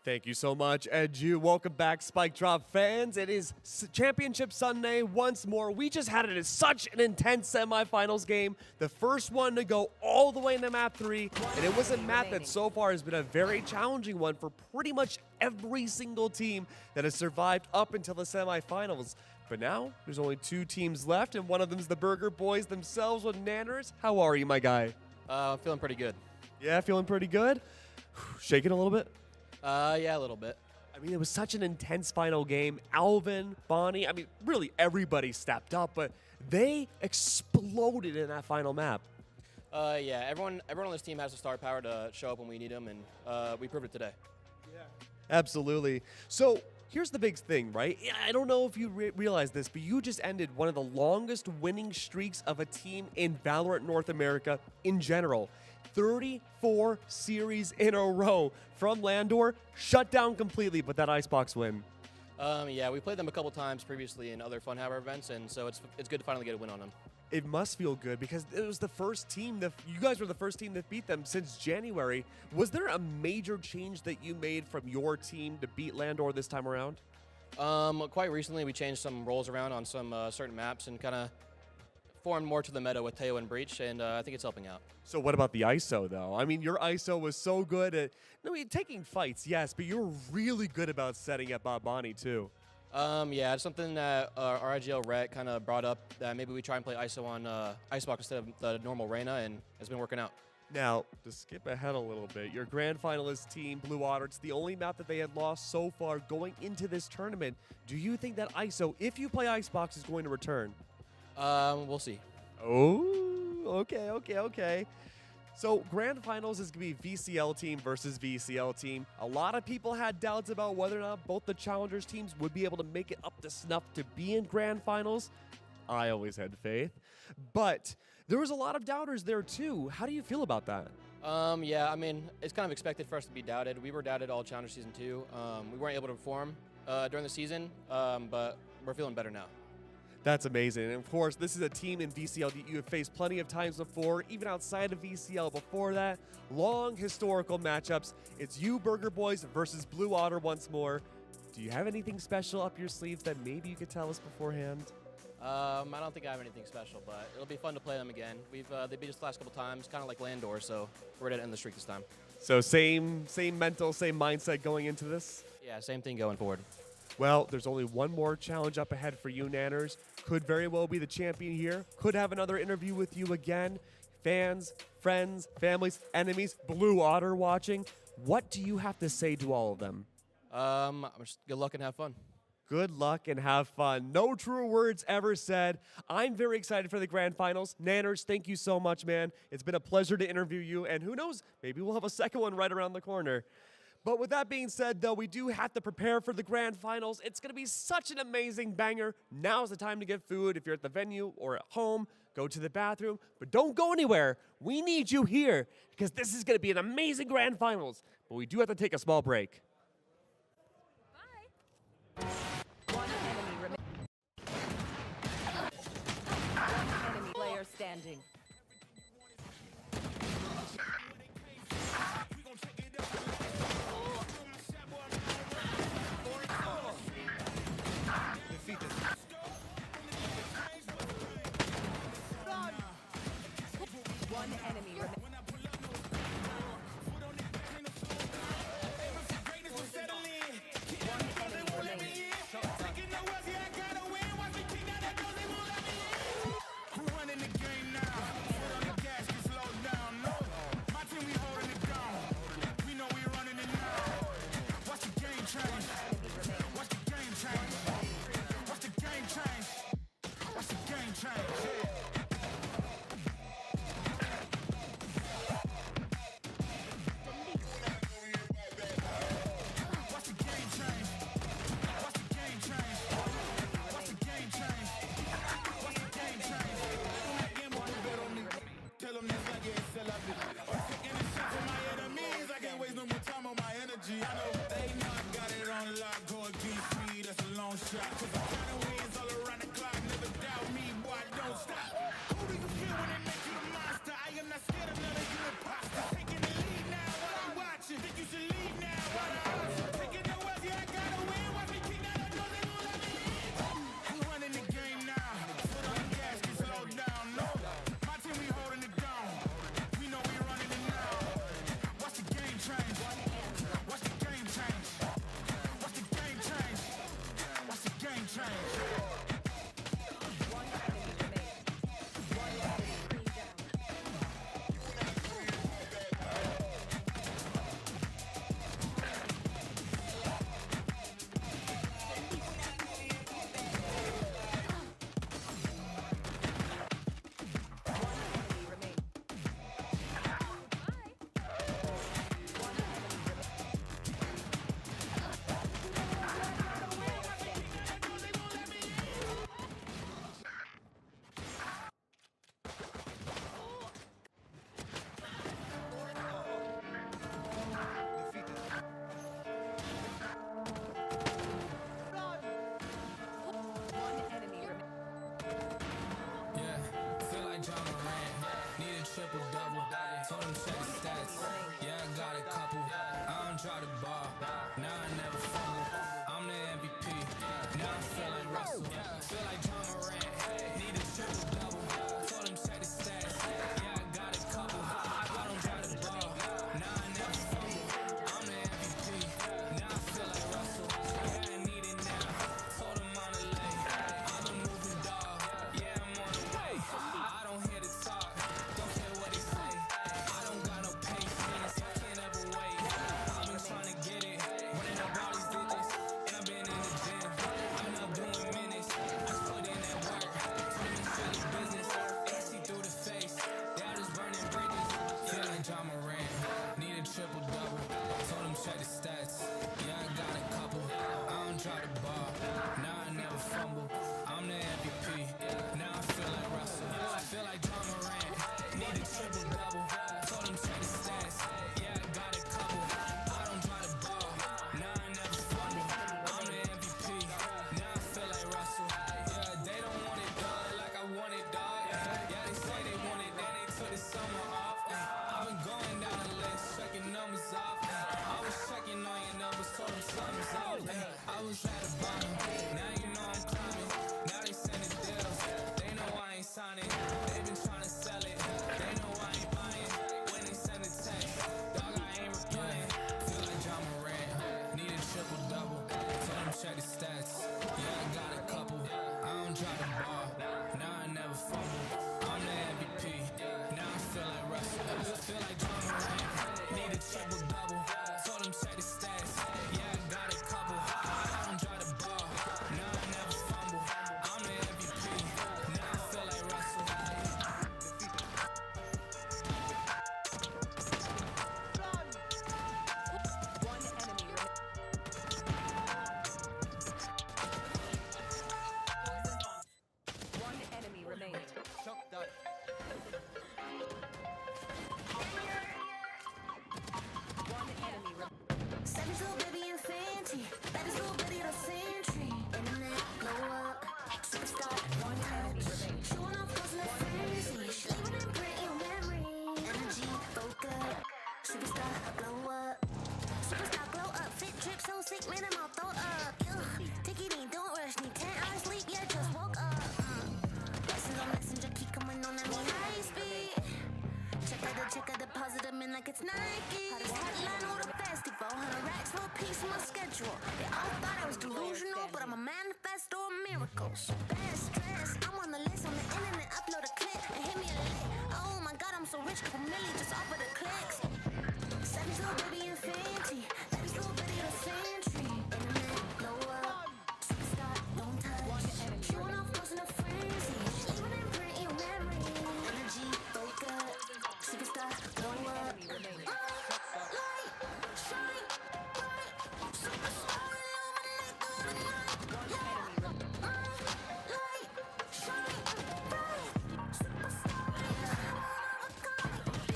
Thank you so much, Edu. Welcome back, Spike Drop fans. It is Championship Sunday once more. We just had it as such an intense semifinals game. The first one to go all the way into map 3, and it was a map that so far has been a very challenging one for pretty much every single team that has survived up until the semifinals. But now, there's only 2 teams left, and one of them is the Burger Boys themselves with Nanners. How are you, my guy? I'm feeling pretty good. Yeah, feeling pretty good? Shaking a little bit? Yeah, a little bit. I mean, it was such an intense final game. Alvin, Bonnie, I mean, really everybody stepped up, but they exploded in that final map. Yeah, everyone on this team has the star power to show up when we need them, and we proved it today. Yeah. Absolutely. So here's the big thing, right? I don't know if you realize this, but you just ended one of the longest winning streaks of a team in Valorant North America in general. 34 series in a row from Landor, shut down completely, but that Icebox win. Yeah, we played them a couple times previously in other Funhaver events, and so it's good to finally get a win on them. It must feel good because it was the first team that you guys were the first team that beat them since January. Was there a major change that you made from your team to beat Landor this time around? Quite recently, we changed some roles around on some certain maps and kind of formed more to the meta with Teo and Breach, and I think it's helping out. So what about the ISO, though? I mean, your ISO was so good at taking fights, yes, but you're really good about setting up Bonnie, too. Yeah, it's something that our IGL Rhett kind of brought up, that maybe we try and play ISO on Icebox instead of the normal Reyna, and it's been working out. Now, to skip ahead a little bit, your grand finalist team, Blue Otter, it's the only map that they had lost so far going into this tournament. Do you think that ISO, if you play Icebox, is going to return? We'll see. Oh, okay. So grand finals is going to be VCL team versus VCL team. A lot of people had doubts about whether or not both the challengers teams would be able to make it up to snuff to be in grand finals. I always had faith, but there was a lot of doubters there too. How do you feel about that? Yeah, I mean, it's kind of expected for us to be doubted. We were doubted all Challenger Season 2. We weren't able to perform during the season, but we're feeling better now. That's amazing. And of course, this is a team in VCL that you have faced plenty of times before, even outside of VCL before that. Long historical matchups. It's you, Burger Boys, versus Blue Otter once more. Do you have anything special up your sleeves that maybe you could tell us beforehand? I don't think I have anything special, but it'll be fun to play them again. They beat us the last couple times, kind of like Landor, so we're ready to end the streak this time. So same mental, same mindset going into this? Yeah, same thing going forward. Well, there's only one more challenge up ahead for you, Nanners. Could very well be the champion here. Could have another interview with you again. Fans, friends, families, enemies, Blue Otter watching. What do you have to say to all of them? Just good luck and have fun. Good luck and have fun. No truer words ever said. I'm very excited for the grand finals. Nanners, thank you so much, man. It's been a pleasure to interview you, and who knows, maybe we'll have a second one right around the corner. But with that being said, though, we do have to prepare for the grand finals. It's going to be such an amazing banger. Now's the time to get food. If you're at the venue or at home, go to the bathroom. But don't go anywhere. We need you here because this is going to be an amazing grand finals. But we do have to take a small break. One enemy player standing. One enemy remaining. Man, I'm all throw up. Take it in, don't rush. Need 10 hours sleep, yeah, just woke up. Lessons on messenger, keep coming on at me high speed. Check out the deposit them in like it's Nike. Headline or the festival, 100 racks for a piece of my schedule. They all thought I was delusional, but I'm a manifesto of miracles. Bad stress, I'm on the list on the internet, upload a clip and hit me a lick. Oh my god, I'm so rich, couple million just off of the clicks. Savage little baby and fancy, that is little bitty the sentry. Internet, blow up, superstar, don't touch. Showing off, causing a frenzy. Leaving an imprint in your memory. Energy, focus, superstar, blow up. Light, shine, bright, superstar, illuminate through the night. Light, shine, bright, superstar,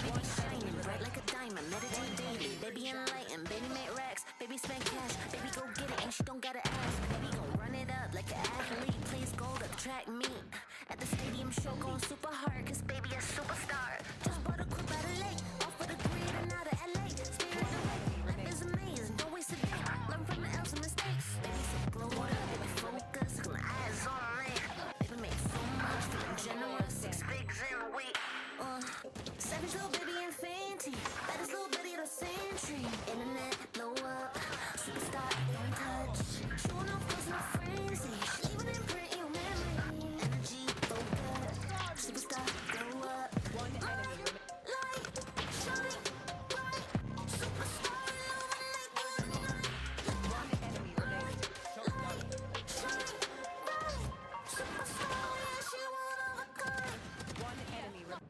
baby shining bright like a diamond, meditate daily, baby enlightened, baby make racks, baby spend cash, baby go get it and she don't gotta ask, baby gon' run it up like an athlete, plays gold at track meet, at the stadium show going super hard, cause baby a superstar, just bought a coupe at a lake, off of the grid and out of LA, spirit away, life is amazing, don't waste a day, learn from the L's and mistakes, baby so glow up, baby focus, got my eyes on me, baby make so much, feeling generous, 6 bigs in a week. Savage little baby and fancy, that is little bitty the century. Internet, blow up, superstar, don't touch. Showing off, causing a frenzy. Leaving an imprint in your memory. Energy, focus, superstar, blow up. One enemy light, shine, bright, superstar, illuminate through the night. One enemy remaining. Light, shine, bright, superstar, yeah, she one of a kind. One enemy remaining.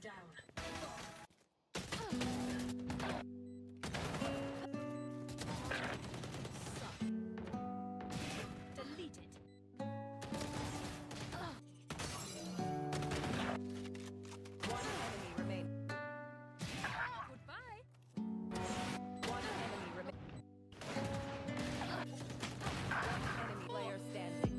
Deleted. One enemy remains. Goodbye. One enemy remains. One enemy player standing.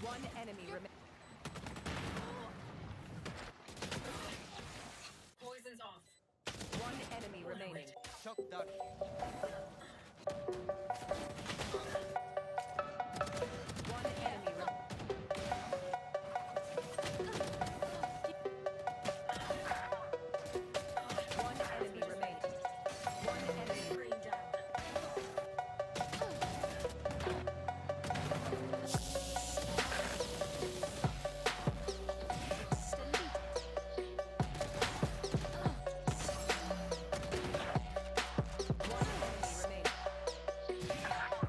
One enemy remaining. Poison's off. One enemy remaining. Shut down. One enemy remaining. One enemy remaining. One enemy down.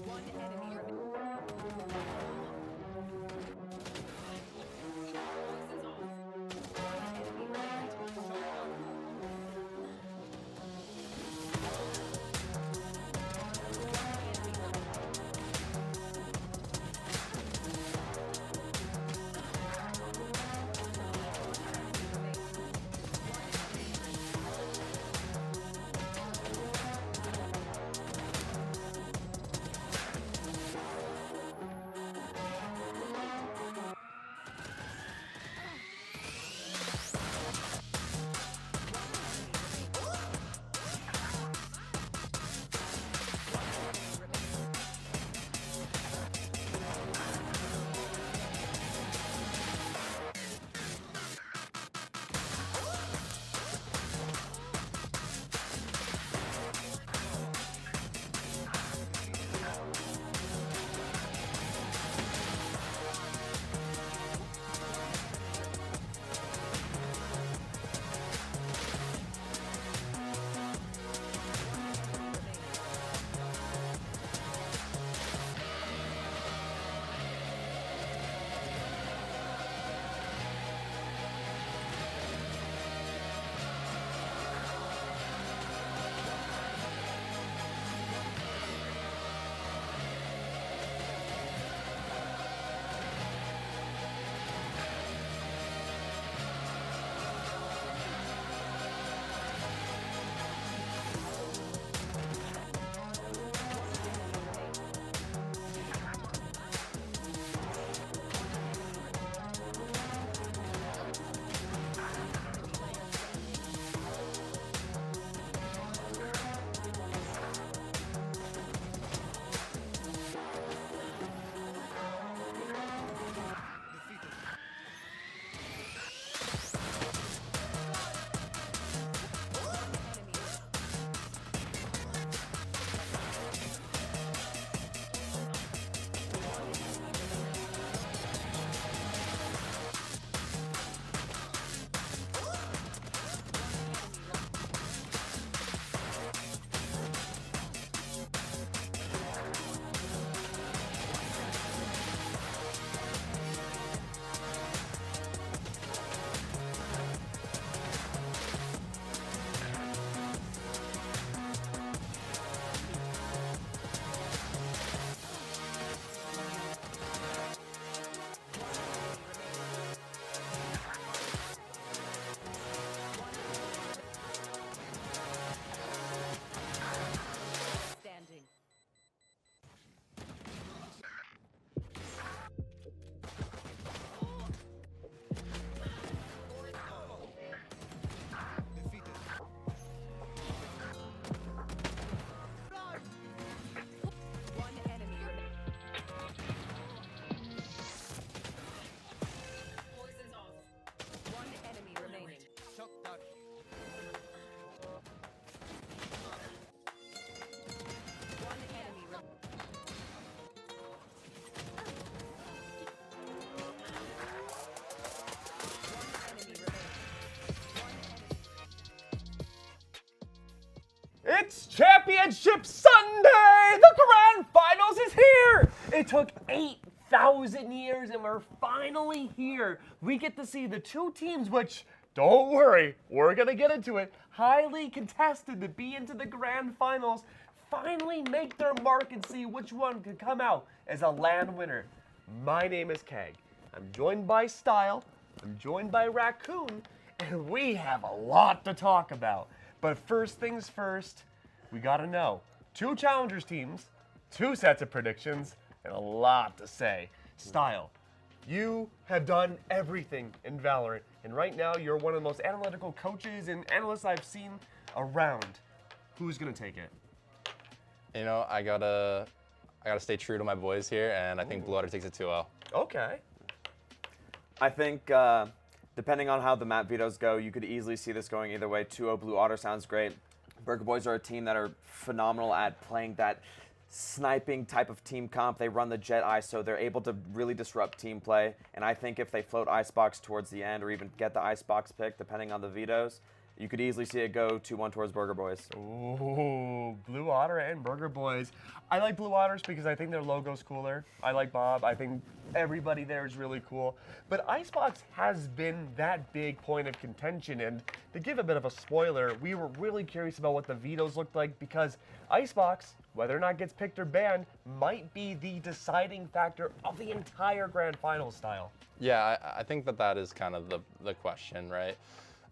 One enemy remaining. It's Championship Sunday! The Grand Finals is here! It took 8,000 years and we're finally here. We get to see the two teams which, don't worry, we're gonna get into it, highly contested to be into the Grand Finals, finally make their mark and see which one could come out as a LAN winner. My name is Keg. I'm joined by Style, I'm joined by Raccoon, and we have a lot to talk about. But first things first, we gotta know. Two Challengers teams, two sets of predictions, and a lot to say. Style, you have done everything in Valorant, and right now you're one of the most analytical coaches and analysts I've seen around. Who's gonna take it? You know, I gotta stay true to my boys here, and I think Blue Water takes it 2-0. Okay. I think depending on how the map vetoes go, you could easily see this going either way. 2-0 Blue Otter sounds great. Burger Boys are a team that are phenomenal at playing that sniping type of team comp. They run the Jet ISO. They're able to really disrupt team play. And I think if they float Icebox towards the end or even get the Icebox pick, depending on the vetoes, You could easily see it go 2-1 towards Burger Boys. Ooh, Blue Otter and Burger Boys. I like Blue Otters because I think their logo's cooler. I like Bob. I think everybody there is really cool. But Icebox has been that big point of contention. And to give a bit of a spoiler, we were really curious about what the vetoes looked like because Icebox, whether or not it gets picked or banned, might be the deciding factor of the entire Grand Final style. Yeah, I think that is kind of the question, right?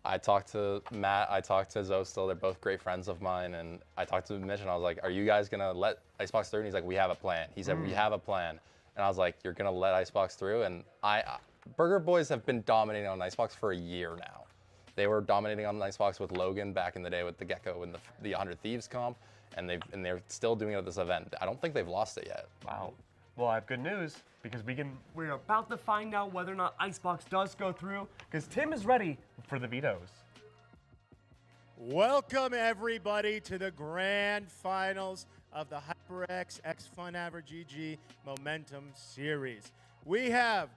I talked to Matt, I talked to Zostal, they're both great friends of mine, and I talked to Mitch and I was like, are you guys gonna let Icebox through? And he's like, we have a plan. He said, we have a plan. And I was like, you're gonna let Icebox through? And Burger Boys have been dominating on Icebox for a year now. They were dominating on Icebox with Logan back in the day with the Gecko and the 100 Thieves comp, and they're still doing it at this event. I don't think they've lost it yet. Wow. Well, I have good news because we're about to find out whether or not Icebox does go through because Tim is ready for the vetoes. Welcome everybody to the grand finals of the HyperX X Fun Average GG Momentum Series. We have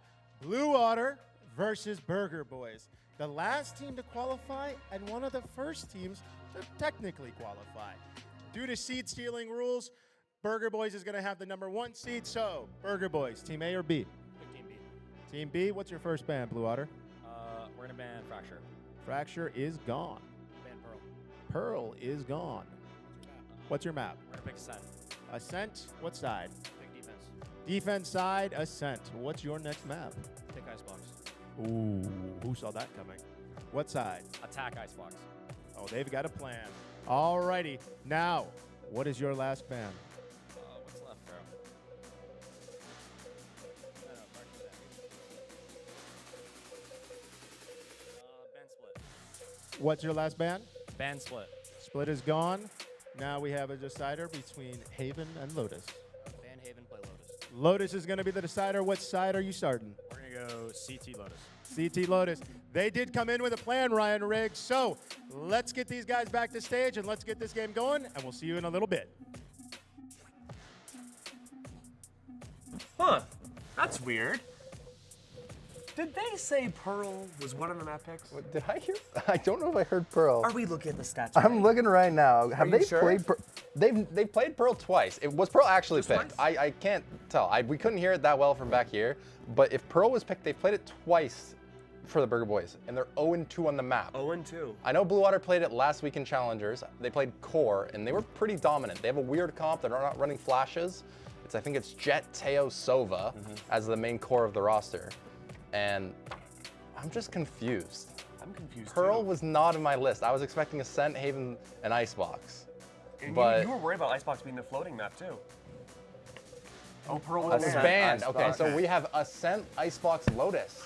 Blue Otter versus Burger Boys, the last team to qualify and one of the first teams to technically qualify. Due to seed stealing rules, Burger Boys is going to have the #1 seed. So, Burger Boys, Team A or B? Team B. Team B, what's your first ban, Blue Otter? We're going to ban Fracture. Fracture is gone. Ban Pearl. Pearl is gone. What's your map? We're going to pick Ascent. Ascent, what side? Big defense. Defense side, Ascent. What's your next map? Pick Icebox. Ooh, who saw that coming? What side? Attack Icebox. Oh, they've got a plan. Alrighty, now, what is your last ban? What's left, bro? Ban Split. What's your last ban? Ban Split. Split is gone. Now we have a decider between Haven and Lotus. Ban Haven, play Lotus. Lotus is going to be the decider. What side are you starting? We're going to go CT Lotus. CT Lotus. They did come in with a plan, Ryan Riggs. So let's get these guys back to stage and let's get this game going, and we'll see you in a little bit. Huh, that's weird. Did they say Pearl was one of the map picks? Did I hear? I don't know if I heard Pearl. Are we looking at the stats? I'm looking right now. Have you they sure? played? They've played Pearl twice. It was Pearl actually Just picked? I can't tell. We couldn't hear it that well from back here. But if Pearl was picked, they've played it twice for the Burger Boys, and they're 0-2 on the map. 0-2. I know Blue Water played it last week in Challengers. They played Core, and they were pretty dominant. They have a weird comp. They're not running flashes. I think it's Jet, Teo, Sova as the main core of the roster. And I'm just confused. I'm confused Pearl too. was not in my list. I was expecting Ascent, Haven, and Icebox. And but you were worried about Icebox being the floating map too. Oh, Pearl was banned. Icebox. Okay, so we have Ascent, Icebox, Lotus.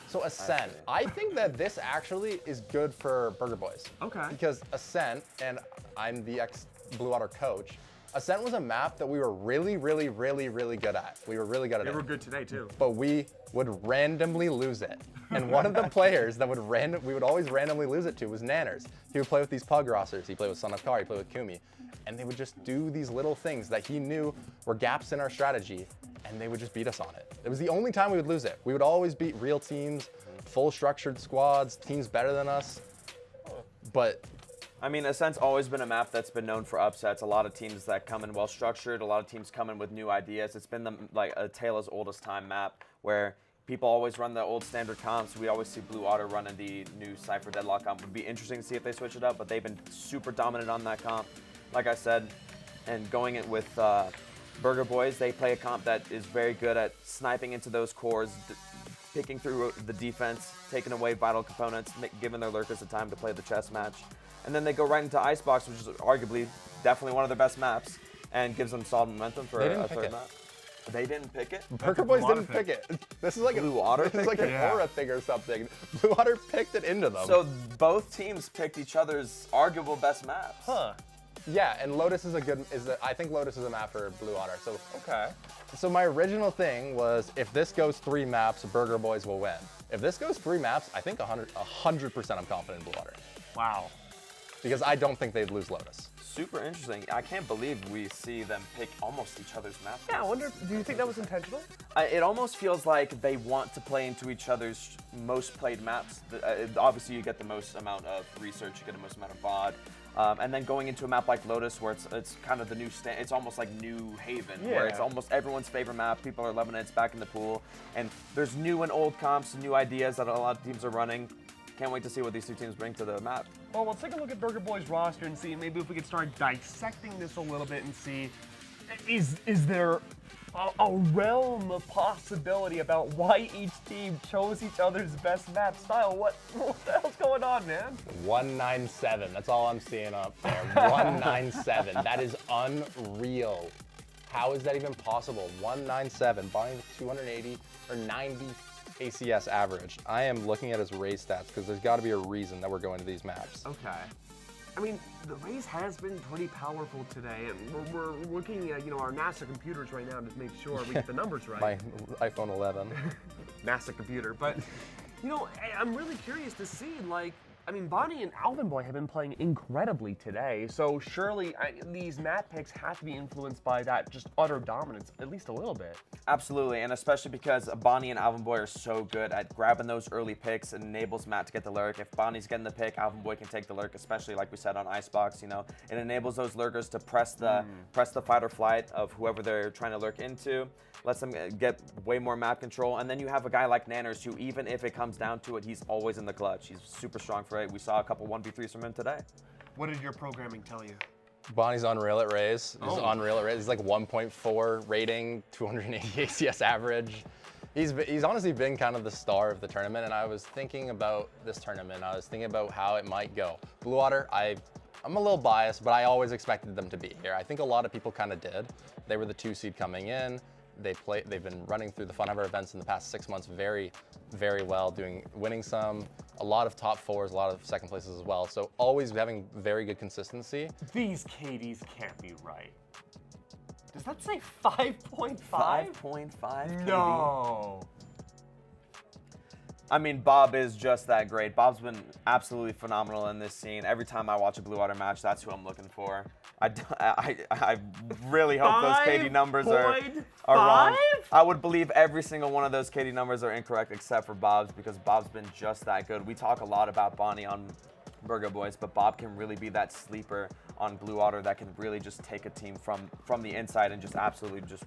So Ascent, I think that this actually is good for Burger Boys. Okay. Because Ascent, and I'm the ex-Blue Water coach, Ascent was a map that we were really, really, really, really good at. We were really good at it. They were good today too. But we would randomly lose it. And one of the players that we would always randomly lose it to was Nanners. He would play with these pug rosters. He played with Son of Kar, he played with Kumi. And they would just do these little things that he knew were gaps in our strategy, and they would just beat us on it. It was the only time we would lose it. We would always beat real teams, full structured squads, teams better than us. But I mean, Ascent's always been a map that's been known for upsets. A lot of teams that come in well structured, a lot of teams come in with new ideas. It's been like a tale as old as time map where people always run the old standard comps. We always see Blue Water running the new Cypher Deadlock comp. It would be interesting to see if they switch it up, but they've been super dominant on that comp. Like I said, and going it with Burger Boys, they play a comp that is very good at sniping into those cores, picking through the defense, taking away vital components, giving their lurkers the time to play the chess match. And then they go right into Icebox, which is arguably definitely one of their best maps, and gives them solid momentum for a third map. They didn't pick it? Burger Boys didn't pick it. This is like Blue Water this is like an aura thing or something. Blue Water picked it into them. So both teams picked each other's arguable best maps. Huh. Yeah, and Lotus is I think Lotus is a map for Blue Water. So okay. So my original thing was if this goes 3 maps, Burger Boys will win. If this goes 3 maps, I think 100% I'm confident in Blue Water. Wow. because I don't think they'd lose Lotus. Super interesting. I can't believe we see them pick almost each other's map. Yeah, I wonder, do you think that was intentional? It almost feels like they want to play into each other's most played maps. Obviously, you get the most amount of research, you get the most amount of VOD. And then going into a map like Lotus, where it's kind of the new it's almost like New Haven, where it's almost everyone's favorite map. People are loving it. It's back in the pool, and there's new and old comps, new ideas that a lot of teams are running. Can't wait to see what these two teams bring to the map. Well, let's take a look at Burger Boy's roster and see maybe if we could start dissecting this a little bit and see is there a realm of possibility about why each team chose each other's best map style. What the hell's going on, man? 197. That's all I'm seeing up there. 197. That is unreal. How is that even possible? 197. Bonnie with 280 or 90 ACS average. I am looking at his race stats because there's got to be a reason that we're going to these maps. Okay. I mean, the race has been pretty powerful today, and we're looking at, our NASA computers right now to make sure we get the numbers right. My iPhone 11. NASA computer. But, I'm really curious to see, Bonnie and Alvin Boy have been playing incredibly today, so surely these map picks have to be influenced by that just utter dominance, at least a little bit. Absolutely, and especially because Bonnie and Alvin Boy are so good at grabbing those early picks. It enables Matt to get the lurk. If Bonnie's getting the pick, Alvin Boy can take the lurk, especially like we said on Icebox. It enables those lurkers to press the fight or flight of whoever they're trying to lurk into. Lets them get way more map control, and then you have a guy like Nanners who, even if it comes down to it, he's always in the clutch. He's super strong for it. We saw a couple 1v3s from him today. What did your programming tell you? Bonnie's unreal at Raze. He's unreal at Raze. He's like 1.4 rating, 280 ACS average. He's honestly been kind of the star of the tournament, and I was thinking about this tournament. I was thinking about how it might go. Blue Water, I'm a little biased, but I always expected them to be here. I think a lot of people kind of did. They were the 2 seed coming in. They've been running through the Funhaver events in the past 6 months very, very well, winning some, a lot of top 4s, a lot of second places as well. So always having very good consistency. These KDs can't be right. Does that say 5.5? 5.5? No. I mean, Bob is just that great. Bob's been absolutely phenomenal in this scene. Every time I watch a Blue Water match, that's who I'm looking for. I really hope those KD numbers are wrong. I would believe every single one of those KD numbers are incorrect except for Bob's, because Bob's been just that good. We talk a lot about Bonnie on Burger Boys, but Bob can really be that sleeper on Blue Water that can really just take a team from the inside and just absolutely just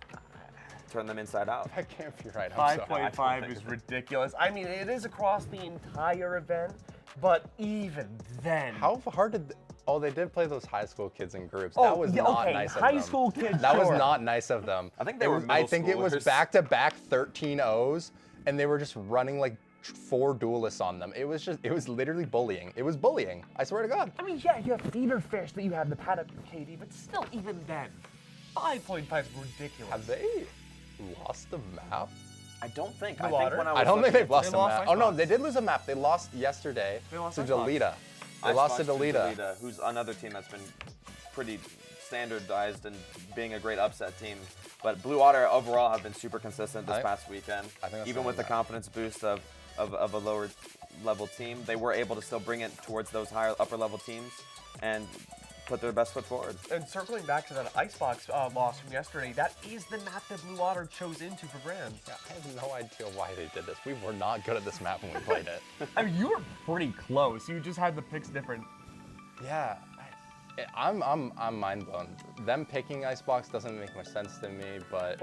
turn them inside out. That can't be right. 5.5 is ridiculous. I mean, it is across the entire event, but even then. How hard did... Oh, they did play those high school kids in groups. That was not nice of them. High school kids, That was not nice of them. I think they were middle I think it was back-to-back 13-0s, and they were just running like 4 duelists on them. It was literally bullying. It was bullying. I swear to God. I mean, yeah, you have feeder fish that you have the pad up your KD, but still, even then, 5.5 is ridiculous. Have they lost the map? I don't think. I don't think they've lost a map. Oh no, they did lose a map. They lost yesterday to Delita. They lost to Delita, who's another team that's been pretty standardized and being a great upset team. But Blue Water overall have been super consistent this past weekend. Even with the confidence boost of a lower level team, they were able to still bring it towards those higher upper level teams and put their best foot forward. And circling back to that Icebox loss from yesterday, that is the map that Blue Water chose into for Brands. Yeah, I have no idea why they did this. We were not good at this map when we played it. I mean, you were pretty close. You just had the picks different. Yeah, I'm mind blown. Them picking Icebox doesn't make much sense to me, but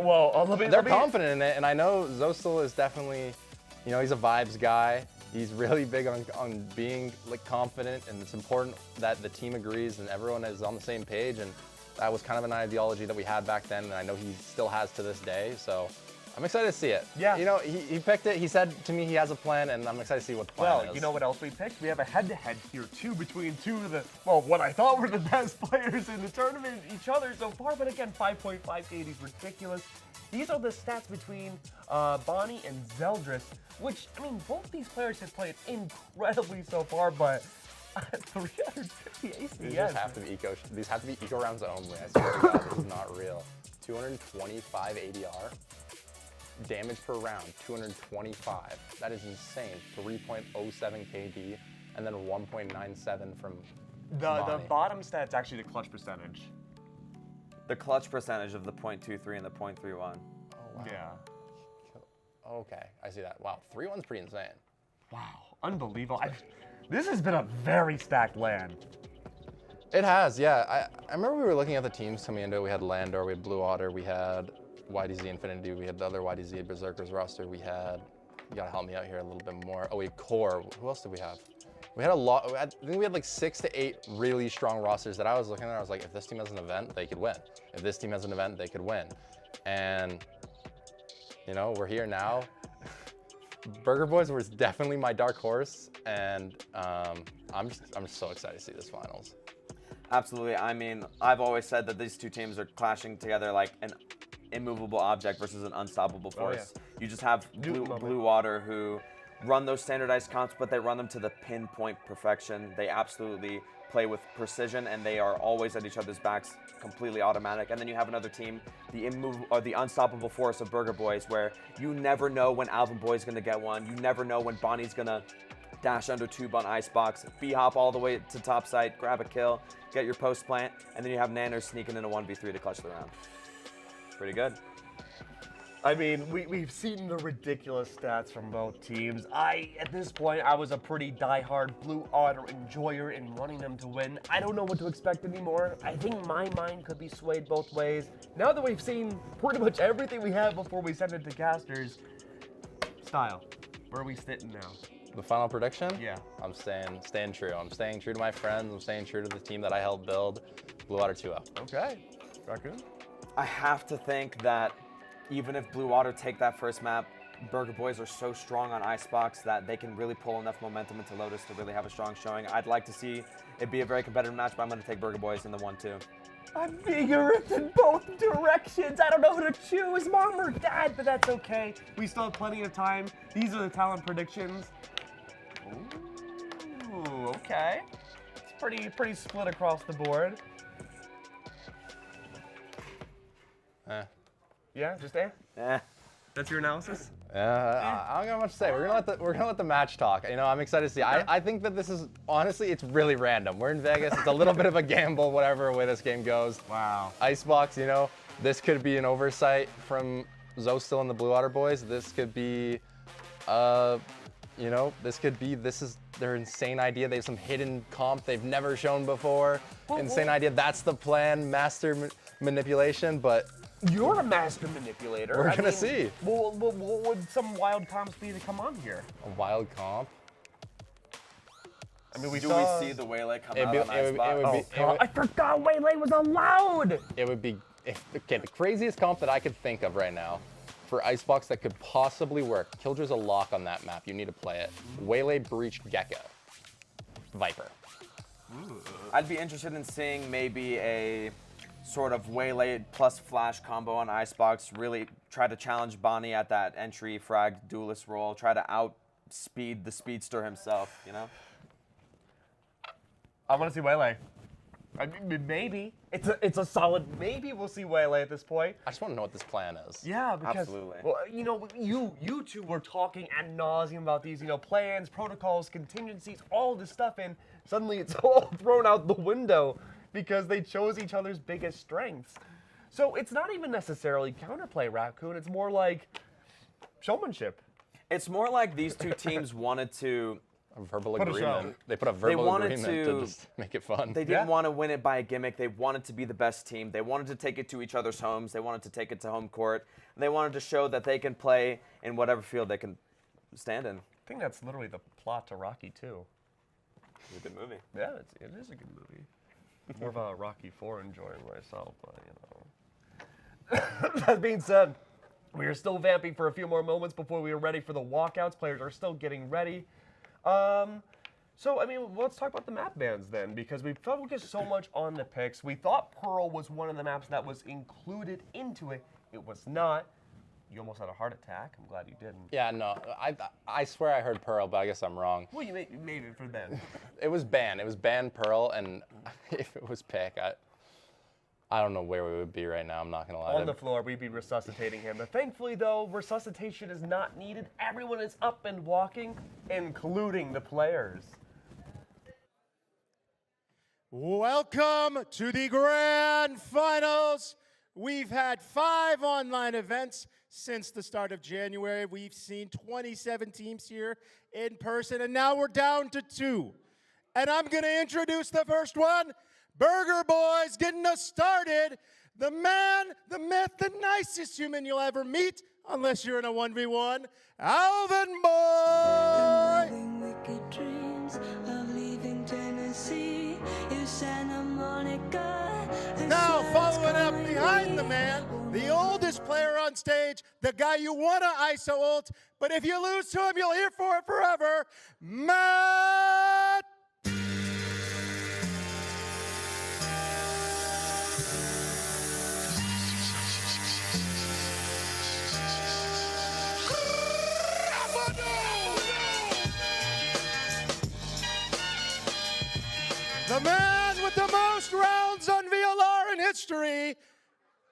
they're confident in it, and I know Zostel is definitely, he's a vibes guy. He's really big on being confident, and it's important that the team agrees and everyone is on the same page, and that was kind of an ideology that we had back then, and I know he still has to this day, so I'm excited to see it. Yeah. He picked it, he said to me he has a plan, and I'm excited to see what the plan is. Well, you know what else we picked? We have a head-to-head here, too, between two of the, what I thought were the best players in the tournament, each other so far, but again, 5.5 KD is ridiculous. These are the stats between Bonnie and Zeldris, which, I mean, both these players have played incredibly so far, but 350 ACS. These have to be eco rounds only. I swear to God, this is not real. 225 ADR. Damage per round, 225. That is insane. 3.07 KD, and then 1.97 from The bottom stat's actually the clutch percentage. The clutch percentage of the .23 and the .31. Oh, wow. Yeah. Okay, I see that. Wow, 3-1's pretty insane. Wow, unbelievable. This has been a very stacked LAN. It has, yeah. I remember we were looking at the teams coming into it. We had Landor, we had Blue Otter, we had YDZ Infinity, we had the other YDZ Berserkers roster. We had, you gotta help me out here a little bit more. Oh, we had Core. Who else did we have? We had a lot. I think we had like 6 to 8 really strong rosters that I was looking at. I was like, if this team has an event, they could win. If this team has an event, they could win. And, you know, we're here now. Burger Boys was definitely my dark horse, and I'm so excited to see this finals. Absolutely. I mean, I've always said that these two teams are clashing together like an immovable object versus an unstoppable force. You just have Blue Water who run those standardized comps, but they run them to the pinpoint perfection. They absolutely play with precision, and they are always at each other's backs, completely automatic. And then you have another team, the unstoppable force of Burger Boys, where you never know when Alvin Boy's gonna get one. You never know when Bonnie's gonna dash under tube on Icebox, B-hop all the way to top site, grab a kill, get your post plant, and then you have Nanners sneaking in a 1v3 to clutch the round. Pretty good. I mean, we've seen the ridiculous stats from both teams. At this point, I was a pretty diehard Blue Otter enjoyer in wanting them to win. I don't know what to expect anymore. I think my mind could be swayed both ways. Now that we've seen pretty much everything we have before we send it to casters, Style, where are we sitting now? The final prediction? Yeah. I'm staying true. I'm staying true to my friends. I'm staying true to the team that I helped build. Blue Otter 2-0. Okay. Raccoon? I have to think that even if Blue Water take that first map, Burger Boys are so strong on Icebox that they can really pull enough momentum into Lotus to really have a strong showing. I'd like to see it be a very competitive match, but I'm going to take Burger Boys in the 1-2. I'm being ripped in both directions. I don't know who to choose, mom or dad, but that's okay. We still have plenty of time. These are the talent predictions. Ooh, okay. It's pretty split across the board. Yeah, just That's your analysis? I don't got much to say. We're gonna let the match talk. You know, I'm excited to see. I think that this is honestly, it's really random. We're in Vegas. It's a little bit of a gamble, whatever way this game goes. Wow. Icebox, you know, this could be an oversight from Zostil and the Blue Water Boys. This could be, you know, this is their insane idea. They have some hidden comp they've never shown before. Insane idea. That's the plan. Master manipulation, but. You're a master manipulator. We're gonna see. What would some wild comps be to come on here? A wild comp? I mean, we see the Waylay come out on Icebox? I forgot Waylay was allowed! It would be, okay, the craziest comp that I could think of right now for Icebox that could possibly work. Kildra's a lock on that map. You need to play it. Waylay, Breach, Gecko. Viper. I'd be interested in seeing maybe a sort of Waylay plus Flash combo on Icebox, really try to challenge Bonnie at that entry frag duelist role, try to outspeed the speedster himself, you know? I want to see Waylay. I mean, maybe. It's a solid maybe we'll see Waylay at this point. I just want to know what this plan is. Yeah, because absolutely. Well, you know, you two were talking ad nauseum about these, you know, plans, protocols, contingencies, all this stuff, and suddenly it's all thrown out the window because they chose each other's biggest strengths. So it's not even necessarily counterplay, Raccoon. It's more like showmanship. It's more like these two teams wanted to a verbal agreement. They put a verbal agreement to just make it fun. They didn't want to win it by a gimmick. They wanted to be the best team. They wanted to take it to each other's homes. They wanted to take it to home court. And they wanted to show that they can play in whatever field they can stand in. I think that's literally the plot to Rocky 2. It's a good movie. Yeah, it is a good movie. More of a Rocky 4 enjoying myself, but you know. That being said, we are still vamping for a few more moments before we are ready for the walkouts. Players are still getting ready. So, I mean, let's talk about the map bans then, because we focused so much on the picks. We thought Pearl was one of the maps that was included into it. It was not. You almost had a heart attack. I'm glad you didn't. Yeah, no, I swear I heard Pearl, but I guess I'm wrong. Well, you made it for them. It was ban. It was ban Pearl, and if it was pick, I don't know where we would be right now. I'm not gonna lie. On the floor, we'd be resuscitating him. But thankfully, though, resuscitation is not needed. Everyone is up and walking, including the players. Welcome to the Grand Finals. We've had 5 online events since the start of January. We've seen 27 teams here in person, and now we're down to 2. And I'm going to introduce the first one. Burger Boys getting us started. The man, the myth, the nicest human you'll ever meet, unless you're in a 1v1, Alvin Boy! Now, following up behind the man, the oldest player on stage, the guy you want to ISO ult, but if you lose to him, you'll hear for it forever, Matt! The man with the most rounds on VLR in history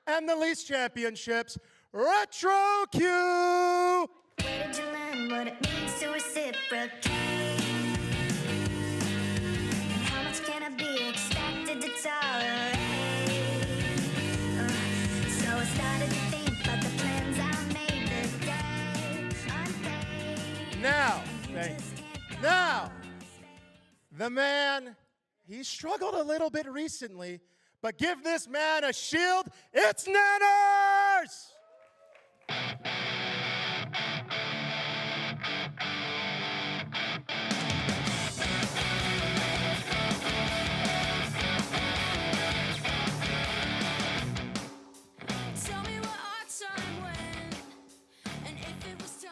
and the least championships, Retro Q. Where did you learn what it means to reciprocate? How much can I be expected to tolerate? So I started to think about the plans I made the day unpaid. Now, the man, he struggled a little bit recently, but give this man a shield, it's Nanners!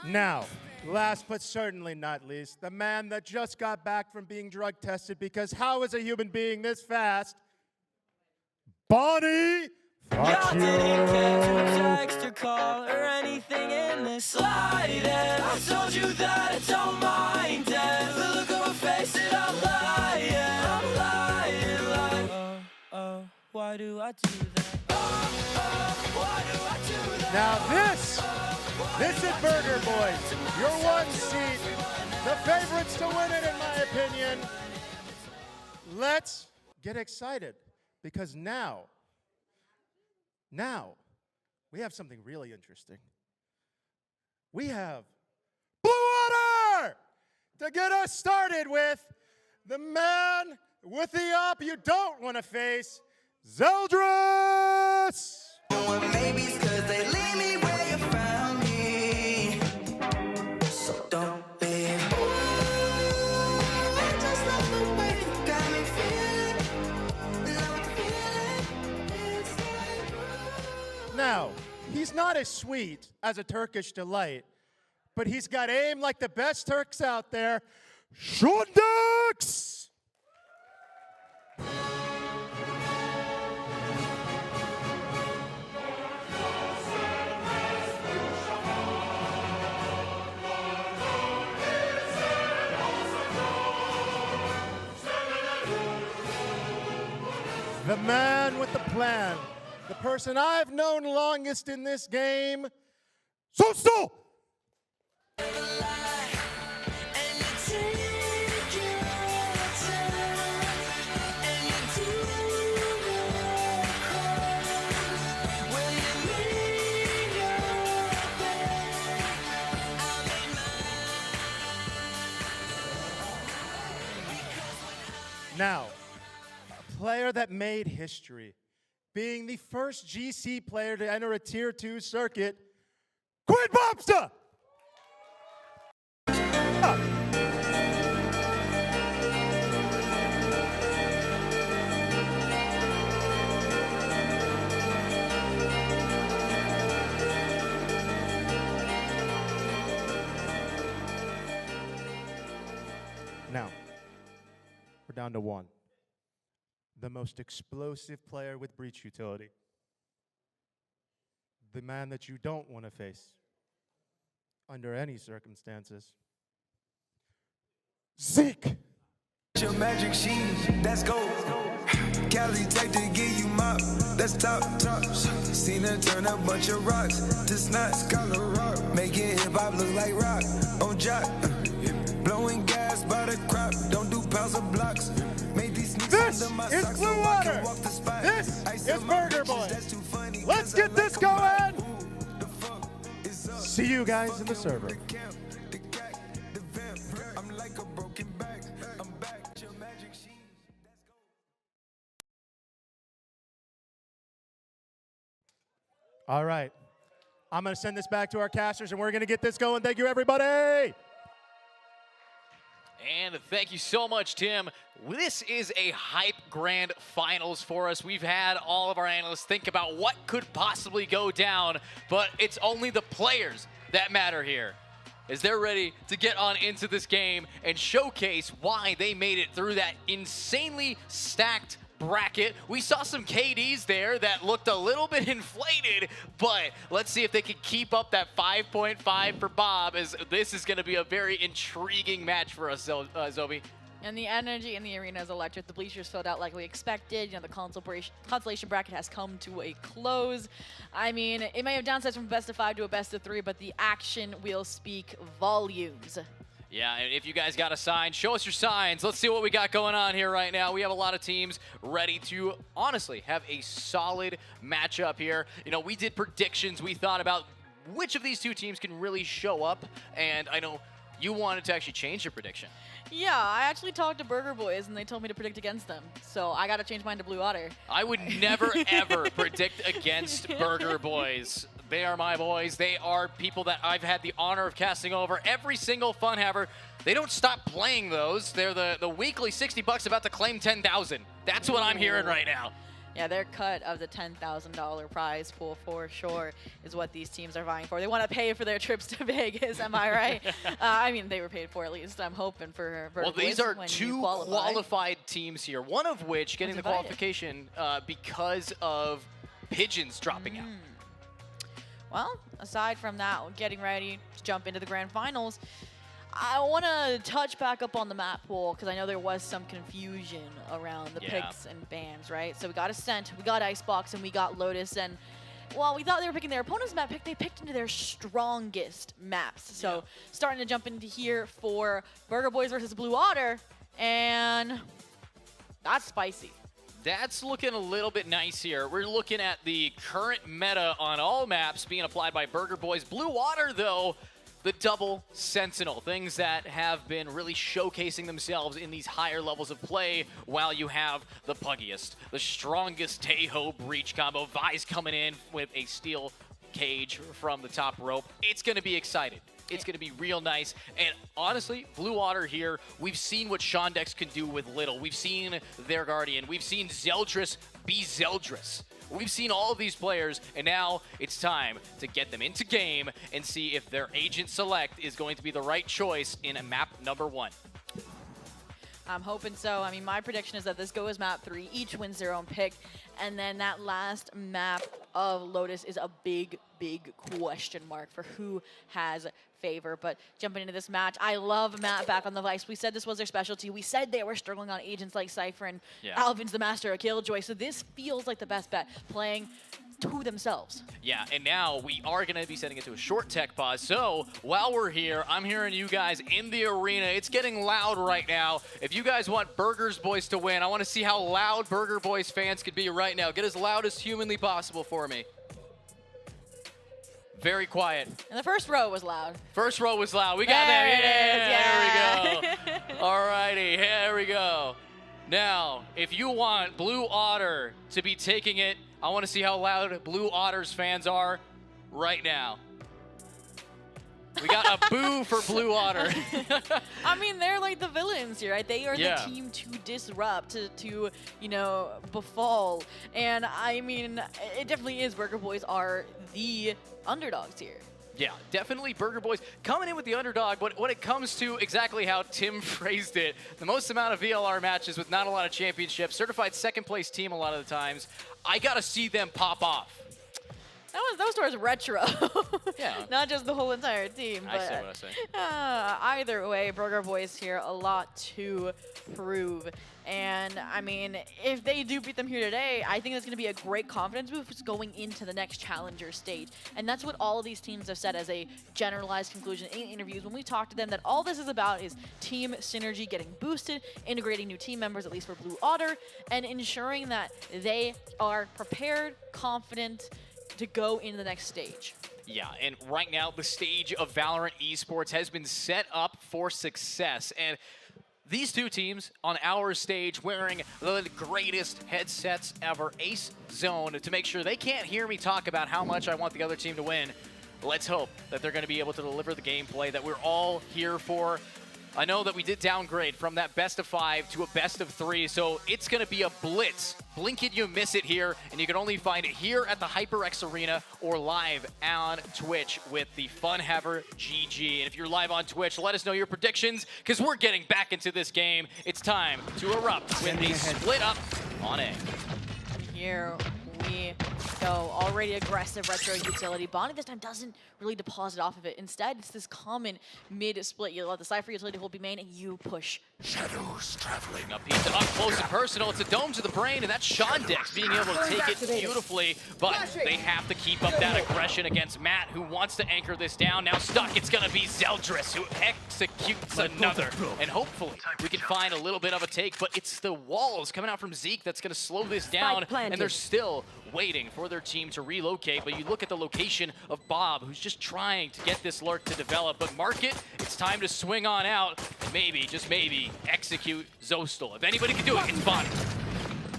Now, last but certainly not least, the man that just got back from being drug tested, because how is a human being this fast? Bonnie! Fuck you! Text or call or anything in this slide. And I told you that I don't mind. And the look on my face that I'm lying. Oh, why do I do that? Why do I do that? Now this is Burger Boys, your 1 seed, the favorites to win it in my opinion. Let's get excited, because now, we have something really interesting. We have Blue Water to get us started with the man with the op you don't want to face, Zeldris! Maybe cause they leave me where you found me. So don't leave. I just love the way you got me feeling. Love the feeling. It's like Now, he's not as sweet as a Turkish delight, but he's got aim like the best Turks out there, Shondex! The man with the plan, the person I've known longest in this game, Sosto! Now, a player that made history, being the first GC player to enter a Tier 2 circuit, Quinn Bobsta! Now, we're down to 1. The most explosive player with breach utility. The man that you don't want to face under any circumstances. Zeke! Your magic sheet, that's gold. Cali tech to give you mop, that's top. Seen her turn a bunch of rocks to snots, color rock. Making hip hop look like rock on jock. Blowing gas by the crop, don't do pounds of blocks. Made these sneaks. This is Blue Water. This is Burger Boy. Let's get this going. See you guys in the server. All right. I'm going to send this back to our casters, and we're going to get this going. Thank you, everybody. And thank you so much, Tim. This is a hype grand finals for us. We've had all of our analysts think about what could possibly go down, but it's only the players that matter here, as they're ready to get on into this game and showcase why they made it through that insanely stacked bracket. We saw some KDs there that looked a little bit inflated, but let's see if they can keep up that 5.5 for Bob, as this is going to be a very intriguing match for us, Zobi. And the energy in the arena is electric. The bleachers filled out like we expected. You know, the consolation bracket has come to a close. I mean, it may have downsides from best of 5 to a best of 3, but the action will speak volumes. Yeah, and if you guys got a sign, show us your signs. Let's see what we got going on here right now. We have a lot of teams ready to, honestly, have a solid matchup here. You know, we did predictions. We thought about which of these two teams can really show up, and I know you wanted to actually change your prediction. Yeah, I actually talked to Burger Boys, and they told me to predict against them. So I got to change mine to Blue Otter. I would never, ever predict against Burger Boys. They are my boys. They are people that I've had the honor of casting over every single Funhaver. They don't stop playing those. They're the weekly $60 about to claim 10,000. That's what I'm hearing right now. Yeah, their cut of the $10,000 prize pool for sure is what these teams are vying for. They want to pay for their trips to Vegas, am I right? I mean, they were paid for at least. I'm hoping for Well, these are two qualified teams here, one of which getting the qualification because of Pigeons dropping out. Well, aside from that, getting ready to jump into the grand finals, I want to touch back up on the map pool because I know there was some confusion around the picks and bans, right? So we got Ascent, we got Icebox, and we got Lotus. And while we thought they were picking their opponent's map pick, they picked into their strongest maps. So starting to jump into here for Burger Boys versus Blue Otter, and that's spicy. That's looking a little bit nice here. We're looking at the current meta on all maps being applied by Burger Boys. Blue Water, though, the double Sentinel. Things that have been really showcasing themselves in these higher levels of play, while you have the puggiest, the strongest Taeho breach combo. Vi's coming in with a steel cage from the top rope. It's going to be exciting. It's going to be real nice. And honestly, Blue Water here, we've seen what Shondex can do with little. We've seen their Guardian. We've seen Zeldris be Zeldris. We've seen all of these players, and now it's time to get them into game and see if their agent select is going to be the right choice in map number 1. I'm hoping so. I mean, my prediction is that this goes map 3. Each wins their own pick. And then that last map of Lotus is a big, big question mark for who has favor. But jumping into this match, I love Matt back on the Vice. We said this was their specialty. We said they were struggling on agents like Cypher, and Alvin's the master of Killjoy. So this feels like the best bet, playing to themselves. Yeah, and now we are going to be setting it to a short tech pause. So while we're here, I'm hearing you guys in the arena. It's getting loud right now. If you guys want Burgers Boys to win, I want to see how loud Burger Boys fans could be right now. Get as loud as humanly possible for me. Very quiet. And the first row was loud. First row was loud. We got there we go. Alrighty, here we go. Now, if you want Blue Otter to be taking it, I want to see how loud Blue Otters fans are right now. We got a boo for Blue Otter. I mean, they're like the villains here, right? They are the team to disrupt, to you know, befall. And I mean, it definitely is. Burger Boys are the underdogs here. Yeah, definitely Burger Boys coming in with the underdog, but when it comes to exactly how Tim phrased it, the most amount of VLR matches with not a lot of championships, certified second place team a lot of the times, I gotta see them pop off. That was towards retro. Yeah. Not just the whole entire team. I But, say what I say. Either way, Burger Boys here, a lot to prove. And, I mean, if they do beat them here today, I think that's going to be a great confidence boost going into the next challenger stage. And that's what all of these teams have said as a generalized conclusion in interviews when we talk to them, that all this is about is team synergy getting boosted, integrating new team members, at least for Blue Otter, and ensuring that they are prepared, confident to go into the next stage. Yeah, and right now the stage of Valorant Esports has been set up for success. And these two teams on our stage wearing the greatest headsets ever, Ace Zone, to make sure they can't hear me talk about how much I want the other team to win. Let's hope that they're going to be able to deliver the gameplay that we're all here for. I know that we did downgrade from that best of 5 to a best of 3, so it's going to be a blitz. Blink it, you miss it here, and you can only find it here at the HyperX Arena or live on Twitch with the Funhaver GG. And if you're live on Twitch, let us know your predictions, because we're getting back into this game. It's time to erupt with a split up on A. Here we go. Already aggressive retro utility. Bonnie this time doesn't really deposit off of it. Instead, it's this common mid-split. You let the Cypher utility hold B main, and you push. Shadows traveling. Up piece up close and personal. It's a dome to the brain, and that's Shondex being able to take it beautifully. But they have to keep up that aggression against Matt, who wants to anchor this down. Now stuck, it's going to be Zeldris, who executes another. And hopefully, we can find a little bit of a take, but it's the walls coming out from Zeke that's going to slow this down, and they're still waiting for their team to relocate. But you look at the location of Bob, who's just trying to get this lurk to develop. But Market, it's time to swing on out, and maybe, just maybe, execute Zostal. If anybody can do it, it's Bonnie.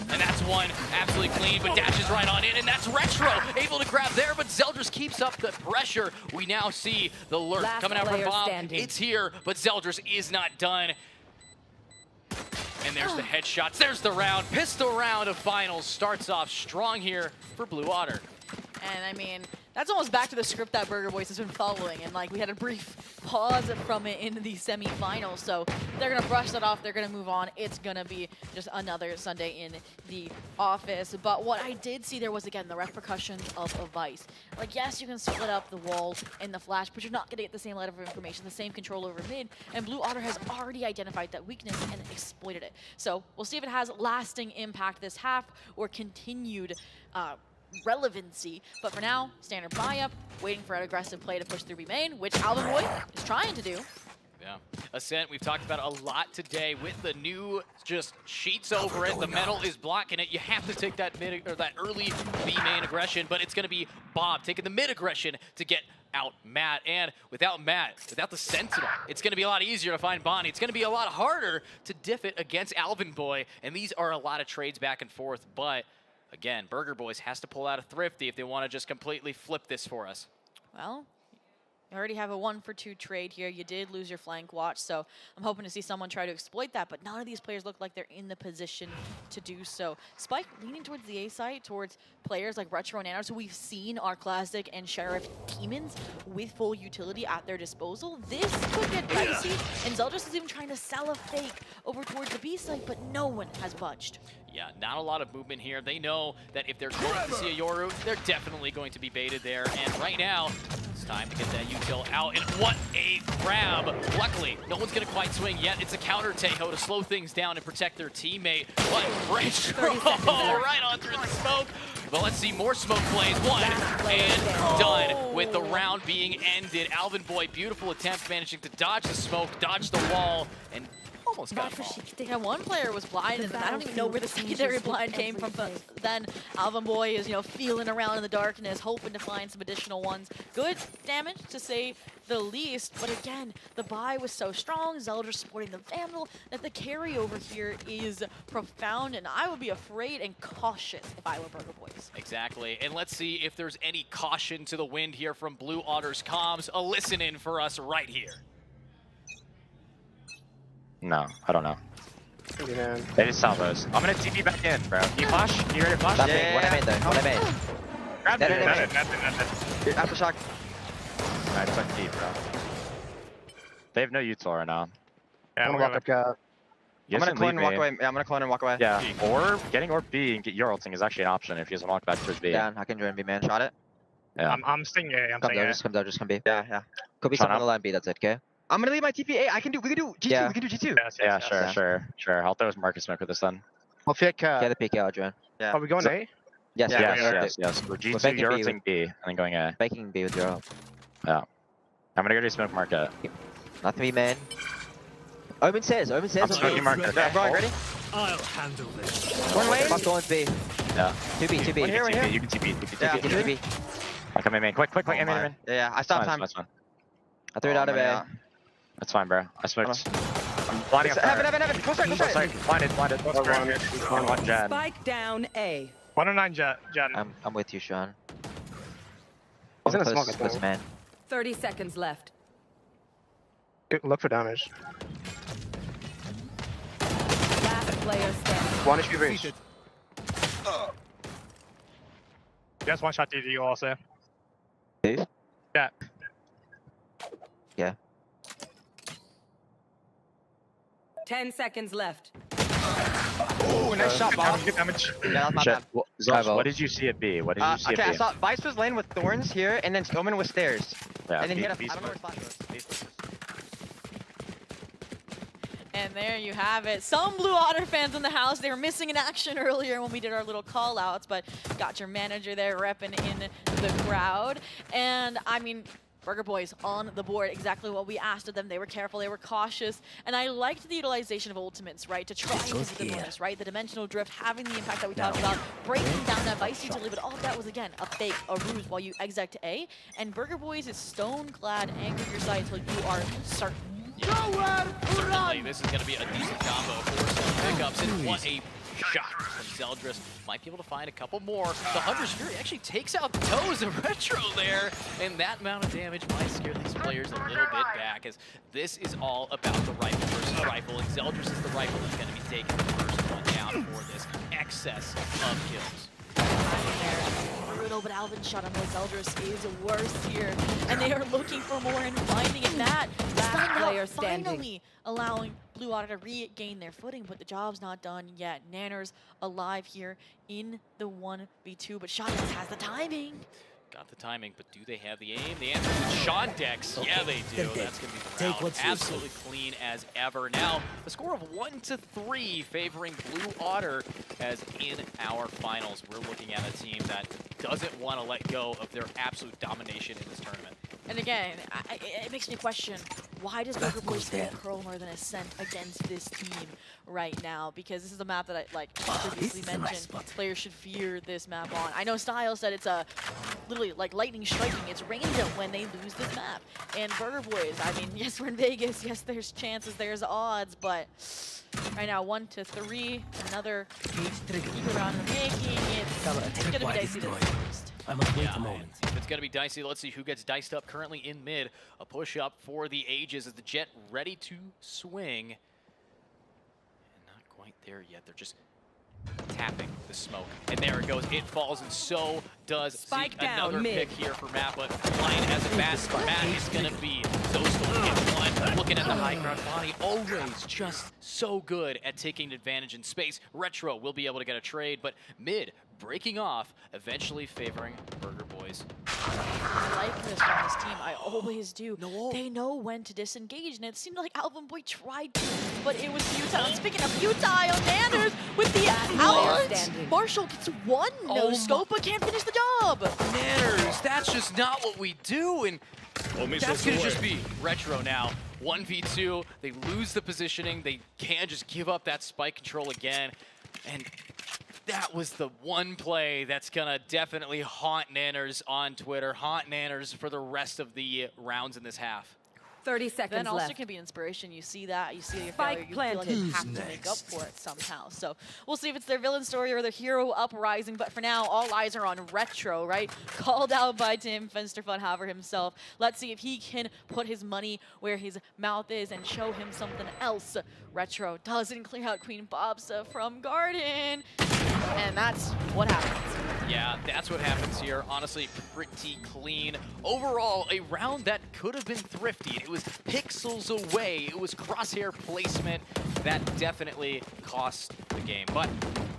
And that's one absolutely clean, but dashes right on in, and that's Retro able to grab there, but Zeldris keeps up the pressure. We now see the lurk coming out from Bob. Standing. It's here, but Zeldris is not done. And there's the headshots. There's the round. Pistol round of finals starts off strong here for Blue Otter. And I mean, that's almost back to the script that Burger Boys has been following. And like, we had a brief pause from it in the semifinals. So they're going to brush that off. They're going to move on. It's going to be just another Sunday in the office. But what I did see there was, again, the repercussions of a Vice. Like, yes, you can split up the walls in the flash, but you're not going to get the same level of information, the same control over mid. And Blue Otter has already identified that weakness and exploited it. So we'll see if it has lasting impact this half or continued relevancy. But for now, standard buy-up, waiting for an aggressive play to push through B main, which Alvin Boy is trying to do. Yeah. Ascent, we've talked about a lot today with the new just sheets over it. The metal is blocking it. You have to take that mid or that early B main aggression, but it's going to be Bob taking the mid aggression to get out Matt. And without Matt, without the Sentinel, it's going to be a lot easier to find Bonnie. It's going to be a lot harder to diff it against Alvin Boy. And these are a lot of trades back and forth, but again, Burger Boys has to pull out a Thrifty if they want to just completely flip this for us. Well, you already have a 1-for-2 trade here. You did lose your flank watch, so I'm hoping to see someone try to exploit that, but none of these players look like they're in the position to do so. Spike leaning towards the A site, towards players like Retro and Nano, so we've seen our Classic and Sheriff demons with full utility at their disposal. This could get dicey, and Zeldris is even trying to sell a fake over towards the B site, but no one has budged. Yeah, not a lot of movement here. They know that if they're going to see a Yoru, they're definitely going to be baited there. And right now, it's time to get that util out. And what a grab. Luckily, no one's going to quite swing yet. It's a counter Teho to slow things down and protect their teammate. But Retro right on through the smoke. But let's see more smoke plays. One and done with the round being ended. Alvin Boy, beautiful attempt, managing to dodge the smoke, dodge the wall, and almost got him all. Yeah, one player was blind, and I don't even know where the secondary blind came from, but then Alvin Boy is, feeling around in the darkness, hoping to find some additional ones. Good damage, to say the least, but again, the buy was so strong, Zeldris supporting the Vandal, that the carryover here is profound, and I would be afraid and cautious if I were Burger Boys. Exactly, and let's see if there's any caution to the wind here from Blue Otter's comms. A listen in for us right here. No, I don't know. They just saw those. I'm gonna TP back in, bro. Can you flash? Can you ready to flash? Yeah, what I made though. What I made. Grab it. Nothing. Aftershock. Alright, it's like deep, bro. They have no util right now. Yeah, I'm gonna walk up cap. I'm gonna clone and walk away. Yeah, I'm gonna clone and walk away. Yeah, or getting or B and get your ulting is actually an option if he doesn't walk back towards B. Yeah, I can join B man. Shot it. Yeah. I'm staying A. I'm staying A. Just come B. Yeah. Could be Sean, someone on the line B, that's it, okay? I'm gonna leave my TP A. We can do G2. Yeah. We can do G2. Yeah, sure. I'll throw Marcus Smoke with this then. We'll pick. Get the PK, Adrian. Yeah. Are we going A? Yes. Yes. We're G2, you're ulting B, and then going A. Baking B with your ult. Yeah. I'm gonna go do smoke market. Not to be main. Omen says. I'm smoking market. Yeah, bro, ready? I'll handle this. One way. Fuck going B. Yeah. 2B. One here. You can TP. Yeah, 2B. I'm coming main. Quick. I'm in. Yeah, I stopped time. That's fine. I threw it out of A. That's fine, bro. I smoked. I'm blinding up. Heaven. Close right. Blinded. One Jet. Spike down A. 109 Jet. I'm with you, Sean. He's in a smoke. This man. 30 seconds left. Look for damage. Last player standing. 1 HP range. You guys one shot DD, you all say. Who? Yeah. Yeah. 10 seconds left. Oh, nice shot, Bob. Good damage. Yeah, that's my bad. Zosh, what did you see at B? Okay, I saw Vice was laying with thorns here, and then Omen was stairs. Yeah, and then he had B I don't know where his flash was. And there you have it. Some Blue Otter fans in the house, they were missing in action earlier when we did our little call outs, but got your manager there repping in the crowd. And I mean, Burger Boys on the board, exactly what we asked of them. They were careful, they were cautious, and I liked the utilization of ultimates, right? To try and hit the bonus, right? The dimensional drift having the impact that we talked about, breaking down that Vice utility, but all of that was, again, a fake, a ruse while you exec to A. And Burger Boys is stone-clad, anchored your side until you are certain. Certainly, this is going to be a decent combo for some pickups, and what a shot from Zeldris. Might be able to find a couple more. The Hunter's Fury actually takes out the toes of Retro there, and that amount of damage might scare these players a little bit back, as this is all about the rifle versus rifle, and Zeldris is the rifle that's going to be taking the first one down for this excess of kills. Brutal, but Alvin shot on Zeldris is worse here, and they are looking for more and finding it. That player finally allowing Blue Otter to regain their footing, but the job's not done yet. Nanner's alive here in the 1v2, but Shotdex has the timing. Got the timing, but do they have the aim? The answer is Shondex. Yeah, they do. That's going to be the round. Absolutely clean as ever. Now, the score of 1-3 favoring Blue Otter, as in our finals, we're looking at a team that doesn't want to let go of their absolute domination in this tournament. And again, it makes me question, why does Burger Boys feel Curl more than Ascent against this team right now? Because this is a map that I previously mentioned. Players should fear this map on. I know Style said it's a literally like lightning striking. It's random when they lose this map. And Burger Boys, I mean, yes, we're in Vegas. Yes, there's chances, there's odds, but right now 1-3, another eager round of making. It's gonna be dicey to first. I must wait a moment. If it's going to be dicey, let's see who gets diced up currently in mid. A push up for the ages as the Jet ready to swing. And not quite there yet. They're just tapping the smoke. And there it goes. It falls, and so does Zeke. Another pick here for Matt, but flying as a bat. Matt is going to be Zostal get one. Looking at the high ground, Bonnie always just so good at taking advantage in space. Retro will be able to get a trade, but mid breaking off, eventually favoring Burger Boys. I like this from this team. I always do. They know when to disengage, and it seemed like Alvin Boy tried to, but it was futile. And speaking of futile, Nanners with the out. Marshall gets one no-scope, but can't finish the job. Nanners, that's just not what we do, and that's going to just be Retro now. 1v2, they lose the positioning, they can't just give up that spike control again, and that was the one play that's going to definitely haunt Nanners on Twitter, haunt Nanners for the rest of the rounds in this half. 30 seconds then also left. can be inspiration. You see that, you see your failure, you feel like you have to make up for it somehow. So we'll see if it's their villain story or their hero uprising, but for now, all eyes are on Retro, right? Called out by Tim Fensterfunhaver himself. Let's see if he can put his money where his mouth is and show him something else. Retro doesn't clear out Queen Bobsa from Garden, and that's what happens. Yeah, that's what happens here. Honestly, pretty clean. Overall, a round that could have been thrifty. It was pixels away. It was crosshair placement that definitely cost the game. But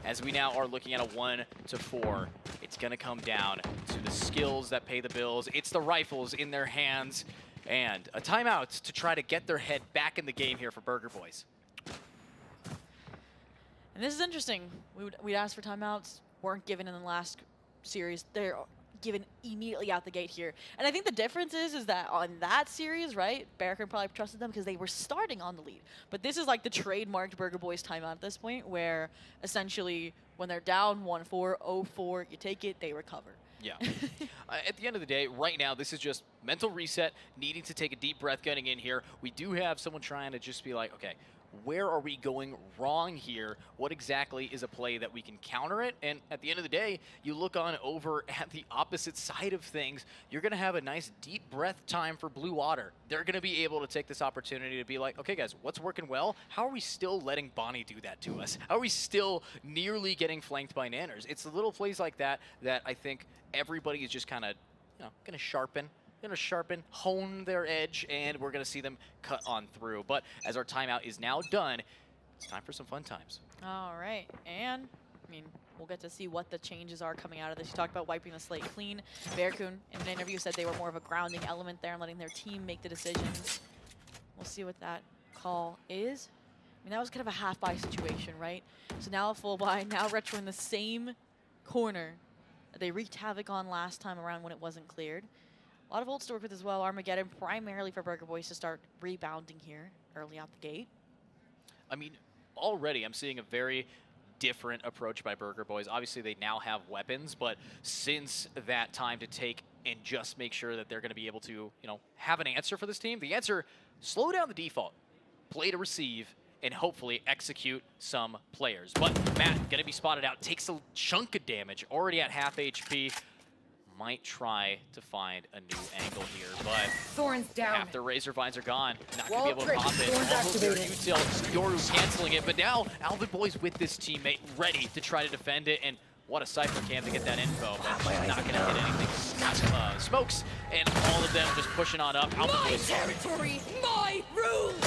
as we now are looking at a 1-4, it's going to come down to the skills that pay the bills. It's the rifles in their hands and a timeout to try to get their head back in the game here for Burger Boys. And this is interesting. We'd asked for timeouts, weren't given in the last series. They're given immediately out the gate here. And I think the difference is that on that series, right, Barracan probably trusted them because they were starting on the lead. But this is like the trademarked Burger Boys timeout at this point, where essentially when they're down 1-4, 0-4, you take it, they recover. Yeah. At the end of the day, right now, this is just mental reset, needing to take a deep breath getting in here. We do have someone trying to just be like, okay, where are we going wrong here? What exactly is a play that we can counter it? And at the end of the day, you look on over at the opposite side of things, you're going to have a nice deep breath time for Blue Water. They're going to be able to take this opportunity to be like, okay, guys, what's working well? How are we still letting Bonnie do that to us? How are we still nearly getting flanked by Nanners? It's the little plays like that that I think everybody is just kind of, going to sharpen, hone their edge, and we're going to see them cut on through. But as our timeout is now done, it's time for some fun times. All right, and I mean, we'll get to see what the changes are coming out of this. You talked about wiping the slate clean. Barracan, in an interview, said they were more of a grounding element there and letting their team make the decisions. We'll see what that call is. I mean, that was kind of a half-buy situation, right? So now a full buy, now Retro in the same corner that they wreaked havoc on last time around when it wasn't cleared. A lot of ults to work with as well. Armageddon primarily for Burger Boys to start rebounding here early out the gate. I mean, already I'm seeing a very different approach by Burger Boys. Obviously, they now have weapons, but since that time to take and just make sure that they're going to be able to, have an answer for this team, the answer, slow down the default, play to receive, and hopefully execute some players. But Matt, going to be spotted out, takes a chunk of damage, already at half HP. Might try to find a new angle here, but Thorns down. After Razor Vines are gone, not going to be able to pop it. Almost there, Util, Yoru canceling it, but now Alvin Boy's with this teammate, ready to try to defend it, and what a Cypher cam to get that info, but not going to hit anything. Smokes, and all of them just pushing on up. Alvin My Boy's territory, my rules!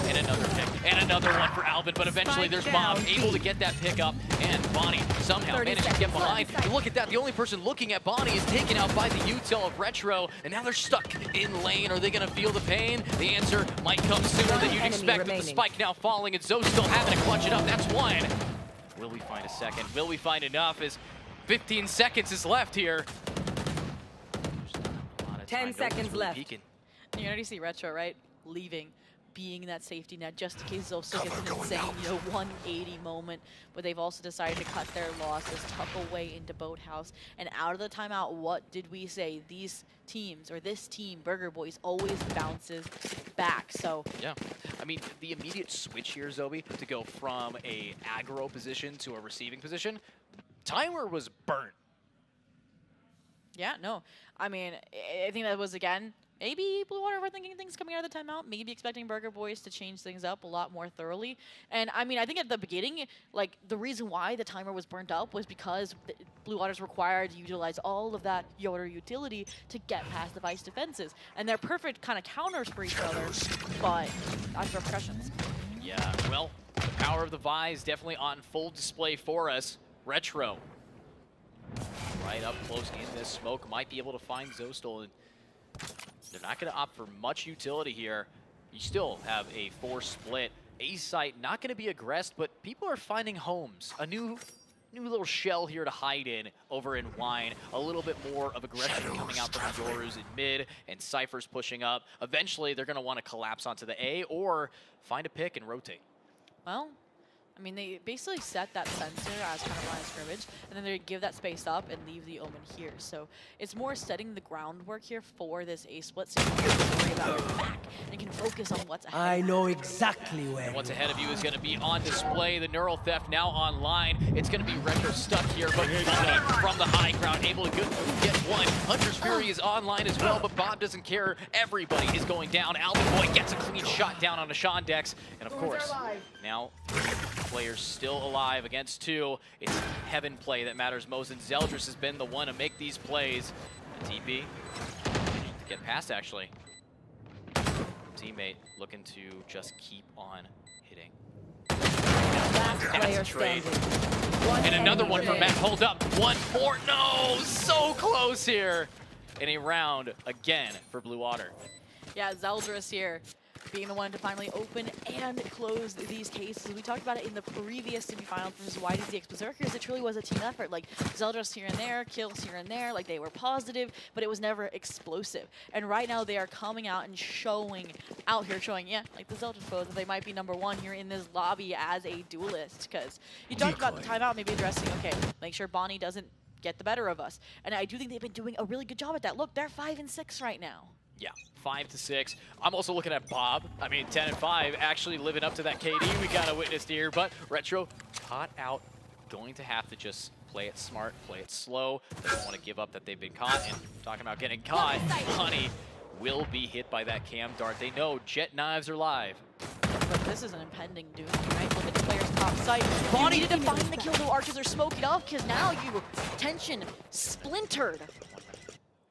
and another pick, and another one for Alvin, but eventually there's Bob able to get that pick up, and Bonnie somehow managed to get behind. And look at that, the only person looking at Bonnie is taken out by the util of Retro, and now they're stuck in lane. Are they going to feel the pain? The answer might come sooner than you'd expect, with the spike now falling, and Zoe still having to clutch it up. That's one. Will we find a second? Will we find enough? As 15 seconds is left here. 10 seconds left. You can already see Retro, right? Leaving, being that safety net just in case Zoe still gets an insane, 180 moment. But they've also decided to cut their losses, tuck away into Boathouse. And out of the timeout, what did we say? These teams, or this team, Burger Boys, always bounces back. So yeah, I mean, the immediate switch here, Zoe, to go from a aggro position to a receiving position, timer was burnt. yeah, no. I mean, I think that was, again, maybe Blue Water overthinking things coming out of the timeout, maybe expecting Burger Boys to change things up a lot more thoroughly. And I mean, I think at the beginning, like, the reason why the timer was burnt up was because Blue Water's required to utilize all of that Yoder utility to get past the Vice defenses. And they're perfect kind of counters for each other, but that's repercussions. Yeah, well, the power of the Vise definitely on full display for us. Retro, right up close in this smoke, might be able to find Zostal. They're not going to opt for much utility here. You still have a 4 split. A-site not going to be aggressed, but people are finding homes. A new little shell here to hide in over in Wine. A little bit more of aggression coming out from Yorus in mid, and Cypher's pushing up. Eventually, they're going to want to collapse onto the A or find a pick and rotate. Well, I mean, they basically set that sensor as kind of line of scrimmage, and then they give that space up and leave the Omen here. So it's more setting the groundwork here for this A-split. So worry about your back and can focus on what's ahead. I know exactly where. And what's ahead of you is going to be on display. The Neural Theft now online. It's going to be Retro stuck here, but Bunny from the high ground able to get one. Hunter's Fury is online as well, but Bob doesn't care. Everybody is going down. Alvin Boy gets a clean shot down on a Shondex. And of course, now players still alive against 2. It's heaven play that matters most, and Zeldris has been the one to make these plays. A TP to get past, actually. Teammate looking to just keep on hitting. That's a trade. And another one for Matt. Hold up. One more. No! So close here. In a round again for Blue Water. Yeah, Zeldris here being the one to finally open and close these cases. We talked about it in the previous semifinal versus YDZX Berserkers. It truly was a team effort. Like, Zeldris here and there, kills here and there. Like, they were positive, but it was never explosive. And right now, they are coming out and showing, yeah, like the Zeldris pose, that they might be #1 here in this lobby as a duelist. Because you talked about the timeout, maybe addressing, okay, make sure Bonnie doesn't get the better of us. And I do think they've been doing a really good job at that. Look, they're 5-6 right now. Yeah, 5-6. I'm also looking at Bob. I mean, 10-5, actually living up to that KD we got to witness here. But Retro caught out, going to have to just play it smart, play it slow. They don't want to give up that they've been caught. And talking about getting caught, Honey will be hit by that cam dart. They know Jet Knives are live. But this is an impending doom, right? Look at the player's top site. Bonnie needed to find the kill, though. Archers are smoking off because now you tension splintered.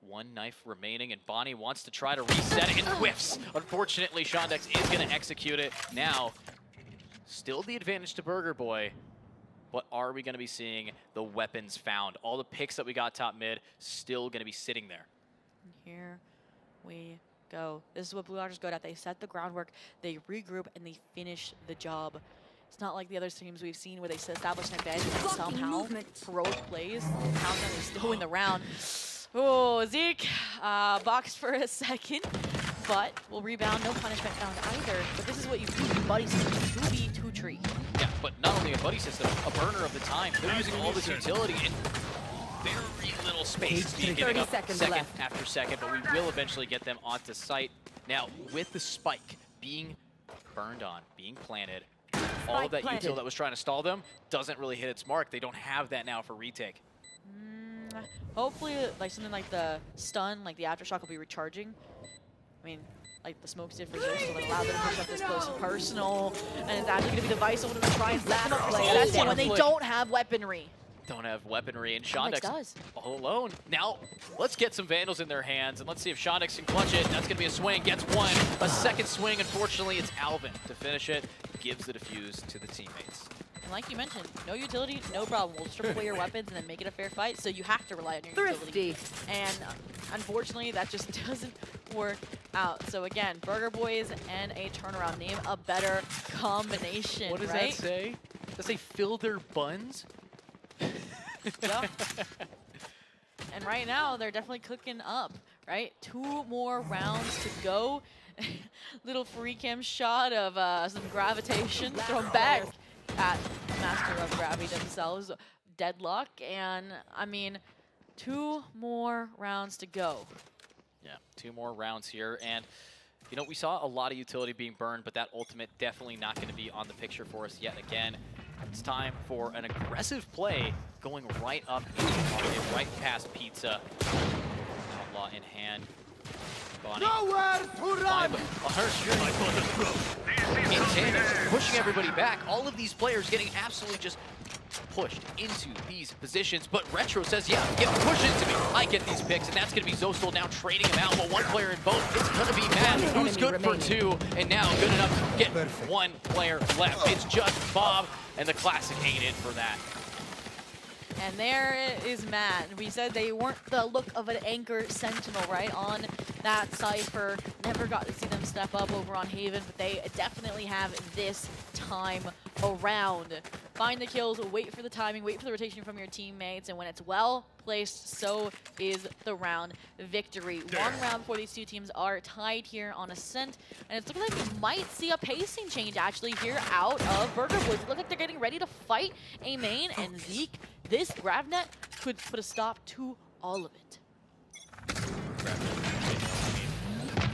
One knife remaining, and Bonnie wants to try to reset it and whiffs. Unfortunately, Shondex is going to execute it. Now, still the advantage to Burger Boy, but are we going to be seeing the weapons found? All the picks that we got top mid still going to be sitting there. Here we go. This is what Blue Waters good at. They set the groundwork, they regroup, and they finish the job. It's not like the other teams we've seen where they establish an advantage and somehow heroic plays. Countdown is still in the round. Oh, Zeke boxed for a second, but will rebound. No punishment found either. But this is what you do. Buddy system, 2v2 Yeah, but not only a buddy system, a burner of the time. They're using all this utility in very little space. Getting up second after second, but we will eventually get them onto site. Now, with the spike being burned on, being planted, all of that util that was trying to stall them doesn't really hit its mark. They don't have that now for retake. Hopefully, like something like the stun, like the aftershock will be recharging. I mean, like the smokes did for Zeus, so like allow them to push up this close and personal, and it's actually going to be the Vice over to try and set them up. That's it when they don't have weaponry. Don't have weaponry, and Shondex all alone. Now, let's get some Vandals in their hands, and let's see if Shondex can clutch it. That's going to be a swing, gets one. A second swing, unfortunately, it's Alvin to finish it. Gives the defuse to the teammates. And like you mentioned, no utility, no problem. We'll strip away your weapons and then make it a fair fight, so you have to rely on your utility. And unfortunately, that just doesn't work out. So again, Burger Boys and a turnaround. Name a better combination, What does right? that say? Does that say fill their buns? Yep. And right now, they're definitely cooking up, right? 2 more rounds to go. Little free cam shot of some gravitation thrown back at Master of Gravity themselves. Deadlock, and I mean, 2 more rounds to go. Yeah, 2 more rounds here, and you know, we saw a lot of utility being burned, but that ultimate definitely not going to be on the picture for us yet again. It's time for an aggressive play going right up into the market, right past Pizza. Outlaw in hand. Bonnie. Nowhere to run! In tandem, pushing everybody back. All of these players getting absolutely just pushed into these positions, but Retro says, yeah, get pushed into me. I get these picks, and that's going to be Zostel now trading him out, but 1 player in both. It's going to be Matt, who's good for 2, and now good enough to get 1 player left. It's just Bob, and the Classic ain't in for that. And there is Matt. We said they weren't the look of an anchor sentinel, right, on that Cypher. Never got to see them step up over on Haven, but they definitely have this time around. Find the kills, wait for the timing, wait for the rotation from your teammates, and when it's well placed, so is the round victory. 1 round before these 2 teams are tied here on Ascent, and it's looking like we might see a pacing change actually here out of Burger Boys. It looks like they're getting ready to fight a main, and Zeke, this GravNet could put a stop to all of it.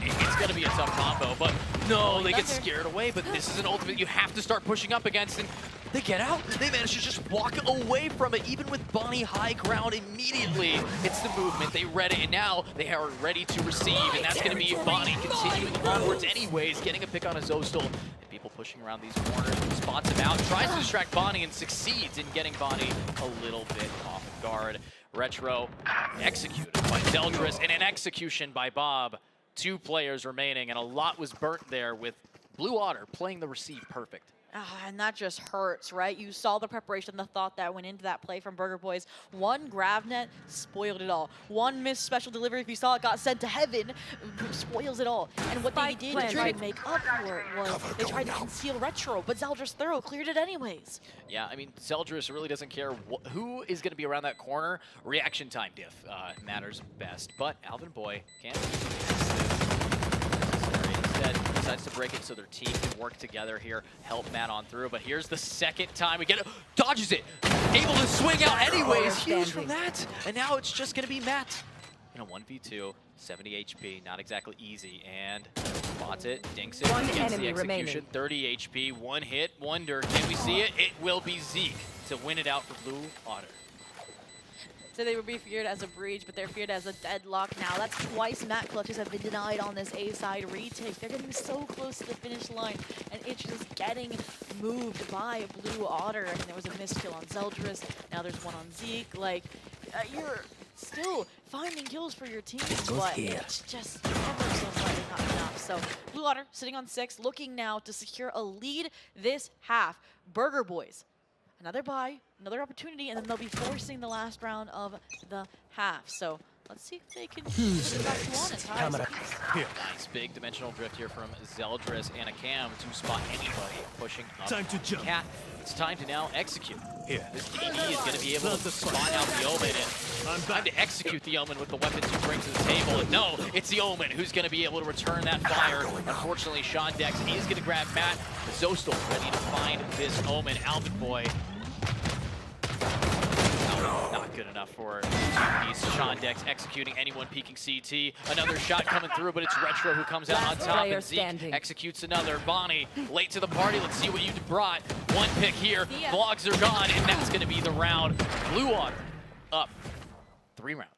It's going to be a tough combo, but no, they get scared away. But this is an ultimate you have to start pushing up against, and they get out. They manage to just walk away from it, even with Bonnie high ground immediately. It's the movement. They read it, and now they are ready to receive, and that's going to be Bonnie continuing onwards anyways, getting a pick on a Zostal. And people pushing around these corners, spots him out, tries to distract Bonnie, and succeeds in getting Bonnie a little bit off guard. Retro executed by Zeldris, and an execution by Bob. 2 players remaining, and a lot was burnt there with Blue Otter playing the receive perfect. And that just hurts, right? You saw the preparation, the thought that went into that play from Burger Boys. One grab net spoiled it all. One missed special delivery, if you saw it, got sent to heaven, spoils it all. And what they did to try to make up for it was they tried to conceal Retro, but Zeldris Thorough cleared it anyways. Yeah, I mean, Zeldris really doesn't care who is going to be around that corner. Reaction time diff matters best, but Alvin Boy can't. Instead, decides to break it so their team can work together here, help Matt on through. But here's the second time we get it, dodges it, able to swing out anyways, huge from that. And now it's just gonna be Matt in a 1v2, 70 HP, not exactly easy, and spots it, dinks it, gets the execution, 30 HP, 1 hit, wonder, can we see it? It will be Zeke to win it out for Blue Otter. So they would be feared as a breach, but they're feared as a deadlock now. That's twice Matt clutches have been denied on this A side retake. They're getting so close to the finish line, and it's just getting moved by Blue Otter. And there was a missed kill on Zeldris. Now there's one on Zeke. Like, you're still finding kills for your team, but it's just ever so slightly not enough. So Blue Otter sitting on 6, looking now to secure a lead this half. Burger Boys. Another buy, another opportunity, and then they'll be forcing the last round of the half. So let's see if they can put it back to 1 and Nice big dimensional drift here from Zeldris and a Cam to spot anybody pushing up. Time to jump. Cat. It's time to now execute. Here. This DD is going to be able to spot out the Omen, and time to execute the Omen with the weapons he brings to the table. And no, it's the Omen who's going to be able to return that fire. Unfortunately, Sean Dex, he's going to grab Matt. Zostal ready to find this Omen. Alvin Boy. Not good enough for he's Sean Dex executing anyone peeking CT. Another shot coming through, but it's Retro who comes out on top, and Zeke executes another. Bonnie, late to the party. Let's see what you brought. 1 pick here. Vlogs are gone, and that's going to be the round. Blue Otter up 3 rounds.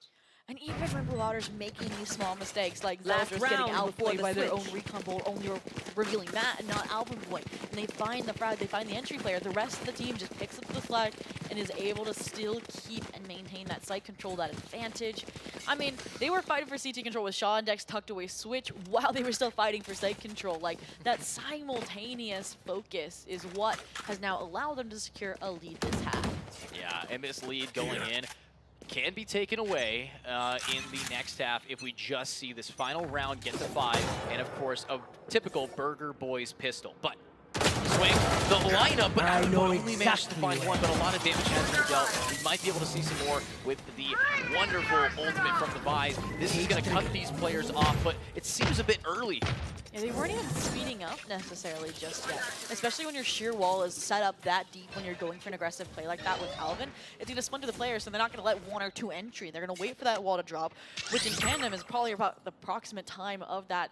And even when Blue Otter's making these small mistakes, like Zeldris getting outplayed by their own recon ball, only revealing Matt and not Alvin Boy, and they find the frag, they find the entry player, the rest of the team just picks up the flag and is able to still keep and maintain that site control, that advantage. I mean, they were fighting for CT control with Sean Dex tucked away switch while they were still fighting for site control. Like, that simultaneous focus is what has now allowed them to secure a lead this half. Yeah, and this lead going in can be taken away in the next half if we just see this final round get to 5, and of course a typical Burger Boys pistol. But swing the lineup, but only managed to find 1, but a lot of damage has been dealt. We might be able to see some more with the wonderful ultimate from the Vise. This is going to cut these players off, but it seems a bit early. Yeah, they weren't even speeding up necessarily just yet, especially when your sheer wall is set up that deep when you're going for an aggressive play like that with Alvin. It's going to splinter the players, so they're not going to let 1 or 2 entry. They're going to wait for that wall to drop, which in tandem is probably about the approximate time of that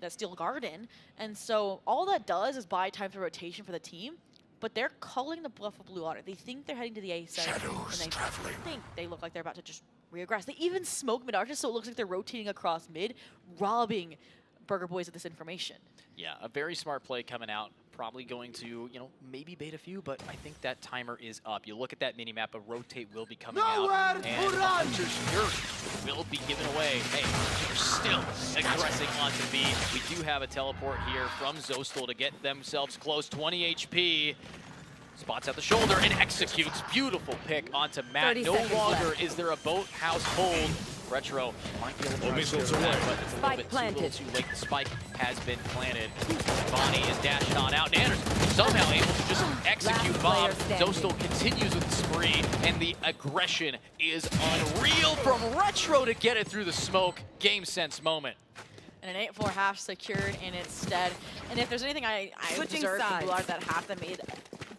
Steel Garden. And so all that does is buy time for rotation for the team, but they're calling the bluff of Blue Otter. They think they're heading to the A side, and they think they look like they're about to just reaggress. They even smoke mid-arches, so it looks like they're rotating across mid, robbing Burger Boys of this information. Yeah, a very smart play coming out. Probably going to, you know, maybe bait a few, but I think that timer is up. You look at that mini-map, a rotate will be coming out, and Hunter's Fury will be given away. Hey, they're still aggressing onto B. We do have a teleport here from Zostal to get themselves close. 20 HP. Spots at the shoulder and executes. Beautiful pick onto Matt. No longer is there a boathouse hold. Retro might be able to missiles away, but it's a little bit too late. The spike has been planted. Bonnie is dashed on out, and Anderson somehow able to just execute Bob. Zostal continues with the spree, and the aggression is unreal from Retro to get it through the smoke. Game sense moment. And an 8-4 half secured in its stead. And if there's anything I observed from Blue Otter that half that made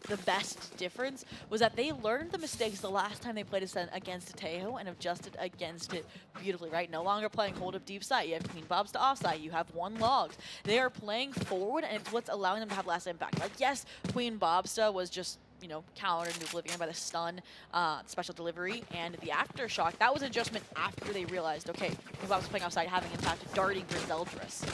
the best difference was that they learned the mistakes the last time they played against Tejo and adjusted against it beautifully, right? No longer playing hold up deep side. You have Queen Bobs to offside. You have one logs. They are playing forward, and it's what's allowing them to have less impact. Like, yes, Queen Bobsta was just, you know, countered into oblivion by the stun, special delivery, and the aftershock. That was an adjustment after they realized, okay, Queen Bob's playing outside, having impact, darting for Zeldris.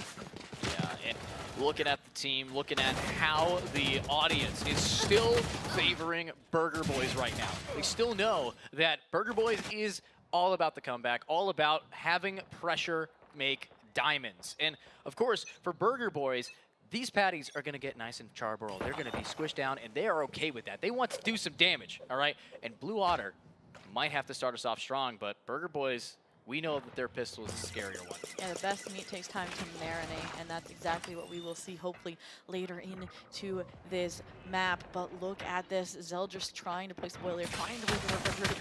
Yeah, and looking at the team, looking at how the audience is still favoring Burger Boys right now. They still know that Burger Boys is all about the comeback, all about having pressure make diamonds. And of course, for Burger Boys, these patties are going to get nice and charbroiled. They're going to be squished down, and they are okay with that. They want to do some damage, all right? And Blue Otter might have to start us off strong, but Burger Boys, we know that their pistol is the scarier one. Yeah, the best meat takes time to marinate, and that's exactly what we will see hopefully later into this map. But look at this, Zeldris trying to place the boiler, trying to really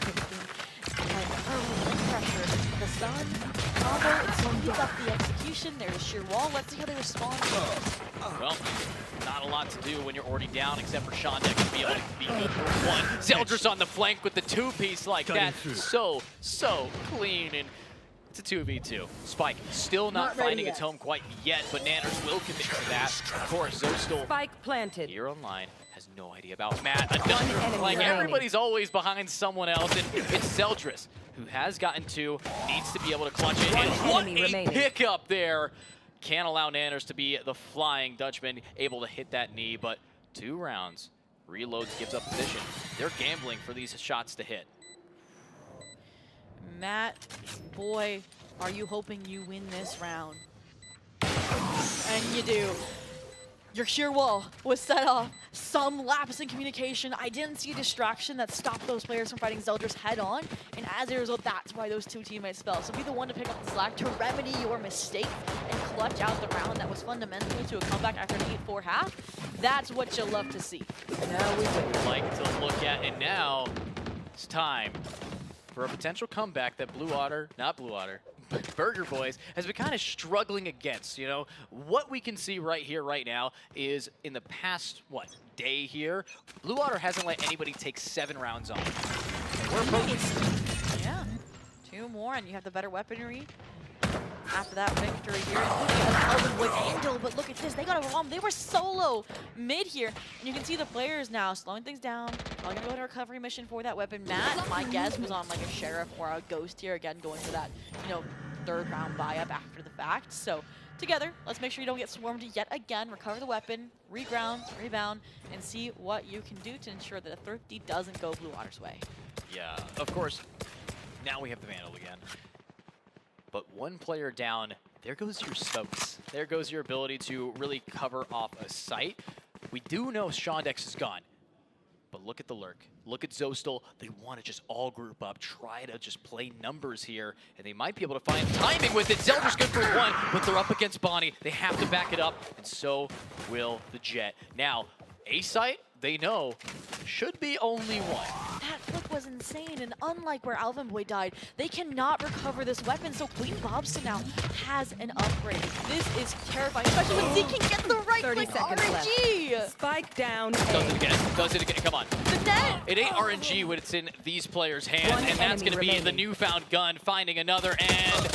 pressure. The stun combo, it speeds up the execution. There's a sheer wall. Let's see how they respond. Well, not a lot to do when you're already down, except for Shondek to be able to beat one. Zeldris on the flank with the two-piece like that. So clean, and it's a 2v2. Spike still not finding its home quite yet, but Nanners will commit to that. Of course, Zostal Spike planted. Here online has no idea about Matt. Another, like, everybody's always behind someone else, and it's Zeldris who has gotten two, needs to be able to clutch it, and what a pickup there. Can't allow Nanners to be the flying Dutchman, able to hit that knee, but 2 rounds. Reloads, gives up position. They're gambling for these shots to hit. Matt, boy, are you hoping you win this round? And you do. Your sheer wall was set off. Some lapse in communication. I didn't see a distraction that stopped those players from fighting Zeldris head on. And as a result, that's why those 2 teammates fell. So be the one to pick up the slack to remedy your mistake and clutch out the round that was fundamental to a comeback after an 8-4 half. That's what you'll love to see. Now we would like to look at, and now it's time for a potential comeback that Burger Boys has been kind of struggling against. You know, what we can see right here, right now, is in the past, day here, Blue Otter hasn't let anybody take 7 rounds on. We're approaching. Yeah, 2 more, and you have the better weaponry. After that victory here, including Alvin with Angel, but look at this, they got a bomb. They were solo mid here, and you can see the players now slowing things down. Probably gonna go on a recovery mission for that weapon. Matt, my guess, was on like a sheriff or a ghost here, again going for that, you know, 3rd round buy-up after the fact. So together, let's make sure you don't get swarmed yet again. Recover the weapon, reground, rebound, and see what you can do to ensure that a Thrifty doesn't go Blue Otter's way. Yeah, of course. Now we have the Vandal again. But 1 player down, there goes your smokes. There goes your ability to really cover off a site. We do know Shondex is gone, but look at the lurk. Look at Zostal. They want to just all group up, try to just play numbers here, and they might be able to find timing with it. Zeldris good for 1, but they're up against Bonnie. They have to back it up, and so will the Jet. Now, A site, they know, should be only 1. That flick was insane, and unlike where Alvin Boy died, they cannot recover this weapon, so Queen Bobsta now has an upgrade. This is terrifying, especially when Z can get the right 30 seconds RNG. Left. Spike down. Does it again. Does it again. Come on. The net. It ain't RNG when it's in these players' hands, and that's going to be the newfound gun finding another, and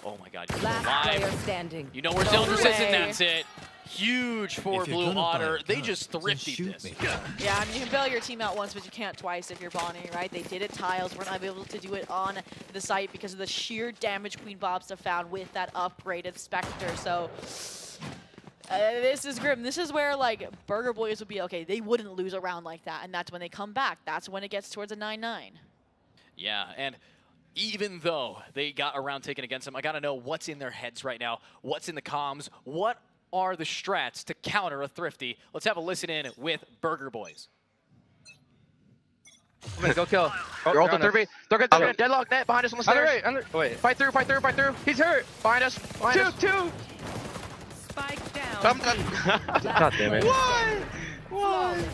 oh my God, you're Last player alive. standing. You know where Zeldris is, and that's it. Huge for Blue Otter. They just thrifted this. Yeah, I mean, you can bail your team out once, but you can't twice if you're Bonnie, right? They did it tiles. We're not able to do it on the site because of the sheer damage Queen Bobsta found with that upgraded Spectre. So this is grim. This is where, like, Burger Boys would be, okay, they wouldn't lose a round like that, and that's when they come back. That's when it gets towards a 9-9. Yeah, and even though they got a round taken against them, I got to know what's in their heads right now, what's in the comms, what are the strats to counter a Thrifty. Let's have a listen in with Burger Boys. Go kill. You're ultra 3v. They're gonna deadlock net behind us on the stairs. Wait. Fight through. He's hurt. Behind us. Two. Spike down. God damn it. Why?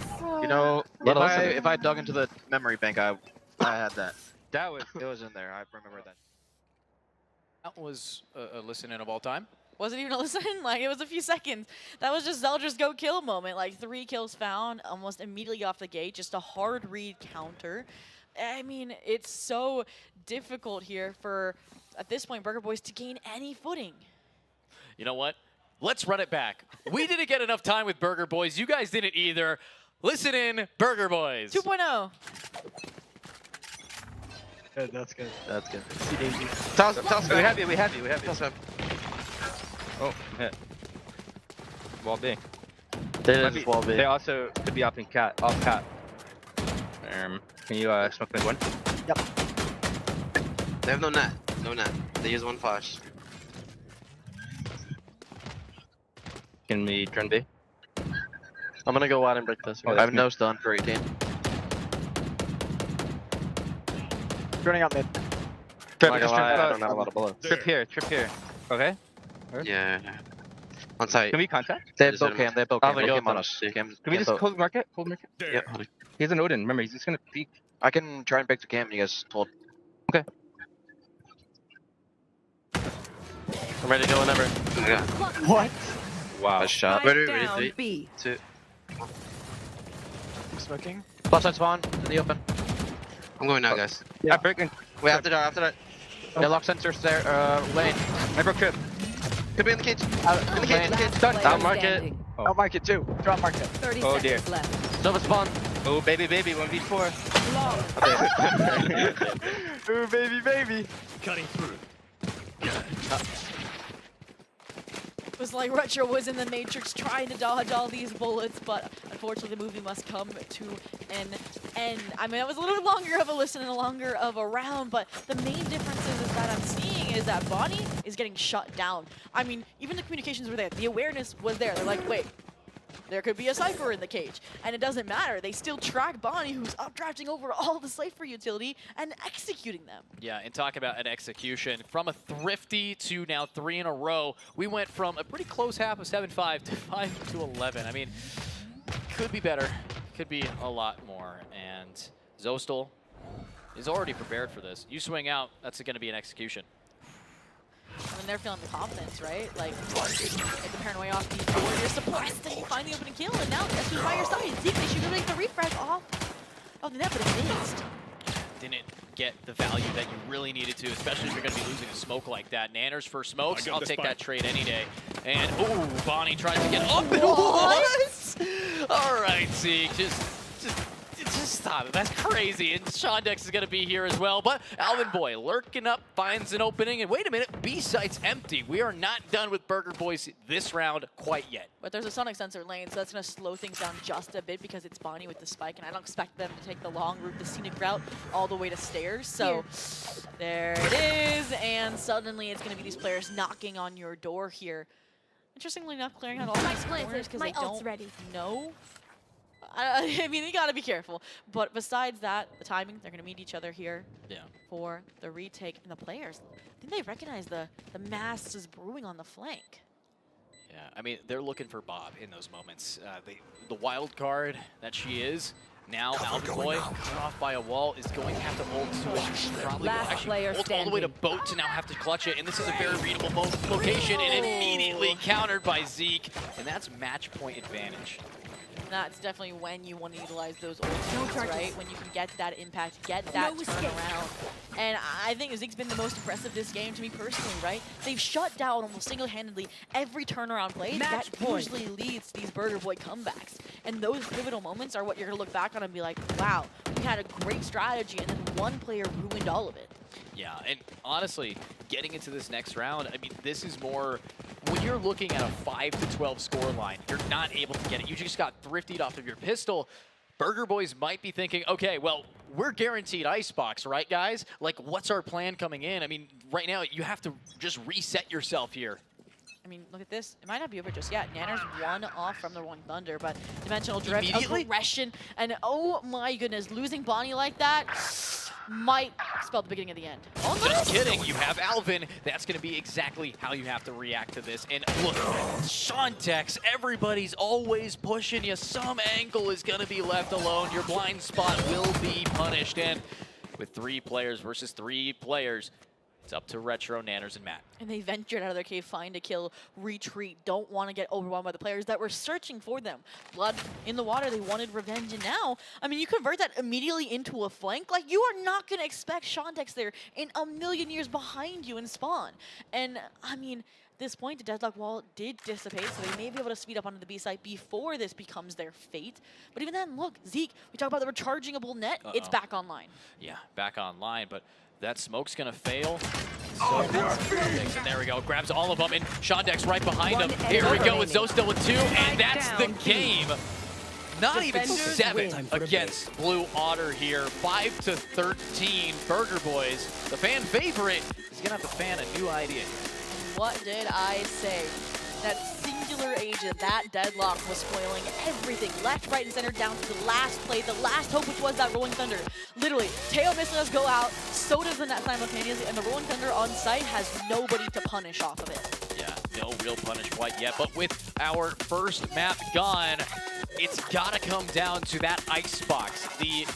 You know, if I dug into the memory bank, I had that. It was in there. I remember that. That was a listen in of all time. Wasn't even a listen. Like, it was a few seconds. That was just Zeldra's go kill moment. Like, 3 kills found almost immediately off the gate. Just a hard read counter. I mean, it's so difficult here for, at this point, Burger Boys to gain any footing. You know what? Let's run it back. We didn't get enough time with Burger Boys. You guys didn't either. Listen in, Burger Boys. 2.0. Good, that's good. That's good. Toss, we have you. Toss him. Oh, hit. Wall B. They also could be off cat. Can you smoke mid one? Yep. They have no net. They use 1 flash. Can we turn B? I'm gonna go wide and break this. I have no stun for 18. Running out mid. I don't have a lot of bullets. Trip here. Okay? Yeah. On site. Can we contact? They have both cam. I'll go on on us. Can we just hold market? Yep. He has an Odin. Remember, he's just gonna peek. I can try and break the cam and you guys hold. Okay. I'm ready to go whenever. Yeah. What? Wow. Nice shot. Spike down B. 2. Smoking. Plus side spawn in the open. I'm going now, guys. Yeah. Breaking. Wait, after that. Yeah, lock sensors there. Lane. I broke trip. Could be in the cage. In the cage. Down market. Out market too. Drop market. 30 Oh, seconds dear. left. Nova spawn. Oh, baby, 1v4. Ooh, baby. Cutting through. It was like Retro was in the Matrix trying to dodge all these bullets, but unfortunately the movie must come to an end. I mean, it was a little bit longer of a listen and a longer of a round, but the main difference is that I'm seeing is that Bonnie is getting shut down. I mean, even the communications were there. The awareness was there. They're like, wait, there could be a Cypher in the cage. And it doesn't matter. They still track Bonnie, who's updrafting over all the Cypher utility and executing them. Yeah, and talk about an execution. From a thrifty to now 3 in a row, we went from a pretty close half of 7-5 to 5-11. I mean, could be better. Could be a lot more. And Zostal is already prepared for this. You swing out, that's going to be an execution. I mean, they're feeling the confidence, right? Like, get the paranoia off the board. You're surprised that you find the opening kill, and now that's who's by your side. Zeke, they should make the refresh off of the net, but it missed. Didn't get the value that you really needed to, especially if you're going to be losing a smoke like that. Nanners for smokes, I'll take that trade any day. And, ooh, Bonnie tries to get up. What? All right, Zeke, just stop it. That's crazy. And Shondex is going to be here as well. But Alvin Boy lurking up, finds an opening. And wait a minute, B site's empty. We are not done with Burger Boys this round quite yet. But there's a sonic sensor lane, so that's going to slow things down just a bit because it's Bonnie with the spike. And I don't expect them to take the long route, the scenic route, all the way to stairs. So there it is. And suddenly it's going to be these players knocking on your door here. Interestingly enough, clearing out all these corners because they don't know. I mean, you gotta be careful. But besides that, the timing, they're gonna meet each other here for the retake. And the players, I think they recognize the mass is brewing on the flank. Yeah, I mean, they're looking for Bob in those moments. The wild card that she is, now Alvin Boy, cut off by a wall, is going to have to ult to probably ult all the way to boat to now have to clutch it. And this is a very readable location, and immediately countered by Zeke. And that's match point advantage. That's definitely when you want to utilize those ultimates, right? When you can get that impact, get that turnaround. And I think Zeke's been the most impressive this game to me personally, right? They've shut down almost single-handedly every turnaround play that usually leads to these Burger Boy comebacks. And those pivotal moments are what you're going to look back on and be like, wow, we had a great strategy, and then one player ruined all of it. Yeah, and honestly, getting into this next round, I mean, this is more, when you're looking at a 5-12 score line, you're not able to get it. You just got thriftied off of your pistol. Burger Boys might be thinking, okay, well, we're guaranteed Icebox, right, guys? Like, what's our plan coming in? I mean, right now, you have to just reset yourself here. I mean, look at this. It might not be over just yet. Nanners one off from the One Thunder, but Dimensional Drift, aggression, and oh my goodness, losing Bonnie like that might spell the beginning of the end. Almost. Just kidding. You have Alvin. That's going to be exactly how you have to react to this. And look, Shontex, everybody's always pushing you. Some angle is going to be left alone. Your blind spot will be punished. And with 3 players versus 3 players, It's up to Retro, Nanners, and Matt. And they ventured out of their cave, find a kill, retreat, don't want to get overwhelmed by the players that were searching for them. Blood in the water, they wanted revenge, and now, I mean, you convert that immediately into a flank. Like, you are not going to expect Shandex there in a million years behind you in spawn. And, I mean, at this point, the deadlock wall did dissipate, so they may be able to speed up onto the B site before this becomes their fate. But even then, look, Zeke, we talk about the rechargeable net, it's back online. Yeah, back online, but that smoke's gonna fail. So and there we go, grabs all of them, and Shandex right behind him. Here we go with Zostel with 2, and that's the game. Not even 7 against Blue Otter here. 5-13, Burger Boys. The fan favorite is gonna have to fan a new idea here. What did I say? That singular agent, that deadlock was spoiling everything. Left, right, and center down to the last play, the last hope, which was that Rolling Thunder. Literally, Teo missing us go out, so does the net simultaneously, and the Rolling Thunder on site has nobody to punish off of it. Yeah, no real punish quite yet, but with our first map gone, it's gotta come down to that Icebox. We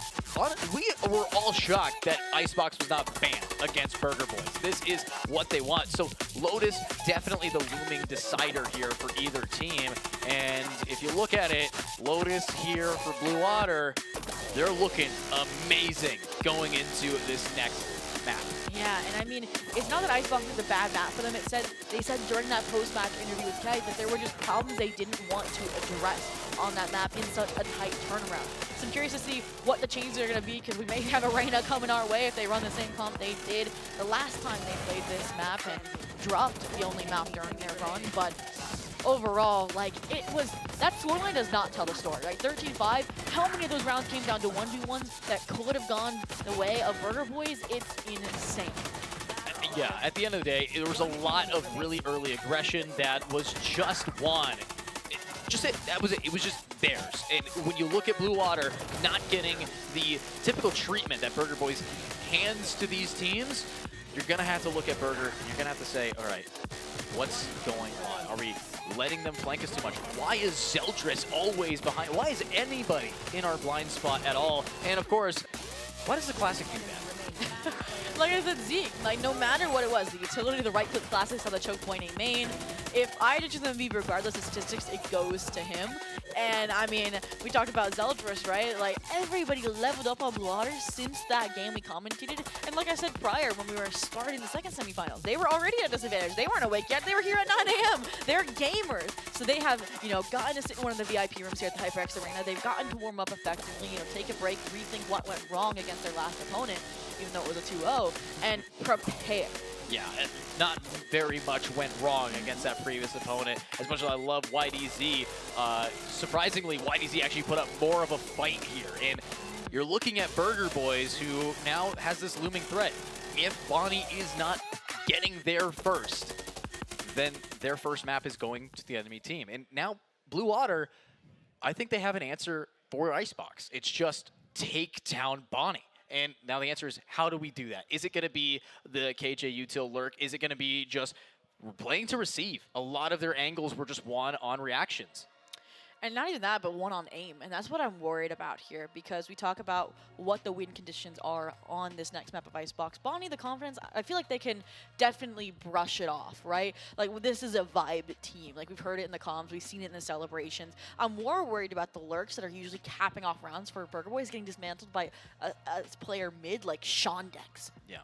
were all shocked that Icebox was not banned against Burger Boys. This is what they want. So Lotus, definitely the looming decider here for either team. And if you look at it, Lotus here for Blue Otter, they're looking amazing going into this next map. Yeah, and I mean, it's not that Icebox is a bad map for them. They said during that post-match interview with Keg that there were just problems they didn't want to address on that map in such a tight turnaround. So I'm curious to see what the changes are going to be, because we may have a Reyna coming our way if they run the same comp they did the last time they played this map and dropped the only map during their run. But overall, like, that scoreline does not tell the story, right? 13-5, how many of those rounds came down to 1v1s that could have gone the way of Burger Boys? It's insane. Yeah, at the end of the day, there was a lot of really early aggression that was just won. It was just theirs. And when you look at Blue Water not getting the typical treatment that Burger Boys hands to these teams, you're going to have to look at Burger and you're going to have to say, all right, what's going on? Are we letting them flank us too much? Why is Zeldris always behind? Why is anybody in our blind spot at all? And of course, why does the Classic do that? Like I said, Zeke, like, no matter what it was, the utility, the right click Classics on the choke point A main, if I had to choose MVP regardless of statistics, it goes to him. And I mean, we talked about Zeldris, right? Like, everybody leveled up on Blue Otter since that game we commentated. And like I said prior, when we were starting the second semifinals, they were already at a disadvantage. They weren't awake yet. They were here at 9 a.m. They're gamers. So they have, gotten to sit in one of the VIP rooms here at the HyperX Arena. They've gotten to warm up effectively, take a break, rethink what went wrong against their last opponent, even though it was a 2-0, and prepare. Yeah, not very much went wrong against that previous opponent. As much as I love YDZ, surprisingly, YDZ actually put up more of a fight here. And you're looking at Burger Boys, who now has this looming threat. If Bonnie is not getting there first, then their first map is going to the enemy team. And now Blue Otter, I think they have an answer for Icebox. It's just take down Bonnie. And now the answer is, how do we do that? Is it going to be the KJ util lurk? Is it going to be just playing to receive? A lot of their angles were just one on reactions. And not even that, but one on aim. And that's what I'm worried about here, because we talk about what the win conditions are on this next map of Icebox. Bonnie, the confidence, I feel like they can definitely brush it off, right? Like, this is a vibe team. Like, we've heard it in the comms. We've seen it in the celebrations. I'm more worried about the lurks that are usually capping off rounds for Burger Boys getting dismantled by a player mid like Shandex. Yeah.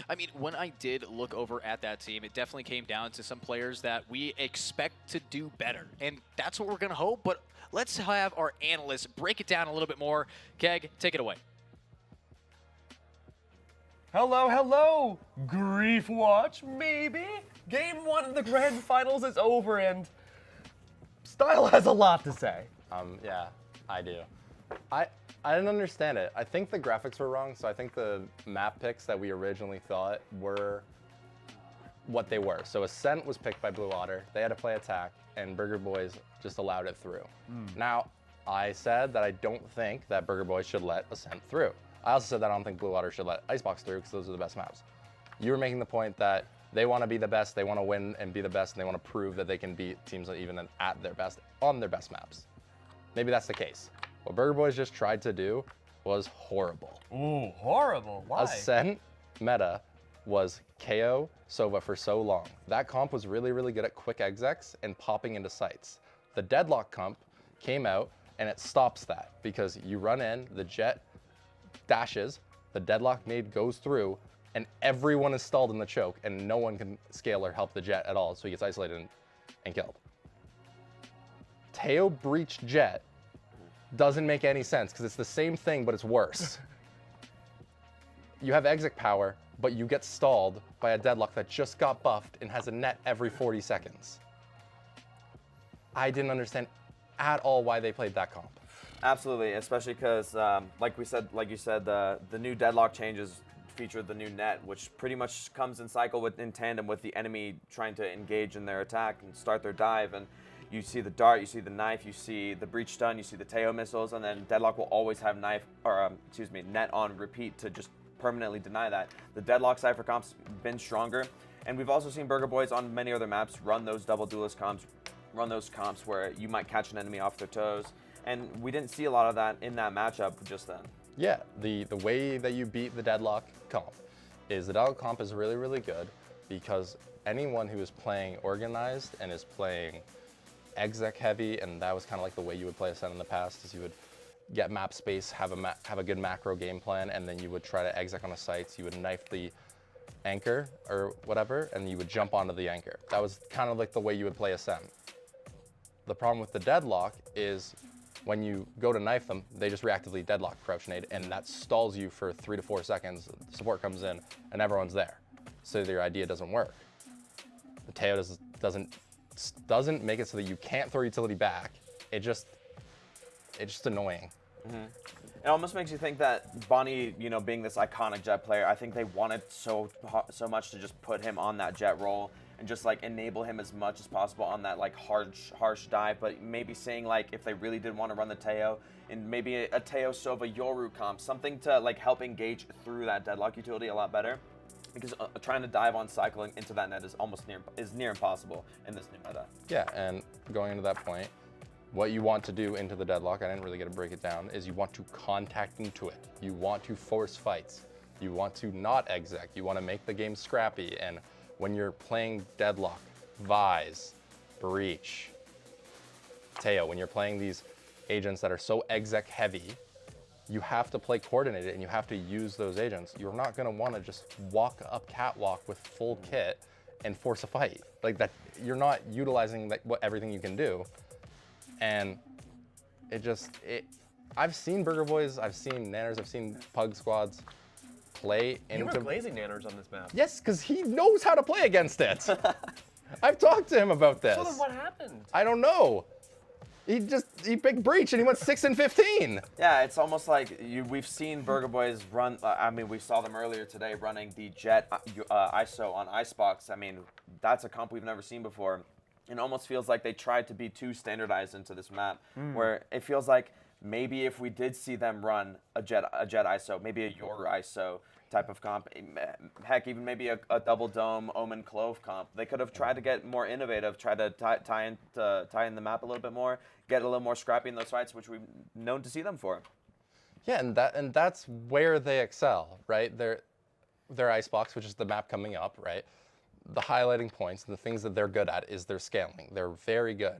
I mean, when I did look over at that team, it definitely came down to some players that we expect to do better. And that's what we're going to hope, but let's have our analysts break it down a little bit more. Keg, take it away. Hello, hello, Grief Watch, maybe? Game 1 of the Grand Finals is over, and Style has a lot to say. Yeah, I do. I didn't understand it. I think the graphics were wrong, so I think the map picks that we originally thought were what they were. So Ascent was picked by Blue Otter. They had to play attack, and Burger Boys just allowed it through. Now, I said that I don't think that Burger Boys should let Ascent through. I also said that I don't think Blue Water should let Icebox through because those are the best maps. You were making the point that they want to be the best, they want to win and be the best, and they want to prove that they can beat teams even at their best on their best maps. Maybe that's the case. What Burger Boys just tried to do was horrible. Ooh, horrible. Why? Ascent meta was KO Sova for so long. That comp was really, really good at quick execs and popping into sites. The Deadlock comp came out and it stops that because you run in, the Jet dashes, the Deadlock nade goes through, and everyone is stalled in the choke and no one can scale or help the Jet at all, so he gets isolated and killed. Teo breached Jet doesn't make any sense because it's the same thing, but it's worse. You have exec power, but you get stalled by a Deadlock that just got buffed and has a net every 40 seconds. I didn't understand at all why they played that comp. Absolutely, especially because, like you said, the new Deadlock changes featured the new net, which pretty much comes in cycle in tandem with the enemy trying to engage in their attack and start their dive. And you see the dart, you see the knife, you see the breach stun, you see the Teo missiles, and then Deadlock will always have net on repeat to just permanently deny that. The Deadlock Cypher comp's been stronger, and we've also seen Burger Boys on many other maps run those double duelist comps, run those comps where you might catch an enemy off their toes, and we didn't see a lot of that in that matchup just then. Yeah, the way that you beat the Deadlock comp is the Deadlock comp is really, really good because anyone who is playing organized and is playing exec heavy, and that was kind of like the way you would play Ascent in the past, is you would get map space, have a good macro game plan, and then you would try to exec on the sites, you would knife the anchor or whatever, and you would jump onto the anchor. That was kind of like the way you would play Ascent. The problem with the Deadlock is when you go to knife them, they just reactively Deadlock Crouch Nade, and that stalls you for 3 to 4 seconds. Support comes in, and everyone's there. So your idea doesn't work. The Teo doesn't make it so that you can't throw utility back. It's just annoying. Mm-hmm. It almost makes you think that Bonnie, being this iconic Jet player, I think they wanted so much to just put him on that Jet role and just like enable him as much as possible on that like harsh dive, but maybe saying like if they really did want to run the Teo and maybe a Teo Sova Yoru comp, something to like help engage through that Deadlock utility a lot better. Because trying to dive on cycling into that net is near impossible in this new meta. Yeah, and going into that point, what you want to do into the Deadlock, I didn't really get to break it down, is you want to contact into it. You want to force fights. You want to not exec. You want to make the game scrappy. And when you're playing Deadlock, Vise, Breach, Teo, when you're playing these agents that are so exec heavy, you have to play coordinated and you have to use those agents. You're not gonna wanna just walk up catwalk with full kit and force a fight. Like that, you're not utilizing everything you can do. And I've seen Burger Boys, I've seen Nanners, I've seen Pug Squads play into— You were glazing Nanners on this map. Yes, because he knows how to play against it. I've talked to him about this. So then what happened? I don't know. He picked Breach and he went 6 and 15. Yeah, it's almost like we've seen Burger Boys run. I mean, we saw them earlier today running the Jet ISO on Icebox. I mean, that's a comp we've never seen before. It almost feels like they tried to be too standardized into this map, where it feels like maybe if we did see them run a Jet ISO, maybe a Yoru ISO type of comp, heck, even maybe a double dome Omen Clove comp, they could have tried to get more innovative, try to tie in the map a little bit more, get a little more scrappy in those fights, which we've known to see them for. Yeah, and that's where they excel, right? Their Icebox, which is the map coming up, right? The highlighting points and the things that they're good at is their scaling. They're very good.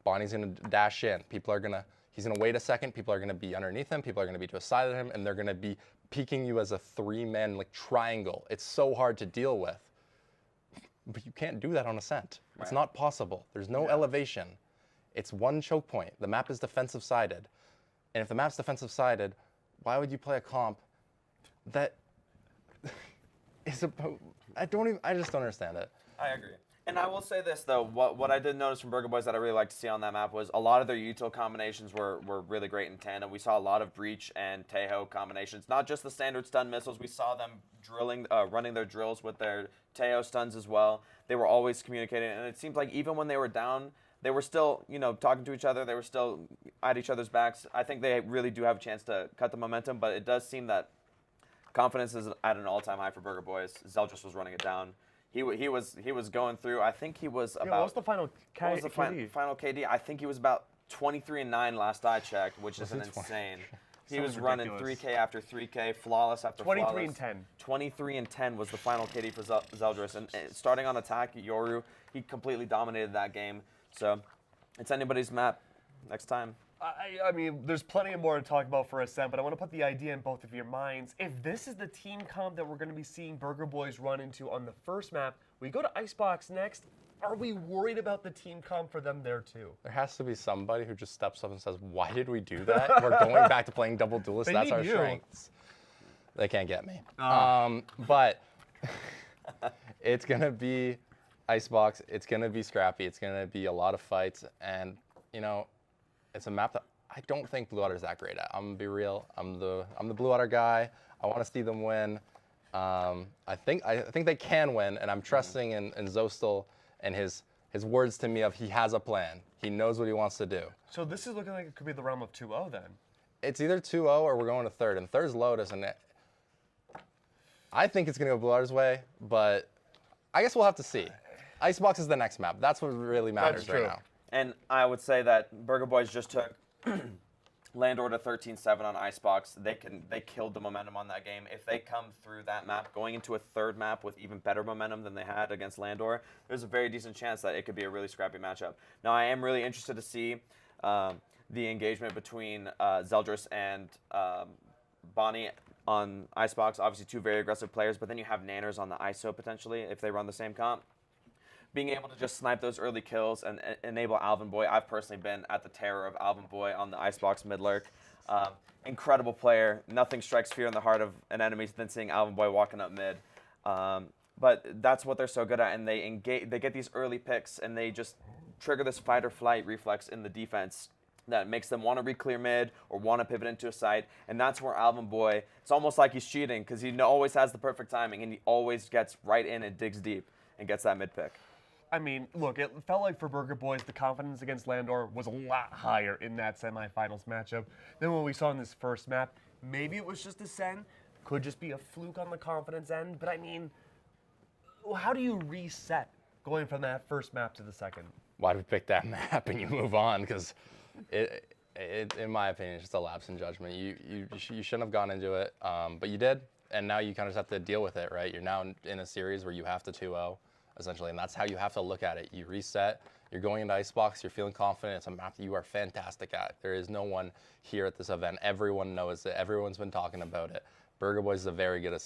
Bonnie's gonna dash in. He's gonna wait a second. People are gonna be underneath him. People are gonna be to the side of him, and they're gonna be peeking you as a 3-man like triangle. It's so hard to deal with. But you can't do that on Ascent. Right. It's not possible. There's no elevation. It's one choke point. The map is defensive sided. And if the map's defensive sided, why would you play a comp that is about— I just don't understand it. I agree. And I will say this though, what I did notice from Burger Boys that I really liked to see on that map was a lot of their util combinations were really great in tandem. We saw a lot of Breach and Teo combinations, not just the standard stun missiles. We saw them running their drills with their Teo stuns as well. They were always communicating, and it seemed like even when they were down, they were still, talking to each other. They were still at each other's backs. I think they really do have a chance to cut the momentum, but it does seem that confidence is at an all-time high for Burger Boys. Zeldris was running it down. He was going through. I think he was about— what was the final KD? What was the final KD? I think he was about 23-9 last I checked, which is insane. He was running 3K after 3K, flawless after 23 flawless. and 10. 23 and 10 was the final KD for Zeldris. And starting on attack, Yoru, he completely dominated that game. So it's anybody's map next time. I mean, there's plenty more to talk about for Ascent, but I want to put the idea in both of your minds. If this is the team comp that we're going to be seeing Burger Boys run into on the first map, we go to Icebox next. Are we worried about the team comp for them there too? There has to be somebody who just steps up and says, why did we do that? We're going back to playing double duelist. That's our strengths. They can't get me. But it's going to be Icebox. It's going to be scrappy. It's going to be a lot of fights. And, you know, it's a map that I don't think Blue Otter is that great at. I'm going to be real. I'm the Blue Otter guy. I want to see them win. I think they can win, and I'm trusting in Zostal and his words to me of he has a plan. He knows what he wants to do. So this is looking like it could be the realm of 2-0 then. It's either 2-0 or we're going to third, and third's Lotus, and I think it's going to go Blue Otter's way, but I guess we'll have to see. Icebox is the next map. That's what really matters right now. And I would say that Burger Boys just took Landor to 13-7 on Icebox. They killed the momentum on that game. If they come through that map, going into a third map with even better momentum than they had against Landor, there's a very decent chance that it could be a really scrappy matchup. Now, I am really interested to see the engagement between Zeldris and Bonnie on Icebox. Obviously, two very aggressive players, but then you have Nanners on the ISO potentially if they run the same comp. Being able to just snipe those early kills and enable Alvin Boy. I've personally been at the terror of Alvin Boy on the Icebox mid lurk. Incredible player. Nothing strikes fear in the heart of an enemy than seeing Alvin Boy walking up mid. But that's what they're so good at, and they get these early picks, and they just trigger this fight or flight reflex in the defense that makes them want to re-clear mid or want to pivot into a site, and that's where Alvin Boy, it's almost like he's cheating because he always has the perfect timing, and he always gets right in and digs deep and gets that mid pick. I mean, look, it felt like for Burger Boys, the confidence against Landor was a lot higher in that semifinals matchup than what we saw in this first map. Maybe it was just a Sen, could just be a fluke on the confidence end, but I mean, how do you reset going from that first map to the second? Why do we pick that map and you move on? Because in my opinion, it's just a lapse in judgment. You shouldn't have gone into it, but you did, and now you kind of just have to deal with it, right? You're now in a series where you have to 2-0. Essentially, and that's how you have to look at it. You reset, you're going into Icebox, you're feeling confident, it's a map that you are fantastic at. There is no one here at this event. Everyone knows it, everyone's been talking about it. Burger Boys is a very good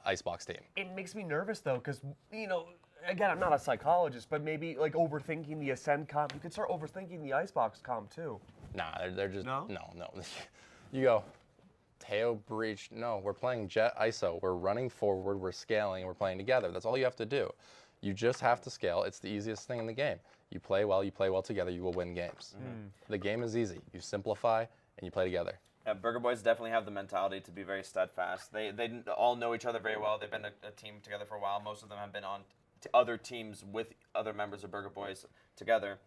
Icebox team. It makes me nervous though, because, you know, again, I'm not a psychologist, but maybe like overthinking the Ascend comp, you could start overthinking the Icebox comp too. Nah, they're just, no. You go, Teo, Breach, no, we're playing Jet ISO, we're running forward, we're scaling, we're playing together. That's all you have to do. You just have to scale. It's the easiest thing in the game. You play well together, you will win games. The game is easy. You simplify and you play together. Yeah, Burger Boys definitely have the mentality to be very steadfast. They all know each other very well. They've been a team together for a while. Most of them have been on other teams with other members of Burger Boys together.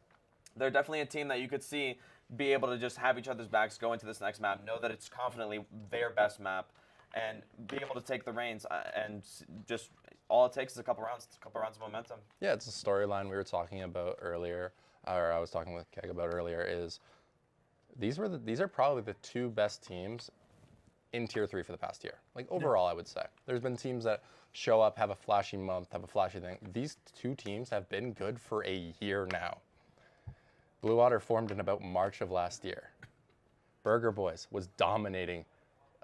They're definitely a team that you could see be able to just have each other's backs, go into this next map, know that it's confidently their best map, and be able to take the reins and just all it takes is a couple rounds of momentum. Yeah, it's a storyline we were talking about earlier, or I was talking with Keg about earlier, is these are probably the two best teams in Tier 3 for the past year. Like overall, I would say. There's been teams that show up, have a flashy month, have a flashy thing. These two teams have been good for a year now. Blue Otter formed in about March of last year. Burger Boys was dominating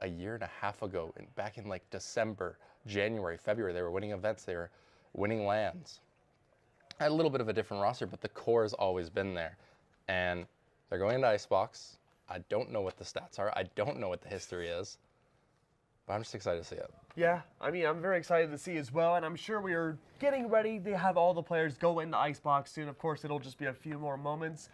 a year and a half ago, back in like December, January, February. They were winning events, they were winning lands. I had a little bit of a different roster, but the core has always been there. And they're going into Icebox. I don't know what the stats are. I don't know what the history is. But I'm just excited to see it. Yeah, I mean, I'm very excited to see as well, and I'm sure we are getting ready to have all the players go into Icebox soon. Of course, it'll just be a few more moments.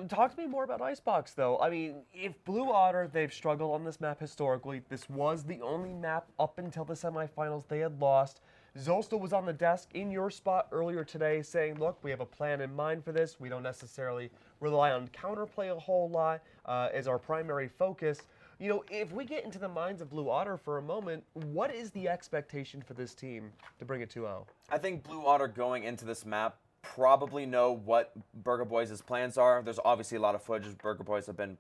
Talk to me more about Icebox, though. I mean, if Blue Otter, they've struggled on this map historically. This was the only map up until the semifinals they had lost. Zostal was on the desk in your spot earlier today saying, look, we have a plan in mind for this. We don't necessarily rely on counterplay a whole lot as our primary focus. You know, if we get into the minds of Blue Otter for a moment, what is the expectation for this team to bring it 2-0? I think Blue Otter going into this map probably know what Burger Boys' plans are. There's obviously a lot of footage. Burger Boys have been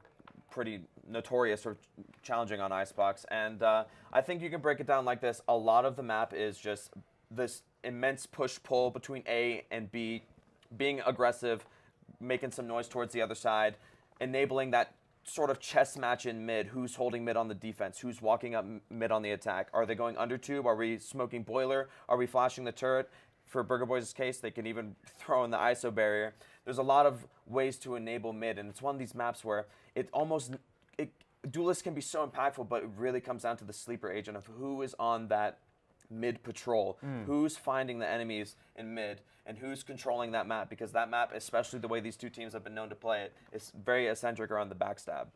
pretty notorious for challenging on Icebox. And I think you can break it down like this. A lot of the map is just this immense push-pull between A and B, being aggressive, making some noise towards the other side, enabling that sort of chess match in mid. Who's holding mid on the defense? Who's walking up mid on the attack? Are they going under tube? Are we smoking boiler? Are we flashing the turret? For Burger Boys' case, they can even throw in the ISO barrier. There's a lot of ways to enable mid, and it's one of these maps where duelists can be so impactful, but it really comes down to the sleeper agent of who is on that mid patrol, who's finding the enemies in mid, and who's controlling that map, because that map, especially the way these two teams have been known to play it, is very eccentric around the backstab.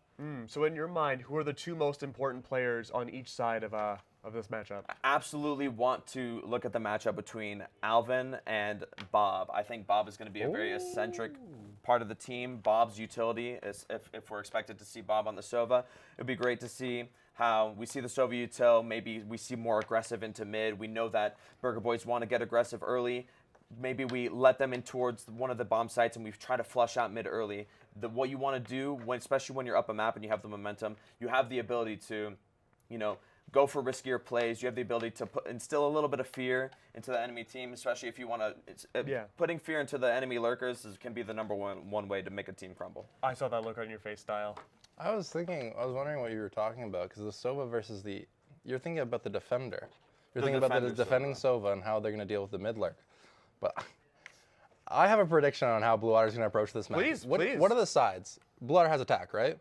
So in your mind, who are the two most important players on each side of this matchup? I absolutely want to look at the matchup between Alvin and Bob. I think Bob is going to be a very eccentric part of the team. Bob's utility is, if we're expected to see Bob on the Sova, it would be great to see how we see the Sova util. Maybe we see more aggressive into mid. We know that Burger Boys want to get aggressive early. Maybe we let them in towards one of the bomb sites and we try to flush out mid early. What you want to do, especially when you're up a map and you have the momentum, you have the ability to, go for riskier plays. You have the ability to instill a little bit of fear into the enemy team, especially if you want to. Putting fear into the enemy lurkers can be the number one way to make a team crumble. I saw that look on your face, Style. I was wondering what you were talking about, because the Sova versus you're thinking about the defender. You're thinking about the defending Sova and how they're going to deal with the mid lurk. But I have a prediction on how Blue Water is going to approach this match. Please. What are the sides? Blue Water has attack, right?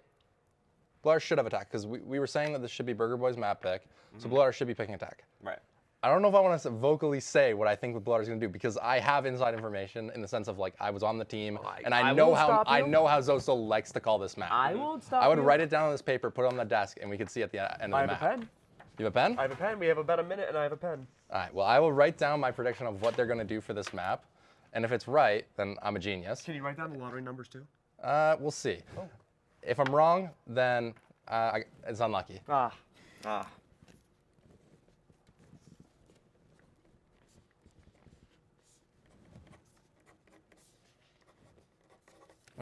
Blue Water should have attack, because we were saying that this should be Burger Boy's map pick, so Blue Water should be picking attack. Right. I don't know if I want to vocally say what I think what Blue Water is going to do, because I have inside information in the sense of, like, I was on the team, and I know how Zosel likes to call this map. I won't stop I would you. write it down on this paper, put it on the desk, and we could see at the end of the map. I have a pen. You have a pen? I have a pen. We have about a minute, and I have a pen. All right. Well, I will write down my prediction of what they're going to do for this map, and if it's right, then I'm a genius. Can you write down the lottery numbers too? We'll see. Oh. If I'm wrong, then it's unlucky.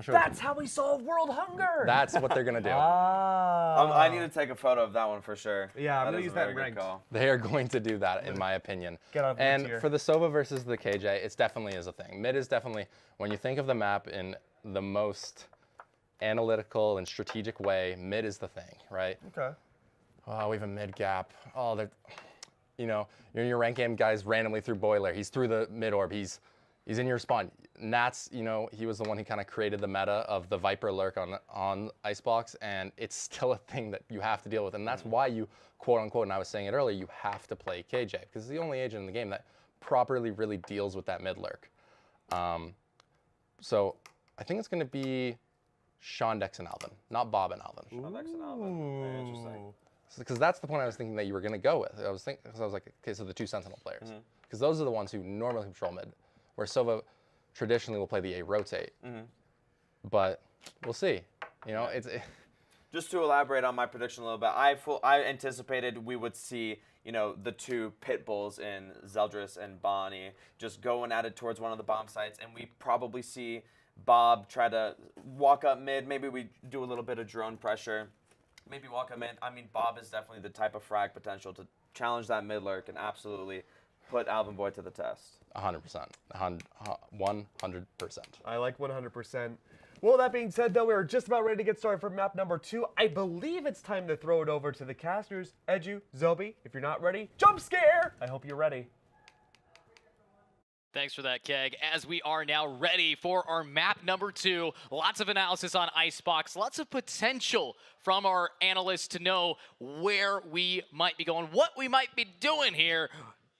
That's how we solve world hunger. That's what they're going to do. I need to take a photo of that one for sure. Yeah, I'm that going to use that in ranked call. They are going to do that, in my opinion. Get off and tier. For the Sova versus the KJ, it definitely is a thing. Mid is definitely, when you think of the map in the most analytical and strategic way, mid is the thing, right? Okay. Oh, we have a mid gap. Oh, you're in your rank game, guys randomly through boiler. He's through the mid orb. He's in your spawn. Nats, he was the one who kind of created the meta of the Viper lurk on Icebox, and it's still a thing that you have to deal with. And that's why you, quote unquote, and I was saying it earlier, you have to play KJ, because it's the only agent in the game that properly really deals with that mid lurk. So I think it's going to be Shondex and Alvin, not Bob and Alvin. Shondex and Alvin. Very interesting. Because that's the point I was thinking that you were going to go with. I was like, okay, so the two Sentinel players. Because those are the ones who normally control mid, where Sova traditionally will play the A rotate. But we'll see. Just to elaborate on my prediction a little bit, I anticipated we would see, the two pit bulls in Zeldris and Bonnie just going at it towards one of the bomb sites, and we probably see Bob try to walk up mid. Maybe we do a little bit of drone pressure. Maybe walk up mid. I mean, Bob is definitely the type of frag potential to challenge that mid lurk and absolutely put Alvin Boy to the test. 100%. 100%. I like 100%. Well, that being said, though, we're just about ready to get started for map number 2. I believe it's time to throw it over to the casters. Edu, Zobi, if you're not ready, jump scare! I hope you're ready. Thanks for that, Keg. As we are now ready for our map number 2, lots of analysis on Icebox, lots of potential from our analysts to know where we might be going, what we might be doing here.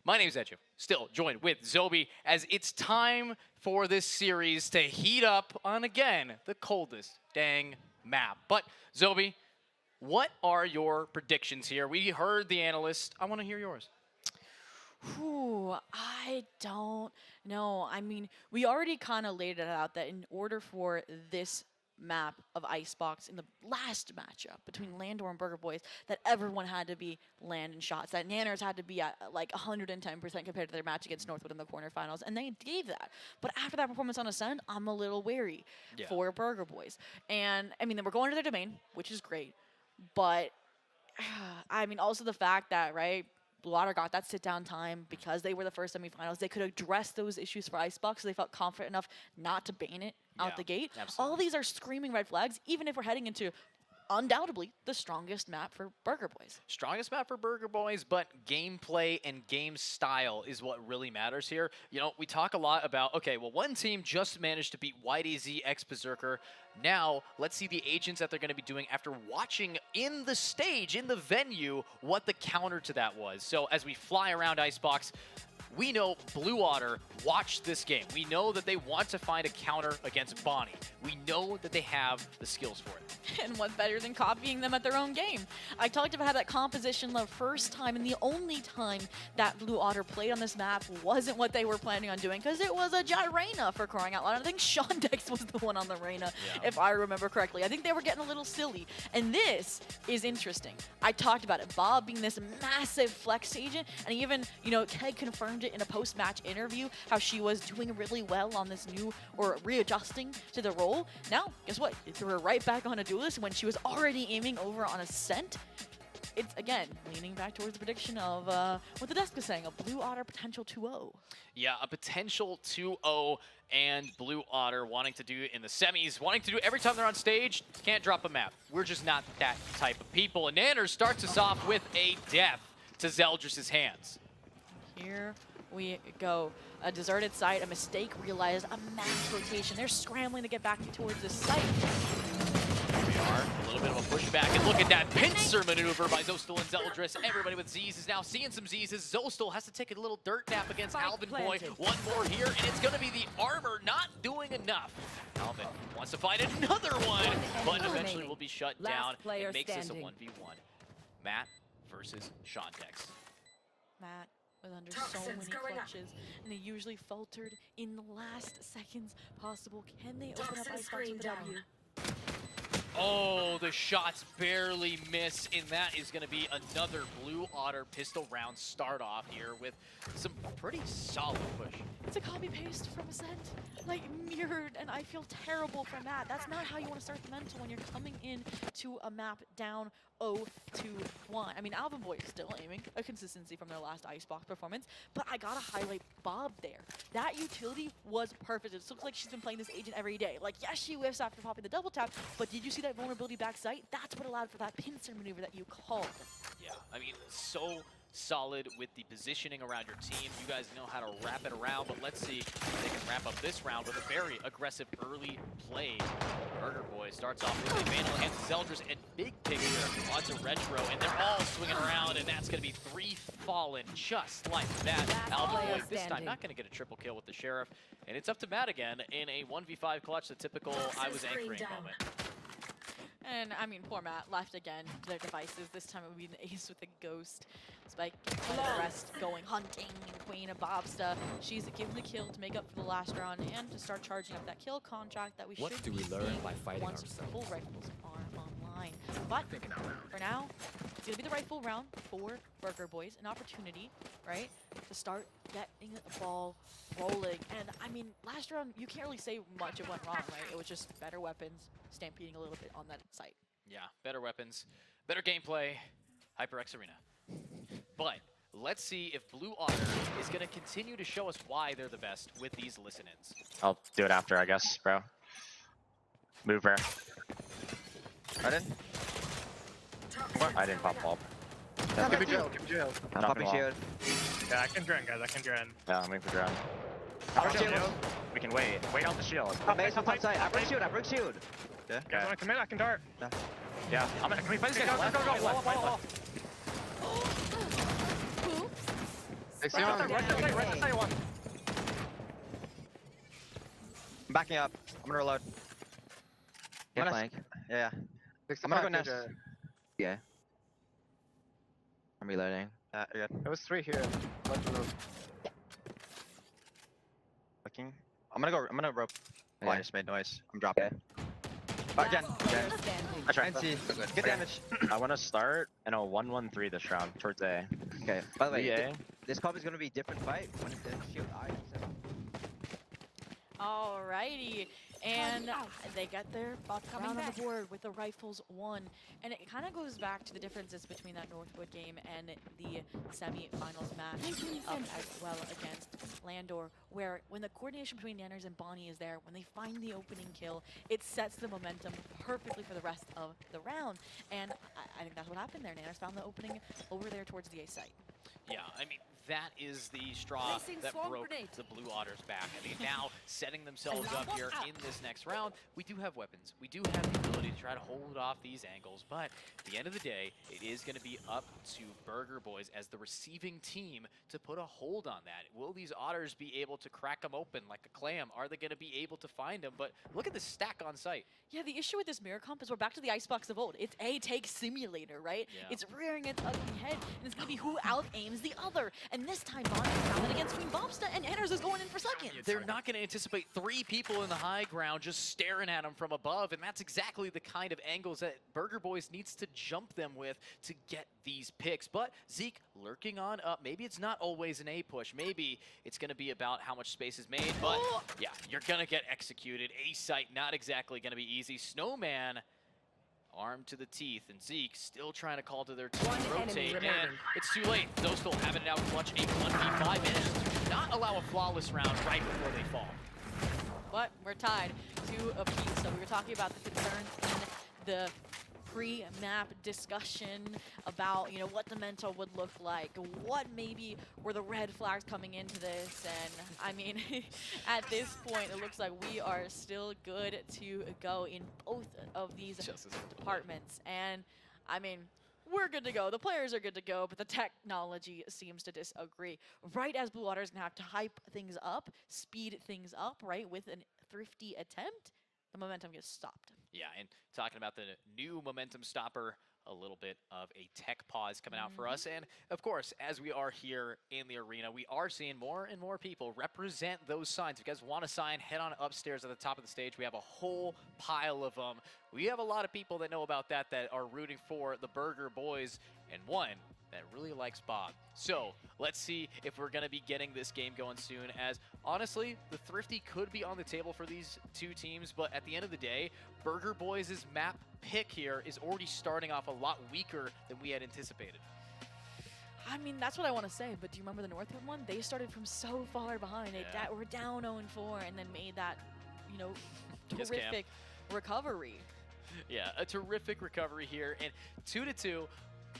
My name's Edu, still joined with Zobi, as it's time for this series to heat up on, again, the coldest dang map. But, Zobi, what are your predictions here? We heard the analyst. I want to hear yours. I don't know. I mean, we already kind of laid it out that in order for this map of Icebox in the last matchup between Landor and Burger Boys, that everyone had to be landing shots, that Nanners had to be at like 110% compared to their match against Northwood in the quarterfinals, and they gave that. But after that performance on Ascend, I'm a little wary for Burger Boys. And I mean, we're going to their domain, which is great. But I mean, also the fact that, right, Blue Water got that sit-down time because they were the first semifinals. They could address those issues for Icebox, so they felt confident enough not to ban it out the gate. Absolutely. All these are screaming red flags, even if we're heading into undoubtedly the strongest map for Burger Boys. Strongest map for Burger Boys, but gameplay and game style is what really matters here. You know, we talk a lot about, okay, well, one team just managed to beat YDZ X Berserker. Now, let's see the agents that they're going to be doing after watching in the stage, in the venue, what the counter to that was. So as we fly around Icebox, we know Blue Water watched this game. We know that they want to find a counter against Bonnie. We know that they have the skills for it. And what better than copying them at their own game? I talked about how that composition the first time and the only time that Blue Otter played on this map wasn't what they were planning on doing, because it was a Reyna, for crying out loud. I think Shondex was the one on the Reyna, if I remember correctly. I think they were getting a little silly. And this is interesting. I talked about it. Bob being this massive flex agent, and even, you know, Keg confirmed it in a post-match interview, how she was doing really well on this new, or readjusting to the role. Now, guess what? It threw her right back on a duelist when she was already aiming over on Ascent. It's, again, leaning back towards the prediction of what the desk was saying, a Blue Otter potential 2-0. Yeah, a potential 2-0, and Blue Otter wanting to do in the semis, wanting to do every time they're on stage, can't drop a map. We're just not that type of people. And Nanner starts us off with a death to Zeldris' hands. Here we go. A deserted site, a mistake realized, a mass rotation. They're scrambling to get back towards this site. Here we are, a little bit of a pushback, and look at that pincer maneuver by Zostal and Zeldris. Everybody with Z's is now seeing some Z's. Zostal has to take a little dirt nap against Alvin Boy. One more here, and it's going to be the armor not doing enough. Alvin wants to find another one, but eventually will be shut down. It makes this a 1v1. Matt versus Shondex. Matt was under so many clutches, and they usually faltered in the last seconds possible. Can they open up Icebox with the W? Oh, the shots barely miss, and that is going to be another Blue Otter pistol round start off here with some pretty solid push. It's a copy-paste from Ascent, like mirrored, and I feel terrible for Matt. That's not how you want to start the mental when you're coming in to a map down 0-1. I mean, Alvin Boy is still aiming, a consistency from their last Icebox performance, but I gotta highlight Bob there. That utility was perfect. It looks like she's been playing this agent every day. Like, yes, she whiffs after popping the double tap, but did you see that vulnerability backside? That's what allowed for that pincer maneuver that you called. Yeah, I mean, so solid with the positioning around your team. You guys know how to wrap it around, but let's see if they can wrap up this round with a very aggressive early play. Burger Boy starts off with a Vandal against Zeldris, and big picture onto Retro, and they're all swinging around, and that's going to be 3 fallen just like that. Alvin Boy this time not going to get a triple kill with the Sheriff, and it's up to Matt again in a 1v5 clutch, the typical I was anchoring moment. And I mean, poor Matt left again to their devices. This time it would be an ace with a ghost. Spike and the rest going hunting, and Queen of Bobsta. She's given the kill to make up for the last round and to start charging up that kill contract that we should be seeing by fighting once full rifles are online. But for now, it's gonna be the rifle round for Burger Boys, an opportunity, right, to start getting the ball rolling. And I mean, last round you can't really say much of went wrong, right? It was just better weapons, stampeding a little bit on that site. Yeah, better weapons, better gameplay, HyperX Arena. But let's see if Blue Otter is going to continue to show us why they're the best with these listen-ins. I'll do it after, I guess, bro. Move rare. Right in. I didn't pop wall. Give me jail, give me jail. I'm popping shield. Yeah, I can drone, guys, I can drone. Yeah, I'm waiting for drone. We can wait. Wait out the shield. Base on top side. I bring shield, I bring shield. Yeah. You guys want to commit? I can dart. Yeah. I'm gonna. Can we play this game? Go, go, go, go. Wall. Right side one. I'm backing up. I'm gonna reload. Get flank. Yeah. I'm gonna go nest. Yeah. I'm reloading. Yeah, you're good. There was 3 here. Looking. I'm gonna rope. Oh, I just made noise. I'm dropping. Okay. Again. I try. NC. Good damage. I want to start in a 1-1-3 this round towards A. Okay. By the way, A. this comp is gonna be a different fight when it's shield eye. Alrighty, And they get their round on the board with the Rifles 1. And it kind of goes back to the differences between that Northwood game and the semi-finals match as well against Landor, where when the coordination between Nanners and Bonnie is there, when they find the opening kill, it sets the momentum perfectly for the rest of the round. And I think that's what happened there. Nanners found the opening over there towards the A site. Yeah, I mean, that is the straw that broke the Blue Otters back. I mean, now setting themselves up here in this next round, we do have weapons. We do have the ability to try to hold off these angles, but at the end of the day, it is going to be up to Burger Boys as the receiving team to put a hold on that. Will these Otters be able to crack them open like a clam? Are they going to be able to find them? But look at the stack on site. Yeah, the issue with this mirror comp is we're back to the Icebox of old. It's a take simulator, right? Yeah. It's rearing its ugly head, and it's going to be who out-aims the other. And this time, Bonnie found it against Queen Bobsta, and Nanners is going in for second. They're not going to anticipate 3 people in the high ground just staring at them from above, and that's exactly the kind of angles that Burger Boys needs to jump them with to get these picks. But Zeke lurking on up. Maybe it's not always an A push. Maybe it's going to be about how much space is made, but yeah, you're going to get executed. A site not exactly going to be easy. Snowman armed to the teeth, and Zeke still trying to call to their team to rotate, and it's too late. Zostal having it out clutch a 1v5 minutes. Do not allow a flawless round right before they fall. But we're tied 2 apiece. So we were talking about the concerns in the pre-map discussion about, you know, what the mental would look like, what maybe were the red flags coming into this, and I mean, at this point, it looks like we are still good to go in both of these departments, and I mean, we're good to go. The players are good to go, but the technology seems to disagree. Right as Blue Water's gonna have to hype things up, speed things up, right, with a thrifty attempt, the momentum gets stopped. Yeah, and talking about the new momentum stopper, a little bit of a tech pause coming out for us. And of course, as we are here in the arena, we are seeing more and more people represent those signs. If you guys want to sign, head on upstairs at the top of the stage. We have a whole pile of them. We have a lot of people that know about that are rooting for the Burger Boys, and one that really likes Bob. So let's see if we're going to be getting this game going soon, as honestly, the Thrifty could be on the table for these 2 teams, but at the end of the day, Burger Boys' map pick here is already starting off a lot weaker than we had anticipated. I mean, that's what I want to say, but do you remember the Northwood one? They started from so far behind. They were down 0-4 and then made that, you know, terrific recovery. Yeah, a terrific recovery here, and 2-2.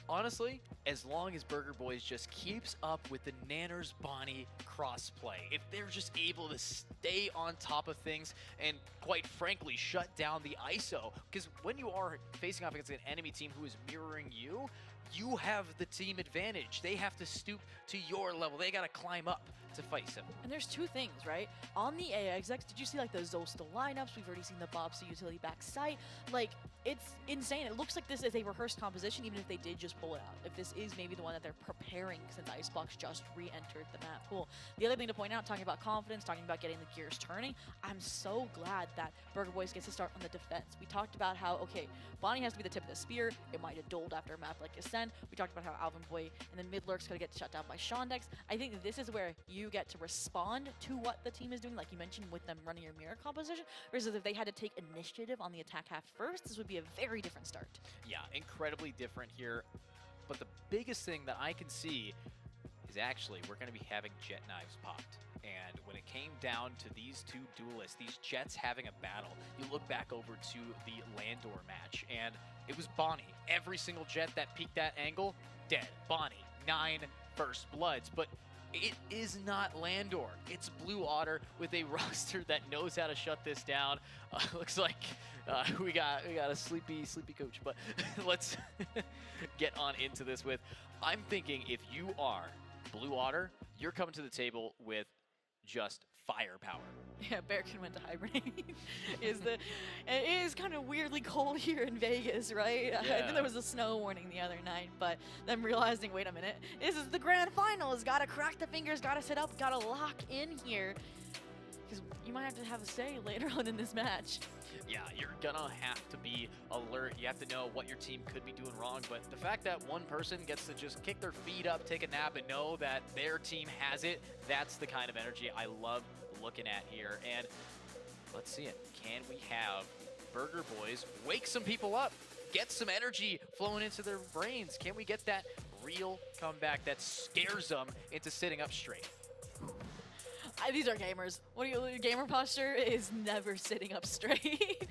Honestly, as long as Burger Boys just keeps up with the Nanners Bonnie crossplay, if they're just able to stay on top of things and, quite frankly, shut down the ISO, because when you are facing off against an enemy team who is mirroring you, you have the team advantage. They have to stoop to your level. They got to climb up to face him. And there's 2 things, right? On the AXX, did you see like the Zostal lineups? We've already seen the Bobsta utility back site. Like, it's insane. It looks like this is a rehearsed composition, even if they did just pull it out. If this is maybe the one that they're preparing since Icebox just re-entered the map pool. The other thing to point out, talking about confidence, talking about getting the gears turning, I'm so glad that Burger Boys gets to start on the defense. We talked about how, okay, Bonnie has to be the tip of the spear. It might have dulled after a map like Ascend. We talked about how Alvin Boy and then mid lurk's gonna get shut down by Shondex. I think this is where you get to respond to what the team is doing, like you mentioned with them running your mirror composition, versus if they had to take initiative on the attack half first, this would be a very different start. Yeah, incredibly different here. But the biggest thing that I can see is actually we're going to be having jet knives popped. And when it came down to these 2 duelists, these jets having a battle, you look back over to the Landor match, and it was Bonnie. Every single jet that peaked that angle, dead. Bonnie, 9 first bloods. But it is not Landor. It's Blue Otter with a roster that knows how to shut this down. Looks like we got a sleepy coach, but let's get on into this with, I'm thinking if you are Blue Otter, you're coming to the table with just firepower. Yeah, Bearkin went to hibernate. It is kind of weirdly cold here in Vegas, right? Yeah. I think there was a snow warning the other night, but them realizing, wait a minute, this is the grand finals. Gotta crack the fingers, gotta sit up, gotta lock in here. Because you might have a say later on in this match. Yeah, you're gonna have to be alert. You have to know what your team could be doing wrong, but the fact that one person gets to just kick their feet up, take a nap, and know that their team has it, that's the kind of energy I love looking at here. And Let's see it. Can we have Burger Boys wake some people up? Get some energy flowing into their brains. Can we get that real comeback that scares them into sitting up straight? These are gamers. Gamer posture is never sitting up straight.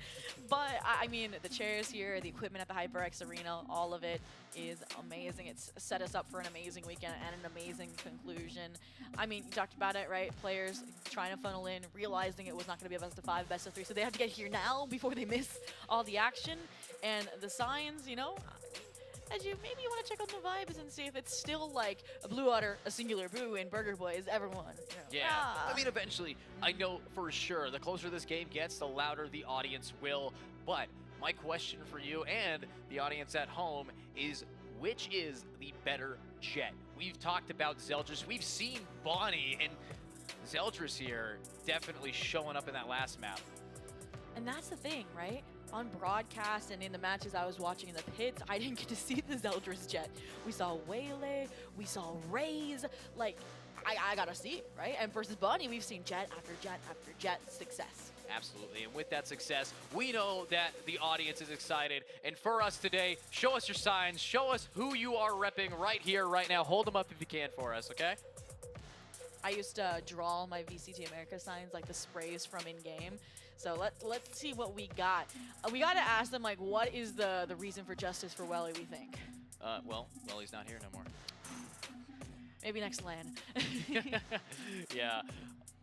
But I mean, the chairs here, the equipment at the HyperX Arena, all of it is amazing. It's set us up for an amazing weekend and an amazing conclusion. I mean, you talked about it, right? Players trying to funnel in, realizing it was not going to be a best of 5, best of 3, so they have to get here now before they miss all the action. And the signs, you know, as you maybe you want to check on the vibes and see if it's still like a Blue Otter, a singular Boo, and Burger Boys, everyone. You know. Yeah, I mean, eventually, I know for sure, the closer this game gets, the louder the audience will. But my question for you and the audience at home is, which is the better Jet? We've talked about Zeldris. We've seen Bonnie, and Zeldris here definitely showing up in that last map. And that's the thing, right? On broadcast and in the matches I was watching in the pits, I didn't get to see the Zeldris Jet. We saw Waylay, we saw Raze, like, I gotta see it, right? And versus Bonnie, we've seen Jet after Jet after Jet success. Absolutely, and with that success, we know that the audience is excited. And for us today, show us your signs, show us who you are repping right here, right now. Hold them up if you can for us, okay? I used to draw my VCT America signs, like the sprays from in-game. So let's see what we got. We got to ask them, like, what is the reason for justice for Welly, we think? Well, Welly's not here no more. Maybe next LAN. Yeah.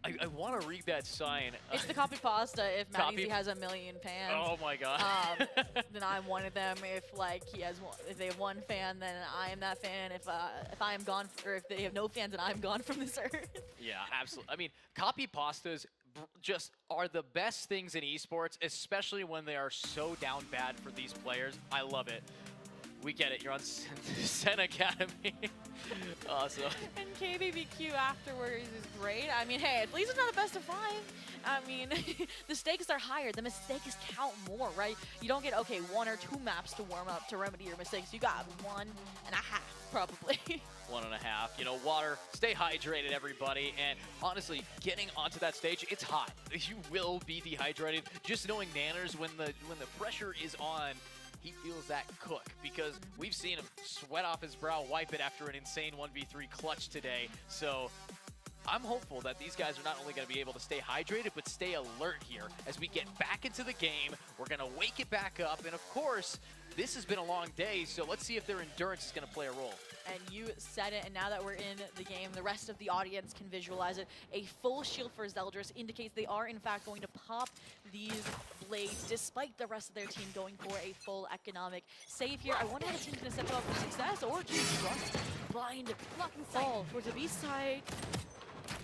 I want to read that sign. It's the copy pasta if Matt Easy has 1 million fans. Oh my god. Then I'm one of them. If like if they have 1 fan, then I am that fan. If I am gone, or if they have no fans, then I'm gone from this earth. Yeah, absolutely. I mean, copy pastas just are the best things in esports, especially when they are so down bad for these players. I love it. We get it. You're on Sen Academy. Awesome. And KBBQ afterwards is great. I mean, hey, at least it's not a best of 5. I mean, the stakes are higher. The mistakes count more, right? You don't get, okay, 1 or 2 maps to warm up to remedy your mistakes. You got 1.5, probably. 1.5. You know, water, stay hydrated, everybody. And honestly, getting onto that stage, it's hot. You will be dehydrated. Just knowing Nanners, when the pressure is on, he feels that cook, because we've seen him sweat off his brow, wipe it after an insane 1v3 clutch today. So I'm hopeful that these guys are not only going to be able to stay hydrated, but stay alert here as we get back into the game. We're going to wake it back up. And of course, this has been a long day, so let's see if their endurance is going to play a role. And you said it, and now that we're in the game, the rest of the audience can visualize it. A full shield for Zeldris indicates they are, in fact, going to pop these blades, despite the rest of their team going for a full economic save here. I wonder how the team's going to set them up for success, or just trust blind fall towards the B side.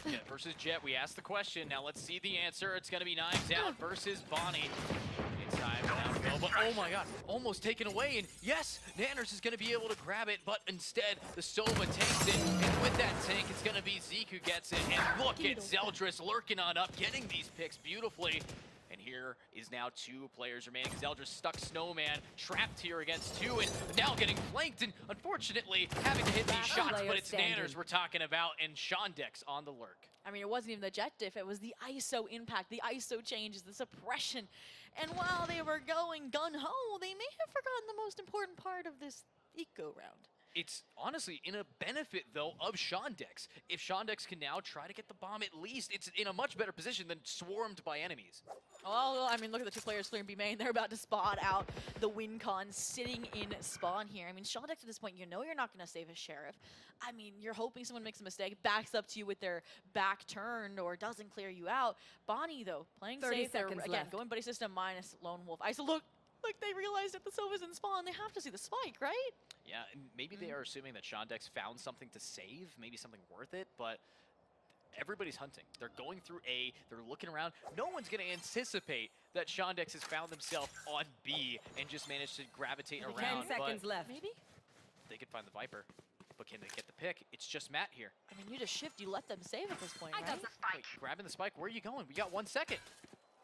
Jet versus Jet, we asked the question. Now let's see the answer. It's going to be Knives Out versus Bonnie. It's time now to go, but oh my god, almost taken away. And yes, Nanners is going to be able to grab it, but instead the Sova takes it. And with that tank, it's going to be Zeke who gets it. And look at Zeldris lurking on up, getting these picks beautifully. And here is now 2 players remaining. Zeldris stuck Snowman, trapped here against 2, and now getting flanked, and unfortunately having to hit these shots, but it's Nanners we're talking about, and Shondex on the lurk. I mean, it wasn't even the jet diff, it was the ISO impact, the ISO changes, the suppression. And while they were going gun-ho, they may have forgotten the most important part of this eco round. It's honestly in a benefit, though, of Shondex. If Shondex can now try to get the bomb, at least it's in a much better position than swarmed by enemies. Well, I mean, look at the 2 players clearing B main. They're about to spot out the WinCon sitting in spawn here. I mean, Shondex at this point, you know you're not going to save a Sheriff. I mean, you're hoping someone makes a mistake, backs up to you with their back turned, or doesn't clear you out. Bonnie, though, playing 30 safe. seconds Again, left. going buddy system minus Lone Wolf. ISO, look, they realized that the Sova's in spawn. They have to see the spike, right? Yeah, and maybe they are assuming that Shondex found something to save, maybe something worth it, but everybody's hunting. They're going through A, they're looking around. No one's going to anticipate that Shondex has found himself on B and just managed to gravitate around. 10 seconds left. Maybe? They could find the Viper, but can they get the pick? It's just Matt here. I mean, you just shift, you let them save at this point, right? Wait, grabbing the spike, where are you going? We got 1 second.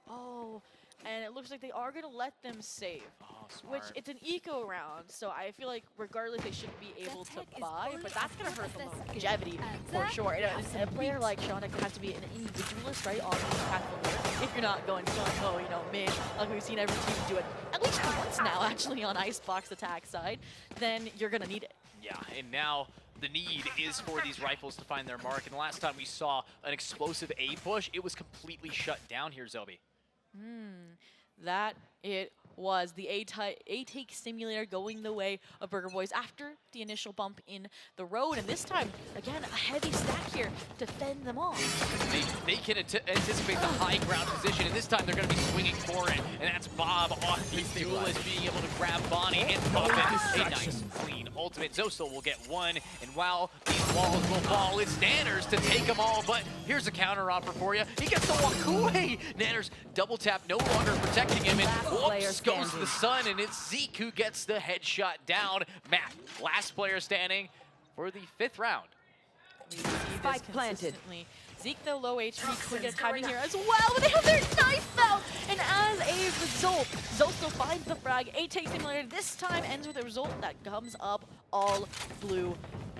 Oh, and it looks like they are going to let them save. Oh, Which, smart. it's an eco round, so I feel like regardless they should be able to buy, but that's going to hurt the longevity for sure. And a player like Shondex has to be an individualist, right, on the impactful work. If you're not going solo, you know, mid, like we've seen every team do it at least once now, actually, on Icebox attack side, then you're going to need it. Yeah, and now the need is for these rifles to find their mark. And the last time we saw an explosive A push, it was completely shut down here, Zobi. That it was the A-take simulator going the way of Burger Boys after the initial bump in the road. And this time, again, a heavy stack here to fend them off. They can anticipate the high ground position, and this time they're going to be swinging for it. And that's Bob on the duelist being able to grab Bonnie and pop it. A nice, clean ultimate. Zostel will get one, and while these walls will fall, it's Nanners to take them all. But here's a counter offer for you. He gets to walk away. Nanners double tap, no longer protecting him, and whoops goes the sun, and it's Zeke who gets the headshot down. Matt, last player standing for the 5th round. Spike planted. Zeke, though, low HP, could get timing here as well, but they have their knife out! And as a result, Zostel finds the frag. A-take simulator this time ends with a result that comes up all Blue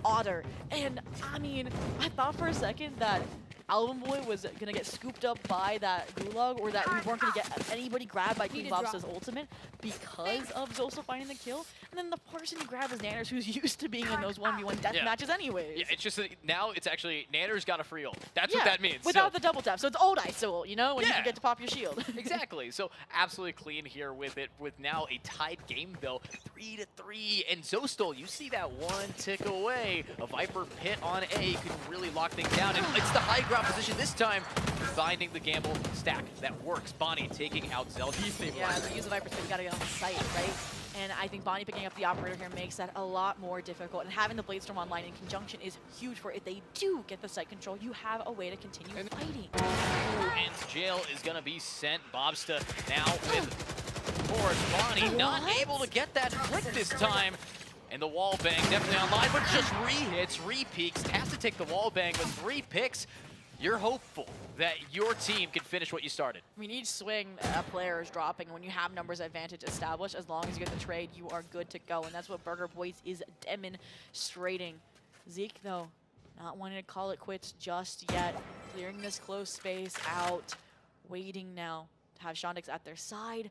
Otter. And, I mean, I thought for a second that Alvin Boy was going to get scooped up by that Gulag, or that we weren't going to get anybody grabbed by King Bob's ultimate because of Zostel finding the kill. And then the person who grabbed is Nanners, who's used to being in those 1v1 death matches anyways. Yeah, it's just that now it's actually Nanners got a free ult. That's what that means. Without the double tap. So it's old ice ult, you know, when you forget to pop your shield. Exactly. So absolutely clean here with it, with now a tied game though, 3-3. And Zostel, you see that one tick away. A Viper pit on A could really lock things down. And it's the high ground position this time, finding the gamble stack that works. Bonnie taking out Zelda. Yeah, the use of Viper spin, you gotta get on the site, right? And I think Bonnie picking up the operator here makes that a lot more difficult. And having the Bladestorm online in conjunction is huge for if they do get the site control, you have a way to continue fighting. And jail is gonna be sent. Bobsta now with course. Bonnie not able to get that click this time. And the wall bang definitely online, but just re-hits, re-peaks. Has to take the wall bang with 3 picks. You're hopeful that your team can finish what you started. I mean, each swing a player is dropping, and when you have numbers advantage established, as long as you get the trade, you are good to go. And that's what Burger Boys is demonstrating. Zeke, though, not wanting to call it quits just yet. Clearing this close space out. Waiting now to have Shondex at their side.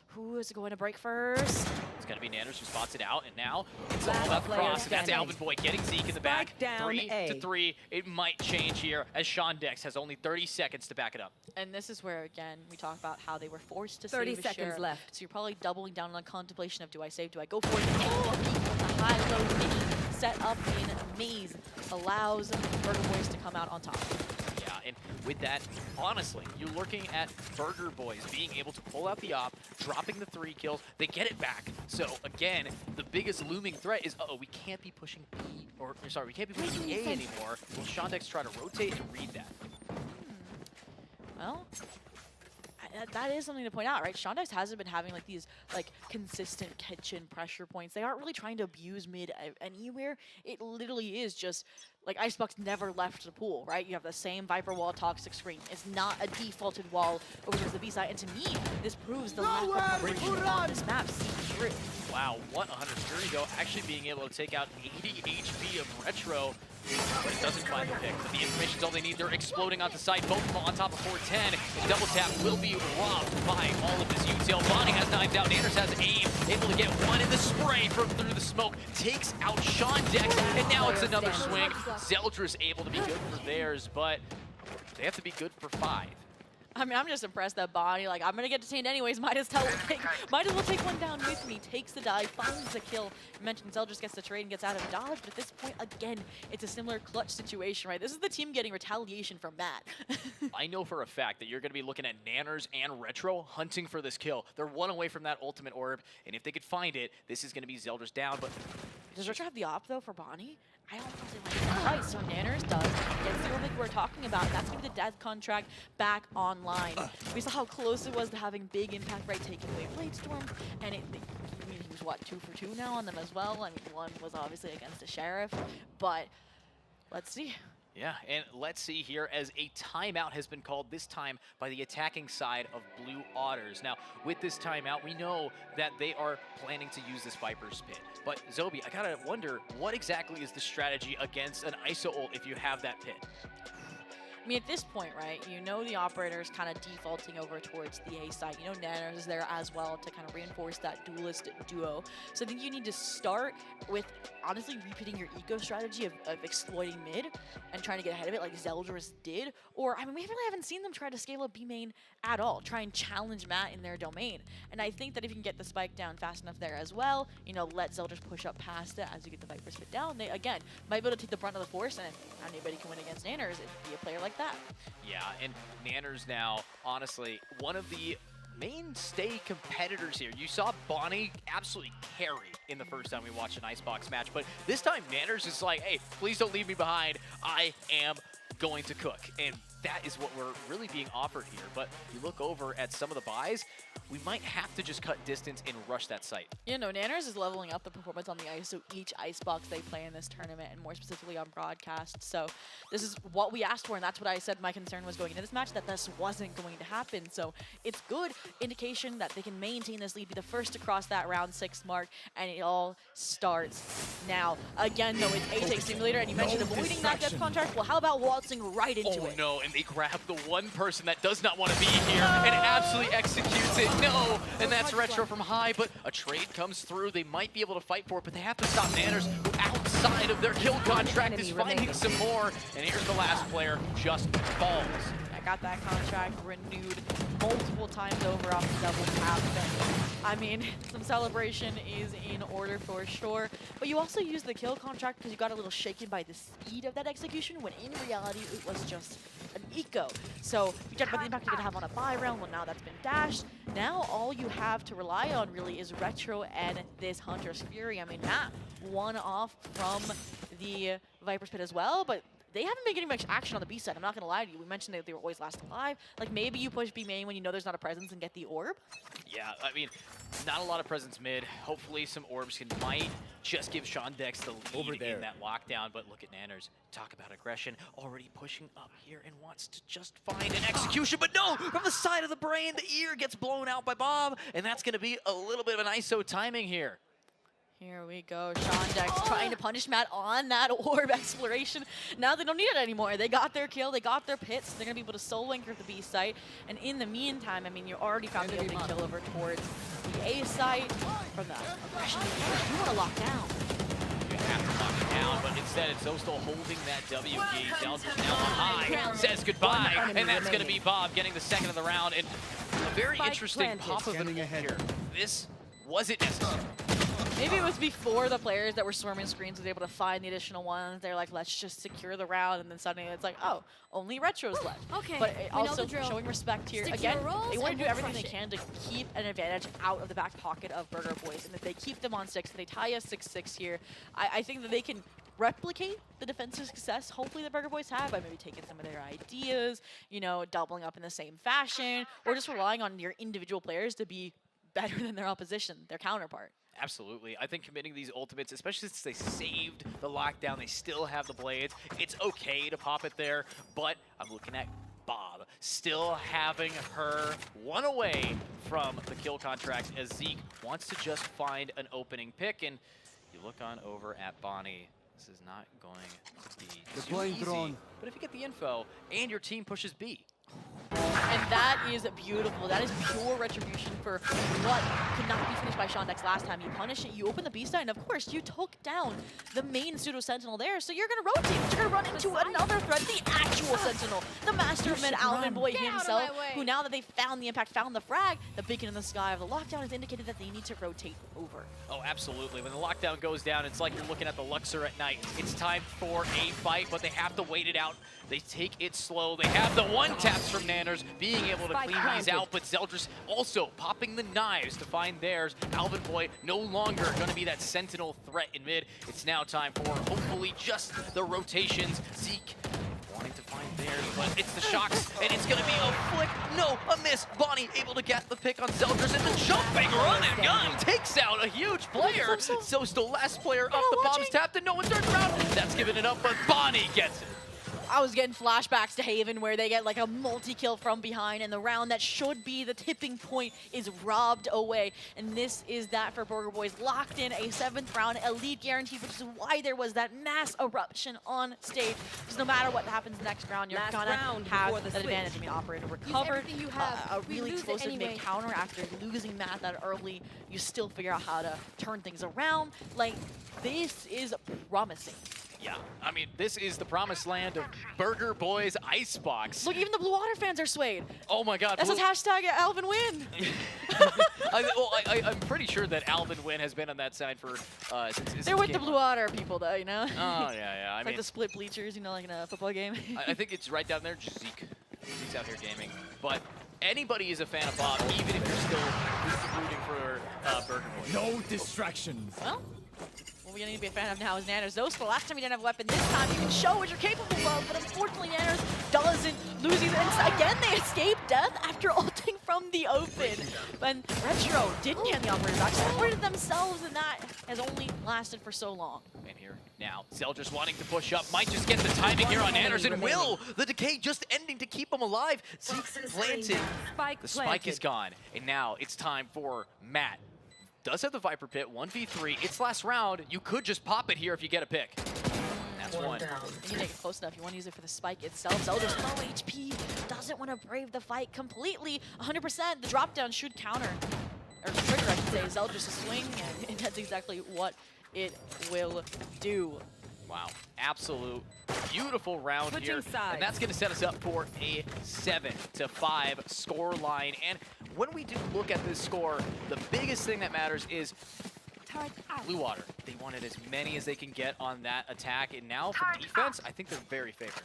Who is going to break first? It's going to be Nanners who spots it out, and now it's all about the cross, and that's Alvin Boy getting Zeke in the back. 3-3. It might change here, as Shondex has only 30 seconds to back it up. And this is where, again, we talk about how they were forced to 30 save a seconds share. left. So you're probably doubling down on the contemplation of, do I save, do I go for it? The high-low mini set up in Maze allows Burger Boys to come out on top. And with that, honestly, you're looking at Burger Boys being able to pull out the op, dropping the 3 kills. They get it back. So again, the biggest looming threat is, we can't be pushing B, or sorry, we can't be pushing A anymore. Will Shondex try to rotate and read that? Well, that is something to point out, right? Shondex hasn't been having like these consistent kitchen pressure points. They aren't really trying to abuse mid anywhere. It literally is just like Icebox never left the pool, right? You have the same Viper wall toxic screen. It's not a defaulted wall over towards the B side. And to me, this proves the lack of coverage on this map seems true. Wow, what 100 Fury though, actually being able to take out 80 HP of Retro, but it doesn't find the pick. But the information's all they need. They're exploding onto site, both of them on top of 410. And double tap will be robbed by all of his util. Bonnie has knifed out, Nanners has aim, able to get one in the spray from through the smoke, takes out Shondex, and now it's another swing. Zeldris able to be good for theirs, but they have to be good for 5. I mean, I'm just impressed that Bonnie, like, I'm going to get detained anyways, might as well take one down with me. Takes the dive, finds the kill. You mentioned Zeldris gets the trade and gets out of dodge, but at this point, again, it's a similar clutch situation, right? This is the team getting retaliation from Matt. I know for a fact that you're going to be looking at Nanners and Retro hunting for this kill. They're one away from that ultimate orb, and if they could find it, this is going to be Zeldris down, but... Does Retro have the op, though, for Bonnie? I don't really like that. Right, so Nanners does. Gets the like we're talking about. That's going to be the death contract back online. We saw how close it was to having big impact, right, taking away Bladestorm. And he was, what, 2 for 2 now on them as well? I mean, one was obviously against the Sheriff. But let's see. Yeah, and let's see here as a timeout has been called, this time by the attacking side of Blue Otters. Now, with this timeout, we know that they are planning to use this Viper's Pit. But Zobi, I gotta wonder, what exactly is the strategy against an ISO ult if you have that pit? I mean, at this point, right, you know the operator's kind of defaulting over towards the A side. You know Nanners is there as well to kind of reinforce that duelist duo. So I think you need to start with, honestly, repeating your eco strategy of exploiting mid and trying to get ahead of it like Zeldris did. Or, I mean, we really haven't seen them try to scale up B main at all, try and challenge Matt in their domain. And I think that if you can get the spike down fast enough there as well, you know, let Zeldris push up past it as you get the Viper's Pit down, they, again, might be able to take the brunt of the force, and if anybody can win against Nanners, it'd be a player like that. Yeah, and Nanners now, honestly, one of the mainstay competitors here. You saw Bonnie absolutely carry in the first time we watched an Icebox match, but this time Nanners is like, hey, please don't leave me behind. I am going to cook. And that is what we're really being offered here. But you look over at some of the buys, we might have to just cut distance and rush that site. You know, Nanners is leveling up the performance on the ice, so each Icebox they play in this tournament, and more specifically on broadcast. So this is what we asked for, and that's what I said my concern was going into this match, that this wasn't going to happen. So it's good indication that they can maintain this lead, be the first to cross that round 6 mark, and it all starts now. Again, though, it's A-Take Simulator, and you mentioned avoiding that death contract. Well, how about waltzing right into it? No, and they grab the one person that does not want to be here and absolutely executes it. No, and that's Retro from High, but a trade comes through. They might be able to fight for it, but they have to stop Nanners, who outside of their kill contract is finding some more. And here's the last player, just falls. I got that contract renewed multiple times over off the double tap. I mean, some celebration is in order for sure, but you also use the kill contract because you got a little shaken by the speed of that execution, when in reality it was just an eco. So you talked about the impact you're gonna have on a buy round. Well, now that's been dashed. Now all you have to rely on really is Retro and this Hunter's Fury. I mean, Matt won off from the Viper's Pit as well, but they haven't been getting much action on the B side. I'm not going to lie to you. We mentioned that they were always last alive. Like, maybe you push B main when you know there's not a presence and get the orb. Yeah, I mean, not a lot of presence mid. Hopefully some orbs might just give Sean Dex the lead over there in that lockdown. But look at Nanners. Talk about aggression. Already pushing up here and wants to just find an execution. But no! From the side of the brain, the ear gets blown out by Bob. And that's going to be a little bit of an ISO timing here. Here we go, Sean Dex trying to punish Matt on that orb exploration. Now they don't need it anymore. They got their kill, they got their pits. They're gonna be able to soul anchor the B site. And in the meantime, I mean, you already found the opening kill over towards the A site. From the aggression, you want to lock down. You have to lock it down, but instead it's Zostal holding that W key. Zeldris now on High, says goodbye, and that's gonna be Bob getting the second of the round. And a very interesting pop of an ult here. This wasn't necessary. Maybe it was before the players that were swarming screens was able to find the additional ones. They're like, let's just secure the round, and then suddenly it's like, oh, only Retro's left. Okay, but also showing respect here. Again, they want to do everything they can to keep an advantage out of the back pocket of Burger Boys, and if they keep them on 6, they tie us 6-6 here, I think that they can replicate the defensive success hopefully the Burger Boys have by maybe taking some of their ideas, you know, doubling up in the same fashion, or just relying on your individual players to be better than their opposition, their counterpart. Absolutely. I think committing these ultimates, especially since they saved the lockdown, they still have the blades. It's okay to pop it there, but I'm looking at Bob still having her one away from the kill contract as Zeke wants to just find an opening pick. And you look on over at Bonnie. This is not going to be too easy. But if you get the info and your team pushes B, and that is beautiful. That is pure retribution for what could not be finished by Sean Dex last time. You punish it, you open the B side, and of course, you took down the main pseudo sentinel there, so you're going to rotate. You're going to run into another threat, the actual sentinel, the master of mid, Alvin Boy himself, who now that they found the impact, found the frag, the beacon in the sky of the lockdown has indicated that they need to rotate over. Oh, absolutely. When the lockdown goes down, it's like you're looking at the Luxor at night. It's time for a fight, but they have to wait it out. They take it slow. They have the one taps from Nanners, being able to clean these out, but Zeldris also popping the knives to find theirs. Alvin Boy no longer going to be that sentinel threat in mid. It's now time for hopefully just the rotations. Zeke wanting to find theirs, but it's the shocks, and it's going to be a flick. No, a miss. Bonnie able to get the pick on Zeldris, and the jumping run and gun takes out a huge player. So still last player off the bombs tapped, and no one turns around. That's giving it up, but Bonnie gets it. I was getting flashbacks to Haven where they get like a multi-kill from behind, and the round that should be the tipping point is robbed away. And this is that for Burger Boys. Locked in a 7th round, elite guaranteed, which is why there was that mass eruption on stage. Because no matter what happens next round, you're gonna have that advantage. I mean, Operator recovered you have. a really explosive anyway. mid-counter after losing Matt that early. You still figure out how to turn things around. Like, this is promising. Yeah, I mean, this is the promised land of Burger Boys Icebox. Look, even the Blue Water fans are swayed. Oh my God. That says hashtag Alvin Win. I'm pretty sure that Alvin Win has been on that side for since They're with the Blue Water people, though, you know? Oh, yeah. I It's mean, like the split bleachers, you know, like in a football game. I think it's right down there, just Zeke. Zeke's out here gaming. But anybody is a fan of Bob, even if you're still rooting for Burger Boys. No distractions. Well, what we need to be a fan of now is Nanners. Those for last time you didn't have a weapon. This time you can show what you're capable of, but unfortunately Nanners doesn't lose these. And again, they escape death after ulting from the open. But Retro didn't get the operator back, separated themselves, and that has only lasted for so long. And here now, Zeldris wanting to push up, might just get the timing here on Nanners, and will! The decay just ending to keep him alive. Zeke planted. The spike is gone, and now it's time for Matt. Does have the Viper Pit, 1v3. It's last round. You could just pop it here if you get a pick. That's one. You make it close enough. You want to use it for the spike itself. Zeldris low HP. Doesn't want to brave the fight completely. 100%. The drop down should counter. Or trigger, I should say. Zeldris' swing, and that's exactly what it will do. Wow, absolute beautiful round Switching here. sides. And that's going to set us up for a 7-5 score line. And when we do look at this score, the biggest thing that matters is Blue Water. They wanted as many as they can get on that attack. And now for defense, I think they're very favored.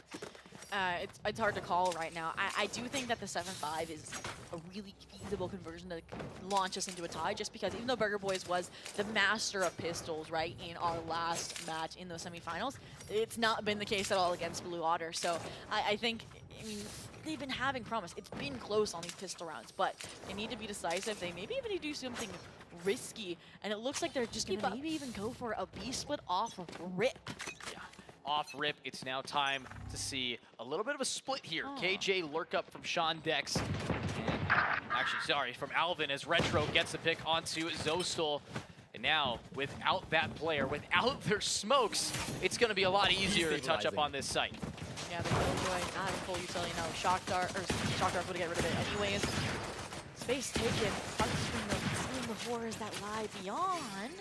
It's hard to call right now. I do think that the 7-5 is a really feasible conversion to launch us into a tie, just because even though Burger Boys was the master of pistols, right, in our last match in those semifinals, it's not been the case at all against Blue Water. So I think, I mean, they've been having promise. It's been close on these pistol rounds, but they need to be decisive. They maybe even need to do something risky, and it looks like they're just going to maybe even go for a B split off of rip. Yeah. Off rip, it's now time to see a little bit of a split here. KJ lurk up from Sean Dex. And actually, sorry, from Alvin as Retro gets the pick onto Zostal. And now, without that player, without their smokes, it's going to be a lot easier to touch up on this site. Yeah, the Killjoy not in full utility now. Shock Dart would get rid of it anyways. Space taken. From the seeing the horrors that lie beyond.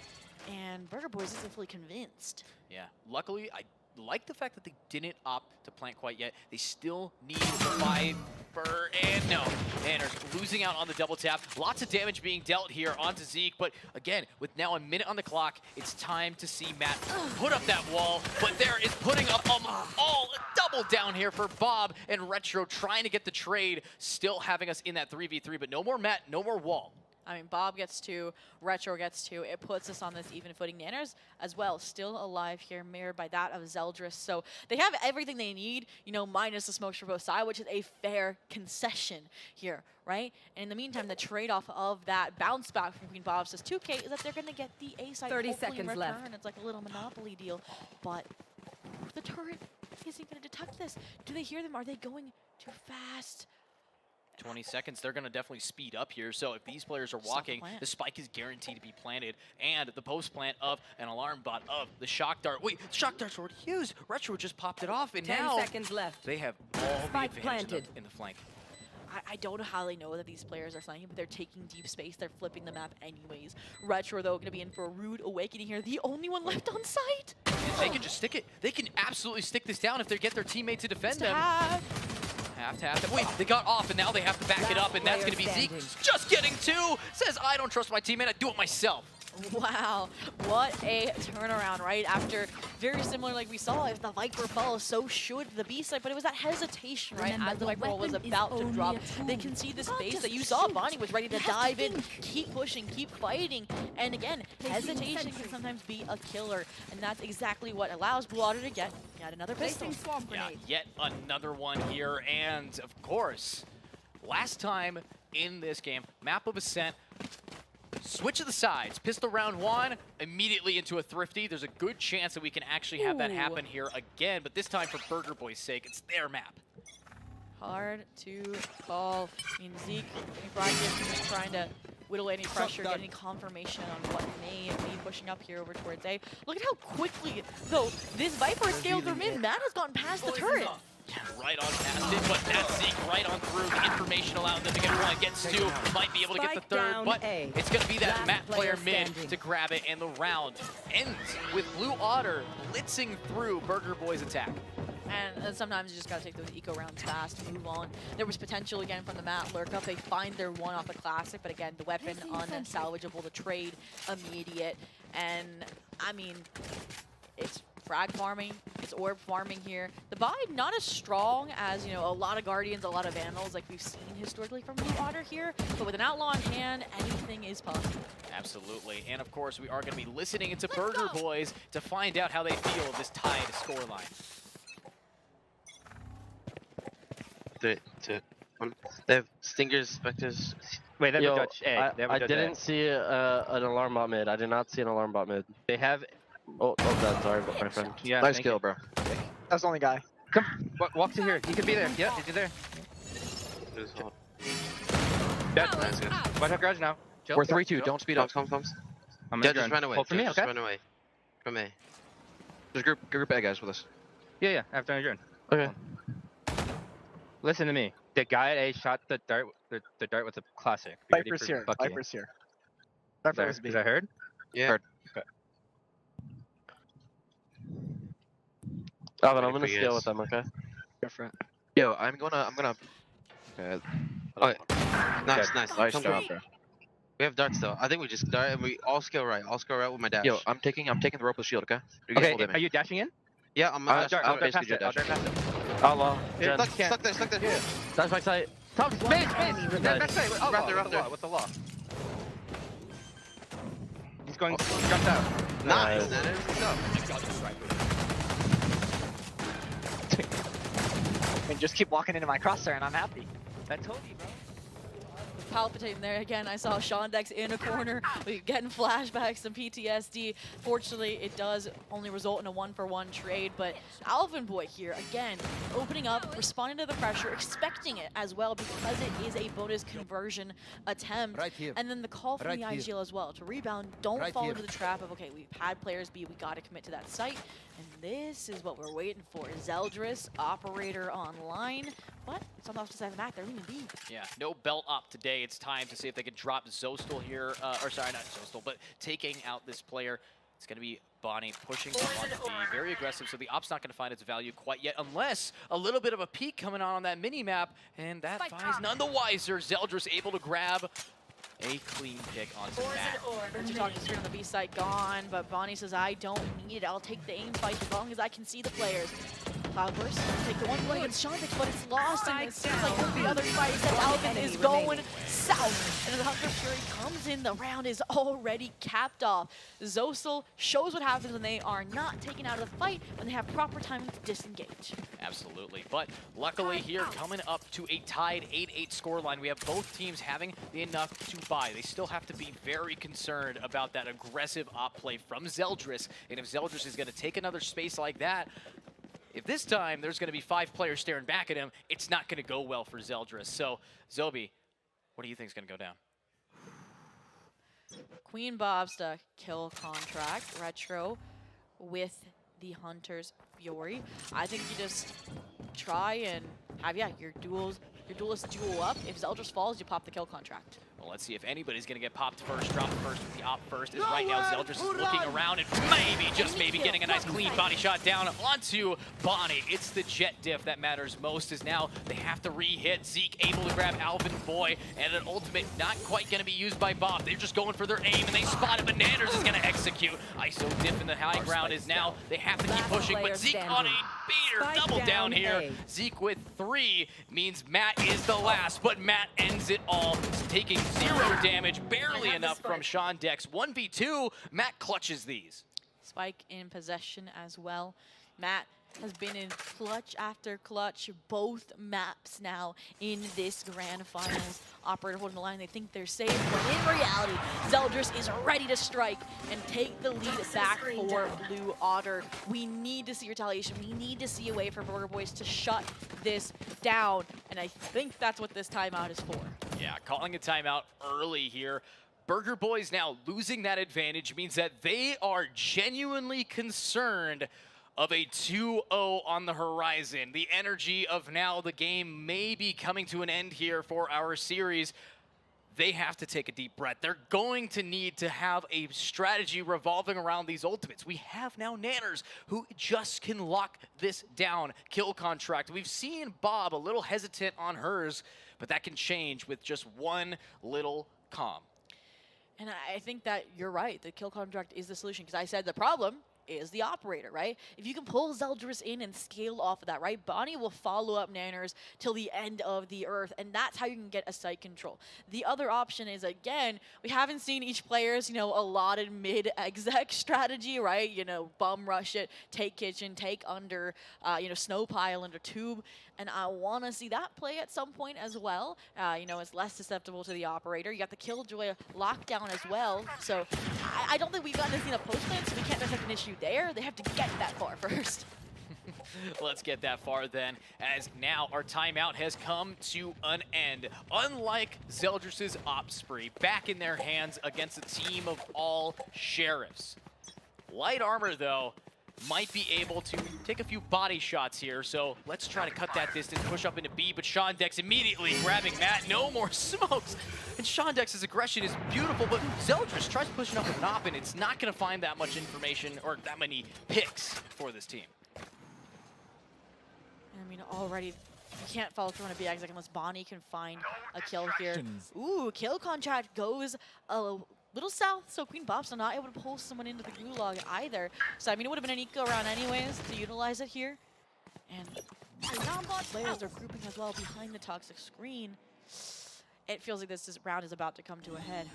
And Burger Boys isn't fully convinced. Yeah, luckily, I like the fact that they didn't opt to plant quite yet. They still need the Viper, and no. Nanners losing out on the double tap. Lots of damage being dealt here onto Zeke, but again, with now a minute on the clock, it's time to see Matt put up that wall, but there is putting up all double down here for Bob and Retro trying to get the trade, still having us in that 3v3, but no more Matt, no more wall. I mean, Bob gets 2, Retro gets 2. It puts us on this even footing. Nanners as well, still alive here, mirrored by that of Zeldris. So they have everything they need, you know, minus the smokes for both sides, which is a fair concession here, right? And in the meantime, the trade-off of that bounce back from Queen Bob says 2K is that they're going to get the A side 30 hopefully in seconds return. left. It's like a little Monopoly deal, but the turret isn't going to detect this. Do they hear them? Are they going too fast? 20 seconds, they're going to definitely speed up here. So if these players are walking, the spike is guaranteed to be planted. And the post-plant of an alarm bot of the shock dart. Wait, the shock dart's already used. Retro just popped it off, and 10 now seconds left. They have all Spike the advantage planted. in the flank. I don't know how they know that these players are flanking, but they're taking deep space. They're flipping the map anyways. Retro, though, going to be in for a rude awakening here. The only one left on site. They can just stick it. They can absolutely stick this down if they get their teammate to defend them. Have to. Wait, they got off, and now they have to back it up, and that's going to be Zeke just getting 2. Says, I don't trust my teammate. I do it myself. Wow, what a turnaround, right? After very similar like we saw, if the Viper falls, so should the B side, but it was that hesitation, right? As the Viper was about to drop, they can see the space that you saw. Bonnie was ready to dive in, keep pushing, keep fighting, and again, hesitation can sometimes be a killer, and that's exactly what allows Blue Water to get yet another pistol. Yeah, yet another one here, and of course, last time in this game, Map of Ascent, Switch of the sides. Pistol round 1, immediately into a Thrifty. There's a good chance that we can actually have that happen here again, but this time for Burger Boy's sake, it's their map. Hard to call. I mean, Zeke and Brian just trying to whittle any pressure, get any confirmation on what may be pushing up here over towards A. Look at how quickly, though, this Viper scaled through mid. Matt has gotten past the turret. Right on past it, but that's Zeke right on through. The information allowing them to get one, gets 2, might be able to get the 3rd, but it's going to be that Matt player mid to grab it, and the round ends with Blue Otter blitzing through Burger Boy's attack. And sometimes you just got to take those eco rounds fast and move on. There was potential again from the Matt lurk up. They find their one off the classic, but again, the weapon unsalvageable, the trade immediate. And I mean, it's frag farming, it's orb farming here. The buy not as strong as, you know, a lot of Guardians, a lot of Vandals like we've seen historically from Blue Otter here, but with an outlaw in hand, anything is possible. Absolutely, and of course we are going to be listening into Burger Boys to find out how they feel this tied scoreline. They have Stingers, Spectres. Wait, they have Yo, a Dutch A. I didn't see an alarm bot mid. I did not see an alarm bot mid. They have. Oh, God, sorry, my friend. Yeah, Nice kill, bro. That's the only guy. Come, walk to here. He could be there. Yeah, he's there. Dead. Watch out, garage now. Chill. We're 3-2. Don't speed up. Comes. I'm Yeah, just run away. Hold for me, Just okay? run away. From A. There's group A guys with us. Yeah, after I adjourn. Okay. Listen to me. The guy at A shot the dart with the classic. Be ready Viper's for here. Bucky. Viper's here. Is that heard? Yeah. Heard. Okay. Alvin, I'm gonna scale with them, okay? Different. Yo, I'm gonna. Okay. Okay. Nice. Nice Come job, on. bro. We have darts though. I think we just dart and we all scale right. All scale right with my dash. Yo, I'm taking the rope with shield, okay? You guys Okay, hold it, are man. you dashing in? Yeah, I'm I'll dash. dart past basically it. I'll dash. dart past it. Outlaw. Jen. Stuck there. Yeah. That's my sight. Top space. Backside. Oh, Raptor. with the law. He's going. He jumped out. Nice. And just keep walking into my crosshair, and I'm happy. I told you, bro. Palpitating there again. I saw Shondex in a corner. We getting flashbacks, some PTSD. Fortunately, it does only result in a 1-for-1 trade, but Alvin Boy here, again, opening up, responding to the pressure, expecting it as well because it is a bonus conversion attempt. Right here. And then the call from Right the here. IGL as well. To rebound, don't Right fall here. into the trap of, okay, we've had players B, we got to commit to that site. And this is what we're waiting for. Zeldris, operator online, but it's on the opposite side of the map. They're leaving B. Yeah, no belt up today. It's time to see if they can drop Zostel here. Or sorry, not Zostel, but taking out this player. It's going to be Bonnie pushing on B. Very aggressive, so the op's not going to find its value quite yet, unless a little bit of a peek coming on that mini-map, and that finds none the wiser. Zeldris able to grab a clean pick onto Matt. Richard talking straight on the B side, gone, but Bonnie says, I don't need it. I'll take the aim fight as long as I can see the players. Cloudburst take the one against Shondex, but it's lost, and it seems like one of the other fights that Alvin is going south. And the Hunger Fury comes in, the round is already capped off. Zosel shows what happens when they are not taken out of the fight, when they have proper timing to disengage. Absolutely, but luckily here, coming up to a tied 8-8 scoreline, we have both teams having enough to buy. They still have to be very concerned about that aggressive op play from Zeldris, and if Zeldris is going to take another space like that, if this time there's going to be 5 players staring back at him, it's not going to go well for Zeldris. So, Zobi, what do you think is going to go down? Queen Bobsta kill contract, Retro with the Hunter's Fury. I think you just try and have, your duelists duel up. If Zeldris falls, you pop the kill contract. Well, let's see if anybody's going to get popped first, dropped first with the op first, as right now Zeldris is looking around and maybe, just maybe, getting a nice clean body shot down onto Bonnie. It's the jet diff that matters most, as now they have to re-hit. Zeke able to grab Alvin Boy, and an ultimate not quite going to be used by Bob. They're just going for their aim, and they spot it, but Nanders is going to execute. ISO diff in the high ground is now, they have to keep pushing, but Zeke on a beater, double down here. Zeke with 3 means Matt is the last, but Matt ends it all, taking 0 damage, barely enough from Shondex. 1v2, Matt clutches these. Spike in possession as well. Matt has been in clutch after clutch, both maps now in this grand finals. Operator holding the line, they think they're safe, but in reality, Zeldris is ready to strike and take the lead back for Blue Otter. We need to see retaliation. We need to see a way for Burger Boys to shut this down, and I think that's what this timeout is for. Yeah, calling a timeout early here. Burger Boys now losing that advantage means that they are genuinely concerned of a 2-0 on the horizon. The energy of now the game may be coming to an end here for our series. They have to take a deep breath. They're going to need to have a strategy revolving around these ultimates. We have now Nanners who just can lock this down. Kill contract. We've seen Bob a little hesitant on hers, but that can change with just one little comm. And I think that you're right. The kill contract is the solution, because I said the problem is the operator, right? If you can pull Zeldris in and scale off of that, right? Bonnie will follow up Nanners till the end of the earth, and that's how you can get a site control. The other option is, again, we haven't seen each player's, allotted mid-exec strategy, right? Bum rush it, take kitchen, take under, snow pile under tube, and I want to see that play at some point as well. It's less susceptible to the operator. You got the Killjoy lockdown as well, so I don't think we've gotten to see the post-plan, so we can't detect an issue there. They have to get that far first. Let's get that far then, as now our timeout has come to an end. Unlike Zeldris' op spree, back in their hands against a team of all sheriffs. Light armor, though, might be able to take a few body shots here, so let's try to cut that distance, push up into B, but Shondex immediately grabbing Matt. No more smokes! And Shondex's aggression is beautiful, but Zeldris tries pushing up with an op, and it's not going to find that much information or that many picks for this team. I mean, already, you can't follow through on a B-exec unless Bonnie can find a kill here. Ooh, kill contract goes a little south, so Queen Bob's not able to pull someone into the gulag either. So, I mean, it would have been an eco round anyways to utilize it here. And players are grouping as well behind the toxic screen. It feels like this round is about to come to a head.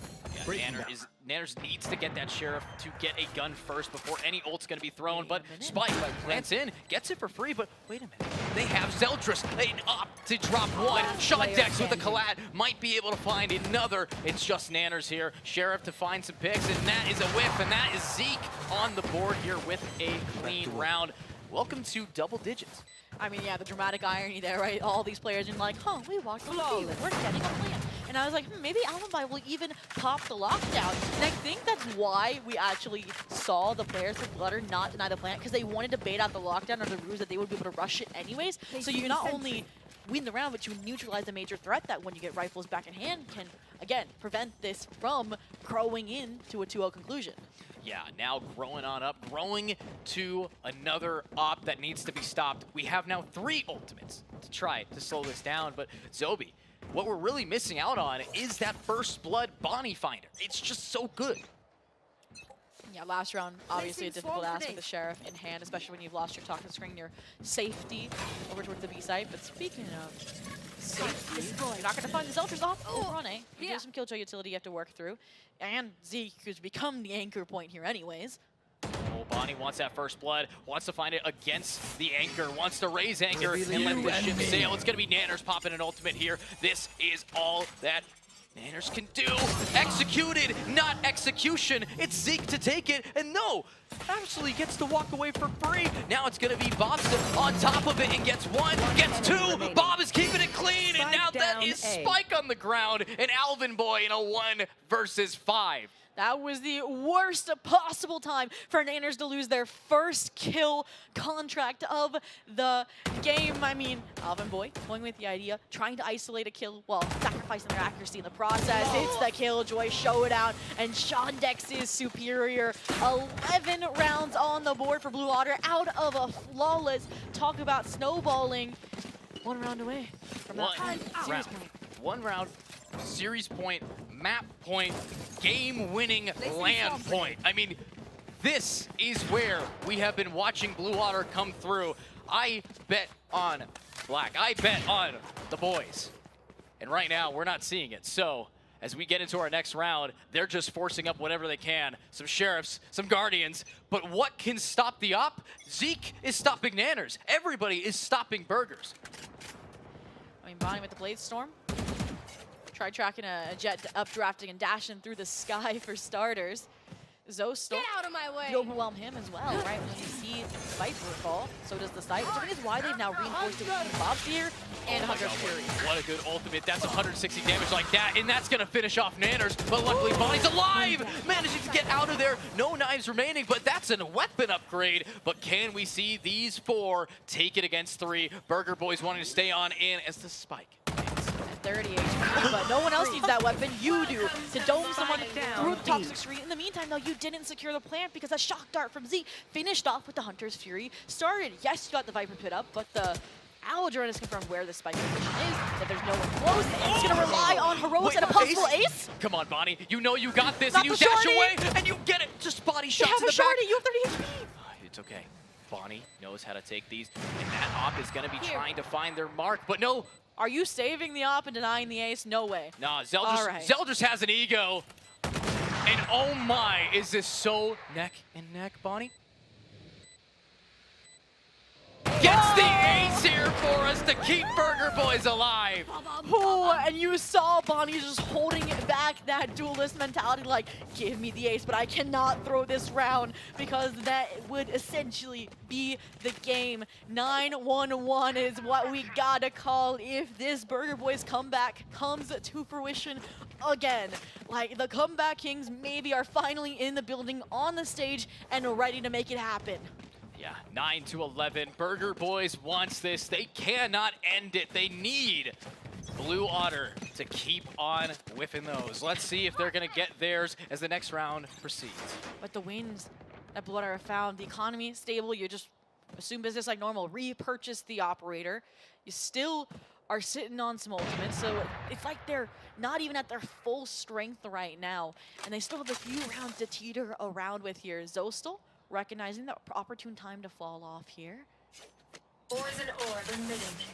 Yeah, Nanners needs to get that Sheriff to get a gun first before any ult's going to be thrown, but Spike plants in, gets it for free, but wait a minute. They have Zeldris up to drop one. Shondex with a collat might be able to find another. It's just Nanners here. Sheriff to find some picks, and that is a whiff, and that is Zeke on the board here with a clean round. Welcome to double digits. I mean, yeah, the dramatic irony there, right? All these players in like, we walked on the field, we're getting a plan. And I was like, maybe Alumni will even pop the lockdown. And I think that's why we actually saw the players with Flutter not deny the plant, because they wanted to bait out the lockdown or the ruse that they would be able to rush it anyways. So you not only win the round, but you neutralize the major threat that when you get rifles back in hand can, again, prevent this from growing into a 2-0 conclusion. Yeah, now growing on up, growing to another op that needs to be stopped. We have now 3 ultimates to try to slow this down, but Zobi, what we're really missing out on is that first blood Bonnie finder. It's just so good. Yeah, last round, obviously a difficult ask with the Sheriff in hand, especially when you've lost your toxic screen, your safety over towards the B site. But speaking of safety, you're not going to find the Zeldris off on A. You have some Killjoy utility you have to work through. And Zeke, who's become the anchor point here anyways. Oh, Bonnie wants that first blood, wants to find it against the anchor, wants to raise anchor and let the ship sail. It's going to be Nanners popping an ultimate here. This is all that Nanners can do. Executed, not execution. It's Zeke to take it, and no, actually gets to walk away for free. Now it's going to be Bobson on top of it and gets 1, gets 2. Bob is keeping it clean, and now that is Spike on the ground, and Alvin Boy in a 1 versus 5. That was the worst possible time for Nanners to lose their first kill contract of the game. I mean, Alvin Boy going with the idea, trying to isolate a kill while sacrificing their accuracy in the process. It's the Killjoy showdown, and Shondex is superior. 11 rounds on the board for Blue Otter out of a flawless. Talk about snowballing. 1 round away from that series point. 1 round, series point, map point, game-winning land point. I mean, this is where we have been watching Blue Otter come through. I bet on Black. I bet on the boys. And right now, we're not seeing it. So, as we get into our next round, they're just forcing up whatever they can. Some Sheriffs, some Guardians, but what can stop the op? Zeke is stopping Nanners. Everybody is stopping Burgers. I mean, Bonnie with the Blade Storm. Try tracking a Jet updrafting and dashing through the sky for starters. Zostal. Get out of my way! Could overwhelm him as well, right? When you see Viper fall, so does the site, which I think is why they've now reinforced it with Bob's here and Hunter's Fury. What a good ultimate. That's 160 damage like that, and that's going to finish off Nanners. But luckily, Bonnie's alive! Managing to get out of there. No knives remaining, but that's a weapon upgrade. But can we see these 4 take it against 3? Burger Boys wanting to stay on in as the spike. 30 HP, but no one else needs that weapon. You do to dome someone through the toxic screen. In the meantime, though, you didn't secure the plant because a shock dart from Z finished off with the Hunter's Fury. Started, yes, you got the Viper pit up, but the Aldrin has confirmed where the spike position is, that there's no one close, and it's going to rely on Heroics and a possible ace. Come on, Bonnie. You know you got this, Not and you the dash shorty. away, and you get it. Just body shots in the shorty. back. You have 30 HP. It's okay. Bonnie knows how to take these, and that op is going to be trying to find their mark, but no. Are you saving the op and denying the ace? No way. Nah, Zeldris has an ego. And oh my, is this so neck and neck, Bonnie? Gets the ace here for us to keep Burger Boys alive. Oh, and you saw Bonnie just holding it back, that duelist mentality, like, give me the ace, but I cannot throw this round because that would essentially be the game. 9-1-1 is what we gotta call if this Burger Boys comeback comes to fruition again. Like, the comeback kings maybe are finally in the building, on the stage, and ready to make it happen. Yeah, 9-11. Burger Boys wants this. They cannot end it. They need Blue Otter to keep on whiffing those. Let's see if they're going to get theirs as the next round proceeds. But the wins that Blue Otter have found, the economy stable, you just assume business like normal, repurchase the operator. You still are sitting on some ultimates, so it's like they're not even at their full strength right now, and they still have a few rounds to teeter around with here. Zostal recognizing the opportune time to fall off here. And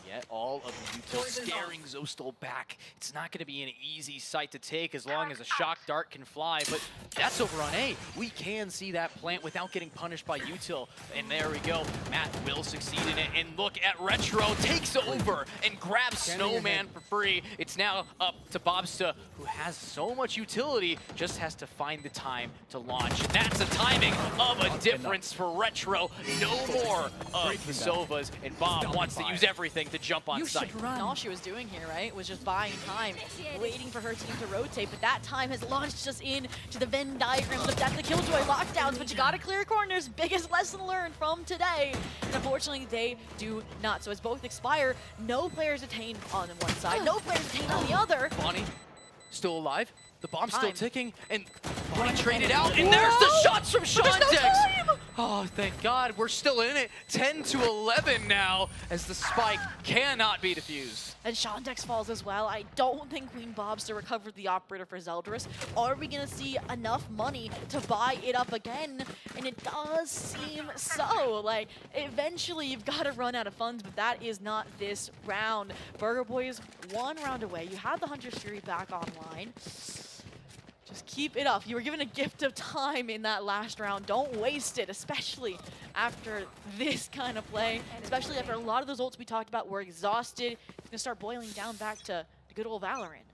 yet all of Util scaring Zostal back. It's not going to be an easy sight to take as long as a shock dart can fly, but that's over on A. We can see that plant without getting punished by Util. And there we go. Matt will succeed in it. And look at Retro takes over and grabs Snowman for free. It's now up to Bobsta, who has so much utility, just has to find the time to launch. That's the timing of a difference for Retro. No more of the Sovas. And Bob wants to use everything to jump on site. And all she was doing here, right, was just buying time, waiting for her team to rotate, but that time has launched us in to the Venn diagrams of Death the Killjoy lockdowns, but you gotta clear corners. Biggest lesson learned from today. And unfortunately, they do not. So as both expire, no players detained on one side, no players detained on the other. Bonnie, still alive. The bomb's still ticking, and Bonnie traded out, and there's the shots from Shandex! Oh, thank God, we're still in it. 10-11 now, as the spike cannot be defused. And Shandex falls as well. I don't think Queen Bobster recovered the operator for Zeldris. Are we gonna see enough money to buy it up again? And it does seem so. Like, eventually you've gotta run out of funds, but that is not this round. Burger Boys 1 round away. You have the Hunter's Fury back online. Just keep it up. You were given a gift of time in that last round. Don't waste it, especially after this kind of play. Especially after a lot of those ults we talked about were exhausted. It's gonna start boiling down back to good old Valorant.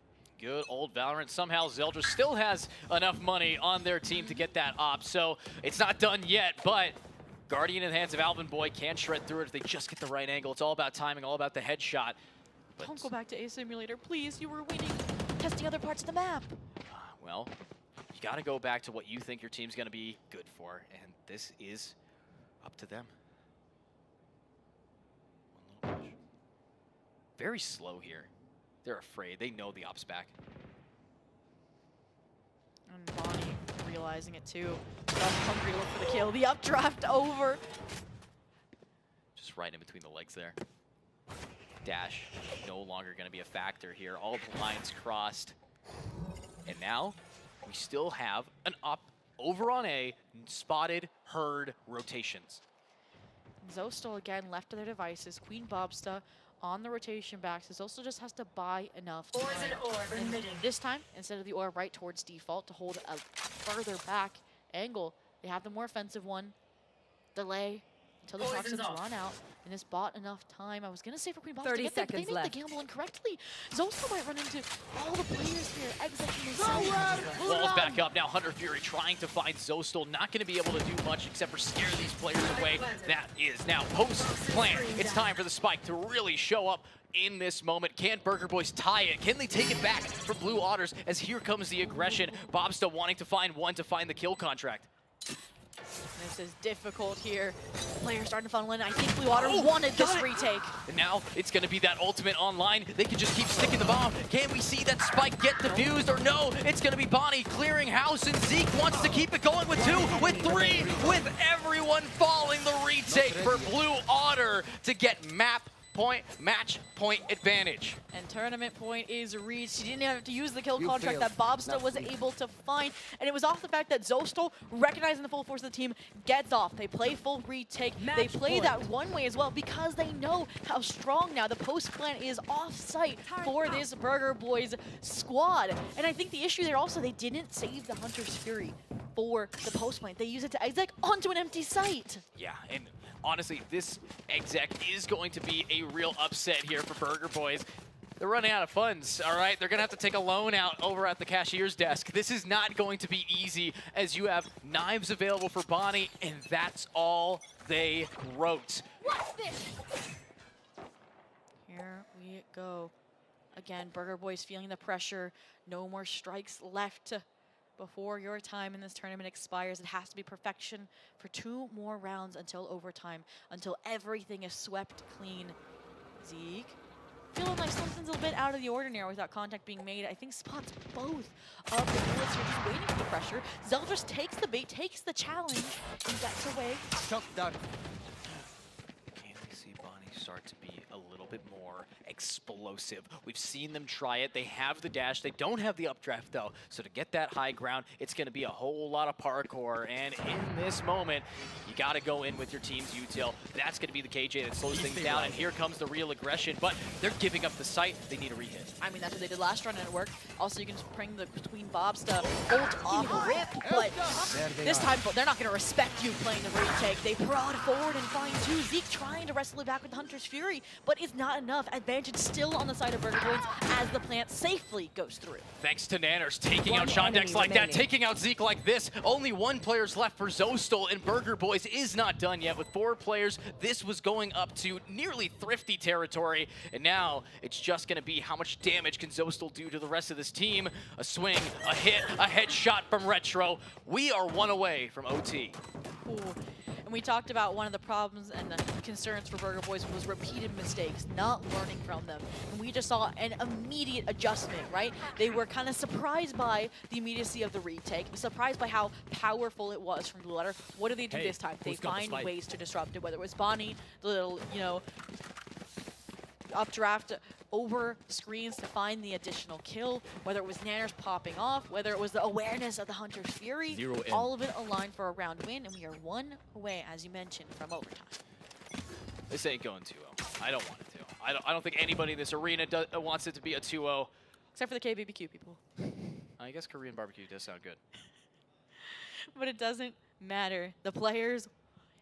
Good old Valorant. Somehow Zeldris still has enough money on their team to get that op. So it's not done yet, but Guardian in the hands of Alvin Boy can shred through it if they just get the right angle. It's all about timing, all about the headshot. But don't go back to A Simulator, please. You were winning, testing other parts of the map. Well, you got to go back to what you think your team's going to be good for, and this is up to them. One little push. Very slow here. They're afraid. They know the op's back. And Bonnie realizing it too. Hungry look for the kill. The updraft over. Just right in between the legs there. Dash no longer going to be a factor here. All the lines crossed. And now, we still have an op over on A, spotted, heard rotations. Zostal again left to their devices. Queen Bobsta on the rotation back, so Zostel just has to buy enough time. And this time, instead of the ore right towards default to hold a further back angle, they have the more offensive one. Delay until the toxins run out, and this bought enough time. I was gonna say for Queen Boss to get there, but they made the gamble incorrectly. Zostel might run into all the players here, exiting the Walls back up now. Hunter Fury trying to find Zostel. Not going to be able to do much except for scare these players away. That is now post-plant. It's time for the spike to really show up in this moment. Can Burger Boys tie it? Can they take it back for Blue Otters as here comes the aggression? Bobsta wanting to find one to find the kill contract. This is difficult here. Players starting to funnel in. I think Blue Otter wanted this retake. And now it's going to be that ultimate online. They can just keep sticking the bomb. Can we see that spike get defused or no? It's going to be Bonnie clearing house, and Zeke wants to keep it going with 2, with 3, with everyone falling. The retake for Blue Otter to get match point advantage. And tournament point is reached. He didn't have to use the kill contract that Bobsta was able to find. And it was off the fact that Zostel, recognizing the full force of the team, gets off. They play full retake. They play that one way as well because they know how strong now the post plan is off-site for this Burger Boys squad. And I think the issue there also, they didn't save the Hunter's Fury for the post plant. They use it to exec onto an empty site. Yeah, and honestly, this exec is going to be a real upset here for Burger Boys. They're running out of funds, all right? They're going to have to take a loan out over at the cashier's desk. This is not going to be easy as you have knives available for Bonnie, and that's all they wrote. What's this? Here we go. Again, Burger Boys feeling the pressure. No more strikes left before your time in this tournament expires. It has to be perfection for 2 more rounds until overtime, until everything is swept clean. Zeke, feeling like something's a bit out of the ordinary without contact being made. I think spots both of the bullets are just waiting for the pressure. Zeldris takes the bait, takes the challenge, and gets away. Shut down. Can we see Bonnie start to be a little bit more explosive? We've seen them try it. They have the dash. They don't have the updraft, though. So to get that high ground, it's going to be a whole lot of parkour. And in this moment, you got to go in with your team's util. That's going to be the KJ that slows things down. And here comes the real aggression. But they're giving up the site. They need a rehit. I mean, that's what they did last run and it worked. Also, you can just bring the Queen Bobsta ult off rip. But this time, they're not going to respect you playing the retake. They prod forward and find 2. Zeke trying to wrestle it back with the Hunter's Fury. But it's not enough. Advantage still on the side of Burger Boys as the plant safely goes through. Thanks to Nanners taking out Shondex like that, taking out Zeke like this. Only 1 player's left for Zostel, and Burger Boys is not done yet. With 4 players, this was going up to nearly thrifty territory, and now it's just going to be how much damage can Zostel do to the rest of this team. A swing, a hit, a headshot from Retro. We are 1 away from OT. Ooh. And we talked about one of the problems and the concerns for Burger Boys was repeated mistakes, not learning from them. And we just saw an immediate adjustment, right? They were kind of surprised by the immediacy of the retake, surprised by how powerful it was from Blue Otter. What do they do this time? They find ways to disrupt it, whether it was Bonnie, the little, updraft over screens to find the additional kill, whether it was Nanners popping off, whether it was the awareness of the Hunter's Fury, all of it aligned for a round win, and we are 1 away, as you mentioned, from overtime. This ain't going 2-0. I don't want it to. I don't think anybody in this arena wants it to be a 2-0. Except for the KBBQ people. I guess Korean barbecue does sound good. But it doesn't matter. The players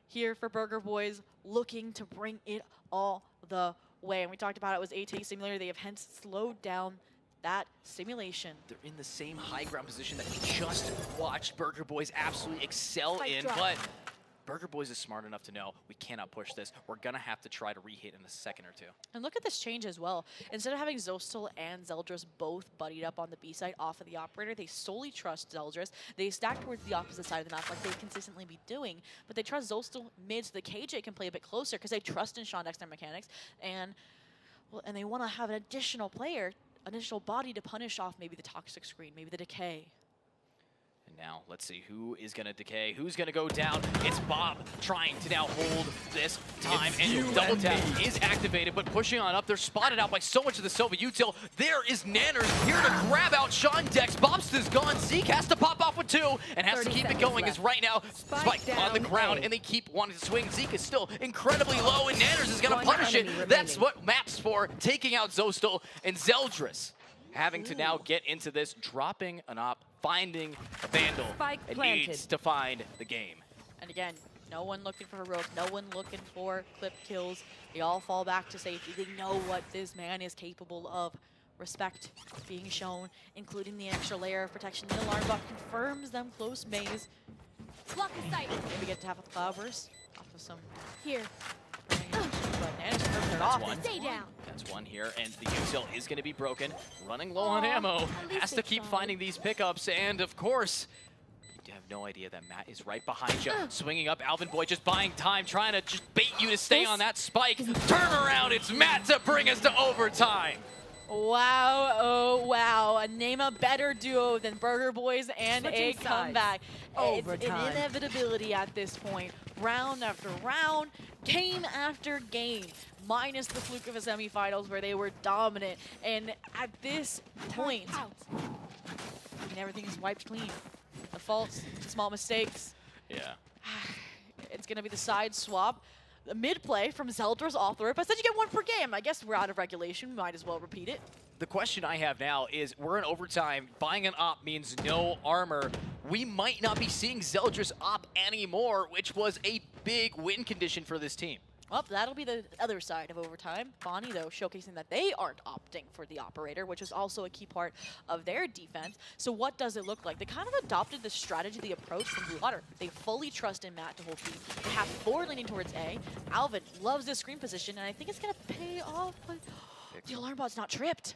here for Burger Boys looking to bring it all the way. And we talked about it was a take simulator. They have hence slowed down that simulation. They're in the same high ground position that we just watched Burger Boys absolutely excel in, but Burger Boys is smart enough to know we cannot push this. We're going to have to try to rehit in a second or 2. And look at this change as well. Instead of having Zostel and Zeldris both buddied up on the B side off of the operator, they solely trust Zeldris. They stack towards the opposite side of the map like they consistently be doing, but they trust Zostel mid so the KJ can play a bit closer because they trust in Shondex their mechanics, and they want to have an additional player, additional body to punish off maybe the toxic screen, maybe the decay. Now, let's see who is going to decay, who's going to go down. It's Bob trying to now hold this time, and double tap is activated, but pushing on up. They're spotted out by so much of the Sova util. There is Nanners here to grab out Sean Dex. Bobsta's gone. Zeke has to pop off with 2 and has to keep it going as right now Spike on the ground, and they keep wanting to swing. Zeke is still incredibly low, and Nanners is going to punish it. That's what Matt's for, taking out Zostal, and Zeldris having to now get into this, dropping an op, finding a Vandal, and needs to find the game. And again, no one looking for heroic, no one looking for clip kills. They all fall back to safety. They know what this man is capable of. Respect being shown, including the extra layer of protection. The alarm bot confirms them close maze. Block the sight. Maybe get to half of the Cloudburst off of some Here. but Nanners confirmed it off. Stay down. That's one here, and the util is going to be broken. Running low on ammo, has to keep finding these pickups, and of course, you have no idea that Matt is right behind you. Swinging up, Alvin Boy just buying time, trying to just bait you to stay on that spike. Turn around, it's Matt to bring us to overtime. Wow, oh wow. Name a better duo than Burger Boys and a comeback. It's an inevitability at this point. Round after round, game after game. Minus the fluke of the semifinals where they were dominant. And at this point, everything is wiped clean. The faults, small mistakes. Yeah. It's going to be the side swap. The mid play from Zeldris off the rip. I said you get 1 per game. I guess we're out of regulation. We might as well repeat it. The question I have now is, we're in overtime. Buying an op means no armor. We might not be seeing Zeldris op anymore, which was a big win condition for this team. Well, that'll be the other side of overtime. Bonnie, though, showcasing that they aren't opting for the operator, which is also a key part of their defense. So what does it look like? They kind of adopted the strategy, the approach from Blue Water. They fully trust in Matt to hold B. They have 4 leaning towards A. Alvin loves this screen position, and I think it's going to pay off, but the alarm bot's not tripped.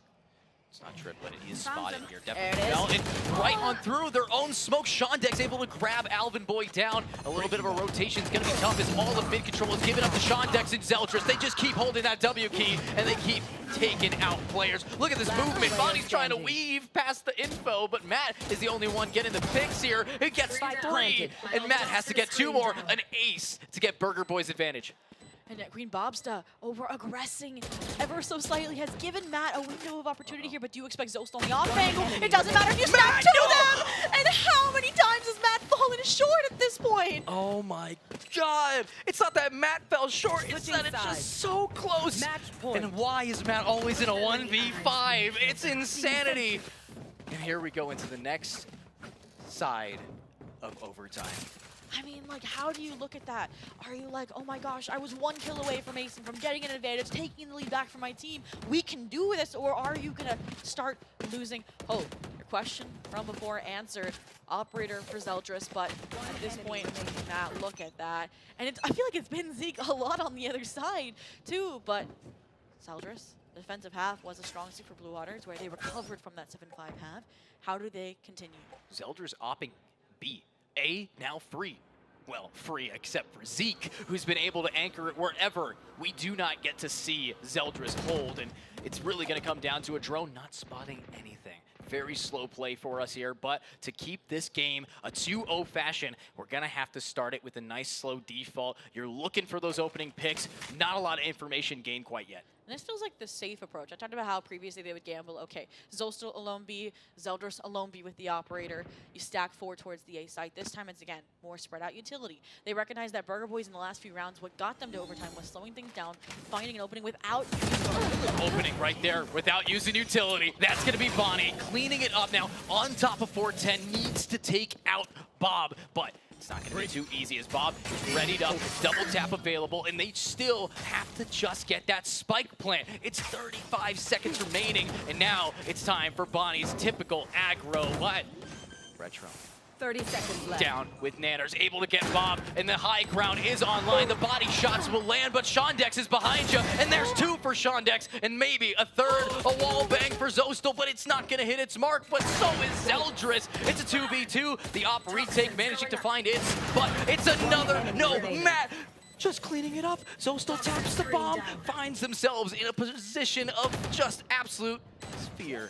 It's not tripped, but it is spotted here. Definitely fell in right on through their own smoke. Sean Dex able to grab Alvin Boy down. A little bit of a rotation is going to be tough as all of mid control is given up to Sean Dex and Zeldris. They just keep holding that W key, and they keep taking out players. Look at this movement. Bonnie's trying to weave past the info, but Matt is the only one getting the picks here. He gets 3, and Matt has to get 2 more. An ace to get Burger Boy's advantage. And Queen Bobsta over-aggressing ever so slightly has given Matt a window of opportunity here, but do you expect Zost on the off angle? It doesn't matter if you snap to them! And how many times has Matt fallen short at this point? Oh my god! It's not that Matt fell short, it's that it's just so close! And why is Matt always in a 1v5? It's insanity! And here we go into the next side of overtime. I mean, like, how do you look at that? Are you like, oh my gosh, I was 1 kill away from Mason, from getting an advantage, taking the lead back from my team. We can do this, or are you going to start losing hope? Your question from before answered. Operator for Zeldris, but at this point, making Matt look at that. And I feel like it's been Zeke a lot on the other side, too, but Zeldris, the defensive half was a strong suit for Blue Waters, where they recovered from that 7-5 half. How do they continue? Zeldris opping B. A now free. Well, free except for Zeke, who's been able to anchor it wherever. We do not get to see Zeldris hold, and it's really going to come down to a drone not spotting anything. Very slow play for us here, but to keep this game a 2-0 fashion, we're going to have to start it with a nice slow default. You're looking for those opening picks. Not a lot of information gained quite yet. And this feels like the safe approach. I talked about how previously they would gamble. Okay, Zostal alone B, Zeldris alone B with the operator. You stack 4 towards the A site. This time it's, again, more spread out utility. They recognize that Burger Boys in the last few rounds, what got them to overtime was slowing things down, finding an opening without opening right there without using utility. That's going to be Bonnie cleaning it up now on top of 410. Needs to take out Bob, but it's not going to be too easy as Bob is readied up, double tap available, and they still have to just get that spike plant. It's 35 seconds remaining, and now it's time for Bonnie's typical aggro. What? Retro. 30 seconds left. Down with Nanners, able to get Bob, and the high ground is online. The body shots will land, but Sean Dex is behind you, and there's 2 for Sean Dex, and maybe a third, a wall bang for Zostal, but it's not going to hit its mark, but so is Zeldris. It's a 2v2, the op retake managing to find it, but it's another, no, Matt, just cleaning it up. Zostal taps the bomb, finds themselves in a position of just absolute fear.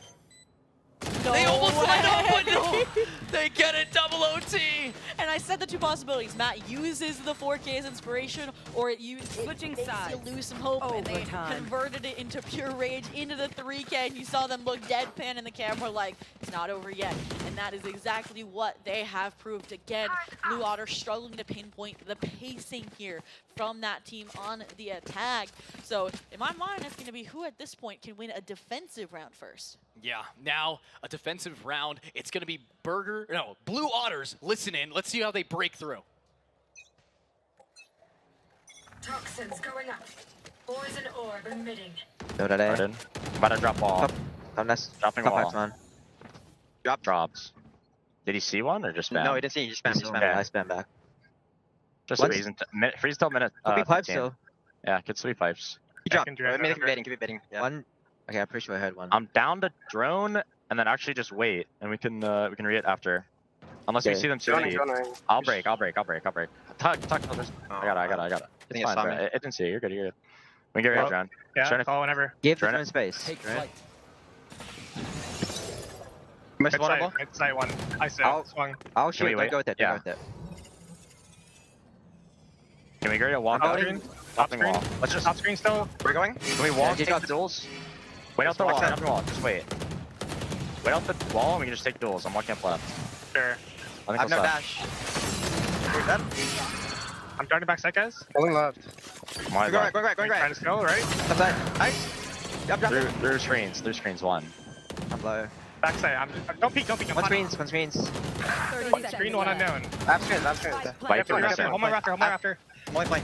They almost lined up, but no. They get it, double OT. And I said the two possibilities. Matt uses the 4K as inspiration, or it Switching makes sides. you lose some hope, and they Overtime. converted it into pure rage into the 3K, and you saw them look deadpan in the camera like, it's not over yet. And that is exactly what they have proved. Again, Blue Otter struggling to pinpoint the pacing here from that team on the attack. So in my mind, it's going to be who at this point can win a defensive round first. Yeah, now a defensive round. It's going to be Blue Otters. Listen in. Let's see how they break through. Toxins going up. Poison orb emitting. Pardon. About to drop wall. Dropping wall. Man. Drops. Did he see one or just spam? No, he didn't see. He just spammed. I spammed back. Just freeze till minute. Could be pipes 15. still. Yeah, could be pipes. He dropped. Maybe keep baiting. Yeah. One. Okay, I'm pretty sure I heard one. I'm down to drone and then actually just wait and we can read it after. Unless we see them too late. I'll break. Tuck. I got it. It's fine, bro. It didn't see you. You're good. We can get rid of drone. Yeah, call whenever. Give the drone space. Take flight. Mid side one. I said swung. I'll shoot. Wait. Go with it. Yeah. Go with it. Can we go to walk out? Topping wall. Let's just top screen still. We're going. Can we walk? Take the duels. Wait out the wall. Just wait. Wait out the wall and we can just take duels. I'm walking up left. Sure. I have no dash. I'm darting back side, guys. Going left. Going right. Trying to go right. Nice. Through screens. One. I'm low. Backside. Don't peek. I'm one screens. One screen, one unknown. I'm screens. Hold my raptor. One point.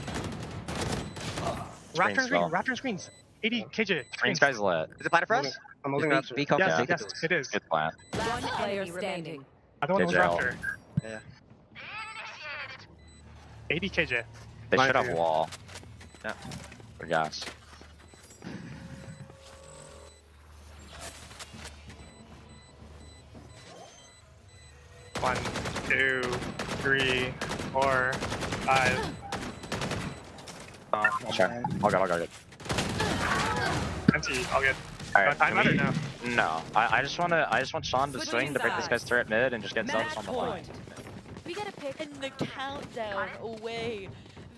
Raptor screens. 80 KJ. Screens guys lit. Is it platter for us? I'm holding raptor. Yes, it is. Good plan. One player standing. I don't want to raptor. Yeah. 80 KJ. They should have wall. Yeah. For gas. One, 2, 3, 4, 5. Okay. All good. Empty. All good. Alright. Time out or no? No. I just want Sean to swing to break this guy's turret mid and just get Zelda on the line. We gotta pick in the countdown away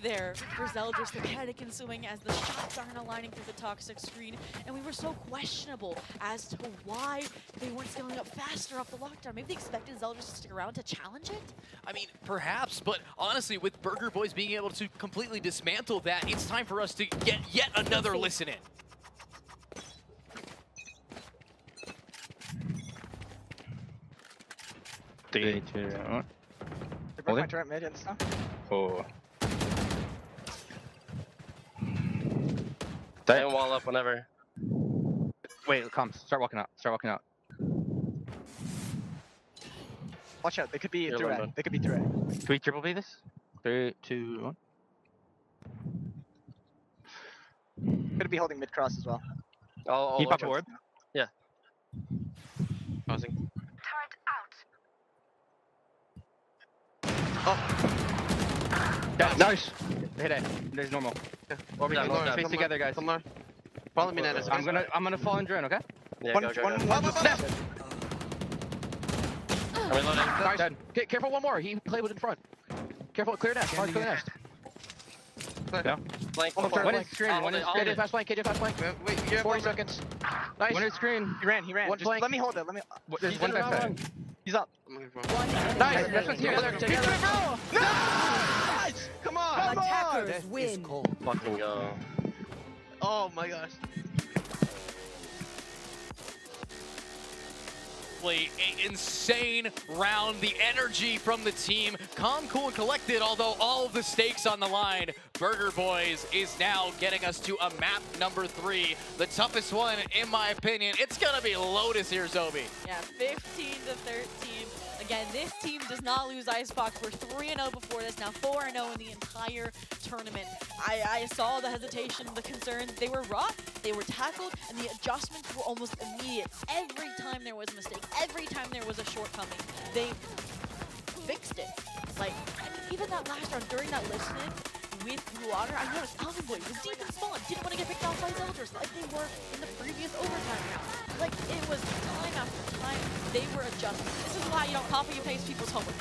there for Zeldris, the panic ensuing as the shots aren't aligning through the toxic screen, and we were so questionable as to why they weren't scaling up faster off the lockdown. Maybe they expected Zeldris to stick around to challenge it? I mean, perhaps, but honestly, with Burger Boys being able to completely dismantle that, it's time for us to get yet another listen in. Three, 2, 1. Hold my turret mid and stuff. Oh. Don't wall up whenever. Wait, come. Start walking out. Watch out, they could be through it. Can we triple B this? 3, 2, 1. Could be holding mid cross as well. Keep up orb. Yeah. Pausing. Nice. Hit it. There's normal. Face together, guys. Follow me, Nana. I'm gonna fall in drone, okay? Yeah, go. Nice. Dead. Careful, one more. He played with in front. Careful, clear nest. Clear nest. Yeah. One is screen. KJ fast flank. Wait, 40 seconds. Nice. One is screen. He ran. One flank. Let me hold it. There's one backside. He's up. Nice. That's what's here. Nice! Come on! Attackers win. Fucking go. Oh my gosh. An insane round. The energy from the team, calm, cool, and collected, although all of the stakes on the line. Burger Boys is now getting us to a map number 3. The toughest one, in my opinion. It's gonna be Lotus here, Zobi. Yeah, 15-13. Again, this team does not lose Icebox. We're 3-0 before this, now 4-0 in the entire tournament. I saw the hesitation, the concerns. They were rough, they were tackled, and the adjustments were almost immediate. Every time there was a mistake, every time there was a shortcoming, they fixed it. Like, even that last round, during that listening with Blue Otter, I noticed Alvin Boy was deep in spawn, didn't want to get picked off by Zeldris like they were in the previous overtime round. Like, it was time after time they were adjusting. This is why you don't copy and paste people's homework.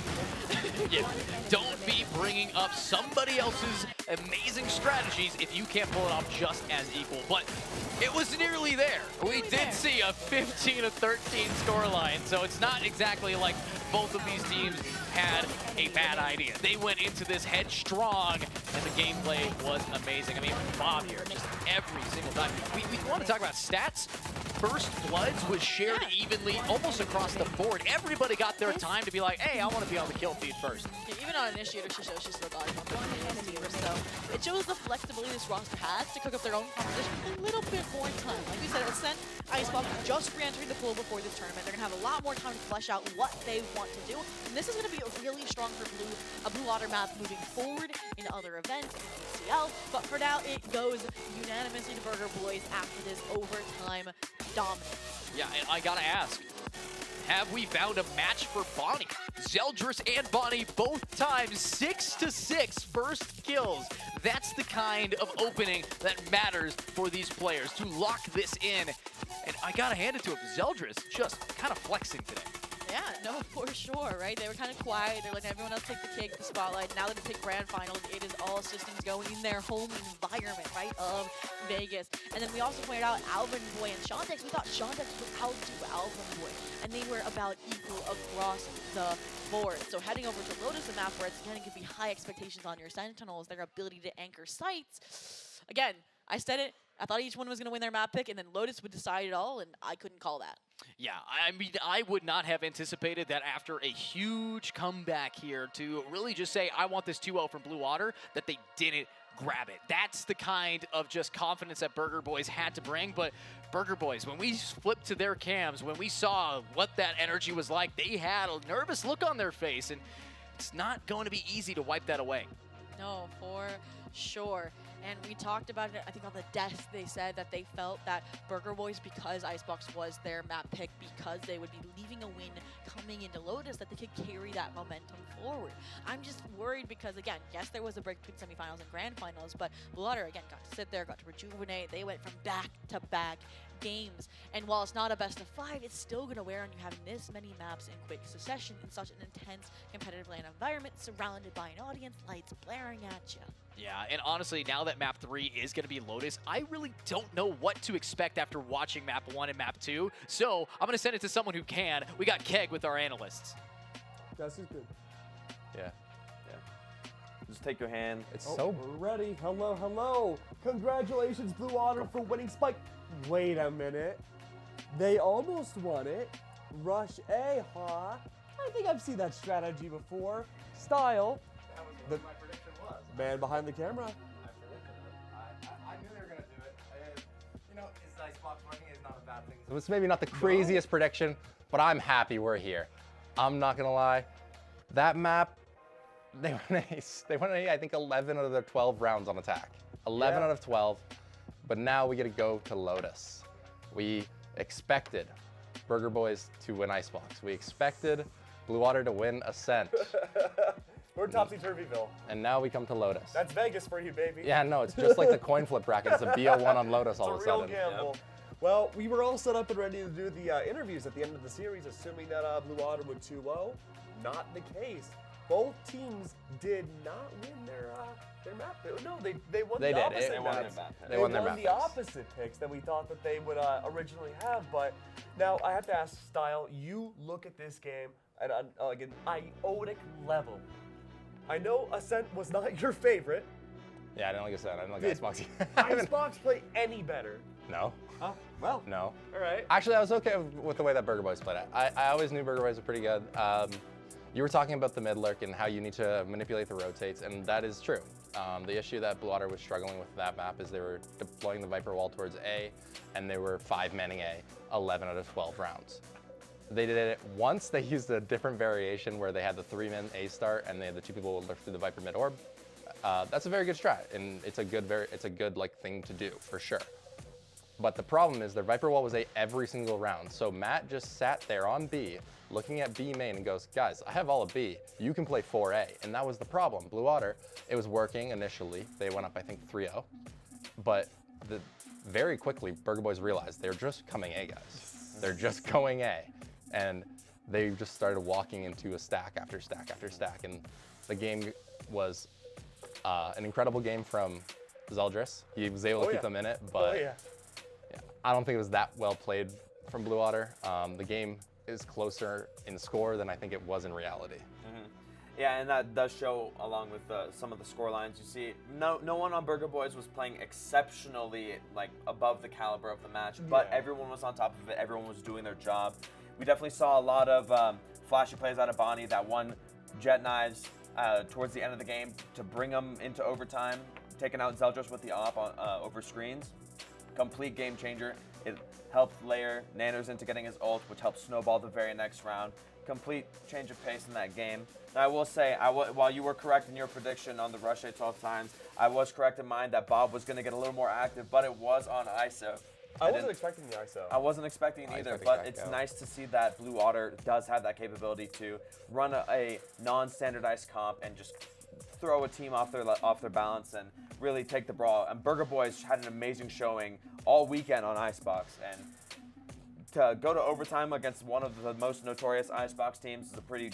Yeah, don't be bringing up somebody else's amazing strategies if you can't pull it off just as equal. But it was nearly there. We did see a 15-13 scoreline, so it's not exactly like both of these teams had a bad idea. They went into this headstrong, and the gameplay was amazing. I mean, Bob here, just every single time. We want to talk about stats. First Bloods was shared evenly almost across the board. Everybody got their time to be like, hey, I want to be on the kill feed first. Yeah, even on Initiator, she still got it. One enemy or so. It shows the flexibility this roster has to cook up their own competition a little bit more time. Like we said, Ascent, Icebox just re-entering the pool before this tournament. They're going to have a lot more time to flesh out what they want to do. And this is going to be a really strong for a Blue Water map moving forward in other events, in UCL. But for now, it goes unanimously to Burger Boys after this overtime dominance. Yeah, and I gotta ask, have we found a match for Bonnie? Zeldris and Bonnie both times 6-6 first kills. That's the kind of opening that matters for these players to lock this in. And I gotta hand it to him, Zeldris just kind of flexing today. Yeah, no, for sure, right? They were kind of quiet. They're letting everyone else take the cake, the spotlight. Now that it's a grand final, it is all systems going in their home environment, right, of Vegas. And then we also pointed out Alvin Boy and Shantex. We thought Shantex would outdo Alvin Boy, and they were about equal across the board. So heading over to Lotus, a map where it's going to be high expectations on your Sentinels, their ability to anchor sites. Again, I said it. I thought each one was going to win their map pick, and then Lotus would decide it all, and I couldn't call that. Yeah, I mean, I would not have anticipated that after a huge comeback here to really just say, I want this 2-0 from Blue Water, that they didn't grab it. That's the kind of just confidence that Burger Boys had to bring. But Burger Boys, when we flipped to their cams, when we saw what that energy was like, they had a nervous look on their face, and it's not going to be easy to wipe that away. No, for sure. And we talked about it, I think on the desk, they said that they felt that Burger Boys, because Icebox was their map pick, because they would be leaving a win coming into Lotus, that they could carry that momentum forward. I'm just worried because, again, yes, there was a break between semifinals and grand finals, but Blue Water, again, got to sit there, got to rejuvenate. They went from back-to-back games. And while it's not a best of 5, it's still going to wear on you having this many maps in quick succession in such an intense competitive LAN environment, surrounded by an audience, lights blaring at you. Yeah, and honestly, now that map 3 is going to be Lotus, I really don't know what to expect after watching map 1 and map 2. So I'm going to send it to someone who can. We got Keg with our analysts. That's just good. Yeah. Just take your hand. It's so ready. Hello, hello. Congratulations, Blue Water, for winning Spike. Wait a minute. They almost won it. Rush A, huh? I think I've seen that strategy before. Style. That was what my prediction was. Man behind the camera. I predicted it. I knew they were going to do it. You know, it's Icebox winning is not a bad thing. So it's maybe not the craziest prediction, but I'm happy we're here. I'm not going to lie. That map, they won, I think, 11 out of their 12 rounds on attack. 11 out of 12. But now we get to go to Lotus. We expected Burger Boys to win Icebox. We expected Blue Water to win Ascent. We're Topsy-Turvyville. And now we come to Lotus. That's Vegas for you, baby. Yeah, no, it's just like the coin flip bracket. It's a BO1 on Lotus all of a sudden. It's a real gamble. Yep. Well, we were all set up and ready to do the interviews at the end of the series, assuming that Blue Water would 2-0. Not the case. Both teams did not win their map. No, they won the opposite picks. They won the opposite picks than we thought that they would originally have. But now I have to ask, Style, you look at this game at an iodic level. I know Ascent was not your favorite. Yeah, I didn't like Ascent. I didn't like Icebox. Icebox play any better? No. Oh, well. No. All right. Actually, I was okay with the way that Burger Boys played it. I always knew Burger Boys were pretty good. You were talking about the mid lurk and how you need to manipulate the rotates, and that is true. The issue that Blue Water was struggling with that map is they were deploying the Viper wall towards A, and they were 5-manning A 11 out of 12 rounds. They did it once. They used a different variation where they had the 3-man A start, and they had the 2 people lurk through the Viper mid orb. That's a very good strat, and it's a good like thing to do for sure. But the problem is their Viper wall was A every single round. So Matt just sat there on B, looking at B main and goes, guys, I have all of B. You can play 4A. And that was the problem. Blue Water, it was working initially. They went up, I think, 3-0. But very quickly, Burger Boys realized they're just coming A, guys. They're just going A. and they just started walking into a stack after stack after stack, and the game was an incredible game from Zeldris. He was able to keep them in it, but yeah, I don't think it was that well played from Blue Water. The game is closer in score than I think it was in reality. Yeah, and that does show along with some of the score lines. You see, no one on Burger Boys was playing exceptionally like above the caliber of the match, but everyone was on top of it. Everyone was doing their job. We definitely saw a lot of flashy plays out of Bonnie. That one Jet Knives towards the end of the game to bring them into overtime, taking out Zeldris with the op over screens. Complete game changer. It helped layer Nanos into getting his ult, which helped snowball the very next round. Complete change of pace in that game. Now, I will say, while you were correct in your prediction on the rush 12 times, I was correct in mine that Bob was going to get a little more active, but it was on ISO. I wasn't expecting the ISO. I wasn't expecting it either, but it's nice to see that Blue Water does have that capability to run a non-standardized comp and just throw a team off their balance and really take the brawl. And Burger Boys had an amazing showing all weekend on Icebox, and to go to overtime against one of the most notorious Icebox teams is a pretty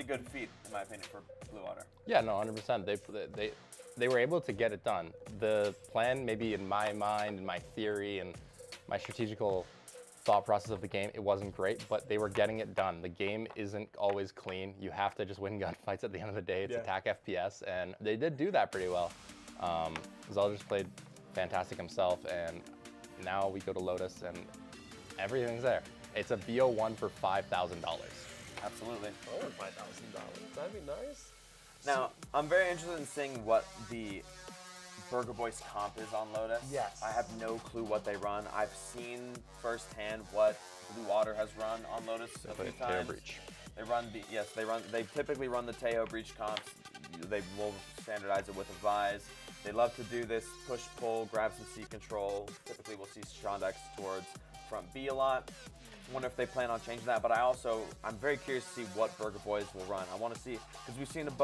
good feat, in my opinion, for Blue Water. Yeah, no, 100%. They were able to get it done. The plan, maybe in my mind, in my theory, and my strategical thought process of the game, it wasn't great, but they were getting it done. The game isn't always clean. You have to just win gunfights at the end of the day. It's attack FPS, and they did do that pretty well. Zeldris played fantastic himself, and now we go to Lotus, and everything's there. It's a BO1 for $5,000. Absolutely. Oh, $5,000. That'd be nice. Now, I'm very interested in seeing what the Burger Boys comp is on Lotus. Yes. I have no clue what they run. I've seen firsthand what Blue Water has run on Lotus a few times. Breach. They typically run the Teo Breach comps. They will standardize it with a Vise. They love to do this push pull, grab some C control. Typically we'll see Shondex towards front B a lot. Wonder if they plan on changing that, but I'm very curious to see what Burger Boys will run. I want to see, because we've seen them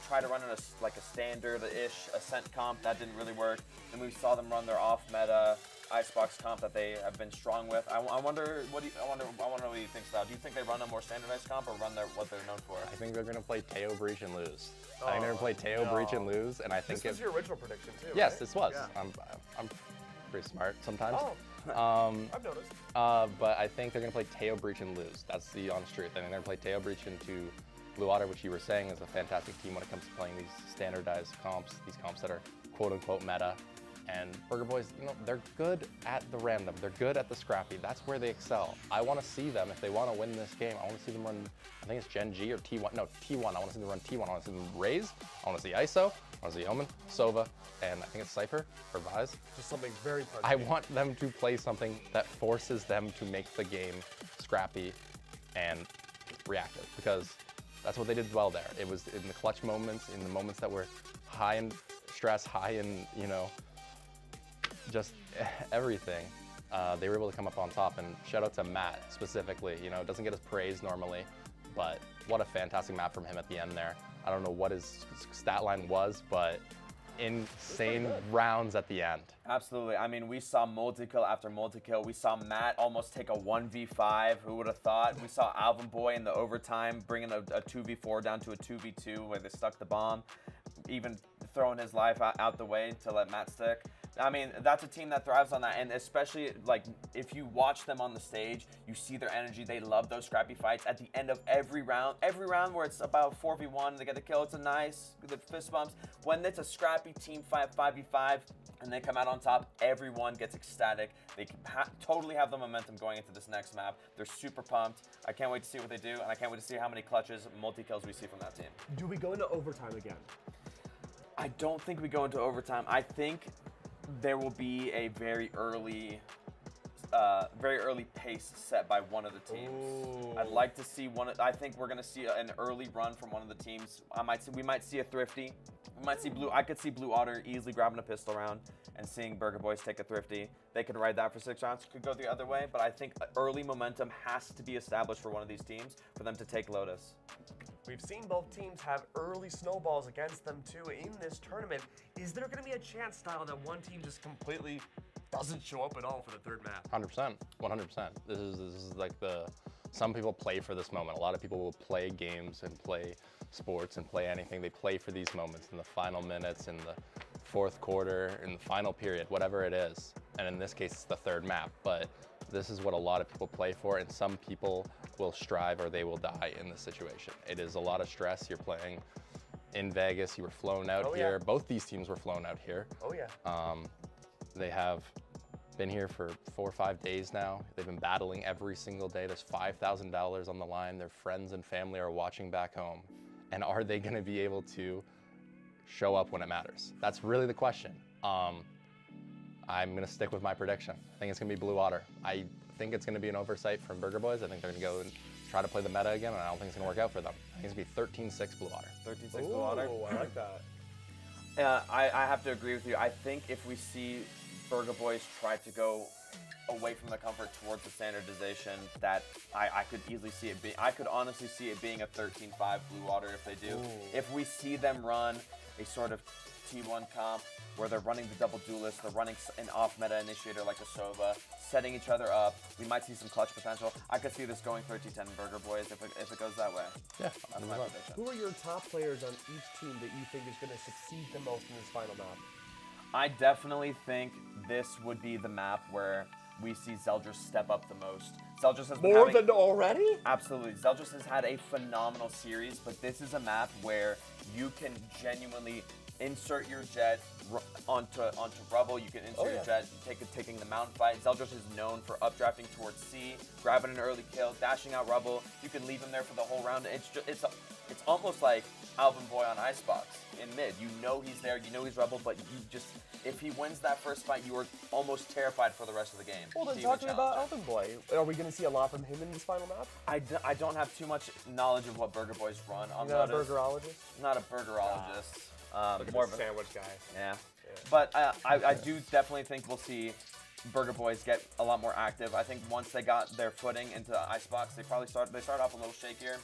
try to run in a standard-ish Ascent comp. That didn't really work. Then we saw them run their off-meta Icebox comp that they have been strong with. I wonder what you think, Sal. Do you think they run a more standardized comp or run what they're known for? I think they're going to play Teo Breach and lose. I think they're going to play Teo Breach and lose, and I think this was your original prediction too. Yes, right? this was. Yeah. I'm pretty smart sometimes. I've noticed. But I think they're going to play Teo Breach and lose. That's the honest truth. I think they're going to play Teo Breach into Blue Water, which you were saying is a fantastic team when it comes to playing these standardized comps, these comps that are quote-unquote meta. And Burger Boys, they're good at the random. They're good at the scrappy. That's where they excel. I want to see them, if they want to win this game, I want to see them run, I think it's Gen G or T1. No, T1. I want to see them run T1. I want to see them Raze. I want to see ISO. I want to see Omen, Sova, and I think it's Cypher or Vise. Just something very punky. I want them to play something that forces them to make the game scrappy and reactive, because that's what they did well there. It was in the clutch moments, in the moments that were high in stress, high in, just everything. They were able to come up on top, and shout out to Matt specifically. Doesn't get his praise normally, but what a fantastic map from him at the end there. I don't know what his stat line was, but insane rounds at the end. Absolutely. I mean, we saw multi-kill after multi-kill. We saw Matt almost take a 1v5. Who would have thought? We saw Alvin Boy in the overtime bringing a 2v4 down to a 2v2 where they stuck the bomb, even throwing his life out the way to let Matt stick. I mean, that's a team that thrives on that, and especially, if you watch them on the stage, you see their energy. They love those scrappy fights. At the end of every round where it's about 4v1, they get the kill, it's a nice, the fist bumps. When it's a scrappy team fight, 5v5, and they come out on top, everyone gets ecstatic. They can totally have the momentum going into this next map. They're super pumped. I can't wait to see what they do, and I can't wait to see how many clutches, multi-kills we see from that team. Do we go into overtime again? I don't think we go into overtime. I think there will be a very early pace set by one of the teams. Ooh. I'd like to see I think we're gonna see an early run from one of the teams. We might see a Thrifty. We might see I could see Blue Water easily grabbing a pistol round and seeing Burger Boys take a Thrifty. They could ride that for 6 rounds. Could go the other way, but I think early momentum has to be established for one of these teams for them to take Lotus. We've seen both teams have early snowballs against them too in this tournament. Is there going to be a chance, Style, that one team just completely doesn't show up at all for the third map. 100%, 100%. This is like some people play for this moment. A lot of people will play games and play sports and play anything. They play for these moments in the final minutes, in the fourth quarter, in the final period, whatever it is. And in this case, it's the third map. But this is what a lot of people play for, and some people will strive or they will die in this situation. It is a lot of stress. You're playing in Vegas. You were flown out here. Yeah. Both these teams were flown out here. Oh yeah. They have been here for 4 or 5 days now. They've been battling every single day. There's $5,000 on the line. Their friends and family are watching back home. And are they going to be able to show up when it matters? That's really the question. I'm going to stick with my prediction. I think it's going to be Blue Otter. I think it's going to be an oversight from Burger Boys. I think they're going to go and try to play the meta again, and I don't think it's going to work out for them. I think it's going to be 13-6 Blue Otter. 13-6 Blue Otter? Oh, I like that. I have to agree with you. I think if we see Burger Boys try to go away from the comfort towards the standardization, that I could easily see it being, I could honestly see it being a 13-5 Blue Water if they do. Ooh. If we see them run a sort of T1 comp where they're running the double duelist, they're running an off-meta initiator like a Sova, setting each other up, we might see some clutch potential. I could see this going 13-10 Burger Boys if it goes that way. Yeah, that's my prediction. Who are your top players on each team that you think is going to succeed the most in this final map? I definitely think this would be the map where we see Zeldris step up the most. Zeldris has more than already? Absolutely. Zeldris has had a phenomenal series, but this is a map where you can genuinely insert your jet onto rubble. You can insert your jet, taking the mountain fight. Zeldris is known for updrafting towards C, grabbing an early kill, dashing out rubble. You can leave him there for the whole round. It's almost like Alvin Boy on Icebox in mid. You know he's there, you know he's rubble, but if he wins that first fight, you are almost terrified for the rest of the game. Well, then talking about Alvin Boy, are we going to see a lot from him in this final map? I don't have too much knowledge of what Burger Boys run. I'm not a burgerologist? Not a burgerologist. More of a sandwich guy. Yeah. But I do definitely think we'll see Burger Boys get a lot more active. I think once they got their footing into Icebox, they started off a little shakier.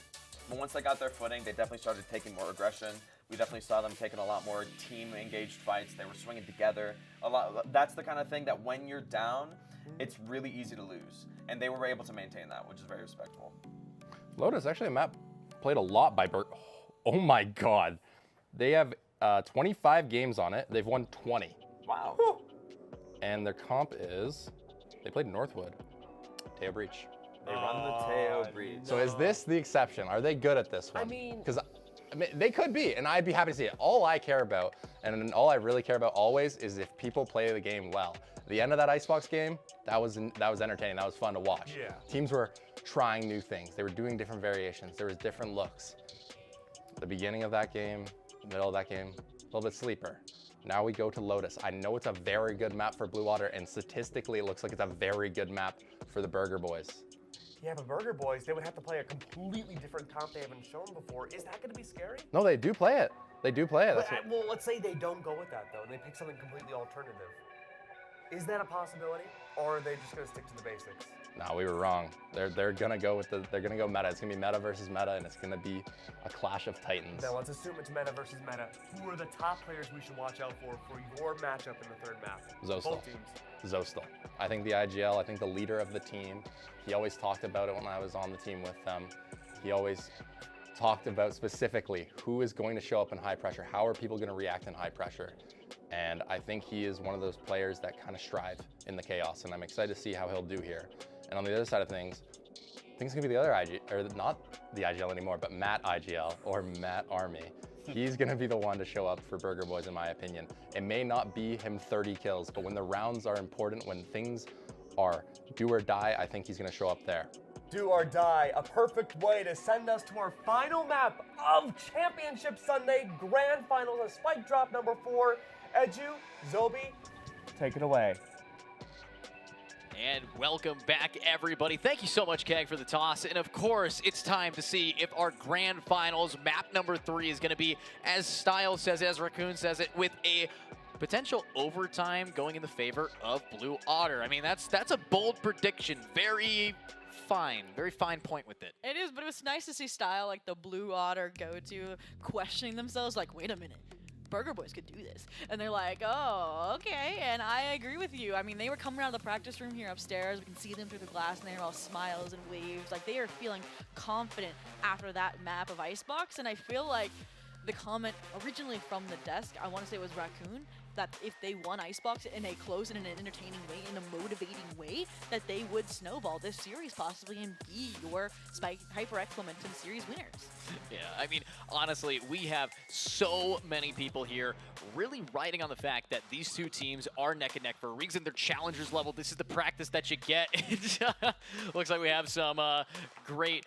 But once they got their footing, they definitely started taking more aggression. We definitely saw them taking a lot more team-engaged fights. They were swinging together a lot. That's the kind of thing that when you're down, it's really easy to lose. And they were able to maintain that, which is very respectful. Lotus, actually a map played a lot by Burger. Oh my God. They have 25 games on it. They've won 20. Wow. Woo. And their comp is, they played Northwood, Teo Breach. They run the Teo Breach. So is this the exception? Are they good at this one? I mean, because they could be, and I'd be happy to see it. All I care about, and all I really care about always, is if people play the game well. The end of that Icebox game, that was entertaining. That was fun to watch. Yeah. Teams were trying new things. They were doing different variations. There was different looks. The beginning of that game, middle of that game, a little bit sleeper. Now we go to Lotus. I know it's a very good map for Blue Water, and statistically it looks like it's a very good map for the Burger Boys. Yeah, but Burger Boys, they would have to play a completely different comp they haven't shown before. Is that going to be scary? No, they do play it. They do play it. Well, let's say they don't go with that, though, and they pick something completely alternative. Is that a possibility, or are they just going to stick to the basics? No, we were wrong. They're gonna go meta. It's gonna be meta versus meta, and it's gonna be a clash of titans. Now let's assume it's meta versus meta. Who are the top players we should watch out for your matchup in the third map? Zostal. Both teams. Zostal. I think the IGL. I think the leader of the team. He always talked about it when I was on the team with them. He always talked about specifically who is going to show up in high pressure. How are people going to react in high pressure? And I think he is one of those players that kind of strive in the chaos, and I'm excited to see how he'll do here. And on the other side of things, I think it's gonna be the other IG, or not the IGL anymore, but Matt IGL, or Matt Army. He's gonna be the one to show up for Burger Boys, in my opinion. It may not be him 30 kills, but when the rounds are important, when things are do or die, I think he's gonna show up there. Do or die, a perfect way to send us to our final map of Championship Sunday Grand Finals of Spike Drop number 4. Edu, Zobi, take it away. And welcome back, everybody. Thank you so much, Keg, for the toss. And of course, it's time to see if our grand finals map number 3 is going to be, as Style says, as Raccoon says it, with a potential overtime going in the favor of Blue Otter. I mean, that's a bold prediction. Very fine point with it. It is, but it was nice to see Style, like the Blue Otter go-to, questioning themselves, like, wait a minute. Burger Boys could do this. And they're like, oh, okay, and I agree with you. I mean, they were coming out of the practice room here upstairs. We can see them through the glass, and they're all smiles and waves. Like, they are feeling confident after that map of Icebox, and I feel like the comment originally from the desk, I want to say it was Raccoon, that if they won Icebox in a close and in an entertaining way, in a motivating way, that they would snowball this series possibly and be your HyperX Momentum Series winners. Yeah, I mean, honestly, we have so many people here really riding on the fact that these two teams are neck and neck for a reason. They're challengers level. This is the practice that you get. Looks like we have some great,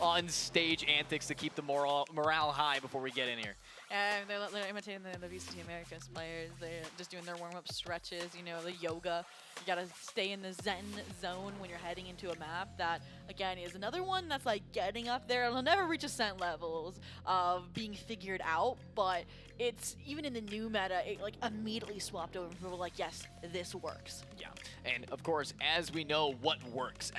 on-stage antics to keep the morale high before we get in here. And they're imitating the VCT Americas players. They're just doing their warm-up stretches, the yoga. You gotta stay in the Zen zone when you're heading into a map. That, again, is another one that's like getting up there. It'll never reach Ascent levels of being figured out, but it's, even in the new meta, it like immediately swapped over. People were like, yes, this works. Yeah, and of course, as we know what works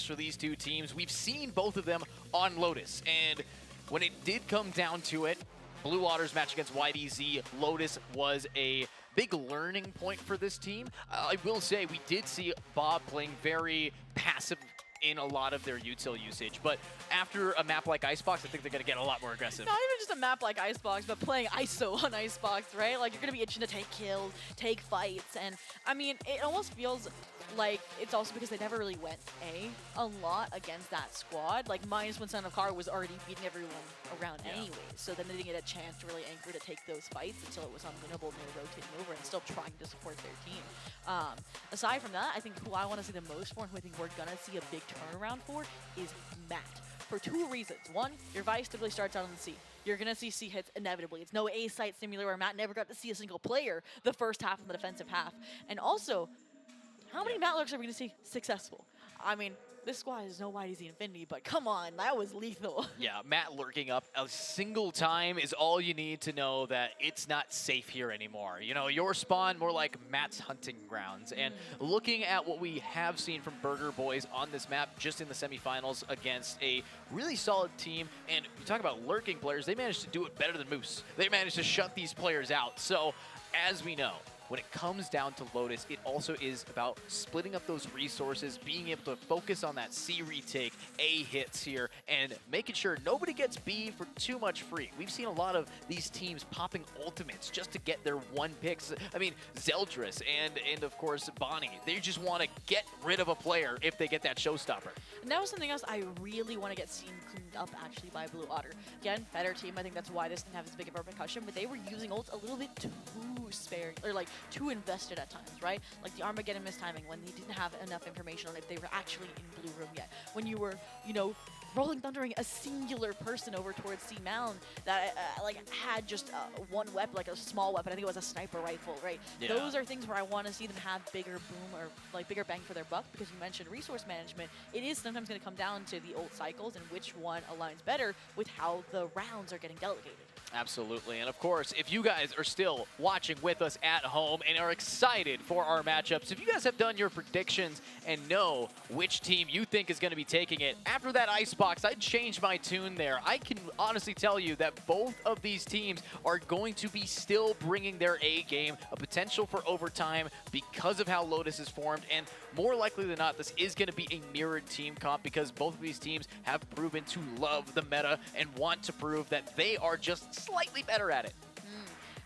for these two teams, we've seen both of them on Lotus. And when it did come down to it, Blue Waters match against YDZ, Lotus was a big learning point for this team. I will say we did see Bob playing very passive in a lot of their util usage, but after a map like Icebox, I think they're going to get a lot more aggressive. Not even just a map like Icebox, but playing ISO on Icebox, right? Like, you're going to be itching to take kills, take fights, and I mean, it almost feels like it's also because they never really went a lot against that squad. Like, minus when Son of Car was already beating everyone around anyways, so then they didn't get a chance to really anchor to take those fights until it was unwinnable and they were rotating over and still trying to support their team. Aside from that, I think who I want to see the most for and who I think we're going to see a big turnaround for is Matt. For two reasons. One, your Vice typically starts out on the C. You're going to see C hits inevitably. It's no A-site simulator where Matt never got to see a single player the first half and the defensive half. And also, how many Matt lurks are we going to see successful? I mean, this squad is no YDZ Infinity, but come on, that was lethal. Yeah, Matt lurking up a single time is all you need to know that it's not safe here anymore. Your spawn more like Matt's hunting grounds. And looking at what we have seen from Burger Boys on this map just in the semifinals against a really solid team, and you talk about lurking players, they managed to do it better than Moose. They managed to shut these players out. So, as we know, when it comes down to Lotus, it also is about splitting up those resources, being able to focus on that C retake, A hits here, and making sure nobody gets B for too much free. We've seen a lot of these teams popping ultimates just to get their one picks. I mean, Zeldris and of course Bonnie, they just want to get rid of a player if they get that showstopper. And that was something else I really want to get seen cleaned up actually by Blue Otter. Again, better team. I think that's why this didn't have as big of a repercussion, but they were using ults a little bit too sparing, or like too invested at times, right? Like the Armageddon mistiming when they didn't have enough information on if they were actually in Blue Room yet. When you were, rolling thundering a singular person over towards C Mound that like had just one weapon, like a small weapon. I think it was a sniper rifle, right? Yeah. Those are things where I want to see them have bigger boom or like bigger bang for their buck, because you mentioned resource management. It is sometimes going to come down to the ult cycles and which one aligns better with how the rounds are getting delegated. Absolutely. And of course, if you guys are still watching with us at home and are excited for our matchups, if you guys have done your predictions and know which team you think is going to be taking it, after that Icebox, I'd change my tune there. I can honestly tell you that both of these teams are going to be still bringing their A game, a potential for overtime because of how Lotus is formed, and more likely than not, this is going to be a mirrored team comp because both of these teams have proven to love the meta and want to prove that they are just slightly better at it.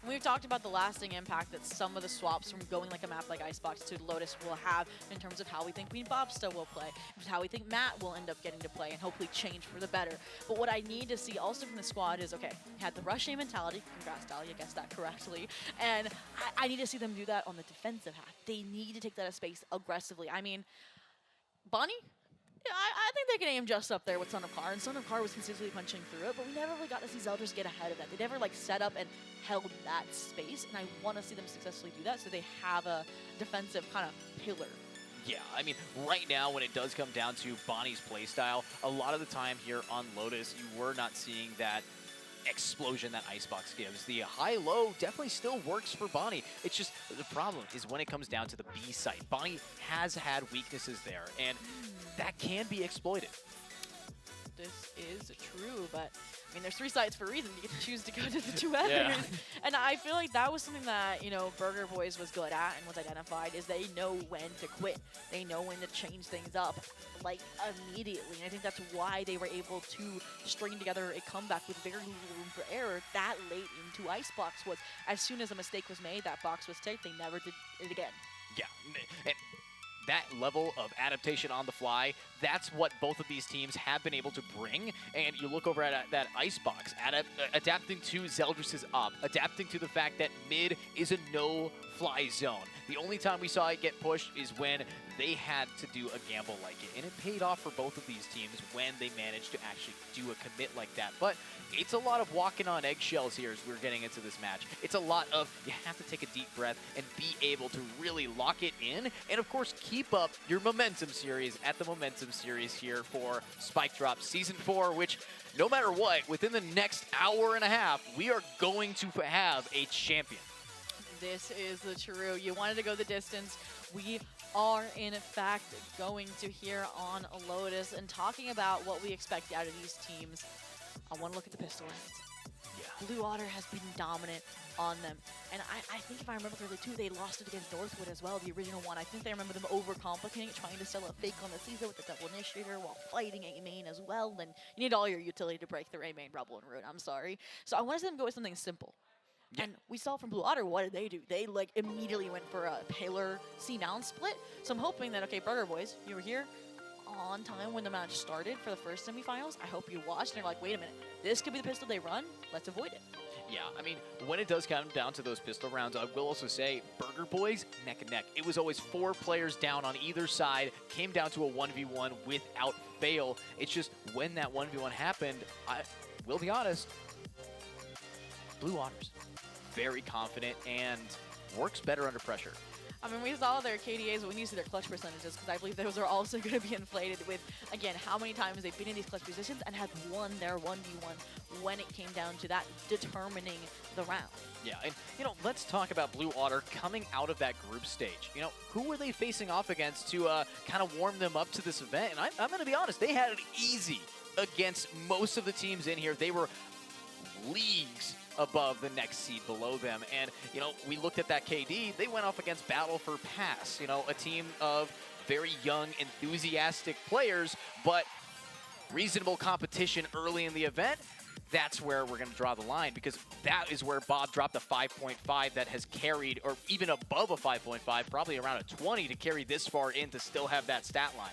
And we've talked about the lasting impact that some of the swaps from going like a map like Icebox to Lotus will have in terms of how we think Queen Bobsta will play, how we think Matt will end up getting to play, and hopefully change for the better. But what I need to see also from the squad is, okay, had the rush A mentality, congrats Dahlia, guessed that correctly, and I need to see them do that on the defensive half. They need to take that space aggressively. I mean, Bonnie? Yeah, I think they can aim just up there with Son of Car, and Son of Car was consistently punching through it, but we never really got to see Zeldris get ahead of that. They never like set up and held that space, and I want to see them successfully do that so they have a defensive kind of pillar. Yeah, I mean, right now when it does come down to Bonnie's playstyle, a lot of the time here on Lotus, you were not seeing that explosion that Icebox gives. The high-low definitely still works for Bonnie. It's just the problem is when it comes down to the B site. Bonnie has had weaknesses there, and that can be exploited. This is true, but I mean, there's 3 sites for a reason. You get to choose to go to the 2 others. And I feel like that was something that, you know, Burger Boys was good at and was identified, is they know when to quit. They know when to change things up, like, immediately. And I think that's why they were able to string together a comeback with very little room for error that late into Icebox. Was as soon as a mistake was made, that box was ticked, they never did it again. Yeah. And that level of adaptation on the fly, that's what both of these teams have been able to bring. And you look over at that Icebox, adapting to Zeldris' up, adapting to the fact that mid is a no-fly zone. The only time we saw it get pushed is when they had to do a gamble like it. And it paid off for both of these teams when they managed to actually do a commit like that. But it's a lot of walking on eggshells here as we're getting into this match. It's a lot of, you have to take a deep breath and be able to really lock it in. And of course, keep up your Momentum series at the Momentum series here for Spike Drop Season 4, which no matter what, within the next hour and a half, we are going to have a champion. This is the true. You wanted to go the distance. We are, in fact, going to here on Lotus and talking about what we expect out of these teams. I want to look at the pistol rounds. Yeah. Blue Otter has been dominant on them. And I think if I remember correctly, too, they lost it against Northwood as well, the original one. I think they remember them overcomplicating it, trying to sell a fake on the Caesar with the double initiator while fighting A main as well. And you need all your utility to break their A main Rebel and Root. I'm sorry. So I wanted them to go with something simple. Yeah. And we saw from Blue Otter, what did they do? They like immediately went for a paler C-mount split. So I'm hoping that, okay, Burger Boys, you were here on time when the match started for the first semifinals. I hope you watched and you're like, wait a minute, this could be the pistol they run. Let's avoid it. Yeah, I mean, when it does come down to those pistol rounds, I will also say Burger Boys, neck and neck. It was always 4 players down on either side, came down to a 1v1 without fail. It's just when that 1v1 happened, I will be honest, Blue Otters, very confident and works better under pressure. I mean, we saw their KDAs, but we need to see their clutch percentages, because I believe those are also going to be inflated with, again, how many times they've been in these clutch positions and have won their 1v1 when it came down to that determining the round. Yeah, and, you know, let's talk about Blue Otter coming out of that group stage. You know, who were they facing off against to kind of warm them up to this event? And I'm going to be honest, they had it easy against most of the teams in here. They were leagues above the next seed below them. And, you know, we looked at that KD. They went off against Battle for Pass, you know, a team of very young, enthusiastic players, but reasonable competition early in the event. That's where we're going to draw the line, because that is where Bob dropped a 5.5 that has carried, or even above a 5.5, probably around a 20 to carry this far in to still have that stat line.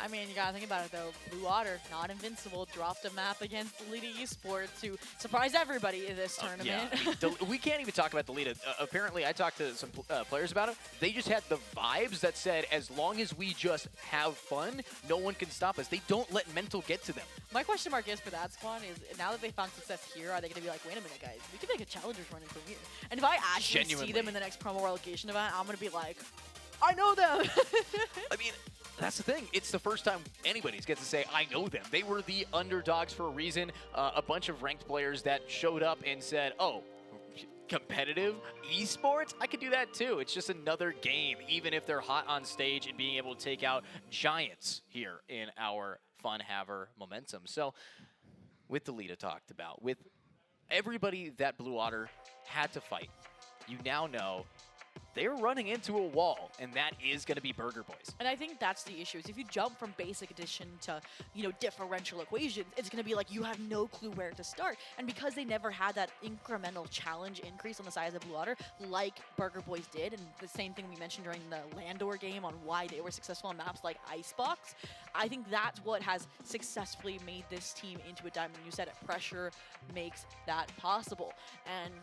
I mean, you gotta think about it though. Blue Otter, not invincible, dropped a map against Delita Esports to surprise everybody in this tournament. Yeah, we can't even talk about Delita. Apparently, I talked to some players about it. They just had the vibes that said, as long as we just have fun, no one can stop us. They don't let mental get to them. My question mark is for that squad is, now that they found success here, are they gonna be like, wait a minute, guys, we could make a challengers running from here. And if I actually see them in the next promo relegation event, I'm gonna be like, I know them. I mean, that's the thing. It's the first time anybody's gets to say, I know them. They were the underdogs for a reason. A bunch of ranked players that showed up and said, oh, competitive esports? I could do that too. It's just another game, even if they're hot on stage and being able to take out giants here in our Fun Haver Momentum. So, with Delita talked about, with everybody that Blue Otter had to fight, you now know they're running into a wall, and that is going to be Burger Boys. And I think that's the issue, is if you jump from basic addition to, you know, differential equations, it's going to be like you have no clue where to start. And because they never had that incremental challenge increase on the size of Blue Otter, like Burger Boys did, and the same thing we mentioned during the Landor game on why they were successful on maps like Icebox, I think that's what has successfully made this team into a diamond. You said it, pressure makes that possible. And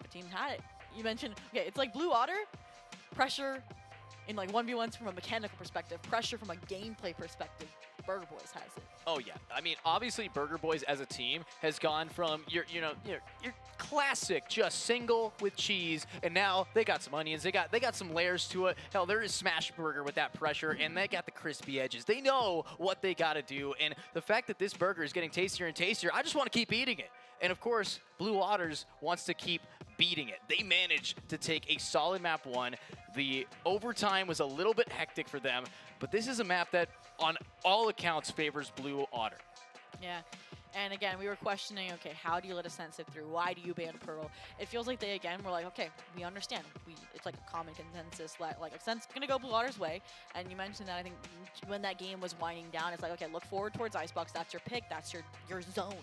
if a team had it, you mentioned, okay, it's like Blue Otter, pressure in like 1v1s from a mechanical perspective, pressure from a gameplay perspective, Burger Boys has it. Oh yeah, I mean, obviously Burger Boys as a team has gone from your classic just single with cheese, and now they got some onions, they got some layers to it. Hell, there is smash burger with that pressure, and they got the crispy edges. They know what they got to do, and the fact that this burger is getting tastier and tastier, I just want to keep eating it. And of course, Blue Otters wants to keep beating it. They managed to take a solid map 1. The overtime was a little bit hectic for them, but this is a map that on all accounts favors Blue Otter. Yeah. And again, we were questioning, okay, how do you let a sense sift through? Why do you ban Pearl? It feels like they, again, were like, okay, we understand. It's like a common consensus, like a sense going to go Blue Otter's way. And you mentioned that, I think, when that game was winding down, it's like, okay, look forward towards Icebox. That's your pick. That's your zone.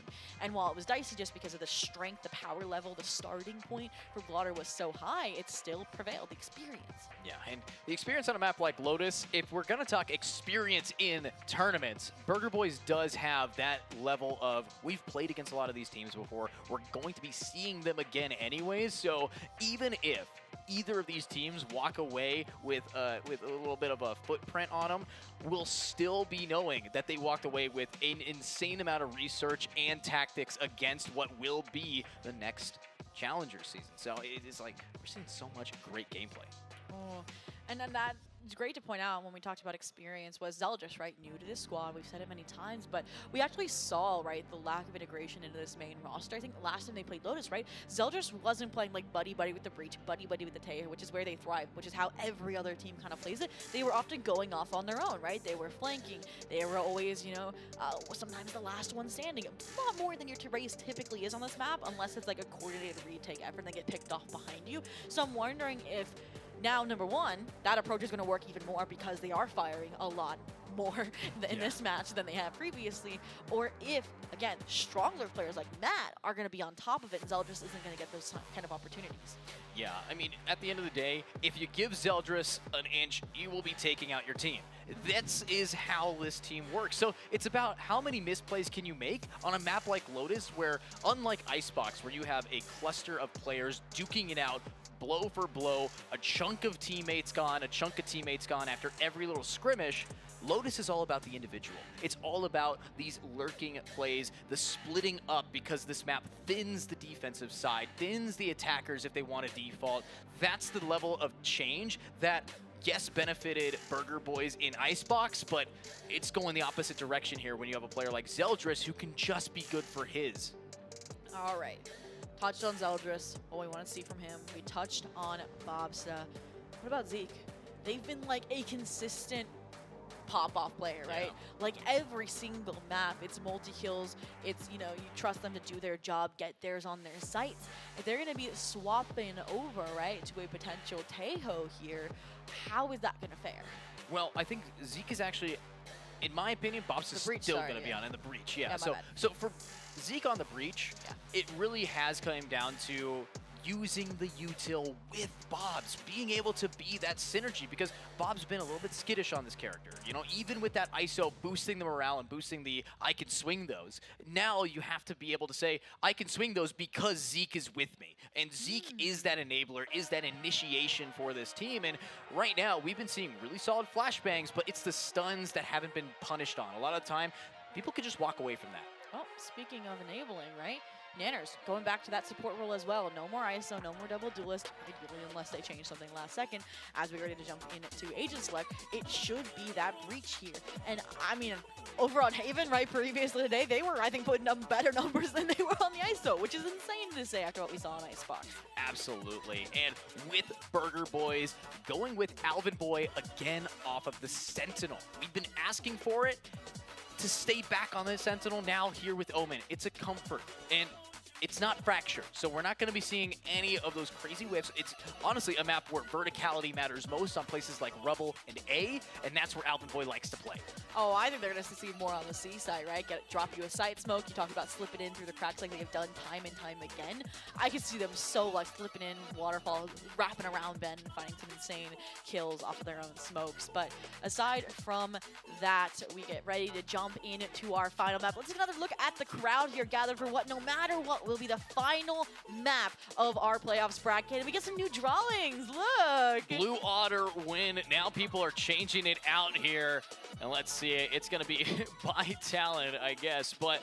And while it was dicey just because of the strength, the power level, the starting point for Blue Otter was so high, it still prevailed, the experience. Yeah, and the experience on a map like Lotus, if we're going to talk experience in tournaments, Burger Boys does have that level of, we've played against a lot of these teams before, we're going to be seeing them again anyways, so even if either of these teams walk away with a little bit of a footprint on them, we'll still be knowing that they walked away with an insane amount of research and tactics against what will be the next Challenger season. So it is like, we're seeing so much great gameplay. Oh, and then that it's great to point out when we talked about experience was Zeldris, right? New to this squad, we've said it many times, but we actually saw, right, the lack of integration into this main roster. I think last time they played Lotus, right, Zeldris wasn't playing like buddy-buddy with the Breach, buddy-buddy with the Taeher, which is where they thrive, which is how every other team kind of plays it. They were often going off on their own, right? They were flanking. They were always, you know, sometimes the last one standing. A lot more than your race typically is on this map, unless it's like a coordinated retake effort and they get picked off behind you. So I'm wondering if now, number one, that approach is going to work even more because they are firing a lot more in this match than they have previously, or if, again, stronger players like Matt are going to be on top of it and Zeldris isn't going to get those kind of opportunities. Yeah, I mean, at the end of the day, if you give Zeldris an inch, you will be taking out your team. That is how this team works. So it's about how many misplays can you make on a map like Lotus where, unlike Icebox, where you have a cluster of players duking it out blow for blow, a chunk of teammates gone, a chunk of teammates gone after every little skirmish, Lotus is all about the individual. It's all about these lurking plays, the splitting up because this map thins the defensive side, thins the attackers if they want to default. That's the level of change that, yes, benefited Burger Boys in Icebox, but it's going the opposite direction here when you have a player like Zeldris who can just be good for his. All right. Touched on Zeldris, what we want to see from him. We touched on Bobsta. What about Zeke? They've been like a consistent pop-off player, right? Yeah. Like every single map, it's multi-kills. It's, you know, you trust them to do their job, get theirs on their sites. If they're going to be swapping over, right, to a potential Taeho here, how is that going to fare? Well, I think Zeke is actually, in my opinion, Bob's is still going to be on in the Breach. Yeah, so for Zeke on the Breach, it really has come down to using the util with Bob's, being able to be that synergy, because Bob's been a little bit skittish on this character. You know, even with that ISO boosting the morale and boosting the I can swing those, now you have to be able to say, I can swing those because Zeke is with me. And Zeke is that enabler, is that initiation for this team. And right now, we've been seeing really solid flashbangs, but it's the stuns that haven't been punished on. A lot of the time, people could just walk away from that. Oh, speaking of enabling, right? Nanners going back to that support role as well. No more ISO, no more double duelist, ideally, unless they change something last second. As we ready to jump into agent select, it should be that Breach here. And I mean, over on Haven, right, previously today, they were, I think, putting up better numbers than they were on the ISO, which is insane to say after what we saw on Icebox. Absolutely. And with Burger Boys, going with Alvin Boy again off of the Sentinel. We've been asking for it to stay back on the Sentinel now here with Omen. It's a comfort, and it's not fractured, so we're not going to be seeing any of those crazy whiffs. It's honestly a map where verticality matters most on places like Rubble and A, and that's where Alvin Boy likes to play. Oh, I think they're going to see more on the C side, right? Drop you a site smoke. You talk about slipping in through the cracks like they've done time and time again. I could see them so like slipping in, waterfall, wrapping around Ben, and finding some insane kills off of their own smokes. But aside from that, we get ready to jump into our final map. Let's take another look at the crowd here gathered for what, no matter what, will be the final map of our playoffs bracket. And we get some new drawings. Look! Blue Otter win. Now people are changing it out here. And let's see it. It's going to be by talent, I guess. But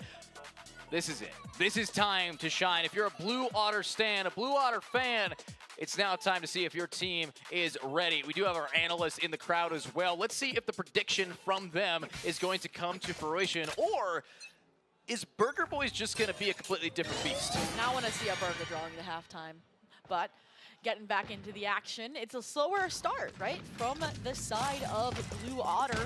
this is it. This is time to shine. If you're a Blue Otter stan, a Blue Otter fan, it's now time to see if your team is ready. We do have our analysts in the crowd as well. Let's see if the prediction from them is going to come to fruition, or is Burger Boys just going to be a completely different beast? Now I want to see a Burger drawing the halftime. But getting back into the action, it's a slower start, right? From the side of Blue Otter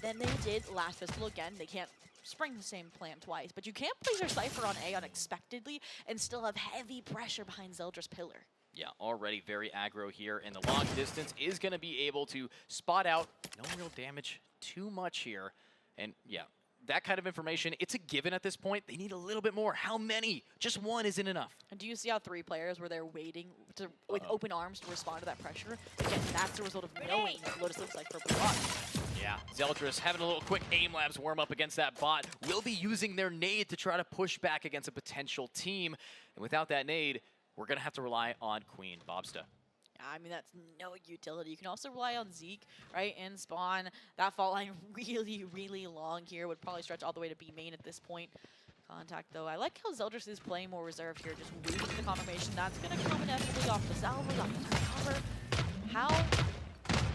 than they did last pistol. Again, they can't spring the same plan twice, but you can't place your Cypher on A unexpectedly and still have heavy pressure behind Zeldra's pillar. Yeah, already very aggro here, and the long distance is going to be able to spot out. No real damage too much here. And yeah, that kind of information, it's a given at this point. They need a little bit more. How many? Just one isn't enough. And do you see how 3 players were there waiting to, with open arms to respond to that pressure? Again, that's the result of knowing what Lotus looks like for Blue Otter. Yeah, Zeldris having a little quick aim labs warm up against that bot. Will be using their nade to try to push back against a potential team. And without that nade, we're going to have to rely on Queen Bobsta. I mean, that's no utility. You can also rely on Zeke, right, and Spawn. That fault line really, really long here. Would probably stretch all the way to B main at this point. Contact, though. I like how Zeldris is playing more reserved here, just waiting for the confirmation. That's going to come inevitably off the salvos, off the cover. How,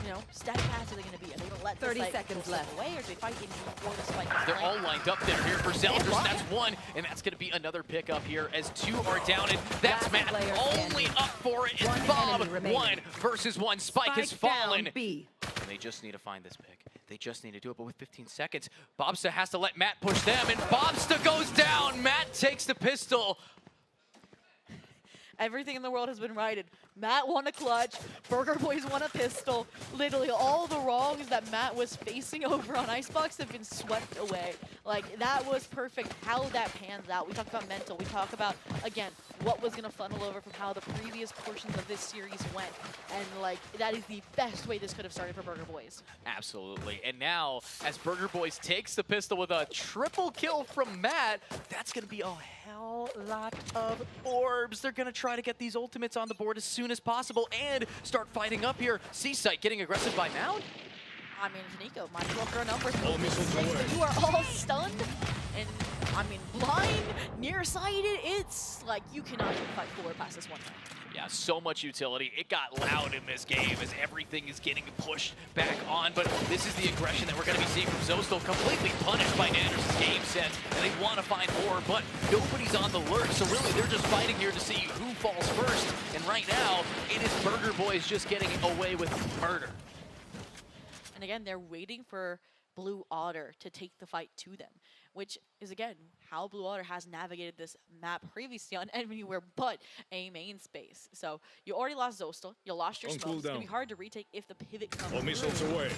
you know, steadfast are they going to be? Are they going to let 30 seconds left away, or do they fight in before the spike? They're all lined up there here for Zeldris. That's one, and that's going to be another pickup here as 2 are down, and that's Matt. Only up for it is Bob. 1 versus 1. Spike has fallen. B. And they just need to find this pick. They just need to do it, but with 15 seconds, Bobsta has to let Matt push them, and Bobsta goes down. Matt takes the pistol. Everything in the world has been righted. Matt won a clutch, Burger Boys won a pistol. Literally all the wrongs that Matt was facing over on Icebox have been swept away. Like, that was perfect how that pans out. We talk about mental, we talk about, again, what was gonna funnel over from how the previous portions of this series went. And like, that is the best way this could have started for Burger Boys. Absolutely, and now, as Burger Boys takes the pistol with a triple kill from Matt, that's gonna be a hell lot of orbs. They're gonna try to get these ultimates on the board as soon as possible and start fighting up here. Seasight getting aggressive by Mound. I mean, Janiko, might as well throw numbers. You are all stunned, and I mean, blind, nearsighted. It's like you cannot even fight forward past this one guy. Yeah, so much utility. It got loud in this game as everything is getting pushed back on, but this is the aggression that we're going to be seeing from Zostel, completely punished by Nanders' game sense, and they want to find more, but nobody's on the lurk, so really they're just fighting here to see who falls first, and right now, it is Burger Boys just getting away with murder. And again, they're waiting for Blue Otter to take the fight to them, which is, again, how Blue Otter has navigated this map previously on anywhere but a main space. So you already lost Zostel, you lost your smokes. It's going to be hard to retake if the pivot comes All missiles away.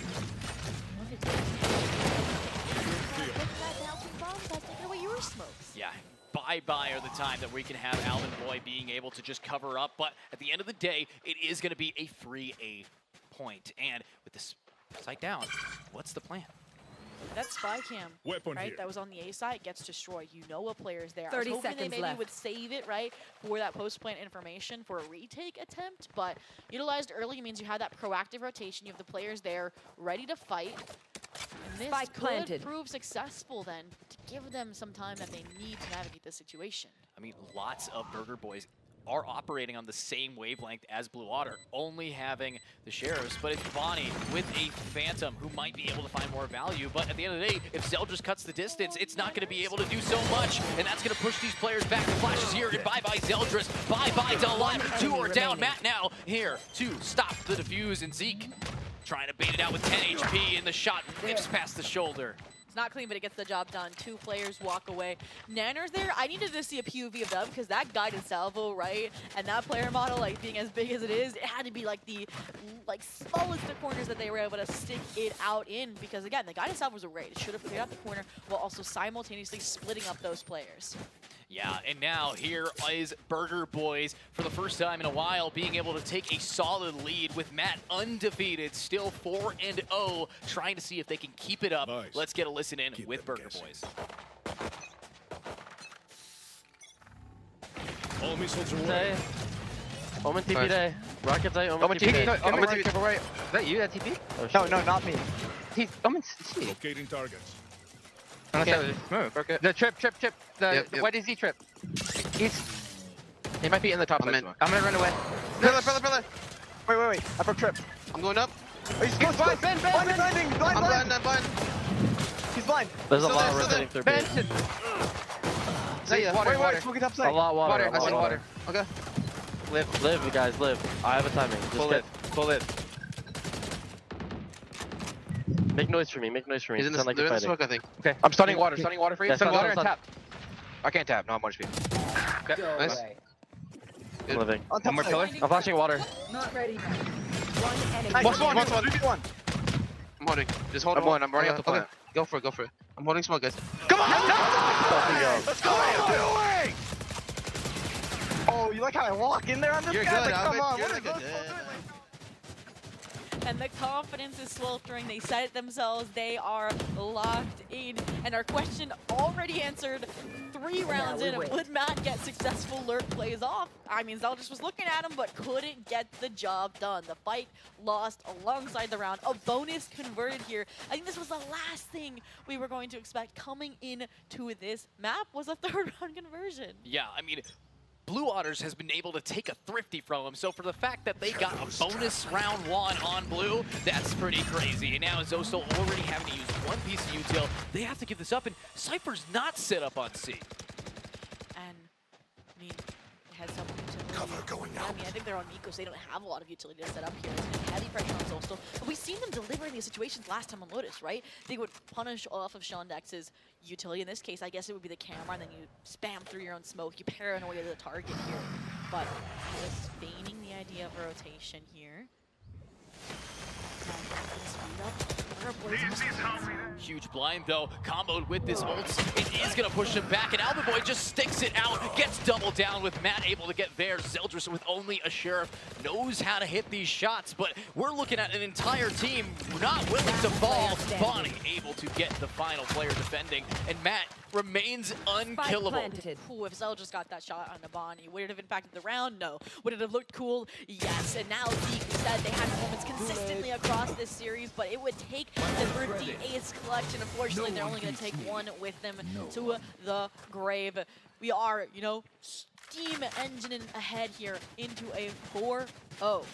Taking away your smokes. Yeah. Bye-bye are the time that we can have Alvin Boy being able to just cover up, but at the end of the day, it is going to be a 3-A point. And with this sight down, what's the plan? That spy cam, Weapon right, here. that was on the A side gets destroyed. You know what player's there. 30 I was hoping seconds they maybe left. would save it, right, for that post-plant information for a retake attempt, but utilized early means you have that proactive rotation. You have the players there ready to fight. And this Spike could planted. prove successful then to give them some time that they need to navigate this situation. I mean, lots of Burger Boys are operating on the same wavelength as Blue Otter, only having the Sheriffs, but it's Bonnie with a Phantom who might be able to find more value, but at the end of the day, if Zell just cuts the distance, it's not going to be able to do so much, and that's going to push these players back. The flash is here, and bye-bye Zeldris, bye-bye Delight. 2 are down, Matt now here to stop the defuse, and Zeke trying to bait it out with 10 HP, and the shot whips past the shoulder. It's not clean, but it gets the job done. 2 players walk away. Nanner's there. I needed to see a POV of them because that guided salvo, right? And that player model, like being as big as it is, it had to be like the smallest of corners that they were able to stick it out in because, again, the guided salvo was a raid. It should have cleared out the corner while also simultaneously splitting up those players. Yeah, and now here is Burger Boys for the first time in a while being able to take a solid lead with Matt undefeated, still 4-0, trying to see if they can keep it up. Nice. Let's get a listen in with Burger Boys. All missiles away. Omen TP day. Rocket's day. Omen TP day. Omen TP right. Is that you, that TP? Oh, No, not me. Omen C. Locating targets. Move. Okay. The trip. The YDZ trip. He might be in the top. I'm gonna run away. Pillar. Wait. I broke trip. I'm going up. Oh, he's blind. Ben. I'm blind. He's blind. There's a lot of rotating through. Ben. Water. Smoke it upside. A lot water. I see water. Okay. Live, you guys, live. I have a timing. Just Full lit. Make noise for me. Make noise for me. He's in the, Sound like they're you're in the fighting. smoke, I think. Okay, I'm stunning water for you. Yeah, Stun water and stun. tap. I can't tap. No, I'm 1 HP. Okay, nice. I'm living. One more pillar. I'm flashing water. Not ready. One enemy. Nice. One. 3v1. I'm holding. Just hold on. I'm running up the plant. Go for it. I'm holding smoke, guys. Come on! Let's go! Oh, you like how I walk in there on this You're guy? good, Like, come on, You're what is good. this? And the confidence is sweltering. They said it themselves. They are locked in. And our question already answered 3 rounds in. Would Matt get successful lurk plays off? I mean, Zeldris was looking at him, but couldn't get the job done. The fight lost alongside the round. A bonus converted here. I think this was the last thing we were going to expect coming into this map was a 3rd round conversion. Yeah, I mean, Blue Otters has been able to take a thrifty from him, so for the fact that they got a bonus round 1 on Blue, that's pretty crazy. And now Zostal already having to use 1 piece of util, they have to give this up, and Cypher's not set up on C. And, I mean, it has some utility. Cover going out. I mean, I think they're on Nico, so they don't have a lot of utility to set up here. It's been heavy pressure on Zostal. But we've seen them deliver in these situations last time on Lotus, right? They would punish off of Shondex's utility. In this case, I guess it would be the camera, and then you spam through your own smoke. You paranoia the target here. But just feigning the idea of a rotation here. Huge blind though, comboed with this ult. It is gonna push him back, and Alvin Boy just sticks it out, gets doubled down with Matt able to get there. Zeldris with only a Sheriff knows how to hit these shots, but we're looking at an entire team not willing to fall. Bonnie able to get the final player defending, and Matt remains unkillable. Ooh, if Zeldris got that shot on the Bonnie, would it have impacted the round? No. Would it have looked cool? Yes. And now Zeke said they had moments consistently across this series, but it would take the thrifty ace collection. Unfortunately, they're only going to take 1 with them to the grave. We are, you know, steam engineing ahead here into a 4-0.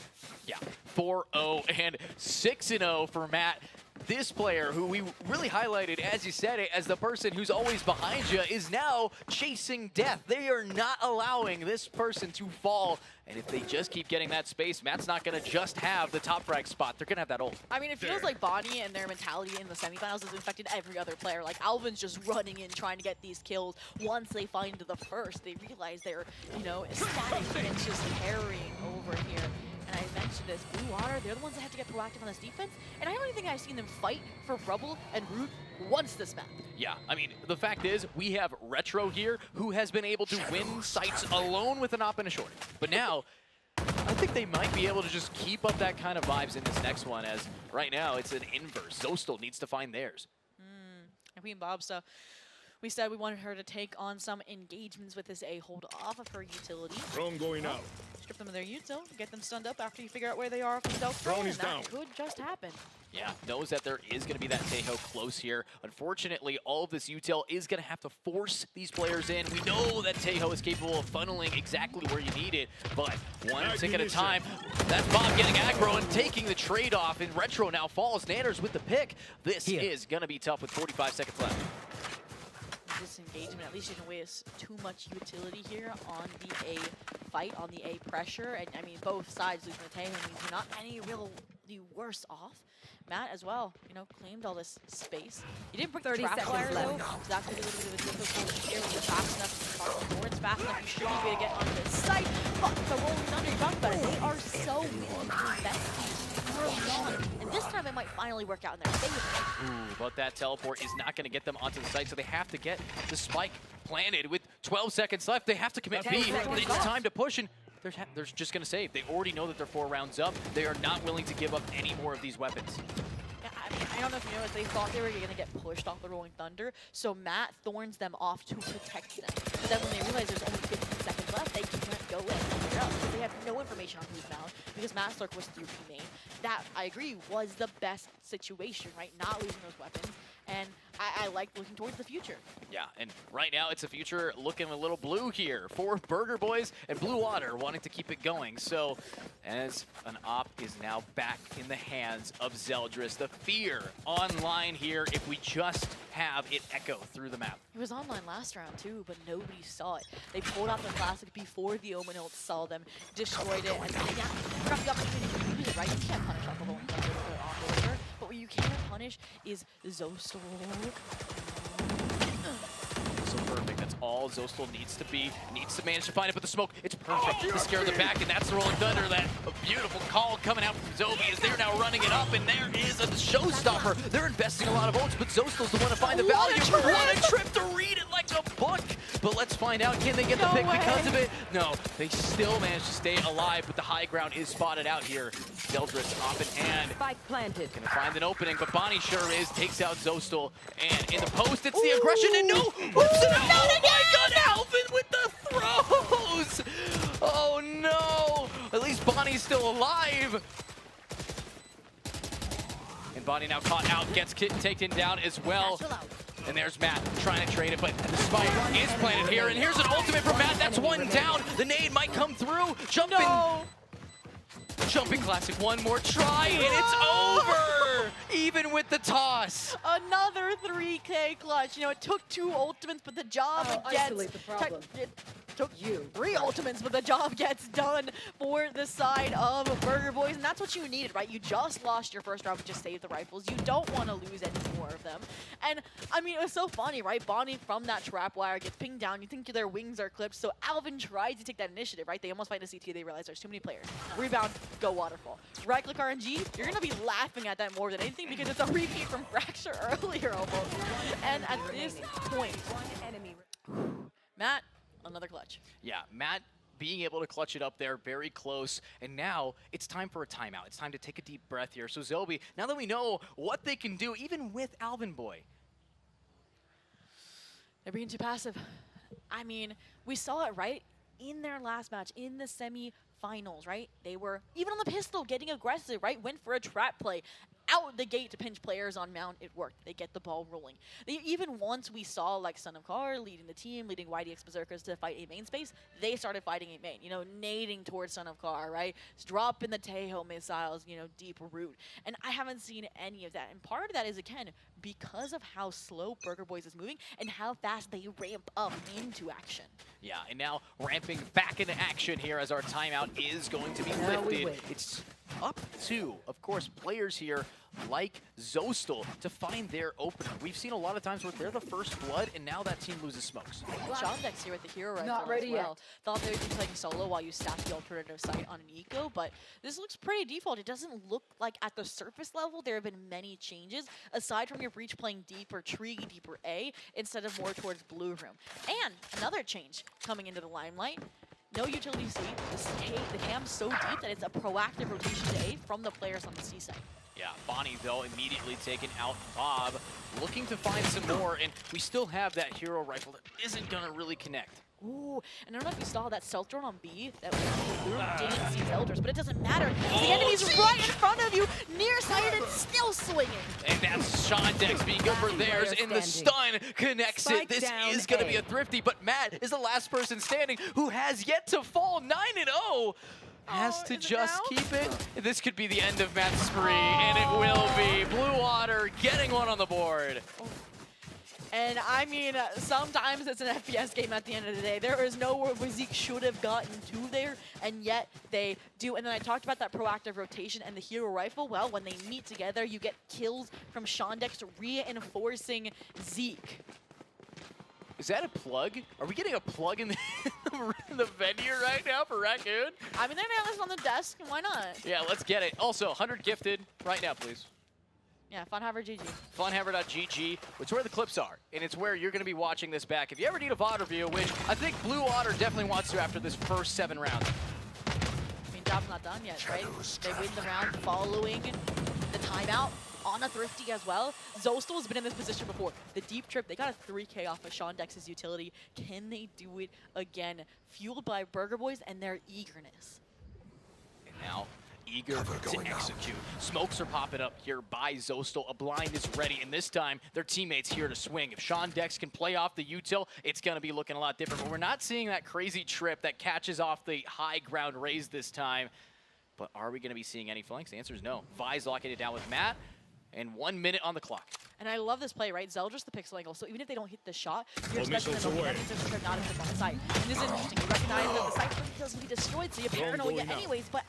Yeah, 4-0 and 6-0 for Matt. This player, who we really highlighted, as you said it, as the person who's always behind you, is now chasing death. They are not allowing this person to fall. And if they just keep getting that space, Matt's not going to just have the top frag spot. They're going to have that ult. I mean, it feels like Bonnie and their mentality in the semifinals has infected every other player. Like, Alvin's just running in, trying to get these kills. Once they find the first, they realize they're, you know, ecstatic and just carrying over here. And I mentioned this, Blue Water, they're the ones that have to get proactive on this defense. And I don't even think I've seen them fight for Rubble and Root once this map. Yeah, I mean, the fact is, we have Retro here, who has been able to win sites alone with an op and a short. But now, I think they might be able to just keep up that kind of vibes in this next one, as right now it's an inverse. Zostal needs to find theirs. Queen Bob, so we said we wanted her to take on some engagements with this A, hold off of her utility. Drone going out. Strip them of their util, get them stunned up after you figure out where they are from self-spray, and that could just happen. Yeah, knows that there is going to be that Tejo close here. Unfortunately, all of this util is going to have to force these players in. We know that Tejo is capable of funneling exactly where you need it, but one tick at a time. That's Bob getting aggro and taking the trade-off, and Retro now falls. Nanners with the pick. This is going to be tough with 45 seconds left. Disengagement, at least you don't waste too much utility here on the A fight, on the A pressure. And I mean, both sides losing the Tejo means you're not any really worse off. Matt as well, you know, claimed all this space. He didn't break the trap wire though, so that could be a little bit of a difficult here. When you're fast enough, Lawrence fast enough, you should be able to get onto the site. But the Rolling Thunder, you talked about it, they are so willing to invest early on. And this time it might finally work out in their favor. Ooh, but that teleport is not going to get them onto the site, so they have to get the spike planted. With 12 seconds left, they have to commit B. It's time to push, and they're just going to save. They already know that they're 4 rounds up. They are not willing to give up any more of these weapons. Yeah, I mean, I don't know if you noticed, they thought they were going to get pushed off the Rolling Thunder, so Matt thorns them off to protect them. But then when they realize there's only 15 seconds left, they can't go in anywhere else because they have no information on who's bound, because Matt's lurk was through B main. That, I agree, was the best situation, right? Not losing those weapons. And I like looking towards the future. Yeah, and right now it's a future looking a little blue here for Burger Boys and Blue Water wanting to keep it going. So as an op is now back in the hands of Zeldris, the fear online here if we just have it echo through the map. It was online last round too, but nobody saw it. They pulled out the classic before the Omen ult saw them, destroyed it, and yeah, got the opportunity to use it, right? You can't punish off a Rolling Thunder with an onboarder, but what you can't punish is Zostal. So perfect. That's all Zostal needs to be. Needs to manage to find it, but the smoke, it's perfect to scare the back, and that's the Rolling Thunder. That a beautiful call coming out from Zobi as they're now running it up, and there is a showstopper. They're investing a lot of ults, but Zostal's the one to find the value. What a trip to read it like a book. But let's find out, can they get the pick because of it? No, they still manage to stay alive, but the high ground is spotted out here. Zeldris off in hand. Spike planted. Gonna find an opening, but Bonnie sure is. Takes out Zostal, and in the post, it's the aggression, and no! Whips it out! Oh my god, Alvin with the throws! Oh no! At least Bonnie's still alive. And Bonnie now caught out, gets taken down as well. And there's Matt trying to trade it, but the spike is planted here. And here's an ultimate from Matt. That's one down. The nade might come through. Jumping. No. Jumping classic. One more try, and it's over. Even with the toss. Another 3K clutch. You know, it took 2 ultimates, but the job gets... It took 3 ultimates, but the job gets done for the side of Burger Boys, and that's what you needed, right? You just lost your first round, but just saved the rifles. You don't want to lose any more of them. And, I mean, it was so funny, right? Bonnie from that trap wire gets pinged down. You think their wings are clipped, so Alvin tries to take that initiative, right? They almost find a CT. They realize there's too many players. Rebound, go Waterfall. Right-click RNG, you're going to be laughing at that more than anything because it's a repeat from Fracture earlier almost. And at this point, Matt, another clutch. Yeah, Matt being able to clutch it up there, very close. And now it's time for a timeout. It's time to take a deep breath here. So Zobi, now that we know what they can do, even with Alvin Boy. They're being too passive. I mean, we saw it, right? In their last match, in the semi-finals, right? They were, even on the pistol, getting aggressive, right? Went for a trap play. Out the gate to pinch players on mount, it worked. They get the ball rolling. Even once we saw like Son of Car leading the team, leading YDX Berserkers to fight a main space, they started fighting a main, you know, nading towards Son of Car, right? Dropping the Tejo missiles, you know, deep root. And I haven't seen any of that. And part of that is, again, because of how slow Burger Boys is moving and how fast they ramp up into action. Yeah, and now ramping back into action here as our timeout is going to be lifted. It's up to, of course, players here like Zostal to find their opener. We've seen a lot of times where they're the first blood, and now that team loses smokes. Shondex here with the hero rifle as well. Thought they would be playing solo while you stack the alternative site on an eco, but this looks pretty default. It doesn't look like at the surface level there have been many changes, aside from your breach playing deep or tree, deeper A, instead of more towards blue room. And another change coming into the limelight. No utility C. The cam's so deep that it's a proactive rotation to A from the players on the C side. Yeah, Bonnie, though, immediately taking out Bob, looking to find some more, and we still have that hero rifle that isn't going to really connect. Ooh, and I don't know if you saw that stealth drone on B that didn't see Zeldris, but it doesn't matter. The enemy's right in front of you, nearsighted and still swinging. And that's Shondex being good for theirs, and the stun connects it. This is going to be a thrifty, but Matt is the last person standing who has yet to fall 9-0. Has to just keep it. This could be the end of Matt's spree, and it will be. Blue Water getting one on the board. And I mean, sometimes it's an FPS game at the end of the day. There is nowhere where Zeke should have gotten to there, and yet they do. And then I talked about that proactive rotation and the hero rifle. Well, when they meet together, you get kills from Shondex reinforcing Zeke. Is that a plug? Are we getting a plug in the venue right now for Raccoon? I mean, they're now listed on the desk, and why not? Yeah, let's get it. Also, 100 gifted right now, please. Yeah, Funhaver.gg. Funhaver.gg, which is where the clips are, and it's where you're going to be watching this back. If you ever need a VOD review, which I think Blue Otter definitely wants to after this first 7 rounds. I mean, job's not done yet, right? They win the round following the timeout on a thrifty as well. Zostal has been in this position before. The deep trip, they got a 3K off of Shondex's utility. Can they do it again? Fueled by Burger Boys and their eagerness. And now, eager to execute. Smokes are popping up here by Zostal. A blind is ready, and this time, their teammates here to swing. If Shondex can play off the util, it's going to be looking a lot different. But we're not seeing that crazy trip that catches off the high ground raise this time. But are we going to be seeing any flanks? The answer is no. Vi's locking it down with Matt. And 1 minute on the clock. And I love this play, right? Zeldris the pixel angle. So even if they don't hit the shot, you're expecting them to win. That means there's a trip not into the site. And this is interesting. You recognize that the site doesn't be destroyed, so you're paranoid anyways, but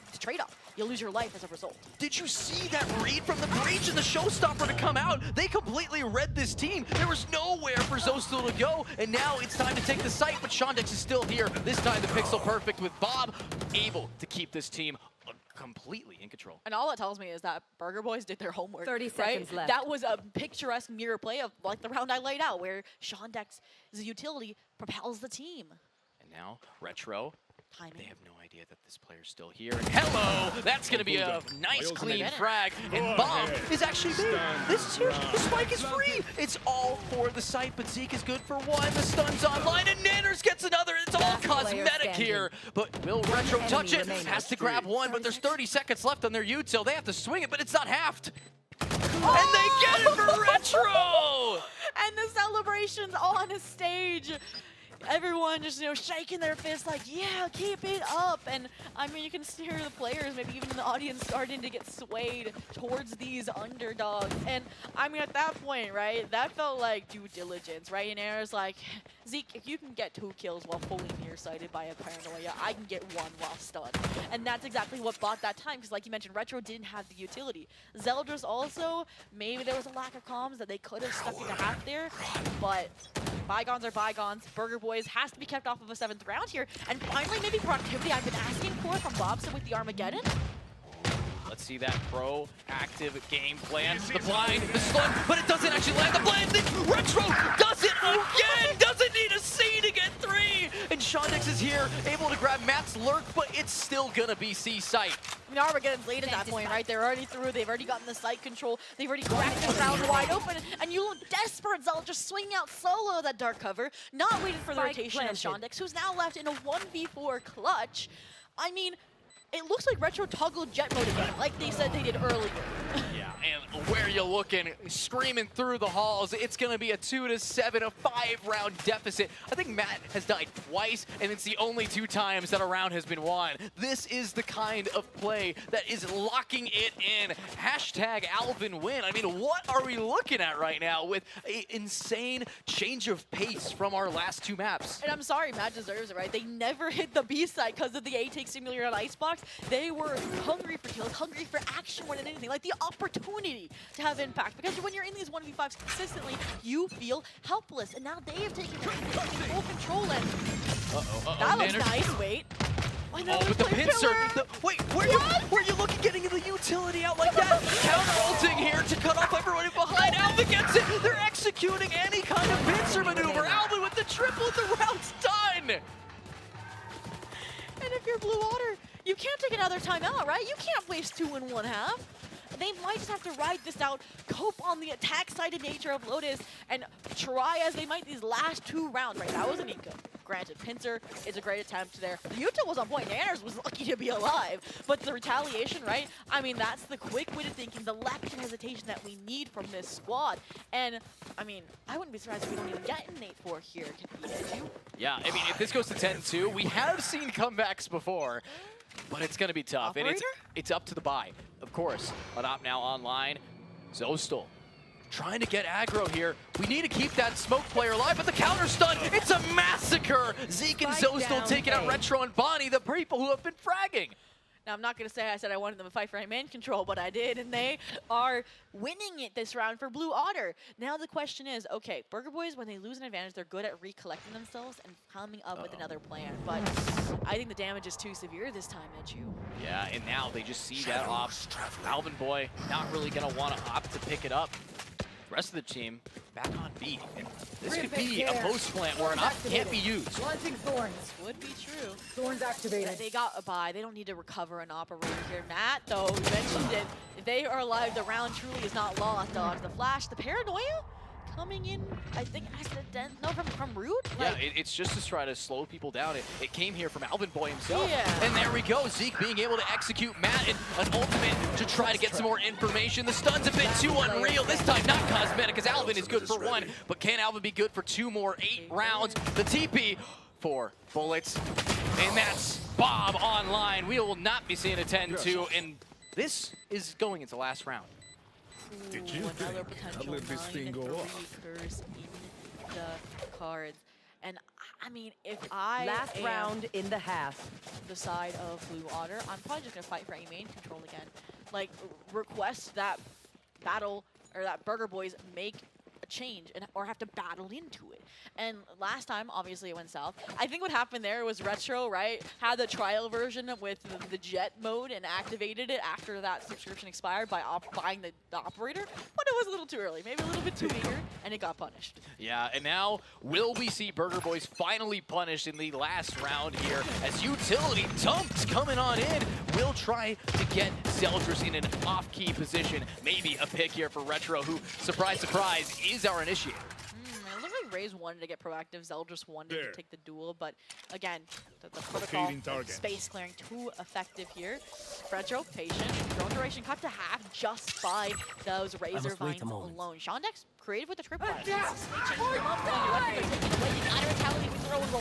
it's a trade-off. you lose your life as a result. Did you see that read from the breach and the showstopper to come out? They completely read this team. There was nowhere for Zostil to go, and now it's time to take the site, but Shondex is still here. This time the pixel perfect with Bob able to keep this team completely in control. And all that tells me is that Burger Boys did their homework. 30 seconds left. That was a picturesque mirror play of like the round I laid out, where Shondex's utility propels the team. And now Retro. Timing. They have no idea that this player's still here. And hello! That's going to be a nice, clean frag. And Bomb is actually big. This is huge. The spike is free. It's all for the site, but Zeke is good for one. The stun's online, and Nanners gets another. It's all cosmetic here. But will Retro touch it? Has to grab one, but there's 30 seconds left on their util. They have to swing it, but it's not halved. And they get it for Retro! And the celebrations on a stage. Everyone just, shaking their fists like, yeah, keep it up. And, I mean, you can hear the players, maybe even in the audience, starting to get swayed towards these underdogs. And, I mean, at that point, right, that felt like due diligence, right? And Air's like, Zeke, if you can get 2 kills while fully nearsighted by a paranoia, I can get 1 while stunned. And that's exactly what bought that time, because like you mentioned, Retro didn't have the utility. Zeldris also, maybe there was a lack of comms that they could have stuck into half there, but bygones are bygones. Burger Boys has to be kept off of a 7th round here. And finally, maybe productivity I've been asking for from Bobson with the Armageddon. Let's see that proactive game plan. The blind, the stun, but it doesn't actually land. The blind, Retro does it again! Doesn't need a C to get 3! And Shondex is here, able to grab Matt's lurk, but it's still gonna be C site. I mean, Armageddon's late at that point, right? They're already through. They've already gotten the site control. They've already cracked the ground wide open. And you look desperate, Zell, just swinging out solo that dark cover, not waiting for the rotation of Shondex, who's now left in a 1v4 clutch. I mean, it looks like Retro toggled jet mode again, like they said they did earlier. Yeah, and where you looking, screaming through the halls, it's going to be a 2-7, a 5-round deficit. I think Matt has died twice, and it's the only 2 times that a round has been won. This is the kind of play that is locking it in. Hashtag Alvin win. I mean, what are we looking at right now with an insane change of pace from our last 2 maps? And I'm sorry, Matt deserves it, right? They never hit the B side because of the A-Take simulator on Icebox. They were hungry for kills, hungry for action more than anything, like the opportunity to have impact. Because when you're in these 1v5s consistently, you feel helpless. And now they have taken full control. And that looks nice. Wait. Oh, but the pincer. Wait, where you looking getting the utility out like that? Counter-ulting here to cut off everyone behind. Alvin gets it. They're executing any kind of pincer maneuver. Alvin with the triple, the round's done. And if you're Blue Water, you can't take another timeout, right? You can't waste 2 in 1 half. They might just have to ride this out, cope on the attack-sided nature of Lotus, and try as they might these last 2 rounds, right? That was an eco. Granted, Pincer is a great attempt there. The util was on point. Nanners was lucky to be alive. But the retaliation, right? I mean, that's the quick-witted thinking, the lack of hesitation that we need from this squad. And, I mean, I wouldn't be surprised if we don't even get an 8-4 here. Could you? Yeah, I mean, if this goes to 10-2, we have seen comebacks before. But it's going to be tough. Operator? And it's up to the buy, of course. An op now online. Zostil trying to get aggro here. We need to keep that smoke player alive, but the counter stun, it's a massacre. Zeke and Zostil taking out Retro and Bonnie, the people who have been fragging. Now, I'm not going to say I said I wanted them to fight for man control, but I did, and they are winning it this round for Blue Otter. Now the question is, okay, Burger Boys, when they lose an advantage, they're good at recollecting themselves and coming up with another plan. But I think the damage is too severe this time, Edju. Yeah, and now they just see that op. Alvin Boy not really going to want to opt to pick it up. The rest of the team back on B. And this could be a post plant where an op can't be used. Launching thorns. Would be true. Thorns activated. They got a buy. They don't need to recover an operator here. Matt, though, you mentioned it. If they are alive, the round truly is not lost, dogs. The flash, the paranoia coming in, I think, from Root? Yeah, it's just to try to slow people down. It came here from Alvin Boy himself. Yeah. And there we go. Zeke being able to execute Matt and an ultimate to try to get some more information. The stun's a bit too unreal. This time not cosmetic, because Alvin is good for 1. But can Alvin be good for 2 more 8 rounds? The TP, 4 bullets. And that's Bob online. We will not be seeing a 10-2. And this is going into last round. Did you another think potential I let this thing go off? curse in the cards. And I mean, if I Last am round in the half. the side of Blue Otter, I'm probably just gonna fight for A main control again. Like, request that battle, or that Burger Boys make a change or have to battle into it. And last time, obviously, it went south. I think what happened there was Retro, right, had the trial version with the jet mode and activated it after that subscription expired by buying the operator, but it was a little too early, maybe a little bit too eager, and it got punished. Yeah, and now will we see Burger Boys finally punished in the last round here as Utility Dumped coming on in. Will try to get Zeldris in an off-key position. Maybe a pick here for Retro, who, surprise, surprise, is our initiator. It looked like Raze wanted to get proactive, Zeldris wanted to take the duel, but again, the protocol, space clearing, too effective here. Retro, patient, drone duration cut to half just by those Razor Vines alone. Shondex, creative with the trip fire.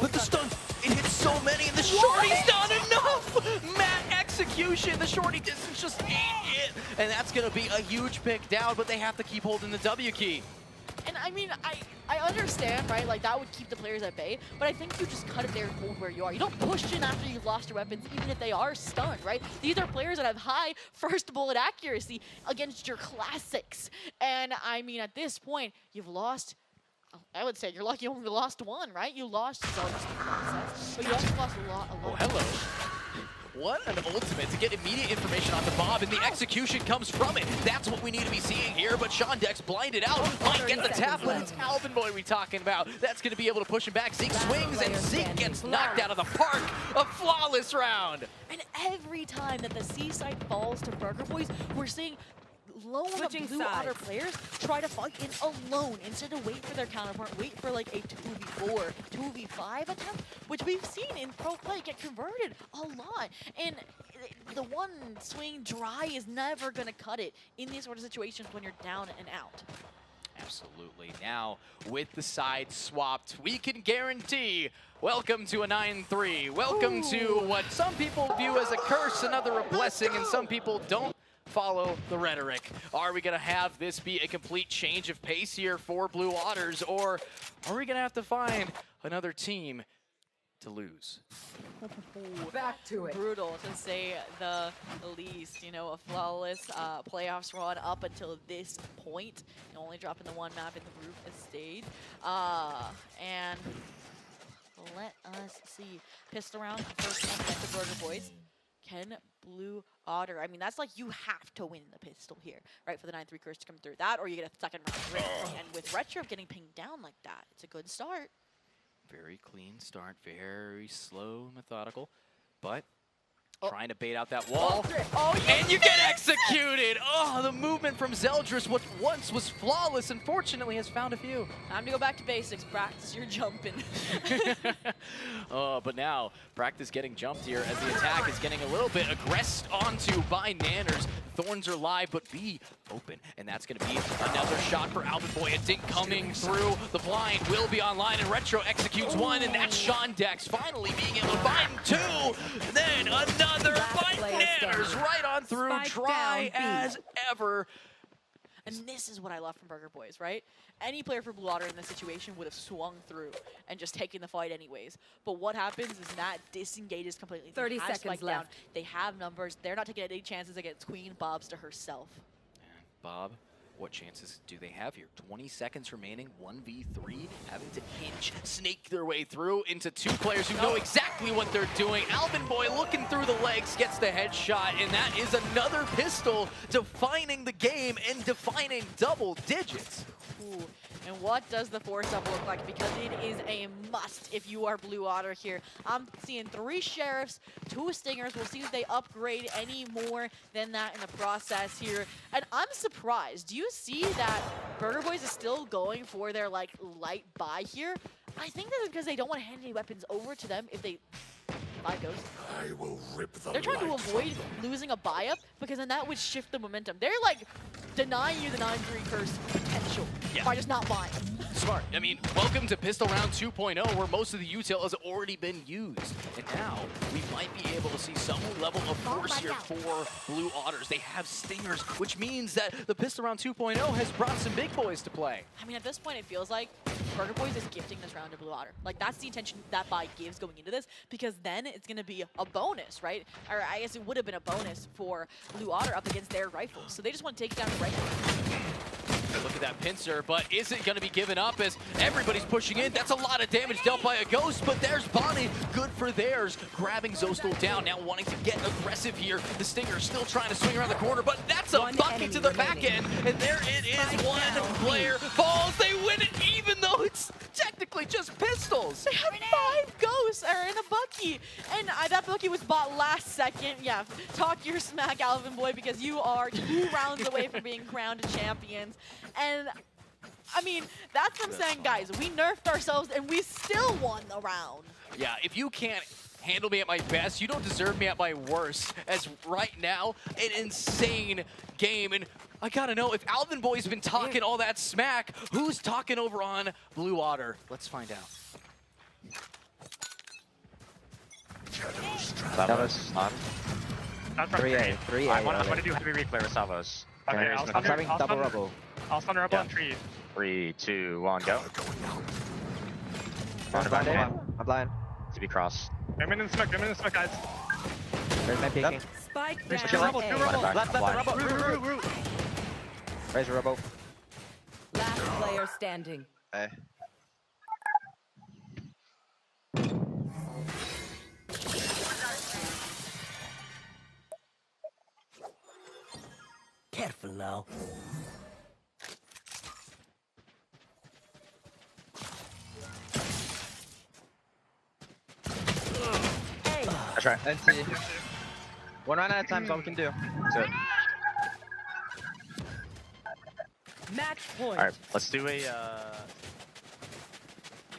But the stun, it hits so many, and the shorty's not enough! Matt execution, the shorty distance just ain't it. And that's gonna be a huge pick down, but they have to keep holding the W key. And I mean, I understand, right? Like, that would keep the players at bay, but I think you just cut it there and hold where you are. You don't push in after you've lost your weapons, even if they are stunned, right? These are players that have high first bullet accuracy against your classics. And I mean, at this point, you've lost, I would say you're lucky you only lost one, right? You lost Zeldris in the process, but you also lost a lot. Oh, hello. What an ultimate to get immediate information on the Bob, and the execution comes from it. That's what we need to be seeing here, but Shondex blinded out. Might get the tap, but it's Alvin Boy we talking about. That's going to be able to push him back. Zeke swings, and Zeke gets knocked out of the park. A flawless round. And every time that the C-side falls to Burger Boys, we're seeing lone Blue Otter players try to fight in alone instead of wait for their counterpart, wait for like a 2v4, 2v5 attempt, which we've seen in pro play get converted a lot. And the one swing dry is never going to cut it in these sort of situations when you're down and out. Absolutely. Now, with the side swapped, we can guarantee welcome to a 9-3. Welcome to what some people view as a curse, another a blessing, and some people don't follow the rhetoric. Are we going to have this be a complete change of pace here for Blue Otters, or are we going to have to find another team to lose? Back to it. Brutal, to say the least. You know, a flawless playoffs run up until this point. Only dropping the one map in the roof estate. And let us see. Pistol round, first one against the Burger Boys. Can Blue Otter, I mean, that's like you have to win the pistol here, right, for the 9-3 curse to come through. That, or you get a second round. And with Retro getting pinged down like that, it's a good start. Very clean start, very slow, methodical, but trying to bait out that wall. And you get executed! Oh, the movement from Zeldris, what once was flawless, unfortunately has found a few. Time to go back to basics, practice your jumping. But now, practice getting jumped here as the attack is getting a little bit aggressed onto by Nanners. Thorns are live, but B open, and that's going to be another shot for Alvin Boy. A dink coming through. The blind will be online, and Retro executes one, and that's Shondex finally being able to find two. Then another by Nanners right on through, dry as ever. And this is what I love from Burger Boys, right? Any player for Blue Otter in this situation would have swung through and just taken the fight anyways. But what happens is Matt disengages completely. 30 seconds left. Down. They have numbers. They're not taking any chances against Queen. Bob's to herself. And Bob, what chances do they have here? 20 seconds remaining, 1v3, having to snake their way through into two players who know exactly what they're doing. Alvin Boy looking through the legs, gets the headshot, and that is another pistol defining the game and defining double digits. Ooh. And what does the force up look like? Because it is a must if you are Blue Otter here. I'm seeing 3 Sheriffs, 2 Stingers. We'll see if they upgrade any more than that in the process here. And I'm surprised. Do you see that Burger Boys is still going for their like light buy here? I think that's because they don't want to hand any weapons over to them if they... Goes. I will rip the They're trying to avoid losing a buy-up because then that would shift the momentum. They're like denying you the 9-3 curse potential by just not buying. Smart. I mean, welcome to Pistol Round 2.0 where most of the util has already been used. And now we might be able to see some level of force here for Blue Otters. They have Stingers, which means that the Pistol Round 2.0 has brought some big boys to play. I mean, at this point, it feels like Burger Boys is gifting this round to Blue Otter. Like, that's the intention that buy gives going into this, because then it's going to be a bonus, right? Or I guess it would have been a bonus for Blue Otter up against their rifles. So they just want to take it down regularly. Look at that pincer, but is it going to be given up as everybody's pushing in? That's a lot of damage dealt by a Ghost, but there's Bonnie. Good for theirs. Grabbing Zostel down, now wanting to get aggressive here. The Stinger still trying to swing around the corner, but that's a bucket to the back end. And there it is. One player falls. They win it, even though it's technically just pistols. They have 5 Ghosts are in a Bucky. And that Bucky was bought last second. Yeah, talk your smack, Alvin Boy, because you are 2 rounds away from being crowned champions. And I mean, that's from saying, guys, we nerfed ourselves and we still won the round. Yeah, if you can't handle me at my best, you don't deserve me at my worst. As right now, an insane game. And I gotta know, if Alvin Boy's been talking all that smack, who's talking over on Blue Otter? Let's find out. Savos on. 3A. 3A. I want to do heavy reclaim with Savos. Okay, I'm having double rubble. I'll stun rubble on tree. 3, 2, 1, go. I'm blind. To be cross. I'm in the smoke, guys. Where's my peeking? Spike down. Two rubble. Left rubble. Root. Raise your rubble. Last player standing. Hey. Careful now. That's right. Let's see. 1 round at a time is all we can do. That's it. Match point. All right, let's do a.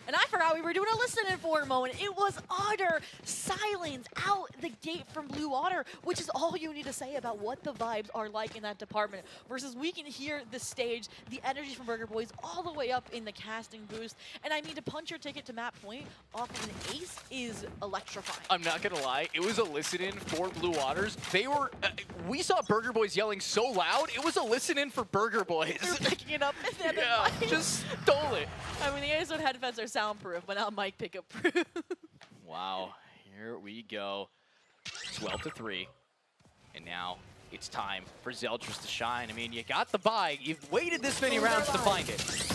And I forgot we were doing a listening for a moment. It was utter silence out the gate from Blue Otter, which is all you need to say about what the vibes are like in that department. Versus we can hear the stage, the energy from Burger Boys all the way up in the casting boost. And I mean, to punch your ticket to map point off of an ace is electrifying. I'm not gonna lie, it was a listen-in for Blue Waters. They were, we saw Burger Boys yelling so loud, it was a listen-in for Burger Boys. They're picking it up and then yeah, just stole it. I mean, the ASO headphones are soundproof, but not mic pickup proof. Wow, here we go. 12-3. And now it's time for Zeldris to shine. I mean, you got the buy. You've waited this many rounds to find it.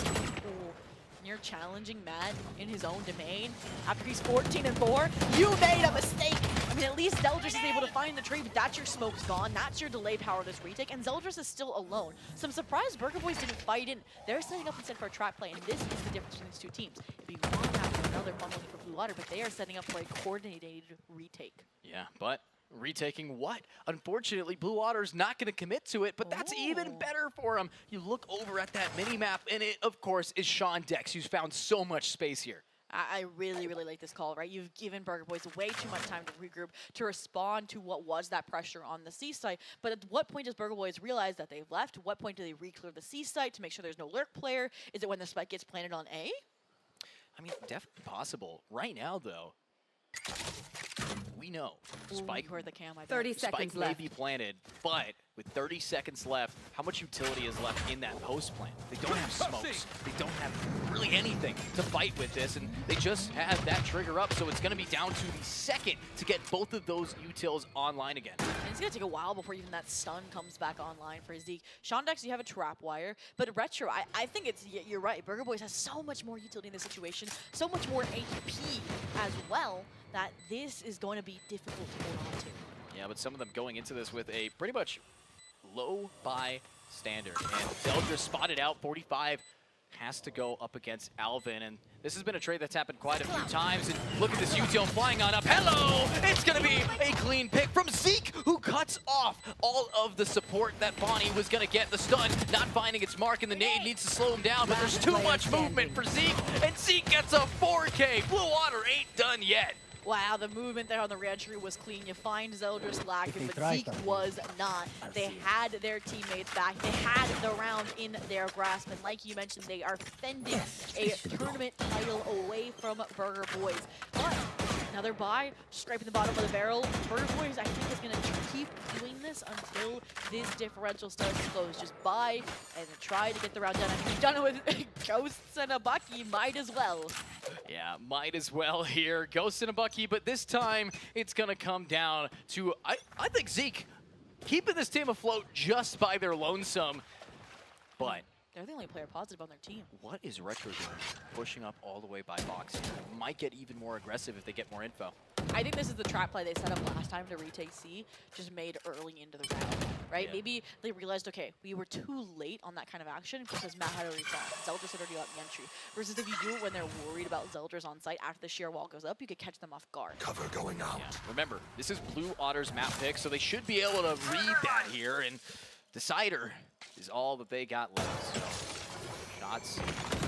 You're challenging Matt in his own domain. After he's 14-4, you made a mistake. I mean, at least Zeldris is able to find the tree, but that's your smoke's gone. That's your delay power this retake, and Zeldris is still alone. So I'm surprised Burger Boys didn't fight in. They're setting up instead for a trap play, and this is the difference between these two teams. It'd be one after another bundling for Blue Water, but they are setting up for a coordinated retake. Yeah, but retaking what? Unfortunately, Blue Water's not going to commit to it, but that's even better for him. You look over at that mini-map, and it, of course, is Sean Dex, who's found so much space here. I really, really like this call, right? You've given Burger Boys way too much time to regroup, to respond to what was that pressure on the C site. But at what point does Burger Boys realize that they've left? What point do they re-clear the C site to make sure there's no lurk player? Is it when the spike gets planted on A? I mean, definitely possible. Right now, though, we know Spike, you heard the cam, I bet. 30 seconds Spike left. may be planted, but with 30 seconds left, how much utility is left in that post plant? They don't have smokes. They don't have really anything to fight with this, and they just have that trigger up, so it's going to be down to the second to get both of those utils online again. And it's going to take a while before even that stun comes back online for Zeke. Sean Dex, you have a trap wire, but Retro, I think you're right. Burger Boys has so much more utility in this situation, so much more HP as well, that this is going to be difficult to hold on to. Yeah, but some of them going into this with a pretty much low buy standard. And Zeldris spotted out 45 has to go up against Alvin. And this has been a trade that's happened quite a few times. And look at this util flying on up. Hello! It's going to be a clean pick from Zeke, who cuts off all of the support that Bonnie was going to get. The stun not finding its mark, and the nade needs to slow him down. But there's too much movement for Zeke, and Zeke gets a 4K. Blue Water ain't done yet. Wow, the movement there on the reentry was clean. You find Zeldris lacking, but Zeke was not. They had their teammates back. They had the round in their grasp. And like you mentioned, they are fending a tournament title away from Burger Boys. But Another buy, scraping the bottom of the barrel. Burger Boys, I think, is going to keep doing this until this differential starts to close. Just buy and try to get the round done. I mean, we've done it with Ghosts and a Bucky, might as well. Yeah, might as well here. Ghost and a Bucky, but this time it's going to come down to, I think, Zeke keeping this team afloat just by their lonesome. But they're the only player positive on their team. What is Retro doing? Pushing up all the way by box here. Might get even more aggressive if they get more info. I think this is the trap play they set up last time to retake C, just made early into the round, right? Yeah. Maybe they realized, okay, we were too late on that kind of action because Matt had already thought. Zeldris had already got the entry. Versus if you do it when they're worried about Zeldris on site after the sheer wall goes up, you could catch them off guard. Cover going out. Yeah. Remember, this is Blue Otter's map pick, so they should be able to read that here, and Decider is all that they got left. So, shots.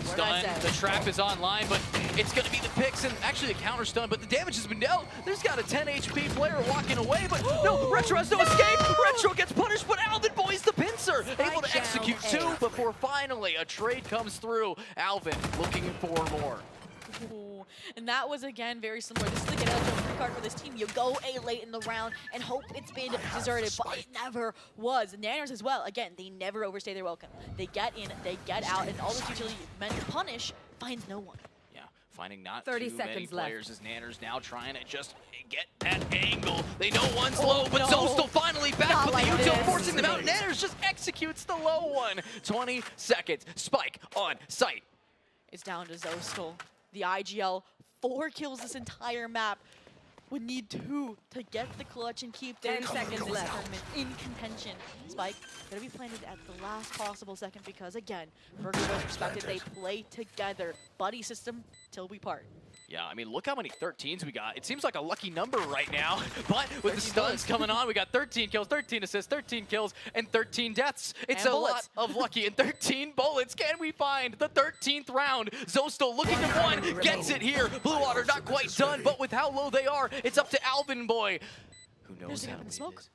Stun, the trap is online, but it's going to be the picks and actually the counter stun, but the damage has been dealt. There's got a 10 HP player walking away, but no, Retro has no escape. Retro gets punished, but Alvin Boy's the pincer, able to execute two before finally a trade comes through. Alvin looking for more. Ooh. And that was, again, very similar. This is the get out of free card for this team. You go A late in the round and hope it's been deserted, but it never was. Nanners as well. Again, they never overstay their welcome. They get in, they get out, and all this utility meant to punish finds no one. Yeah, finding not 30 too many seconds left. players as Nanners now trying to just get that angle. They know one's low, but Zostal finally back Not with like the util, this. forcing them out. Nanners just executes the low one. 20 seconds. Spike on site. It's down to Zostal. The IGL, 4 kills this entire map. Would need 2 to get the clutch and keep 10 their seconds this left. tournament in contention. Spike gonna be planted at the last possible second because, again, Burger Boys respected. They play together. Buddy system till we part. Yeah, I mean, look how many 13s we got. It seems like a lucky number right now, but with the stuns coming on, we got 13 kills, 13 assists, 13 kills, and 13 deaths. It's And a bullets. lot of lucky and 13 bullets. Can we find the 13th round? Zostal looking to one, gets it here. Blue Water not quite done, but with how low they are, it's up to Alvin Boy. Who knows There's a how gap in the it smoke. is.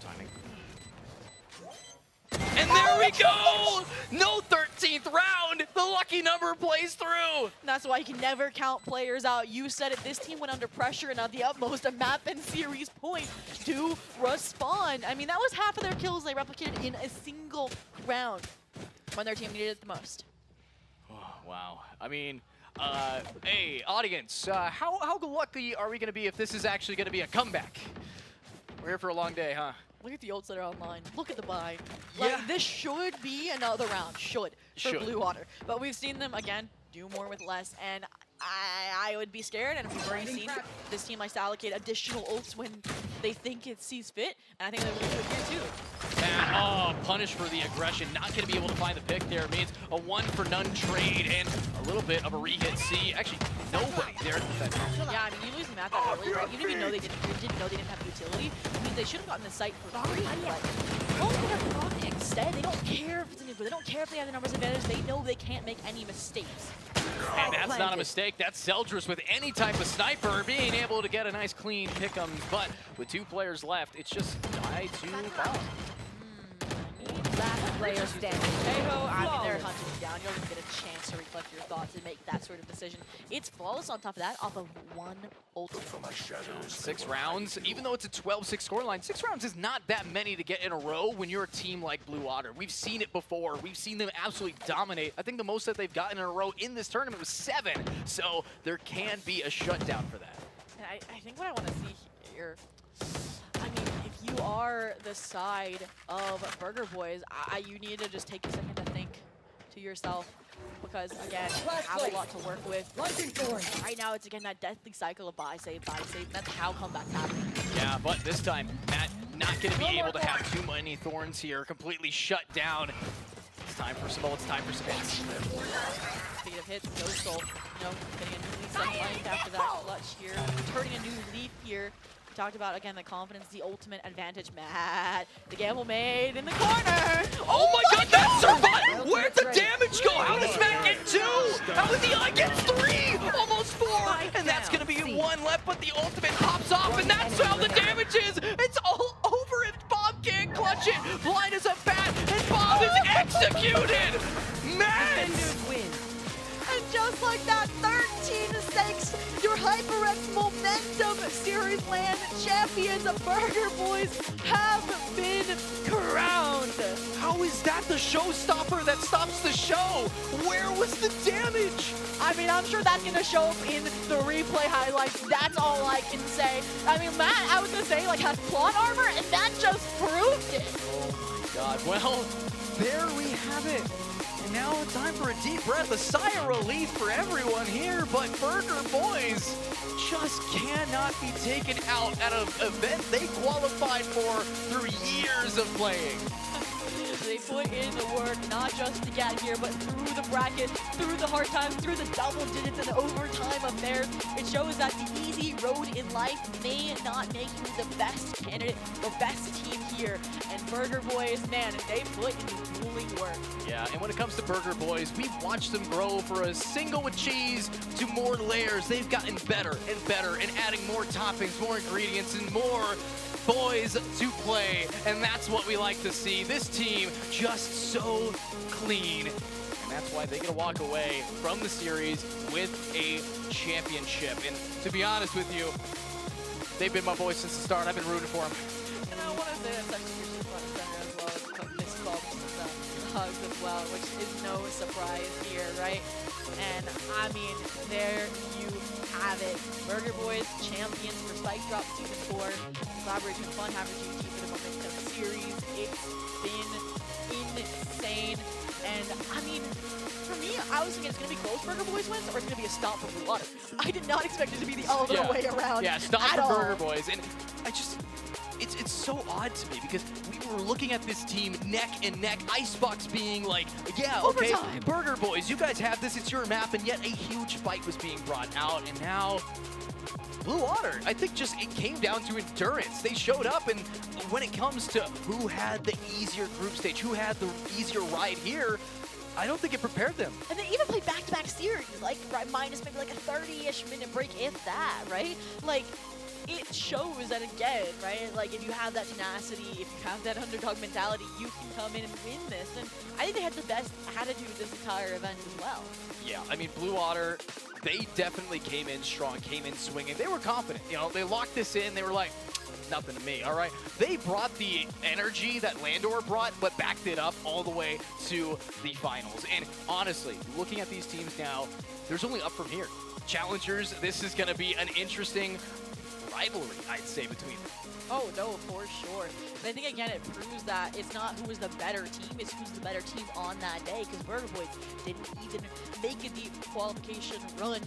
Timing. And there we go! No 13th round! The lucky number plays through! And that's why you can never count players out. You said it, this team went under pressure and at the utmost a map and series point to respond. I mean, that was half of their kills they replicated in a single round when their team needed it the most. Oh, wow. I mean, hey, audience, how lucky are we going to be if this is actually going to be a comeback? We're here for a long day, huh? Look at the ults that are online. Look at the buy. Like, Yeah. this should be another round. For Should. Blue Water. But we've seen them, again, do more with less. And I would be scared. And we've already seen this team likes to allocate additional ults when they think it sees fit. And I think they will do it here, too. And, oh, punish for the aggression. Not going to be able to find the pick there. Means a 1-for-none trade and a little bit of a re-hit C. Actually, nobody there. Yeah, I mean, you lose the map that early, right? Even if you know they didn't know they didn't have utility, I mean, they should have gotten the site for free. But don't get a rock instead. They don't care if it's a new, they don't care if they have the numbers advantage. They know they can't make any mistakes. And that's not a mistake. That's Zeldris with any type of sniper being able to get a nice clean pick'ems. But with 2 players left, it's just die to bomb. Last player standing. Tejo, I mean, they're hunting you down. You'll even get a chance to reflect your thoughts and make that sort of decision. It's flawless on top of that, off of 1 ult. 6 rounds, even though it's a 12-6 scoreline, 6 rounds is not that many to get in a row when you're a team like Blue Water. We've seen it before. We've seen them absolutely dominate. I think the most that they've gotten in a row in this tournament was 7. So there can be a shutdown for that. I think what I want to see here, I mean, if you are the side of Burger Boys, you need to just take a second to think to yourself. Because, again, you have a lot to work with. Right now, it's, again, that deathly cycle of buy, save, buy, save. That's how comebacks happen. Yeah, but this time, Matt not going to be able to have too many thorns here. Completely shut down. It's time for some bullets, time for some hits. Speed of hits, no soul. You know, getting a new leaf second life after that clutch here. Turning a new leaf here. We talked about, again, the confidence, the ultimate advantage. Matt, the gamble made in the corner. Oh my god, that survived! Where'd the damage go? How does Matt get 2? How did the eye get 3? Almost 4! And that's gonna be 1 left, but the ultimate pops off, and that's how the damage is! It's all over if Bob can't clutch it! Blind as a bat, and Bob is executed! Matt! Defenders win. And just like that, 13-6, your HyperX Momentum Series Land champions, Burger Boys, have been crowned. How is that the showstopper that stops the show? Where was the damage? I mean, I'm sure that's going to show up in the replay highlights. That's all I can say. I mean, Matt, I was going to say, like, has plot armor, and that just proved it. Oh my god. Well, there we have it. And now it's time for a deep breath, a sigh of relief for everyone here, but Burger Boys just cannot be taken out at an event they qualified for through years of playing. They put in the work, not just to get here, but through the bracket, through the hard times, through the double digits and overtime affairs. It shows that the easy road in life may not make you the best candidate or best team here. And Burger Boys, man, they put in the grueling work. Yeah, and when it comes to Burger Boys, we've watched them grow for a single with cheese to more layers. They've gotten better and better and adding more toppings, more ingredients, and more boys to play, and that's what we like to see. This team just so clean, and that's why they get to walk away from the series with a championship. And to be honest with you, they've been my boys since the start. I've been rooting for them. And I want to say that's actually your front and center as well as some missed bumps and hugs as well, which is no surprise here, right? And I mean, there you have it. Burger Boys champions for Spike Drop Season 4. Collaboration with Fun Haver GT for the Momentum Series. It's been insane. And I mean, for me, I was thinking it's going to be close Burger Boys wins or it's going to be a stomp for Blue Water. I did not expect it to be the other way around. Yeah, stomp at for all. Burger Boys. And I just, it's so odd to me because we were looking at this team neck and neck, Icebox being like, yeah, okay, Overtime. Burger Boys, you guys have this, it's your map, and yet a huge fight was being brought out, and now Blue Water, I think just it came down to endurance. They showed up, and when it comes to who had the easier group stage, who had the easier ride here, I don't think it prepared them. And they even played back-to-back series, like right, minus maybe like a 30-ish minute break, if that, right? Like, it shows that again, right? Like, if you have that tenacity, if you have that underdog mentality, you can come in and win this. And I think they had the best attitude this entire event as well. Yeah, I mean, Blue Water, they definitely came in strong, came in swinging. They were confident. You know, they locked this in. They were like, nothing to me, all right? They brought the energy that Landor brought, but backed it up all the way to the finals. And honestly, looking at these teams now, there's only up from here. Challengers, this is going to be an interesting rivalry, I'd say, between them. Oh, no, for sure. But I think, again, it proves that it's not who is the better team, it's who's the better team on that day, because Burger Boys didn't even make a deep qualification run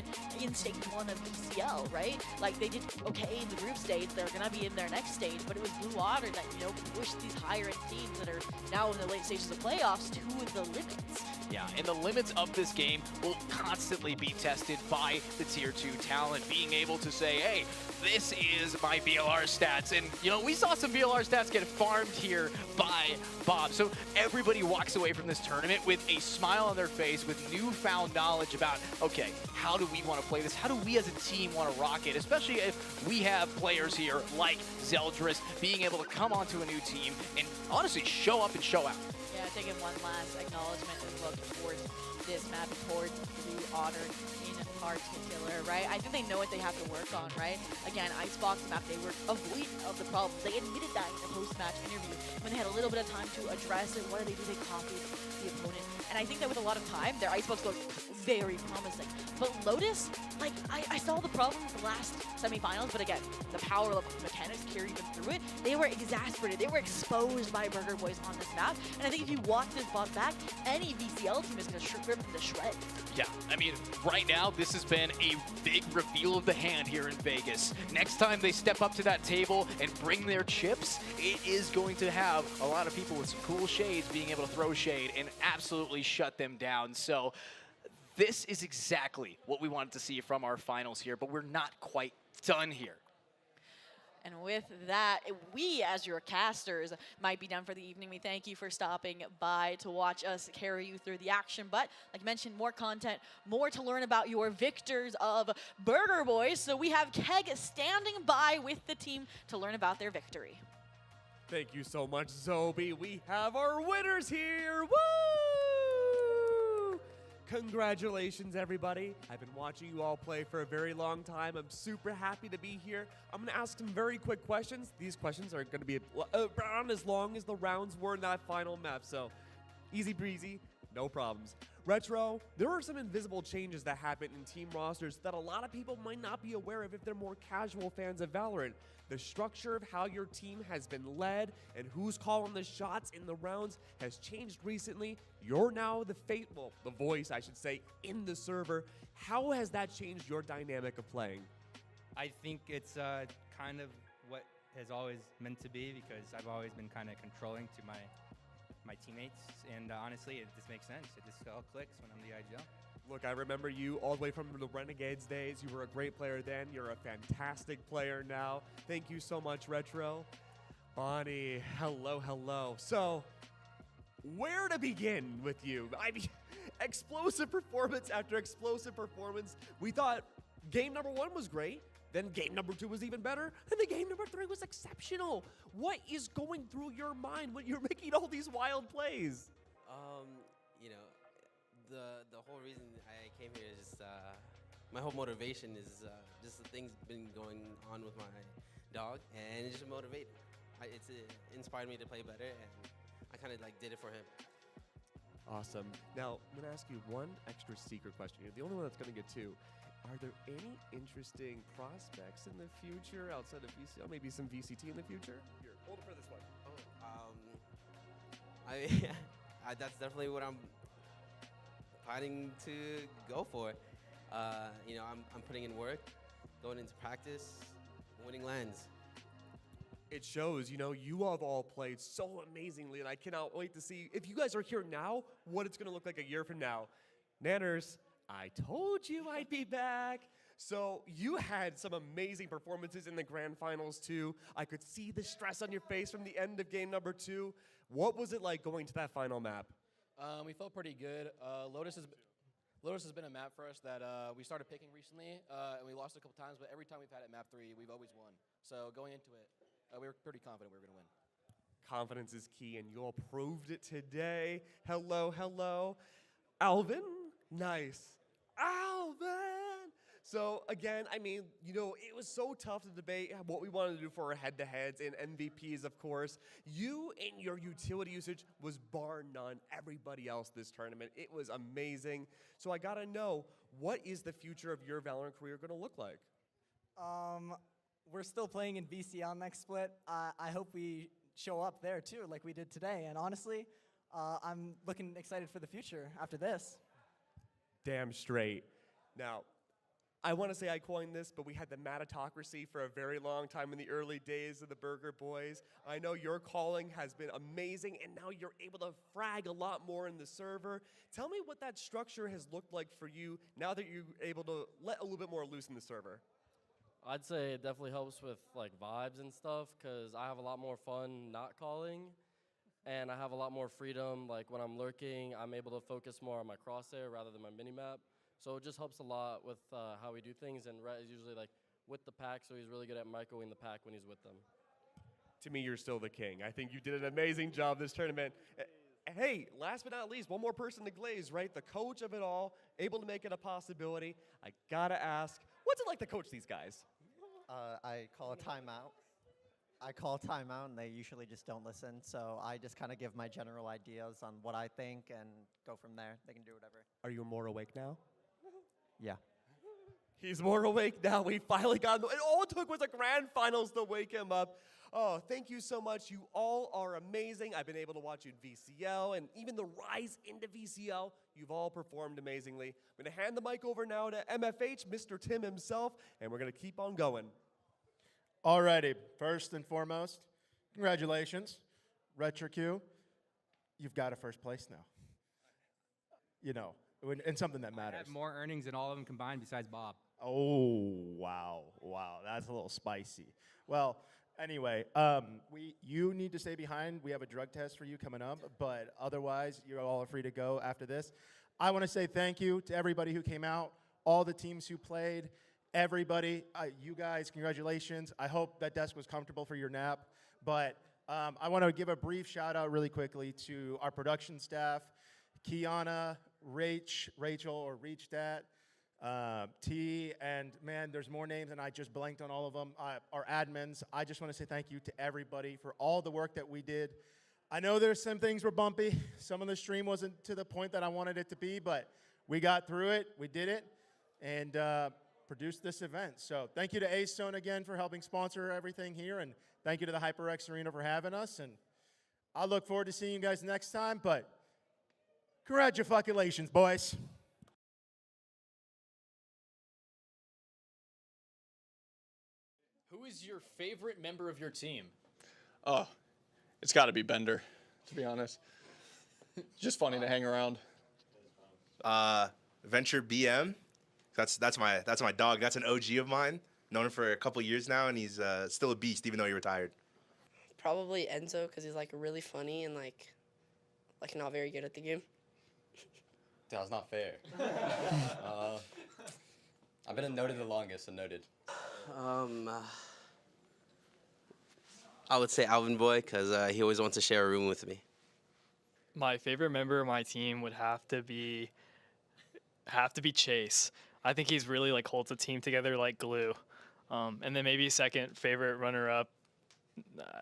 in stage 1 of BCL, right? Like, they did okay in the group stage, they're going to be in their next stage, but it was Blue Water that, you know, pushed these higher-end teams that are now in the late stages of playoffs to the limits. Yeah, and the limits of this game will constantly be tested by the Tier 2 talent, being able to say, hey, this is my BLR stats. And, you know, we saw some BLR stats get farmed here by Bob. So everybody walks away from this tournament with a smile on their face, with newfound knowledge about, okay, how do we want to play this? How do we as a team want to rock it? Especially if we have players here like Zeldris being able to come onto a new team and honestly show up and show out. Yeah, taking one last acknowledgement and look towards this map, towards Blue Otter in particular, right? I think they know what they have to work on, right? Again, Icebox map, they were avoidant of the problems. They admitted that in the post-match interview. When they had a little bit of time to address it, what did they do? They copied the opponent. And I think that with a lot of time, their Icebox looks very promising. But Lotus, like, I saw the problem in the last semifinals, but again, the power level mechanics carried them through it. They were exasperated. They were exposed by Burger Boys on this map. And I think if you watch this bot back, any VCL team is going to rip them to shreds. Yeah, I mean, right now, this has been a big reveal of the hand here in Vegas. Next time they step up to that table and bring their chips, it is going to have a lot of people with some cool shades being able to throw shade and absolutely shut them down. So this is exactly what we wanted to see from our finals here, but we're not quite done here. And with that, we, as your casters, might be done for the evening. We thank you for stopping by to watch us carry you through the action. But, like I mentioned, more content, more to learn about your victors of Burger Boys. So we have Keg standing by with the team to learn about their victory. Thank you so much, Zobi. We have our winners here. Woo! Congratulations, everybody. I've been watching you all play for a very long time. I'm super happy to be here. I'm going to ask some very quick questions. These questions are going to be around as long as the rounds were in that final map, so easy breezy, no problems. Retro, there are some invisible changes that happen in team rosters that a lot of people might not be aware of if they're more casual fans of Valorant. The structure of how your team has been led and who's calling the shots in the rounds has changed recently. You're now the the voice, I should say, in the server. How has that changed your dynamic of playing? I think it's kind of what has always meant to be, because I've always been kind of controlling to my teammates, and honestly, it just makes sense. It just all clicks when I'm the IGL. Look, I remember you all the way from the Renegades days. You were a great player then. You're a fantastic player now. Thank you so much, Retro. Bonnie, hello, hello. So, where to begin with you? I mean, explosive performance after explosive performance. We thought game number 1 was great. Then game number 2 was even better, and then game number 3 was exceptional. What is going through your mind when you're making all these wild plays? You know, the whole reason I came here is just, my whole motivation is just the things been going on with my dog, and it just motivated. It inspired me to play better, and I kind of like did it for him. Awesome. Now, I'm going to ask you one extra secret question here. The only one that's going to get 2. Are there any interesting prospects in the future outside of VCL? Maybe some VCT in the future? Here, hold it for this one. That's definitely what I'm planning to go for. You know, I'm putting in work, going into practice, winning lands. It shows, you know, you have all played so amazingly, and I cannot wait to see, if you guys are here now, what it's going to look like a year from now. Nanners, I told you I'd be back. So you had some amazing performances in the grand finals too. I could see the stress on your face from the end of game number 2. What was it like going to that final map? We felt pretty good. Lotus has been a map for us that we started picking recently, and we lost a couple times, but every time we've had it at map 3, we've always won. So going into it, we were pretty confident we were going to win. Confidence is key, and you all proved it today. Hello, hello. Alvin, nice. Alvin! So again, I mean, you know, it was so tough to debate what we wanted to do for our head-to-heads and MVPs, of course. You and your utility usage was bar none everybody else this tournament. It was amazing. So I gotta know, what is the future of your Valorant career gonna look like? We're still playing in VCL next split. I hope we show up there too, like we did today. And honestly, I'm looking excited for the future after this. Damn straight. Now, I want to say I coined this, but we had the meritocracy for a very long time in the early days of the Burger Boys. I know your calling has been amazing, and now you're able to frag a lot more in the server. Tell me what that structure has looked like for you now that you're able to let a little bit more loose in the server. I'd say it definitely helps with like vibes and stuff, because I have a lot more fun not calling. And I have a lot more freedom, like when I'm lurking, I'm able to focus more on my crosshair rather than my minimap. So it just helps a lot with how we do things, and Rhett is usually like with the pack, so he's really good at microing the pack when he's with them. To me, you're still the king. I think you did an amazing job this tournament. Hey, last but not least, one more person to glaze, right? The coach of it all, able to make it a possibility. I gotta ask, what's it like to coach these guys? I call a timeout. And they usually just don't listen. So I just kind of give my general ideas on what I think and go from there. They can do whatever. Are you more awake now? Yeah. He's more awake now. We finally got him. And all it took was a grand finals to wake him up. Oh, thank you so much. You all are amazing. I've been able to watch you in VCL and even the rise into VCL. You've all performed amazingly. I'm going to hand the mic over now to MFH, Mr. Tim himself, and we're going to keep on going. Alrighty, first and foremost, congratulations. RetroQ, you've got a first place now. You know, and something that matters. I have more earnings than all of them combined besides Bob. Oh, wow, that's a little spicy. Well, anyway, you need to stay behind. We have a drug test for you coming up, but otherwise, you all are free to go after this. I want to say thank you to everybody who came out, all the teams who played. Everybody, you guys, congratulations. I hope that desk was comfortable for your nap. But I want to give a brief shout out really quickly to our production staff, Kiana, Rachel, or Reach That, T, and man, there's more names, and I just blanked on all of them. Our admins, I just want to say thank you to everybody for all the work that we did. I know there's some things were bumpy. Some of the stream wasn't to the point that I wanted it to be, but we got through it, we did it, and produced this event. So thank you to A-Zone again for helping sponsor everything here, and thank you to the HyperX Arena for having us, and I look forward to seeing you guys next time, but congratulations, boys. Who is your favorite member of your team? Oh, it's got to be Bender, to be honest. Just funny to hang around. Venture BM. That's my dog. That's an OG of mine. Known him for a couple years now, and he's still a beast, even though he retired. Probably Enzo, because he's like really funny and like not very good at the game. That's not fair. I've been a noted the longest, so noted. I would say Alvin Boy, because he always wants to share a room with me. My favorite member of my team would have to be Chase. I think he's really like holds the team together like glue. And then maybe second favorite runner-up.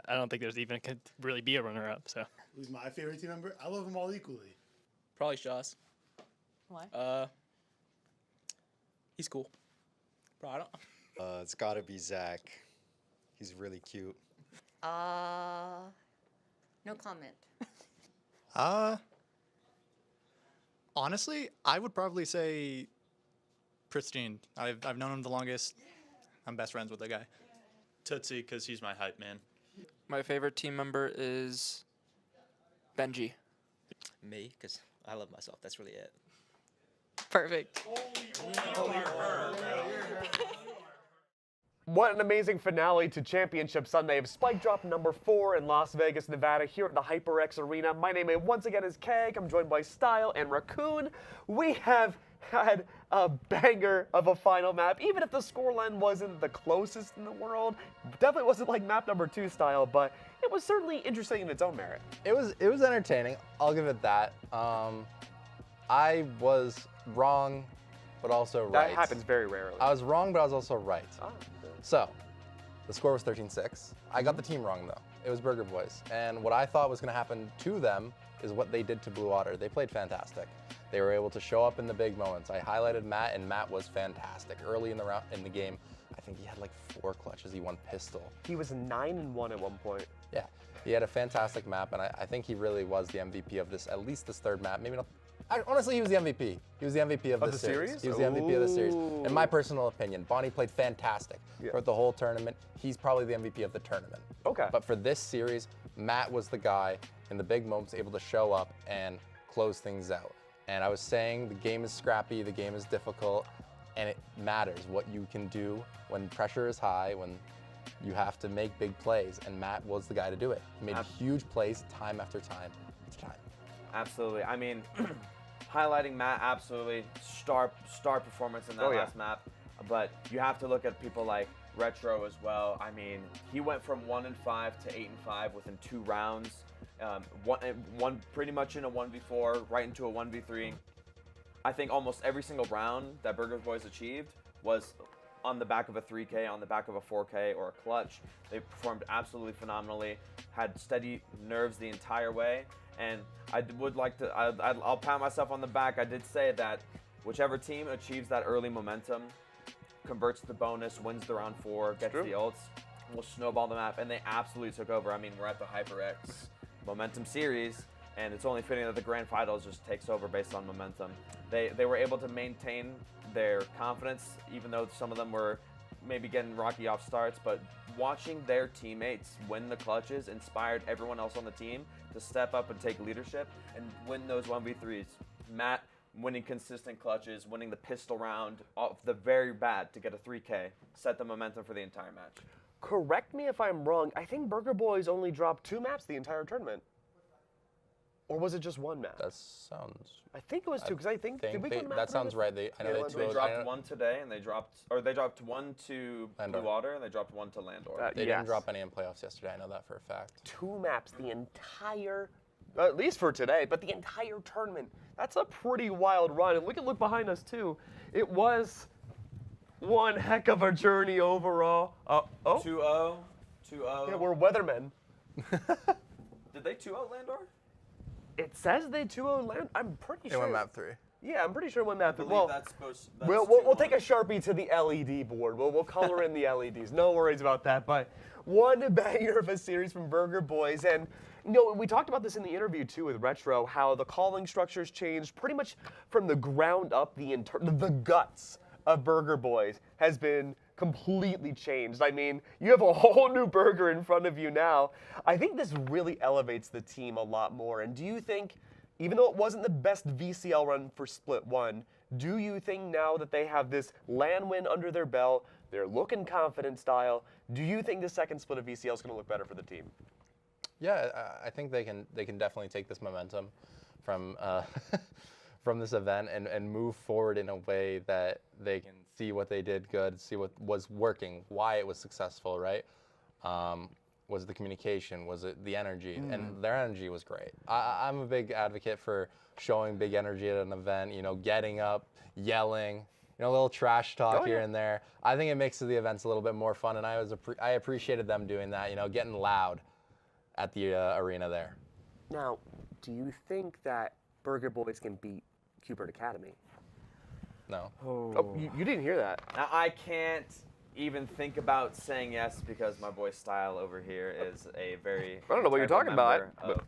I don't think there's even could really be a runner-up. So Who's my favorite team member? I love them all equally. Probably Shas. Why? He's cool. Bro, I don't. It's got to be Zach. He's really cute. No comment. Honestly, I would probably say Pristine. I've known him the longest. I'm best friends with the guy. Tootsie, because he's my hype man. My favorite team member is Benji. Me, because I love myself. That's really it. Perfect. What an amazing finale to Championship Sunday of Spike Drop number 4 in Las Vegas, Nevada, here at the HyperX Arena. My name once again is Keg. I'm joined by Style and Raccoon. We have had a banger of a final map, even if the scoreline wasn't the closest in the world. Definitely wasn't like map number 2 Style, but it was certainly interesting in its own merit. It was entertaining. I'll give it that. I was wrong, but also right. That happens very rarely. I was wrong, but I was also right. Oh. So, the score was 13-6. I got the team wrong, though. It was Burger Boys. And what I thought was going to happen to them is what they did to Blue Otter. They played fantastic. They were able to show up in the big moments. I highlighted Matt, and Matt was fantastic. Early in the game, I think he had like 4 clutches. He won pistol. He was 9-1 at one point. Yeah, he had a fantastic map, and I think he really was the MVP of this, at least this third map. Maybe not. Honestly, he was the MVP. He was the MVP of this series. He was the MVP of the series. In my personal opinion, Bonnie played fantastic throughout the whole tournament. He's probably the MVP of the tournament. Okay. But for this series, Matt was the guy in the big moments able to show up and close things out. And I was saying the game is scrappy, the game is difficult, and it matters what you can do when pressure is high, when you have to make big plays. And Matt was the guy to do it. He made huge plays time after time after time. Absolutely. I mean, highlighting Matt, absolutely star performance in that last map. But you have to look at people like Retro as well. I mean, he went from 1-5 to 8-5 within 2 rounds. One pretty much in a 1v4, right into a 1v3. I think almost every single round that Burger Boys achieved was on the back of a 3K, on the back of a 4K, or a clutch. They performed absolutely phenomenally, had steady nerves the entire way. And I would like to, I'll pat myself on the back. I did say that whichever team achieves that early momentum, converts the bonus, wins the round 4, gets the ults, will snowball the map, and they absolutely took over. I mean, we're at the HyperX Momentum Series, and it's only fitting that the Grand Finals just takes over based on momentum. They were able to maintain their confidence, even though some of them were maybe getting rocky off starts, but watching their teammates win the clutches inspired everyone else on the team to step up and take leadership and win those 1v3s. Matt winning consistent clutches, winning the pistol round off the very bat to get a 3K, set the momentum for the entire match. Correct me if I'm wrong, I think Burger Boys only dropped 2 maps the entire tournament. Or was it just 1 map? That sounds. I think it was 2, because I think did we go to map that 3 sounds right. I know they dropped 1 today, and they dropped 1 to Blue Water, and they dropped 1 to Landor. They didn't drop any in playoffs yesterday. I know that for a fact. 2 maps the entire at least for today, but the entire tournament. That's a pretty wild run. And we can look behind us, too. It was one heck of a journey overall. 2-0. 2-0. Yeah, we're weathermen. Did they 2-0 Landor? It says they 2-0 land. I'm pretty sure. They won map 3. Yeah, I'm pretty sure it won map 3. believe Well, that's supposed- we'll take a Sharpie to the LED board. We'll color in the LEDs. No worries about that. But one banger of a series from Burger Boys. And, you know, we talked about this in the interview, too, with Retro, how the calling structures changed pretty much from the ground up. The guts of Burger Boys has been completely changed. I mean, you have a whole new burger in front of you now. I think this really elevates the team a lot more. And do you think, even though it wasn't the best VCL run for Split 1, do you think now that they have this LAN win under their belt, they're looking confident style, do you think the second split of VCL is going to look better for the team? Yeah, I think they can definitely take this momentum from from this event and move forward in a way that they can see what they did good, see what was working, why it was successful, right? Was it the communication? Was it the energy? And their energy was great. I'm a big advocate for showing big energy at an event, you know, getting up, yelling, you know, a little trash talk here and there. I think it makes the events a little bit more fun, and I appreciated them doing that, you know, getting loud at the arena there. Now, do you think that Burger Boys can beat Cubert Academy? No. Oh, you didn't hear that. Now, I can't even think about saying yes because my boy Style over here is a very I don't know what you're talking about. of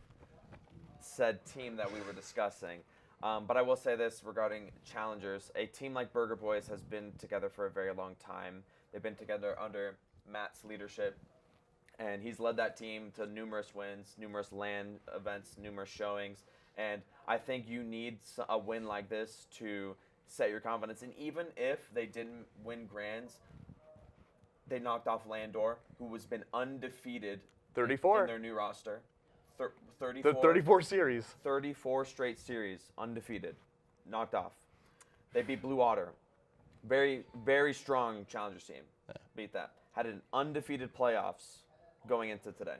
said team that we were discussing. But I will say this regarding challengers. A team like Burger Boys has been together for a very long time. They've been together under Matt's leadership, and he's led that team to numerous wins, numerous LAN events, numerous showings. And I think you need a win like this to set your confidence. And even if they didn't win Grands, they knocked off Landor, who has been undefeated 34 in their new roster. 34. The 34 series. 34 straight series, undefeated, knocked off. They beat Blue Otter. Very, very strong challengers team. Beat that. Had an undefeated playoffs going into today.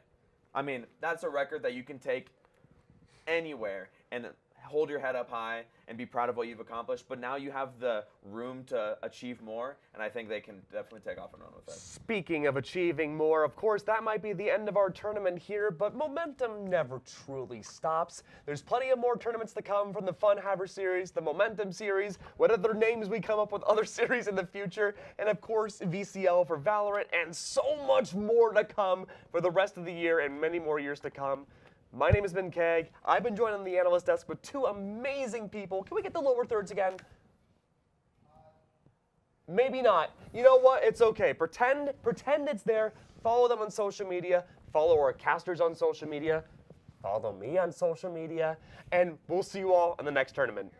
I mean, that's a record that you can take anywhere and hold your head up high and be proud of what you've accomplished. But now you have the room to achieve more, and I think they can definitely take off and run with it. Speaking of achieving more, of course, that might be the end of our tournament here, but momentum never truly stops. There's plenty of more tournaments to come from the Fun Haver series, the Momentum series, what other names we come up with, other series in the future, and of course, VCL for Valorant, and so much more to come for the rest of the year and many more years to come. My name has been Keg. I've been joined on the analyst desk with two amazing people. Can we get the lower thirds again? Maybe not. You know what? It's okay. Pretend it's there. Follow them on social media. Follow our casters on social media. Follow me on social media. And we'll see you all in the next tournament.